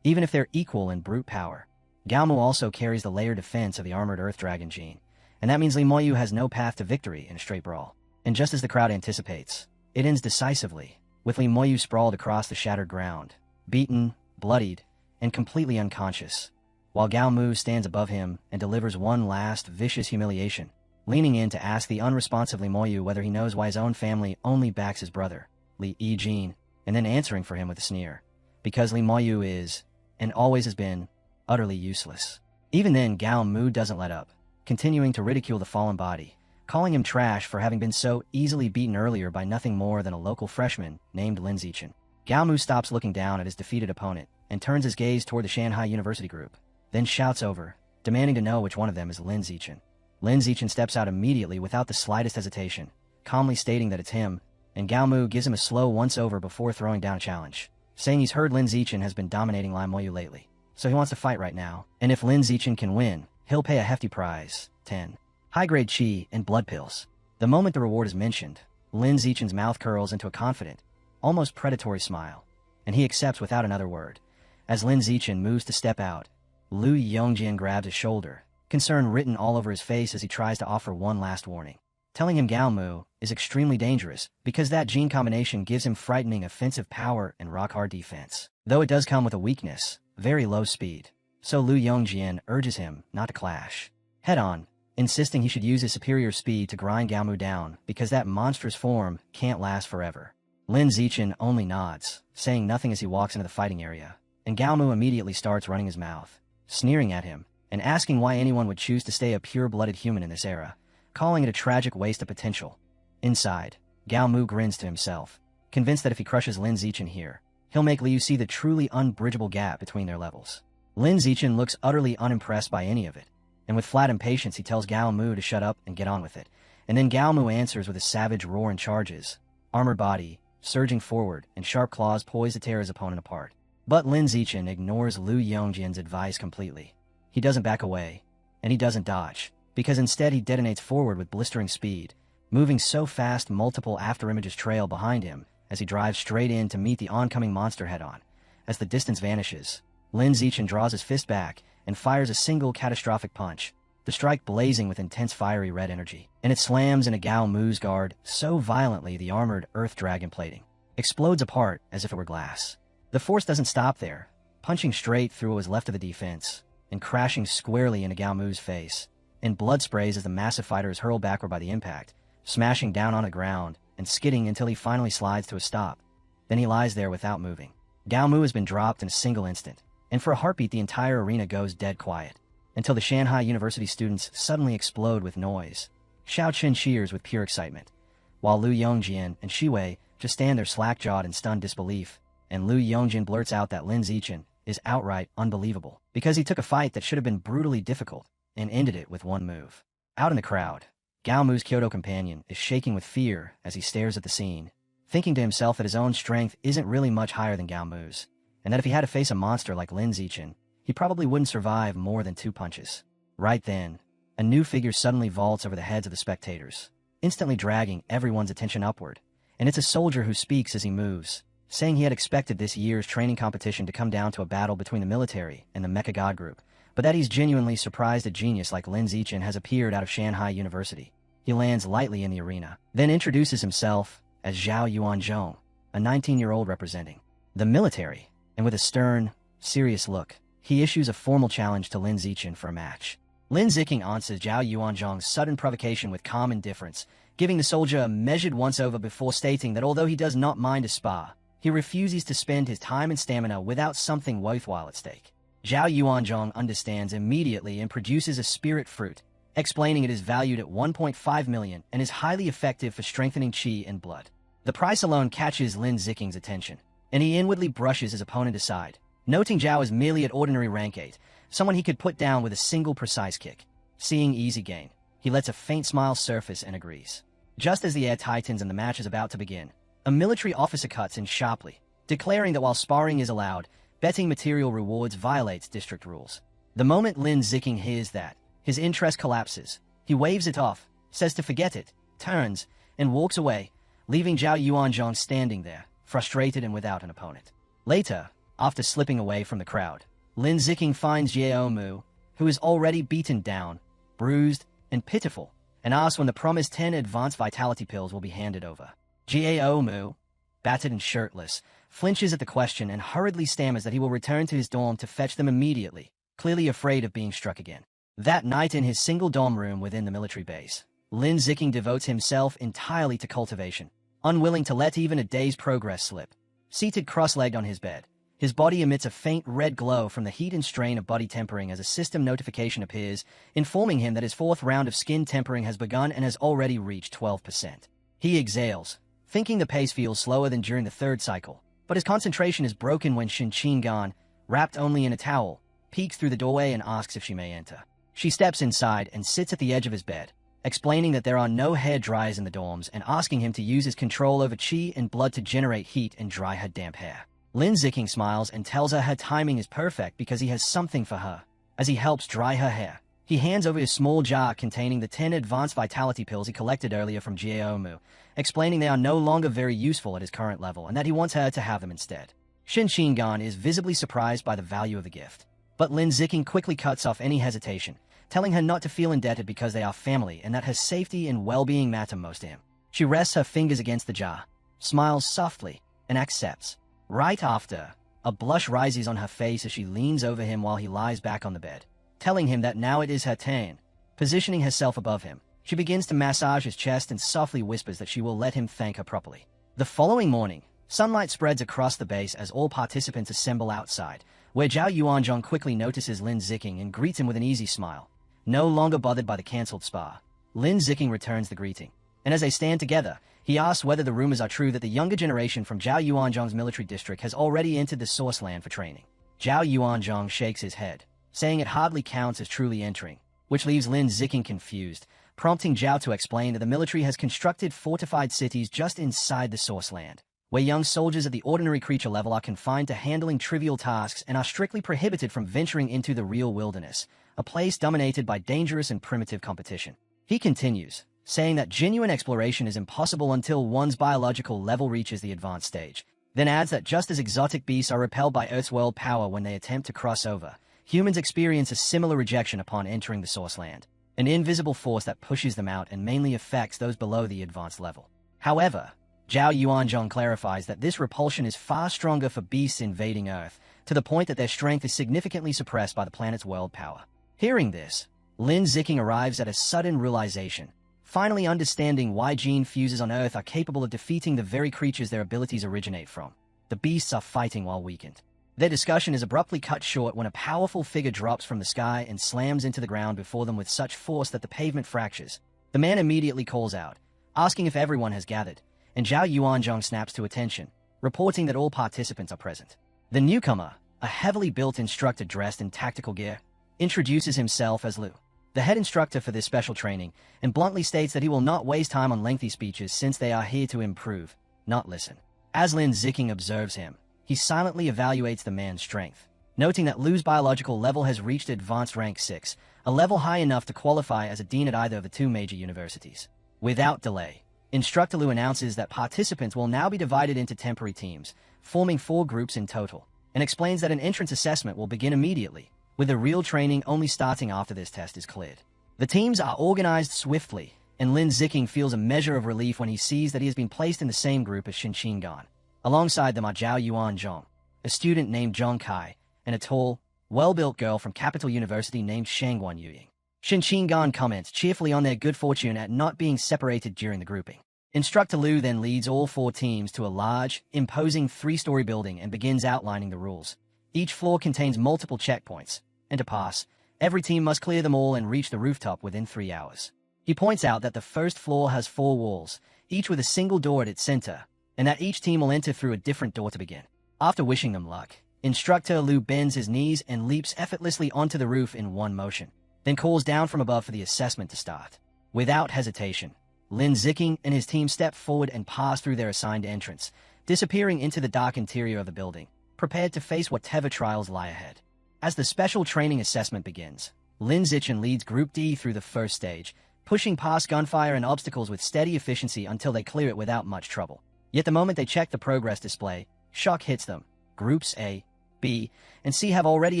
Even if they're equal in brute power, Gao Mu also carries the layered defense of the armored Earth Dragon gene, and that means Li Moyu has no path to victory in a straight brawl. And just as the crowd anticipates, it ends decisively, with Li Moyu sprawled across the shattered ground, beaten, bloodied, and completely unconscious, while Gao Mu stands above him and delivers one last vicious humiliation, leaning in to ask the unresponsive Li Moyu whether he knows why his own family only backs his brother, Li Yijin, and then answering for him with a sneer, because Li Moyu is, and always has been, utterly useless. Even then, Gao Mu doesn't let up, continuing to ridicule the fallen body, calling him trash for having been so easily beaten earlier by nothing more than a local freshman named Lin Zichen. Gao Mu stops looking down at his defeated opponent and turns his gaze toward the Shanghai University group, then shouts over, demanding to know which one of them is Lin Zichen. Lin Zichen steps out immediately without the slightest hesitation, calmly stating that it's him, and Gao Mu gives him a slow once-over before throwing down a challenge, saying he's heard Lin Zichen has been dominating Li Moyu lately, so he wants to fight right now. And if Lin Zichen can win, he'll pay a hefty prize, 10 high-grade chi and blood pills. The moment the reward is mentioned, Lin Zichen's mouth curls into a confident, almost predatory smile, and he accepts without another word. As Lin Zichen moves to step out, Lu Yongjian grabs his shoulder, concern written all over his face as he tries to offer one last warning, telling him Gao Mu is extremely dangerous because that gene combination gives him frightening offensive power and rock-hard defense, though it does come with a weakness, very low speed. So Lu Yongjian urges him not to clash head-on, insisting he should use his superior speed to grind Gao Mu down because that monstrous form can't last forever. Lin Zichen only nods, saying nothing as he walks into the fighting area, and Gao Mu immediately starts running his mouth, sneering at him, and asking why anyone would choose to stay a pure-blooded human in this era, calling it a tragic waste of potential. Inside, Gao Mu grins to himself, convinced that if he crushes Lin Zichen here, he'll make Liu see the truly unbridgeable gap between their levels. Lin Zichen looks utterly unimpressed by any of it, and with flat impatience he tells Gao Mu to shut up and get on with it, and then Gao Mu answers with a savage roar and charges, armored body, surging forward, and sharp claws poised to tear his opponent apart. But Lin Zichen ignores Lu Yongjian's advice completely. He doesn't back away, and he doesn't dodge, because instead he detonates forward with blistering speed, moving so fast multiple afterimages trail behind him as he drives straight in to meet the oncoming monster head-on. As the distance vanishes, Lin Zichen draws his fist back and fires a single catastrophic punch, the strike blazing with intense fiery red energy, and it slams into Gao Mu's guard so violently the armored earth dragon plating explodes apart as if it were glass. The force doesn't stop there, punching straight through what was left of the defense, and crashing squarely into Gao Mu's face, and blood sprays as the massive fighter is hurled backward by the impact, smashing down on the ground and skidding until he finally slides to a stop. Then he lies there without moving. Gao Mu has been dropped in a single instant, and for a heartbeat the entire arena goes dead quiet, until the Shanghai University students suddenly explode with noise. Xiao Chen cheers with pure excitement, while Lu Yongjian and Shiwei just stand there slack-jawed in stunned disbelief, and Lu Yongjian blurts out that Lin Zichen is outright unbelievable, because he took a fight that should have been brutally difficult and ended it with one move. Out in the crowd, Gao Mu's Kyoto companion is shaking with fear as he stares at the scene, thinking to himself that his own strength isn't really much higher than Gao Mu's, and that if he had to face a monster like Lin Zichen, he probably wouldn't survive more than 2 punches. Right then, a new figure suddenly vaults over the heads of the spectators, instantly dragging everyone's attention upward, and it's a soldier who speaks as he moves, saying he had expected this year's training competition to come down to a battle between the military and the Mecha God Group, but that he's genuinely surprised a genius like Lin Zichen has appeared out of Shanghai University. He lands lightly in the arena, then introduces himself as Zhao Yuanzhong, a 19-year-old representing the military, and with a stern, serious look, he issues a formal challenge to Lin Zichen for a match. Lin Zichen answers Zhao Yuanzhong's sudden provocation with calm indifference, giving the soldier a measured once-over before stating that although he does not mind a spar, he refuses to spend his time and stamina without something worthwhile at stake. Zhao Yuanzhong understands immediately and produces a spirit fruit, explaining it is valued at 1.5 million and is highly effective for strengthening chi and blood. The price alone catches Lin Zichen's attention, and he inwardly brushes his opponent aside, noting Zhao is merely at ordinary rank 8, someone he could put down with a single precise kick. Seeing easy gain, he lets a faint smile surface and agrees. Just as the air tightens and the match is about to begin, a military officer cuts in sharply, declaring that while sparring is allowed, betting material rewards violates district rules. The moment Lin Zichen hears that, his interest collapses. He waves it off, says to forget it, turns, and walks away, leaving Zhao Yuanzhong standing there, frustrated and without an opponent. Later, after slipping away from the crowd, Lin Zichen finds Jiao Mu, who is already beaten down, bruised, and pitiful, and asks when the promised 10 advanced vitality pills will be handed over. Jiao Mu, battered and shirtless, flinches at the question and hurriedly stammers that he will return to his dorm to fetch them immediately, clearly afraid of being struck again. That night in his single dorm room within the military base, Lin Zichen devotes himself entirely to cultivation, unwilling to let even a day's progress slip. Seated cross-legged on his bed, his body emits a faint red glow from the heat and strain of body tempering as a system notification appears, informing him that his 4th round of skin tempering has begun and has already reached 12%. He exhales, thinking the pace feels slower than during the 3rd cycle, but his concentration is broken when Shin Qingan, wrapped only in a towel, peeks through the doorway and asks if she may enter. She steps inside and sits at the edge of his bed, explaining that there are no hair dryers in the dorms and asking him to use his control over chi and blood to generate heat and dry her damp hair. Lin Ziking smiles and tells her timing is perfect because he has something for her. As he helps dry her hair, he hands over his small jar containing the 10 advanced vitality pills he collected earlier from Jiaomu, explaining they are no longer very useful at his current level and that he wants her to have them instead. Shin Qingan is visibly surprised by the value of the gift, but Lin Ziking quickly cuts off any hesitation, telling her not to feel indebted because they are family and that her safety and well-being matter most to him. She rests her fingers against the jar, smiles softly, and accepts. Right after, a blush rises on her face as she leans over him while he lies back on the bed, telling him that now it is her turn. Positioning herself above him, she begins to massage his chest and softly whispers that she will let him thank her properly. The following morning, sunlight spreads across the base as all participants assemble outside, where Zhao Yuanzhong quickly notices Lin Ziking and greets him with an easy smile. No longer bothered by the cancelled spa, Lin Ziking returns the greeting, and as they stand together, he asks whether the rumors are true that the younger generation from Zhao Yuanzhong's military district has already entered the source land for training. Zhao Yuanzhong shakes his head, saying it hardly counts as truly entering, which leaves Lin Ziking confused, prompting Zhao to explain that the military has constructed fortified cities just inside the source land, where young soldiers at the ordinary creature level are confined to handling trivial tasks and are strictly prohibited from venturing into the real wilderness, a place dominated by dangerous and primitive competition. He continues, saying that genuine exploration is impossible until one's biological level reaches the advanced stage, then adds that just as exotic beasts are repelled by Earth's world power when they attempt to cross over, humans experience a similar rejection upon entering the source land, an invisible force that pushes them out and mainly affects those below the advanced level. However, Zhao Yuanzhong clarifies that this repulsion is far stronger for beasts invading Earth, to the point that their strength is significantly suppressed by the planet's world power. Hearing this, Lin Ziking arrives at a sudden realization, finally understanding why gene fuses on Earth are capable of defeating the very creatures their abilities originate from. The beasts are fighting while weakened. Their discussion is abruptly cut short when a powerful figure drops from the sky and slams into the ground before them with such force that the pavement fractures. The man immediately calls out, asking if everyone has gathered, and Zhao Yuanzhong snaps to attention, reporting that all participants are present. The newcomer, a heavily built instructor dressed in tactical gear, introduces himself as Lu, the head instructor for this special training, and bluntly states that he will not waste time on lengthy speeches since they are here to improve, not listen. As Lin Ziking observes him, he silently evaluates the man's strength, noting that Lu's biological level has reached advanced rank 6, a level high enough to qualify as a dean at either of the two major universities. Without delay, Instructor Lu announces that participants will now be divided into temporary teams, forming 4 groups in total, and explains that an entrance assessment will begin immediately, with the real training only starting after this test is cleared. The teams are organized swiftly, and Lin Ziking feels a measure of relief when he sees that he has been placed in the same group as Shin Qingan. Alongside them are Zhao Yuanzhong, a student named Zhong Kai, and a tall, well-built girl from Capital University named Shangguan Yuying. Shin Qingan comments cheerfully on their good fortune at not being separated during the grouping. Instructor Lu then leads all 4 teams to a large, imposing 3-story building and begins outlining the rules. Each floor contains multiple checkpoints, and to pass, every team must clear them all and reach the rooftop within 3 hours. He points out that the first floor has 4 walls, each with a single door at its center, and that each team will enter through a different door to begin. After wishing them luck, Instructor Lu bends his knees and leaps effortlessly onto the roof in one motion, then calls down from above for the assessment to start. Without hesitation, Lin Ziking and his team step forward and pass through their assigned entrance, disappearing into the dark interior of the building, prepared to face whatever trials lie ahead. As the special training assessment begins, Lin Ziking leads Group D through the first stage, pushing past gunfire and obstacles with steady efficiency until they clear it without much trouble. Yet the moment they check the progress display, shock hits them. Groups A, B, and C have already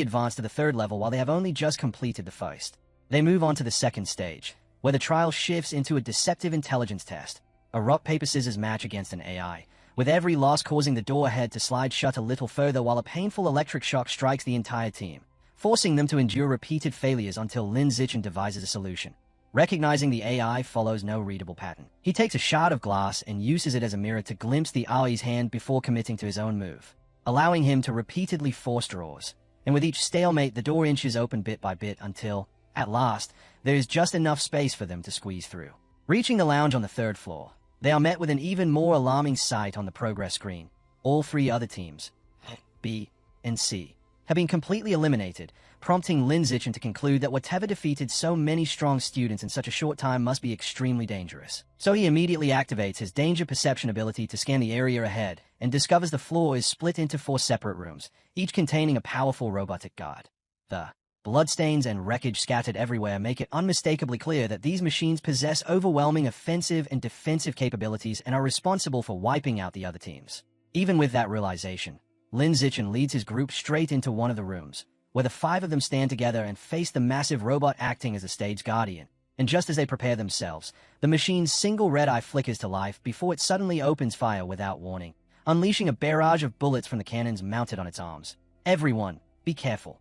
advanced to the 3rd level while they have only just completed the first. They move on to the 2nd stage, where the trial shifts into a deceptive intelligence test, a rock-paper-scissors match against an AI, with every loss causing the door ahead to slide shut a little further while a painful electric shock strikes the entire team, forcing them to endure repeated failures until Lin Ziking devises a solution. Recognizing the AI follows no readable pattern, he takes a shard of glass and uses it as a mirror to glimpse the AI's hand before committing to his own move, allowing him to repeatedly force draws, and with each stalemate the door inches open bit by bit until, at last, there is just enough space for them to squeeze through. Reaching the lounge on the 3rd floor, they are met with an even more alarming sight on the progress screen. All 3 other teams, B and C, have been completely eliminated, prompting Lin Zichen to conclude that whatever defeated so many strong students in such a short time must be extremely dangerous. So he immediately activates his danger perception ability to scan the area ahead and discovers the floor is split into 4 separate rooms, each containing a powerful robotic guard. The bloodstains and wreckage scattered everywhere make it unmistakably clear that these machines possess overwhelming offensive and defensive capabilities and are responsible for wiping out the other teams. Even with that realization, Lin Zichen leads his group straight into one of the rooms, where the 5 of them stand together and face the massive robot acting as a stage guardian. And just as they prepare themselves, the machine's single red eye flickers to life before it suddenly opens fire without warning, unleashing a barrage of bullets from the cannons mounted on its arms. "Everyone, be careful,"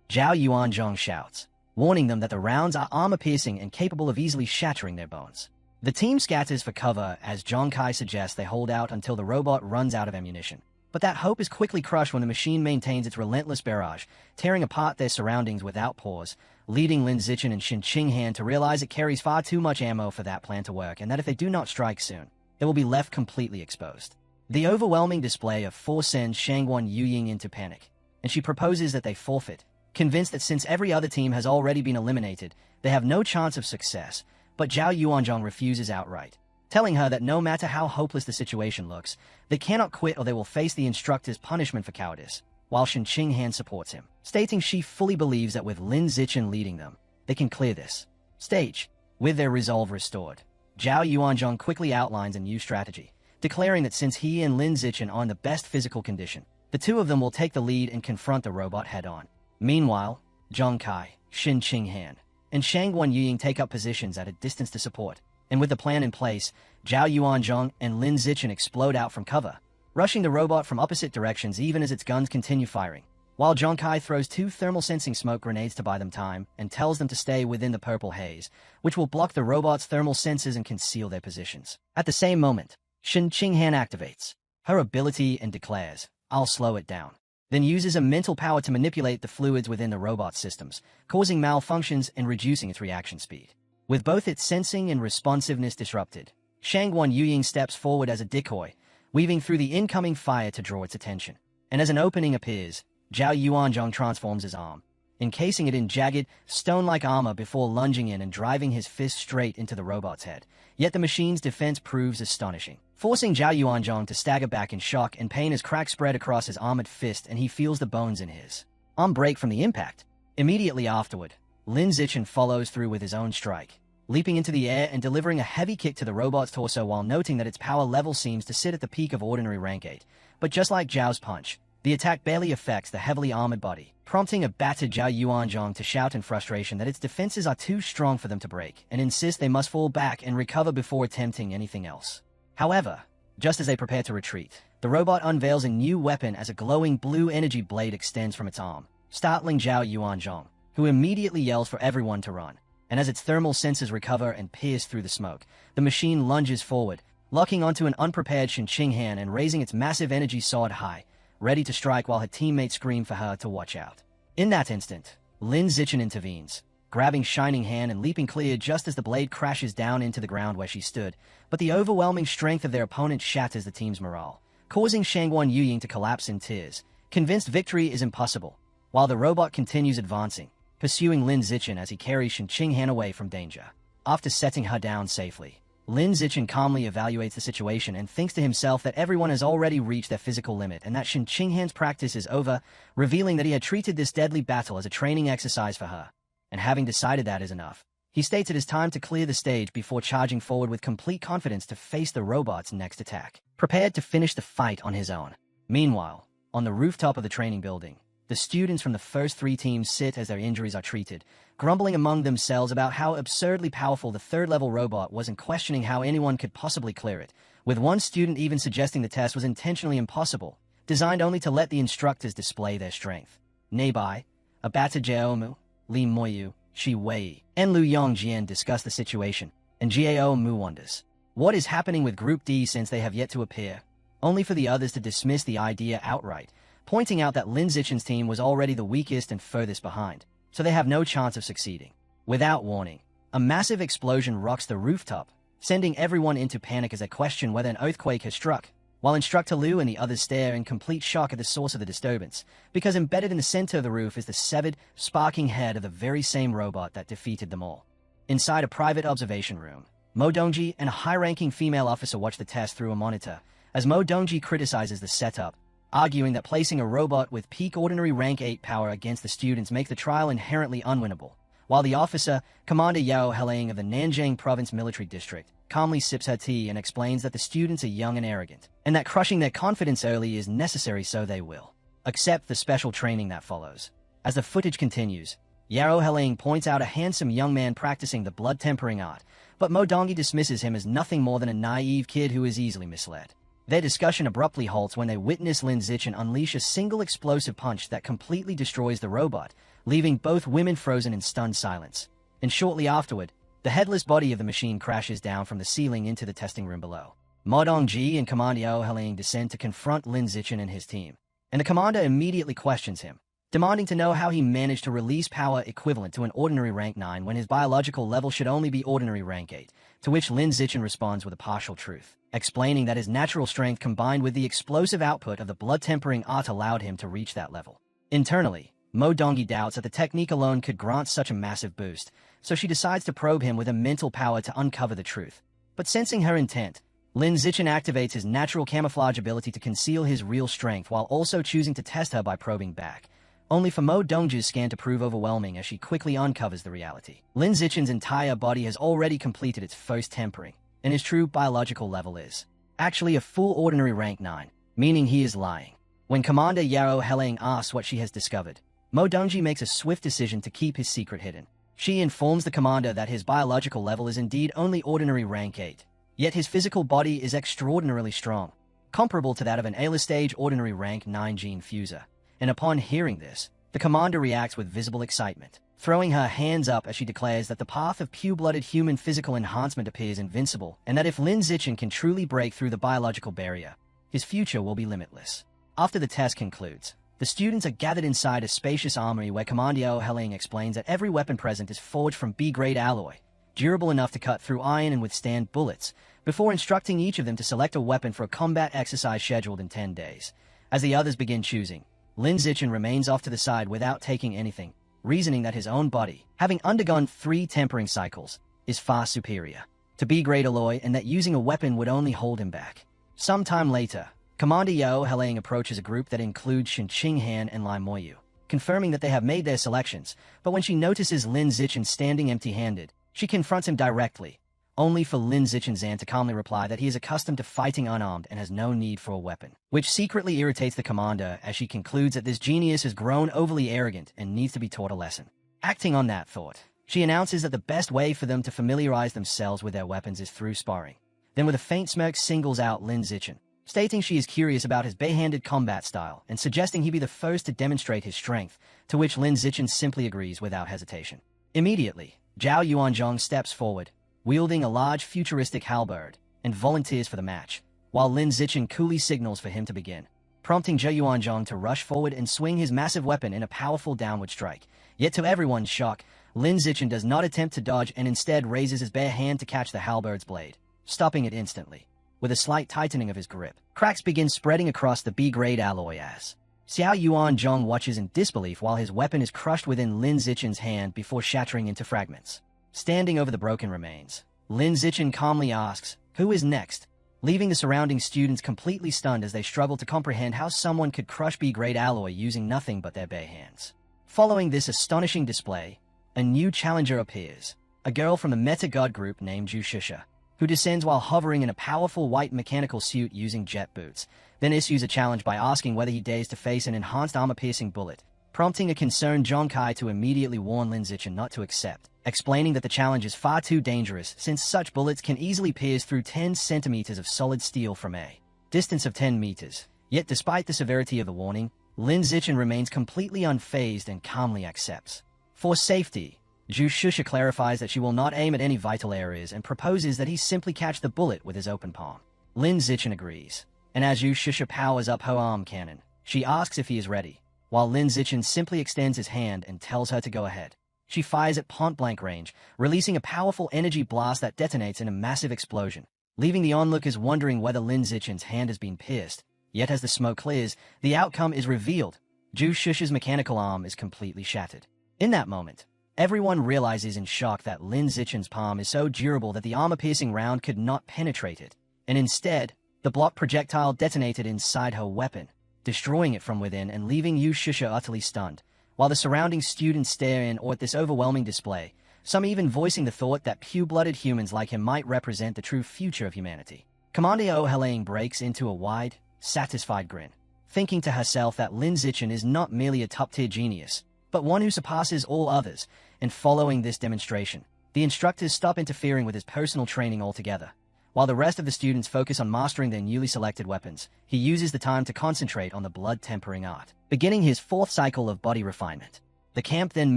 Zhao Yuanzhong shouts, warning them that the rounds are armor-piercing and capable of easily shattering their bones. The team scatters for cover as Zhong Kai suggests they hold out until the robot runs out of ammunition. But that hope is quickly crushed when the machine maintains its relentless barrage, tearing apart their surroundings without pause, leading Lin Zichen and Shen Qinghan to realize it carries far too much ammo for that plan to work, and that if they do not strike soon, they will be left completely exposed. The overwhelming display of force sends Shangguan Yuying into panic, and she proposes that they forfeit, convinced that since every other team has already been eliminated, they have no chance of success. But Zhao Yuanzhong refuses outright, telling her that no matter how hopeless the situation looks, they cannot quit or they will face the instructor's punishment for cowardice, while Shen Qinghan supports him, stating she fully believes that with Lin Zichen leading them, they can clear this stage. With their resolve restored, Zhao Yuanzhong quickly outlines a new strategy, declaring that since he and Lin Zichen are in the best physical condition, the 2 of them will take the lead and confront the robot head-on. Meanwhile, Zhong Kai, Shen Qinghan, and Shangguan Yuying take up positions at a distance to support, and with the plan in place, Zhao Yuanzhong and Lin Zichen explode out from cover, rushing the robot from opposite directions even as its guns continue firing, while Zhong Kai throws 2 thermal sensing smoke grenades to buy them time and tells them to stay within the purple haze, which will block the robot's thermal sensors and conceal their positions. At the same moment, Shen Qinghan activates her ability and declares, "I'll slow it down," then uses a mental power to manipulate the fluids within the robot's systems, causing malfunctions and reducing its reaction speed. With both its sensing and responsiveness disrupted, Shangguan Yuying steps forward as a decoy, weaving through the incoming fire to draw its attention. And as an opening appears, Zhao Yuanzhong transforms his arm, encasing it in jagged, stone-like armor before lunging in and driving his fist straight into the robot's head. Yet the machine's defense proves astonishing, forcing Zhao Yuanzhong to stagger back in shock and pain as cracks spread across his armored fist and he feels the bones in his arm break from the impact. Immediately afterward, Lin Zichen follows through with his own strike, leaping into the air and delivering a heavy kick to the robot's torso while noting that its power level seems to sit at the peak of ordinary rank 8. But just like Zhao's punch, the attack barely affects the heavily armored body, prompting a battered Zhao Yuanzhong to shout in frustration that its defenses are too strong for them to break, and insist they must fall back and recover before attempting anything else. However, just as they prepare to retreat, the robot unveils a new weapon as a glowing blue energy blade extends from its arm, startling Zhao Yuanzhong, who immediately yells for everyone to run. And as its thermal sensors recover and pierce through the smoke, the machine lunges forward, locking onto an unprepared Shen Qinghan and raising its massive energy sword high, ready to strike while her teammates scream for her to watch out. In that instant, Lin Zichen intervenes, grabbing Shining Hand and leaping clear just as the blade crashes down into the ground where she stood, but the overwhelming strength of their opponent shatters the team's morale, causing Shangguan Yuying to collapse in tears, convinced victory is impossible, while the robot continues advancing, pursuing Lin Zichen as he carries Shen Qinghan away from danger. After setting her down safely, Lin Zichen calmly evaluates the situation and thinks to himself that everyone has already reached their physical limit and that Shen Qinghan's practice is over, revealing that he had treated this deadly battle as a training exercise for her. And having decided that is enough, he states it is time to clear the stage before charging forward with complete confidence to face the robot's next attack, prepared to finish the fight on his own. Meanwhile, on the rooftop of the training building, the students from the first 3 teams sit as their injuries are treated, grumbling among themselves about how absurdly powerful the 3rd-level robot was and questioning how anyone could possibly clear it, with one student even suggesting the test was intentionally impossible, designed only to let the instructors display their strength. Nearby, Abata Jeomu, Li Moyu, Shi Wei, and Lu Yongjian discuss the situation, and Jiao Mu wonders what is happening with Group D since they have yet to appear, only for the others to dismiss the idea outright, pointing out that Lin Zichen's team was already the weakest and furthest behind, so they have no chance of succeeding. Without warning, a massive explosion rocks the rooftop, sending everyone into panic as they question whether an earthquake has struck, while Instructor Liu and the others stare in complete shock at the source of the disturbance, because embedded in the center of the roof is the severed, sparking head of the very same robot that defeated them all. Inside a private observation room, Mo Dongji and a high-ranking female officer watch the test through a monitor, as Mo Dongji criticizes the setup, arguing that placing a robot with peak ordinary rank 8 power against the students makes the trial inherently unwinnable, while the officer, Commander Yao Heling of the Nanjing Province Military District, calmly sips her tea and explains that the students are young and arrogant, and that crushing their confidence early is necessary so they will accept the special training that follows. As the footage continues, Yao Heling points out a handsome young man practicing the blood-tempering art, but Mo Dongji dismisses him as nothing more than a naive kid who is easily misled. Their discussion abruptly halts when they witness Lin Zichen unleash a single explosive punch that completely destroys the robot, leaving both women frozen in stunned silence. And shortly afterward, the headless body of the machine crashes down from the ceiling into the testing room below. Mo Dongji and Commander Yao Heling descend to confront Lin Zichen and his team, and the commander immediately questions him, demanding to know how he managed to release power equivalent to an ordinary rank 9 when his biological level should only be ordinary rank 8, to which Lin Zichen responds with a partial truth, explaining that his natural strength combined with the explosive output of the blood-tempering art allowed him to reach that level. Internally, Mo Dongji doubts that the technique alone could grant such a massive boost, so she decides to probe him with a mental power to uncover the truth. But sensing her intent, Lin Zichen activates his natural camouflage ability to conceal his real strength while also choosing to test her by probing back, only for Mo Dongji's scan to prove overwhelming as she quickly uncovers the reality. Lin Zichen's entire body has already completed its first tempering, and his true biological level is actually a full ordinary rank 9, meaning he is lying. When Commander Yao Heling asks what she has discovered, Mo Dongji makes a swift decision to keep his secret hidden. She informs the commander that his biological level is indeed only ordinary rank 8, yet his physical body is extraordinarily strong, comparable to that of an A-stage ordinary rank 9 gene fuser. And upon hearing this, the commander reacts with visible excitement, throwing her hands up as she declares that the path of pure-blooded human physical enhancement appears invincible, and that if Lin Zichen can truly break through the biological barrier, his future will be limitless. After the test concludes, the students are gathered inside a spacious armory where Commander Yao Heling explains that every weapon present is forged from B-grade alloy, durable enough to cut through iron and withstand bullets, before instructing each of them to select a weapon for a combat exercise scheduled in 10 days. As the others begin choosing, Lin Zichen remains off to the side without taking anything, reasoning that his own body, having undergone 3 tempering cycles, is far superior to B-grade alloy and that using a weapon would only hold him back. Sometime later, Commander Yao Heling approaches a group that includes Shin Qinghan and Lai Moyu, confirming that they have made their selections, but when she notices Lin Zichen standing empty-handed, she confronts him directly, only for Lin Zichen's aunt to calmly reply that he is accustomed to fighting unarmed and has no need for a weapon, which secretly irritates the commander as she concludes that this genius has grown overly arrogant and needs to be taught a lesson. Acting on that thought, she announces that the best way for them to familiarize themselves with their weapons is through sparring. Then with a faint smirk singles out Lin Zichen, stating she is curious about his bare-handed combat style and suggesting he be the first to demonstrate his strength, to which Lin Zichen simply agrees without hesitation. Immediately, Zhao Yuanzhong steps forward, wielding a large futuristic halberd, and volunteers for the match, while Lin Zichen coolly signals for him to begin, prompting Zhao Yuanzhong to rush forward and swing his massive weapon in a powerful downward strike. Yet to everyone's shock, Lin Zichen does not attempt to dodge and instead raises his bare hand to catch the halberd's blade, stopping it instantly. With a slight tightening of his grip, cracks begin spreading across the B-grade alloy as Xiao Yuanzhong watches in disbelief while his weapon is crushed within Lin Zichen's hand before shattering into fragments. Standing over the broken remains, Lin Zichen calmly asks, "Who is next?" leaving the surrounding students completely stunned as they struggle to comprehend how someone could crush B-grade alloy using nothing but their bare hands. Following this astonishing display, a new challenger appears, a girl from the Meta God group named Zhu Shusha, who descends while hovering in a powerful white mechanical suit using jet boots, then issues a challenge by asking whether he dares to face an enhanced armor-piercing bullet, prompting a concerned Zhong Kai to immediately warn Lin Zichen not to accept, explaining that the challenge is far too dangerous since such bullets can easily pierce through 10 centimeters of solid steel from a distance of 10 meters. Yet despite the severity of the warning, Lin Zichen remains completely unfazed and calmly accepts. For safety, Zhu Shusha clarifies that she will not aim at any vital areas and proposes that he simply catch the bullet with his open palm. Lin Zichen agrees, and as Zhu Shusha powers up her arm cannon, she asks if he is ready, while Lin Zichen simply extends his hand and tells her to go ahead. She fires at point-blank range, releasing a powerful energy blast that detonates in a massive explosion, leaving the onlookers wondering whether Lin Zichen's hand has been pierced. Yet as the smoke clears, the outcome is revealed. Zhu Shusha's mechanical arm is completely shattered. In that moment, everyone realizes in shock that Lin Zichen's palm is so durable that the armor-piercing round could not penetrate it, and instead, the block projectile detonated inside her weapon, destroying it from within and leaving Zhu Shusha utterly stunned. While the surrounding students stare in awe at this overwhelming display, some even voicing the thought that pure-blooded humans like him might represent the true future of humanity. Commander O'Helaine breaks into a wide, satisfied grin, thinking to herself that Lin Zichen is not merely a top-tier genius, but one who surpasses all others, and following this demonstration, the instructors stop interfering with his personal training altogether. While the rest of the students focus on mastering their newly selected weapons, he uses the time to concentrate on the blood-tempering art, beginning his fourth cycle of body refinement. The camp then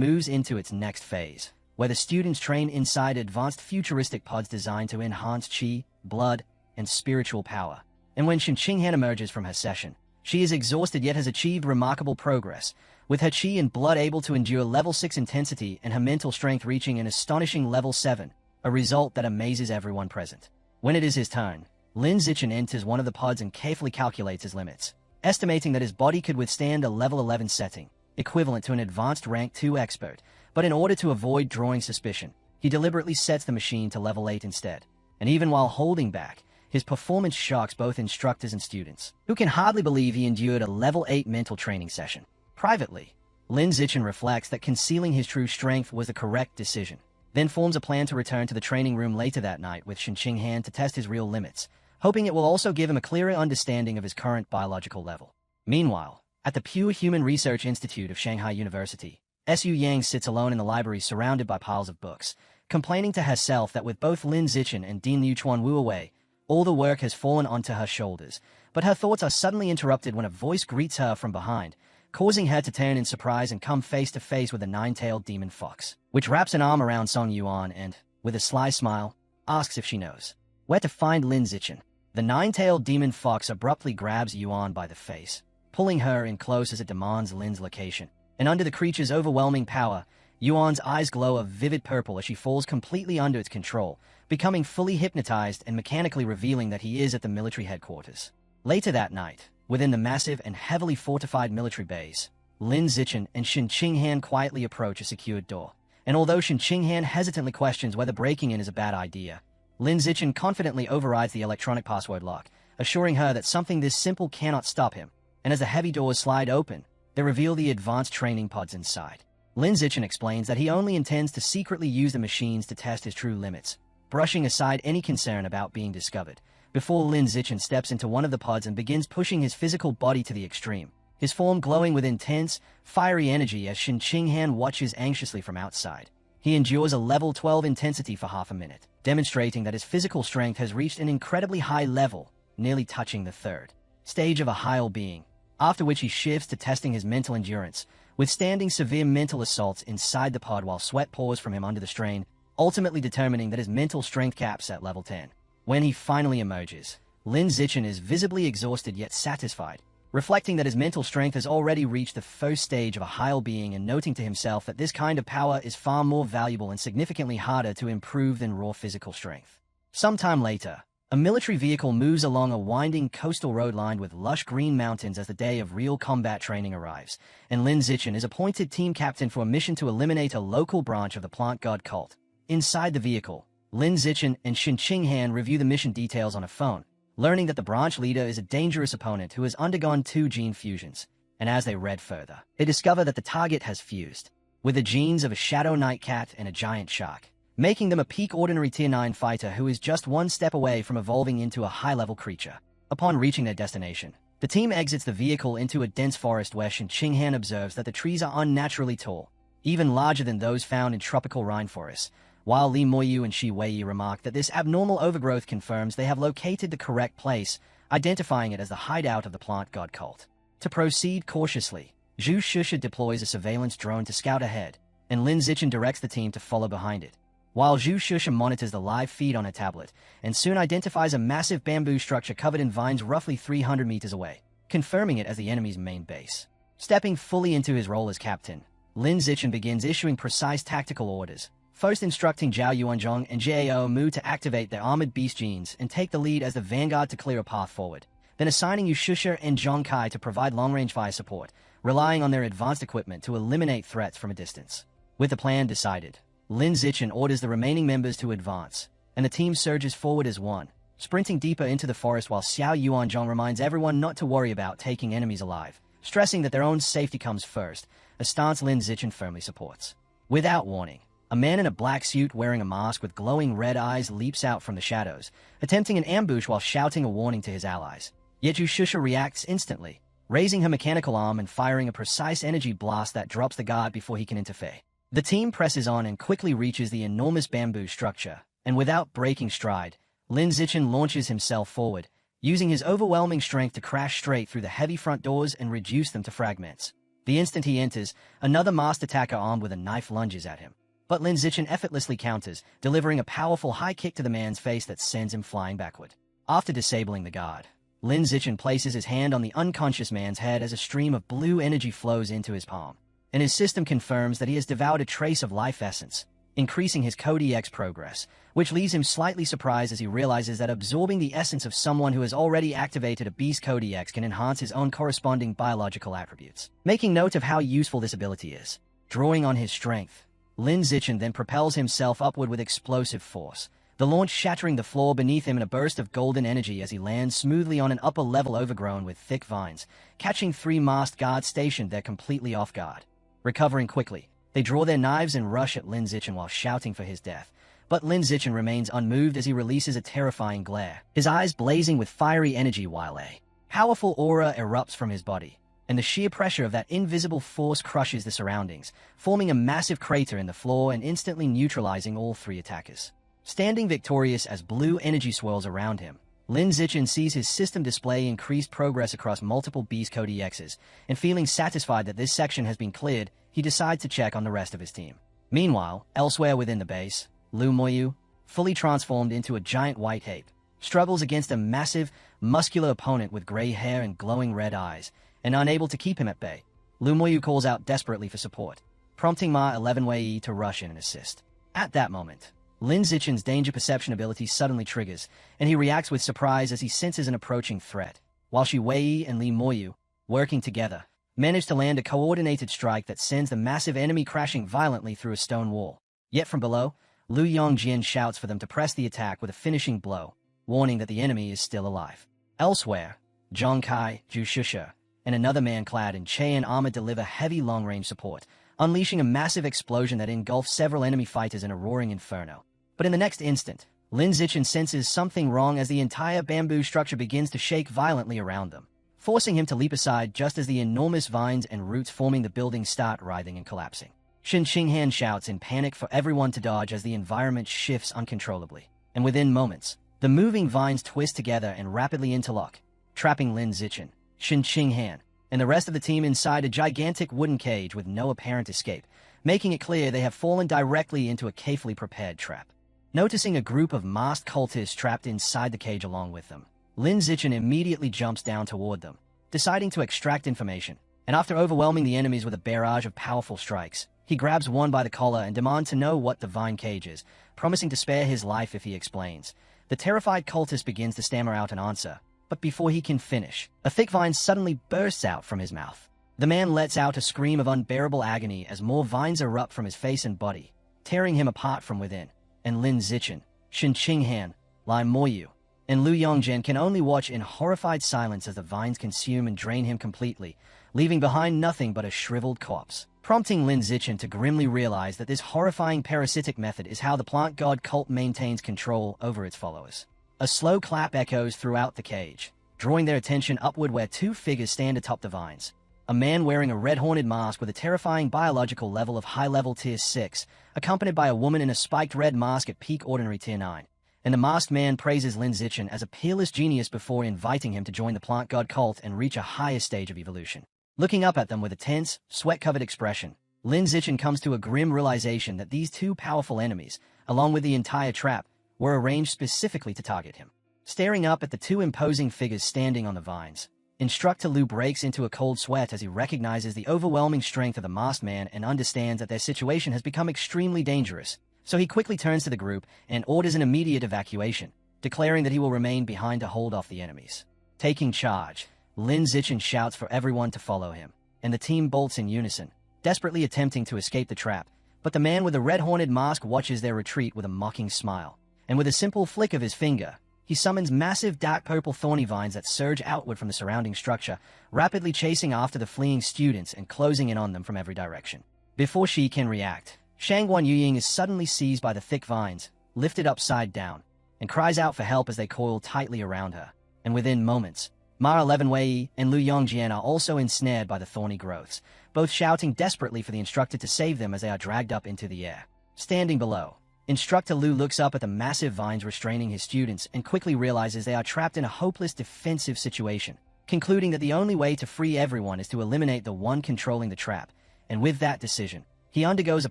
moves into its next phase, where the students train inside advanced futuristic pods designed to enhance chi, blood, and spiritual power. And when Shen Qinghan emerges from her session, she is exhausted yet has achieved remarkable progress, with her chi and blood able to endure level 6 intensity and her mental strength reaching an astonishing level 7, a result that amazes everyone present. When it is his turn, Lin Zichen enters one of the pods and carefully calculates his limits, estimating that his body could withstand a level 11 setting, equivalent to an advanced rank 2 expert, but in order to avoid drawing suspicion, he deliberately sets the machine to level 8 instead. And even while holding back, his performance shocks both instructors and students, who can hardly believe he endured a level 8 mental training session. Privately, Lin Zichen reflects that concealing his true strength was the correct decision, then forms a plan to return to the training room later that night with Shen Qinghan to test his real limits, hoping it will also give him a clearer understanding of his current biological level. Meanwhile, at the Pure Human Research Institute of Shanghai University, Su Yang sits alone in the library surrounded by piles of books, complaining to herself that with both Lin Zichen and Din Liuchuan Wu away, all the work has fallen onto her shoulders. But her thoughts are suddenly interrupted when a voice greets her from behind, causing her to turn in surprise and come face to face with a nine-tailed demon fox, which wraps an arm around Song Yuan and, with a sly smile, asks if she knows where to find Lin Zichen. The nine-tailed demon fox abruptly grabs Yuan by the face, pulling her in close as it demands Lin's location. And under the creature's overwhelming power, Yuan's eyes glow a vivid purple as she falls completely under its control, becoming fully hypnotized and mechanically revealing that he is at the military headquarters. Later that night, within the massive and heavily fortified military base, Lin Zichen and Shen Qinghan quietly approach a secured door. And although Shen Qinghan hesitantly questions whether breaking in is a bad idea, Lin Zichen confidently overrides the electronic password lock, assuring her that something this simple cannot stop him. And as the heavy doors slide open, they reveal the advanced training pods inside. Lin Zichen explains that he only intends to secretly use the machines to test his true limits, brushing aside any concern about being discovered, before Lin Zichen steps into one of the pods and begins pushing his physical body to the extreme, his form glowing with intense, fiery energy as Shen Qinghan watches anxiously from outside. He endures a level 12 intensity for half a minute, demonstrating that his physical strength has reached an incredibly high level, nearly touching the third stage of a Heil being, after which he shifts to testing his mental endurance, withstanding severe mental assaults inside the pod while sweat pours from him under the strain, ultimately determining that his mental strength caps at level 10. When he finally emerges, Lin Zichen is visibly exhausted yet satisfied, reflecting that his mental strength has already reached the first stage of a Heil being and noting to himself that this kind of power is far more valuable and significantly harder to improve than raw physical strength. Sometime later, a military vehicle moves along a winding coastal road lined with lush green mountains as the day of real combat training arrives, and Lin Zichen is appointed team captain for a mission to eliminate a local branch of the plant god cult. Inside the vehicle, Lin Zichen and Shen Qinghan review the mission details on a phone, learning that the branch leader is a dangerous opponent who has undergone 2 gene fusions, and as they read further, they discover that the target has fused with the genes of a shadow night cat and a giant shark, making them a peak ordinary Tier 9 fighter who is just one step away from evolving into a high-level creature. Upon reaching their destination, the team exits the vehicle into a dense forest where Shen Qinghan observes that the trees are unnaturally tall, even larger than those found in tropical rainforests, while Li Moyu and Shi Weiyi remark that this abnormal overgrowth confirms they have located the correct place, identifying it as the hideout of the plant god cult. To proceed cautiously, Zhu Shusha deploys a surveillance drone to scout ahead, and Lin Zichen directs the team to follow behind it, while Zhu Shusha monitors the live feed on her tablet and soon identifies a massive bamboo structure covered in vines roughly 300 meters away, confirming it as the enemy's main base. Stepping fully into his role as captain, Lin Zichen begins issuing precise tactical orders, first instructing Zhao Yuanzhong and Jiao Mu to activate their armored beast genes and take the lead as the vanguard to clear a path forward, then assigning Yu Shusha and Zhong Kai to provide long-range fire support, relying on their advanced equipment to eliminate threats from a distance. With the plan decided, Lin Zichen orders the remaining members to advance, and the team surges forward as one, sprinting deeper into the forest while Xiao Yuanzhong reminds everyone not to worry about taking enemies alive, stressing that their own safety comes first, a stance Lin Zichen firmly supports. Without warning, a man in a black suit wearing a mask with glowing red eyes leaps out from the shadows, attempting an ambush while shouting a warning to his allies. Yet Yu Shusha reacts instantly, raising her mechanical arm and firing a precise energy blast that drops the guard before he can interfere. The team presses on and quickly reaches the enormous bamboo structure, and without breaking stride, Lin Zichen launches himself forward, using his overwhelming strength to crash straight through the heavy front doors and reduce them to fragments. The instant he enters, another masked attacker armed with a knife lunges at him. But Lin Zichen effortlessly counters, delivering a powerful high kick to the man's face that sends him flying backward. After disabling the guard, Lin Zichen places his hand on the unconscious man's head as a stream of blue energy flows into his palm, and his system confirms that he has devoured a trace of life essence, increasing his Codex progress, which leaves him slightly surprised as he realizes that absorbing the essence of someone who has already activated a beast Codex can enhance his own corresponding biological attributes. Making note of how useful this ability is, drawing on his strength, Lin Zichen then propels himself upward with explosive force, the launch shattering the floor beneath him in a burst of golden energy as he lands smoothly on an upper level overgrown with thick vines, catching three masked guards stationed there completely off guard. Recovering quickly, they draw their knives and rush at Lin Zichen while shouting for his death, but Lin Zichen remains unmoved as he releases a terrifying glare, his eyes blazing with fiery energy while a powerful aura erupts from his body, and the sheer pressure of that invisible force crushes the surroundings, forming a massive crater in the floor and instantly neutralizing all three attackers. Standing victorious as blue energy swirls around him, Lin Zichen sees his system display increased progress across multiple beast Codexes, and feeling satisfied that this section has been cleared, he decides to check on the rest of his team. Meanwhile, elsewhere within the base, Lu Moyu, fully transformed into a giant white ape, struggles against a massive, muscular opponent with gray hair and glowing red eyes, and unable to keep him at bay, Lu Moyu calls out desperately for support, prompting Ma 11 Wei to rush in and assist. At that moment, Lin Zichen's danger perception ability suddenly triggers, and he reacts with surprise as he senses an approaching threat, while Shi Wei and Li Moyu, working together, manage to land a coordinated strike that sends the massive enemy crashing violently through a stone wall. Yet from below, Lu Yongjin shouts for them to press the attack with a finishing blow, warning that the enemy is still alive. Elsewhere, Zhong Kai, Zhu Shusha, and another man clad in Cheyenne armor deliver heavy long-range support, unleashing a massive explosion that engulfs several enemy fighters in a roaring inferno. But in the next instant, Lin Zichen senses something wrong as the entire bamboo structure begins to shake violently around them, forcing him to leap aside just as the enormous vines and roots forming the building start writhing and collapsing. Shin Qinghan shouts in panic for everyone to dodge as the environment shifts uncontrollably, and within moments, the moving vines twist together and rapidly interlock, trapping Lin Zichen, Shin Qinghan, and the rest of the team inside a gigantic wooden cage with no apparent escape, making it clear they have fallen directly into a carefully prepared trap. Noticing a group of masked cultists trapped inside the cage along with them, Lin Zichen immediately jumps down toward them, deciding to extract information, and after overwhelming the enemies with a barrage of powerful strikes, he grabs one by the collar and demands to know what the vine cage is, promising to spare his life if he explains. The terrified cultist begins to stammer out an answer, but before he can finish, a thick vine suddenly bursts out from his mouth. The man lets out a scream of unbearable agony as more vines erupt from his face and body, tearing him apart from within. And Lin Zichen, Shin Qinghan, Lai Moyu, and Lu Yongjian can only watch in horrified silence as the vines consume and drain him completely, leaving behind nothing but a shriveled corpse, prompting Lin Zichen to grimly realize that this horrifying parasitic method is how the plant god cult maintains control over its followers. A slow clap echoes throughout the cage, drawing their attention upward where two figures stand atop the vines. A man wearing a red-horned mask with a terrifying biological level of high-level Tier 6, accompanied by a woman in a spiked red mask at peak ordinary Tier 9. And the masked man praises Lin Zichen as a peerless genius before inviting him to join the plant god cult and reach a higher stage of evolution. Looking up at them with a tense, sweat-covered expression, Lin Zichen comes to a grim realization that these two powerful enemies, along with the entire trap, were arranged specifically to target him. Staring up at the two imposing figures standing on the vines, Instructor Lu breaks into a cold sweat as he recognizes the overwhelming strength of the masked man and understands that their situation has become extremely dangerous, So he quickly turns to the group and orders an immediate evacuation, declaring that he will remain behind to hold off the enemies. Taking charge, Lin Zichen shouts for everyone to follow him, and the team bolts in unison, desperately attempting to escape the trap. But the man with the red-horned mask watches their retreat with a mocking smile, and with a simple flick of his finger, he summons massive dark purple thorny vines that surge outward from the surrounding structure, rapidly chasing after the fleeing students and closing in on them from every direction. Before she can react, Shangguan Yuying is suddenly seized by the thick vines, lifted upside down, and cries out for help as they coil tightly around her. And within moments, Ma 11 Wei and Lu Yongjian are also ensnared by the thorny growths, both shouting desperately for the instructor to save them as they are dragged up into the air. Standing below, Instructor Lu looks up at the massive vines restraining his students and quickly realizes they are trapped in a hopeless defensive situation, concluding that the only way to free everyone is to eliminate the one controlling the trap. And with that decision, he undergoes a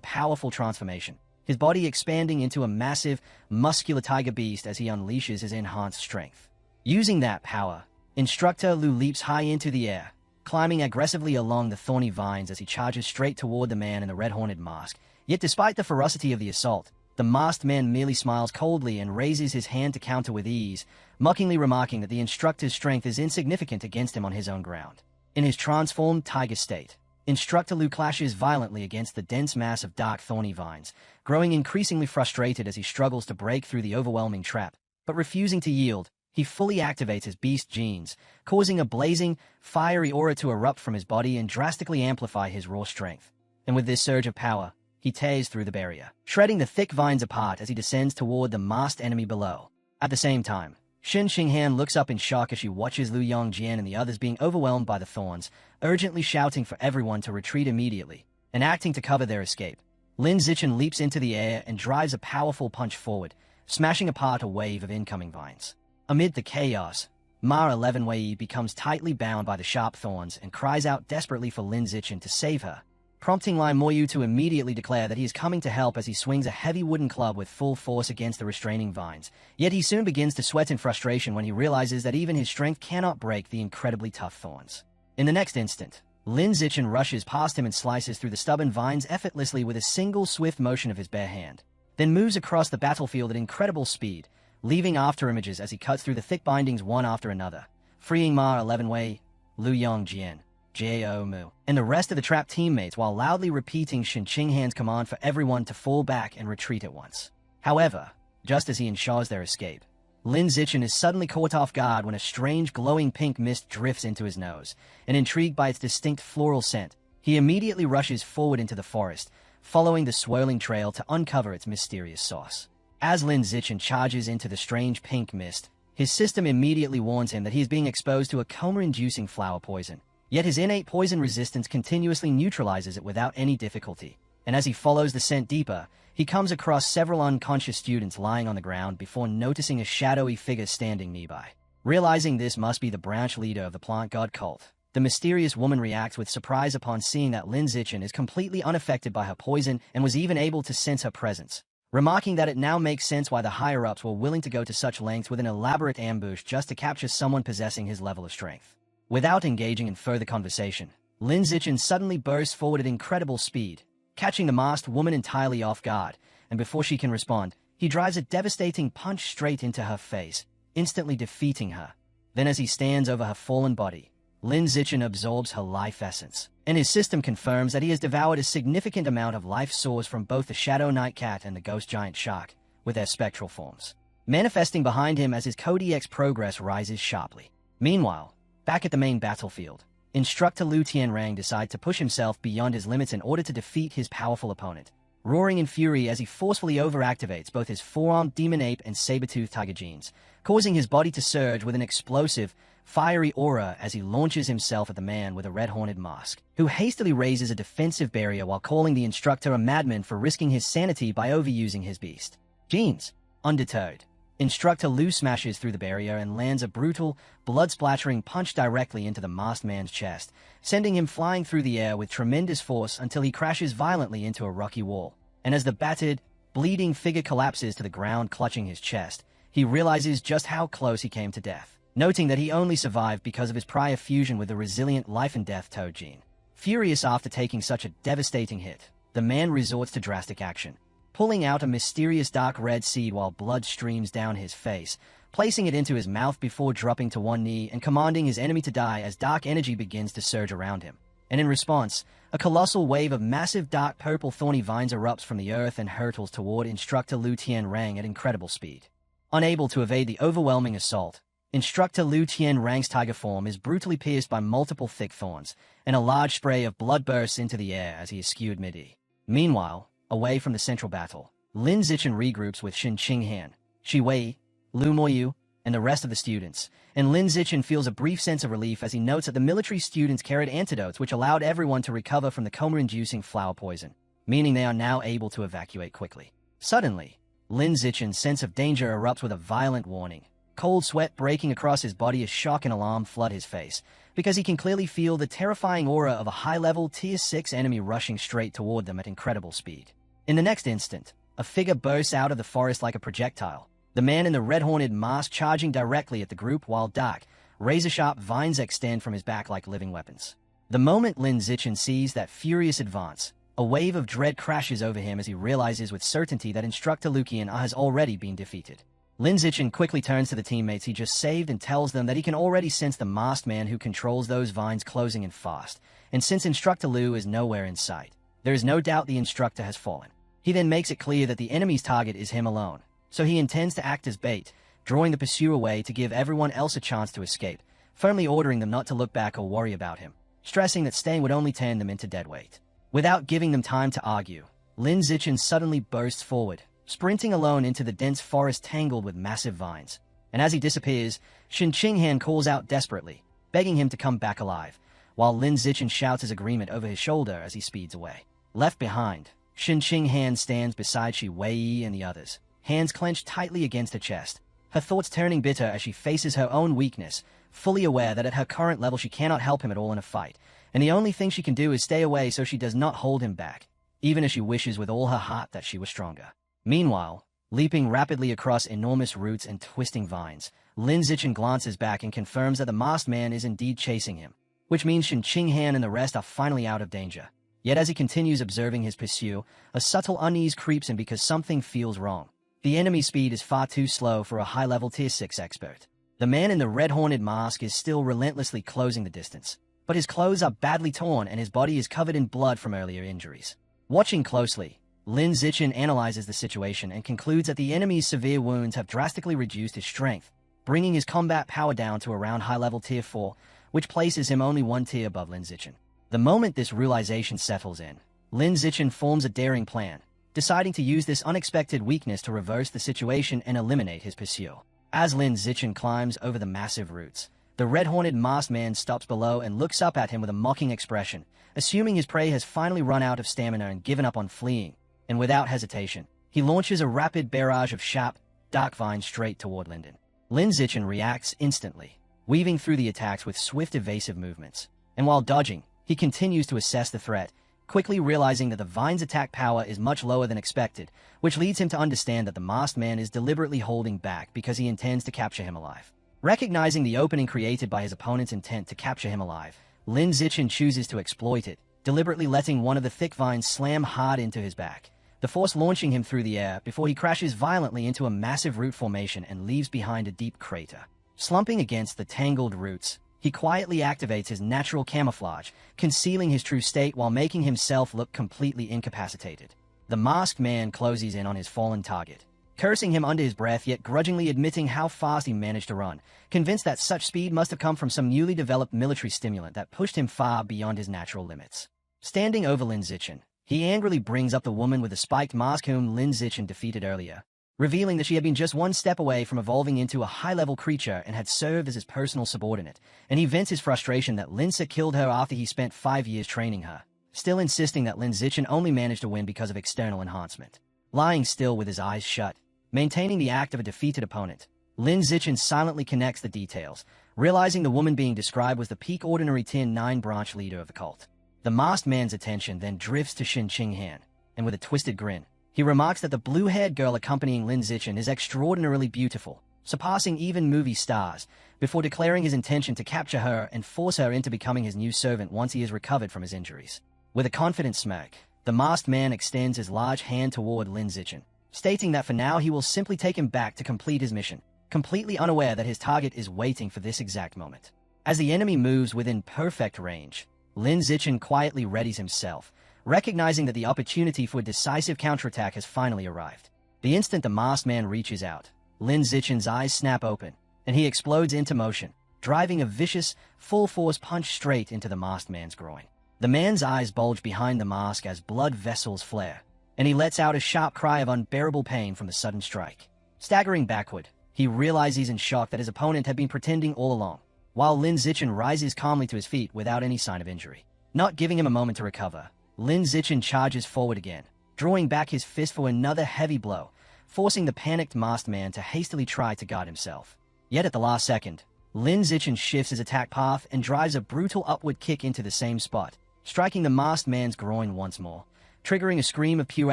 powerful transformation, his body expanding into a massive, muscular tiger beast as he unleashes his enhanced strength. Using that power, Instructor Lu leaps high into the air, climbing aggressively along the thorny vines as he charges straight toward the man in the red-horned mask. Yet despite the ferocity of the assault, the masked man merely smiles coldly and raises his hand to counter with ease, mockingly remarking that the instructor's strength is insignificant against him on his own ground. In his transformed tiger state, Instructor Lu clashes violently against the dense mass of dark thorny vines, growing increasingly frustrated as he struggles to break through the overwhelming trap. But refusing to yield, he fully activates his beast genes, causing a blazing, fiery aura to erupt from his body and drastically amplify his raw strength. And with this surge of power, he tears through the barrier, shredding the thick vines apart as he descends toward the masked enemy below. At the same time, Shen Xinghan looks up in shock as she watches Lu Yongjian and the others being overwhelmed by the thorns, urgently shouting for everyone to retreat immediately, and acting to cover their escape. Lin Zichen leaps into the air and drives a powerful punch forward, smashing apart a wave of incoming vines. Amid the chaos, Ma 11 Wei becomes tightly bound by the sharp thorns and cries out desperately for Lin Zichen to save her, prompting Lai Moyu to immediately declare that he is coming to help as he swings a heavy wooden club with full force against the restraining vines. Yet he soon begins to sweat in frustration when he realizes that even his strength cannot break the incredibly tough thorns. In the next instant, Lin Zichen rushes past him and slices through the stubborn vines effortlessly with a single swift motion of his bare hand, then moves across the battlefield at incredible speed, leaving after images as he cuts through the thick bindings one after another, freeing Ma 11 Wei, Lu Yongjian, Jiao Mu, and the rest of the trapped teammates while loudly repeating Shen Qinghan's command for everyone to fall back and retreat at once. However, just as he ensures their escape, Lin Zichen is suddenly caught off guard when a strange glowing pink mist drifts into his nose, and intrigued by its distinct floral scent, he immediately rushes forward into the forest, following the swirling trail to uncover its mysterious source. As Lin Zichen charges into the strange pink mist, his system immediately warns him that he is being exposed to a coma-inducing flower poison. Yet his innate poison resistance continuously neutralizes it without any difficulty, and as he follows the scent deeper, he comes across several unconscious students lying on the ground before noticing a shadowy figure standing nearby. Realizing this must be the branch leader of the plant god cult, the mysterious woman reacts with surprise upon seeing that Lin Zichen is completely unaffected by her poison and was even able to sense her presence, remarking that it now makes sense why the higher-ups were willing to go to such lengths with an elaborate ambush just to capture someone possessing his level of strength. Without engaging in further conversation, Lin Zichen suddenly bursts forward at incredible speed, catching the masked woman entirely off guard, and before she can respond, he drives a devastating punch straight into her face, instantly defeating her. Then as he stands over her fallen body, Lin Zichen absorbs her life essence, and his system confirms that he has devoured a significant amount of life source from both the Shadow Night Cat and the Ghost Giant Shark, with their spectral forms, manifesting behind him as his Codex progress rises sharply. Meanwhile, back at the main battlefield, Instructor Lu Tianrang decides to push himself beyond his limits in order to defeat his powerful opponent, roaring in fury as he forcefully overactivates both his forearm demon ape and saber-tooth tiger genes, causing his body to surge with an explosive, fiery aura as he launches himself at the man with a red-horned mask, who hastily raises a defensive barrier while calling the instructor a madman for risking his sanity by overusing his beast genes. Undeterred, Instructor Lu smashes through the barrier and lands a brutal, blood-splattering punch directly into the masked man's chest, sending him flying through the air with tremendous force until he crashes violently into a rocky wall. And as the battered, bleeding figure collapses to the ground clutching his chest, he realizes just how close he came to death, noting that he only survived because of his prior fusion with the resilient life-and-death toad gene. Furious after taking such a devastating hit, the man resorts to drastic action, pulling out a mysterious dark red seed while blood streams down his face, placing it into his mouth before dropping to one knee and commanding his enemy to die as dark energy begins to surge around him. And in response, a colossal wave of massive dark purple thorny vines erupts from the earth and hurtles toward Instructor Lu Tianrang at incredible speed. Unable to evade the overwhelming assault, Instructor Lu Tianrang's tiger form is brutally pierced by multiple thick thorns, and a large spray of blood bursts into the air as he is skewed mid-E. Meanwhile, away from the central battle, Lin Zichen regroups with Shen Qinghan, Shi Wei, Lu Moyu, and the rest of the students, and Lin Zichen feels a brief sense of relief as he notes that the military students carried antidotes which allowed everyone to recover from the coma-inducing flower poison, meaning they are now able to evacuate quickly. Suddenly, Lin Zichen's sense of danger erupts with a violent warning. Cold sweat breaking across his body as shock and alarm flood his face, because he can clearly feel the terrifying aura of a high-level Tier 6 enemy rushing straight toward them at incredible speed. In the next instant, a figure bursts out of the forest like a projectile, the man in the red-horned mask charging directly at the group while dark, razor-sharp vines extend from his back like living weapons. The moment Lin Zichen sees that furious advance, a wave of dread crashes over him as he realizes with certainty that Instructor Lu Qian has already been defeated. Lin Zichen quickly turns to the teammates he just saved and tells them that he can already sense the masked man who controls those vines closing in fast, and since Instructor Lu is nowhere in sight, there is no doubt the instructor has fallen. He then makes it clear that the enemy's target is him alone, so he intends to act as bait, drawing the pursuer away to give everyone else a chance to escape, firmly ordering them not to look back or worry about him, stressing that staying would only turn them into dead weight. Without giving them time to argue, Lin Zichen suddenly bursts forward, sprinting alone into the dense forest tangled with massive vines. And as he disappears, Shen Qinghan calls out desperately, begging him to come back alive, while Lin Zichen shouts his agreement over his shoulder as he speeds away. Left behind, Shen Qinghan stands beside Shi Wei and the others, hands clenched tightly against her chest, her thoughts turning bitter as she faces her own weakness, fully aware that at her current level she cannot help him at all in a fight, and the only thing she can do is stay away so she does not hold him back, even as she wishes with all her heart that she was stronger. Meanwhile, leaping rapidly across enormous roots and twisting vines, Lin Zichen glances back and confirms that the masked man is indeed chasing him, which means Shen Qinghan and the rest are finally out of danger. Yet as he continues observing his pursuit, a subtle unease creeps in because something feels wrong. The enemy's speed is far too slow for a high-level Tier 6 expert. The man in the red-horned mask is still relentlessly closing the distance, but his clothes are badly torn and his body is covered in blood from earlier injuries. Watching closely, Lin Zichen analyzes the situation and concludes that the enemy's severe wounds have drastically reduced his strength, bringing his combat power down to around high-level Tier 4, which places him only one tier above Lin Zichen. The moment this realization settles in, Lin Zichen forms a daring plan, deciding to use this unexpected weakness to reverse the situation and eliminate his pursuer. As Lin Zichen climbs over the massive roots, the red-horned masked man stops below and looks up at him with a mocking expression, assuming his prey has finally run out of stamina and given up on fleeing. And without hesitation, he launches a rapid barrage of sharp, dark vines straight toward Linden. Lin Zichen reacts instantly, weaving through the attacks with swift evasive movements. And while dodging, he continues to assess the threat, quickly realizing that the vine's attack power is much lower than expected, which leads him to understand that the masked man is deliberately holding back because he intends to capture him alive. Recognizing the opening created by his opponent's intent to capture him alive, Lin Zichen chooses to exploit it, deliberately letting one of the thick vines slam hard into his back, the force launching him through the air before he crashes violently into a massive root formation and leaves behind a deep crater. Slumping against the tangled roots, he quietly activates his natural camouflage, concealing his true state while making himself look completely incapacitated. The masked man closes in on his fallen target, cursing him under his breath yet grudgingly admitting how fast he managed to run, convinced that such speed must have come from some newly developed military stimulant that pushed him far beyond his natural limits. Standing over Lin Zichen, he angrily brings up the woman with the spiked mask whom Lin Zichen defeated earlier, revealing that she had been just one step away from evolving into a high-level creature and had served as his personal subordinate, and he vents his frustration that Linsa killed her after he spent 5 years training her, still insisting that Lin Zichen only managed to win because of external enhancement. Lying still with his eyes shut, maintaining the act of a defeated opponent, Lin Zichen silently connects the details, realizing the woman being described was the peak ordinary Tier 9 branch leader of the cult. The masked man's attention then drifts to Shen Qinghan, and with a twisted grin, he remarks that the blue-haired girl accompanying Lin Zichen is extraordinarily beautiful, surpassing even movie stars, before declaring his intention to capture her and force her into becoming his new servant once he is recovered from his injuries. With a confident smirk, The masked man extends his large hand toward Lin Zichen, stating that for now he will simply take him back to complete his mission, completely unaware that his target is waiting for this exact moment. As the enemy moves within perfect range, Lin Zichen quietly readies himself, recognizing that the opportunity for a decisive counterattack has finally arrived. The instant the masked man reaches out, Lin Zichen's eyes snap open, and he explodes into motion, driving a vicious, full-force punch straight into the masked man's groin. The man's eyes bulge behind the mask as blood vessels flare, and he lets out a sharp cry of unbearable pain from the sudden strike. Staggering backward, he realizes he's in shock that his opponent had been pretending all along, while Lin Zichen rises calmly to his feet without any sign of injury. Not giving him a moment to recover, Lin Zichen charges forward again, drawing back his fist for another heavy blow, forcing the panicked masked man to hastily try to guard himself. Yet at the last second, Lin Zichen shifts his attack path and drives a brutal upward kick into the same spot, striking the masked man's groin once more, triggering a scream of pure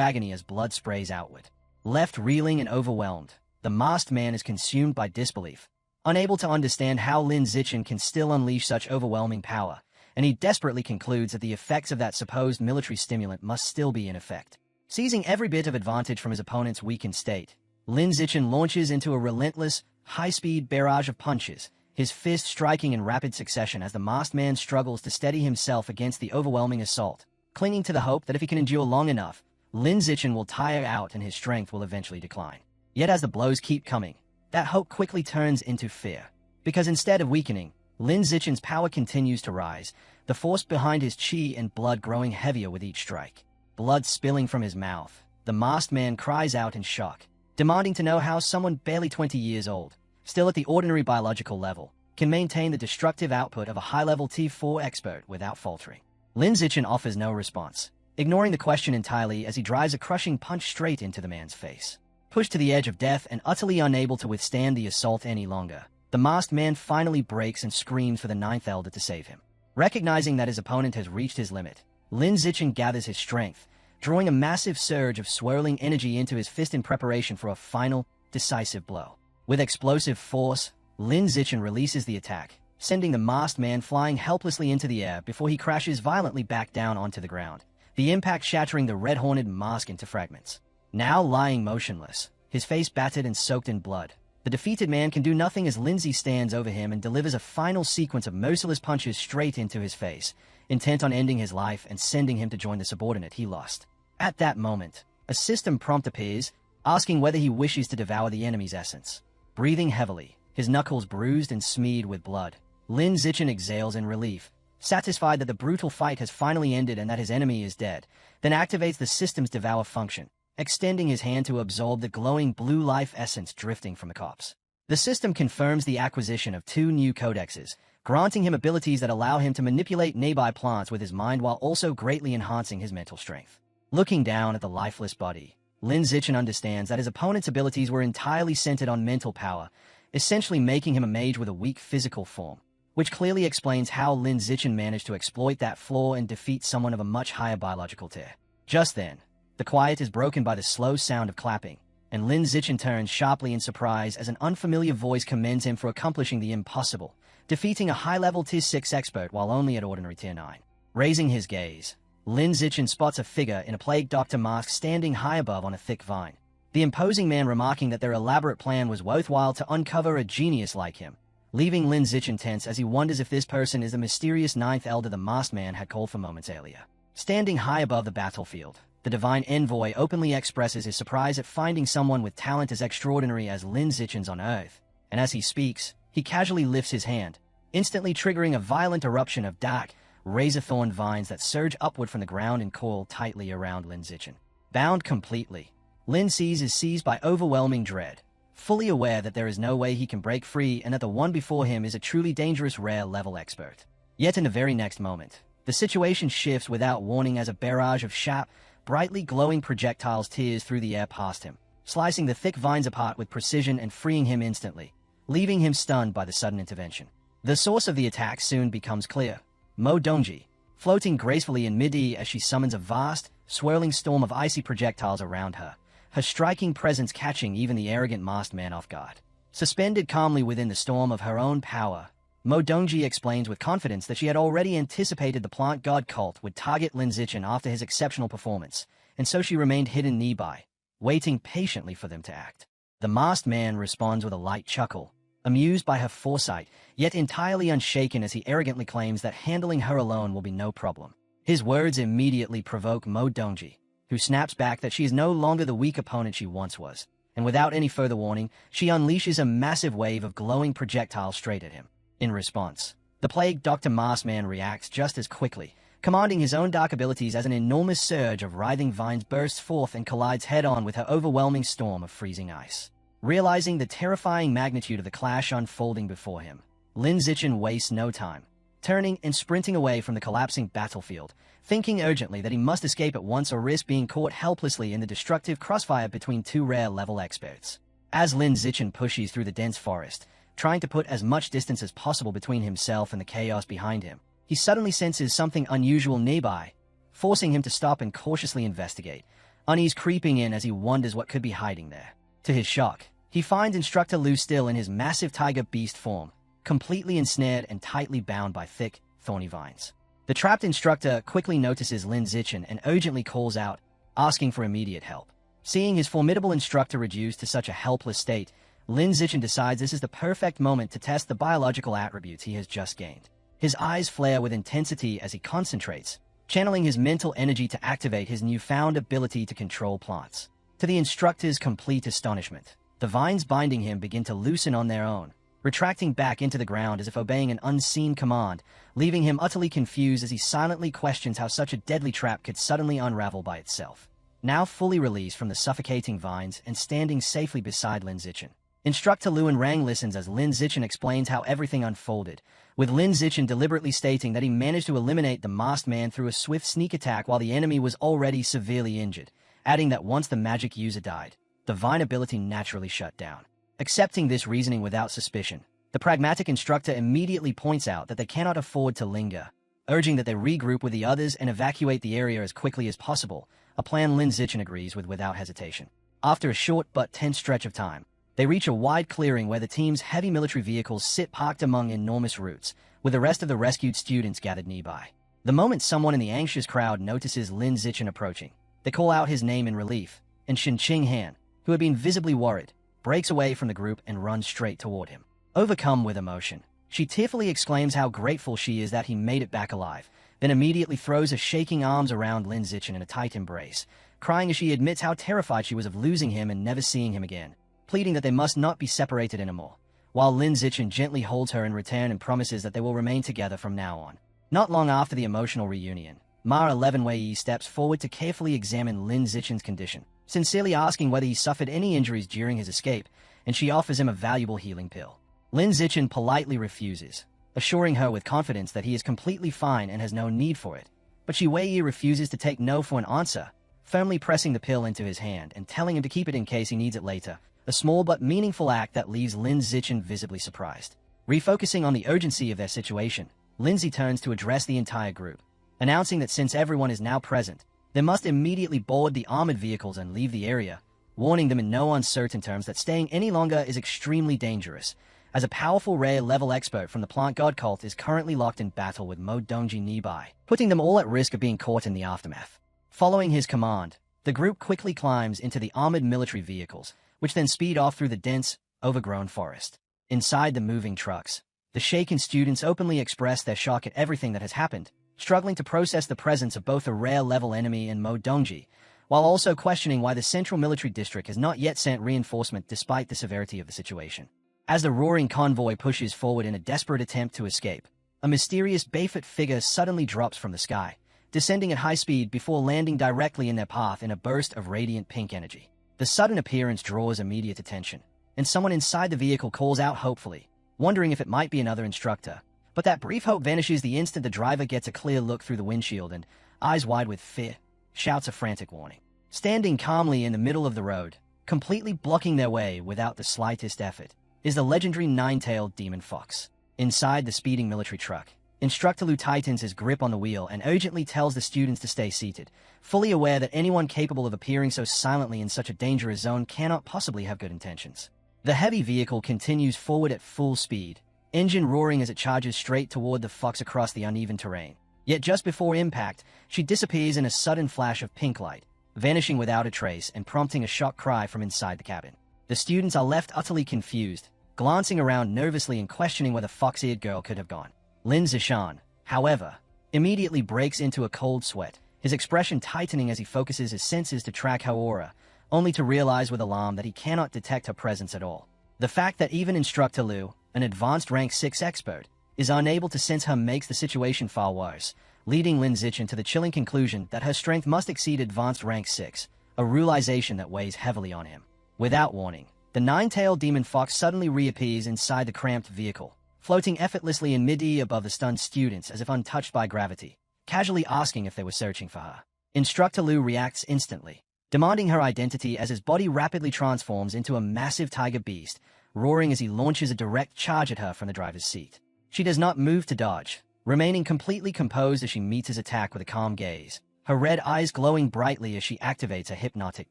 agony as blood sprays outward. Left reeling and overwhelmed, the masked man is consumed by disbelief, unable to understand how Lin Zichen can still unleash such overwhelming power, and he desperately concludes that the effects of that supposed military stimulant must still be in effect. Seizing every bit of advantage from his opponent's weakened state, Lin Zichen launches into a relentless, high-speed barrage of punches, his fist striking in rapid succession as the masked man struggles to steady himself against the overwhelming assault, clinging to the hope that if he can endure long enough, Lin Zichen will tire out and his strength will eventually decline. Yet as the blows keep coming, that hope quickly turns into fear, because instead of weakening, Lin Zichen's power continues to rise, the force behind his chi and blood growing heavier with each strike. Blood spilling from his mouth, the masked man cries out in shock, demanding to know how someone barely 20 years old, still at the ordinary biological level, can maintain the destructive output of a high-level T4 expert without faltering. Lin Zichen offers no response, ignoring the question entirely as he drives a crushing punch straight into the man's face. Pushed to the edge of death and utterly unable to withstand the assault any longer, the masked man finally breaks and screams for the ninth elder to save him. Recognizing that his opponent has reached his limit, Lin Zichen gathers his strength, drawing a massive surge of swirling energy into his fist in preparation for a final, decisive blow. With explosive force, Lin Zichen releases the attack, sending the masked man flying helplessly into the air before he crashes violently back down onto the ground, the impact shattering the red-horned mask into fragments. Now lying motionless, his face battered and soaked in blood, the defeated man can do nothing as Lindsay stands over him and delivers a final sequence of merciless punches straight into his face, intent on ending his life and sending him to join the subordinate he lost. At that moment, a system prompt appears, asking whether he wishes to devour the enemy's essence. Breathing heavily, his knuckles bruised and smeared with blood, Lin Zichen exhales in relief, satisfied that the brutal fight has finally ended and that his enemy is dead, then activates the system's devour function, extending his hand to absorb the glowing blue life essence drifting from the corpse. The system confirms the acquisition of 2 new codexes, granting him abilities that allow him to manipulate nearby plants with his mind while also greatly enhancing his mental strength. Looking down at the lifeless body, Lin Zichen understands that his opponent's abilities were entirely centered on mental power, essentially making him a mage with a weak physical form, which clearly explains how Lin Zichen managed to exploit that flaw and defeat someone of a much higher biological tier. Just then, the quiet is broken by the slow sound of clapping, and Lin Zichen turns sharply in surprise as an unfamiliar voice commends him for accomplishing the impossible, defeating a high-level Tier 6 expert while only at ordinary Tier 9. Raising his gaze, Lin Zichen spots a figure in a plague doctor mask standing high above on a thick vine, the imposing man remarking that their elaborate plan was worthwhile to uncover a genius like him, leaving Lin Zichen tense as he wonders if this person is the mysterious ninth elder the masked man had called for moments earlier. Standing high above the battlefield, the divine envoy openly expresses his surprise at finding someone with talent as extraordinary as Lin Zichen's on Earth, and as he speaks, he casually lifts his hand, instantly triggering a violent eruption of dark, razor-thorn vines that surge upward from the ground and coil tightly around Lin Zichen. Bound completely, Lin is seized by overwhelming dread, fully aware that there is no way he can break free and that the one before him is a truly dangerous rare-level expert. Yet in the very next moment, the situation shifts without warning as a barrage of sharp, brightly glowing projectiles tears through the air past him, slicing the thick vines apart with precision and freeing him instantly, leaving him stunned by the sudden intervention. The source of the attack soon becomes clear. Mo Dongji, floating gracefully in mid-air as she summons a vast, swirling storm of icy projectiles around her, her striking presence catching even the arrogant masked man off guard. Suspended calmly within the storm of her own power, Mo Dongji explains with confidence that she had already anticipated the plant god cult would target Lin Zichen after his exceptional performance, and so she remained hidden nearby, waiting patiently for them to act. The masked man responds with a light chuckle, amused by her foresight, yet entirely unshaken as he arrogantly claims that handling her alone will be no problem. His words immediately provoke Mo Dongji, who snaps back that she is no longer the weak opponent she once was, and without any further warning, she unleashes a massive wave of glowing projectiles straight at him. In response, the plagued Dr. Maskman reacts just as quickly, commanding his own dark abilities as an enormous surge of writhing vines bursts forth and collides head-on with her overwhelming storm of freezing ice. Realizing the terrifying magnitude of the clash unfolding before him, Lin Zichen wastes no time, turning and sprinting away from the collapsing battlefield, thinking urgently that he must escape at once or risk being caught helplessly in the destructive crossfire between two rare-level experts. As Lin Zichen pushes through the dense forest, trying to put as much distance as possible between himself and the chaos behind him, he suddenly senses something unusual nearby, forcing him to stop and cautiously investigate, unease creeping in as he wonders what could be hiding there. To his shock, he finds Instructor Lu still in his massive tiger beast form, completely ensnared and tightly bound by thick, thorny vines. The trapped instructor quickly notices Lin Zichen and urgently calls out, asking for immediate help. Seeing his formidable instructor reduced to such a helpless state, Lin Zichen decides this is the perfect moment to test the biological attributes he has just gained. His eyes flare with intensity as he concentrates, channeling his mental energy to activate his newfound ability to control plants. To the instructor's complete astonishment, the vines binding him begin to loosen on their own, retracting back into the ground as if obeying an unseen command, leaving him utterly confused as he silently questions how such a deadly trap could suddenly unravel by itself. Now fully released from the suffocating vines and standing safely beside Lin Zichen, Instructor Luan Rang listens as Lin Zichen explains how everything unfolded, with Lin Zichen deliberately stating that he managed to eliminate the masked man through a swift sneak attack while the enemy was already severely injured, adding that once the magic user died, the vine ability naturally shut down. Accepting this reasoning without suspicion, the pragmatic instructor immediately points out that they cannot afford to linger, urging that they regroup with the others and evacuate the area as quickly as possible, a plan Lin Zichen agrees with without hesitation. After a short but tense stretch of time, they reach a wide clearing where the team's heavy military vehicles sit parked among enormous roots, with the rest of the rescued students gathered nearby. The moment someone in the anxious crowd notices Lin Zichen approaching, they call out his name in relief, and Shin Ching Han, who had been visibly worried, breaks away from the group and runs straight toward him. Overcome with emotion, she tearfully exclaims how grateful she is that he made it back alive, then immediately throws her shaking arms around Lin Zichen in a tight embrace, crying as she admits how terrified she was of losing him and never seeing him again, pleading that they must not be separated anymore, while Lin Zichen gently holds her in return and promises that they will remain together from now on. Not long after the emotional reunion, Ma 11 Wei steps forward to carefully examine Lin Zichen's condition, sincerely asking whether he suffered any injuries during his escape, and she offers him a valuable healing pill. Lin Zichen politely refuses, assuring her with confidence that he is completely fine and has no need for it, but Shi Wei refuses to take no for an answer, firmly pressing the pill into his hand and telling him to keep it in case he needs it later, a small but meaningful act that leaves Lin Zichen visibly surprised. Refocusing on the urgency of their situation, Lindsay turns to address the entire group, announcing that since everyone is now present, they must immediately board the armored vehicles and leave the area, warning them in no uncertain terms that staying any longer is extremely dangerous, as a powerful rare-level expert from the plant god cult is currently locked in battle with Mo Dongji nearby, putting them all at risk of being caught in the aftermath. Following his command, the group quickly climbs into the armored military vehicles, which then speed off through the dense, overgrown forest. Inside the moving trucks, the shaken students openly express their shock at everything that has happened, struggling to process the presence of both a rare-level enemy and Mo Dongji, while also questioning why the Central Military District has not yet sent reinforcement despite the severity of the situation. As the roaring convoy pushes forward in a desperate attempt to escape, a mysterious Bayfoot figure suddenly drops from the sky, descending at high speed before landing directly in their path in a burst of radiant pink energy. The sudden appearance draws immediate attention, and someone inside the vehicle calls out hopefully, wondering if it might be another instructor. But that brief hope vanishes the instant the driver gets a clear look through the windshield and, eyes wide with fear, shouts a frantic warning. Standing calmly in the middle of the road, completely blocking their way without the slightest effort, is the legendary nine-tailed demon fox. Inside the speeding military truck, Instructor Lu tightens his grip on the wheel and urgently tells the students to stay seated, fully aware that anyone capable of appearing so silently in such a dangerous zone cannot possibly have good intentions. The heavy vehicle continues forward at full speed, engine roaring as it charges straight toward the fox across the uneven terrain. Yet just before impact, she disappears in a sudden flash of pink light, vanishing without a trace and prompting a shocked cry from inside the cabin. The students are left utterly confused, glancing around nervously and questioning where the fox-eared girl could have gone. Lin Zishan, however, immediately breaks into a cold sweat, his expression tightening as he focuses his senses to track her aura, only to realize with alarm that he cannot detect her presence at all. The fact that even Instructor Liu, an advanced rank 6 expert, is unable to sense her makes the situation far worse, leading Lin Zichan to the chilling conclusion that her strength must exceed advanced rank 6, a realization that weighs heavily on him. Without warning, the nine-tailed demon fox suddenly reappears inside the cramped vehicle, floating effortlessly in mid-air above the stunned students as if untouched by gravity, casually asking if they were searching for her. Instructor Liu reacts instantly, demanding her identity as his body rapidly transforms into a massive tiger beast, roaring as he launches a direct charge at her from the driver's seat. She does not move to dodge, remaining completely composed as she meets his attack with a calm gaze, her red eyes glowing brightly as she activates her hypnotic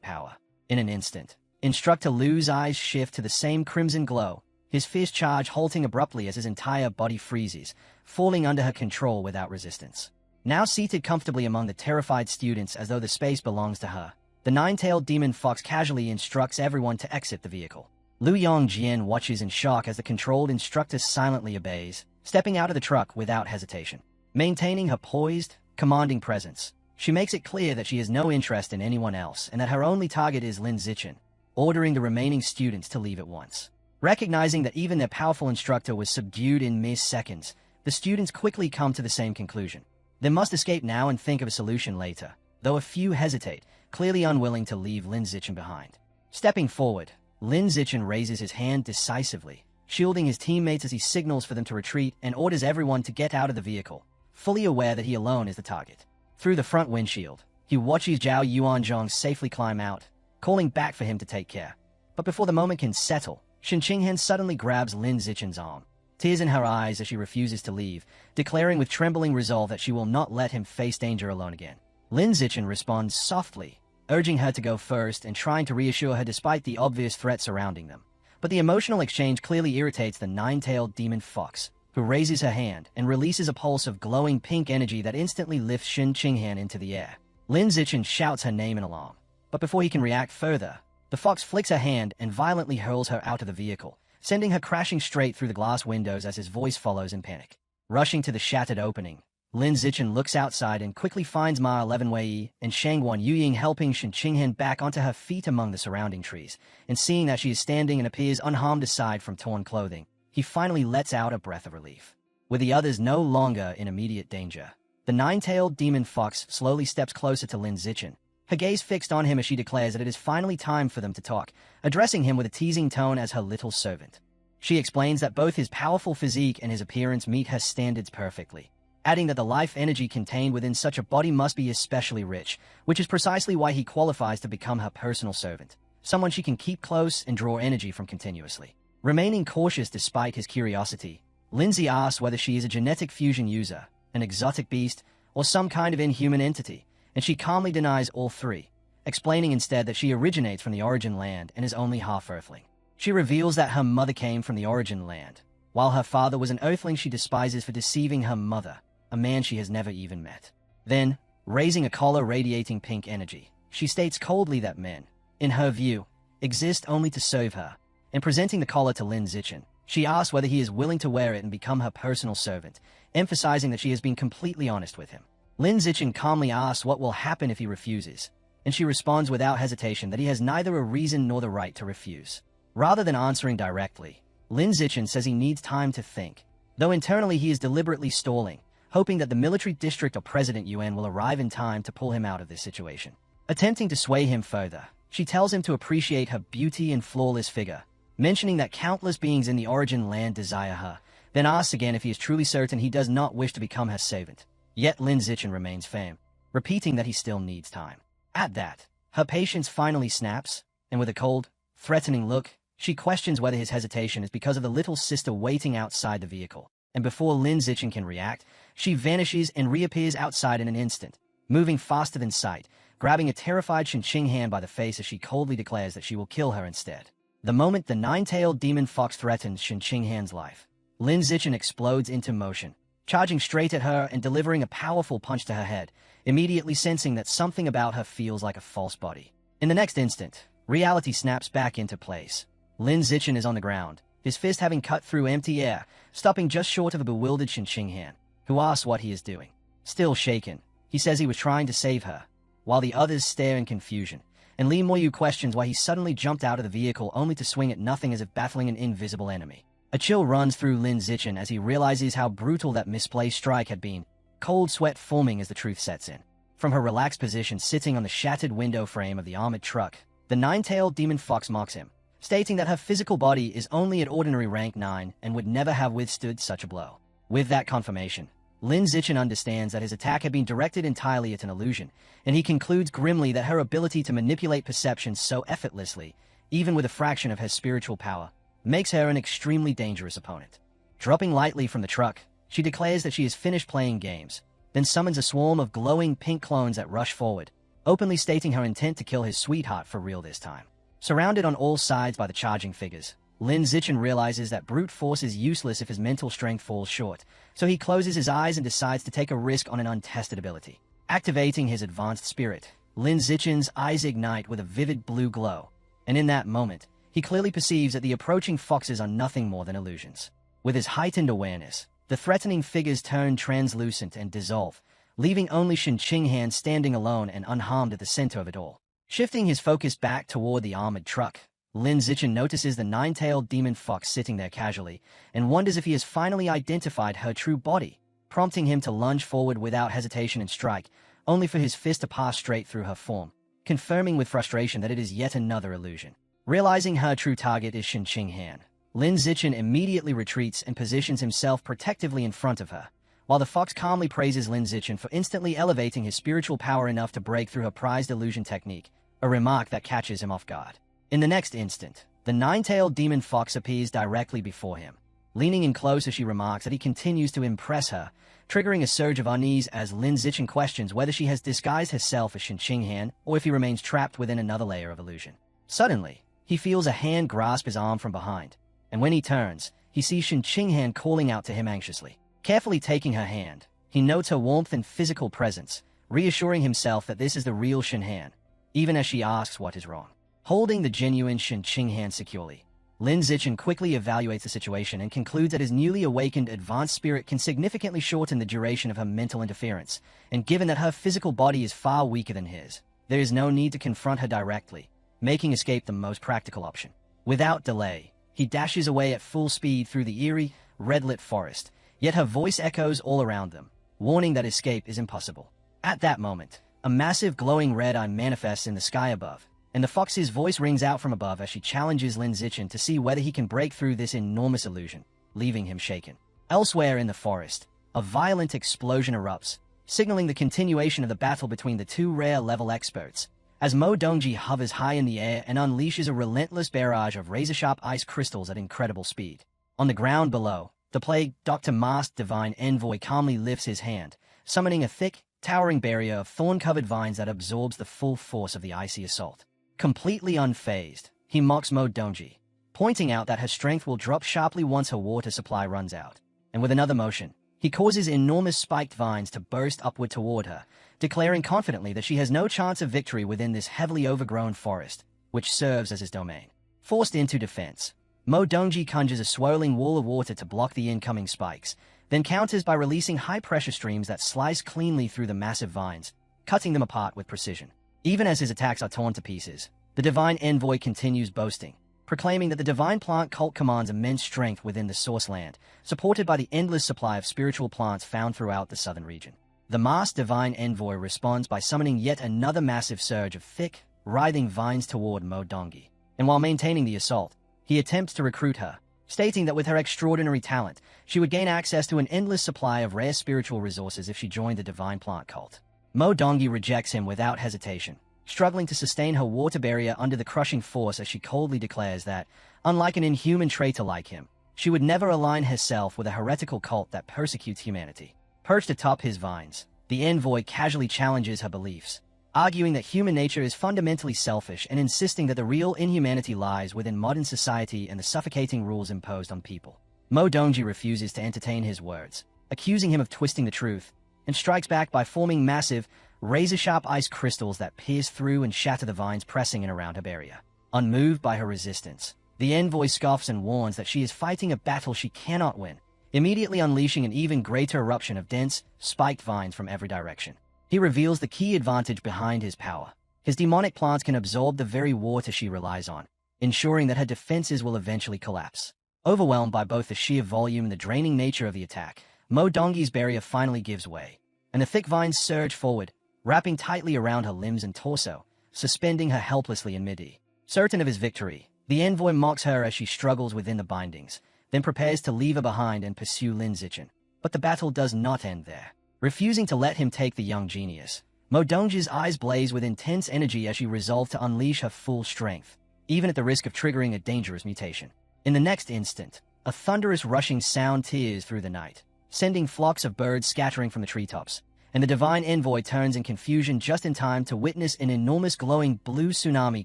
power. In an instant, Instructor Liu's eyes shift to the same crimson glow, his fierce charge halting abruptly as his entire body freezes, falling under her control without resistance. Now seated comfortably among the terrified students as though the space belongs to her, the nine-tailed demon fox casually instructs everyone to exit the vehicle. Liu Yongjian watches in shock as the controlled instructor silently obeys, stepping out of the truck without hesitation. Maintaining her poised, commanding presence, she makes it clear that she has no interest in anyone else and that her only target is Lin Zichan, ordering the remaining students to leave at once. Recognizing that even their powerful instructor was subdued in mere seconds, the students quickly come to the same conclusion. They must escape now and think of a solution later, though a few hesitate, clearly unwilling to leave Lin Zichan behind. Stepping forward, Lin Zichan raises his hand decisively, shielding his teammates as he signals for them to retreat and orders everyone to get out of the vehicle, fully aware that he alone is the target. Through the front windshield, he watches Zhao Yuanzhong safely climb out, calling back for him to take care. But before the moment can settle, Shen Qinghan suddenly grabs Lin Zichan's arm, tears in her eyes as she refuses to leave, declaring with trembling resolve that she will not let him face danger alone again. Lin Zichan responds softly, urging her to go first and trying to reassure her despite the obvious threat surrounding them. But the emotional exchange clearly irritates the nine-tailed demon fox, who raises her hand and releases a pulse of glowing pink energy that instantly lifts Shen Qinghan into the air. Lin Zichan shouts her name in alarm, but before he can react further, the fox flicks her hand and violently hurls her out of the vehicle, sending her crashing straight through the glass windows as his voice follows in panic. Rushing to the shattered opening, Lin Zichan looks outside and quickly finds Ma 11 Wei and Shangguan Yuying helping Shen Qinghan back onto her feet among the surrounding trees, and seeing that she is standing and appears unharmed aside from torn clothing, he finally lets out a breath of relief. With the others no longer in immediate danger, the nine-tailed demon fox slowly steps closer to Lin Zichan, her gaze fixed on him as she declares that it is finally time for them to talk, addressing him with a teasing tone as her little servant. She explains that both his powerful physique and his appearance meet her standards perfectly, adding that the life energy contained within such a body must be especially rich, which is precisely why he qualifies to become her personal servant, someone she can keep close and draw energy from continuously. Remaining cautious despite his curiosity, Lindsay asks whether she is a genetic fusion user, an exotic beast, or some kind of inhuman entity, and she calmly denies all three, explaining instead that she originates from the origin land and is only half-earthling. She reveals that her mother came from the origin land, while her father was an earthling she despises for deceiving her mother, a man she has never even met. Then, raising a collar radiating pink energy, she states coldly that men, in her view, exist only to serve her, and presenting the collar to Lin Zichan, she asks whether he is willing to wear it and become her personal servant, emphasizing that she has been completely honest with him. Lin Zichan calmly asks what will happen if he refuses, and she responds without hesitation that he has neither a reason nor the right to refuse. Rather than answering directly, Lin Zichan says he needs time to think, though internally he is deliberately stalling, hoping that the military district or President Yuan will arrive in time to pull him out of this situation. Attempting to sway him further, she tells him to appreciate her beauty and flawless figure, mentioning that countless beings in the origin land desire her, then asks again if he is truly certain he does not wish to become her servant. Yet Lin Zichan remains firm, repeating that he still needs time. At that, her patience finally snaps, and with a cold, threatening look, she questions whether his hesitation is because of the little sister waiting outside the vehicle, and before Lin Zichan can react, she vanishes and reappears outside in an instant, moving faster than sight, grabbing a terrified Shen Qinghan by the face as she coldly declares that she will kill her instead. The moment the nine-tailed demon fox threatens Shen Qinghan's life, Lin Zichen explodes into motion, charging straight at her and delivering a powerful punch to her head, immediately sensing that something about her feels like a false body. In the next instant, reality snaps back into place. Lin Zichen is on the ground, his fist having cut through empty air, stopping just short of a bewildered Shen Qinghan, who asks what he is doing. Still shaken, he says he was trying to save her, while the others stare in confusion, and Li Moyu questions why he suddenly jumped out of the vehicle only to swing at nothing as if battling an invisible enemy. A chill runs through Lin Zichen as he realizes how brutal that misplaced strike had been, cold sweat forming as the truth sets in. From her relaxed position sitting on the shattered window frame of the armored truck, the nine-tailed demon fox mocks him, stating that her physical body is only at ordinary rank 9 and would never have withstood such a blow. With that confirmation, Lin Zichen understands that his attack had been directed entirely at an illusion, and he concludes grimly that her ability to manipulate perception so effortlessly, even with a fraction of her spiritual power, makes her an extremely dangerous opponent. Dropping lightly from the truck, she declares that she has finished playing games, then summons a swarm of glowing pink clones that rush forward, openly stating her intent to kill his sweetheart for real this time. Surrounded on all sides by the charging figures, Lin Zichen realizes that brute force is useless if his mental strength falls short, so he closes his eyes and decides to take a risk on an untested ability. Activating his advanced spirit, Lin Zichen's eyes ignite with a vivid blue glow, and in that moment, he clearly perceives that the approaching foxes are nothing more than illusions. With his heightened awareness, the threatening figures turn translucent and dissolve, leaving only Shen Qinghan standing alone and unharmed at the center of it all. Shifting his focus back toward the armored truck, Lin Zichen notices the nine-tailed demon fox sitting there casually and wonders if he has finally identified her true body, prompting him to lunge forward without hesitation and strike, only for his fist to pass straight through her form, confirming with frustration that it is yet another illusion. Realizing her true target is Shen Qinghan, Lin Zichen immediately retreats and positions himself protectively in front of her, while the fox calmly praises Lin Zichen for instantly elevating his spiritual power enough to break through her prized illusion technique, a remark that catches him off guard. In the next instant, the nine-tailed demon fox appears directly before him. Leaning in close as she remarks that he continues to impress her, triggering a surge of unease as Lin Zichen questions whether she has disguised herself as Shen Qinghan or if he remains trapped within another layer of illusion. Suddenly, he feels a hand grasp his arm from behind, and when he turns, he sees Shen Qinghan calling out to him anxiously. Carefully taking her hand, he notes her warmth and physical presence, reassuring himself that this is the real Shen Han, even as she asks what is wrong. Holding the genuine Shen Qinghan securely, Lin Zichen quickly evaluates the situation and concludes that his newly awakened advanced spirit can significantly shorten the duration of her mental interference, and given that her physical body is far weaker than his, there is no need to confront her directly, making escape the most practical option. Without delay, he dashes away at full speed through the eerie, red-lit forest, yet her voice echoes all around them, warning that escape is impossible. At that moment, a massive glowing red eye manifests in the sky above, and the fox's voice rings out from above as she challenges Lin Zichen to see whether he can break through this enormous illusion, leaving him shaken. Elsewhere in the forest, a violent explosion erupts, signaling the continuation of the battle between the two rare-level experts, as Mo Dongji hovers high in the air and unleashes a relentless barrage of razor-sharp ice crystals at incredible speed. On the ground below, the plagued Dr. Masked Divine Envoy calmly lifts his hand, summoning a thick, towering barrier of thorn-covered vines that absorbs the full force of the icy assault. Completely unfazed, he mocks Mo Dongji, pointing out that her strength will drop sharply once her water supply runs out. And with another motion, he causes enormous spiked vines to burst upward toward her, declaring confidently that she has no chance of victory within this heavily overgrown forest, which serves as his domain. Forced into defense, Mo Dongji conjures a swirling wall of water to block the incoming spikes, then counters by releasing high-pressure streams that slice cleanly through the massive vines, cutting them apart with precision. Even as his attacks are torn to pieces, the Divine Envoy continues boasting, proclaiming that the Divine Plant Cult commands immense strength within the Source Land, supported by the endless supply of spiritual plants found throughout the southern region. The masked Divine Envoy responds by summoning yet another massive surge of thick, writhing vines toward Mo Dongji, and while maintaining the assault, he attempts to recruit her, stating that with her extraordinary talent, she would gain access to an endless supply of rare spiritual resources if she joined the Divine Plant Cult. Mo Dongji rejects him without hesitation, struggling to sustain her water barrier under the crushing force as she coldly declares that, unlike an inhuman traitor like him, she would never align herself with a heretical cult that persecutes humanity. Perched atop his vines, the envoy casually challenges her beliefs, arguing that human nature is fundamentally selfish and insisting that the real inhumanity lies within modern society and the suffocating rules imposed on people. Mo Dongji refuses to entertain his words, accusing him of twisting the truth, and strikes back by forming massive, razor-sharp ice crystals that pierce through and shatter the vines pressing in around her barrier. Unmoved by her resistance, the envoy scoffs and warns that she is fighting a battle she cannot win, immediately unleashing an even greater eruption of dense, spiked vines from every direction. He reveals the key advantage behind his power. His demonic plants can absorb the very water she relies on, ensuring that her defenses will eventually collapse. Overwhelmed by both the sheer volume and the draining nature of the attack, Mo Dongji's barrier finally gives way, and the thick vines surge forward, wrapping tightly around her limbs and torso, suspending her helplessly in midair. Certain of his victory, the envoy mocks her as she struggles within the bindings, then prepares to leave her behind and pursue Lin Zichen. But the battle does not end there. Refusing to let him take the young genius, Mo Dongji's eyes blaze with intense energy as she resolves to unleash her full strength, even at the risk of triggering a dangerous mutation. In the next instant, a thunderous rushing sound tears through the night, sending flocks of birds scattering from the treetops, and the divine envoy turns in confusion just in time to witness an enormous glowing blue tsunami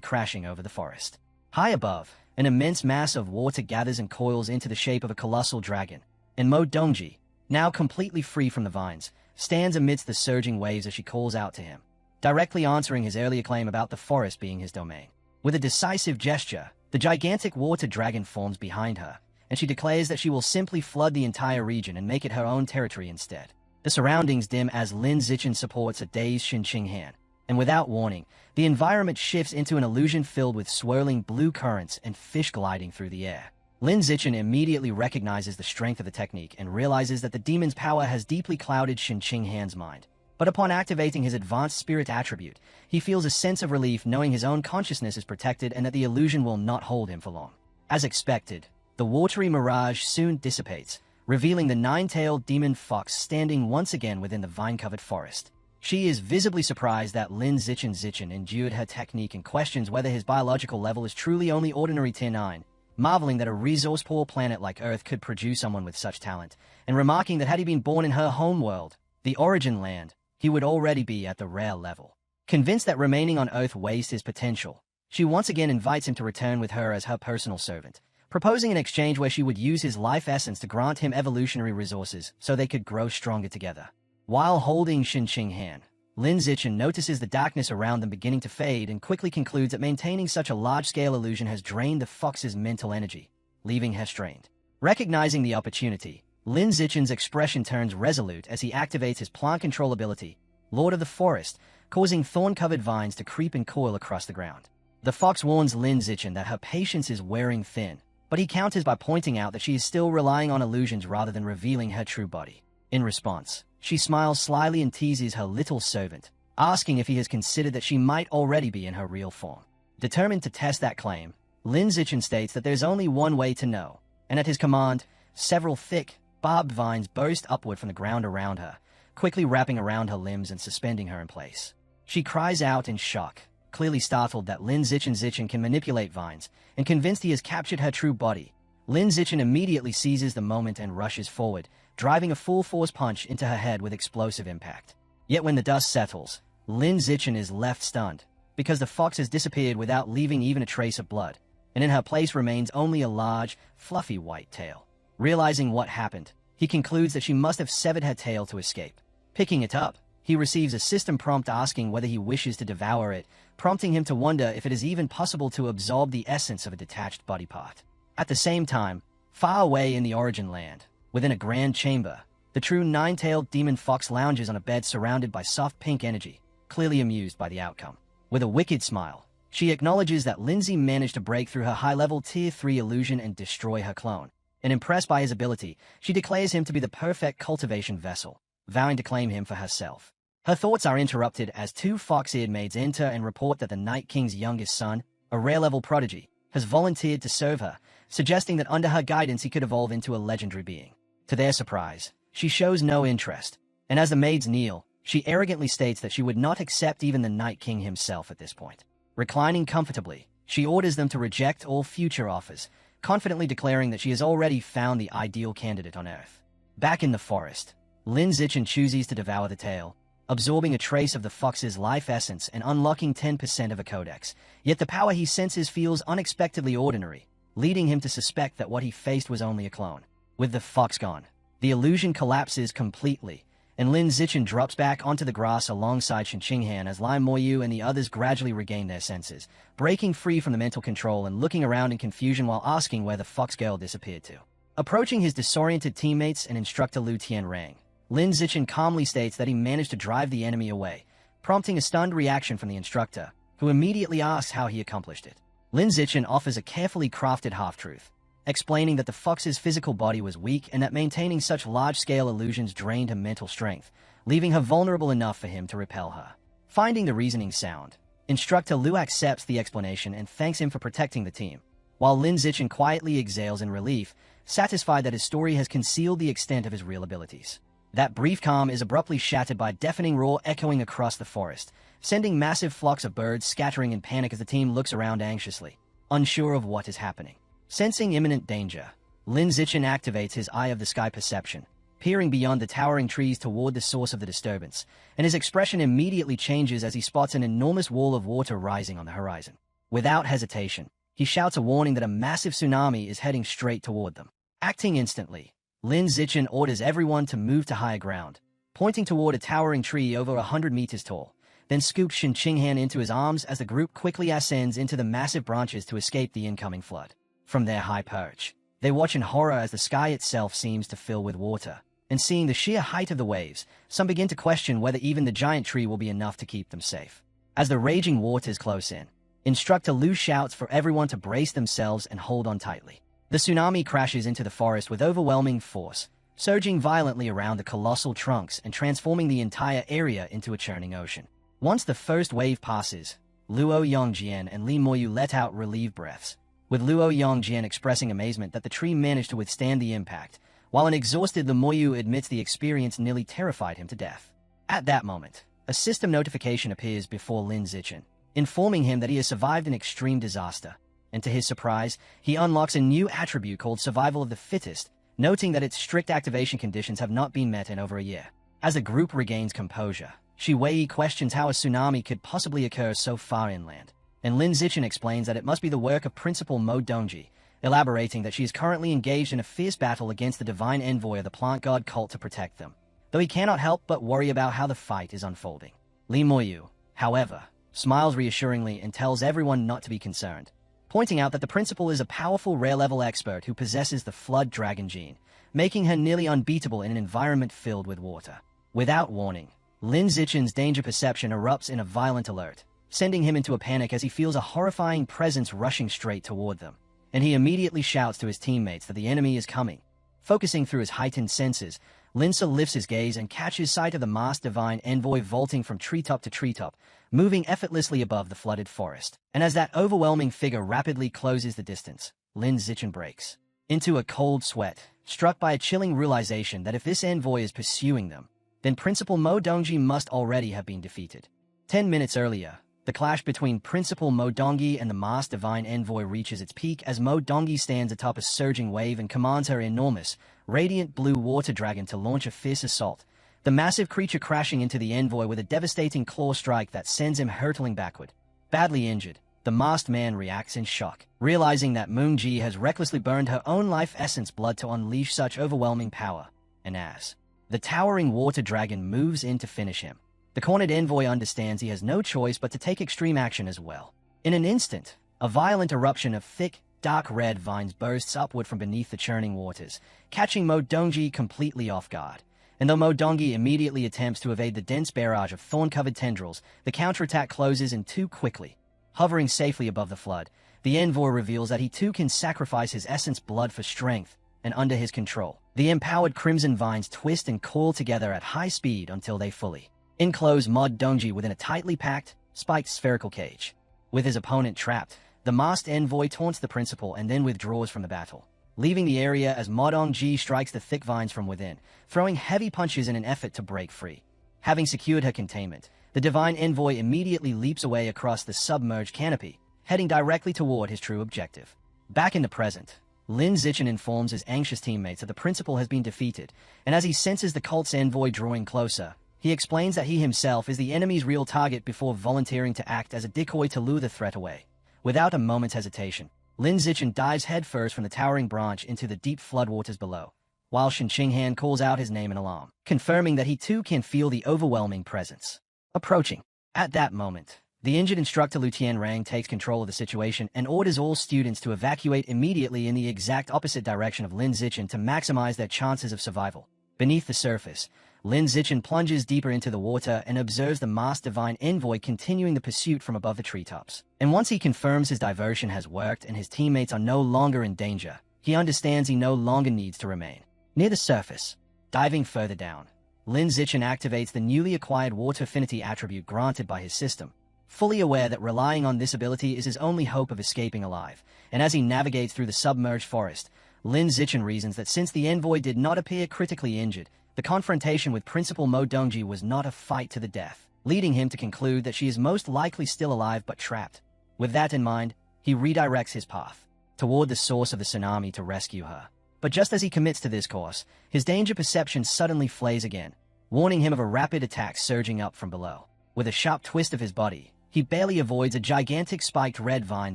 crashing over the forest. High above, an immense mass of water gathers and coils into the shape of a colossal dragon, and Mo Dongji, now completely free from the vines, stands amidst the surging waves as she calls out to him, directly answering his earlier claim about the forest being his domain. With a decisive gesture, the gigantic water dragon forms behind her, and she declares that she will simply flood the entire region and make it her own territory instead. The surroundings dim as Lin Zichen supports a dazed Shin Qinghan, and without warning, the environment shifts into an illusion filled with swirling blue currents and fish gliding through the air. Lin Zichen immediately recognizes the strength of the technique and realizes that the demon's power has deeply clouded Shin Qinghan's mind. But upon activating his advanced spirit attribute, he feels a sense of relief knowing his own consciousness is protected and that the illusion will not hold him for long. As expected, the watery mirage soon dissipates, revealing the nine-tailed demon fox standing once again within the vine-covered forest. She is visibly surprised that Lin Zichen endured her technique and questions whether his biological level is truly only ordinary Tier 9, marveling that a resource-poor planet like Earth could produce someone with such talent, and remarking that had he been born in her homeworld, the origin land, he would already be at the rare level. Convinced that remaining on Earth wastes his potential, she once again invites him to return with her as her personal servant, proposing an exchange where she would use his life essence to grant him evolutionary resources so they could grow stronger together. While holding Shin Qinghan, Lin Zichen notices the darkness around them beginning to fade and quickly concludes that maintaining such a large-scale illusion has drained the fox's mental energy, leaving her strained. Recognizing the opportunity, Lin Zichen's expression turns resolute as he activates his plant control ability, Lord of the Forest, causing thorn-covered vines to creep and coil across the ground. The fox warns Lin Zichen that her patience is wearing thin, but he counters by pointing out that she is still relying on illusions rather than revealing her true body. In response, she smiles slyly and teases her little servant, asking if he has considered that she might already be in her real form. Determined to test that claim, Lin Zichen states that there's only one way to know, and at his command, several thick, barbed vines burst upward from the ground around her, quickly wrapping around her limbs and suspending her in place. She cries out in shock, clearly startled that Lin Zichen can manipulate vines, and convinced he has captured her true body. Lin Zichen immediately seizes the moment and rushes forward, driving a full-force punch into her head with explosive impact. Yet when the dust settles, Lin Zichen is left stunned, because the fox has disappeared without leaving even a trace of blood, and in her place remains only a large, fluffy white tail. Realizing what happened, he concludes that she must have severed her tail to escape. Picking it up, he receives a system prompt asking whether he wishes to devour it, prompting him to wonder if it is even possible to absorb the essence of a detached body part. At the same time, far away in the origin land, within a grand chamber, the true nine-tailed demon fox lounges on a bed surrounded by soft pink energy, clearly amused by the outcome. With a wicked smile, she acknowledges that Lindsay managed to break through her high-level Tier 3 illusion and destroy her clone. And impressed by his ability, she declares him to be the perfect cultivation vessel, vowing to claim him for herself. Her thoughts are interrupted as two fox-eared maids enter and report that the Night King's youngest son, a rare-level prodigy, has volunteered to serve her, suggesting that under her guidance he could evolve into a legendary being. To their surprise, she shows no interest, and as the maids kneel, she arrogantly states that she would not accept even the Night King himself at this point. Reclining comfortably, she orders them to reject all future offers, confidently declaring that she has already found the ideal candidate on Earth. Back in the forest, Lin Zichen chooses to devour the tail, absorbing a trace of the fox's life essence and unlocking 10% of a codex, yet the power he senses feels unexpectedly ordinary, leading him to suspect that what he faced was only a clone. With the fox gone, the illusion collapses completely, and Lin Zichen drops back onto the grass alongside Shen Qinghan as Lai Moyu and the others gradually regain their senses, breaking free from the mental control and looking around in confusion while asking where the fox girl disappeared to. Approaching his disoriented teammates and instructor Lu Tianrang, Lin Zichen calmly states that he managed to drive the enemy away, prompting a stunned reaction from the instructor, who immediately asks how he accomplished it. Lin Zichen offers a carefully crafted half-truth, explaining that the fox's physical body was weak and that maintaining such large-scale illusions drained her mental strength, leaving her vulnerable enough for him to repel her. Finding the reasoning sound, Instructor Lu accepts the explanation and thanks him for protecting the team, while Lin Zichen quietly exhales in relief, satisfied that his story has concealed the extent of his real abilities. That brief calm is abruptly shattered by a deafening roar echoing across the forest, sending massive flocks of birds scattering in panic as the team looks around anxiously, unsure of what is happening. Sensing imminent danger, Lin Zichen activates his Eye of the Sky perception, peering beyond the towering trees toward the source of the disturbance, and his expression immediately changes as he spots an enormous wall of water rising on the horizon. Without hesitation, he shouts a warning that a massive tsunami is heading straight toward them. Acting instantly, Lin Zichen orders everyone to move to higher ground, pointing toward a towering tree over 100 meters tall, then scoops Shen Qinghan into his arms as the group quickly ascends into the massive branches to escape the incoming flood. From their high perch, they watch in horror as the sky itself seems to fill with water, and seeing the sheer height of the waves, some begin to question whether even the giant tree will be enough to keep them safe. As the raging waters close in, Instructor Lu shouts for everyone to brace themselves and hold on tightly. The tsunami crashes into the forest with overwhelming force, surging violently around the colossal trunks and transforming the entire area into a churning ocean. Once the first wave passes, Luo Yongjian and Li Moyu let out relieved breaths, with Luo Yongjian expressing amazement that the tree managed to withstand the impact, while an exhausted Li Moyu admits the experience nearly terrified him to death. At that moment, a system notification appears before Lin Zichen, informing him that he has survived an extreme disaster, and to his surprise, he unlocks a new attribute called Survival of the Fittest, noting that its strict activation conditions have not been met in over a year. As the group regains composure, Shi Wei questions how a tsunami could possibly occur so far inland, and Lin Zichen explains that it must be the work of Principal Mo Dongji, elaborating that she is currently engaged in a fierce battle against the divine envoy of the plant god cult to protect them, though he cannot help but worry about how the fight is unfolding. Li Moyu, however, smiles reassuringly and tells everyone not to be concerned, pointing out that the principal is a powerful rare-level expert who possesses the Flood Dragon gene, making her nearly unbeatable in an environment filled with water. Without warning, Lin Zichen's danger perception erupts in a violent alert, sending him into a panic as he feels a horrifying presence rushing straight toward them, and he immediately shouts to his teammates that the enemy is coming. Focusing through his heightened senses, Linsa lifts his gaze and catches sight of the masked divine envoy vaulting from treetop to treetop, moving effortlessly above the flooded forest. And as that overwhelming figure rapidly closes the distance, Lin Zichen breaks into a cold sweat, struck by a chilling realization that if this envoy is pursuing them, then Principal Mo Dongji must already have been defeated. 10 minutes earlier, the clash between Principal Mo Dongyi and the masked divine envoy reaches its peak as Mo Dongyi stands atop a surging wave and commands her enormous, radiant blue water dragon to launch a fierce assault, the massive creature crashing into the envoy with a devastating claw strike that sends him hurtling backward. Badly injured, the masked man reacts in shock, realizing that Moon Ji has recklessly burned her own life essence blood to unleash such overwhelming power, and as the towering water dragon moves in to finish him, the cornered envoy understands he has no choice but to take extreme action as well. In an instant, a violent eruption of thick, dark red vines bursts upward from beneath the churning waters, catching Mo Dongji completely off guard. And though Mo Dongyi immediately attempts to evade the dense barrage of thorn-covered tendrils, the counterattack closes in too quickly. Hovering safely above the flood, the envoy reveals that he too can sacrifice his essence blood for strength, and under his control, the empowered crimson vines twist and coil together at high speed until they fully enclose Mo Dongji within a tightly packed, spiked spherical cage. With his opponent trapped, the masked envoy taunts the principal and then withdraws from the battle, leaving the area as Mo Dongji strikes the thick vines from within, throwing heavy punches in an effort to break free. Having secured her containment, the divine envoy immediately leaps away across the submerged canopy, heading directly toward his true objective. Back in the present, Lin Zichen informs his anxious teammates that the principal has been defeated, and as he senses the cult's envoy drawing closer, he explains that he himself is the enemy's real target before volunteering to act as a decoy to lure the threat away. Without a moment's hesitation, Lin Zichen dives headfirst from the towering branch into the deep floodwaters below, while Shen Qinghan calls out his name in alarm, confirming that he too can feel the overwhelming presence approaching. At that moment, the injured instructor Lu Tianrang takes control of the situation and orders all students to evacuate immediately in the exact opposite direction of Lin Zichen to maximize their chances of survival. Beneath the surface, Lin Zichen plunges deeper into the water and observes the masked divine envoy continuing the pursuit from above the treetops. And once he confirms his diversion has worked and his teammates are no longer in danger, he understands he no longer needs to remain near the surface. Diving further down, Lin Zichen activates the newly acquired water affinity attribute granted by his system, fully aware that relying on this ability is his only hope of escaping alive. And as he navigates through the submerged forest, Lin Zichen reasons that since the envoy did not appear critically injured, the confrontation with Principal Mo Dongji was not a fight to the death, leading him to conclude that she is most likely still alive but trapped. With that in mind, he redirects his path toward the source of the tsunami to rescue her. But just as he commits to this course, his danger perception suddenly flares again, warning him of a rapid attack surging up from below. With a sharp twist of his body, he barely avoids a gigantic spiked red vine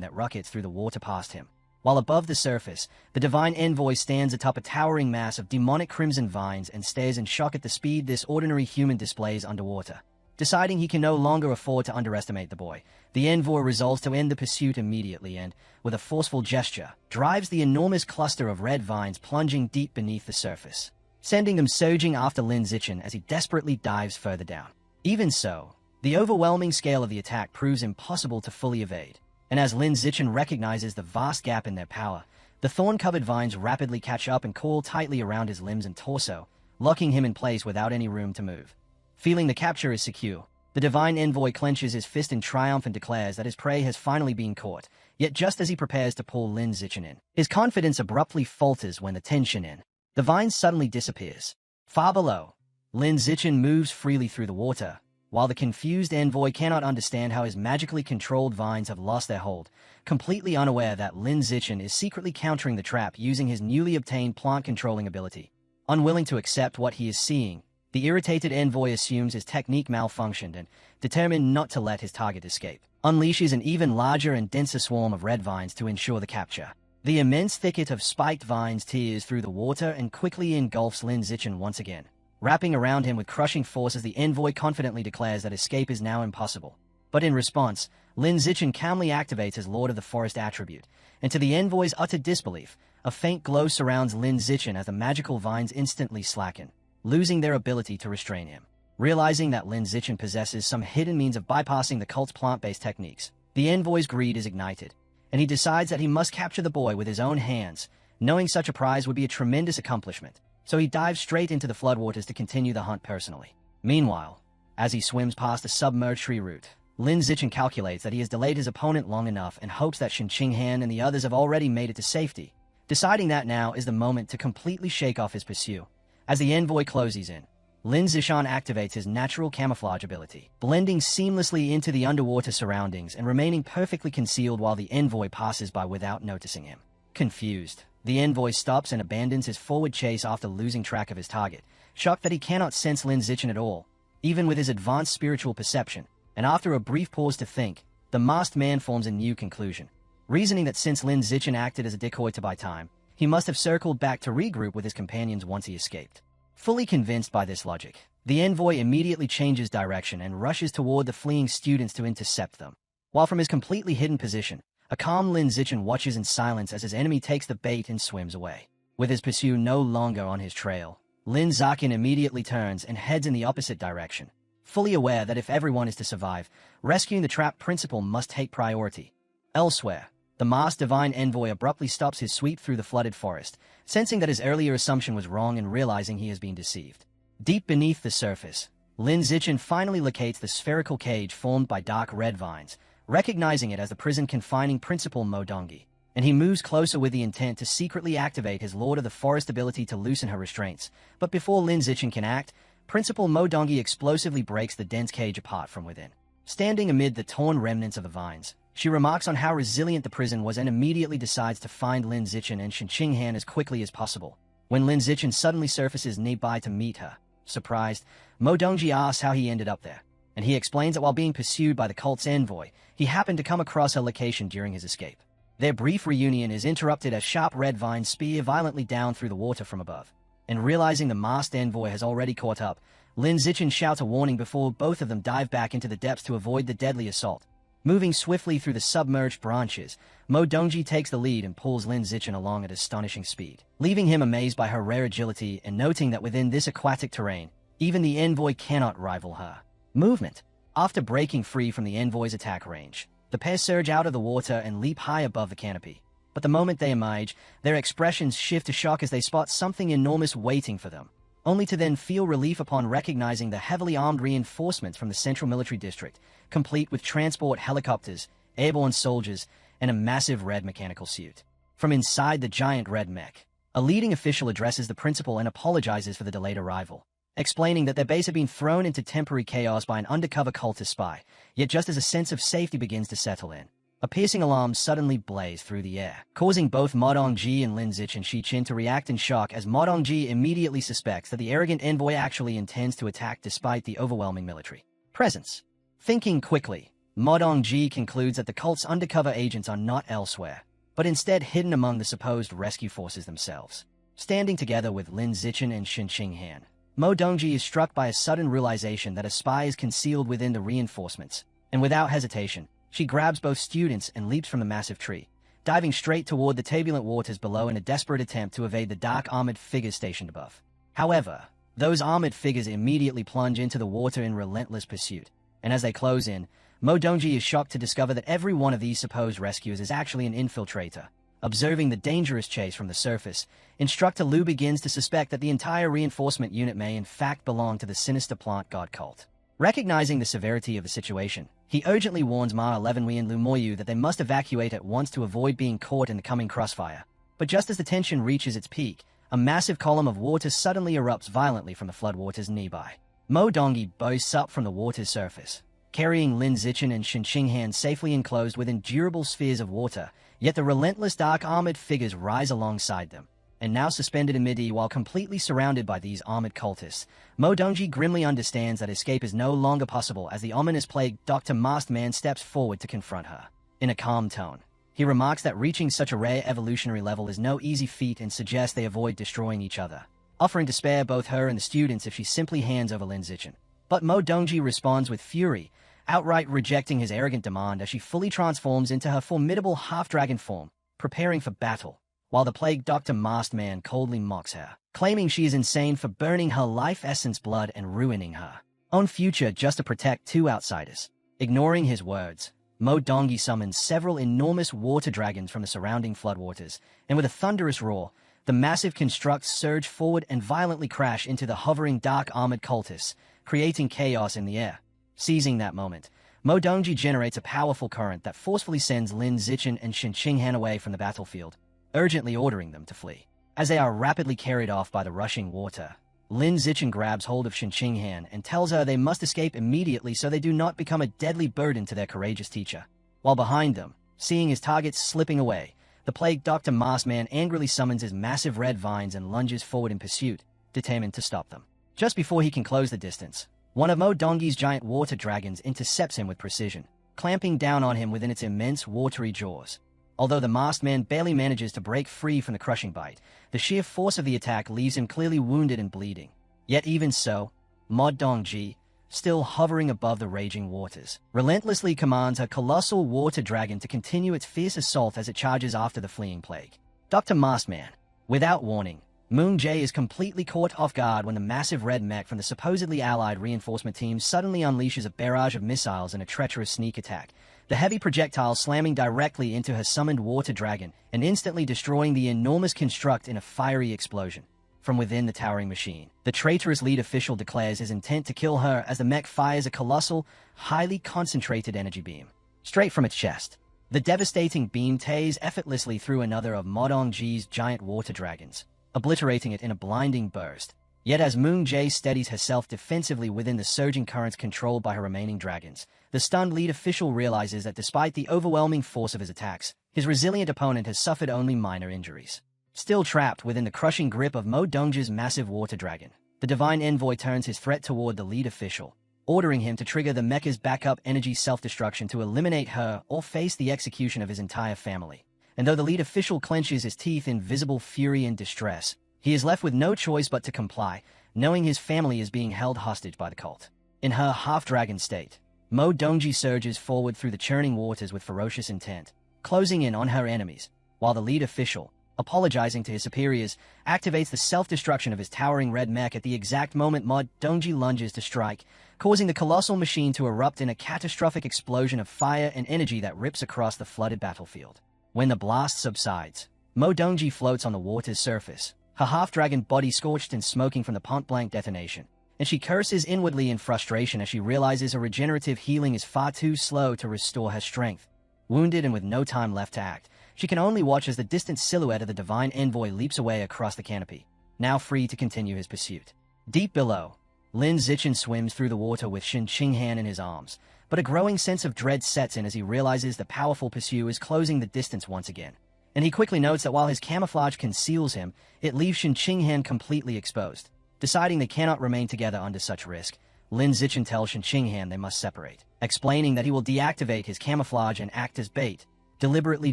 that rockets through the water past him. While above the surface, the divine envoy stands atop a towering mass of demonic crimson vines and stares in shock at the speed this ordinary human displays underwater. Deciding he can no longer afford to underestimate the boy, the envoy resolves to end the pursuit immediately and, with a forceful gesture, drives the enormous cluster of red vines plunging deep beneath the surface, sending them surging after Lin Zichen as he desperately dives further down. Even so, the overwhelming scale of the attack proves impossible to fully evade, and as Lin Zichen recognizes the vast gap in their power, the thorn-covered vines rapidly catch up and coil tightly around his limbs and torso, locking him in place without any room to move. Feeling the capture is secure, the divine envoy clenches his fist in triumph and declares that his prey has finally been caught. Yet just as he prepares to pull Lin Zichen in, his confidence abruptly falters when the tension in the vine suddenly disappears. Far below, Lin Zichen moves freely through the water, while the confused envoy cannot understand how his magically controlled vines have lost their hold, completely unaware that Lin Zichen is secretly countering the trap using his newly obtained plant-controlling ability. Unwilling to accept what he is seeing, the irritated envoy assumes his technique malfunctioned and, determined not to let his target escape, unleashes an even larger and denser swarm of red vines to ensure the capture. The immense thicket of spiked vines tears through the water and quickly engulfs Lin Zichen once again. Wrapping around him with crushing force as the envoy confidently declares that escape is now impossible. But in response, Lin Zichen calmly activates his Lord of the Forest attribute, and to the envoy's utter disbelief, a faint glow surrounds Lin Zichen as the magical vines instantly slacken, losing their ability to restrain him. Realizing that Lin Zichen possesses some hidden means of bypassing the cult's plant-based techniques, the envoy's greed is ignited, and he decides that he must capture the boy with his own hands, knowing such a prize would be a tremendous accomplishment. So he dives straight into the floodwaters to continue the hunt personally. Meanwhile, as he swims past a submerged tree root, Lin Zichen calculates that he has delayed his opponent long enough and hopes that Shen Qinghan and the others have already made it to safety, deciding that now is the moment to completely shake off his pursuit. As the envoy closes in, Lin Zichen activates his natural camouflage ability, blending seamlessly into the underwater surroundings and remaining perfectly concealed while the envoy passes by without noticing him. Confused, the envoy stops and abandons his forward chase after losing track of his target, shocked that he cannot sense Lin Zichen at all, even with his advanced spiritual perception, and after a brief pause to think, the masked man forms a new conclusion, reasoning that since Lin Zichen acted as a decoy to buy time, he must have circled back to regroup with his companions once he escaped. Fully convinced by this logic, the envoy immediately changes direction and rushes toward the fleeing students to intercept them. While from his completely hidden position, a calm Lin Zichen watches in silence as his enemy takes the bait and swims away. With his pursuer no longer on his trail, Lin Zichen immediately turns and heads in the opposite direction, fully aware that if everyone is to survive, rescuing the trapped principal must take priority. Elsewhere, the masked divine envoy abruptly stops his sweep through the flooded forest, sensing that his earlier assumption was wrong and realizing he has been deceived. Deep beneath the surface, Lin Zichen finally locates the spherical cage formed by dark red vines, recognizing it as the prison confining Principal Mo Dongji, and he moves closer with the intent to secretly activate his Lord of the Forest ability to loosen her restraints. But before Lin Zichen can act, Principal Mo Dongji explosively breaks the dense cage apart from within. Standing amid the torn remnants of the vines, she remarks on how resilient the prison was and immediately decides to find Lin Zichen and Shen Qinghan as quickly as possible. When Lin Zichen suddenly surfaces nearby to meet her, surprised, Mo Dongji asks how he ended up there, and he explains that while being pursued by the cult's envoy, he happened to come across her location during his escape. Their brief reunion is interrupted as sharp red vines spear violently down through the water from above. and realizing the masked envoy has already caught up, Lin Zichen shouts a warning before both of them dive back into the depths to avoid the deadly assault. Moving swiftly through the submerged branches, Mo Dongji takes the lead and pulls Lin Zichen along at astonishing speed, leaving him amazed by her rare agility and noting that within this aquatic terrain, even the envoy cannot rival her movement. After breaking free from the envoy's attack range, the pair surge out of the water and leap high above the canopy. But the moment they emerge, their expressions shift to shock as they spot something enormous waiting for them, only to then feel relief upon recognizing the heavily armed reinforcements from the Central Military District, complete with transport helicopters, airborne soldiers, and a massive red mechanical suit. From inside the giant red mech, a leading official addresses the principal and apologizes for the delayed arrival, explaining that their base had been thrown into temporary chaos by an undercover cultist spy, yet just as a sense of safety begins to settle in, a piercing alarm suddenly blazed through the air, causing both Ma Dongji and Lin Zichen Shichin to react in shock as Ma Dongji immediately suspects that the arrogant envoy actually intends to attack despite the overwhelming military presence. Thinking quickly, Ma Dongji concludes that the cult's undercover agents are not elsewhere, but instead hidden among the supposed rescue forces themselves. Standing together with Lin Zichen and Shin Qinghan, Mo Dongji is struck by a sudden realization that a spy is concealed within the reinforcements, and without hesitation, she grabs both students and leaps from the massive tree, diving straight toward the turbulent waters below in a desperate attempt to evade the dark armored figures stationed above. However, those armored figures immediately plunge into the water in relentless pursuit, and as they close in, Mo Dongji is shocked to discover that every one of these supposed rescuers is actually an infiltrator. Observing the dangerous chase from the surface, Instructor Liu begins to suspect that the entire reinforcement unit may in fact belong to the sinister plant god cult. Recognizing the severity of the situation, he urgently warns Ma 11 Wei and Lu Moyu that they must evacuate at once to avoid being caught in the coming crossfire. But just as the tension reaches its peak, a massive column of water suddenly erupts violently from the floodwaters nearby. Mo Dongji bursts up from the water's surface, carrying Lin Zichen and Shin Qinghan safely enclosed within durable spheres of water, yet the relentless dark armored figures rise alongside them. And now suspended in mid-air while completely surrounded by these armored cultists, Mo Dongji grimly understands that escape is no longer possible as the ominous plague Dr. Masked Man steps forward to confront her. In a calm tone, he remarks that reaching such a rare evolutionary level is no easy feat and suggests they avoid destroying each other, offering to spare both her and the students if she simply hands over Lin Zichen. But Mo Dongji responds with fury, outright rejecting his arrogant demand as she fully transforms into her formidable half-dragon form, preparing for battle, while the plague Dr. Masked Man coldly mocks her, claiming she is insane for burning her life essence blood and ruining her own future just to protect two outsiders. Ignoring his words, Mo Dongji summons several enormous water dragons from the surrounding floodwaters, and with a thunderous roar, the massive constructs surge forward and violently crash into the hovering dark armored cultists, creating chaos in the air. Seizing that moment, Mo Dongji generates a powerful current that forcefully sends Lin Zichen and Shin Qinghan away from the battlefield, urgently ordering them to flee. As they are rapidly carried off by the rushing water, Lin Zichen grabs hold of Shin Qinghan and tells her they must escape immediately so they do not become a deadly burden to their courageous teacher. While behind them, seeing his targets slipping away, the plagued Dr. Masked Man angrily summons his massive red vines and lunges forward in pursuit, determined to stop them. Just before he can close the distance, one of Mo Dongji's giant water dragons intercepts him with precision, clamping down on him within its immense watery jaws. Although the masked man barely manages to break free from the crushing bite, the sheer force of the attack leaves him clearly wounded and bleeding. Yet even so, Mo Dongji, still hovering above the raging waters, relentlessly commands her colossal water dragon to continue its fierce assault as it charges after the fleeing plague. Dr. Masked Man, without warning, Moon Jae is completely caught off guard when the massive red mech from the supposedly allied reinforcement team suddenly unleashes a barrage of missiles in a treacherous sneak attack, the heavy projectile slamming directly into her summoned water dragon and instantly destroying the enormous construct in a fiery explosion. From within the towering machine, the traitorous lead official declares his intent to kill her as the mech fires a colossal, highly concentrated energy beam straight from its chest. The devastating beam tears effortlessly through another of Mo Dongji's giant water dragons, obliterating it in a blinding burst. Yet as Moon Jae steadies herself defensively within the surging currents controlled by her remaining dragons, the stunned lead official realizes that despite the overwhelming force of his attacks, his resilient opponent has suffered only minor injuries. Still trapped within the crushing grip of Mo Dongji's massive water dragon, the divine envoy turns his threat toward the lead official, ordering him to trigger the mecha's backup energy self-destruction to eliminate her or face the execution of his entire family. And though the lead official clenches his teeth in visible fury and distress, He is left with no choice but to comply, knowing his family is being held hostage by the cult. In her half-dragon state, Mo Dongji surges forward through the churning waters with ferocious intent, closing in on her enemies, while the lead official, apologizing to his superiors, activates the self-destruction of his towering red mech at the exact moment Mo Dongji lunges to strike, causing the colossal machine to erupt in a catastrophic explosion of fire and energy that rips across the flooded battlefield. When the blast subsides, Mo Dongji floats on the water's surface, her half-dragon body scorched and smoking from the point-blank detonation, and she curses inwardly in frustration as she realizes her regenerative healing is far too slow to restore her strength. Wounded and with no time left to act, she can only watch as the distant silhouette of the divine envoy leaps away across the canopy, now free to continue his pursuit. Deep below, Lin Zichen swims through the water with Shen Qinghan in his arms, but a growing sense of dread sets in as he realizes the powerful pursuer is closing the distance once again. And he quickly notes that while his camouflage conceals him, it leaves Shen Qinghan completely exposed. Deciding they cannot remain together under such risk, Lin Zichen tells Shen Qinghan they must separate, explaining that he will deactivate his camouflage and act as bait, deliberately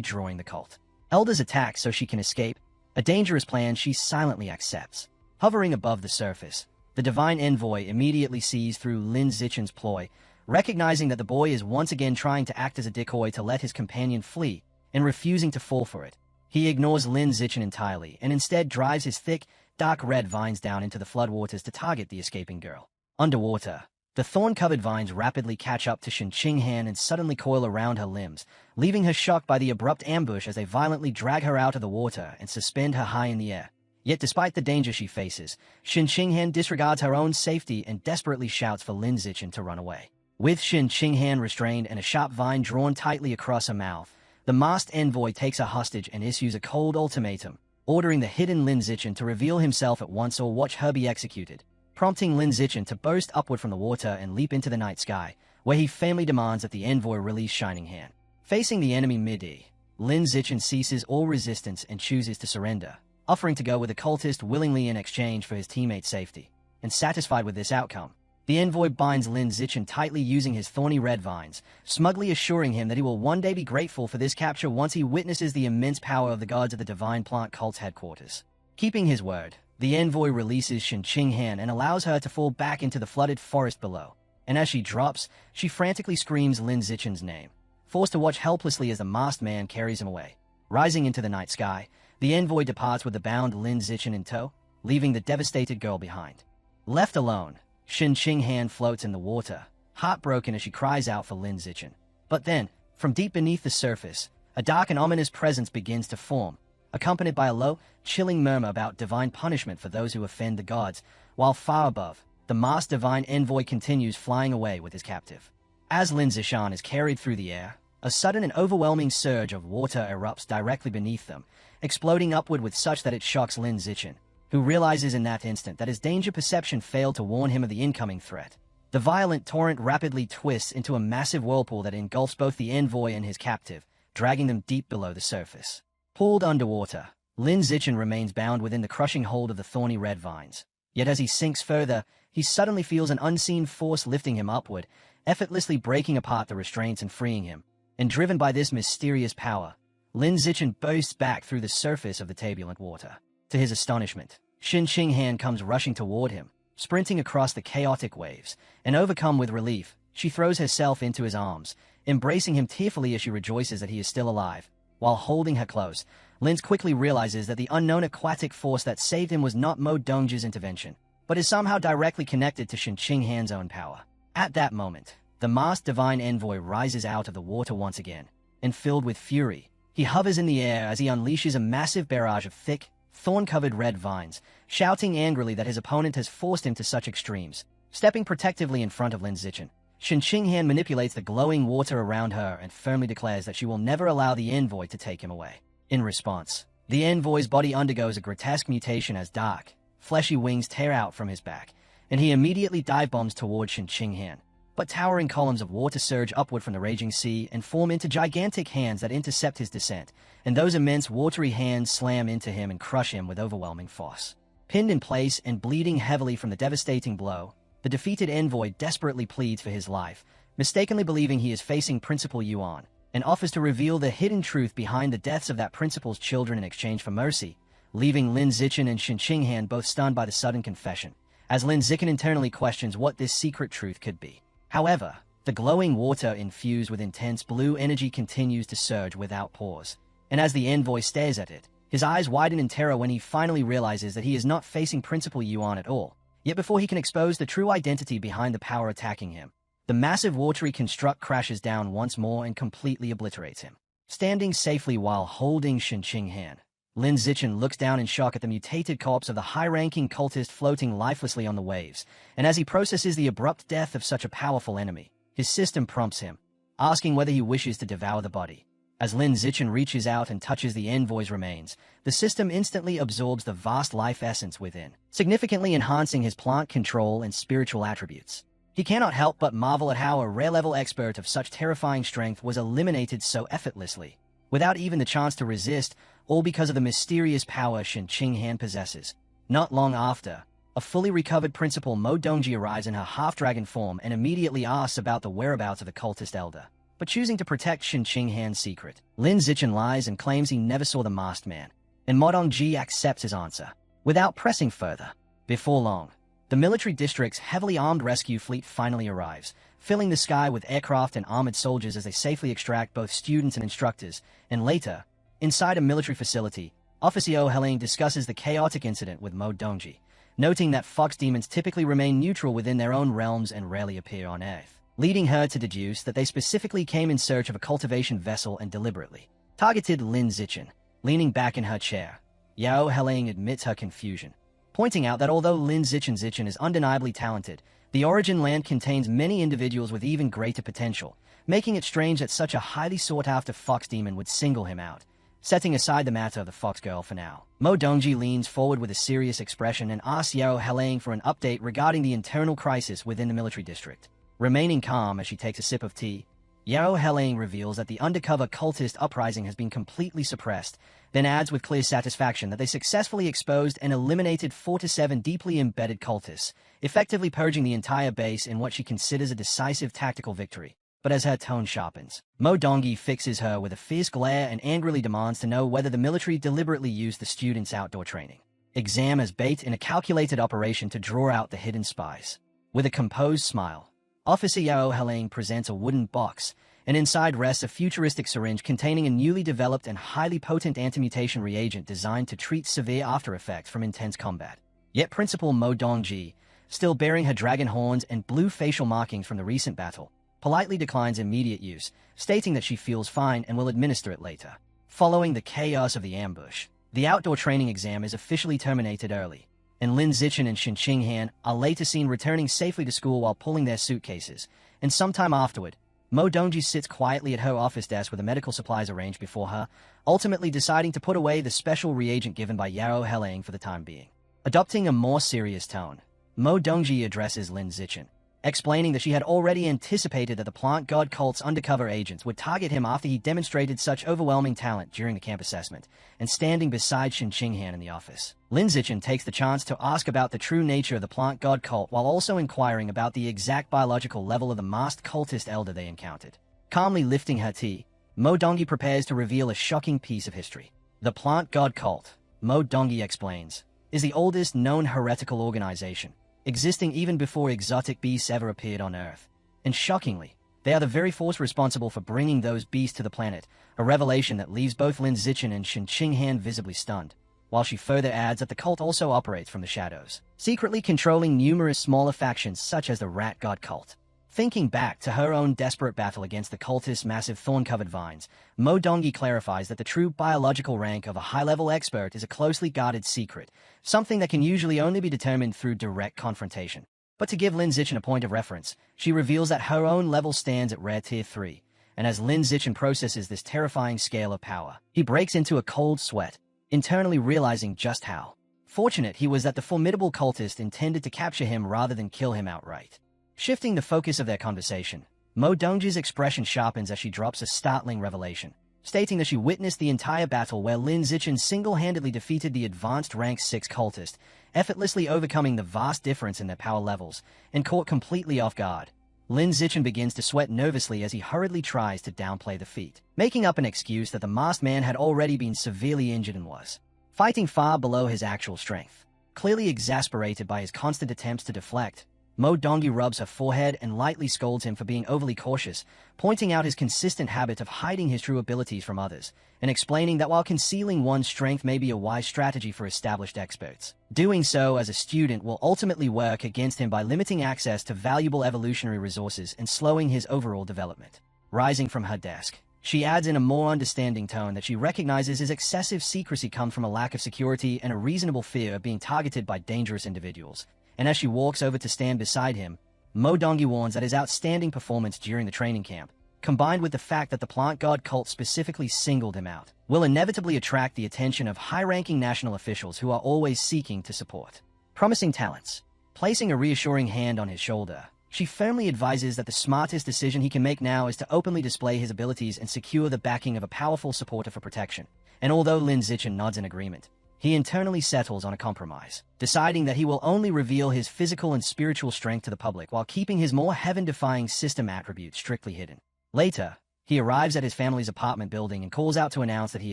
drawing the cult. Elders attack so she can escape, a dangerous plan she silently accepts. Hovering above the surface, the divine envoy immediately sees through Lin Zichen's ploy, recognizing that the boy is once again trying to act as a decoy to let his companion flee, and refusing to fall for it. He ignores Lin Zichen entirely, and instead drives his thick, dark red vines down into the floodwaters to target the escaping girl. Underwater, the thorn-covered vines rapidly catch up to Shen Qinghan and suddenly coil around her limbs, leaving her shocked by the abrupt ambush as they violently drag her out of the water and suspend her high in the air. Yet despite the danger she faces, Shen Qinghan disregards her own safety and desperately shouts for Lin Zichen to run away. With Shen Qinghan restrained and a sharp vine drawn tightly across her mouth, the masked envoy takes her hostage and issues a cold ultimatum, ordering the hidden Lin Zichen to reveal himself at once or watch her be executed, prompting Lin Zichen to burst upward from the water and leap into the night sky, where he firmly demands that the envoy release Shining Hand. Facing the enemy mid-air, Lin Zichen ceases all resistance and chooses to surrender, offering to go with the cultist willingly in exchange for his teammate's safety. And satisfied with this outcome, the envoy binds Lin Zichen tightly using his thorny red vines, smugly assuring him that he will one day be grateful for this capture once he witnesses the immense power of the gods of the Divine Plant Cult's headquarters. Keeping his word, the envoy releases Shen Qinghan and allows her to fall back into the flooded forest below, and as she drops, she frantically screams Lin Zichen's name, forced to watch helplessly as the masked man carries him away. Rising into the night sky, the envoy departs with the bound Lin Zichen in tow, leaving the devastated girl behind. Left alone, Shen Qinghan floats in the water, heartbroken as she cries out for Lin Zichen. But then, from deep beneath the surface, a dark and ominous presence begins to form, accompanied by a low, chilling murmur about divine punishment for those who offend the gods, while far above, the masked divine envoy continues flying away with his captive. As Lin Zichen is carried through the air, a sudden and overwhelming surge of water erupts directly beneath them, exploding upward with such that it shocks Lin Zichen, who realizes in that instant that his danger perception failed to warn him of the incoming threat. The violent torrent rapidly twists into a massive whirlpool that engulfs both the envoy and his captive, dragging them deep below the surface. Pulled underwater, Lin Zichen remains bound within the crushing hold of the thorny red vines. Yet as he sinks further, he suddenly feels an unseen force lifting him upward, effortlessly breaking apart the restraints and freeing him. And driven by this mysterious power, Lin Zichen bursts back through the surface of the turbulent water. To his astonishment, Shen Qinghan comes rushing toward him, sprinting across the chaotic waves, and overcome with relief, she throws herself into his arms, embracing him tearfully as she rejoices that he is still alive. While holding her close, Lin quickly realizes that the unknown aquatic force that saved him was not Mo Dongji's intervention, but is somehow directly connected to Shen Qinghan's own power. At that moment, the masked divine envoy rises out of the water once again, and filled with fury, he hovers in the air as he unleashes a massive barrage of thick, thorn-covered red vines, shouting angrily that his opponent has forced him to such extremes. Stepping protectively in front of Lin Zichen, Shen Qinghan manipulates the glowing water around her and firmly declares that she will never allow the envoy to take him away. In response, the envoy's body undergoes a grotesque mutation as dark, fleshy wings tear out from his back, and he immediately dive-bombs towards Shen Qinghan. But towering columns of water surge upward from the raging sea and form into gigantic hands that intercept his descent, and those immense watery hands slam into him and crush him with overwhelming force. Pinned in place and bleeding heavily from the devastating blow, the defeated envoy desperately pleads for his life, mistakenly believing he is facing Principal Yuan, and offers to reveal the hidden truth behind the deaths of that principal's children in exchange for mercy. leaving Lin Zichen and Shen Qinghan both stunned by the sudden confession, as Lin Zichen internally questions what this secret truth could be. However, the glowing water infused with intense blue energy continues to surge without pause, and as the envoy stares at it, his eyes widen in terror when he finally realizes that he is not facing Principal Yuan at all. Yet before he can expose the true identity behind the power attacking him, the massive watery construct crashes down once more and completely obliterates him. Standing safely while holding Shen Qinghan, Lin Zichen looks down in shock at the mutated corpse of the high-ranking cultist floating lifelessly on the waves, and as he processes the abrupt death of such a powerful enemy, his system prompts him, asking whether he wishes to devour the body. As Lin Zichen reaches out and touches the envoy's remains, the system instantly absorbs the vast life essence within, significantly enhancing his plant control and spiritual attributes. He cannot help but marvel at how a rare-level expert of such terrifying strength was eliminated so effortlessly, without even the chance to resist, all because of the mysterious power Shen Qinghan possesses. Not long after, a fully recovered Principal Mo Dongji arrives in her half-dragon form and immediately asks about the whereabouts of the cultist elder. But choosing to protect Shen Qinghan's secret, Lin Zichen lies and claims he never saw the masked man, and Mo Dongji accepts his answer, without pressing further. Before long, the military district's heavily armed rescue fleet finally arrives, filling the sky with aircraft and armored soldiers as they safely extract both students and instructors, and later, inside a military facility, Officer Heling discusses the chaotic incident with Mo Dongji, noting that fox demons typically remain neutral within their own realms and rarely appear on Earth, leading her to deduce that they specifically came in search of a cultivation vessel and deliberately targeted Lin Zichen. Leaning back in her chair, Yao Heling admits her confusion, pointing out that although Lin Zichen is undeniably talented, the origin land contains many individuals with even greater potential, making it strange that such a highly sought-after fox demon would single him out. Setting aside the matter of the fox girl for now, Mo Dongji leans forward with a serious expression and asks Yao Heling for an update regarding the internal crisis within the military district. Remaining calm as she takes a sip of tea, Yao Heling reveals that the undercover cultist uprising has been completely suppressed, then adds with clear satisfaction that they successfully exposed and eliminated 4 to 7 deeply embedded cultists, effectively purging the entire base in what she considers a decisive tactical victory. But as her tone sharpens, Mo Dongji fixes her with a fierce glare and angrily demands to know whether the military deliberately used the students' outdoor training exam as bait in a calculated operation to draw out the hidden spies. With a composed smile, Officer Yao Heling presents a wooden box, and inside rests a futuristic syringe containing a newly developed and highly potent anti-mutation reagent designed to treat severe after-effects from intense combat. Yet Principal Mo Dongji, still bearing her dragon horns and blue facial markings from the recent battle, politely declines immediate use, stating that she feels fine and will administer it later. Following the chaos of the ambush, the outdoor training exam is officially terminated early, and Lin Zichen and Shen Qinghan are later seen returning safely to school while pulling their suitcases, and sometime afterward, Mo Dongji sits quietly at her office desk with the medical supplies arranged before her, ultimately deciding to put away the special reagent given by Yao Heling for the time being. Adopting a more serious tone, Mo Dongji addresses Lin Zichen, explaining that she had already anticipated that the plant god cult's undercover agents would target him after he demonstrated such overwhelming talent during the camp assessment, and standing beside Shen Qinghan in the office, Lin Zichen takes the chance to ask about the true nature of the plant god cult while also inquiring about the exact biological level of the masked cultist elder they encountered. Calmly lifting her tea, Mo Dongji prepares to reveal a shocking piece of history. The plant god cult, Mo Dongji explains, is the oldest known heretical organization, existing even before exotic beasts ever appeared on Earth. And shockingly, they are the very force responsible for bringing those beasts to the planet, a revelation that leaves both Lin Zichen and Shen Qinghan visibly stunned, while she further adds that the cult also operates from the shadows, secretly controlling numerous smaller factions such as the Rat God cult. Thinking back to her own desperate battle against the cultist's massive thorn-covered vines, Mo Dongji clarifies that the true biological rank of a high-level expert is a closely guarded secret, something that can usually only be determined through direct confrontation. But to give Lin Zichen a point of reference, she reveals that her own level stands at Rare Tier 3, and as Lin Zichen processes this terrifying scale of power, he breaks into a cold sweat, internally realizing just how fortunate he was that the formidable cultist intended to capture him rather than kill him outright. Shifting the focus of their conversation, Mo Dongji's expression sharpens as she drops a startling revelation, stating that she witnessed the entire battle where Lin Zichen single-handedly defeated the advanced rank 6 cultist, effortlessly overcoming the vast difference in their power levels, and caught completely off guard. Lin Zichen begins to sweat nervously as he hurriedly tries to downplay the feat, making up an excuse that the masked man had already been severely injured and was fighting far below his actual strength. Clearly exasperated by his constant attempts to deflect, Mo Dongyu rubs her forehead and lightly scolds him for being overly cautious, pointing out his consistent habit of hiding his true abilities from others, and explaining that while concealing one's strength may be a wise strategy for established experts, doing so as a student will ultimately work against him by limiting access to valuable evolutionary resources and slowing his overall development. Rising from her desk, she adds in a more understanding tone that she recognizes his excessive secrecy comes from a lack of security and a reasonable fear of being targeted by dangerous individuals. And as she walks over to stand beside him, Mo Dongyu warns that his outstanding performance during the training camp, combined with the fact that the plant god cult specifically singled him out, will inevitably attract the attention of high-ranking national officials who are always seeking to support promising talents. Placing a reassuring hand on his shoulder, she firmly advises that the smartest decision he can make now is to openly display his abilities and secure the backing of a powerful supporter for protection. And although Lin Zichen nods in agreement, he internally settles on a compromise, deciding that he will only reveal his physical and spiritual strength to the public while keeping his more heaven-defying system attributes strictly hidden. Later, he arrives at his family's apartment building and calls out to announce that he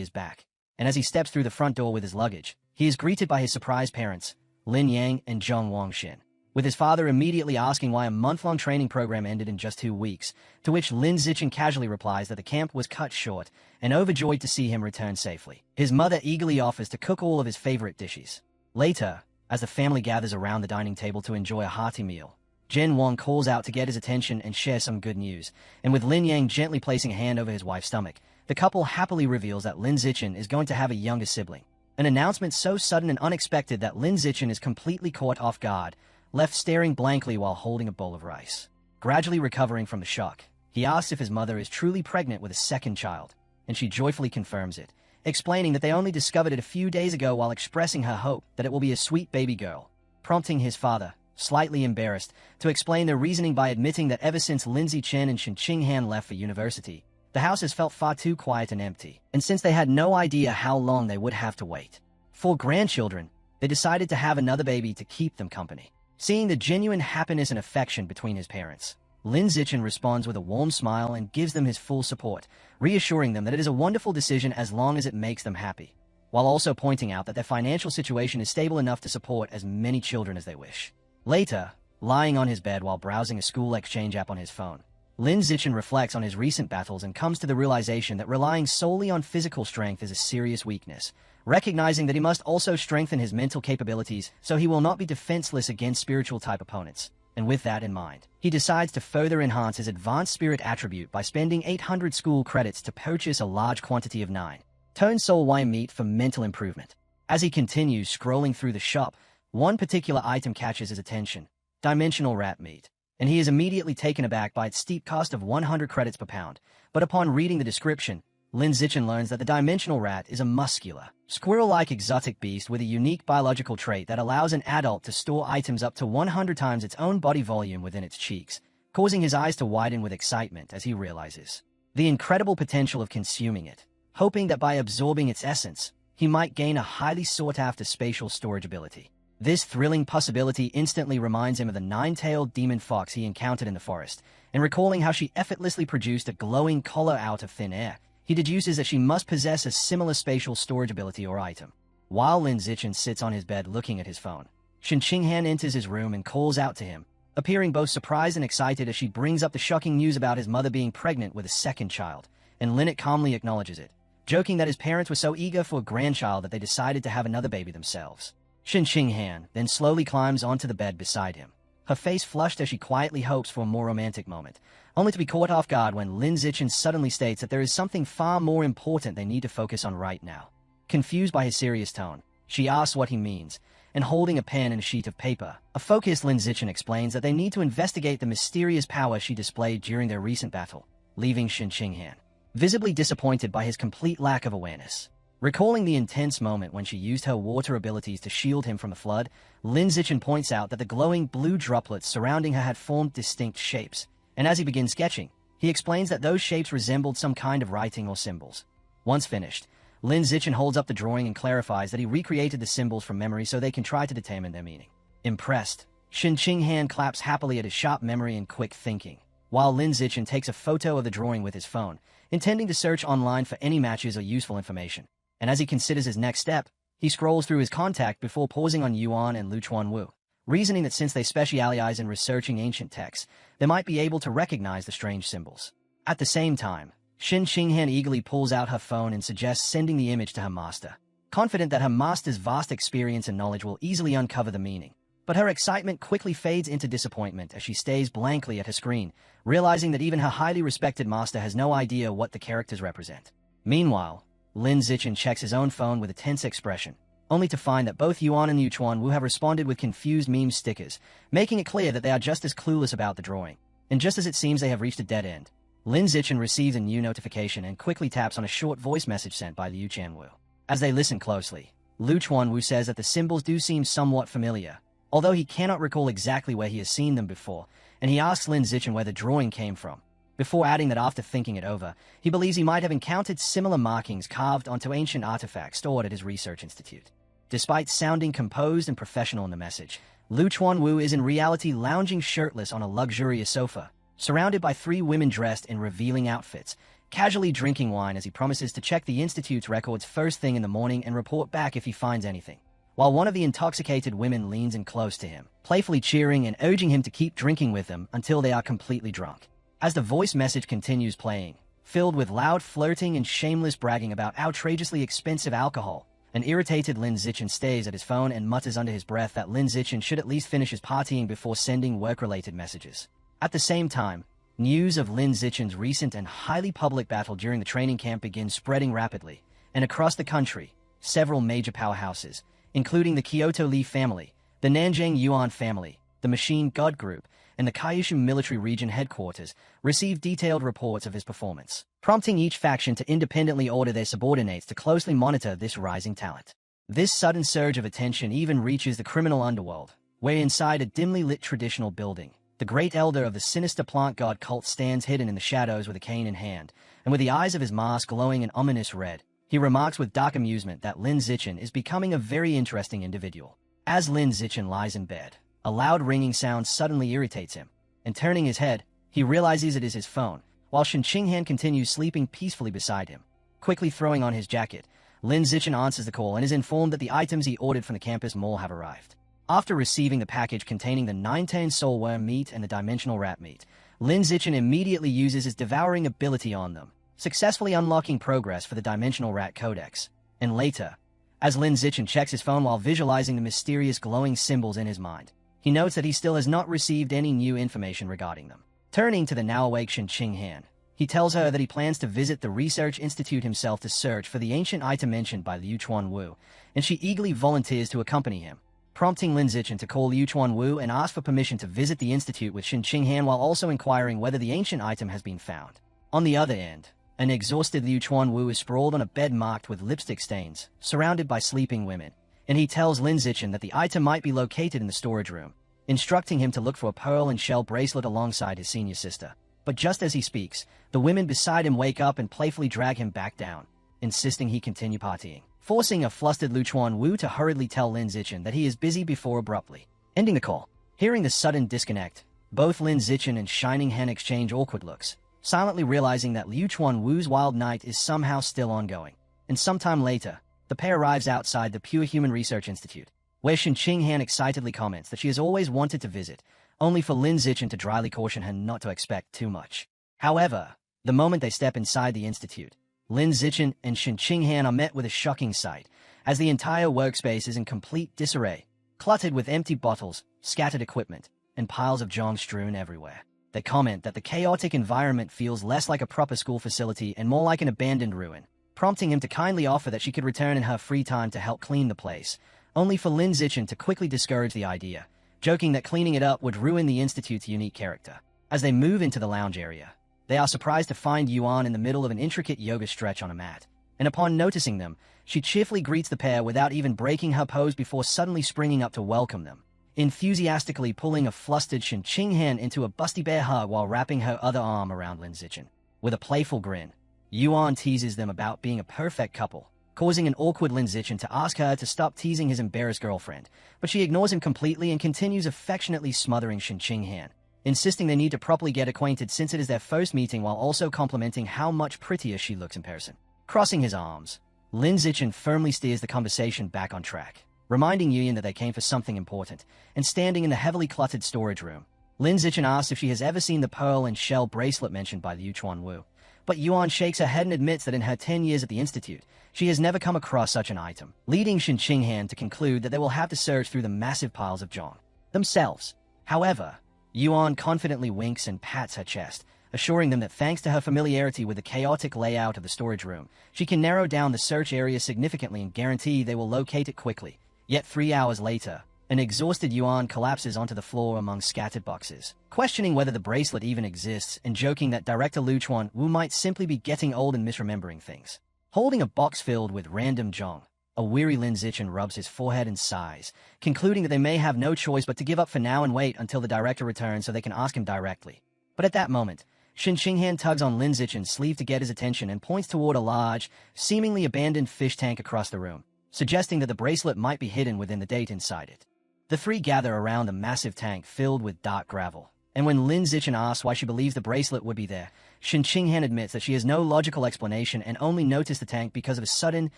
is back. And as he steps through the front door with his luggage, he is greeted by his surprised parents, Lin Yang and Zheng Wangxin, with his father immediately asking why a month-long training program ended in just 2 weeks, to which Lin Zichen casually replies that the camp was cut short, and overjoyed to see him return safely. His mother eagerly offers to cook all of his favorite dishes. Later, as the family gathers around the dining table to enjoy a hearty meal, Zhen Wang calls out to get his attention and share some good news, and with Lin Yang gently placing a hand over his wife's stomach, the couple happily reveals that Lin Zichen is going to have a younger sibling. An announcement so sudden and unexpected that Lin Zichen is completely caught off guard, left staring blankly while holding a bowl of rice. Gradually recovering from the shock, he asks if his mother is truly pregnant with a second child, and she joyfully confirms it, explaining that they only discovered it a few days ago while expressing her hope that it will be a sweet baby girl, prompting his father, slightly embarrassed, to explain their reasoning by admitting that ever since Lindsay Chen and Shen Qinghan left for university, the house has felt far too quiet and empty, and since they had no idea how long they would have to wait for grandchildren, they decided to have another baby to keep them company. Seeing the genuine happiness and affection between his parents, Lin Zichen responds with a warm smile and gives them his full support, reassuring them that it is a wonderful decision as long as it makes them happy, while also pointing out that their financial situation is stable enough to support as many children as they wish. Later, lying on his bed while browsing a school exchange app on his phone, Lin Zichen reflects on his recent battles and comes to the realization that relying solely on physical strength is a serious weakness, recognizing that he must also strengthen his mental capabilities so he will not be defenseless against spiritual-type opponents. And with that in mind, he decides to further enhance his advanced spirit attribute by spending 800 school credits to purchase a large quantity of 9-tone soul wine meat for mental improvement. As he continues scrolling through the shop, one particular item catches his attention: dimensional rat meat, and he is immediately taken aback by its steep cost of 100 credits per pound. But upon reading the description, Lin Zichen learns that the dimensional rat is a muscular, squirrel-like exotic beast with a unique biological trait that allows an adult to store items up to 100 times its own body volume within its cheeks, causing his eyes to widen with excitement as he realizes the incredible potential of consuming it, hoping that by absorbing its essence, he might gain a highly sought-after spatial storage ability. This thrilling possibility instantly reminds him of the 9-tailed demon fox he encountered in the forest, and recalling how she effortlessly produced a glowing collar out of thin air, he deduces that she must possess a similar spatial storage ability or item. While Lin Zichen sits on his bed looking at his phone, Shen Qinghan enters his room and calls out to him, appearing both surprised and excited as she brings up the shocking news about his mother being pregnant with a second child, and Lynette calmly acknowledges it, joking that his parents were so eager for a grandchild that they decided to have another baby themselves. Shen Qinghan then slowly climbs onto the bed beside him, her face flushed as she quietly hopes for a more romantic moment, only to be caught off guard when Lin Zichen suddenly states that there is something far more important they need to focus on right now. Confused by his serious tone, she asks what he means, and holding a pen and a sheet of paper, a focused Lin Zichen explains that they need to investigate the mysterious power she displayed during their recent battle, leaving Shen Qinghan visibly disappointed by his complete lack of awareness. Recalling the intense moment when she used her water abilities to shield him from the flood, Lin Zichen points out that the glowing blue droplets surrounding her had formed distinct shapes, and as he begins sketching, he explains that those shapes resembled some kind of writing or symbols. Once finished, Lin Zichen holds up the drawing and clarifies that he recreated the symbols from memory so they can try to determine their meaning. Impressed, Shen Qinghan claps happily at his sharp memory and quick thinking, while Lin Zichen takes a photo of the drawing with his phone, intending to search online for any matches or useful information. And as he considers his next step, He scrolls through his contact before pausing on Yuan and Lu Chuanwu, reasoning that since they specialize in researching ancient texts, they might be able to recognize the strange symbols. At the same time, Xin Qinghan eagerly pulls out her phone and suggests sending the image to her master, confident that her master's vast experience and knowledge will easily uncover the meaning. But her excitement quickly fades into disappointment as she stares blankly at her screen, realizing that even her highly respected master has no idea what the characters represent. Meanwhile, Lin Zichen checks his own phone with a tense expression, only to find that both Yuan and Yu Chuanwu have responded with confused meme stickers, making it clear that they are just as clueless about the drawing. And just as it seems they have reached a dead end, Lin Zichen receives a new notification and quickly taps on a short voice message sent by Liu Qianwu. As they listen closely, Lu Chuanwu says that the symbols do seem somewhat familiar, although he cannot recall exactly where he has seen them before, and he asks Lin Zichen where the drawing came from, before adding that after thinking it over, he believes he might have encountered similar markings carved onto ancient artifacts stored at his research institute. Despite sounding composed and professional in the message, Lu Chuanwu is in reality lounging shirtless on a luxurious sofa, surrounded by 3 women dressed in revealing outfits, casually drinking wine as he promises to check the institute's records first thing in the morning and report back if he finds anything. While one of the intoxicated women leans in close to him, playfully cheering and urging him to keep drinking with them until they are completely drunk. As the voice message continues playing, filled with loud flirting and shameless bragging about outrageously expensive alcohol, an irritated Lin Zichen stares at his phone and mutters under his breath that Lin Zichen should at least finish his partying before sending work-related messages. At the same time, news of Lin Zichen's recent and highly public battle during the training camp begins spreading rapidly, and across the country, several major powerhouses, including the Kyoto Li family, the Nanjing Yuan family, the Machine God Group, and the Kyushu military region headquarters, received detailed reports of his performance, prompting each faction to independently order their subordinates to closely monitor this rising talent. This sudden surge of attention even reaches the criminal underworld, where inside a dimly lit traditional building, the great elder of the sinister plant god cult stands hidden in the shadows with a cane in hand, and with the eyes of his mask glowing an ominous red, he remarks with dark amusement that Lin Zichen is becoming a very interesting individual. As Lin Zichen lies in bed, a loud ringing sound suddenly irritates him, and turning his head, he realizes it is his phone, while Shen Qinghan continues sleeping peacefully beside him. Quickly throwing on his jacket, Lin Zichen answers the call and is informed that the items he ordered from the campus mall have arrived. After receiving the package containing the 9-10 soul worm meat and the dimensional rat meat, Lin Zichen immediately uses his devouring ability on them, successfully unlocking progress for the dimensional rat codex. And later, as Lin Zichen checks his phone while visualizing the mysterious glowing symbols in his mind, he notes that he still has not received any new information regarding them. Turning to the now-awake Shen Qinghan, he tells her that he plans to visit the Research Institute himself to search for the ancient item mentioned by Liu Chuanwu, and she eagerly volunteers to accompany him, prompting Lin Zichen to call Liu Chuanwu and ask for permission to visit the institute with Shen Qinghan while also inquiring whether the ancient item has been found. On the other end, an exhausted Liu Chuanwu is sprawled on a bed marked with lipstick stains, surrounded by sleeping women, and he tells Lin Zichen that the item might be located in the storage room, instructing him to look for a pearl and shell bracelet alongside his senior sister. But just as he speaks, the women beside him wake up and playfully drag him back down, insisting he continue partying, forcing a flustered Lu Chuanwu to hurriedly tell Lin Zichen that he is busy before abruptly ending the call. Hearing the sudden disconnect, both Lin Zichen and Shining Hen exchange awkward looks, silently realizing that Liu Chuanwu's wild night is somehow still ongoing. And sometime later, the pair arrives outside the Pure Human Research Institute, where Shen Qinghan excitedly comments that she has always wanted to visit, only for Lin Zichen to dryly caution her not to expect too much. However, the moment they step inside the institute, Lin Zichen and Shen Qinghan are met with a shocking sight, as the entire workspace is in complete disarray, cluttered with empty bottles, scattered equipment, and piles of junk strewn everywhere. They comment that the chaotic environment feels less like a proper school facility and more like an abandoned ruin, prompting him to kindly offer that she could return in her free time to help clean the place, only for Lin Zichen to quickly discourage the idea, joking that cleaning it up would ruin the institute's unique character. As they move into the lounge area, they are surprised to find Yuan in the middle of an intricate yoga stretch on a mat, and upon noticing them, she cheerfully greets the pair without even breaking her pose before suddenly springing up to welcome them, enthusiastically pulling a flustered Shen Qinghan into a busty bear hug while wrapping her other arm around Lin Zichen. With a playful grin, Yuan teases them about being a perfect couple, causing an awkward Lin Zichen to ask her to stop teasing his embarrassed girlfriend, but she ignores him completely and continues affectionately smothering Shen Qinghan, insisting they need to properly get acquainted since it is their first meeting while also complimenting how much prettier she looks in person. Crossing his arms, Lin Zichen firmly steers the conversation back on track, reminding Yuan that they came for something important, and standing in the heavily cluttered storage room, Lin Zichen asks if she has ever seen the pearl and shell bracelet mentioned by Liu Chuanwu. But Yuan shakes her head and admits that in her 10 years at the Institute, she has never come across such an item, leading Shen Qinghan to conclude that they will have to search through the massive piles of Zhong themselves. However, Yuan confidently winks and pats her chest, assuring them that thanks to her familiarity with the chaotic layout of the storage room, she can narrow down the search area significantly and guarantee they will locate it quickly. Yet 3 hours later, an exhausted Yuan collapses onto the floor among scattered boxes, questioning whether the bracelet even exists and joking that director Liu Chuanwu might simply be getting old and misremembering things. Holding a box filled with random Zhong, a weary Lin Zichen rubs his forehead and sighs, concluding that they may have no choice but to give up for now and wait until the director returns so they can ask him directly. But at that moment, Shen Qinghan tugs on Lin Zichen's sleeve to get his attention and points toward a large, seemingly abandoned fish tank across the room, suggesting that the bracelet might be hidden within the date inside it. The three gather around the massive tank filled with dark gravel, and when Lin Zichen asks why she believes the bracelet would be there, Shen Qinghan admits that she has no logical explanation and only noticed the tank because of a sudden,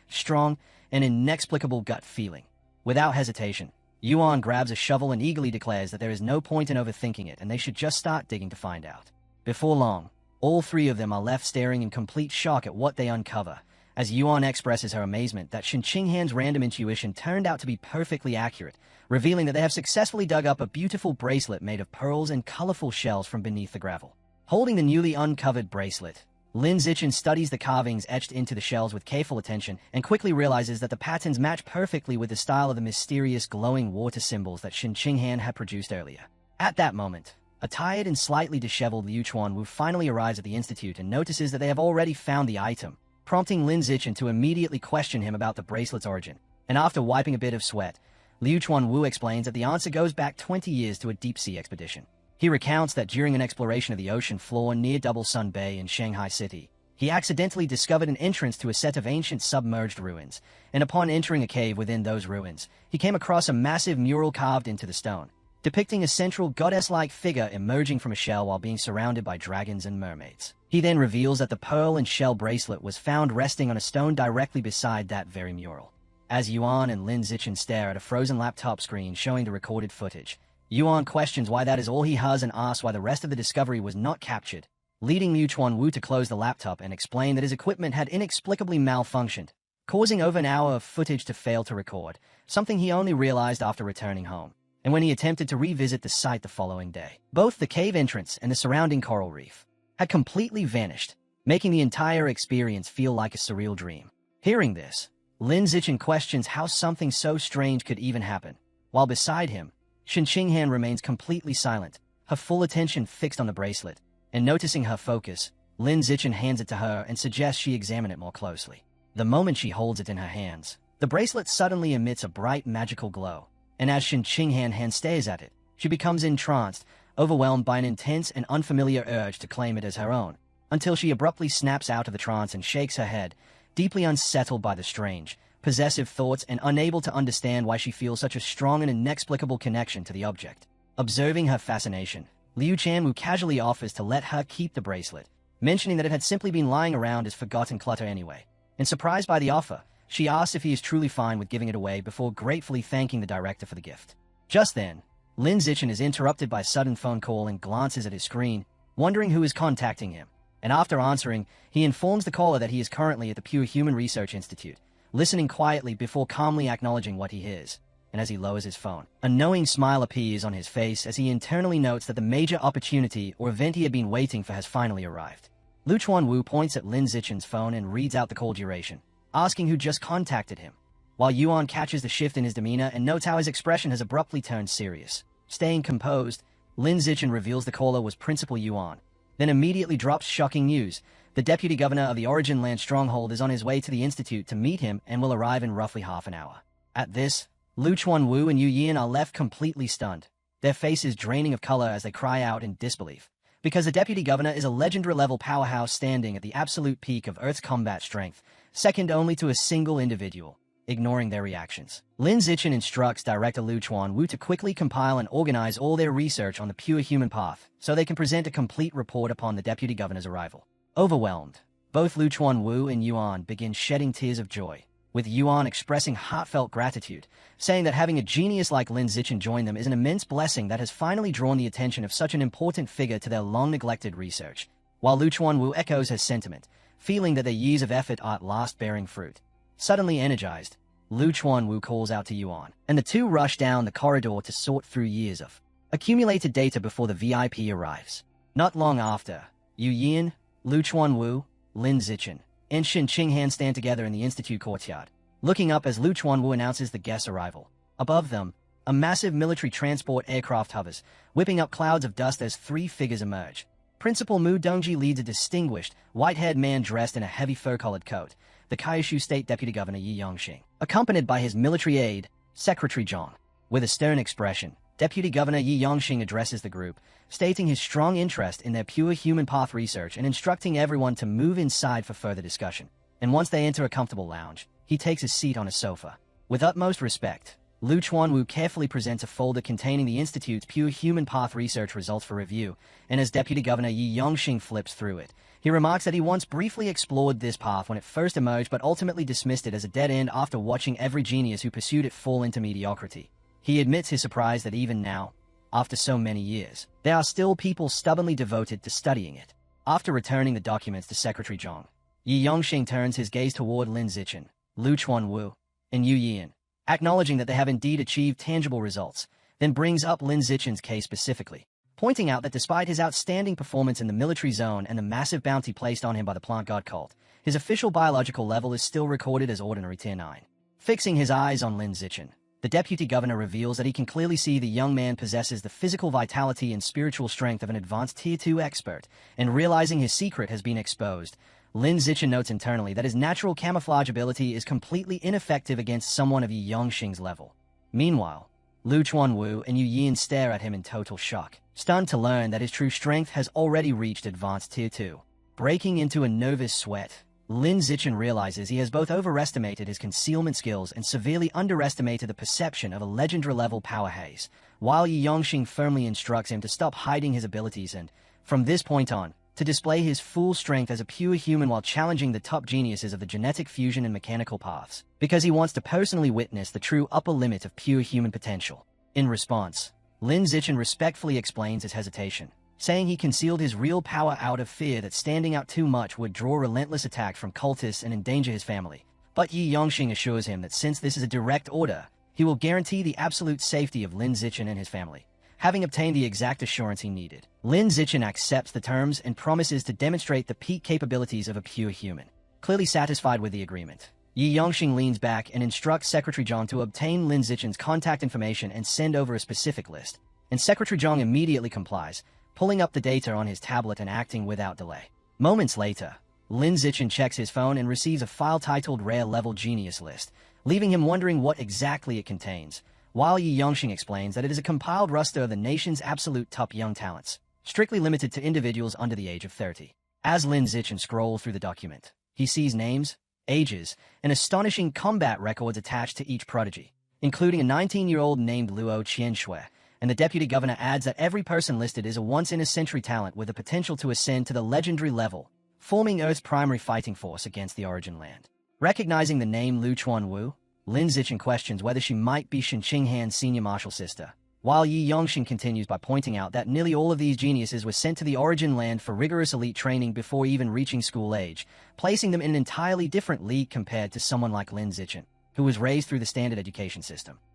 strong, and inexplicable gut feeling. Without hesitation, Yuan grabs a shovel and eagerly declares that there is no point in overthinking it and they should just start digging to find out. Before long, all three of them are left staring in complete shock at what they uncover, as Yuan expresses her amazement that Shen Qinghan's random intuition turned out to be perfectly accurate, revealing that they have successfully dug up a beautiful bracelet made of pearls and colorful shells from beneath the gravel. Holding the newly uncovered bracelet, Lin Zichen studies the carvings etched into the shells with careful attention and quickly realizes that the patterns match perfectly with the style of the mysterious glowing water symbols that Shen Qinghan had produced earlier. At that moment, a tired and slightly disheveled Liu Chuanwu finally arrives at the Institute and notices that they have already found the item, prompting Lin Zichen to immediately question him about the bracelet's origin. And after wiping a bit of sweat, Liu Chuanwu explains that the answer goes back 20 years to a deep-sea expedition. He recounts that during an exploration of the ocean floor near Double Sun Bay in Shanghai City, he accidentally discovered an entrance to a set of ancient submerged ruins, and upon entering a cave within those ruins, he came across a massive mural carved into the stone, depicting a central goddess-like figure emerging from a shell while being surrounded by dragons and mermaids. He then reveals that the pearl and shell bracelet was found resting on a stone directly beside that very mural. As Yuan and Lin Zichen stare at a frozen laptop screen showing the recorded footage, Yuan questions why that is all he has and asks why the rest of the discovery was not captured, leading Liu Chuanwu to close the laptop and explain that his equipment had inexplicably malfunctioned, causing over an hour of footage to fail to record, something he only realized after returning home, and when he attempted to revisit the site the following day. Both the cave entrance and the surrounding coral reef had completely vanished, making the entire experience feel like a surreal dream. Hearing this, Lin Zichen questions how something so strange could even happen, while beside him, Shen Qinghan remains completely silent, her full attention fixed on the bracelet, and noticing her focus, Lin Zichen hands it to her and suggests she examine it more closely. The moment she holds it in her hands, the bracelet suddenly emits a bright magical glow, and as Shen Qinghan stares at it, she becomes entranced, overwhelmed by an intense and unfamiliar urge to claim it as her own, until she abruptly snaps out of the trance and shakes her head, deeply unsettled by the strange, possessive thoughts and unable to understand why she feels such a strong and inexplicable connection to the object. Observing her fascination, Liu Chuanwu casually offers to let her keep the bracelet, mentioning that it had simply been lying around as forgotten clutter anyway. And surprised by the offer, she asks if he is truly fine with giving it away before gratefully thanking the director for the gift. Just then, Lin Zichen is interrupted by a sudden phone call and glances at his screen, wondering who is contacting him. And after answering, he informs the caller that he is currently at the Pure Human Research Institute, listening quietly before calmly acknowledging what he hears. And as he lowers his phone, a knowing smile appears on his face as he internally notes that the major opportunity or event he had been waiting for has finally arrived. Liu Chuanwu points at Lin Zichen's phone and reads out the call duration, asking who just contacted him, while Yuan catches the shift in his demeanor and notes how his expression has abruptly turned serious. Staying composed, Lin Zichen reveals the caller was Principal Yuan, then immediately drops shocking news. The deputy governor of the Origin Land Stronghold is on his way to the Institute to meet him and will arrive in roughly half an hour. At this, Liu Chuanwu and Yu Yin are left completely stunned, their faces draining of color as they cry out in disbelief, because the deputy governor is a legendary-level powerhouse standing at the absolute peak of Earth's combat strength, second only to a single individual. Ignoring their reactions, Lin Zichen instructs Director Liu Chuanwu to quickly compile and organize all their research on the pure human path so they can present a complete report upon the deputy governor's arrival. Overwhelmed, Both Lu Chuanwu and Yuan begin shedding tears of joy, with Yuan expressing heartfelt gratitude, saying that having a genius like Lin Zichen join them is an immense blessing that has finally drawn the attention of such an important figure to their long-neglected research, while Lu Chuanwu echoes her sentiment, feeling that their years of effort are at last bearing fruit. Suddenly energized, Lu Chuanwu calls out to Yuan, and the two rush down the corridor to sort through years of accumulated data before the VIP arrives. Not long after, Yu Yin, Lu Chuanwu, Lin Zichen, and Shin Qinghan stand together in the Institute courtyard, looking up as Lu Chuanwu announces the guest's arrival. Above them, a massive military transport aircraft hovers, whipping up clouds of dust as three figures emerge. Principal Mu Dongji leads a distinguished, white-haired man dressed in a heavy fur-colored coat, the Kaishu State Deputy Governor Yi Yongxing, accompanied by his military aide, Secretary Zhang. With a stern expression, Deputy Governor Yi Yongxing addresses the group, stating his strong interest in their pure human path research and instructing everyone to move inside for further discussion. And once they enter a comfortable lounge, he takes his seat on a sofa. With utmost respect, Lu Chuanwu carefully presents a folder containing the Institute's pure human path research results for review, and as Deputy Governor Yi Yongxing flips through it, he remarks that he once briefly explored this path when it first emerged but ultimately dismissed it as a dead end after watching every genius who pursued it fall into mediocrity. He admits his surprise that even now, after so many years, there are still people stubbornly devoted to studying it. After returning the documents to Secretary Zhang, Yi Yongxing turns his gaze toward Lin Zichen, Lu Chuanwu, and Yu Yin, acknowledging that they have indeed achieved tangible results, then brings up Lin Zichen's case specifically, pointing out that despite his outstanding performance in the military zone and the massive bounty placed on him by the plant god cult, his official biological level is still recorded as ordinary Tier 9. Fixing his eyes on Lin Zichen, the deputy governor reveals that he can clearly see the young man possesses the physical vitality and spiritual strength of an advanced Tier 2 expert, and realizing his secret has been exposed, Lin Zichen notes internally that his natural camouflage ability is completely ineffective against someone of Yi Yongxing's level. Meanwhile, Lu Chuanwu and Yu Yin stare at him in total shock, stunned to learn that his true strength has already reached advanced Tier 2. Breaking into a nervous sweat, Lin Zichen realizes he has both overestimated his concealment skills and severely underestimated the perception of a legendary-level power haze, while Yi Yongxing firmly instructs him to stop hiding his abilities and, from this point on, to display his full strength as a pure human while challenging the top geniuses of the genetic fusion and mechanical paths, because he wants to personally witness the true upper limit of pure human potential. In response, Lin Zichen respectfully explains his hesitation, saying he concealed his real power out of fear that standing out too much would draw relentless attack from cultists and endanger his family. But Yi Yongxing assures him that since this is a direct order, he will guarantee the absolute safety of Lin Zichen and his family. Having obtained the exact assurance he needed, Lin Zichen accepts the terms and promises to demonstrate the peak capabilities of a pure human. Clearly satisfied with the agreement, Yi Yongxing leans back and instructs Secretary Zhang to obtain Lin Zichen's contact information and send over a specific list, and Secretary Zhang immediately complies, pulling up the data on his tablet and acting without delay. Moments later, Lin Zichen checks his phone and receives a file titled Rare Level Genius List, leaving him wondering what exactly it contains, while Yi Yongxing explains that it is a compiled roster of the nation's absolute top young talents, strictly limited to individuals under the age of 30. As Lin Zichen scrolls through the document, he sees names, ages, and astonishing combat records attached to each prodigy, including a 19-year-old named Luo Qianshui, and the deputy governor adds that every person listed is a once-in-a-century talent with the potential to ascend to the legendary level, forming Earth's primary fighting force against the origin land. Recognizing the name Lu Chuanwu, Lin Zichen questions whether she might be Shin Qinghan's senior martial sister, while Yi Yongxing continues by pointing out that nearly all of these geniuses were sent to the origin land for rigorous elite training before even reaching school age, placing them in an entirely different league compared to someone like Lin Zichen, who was raised through the standard education system.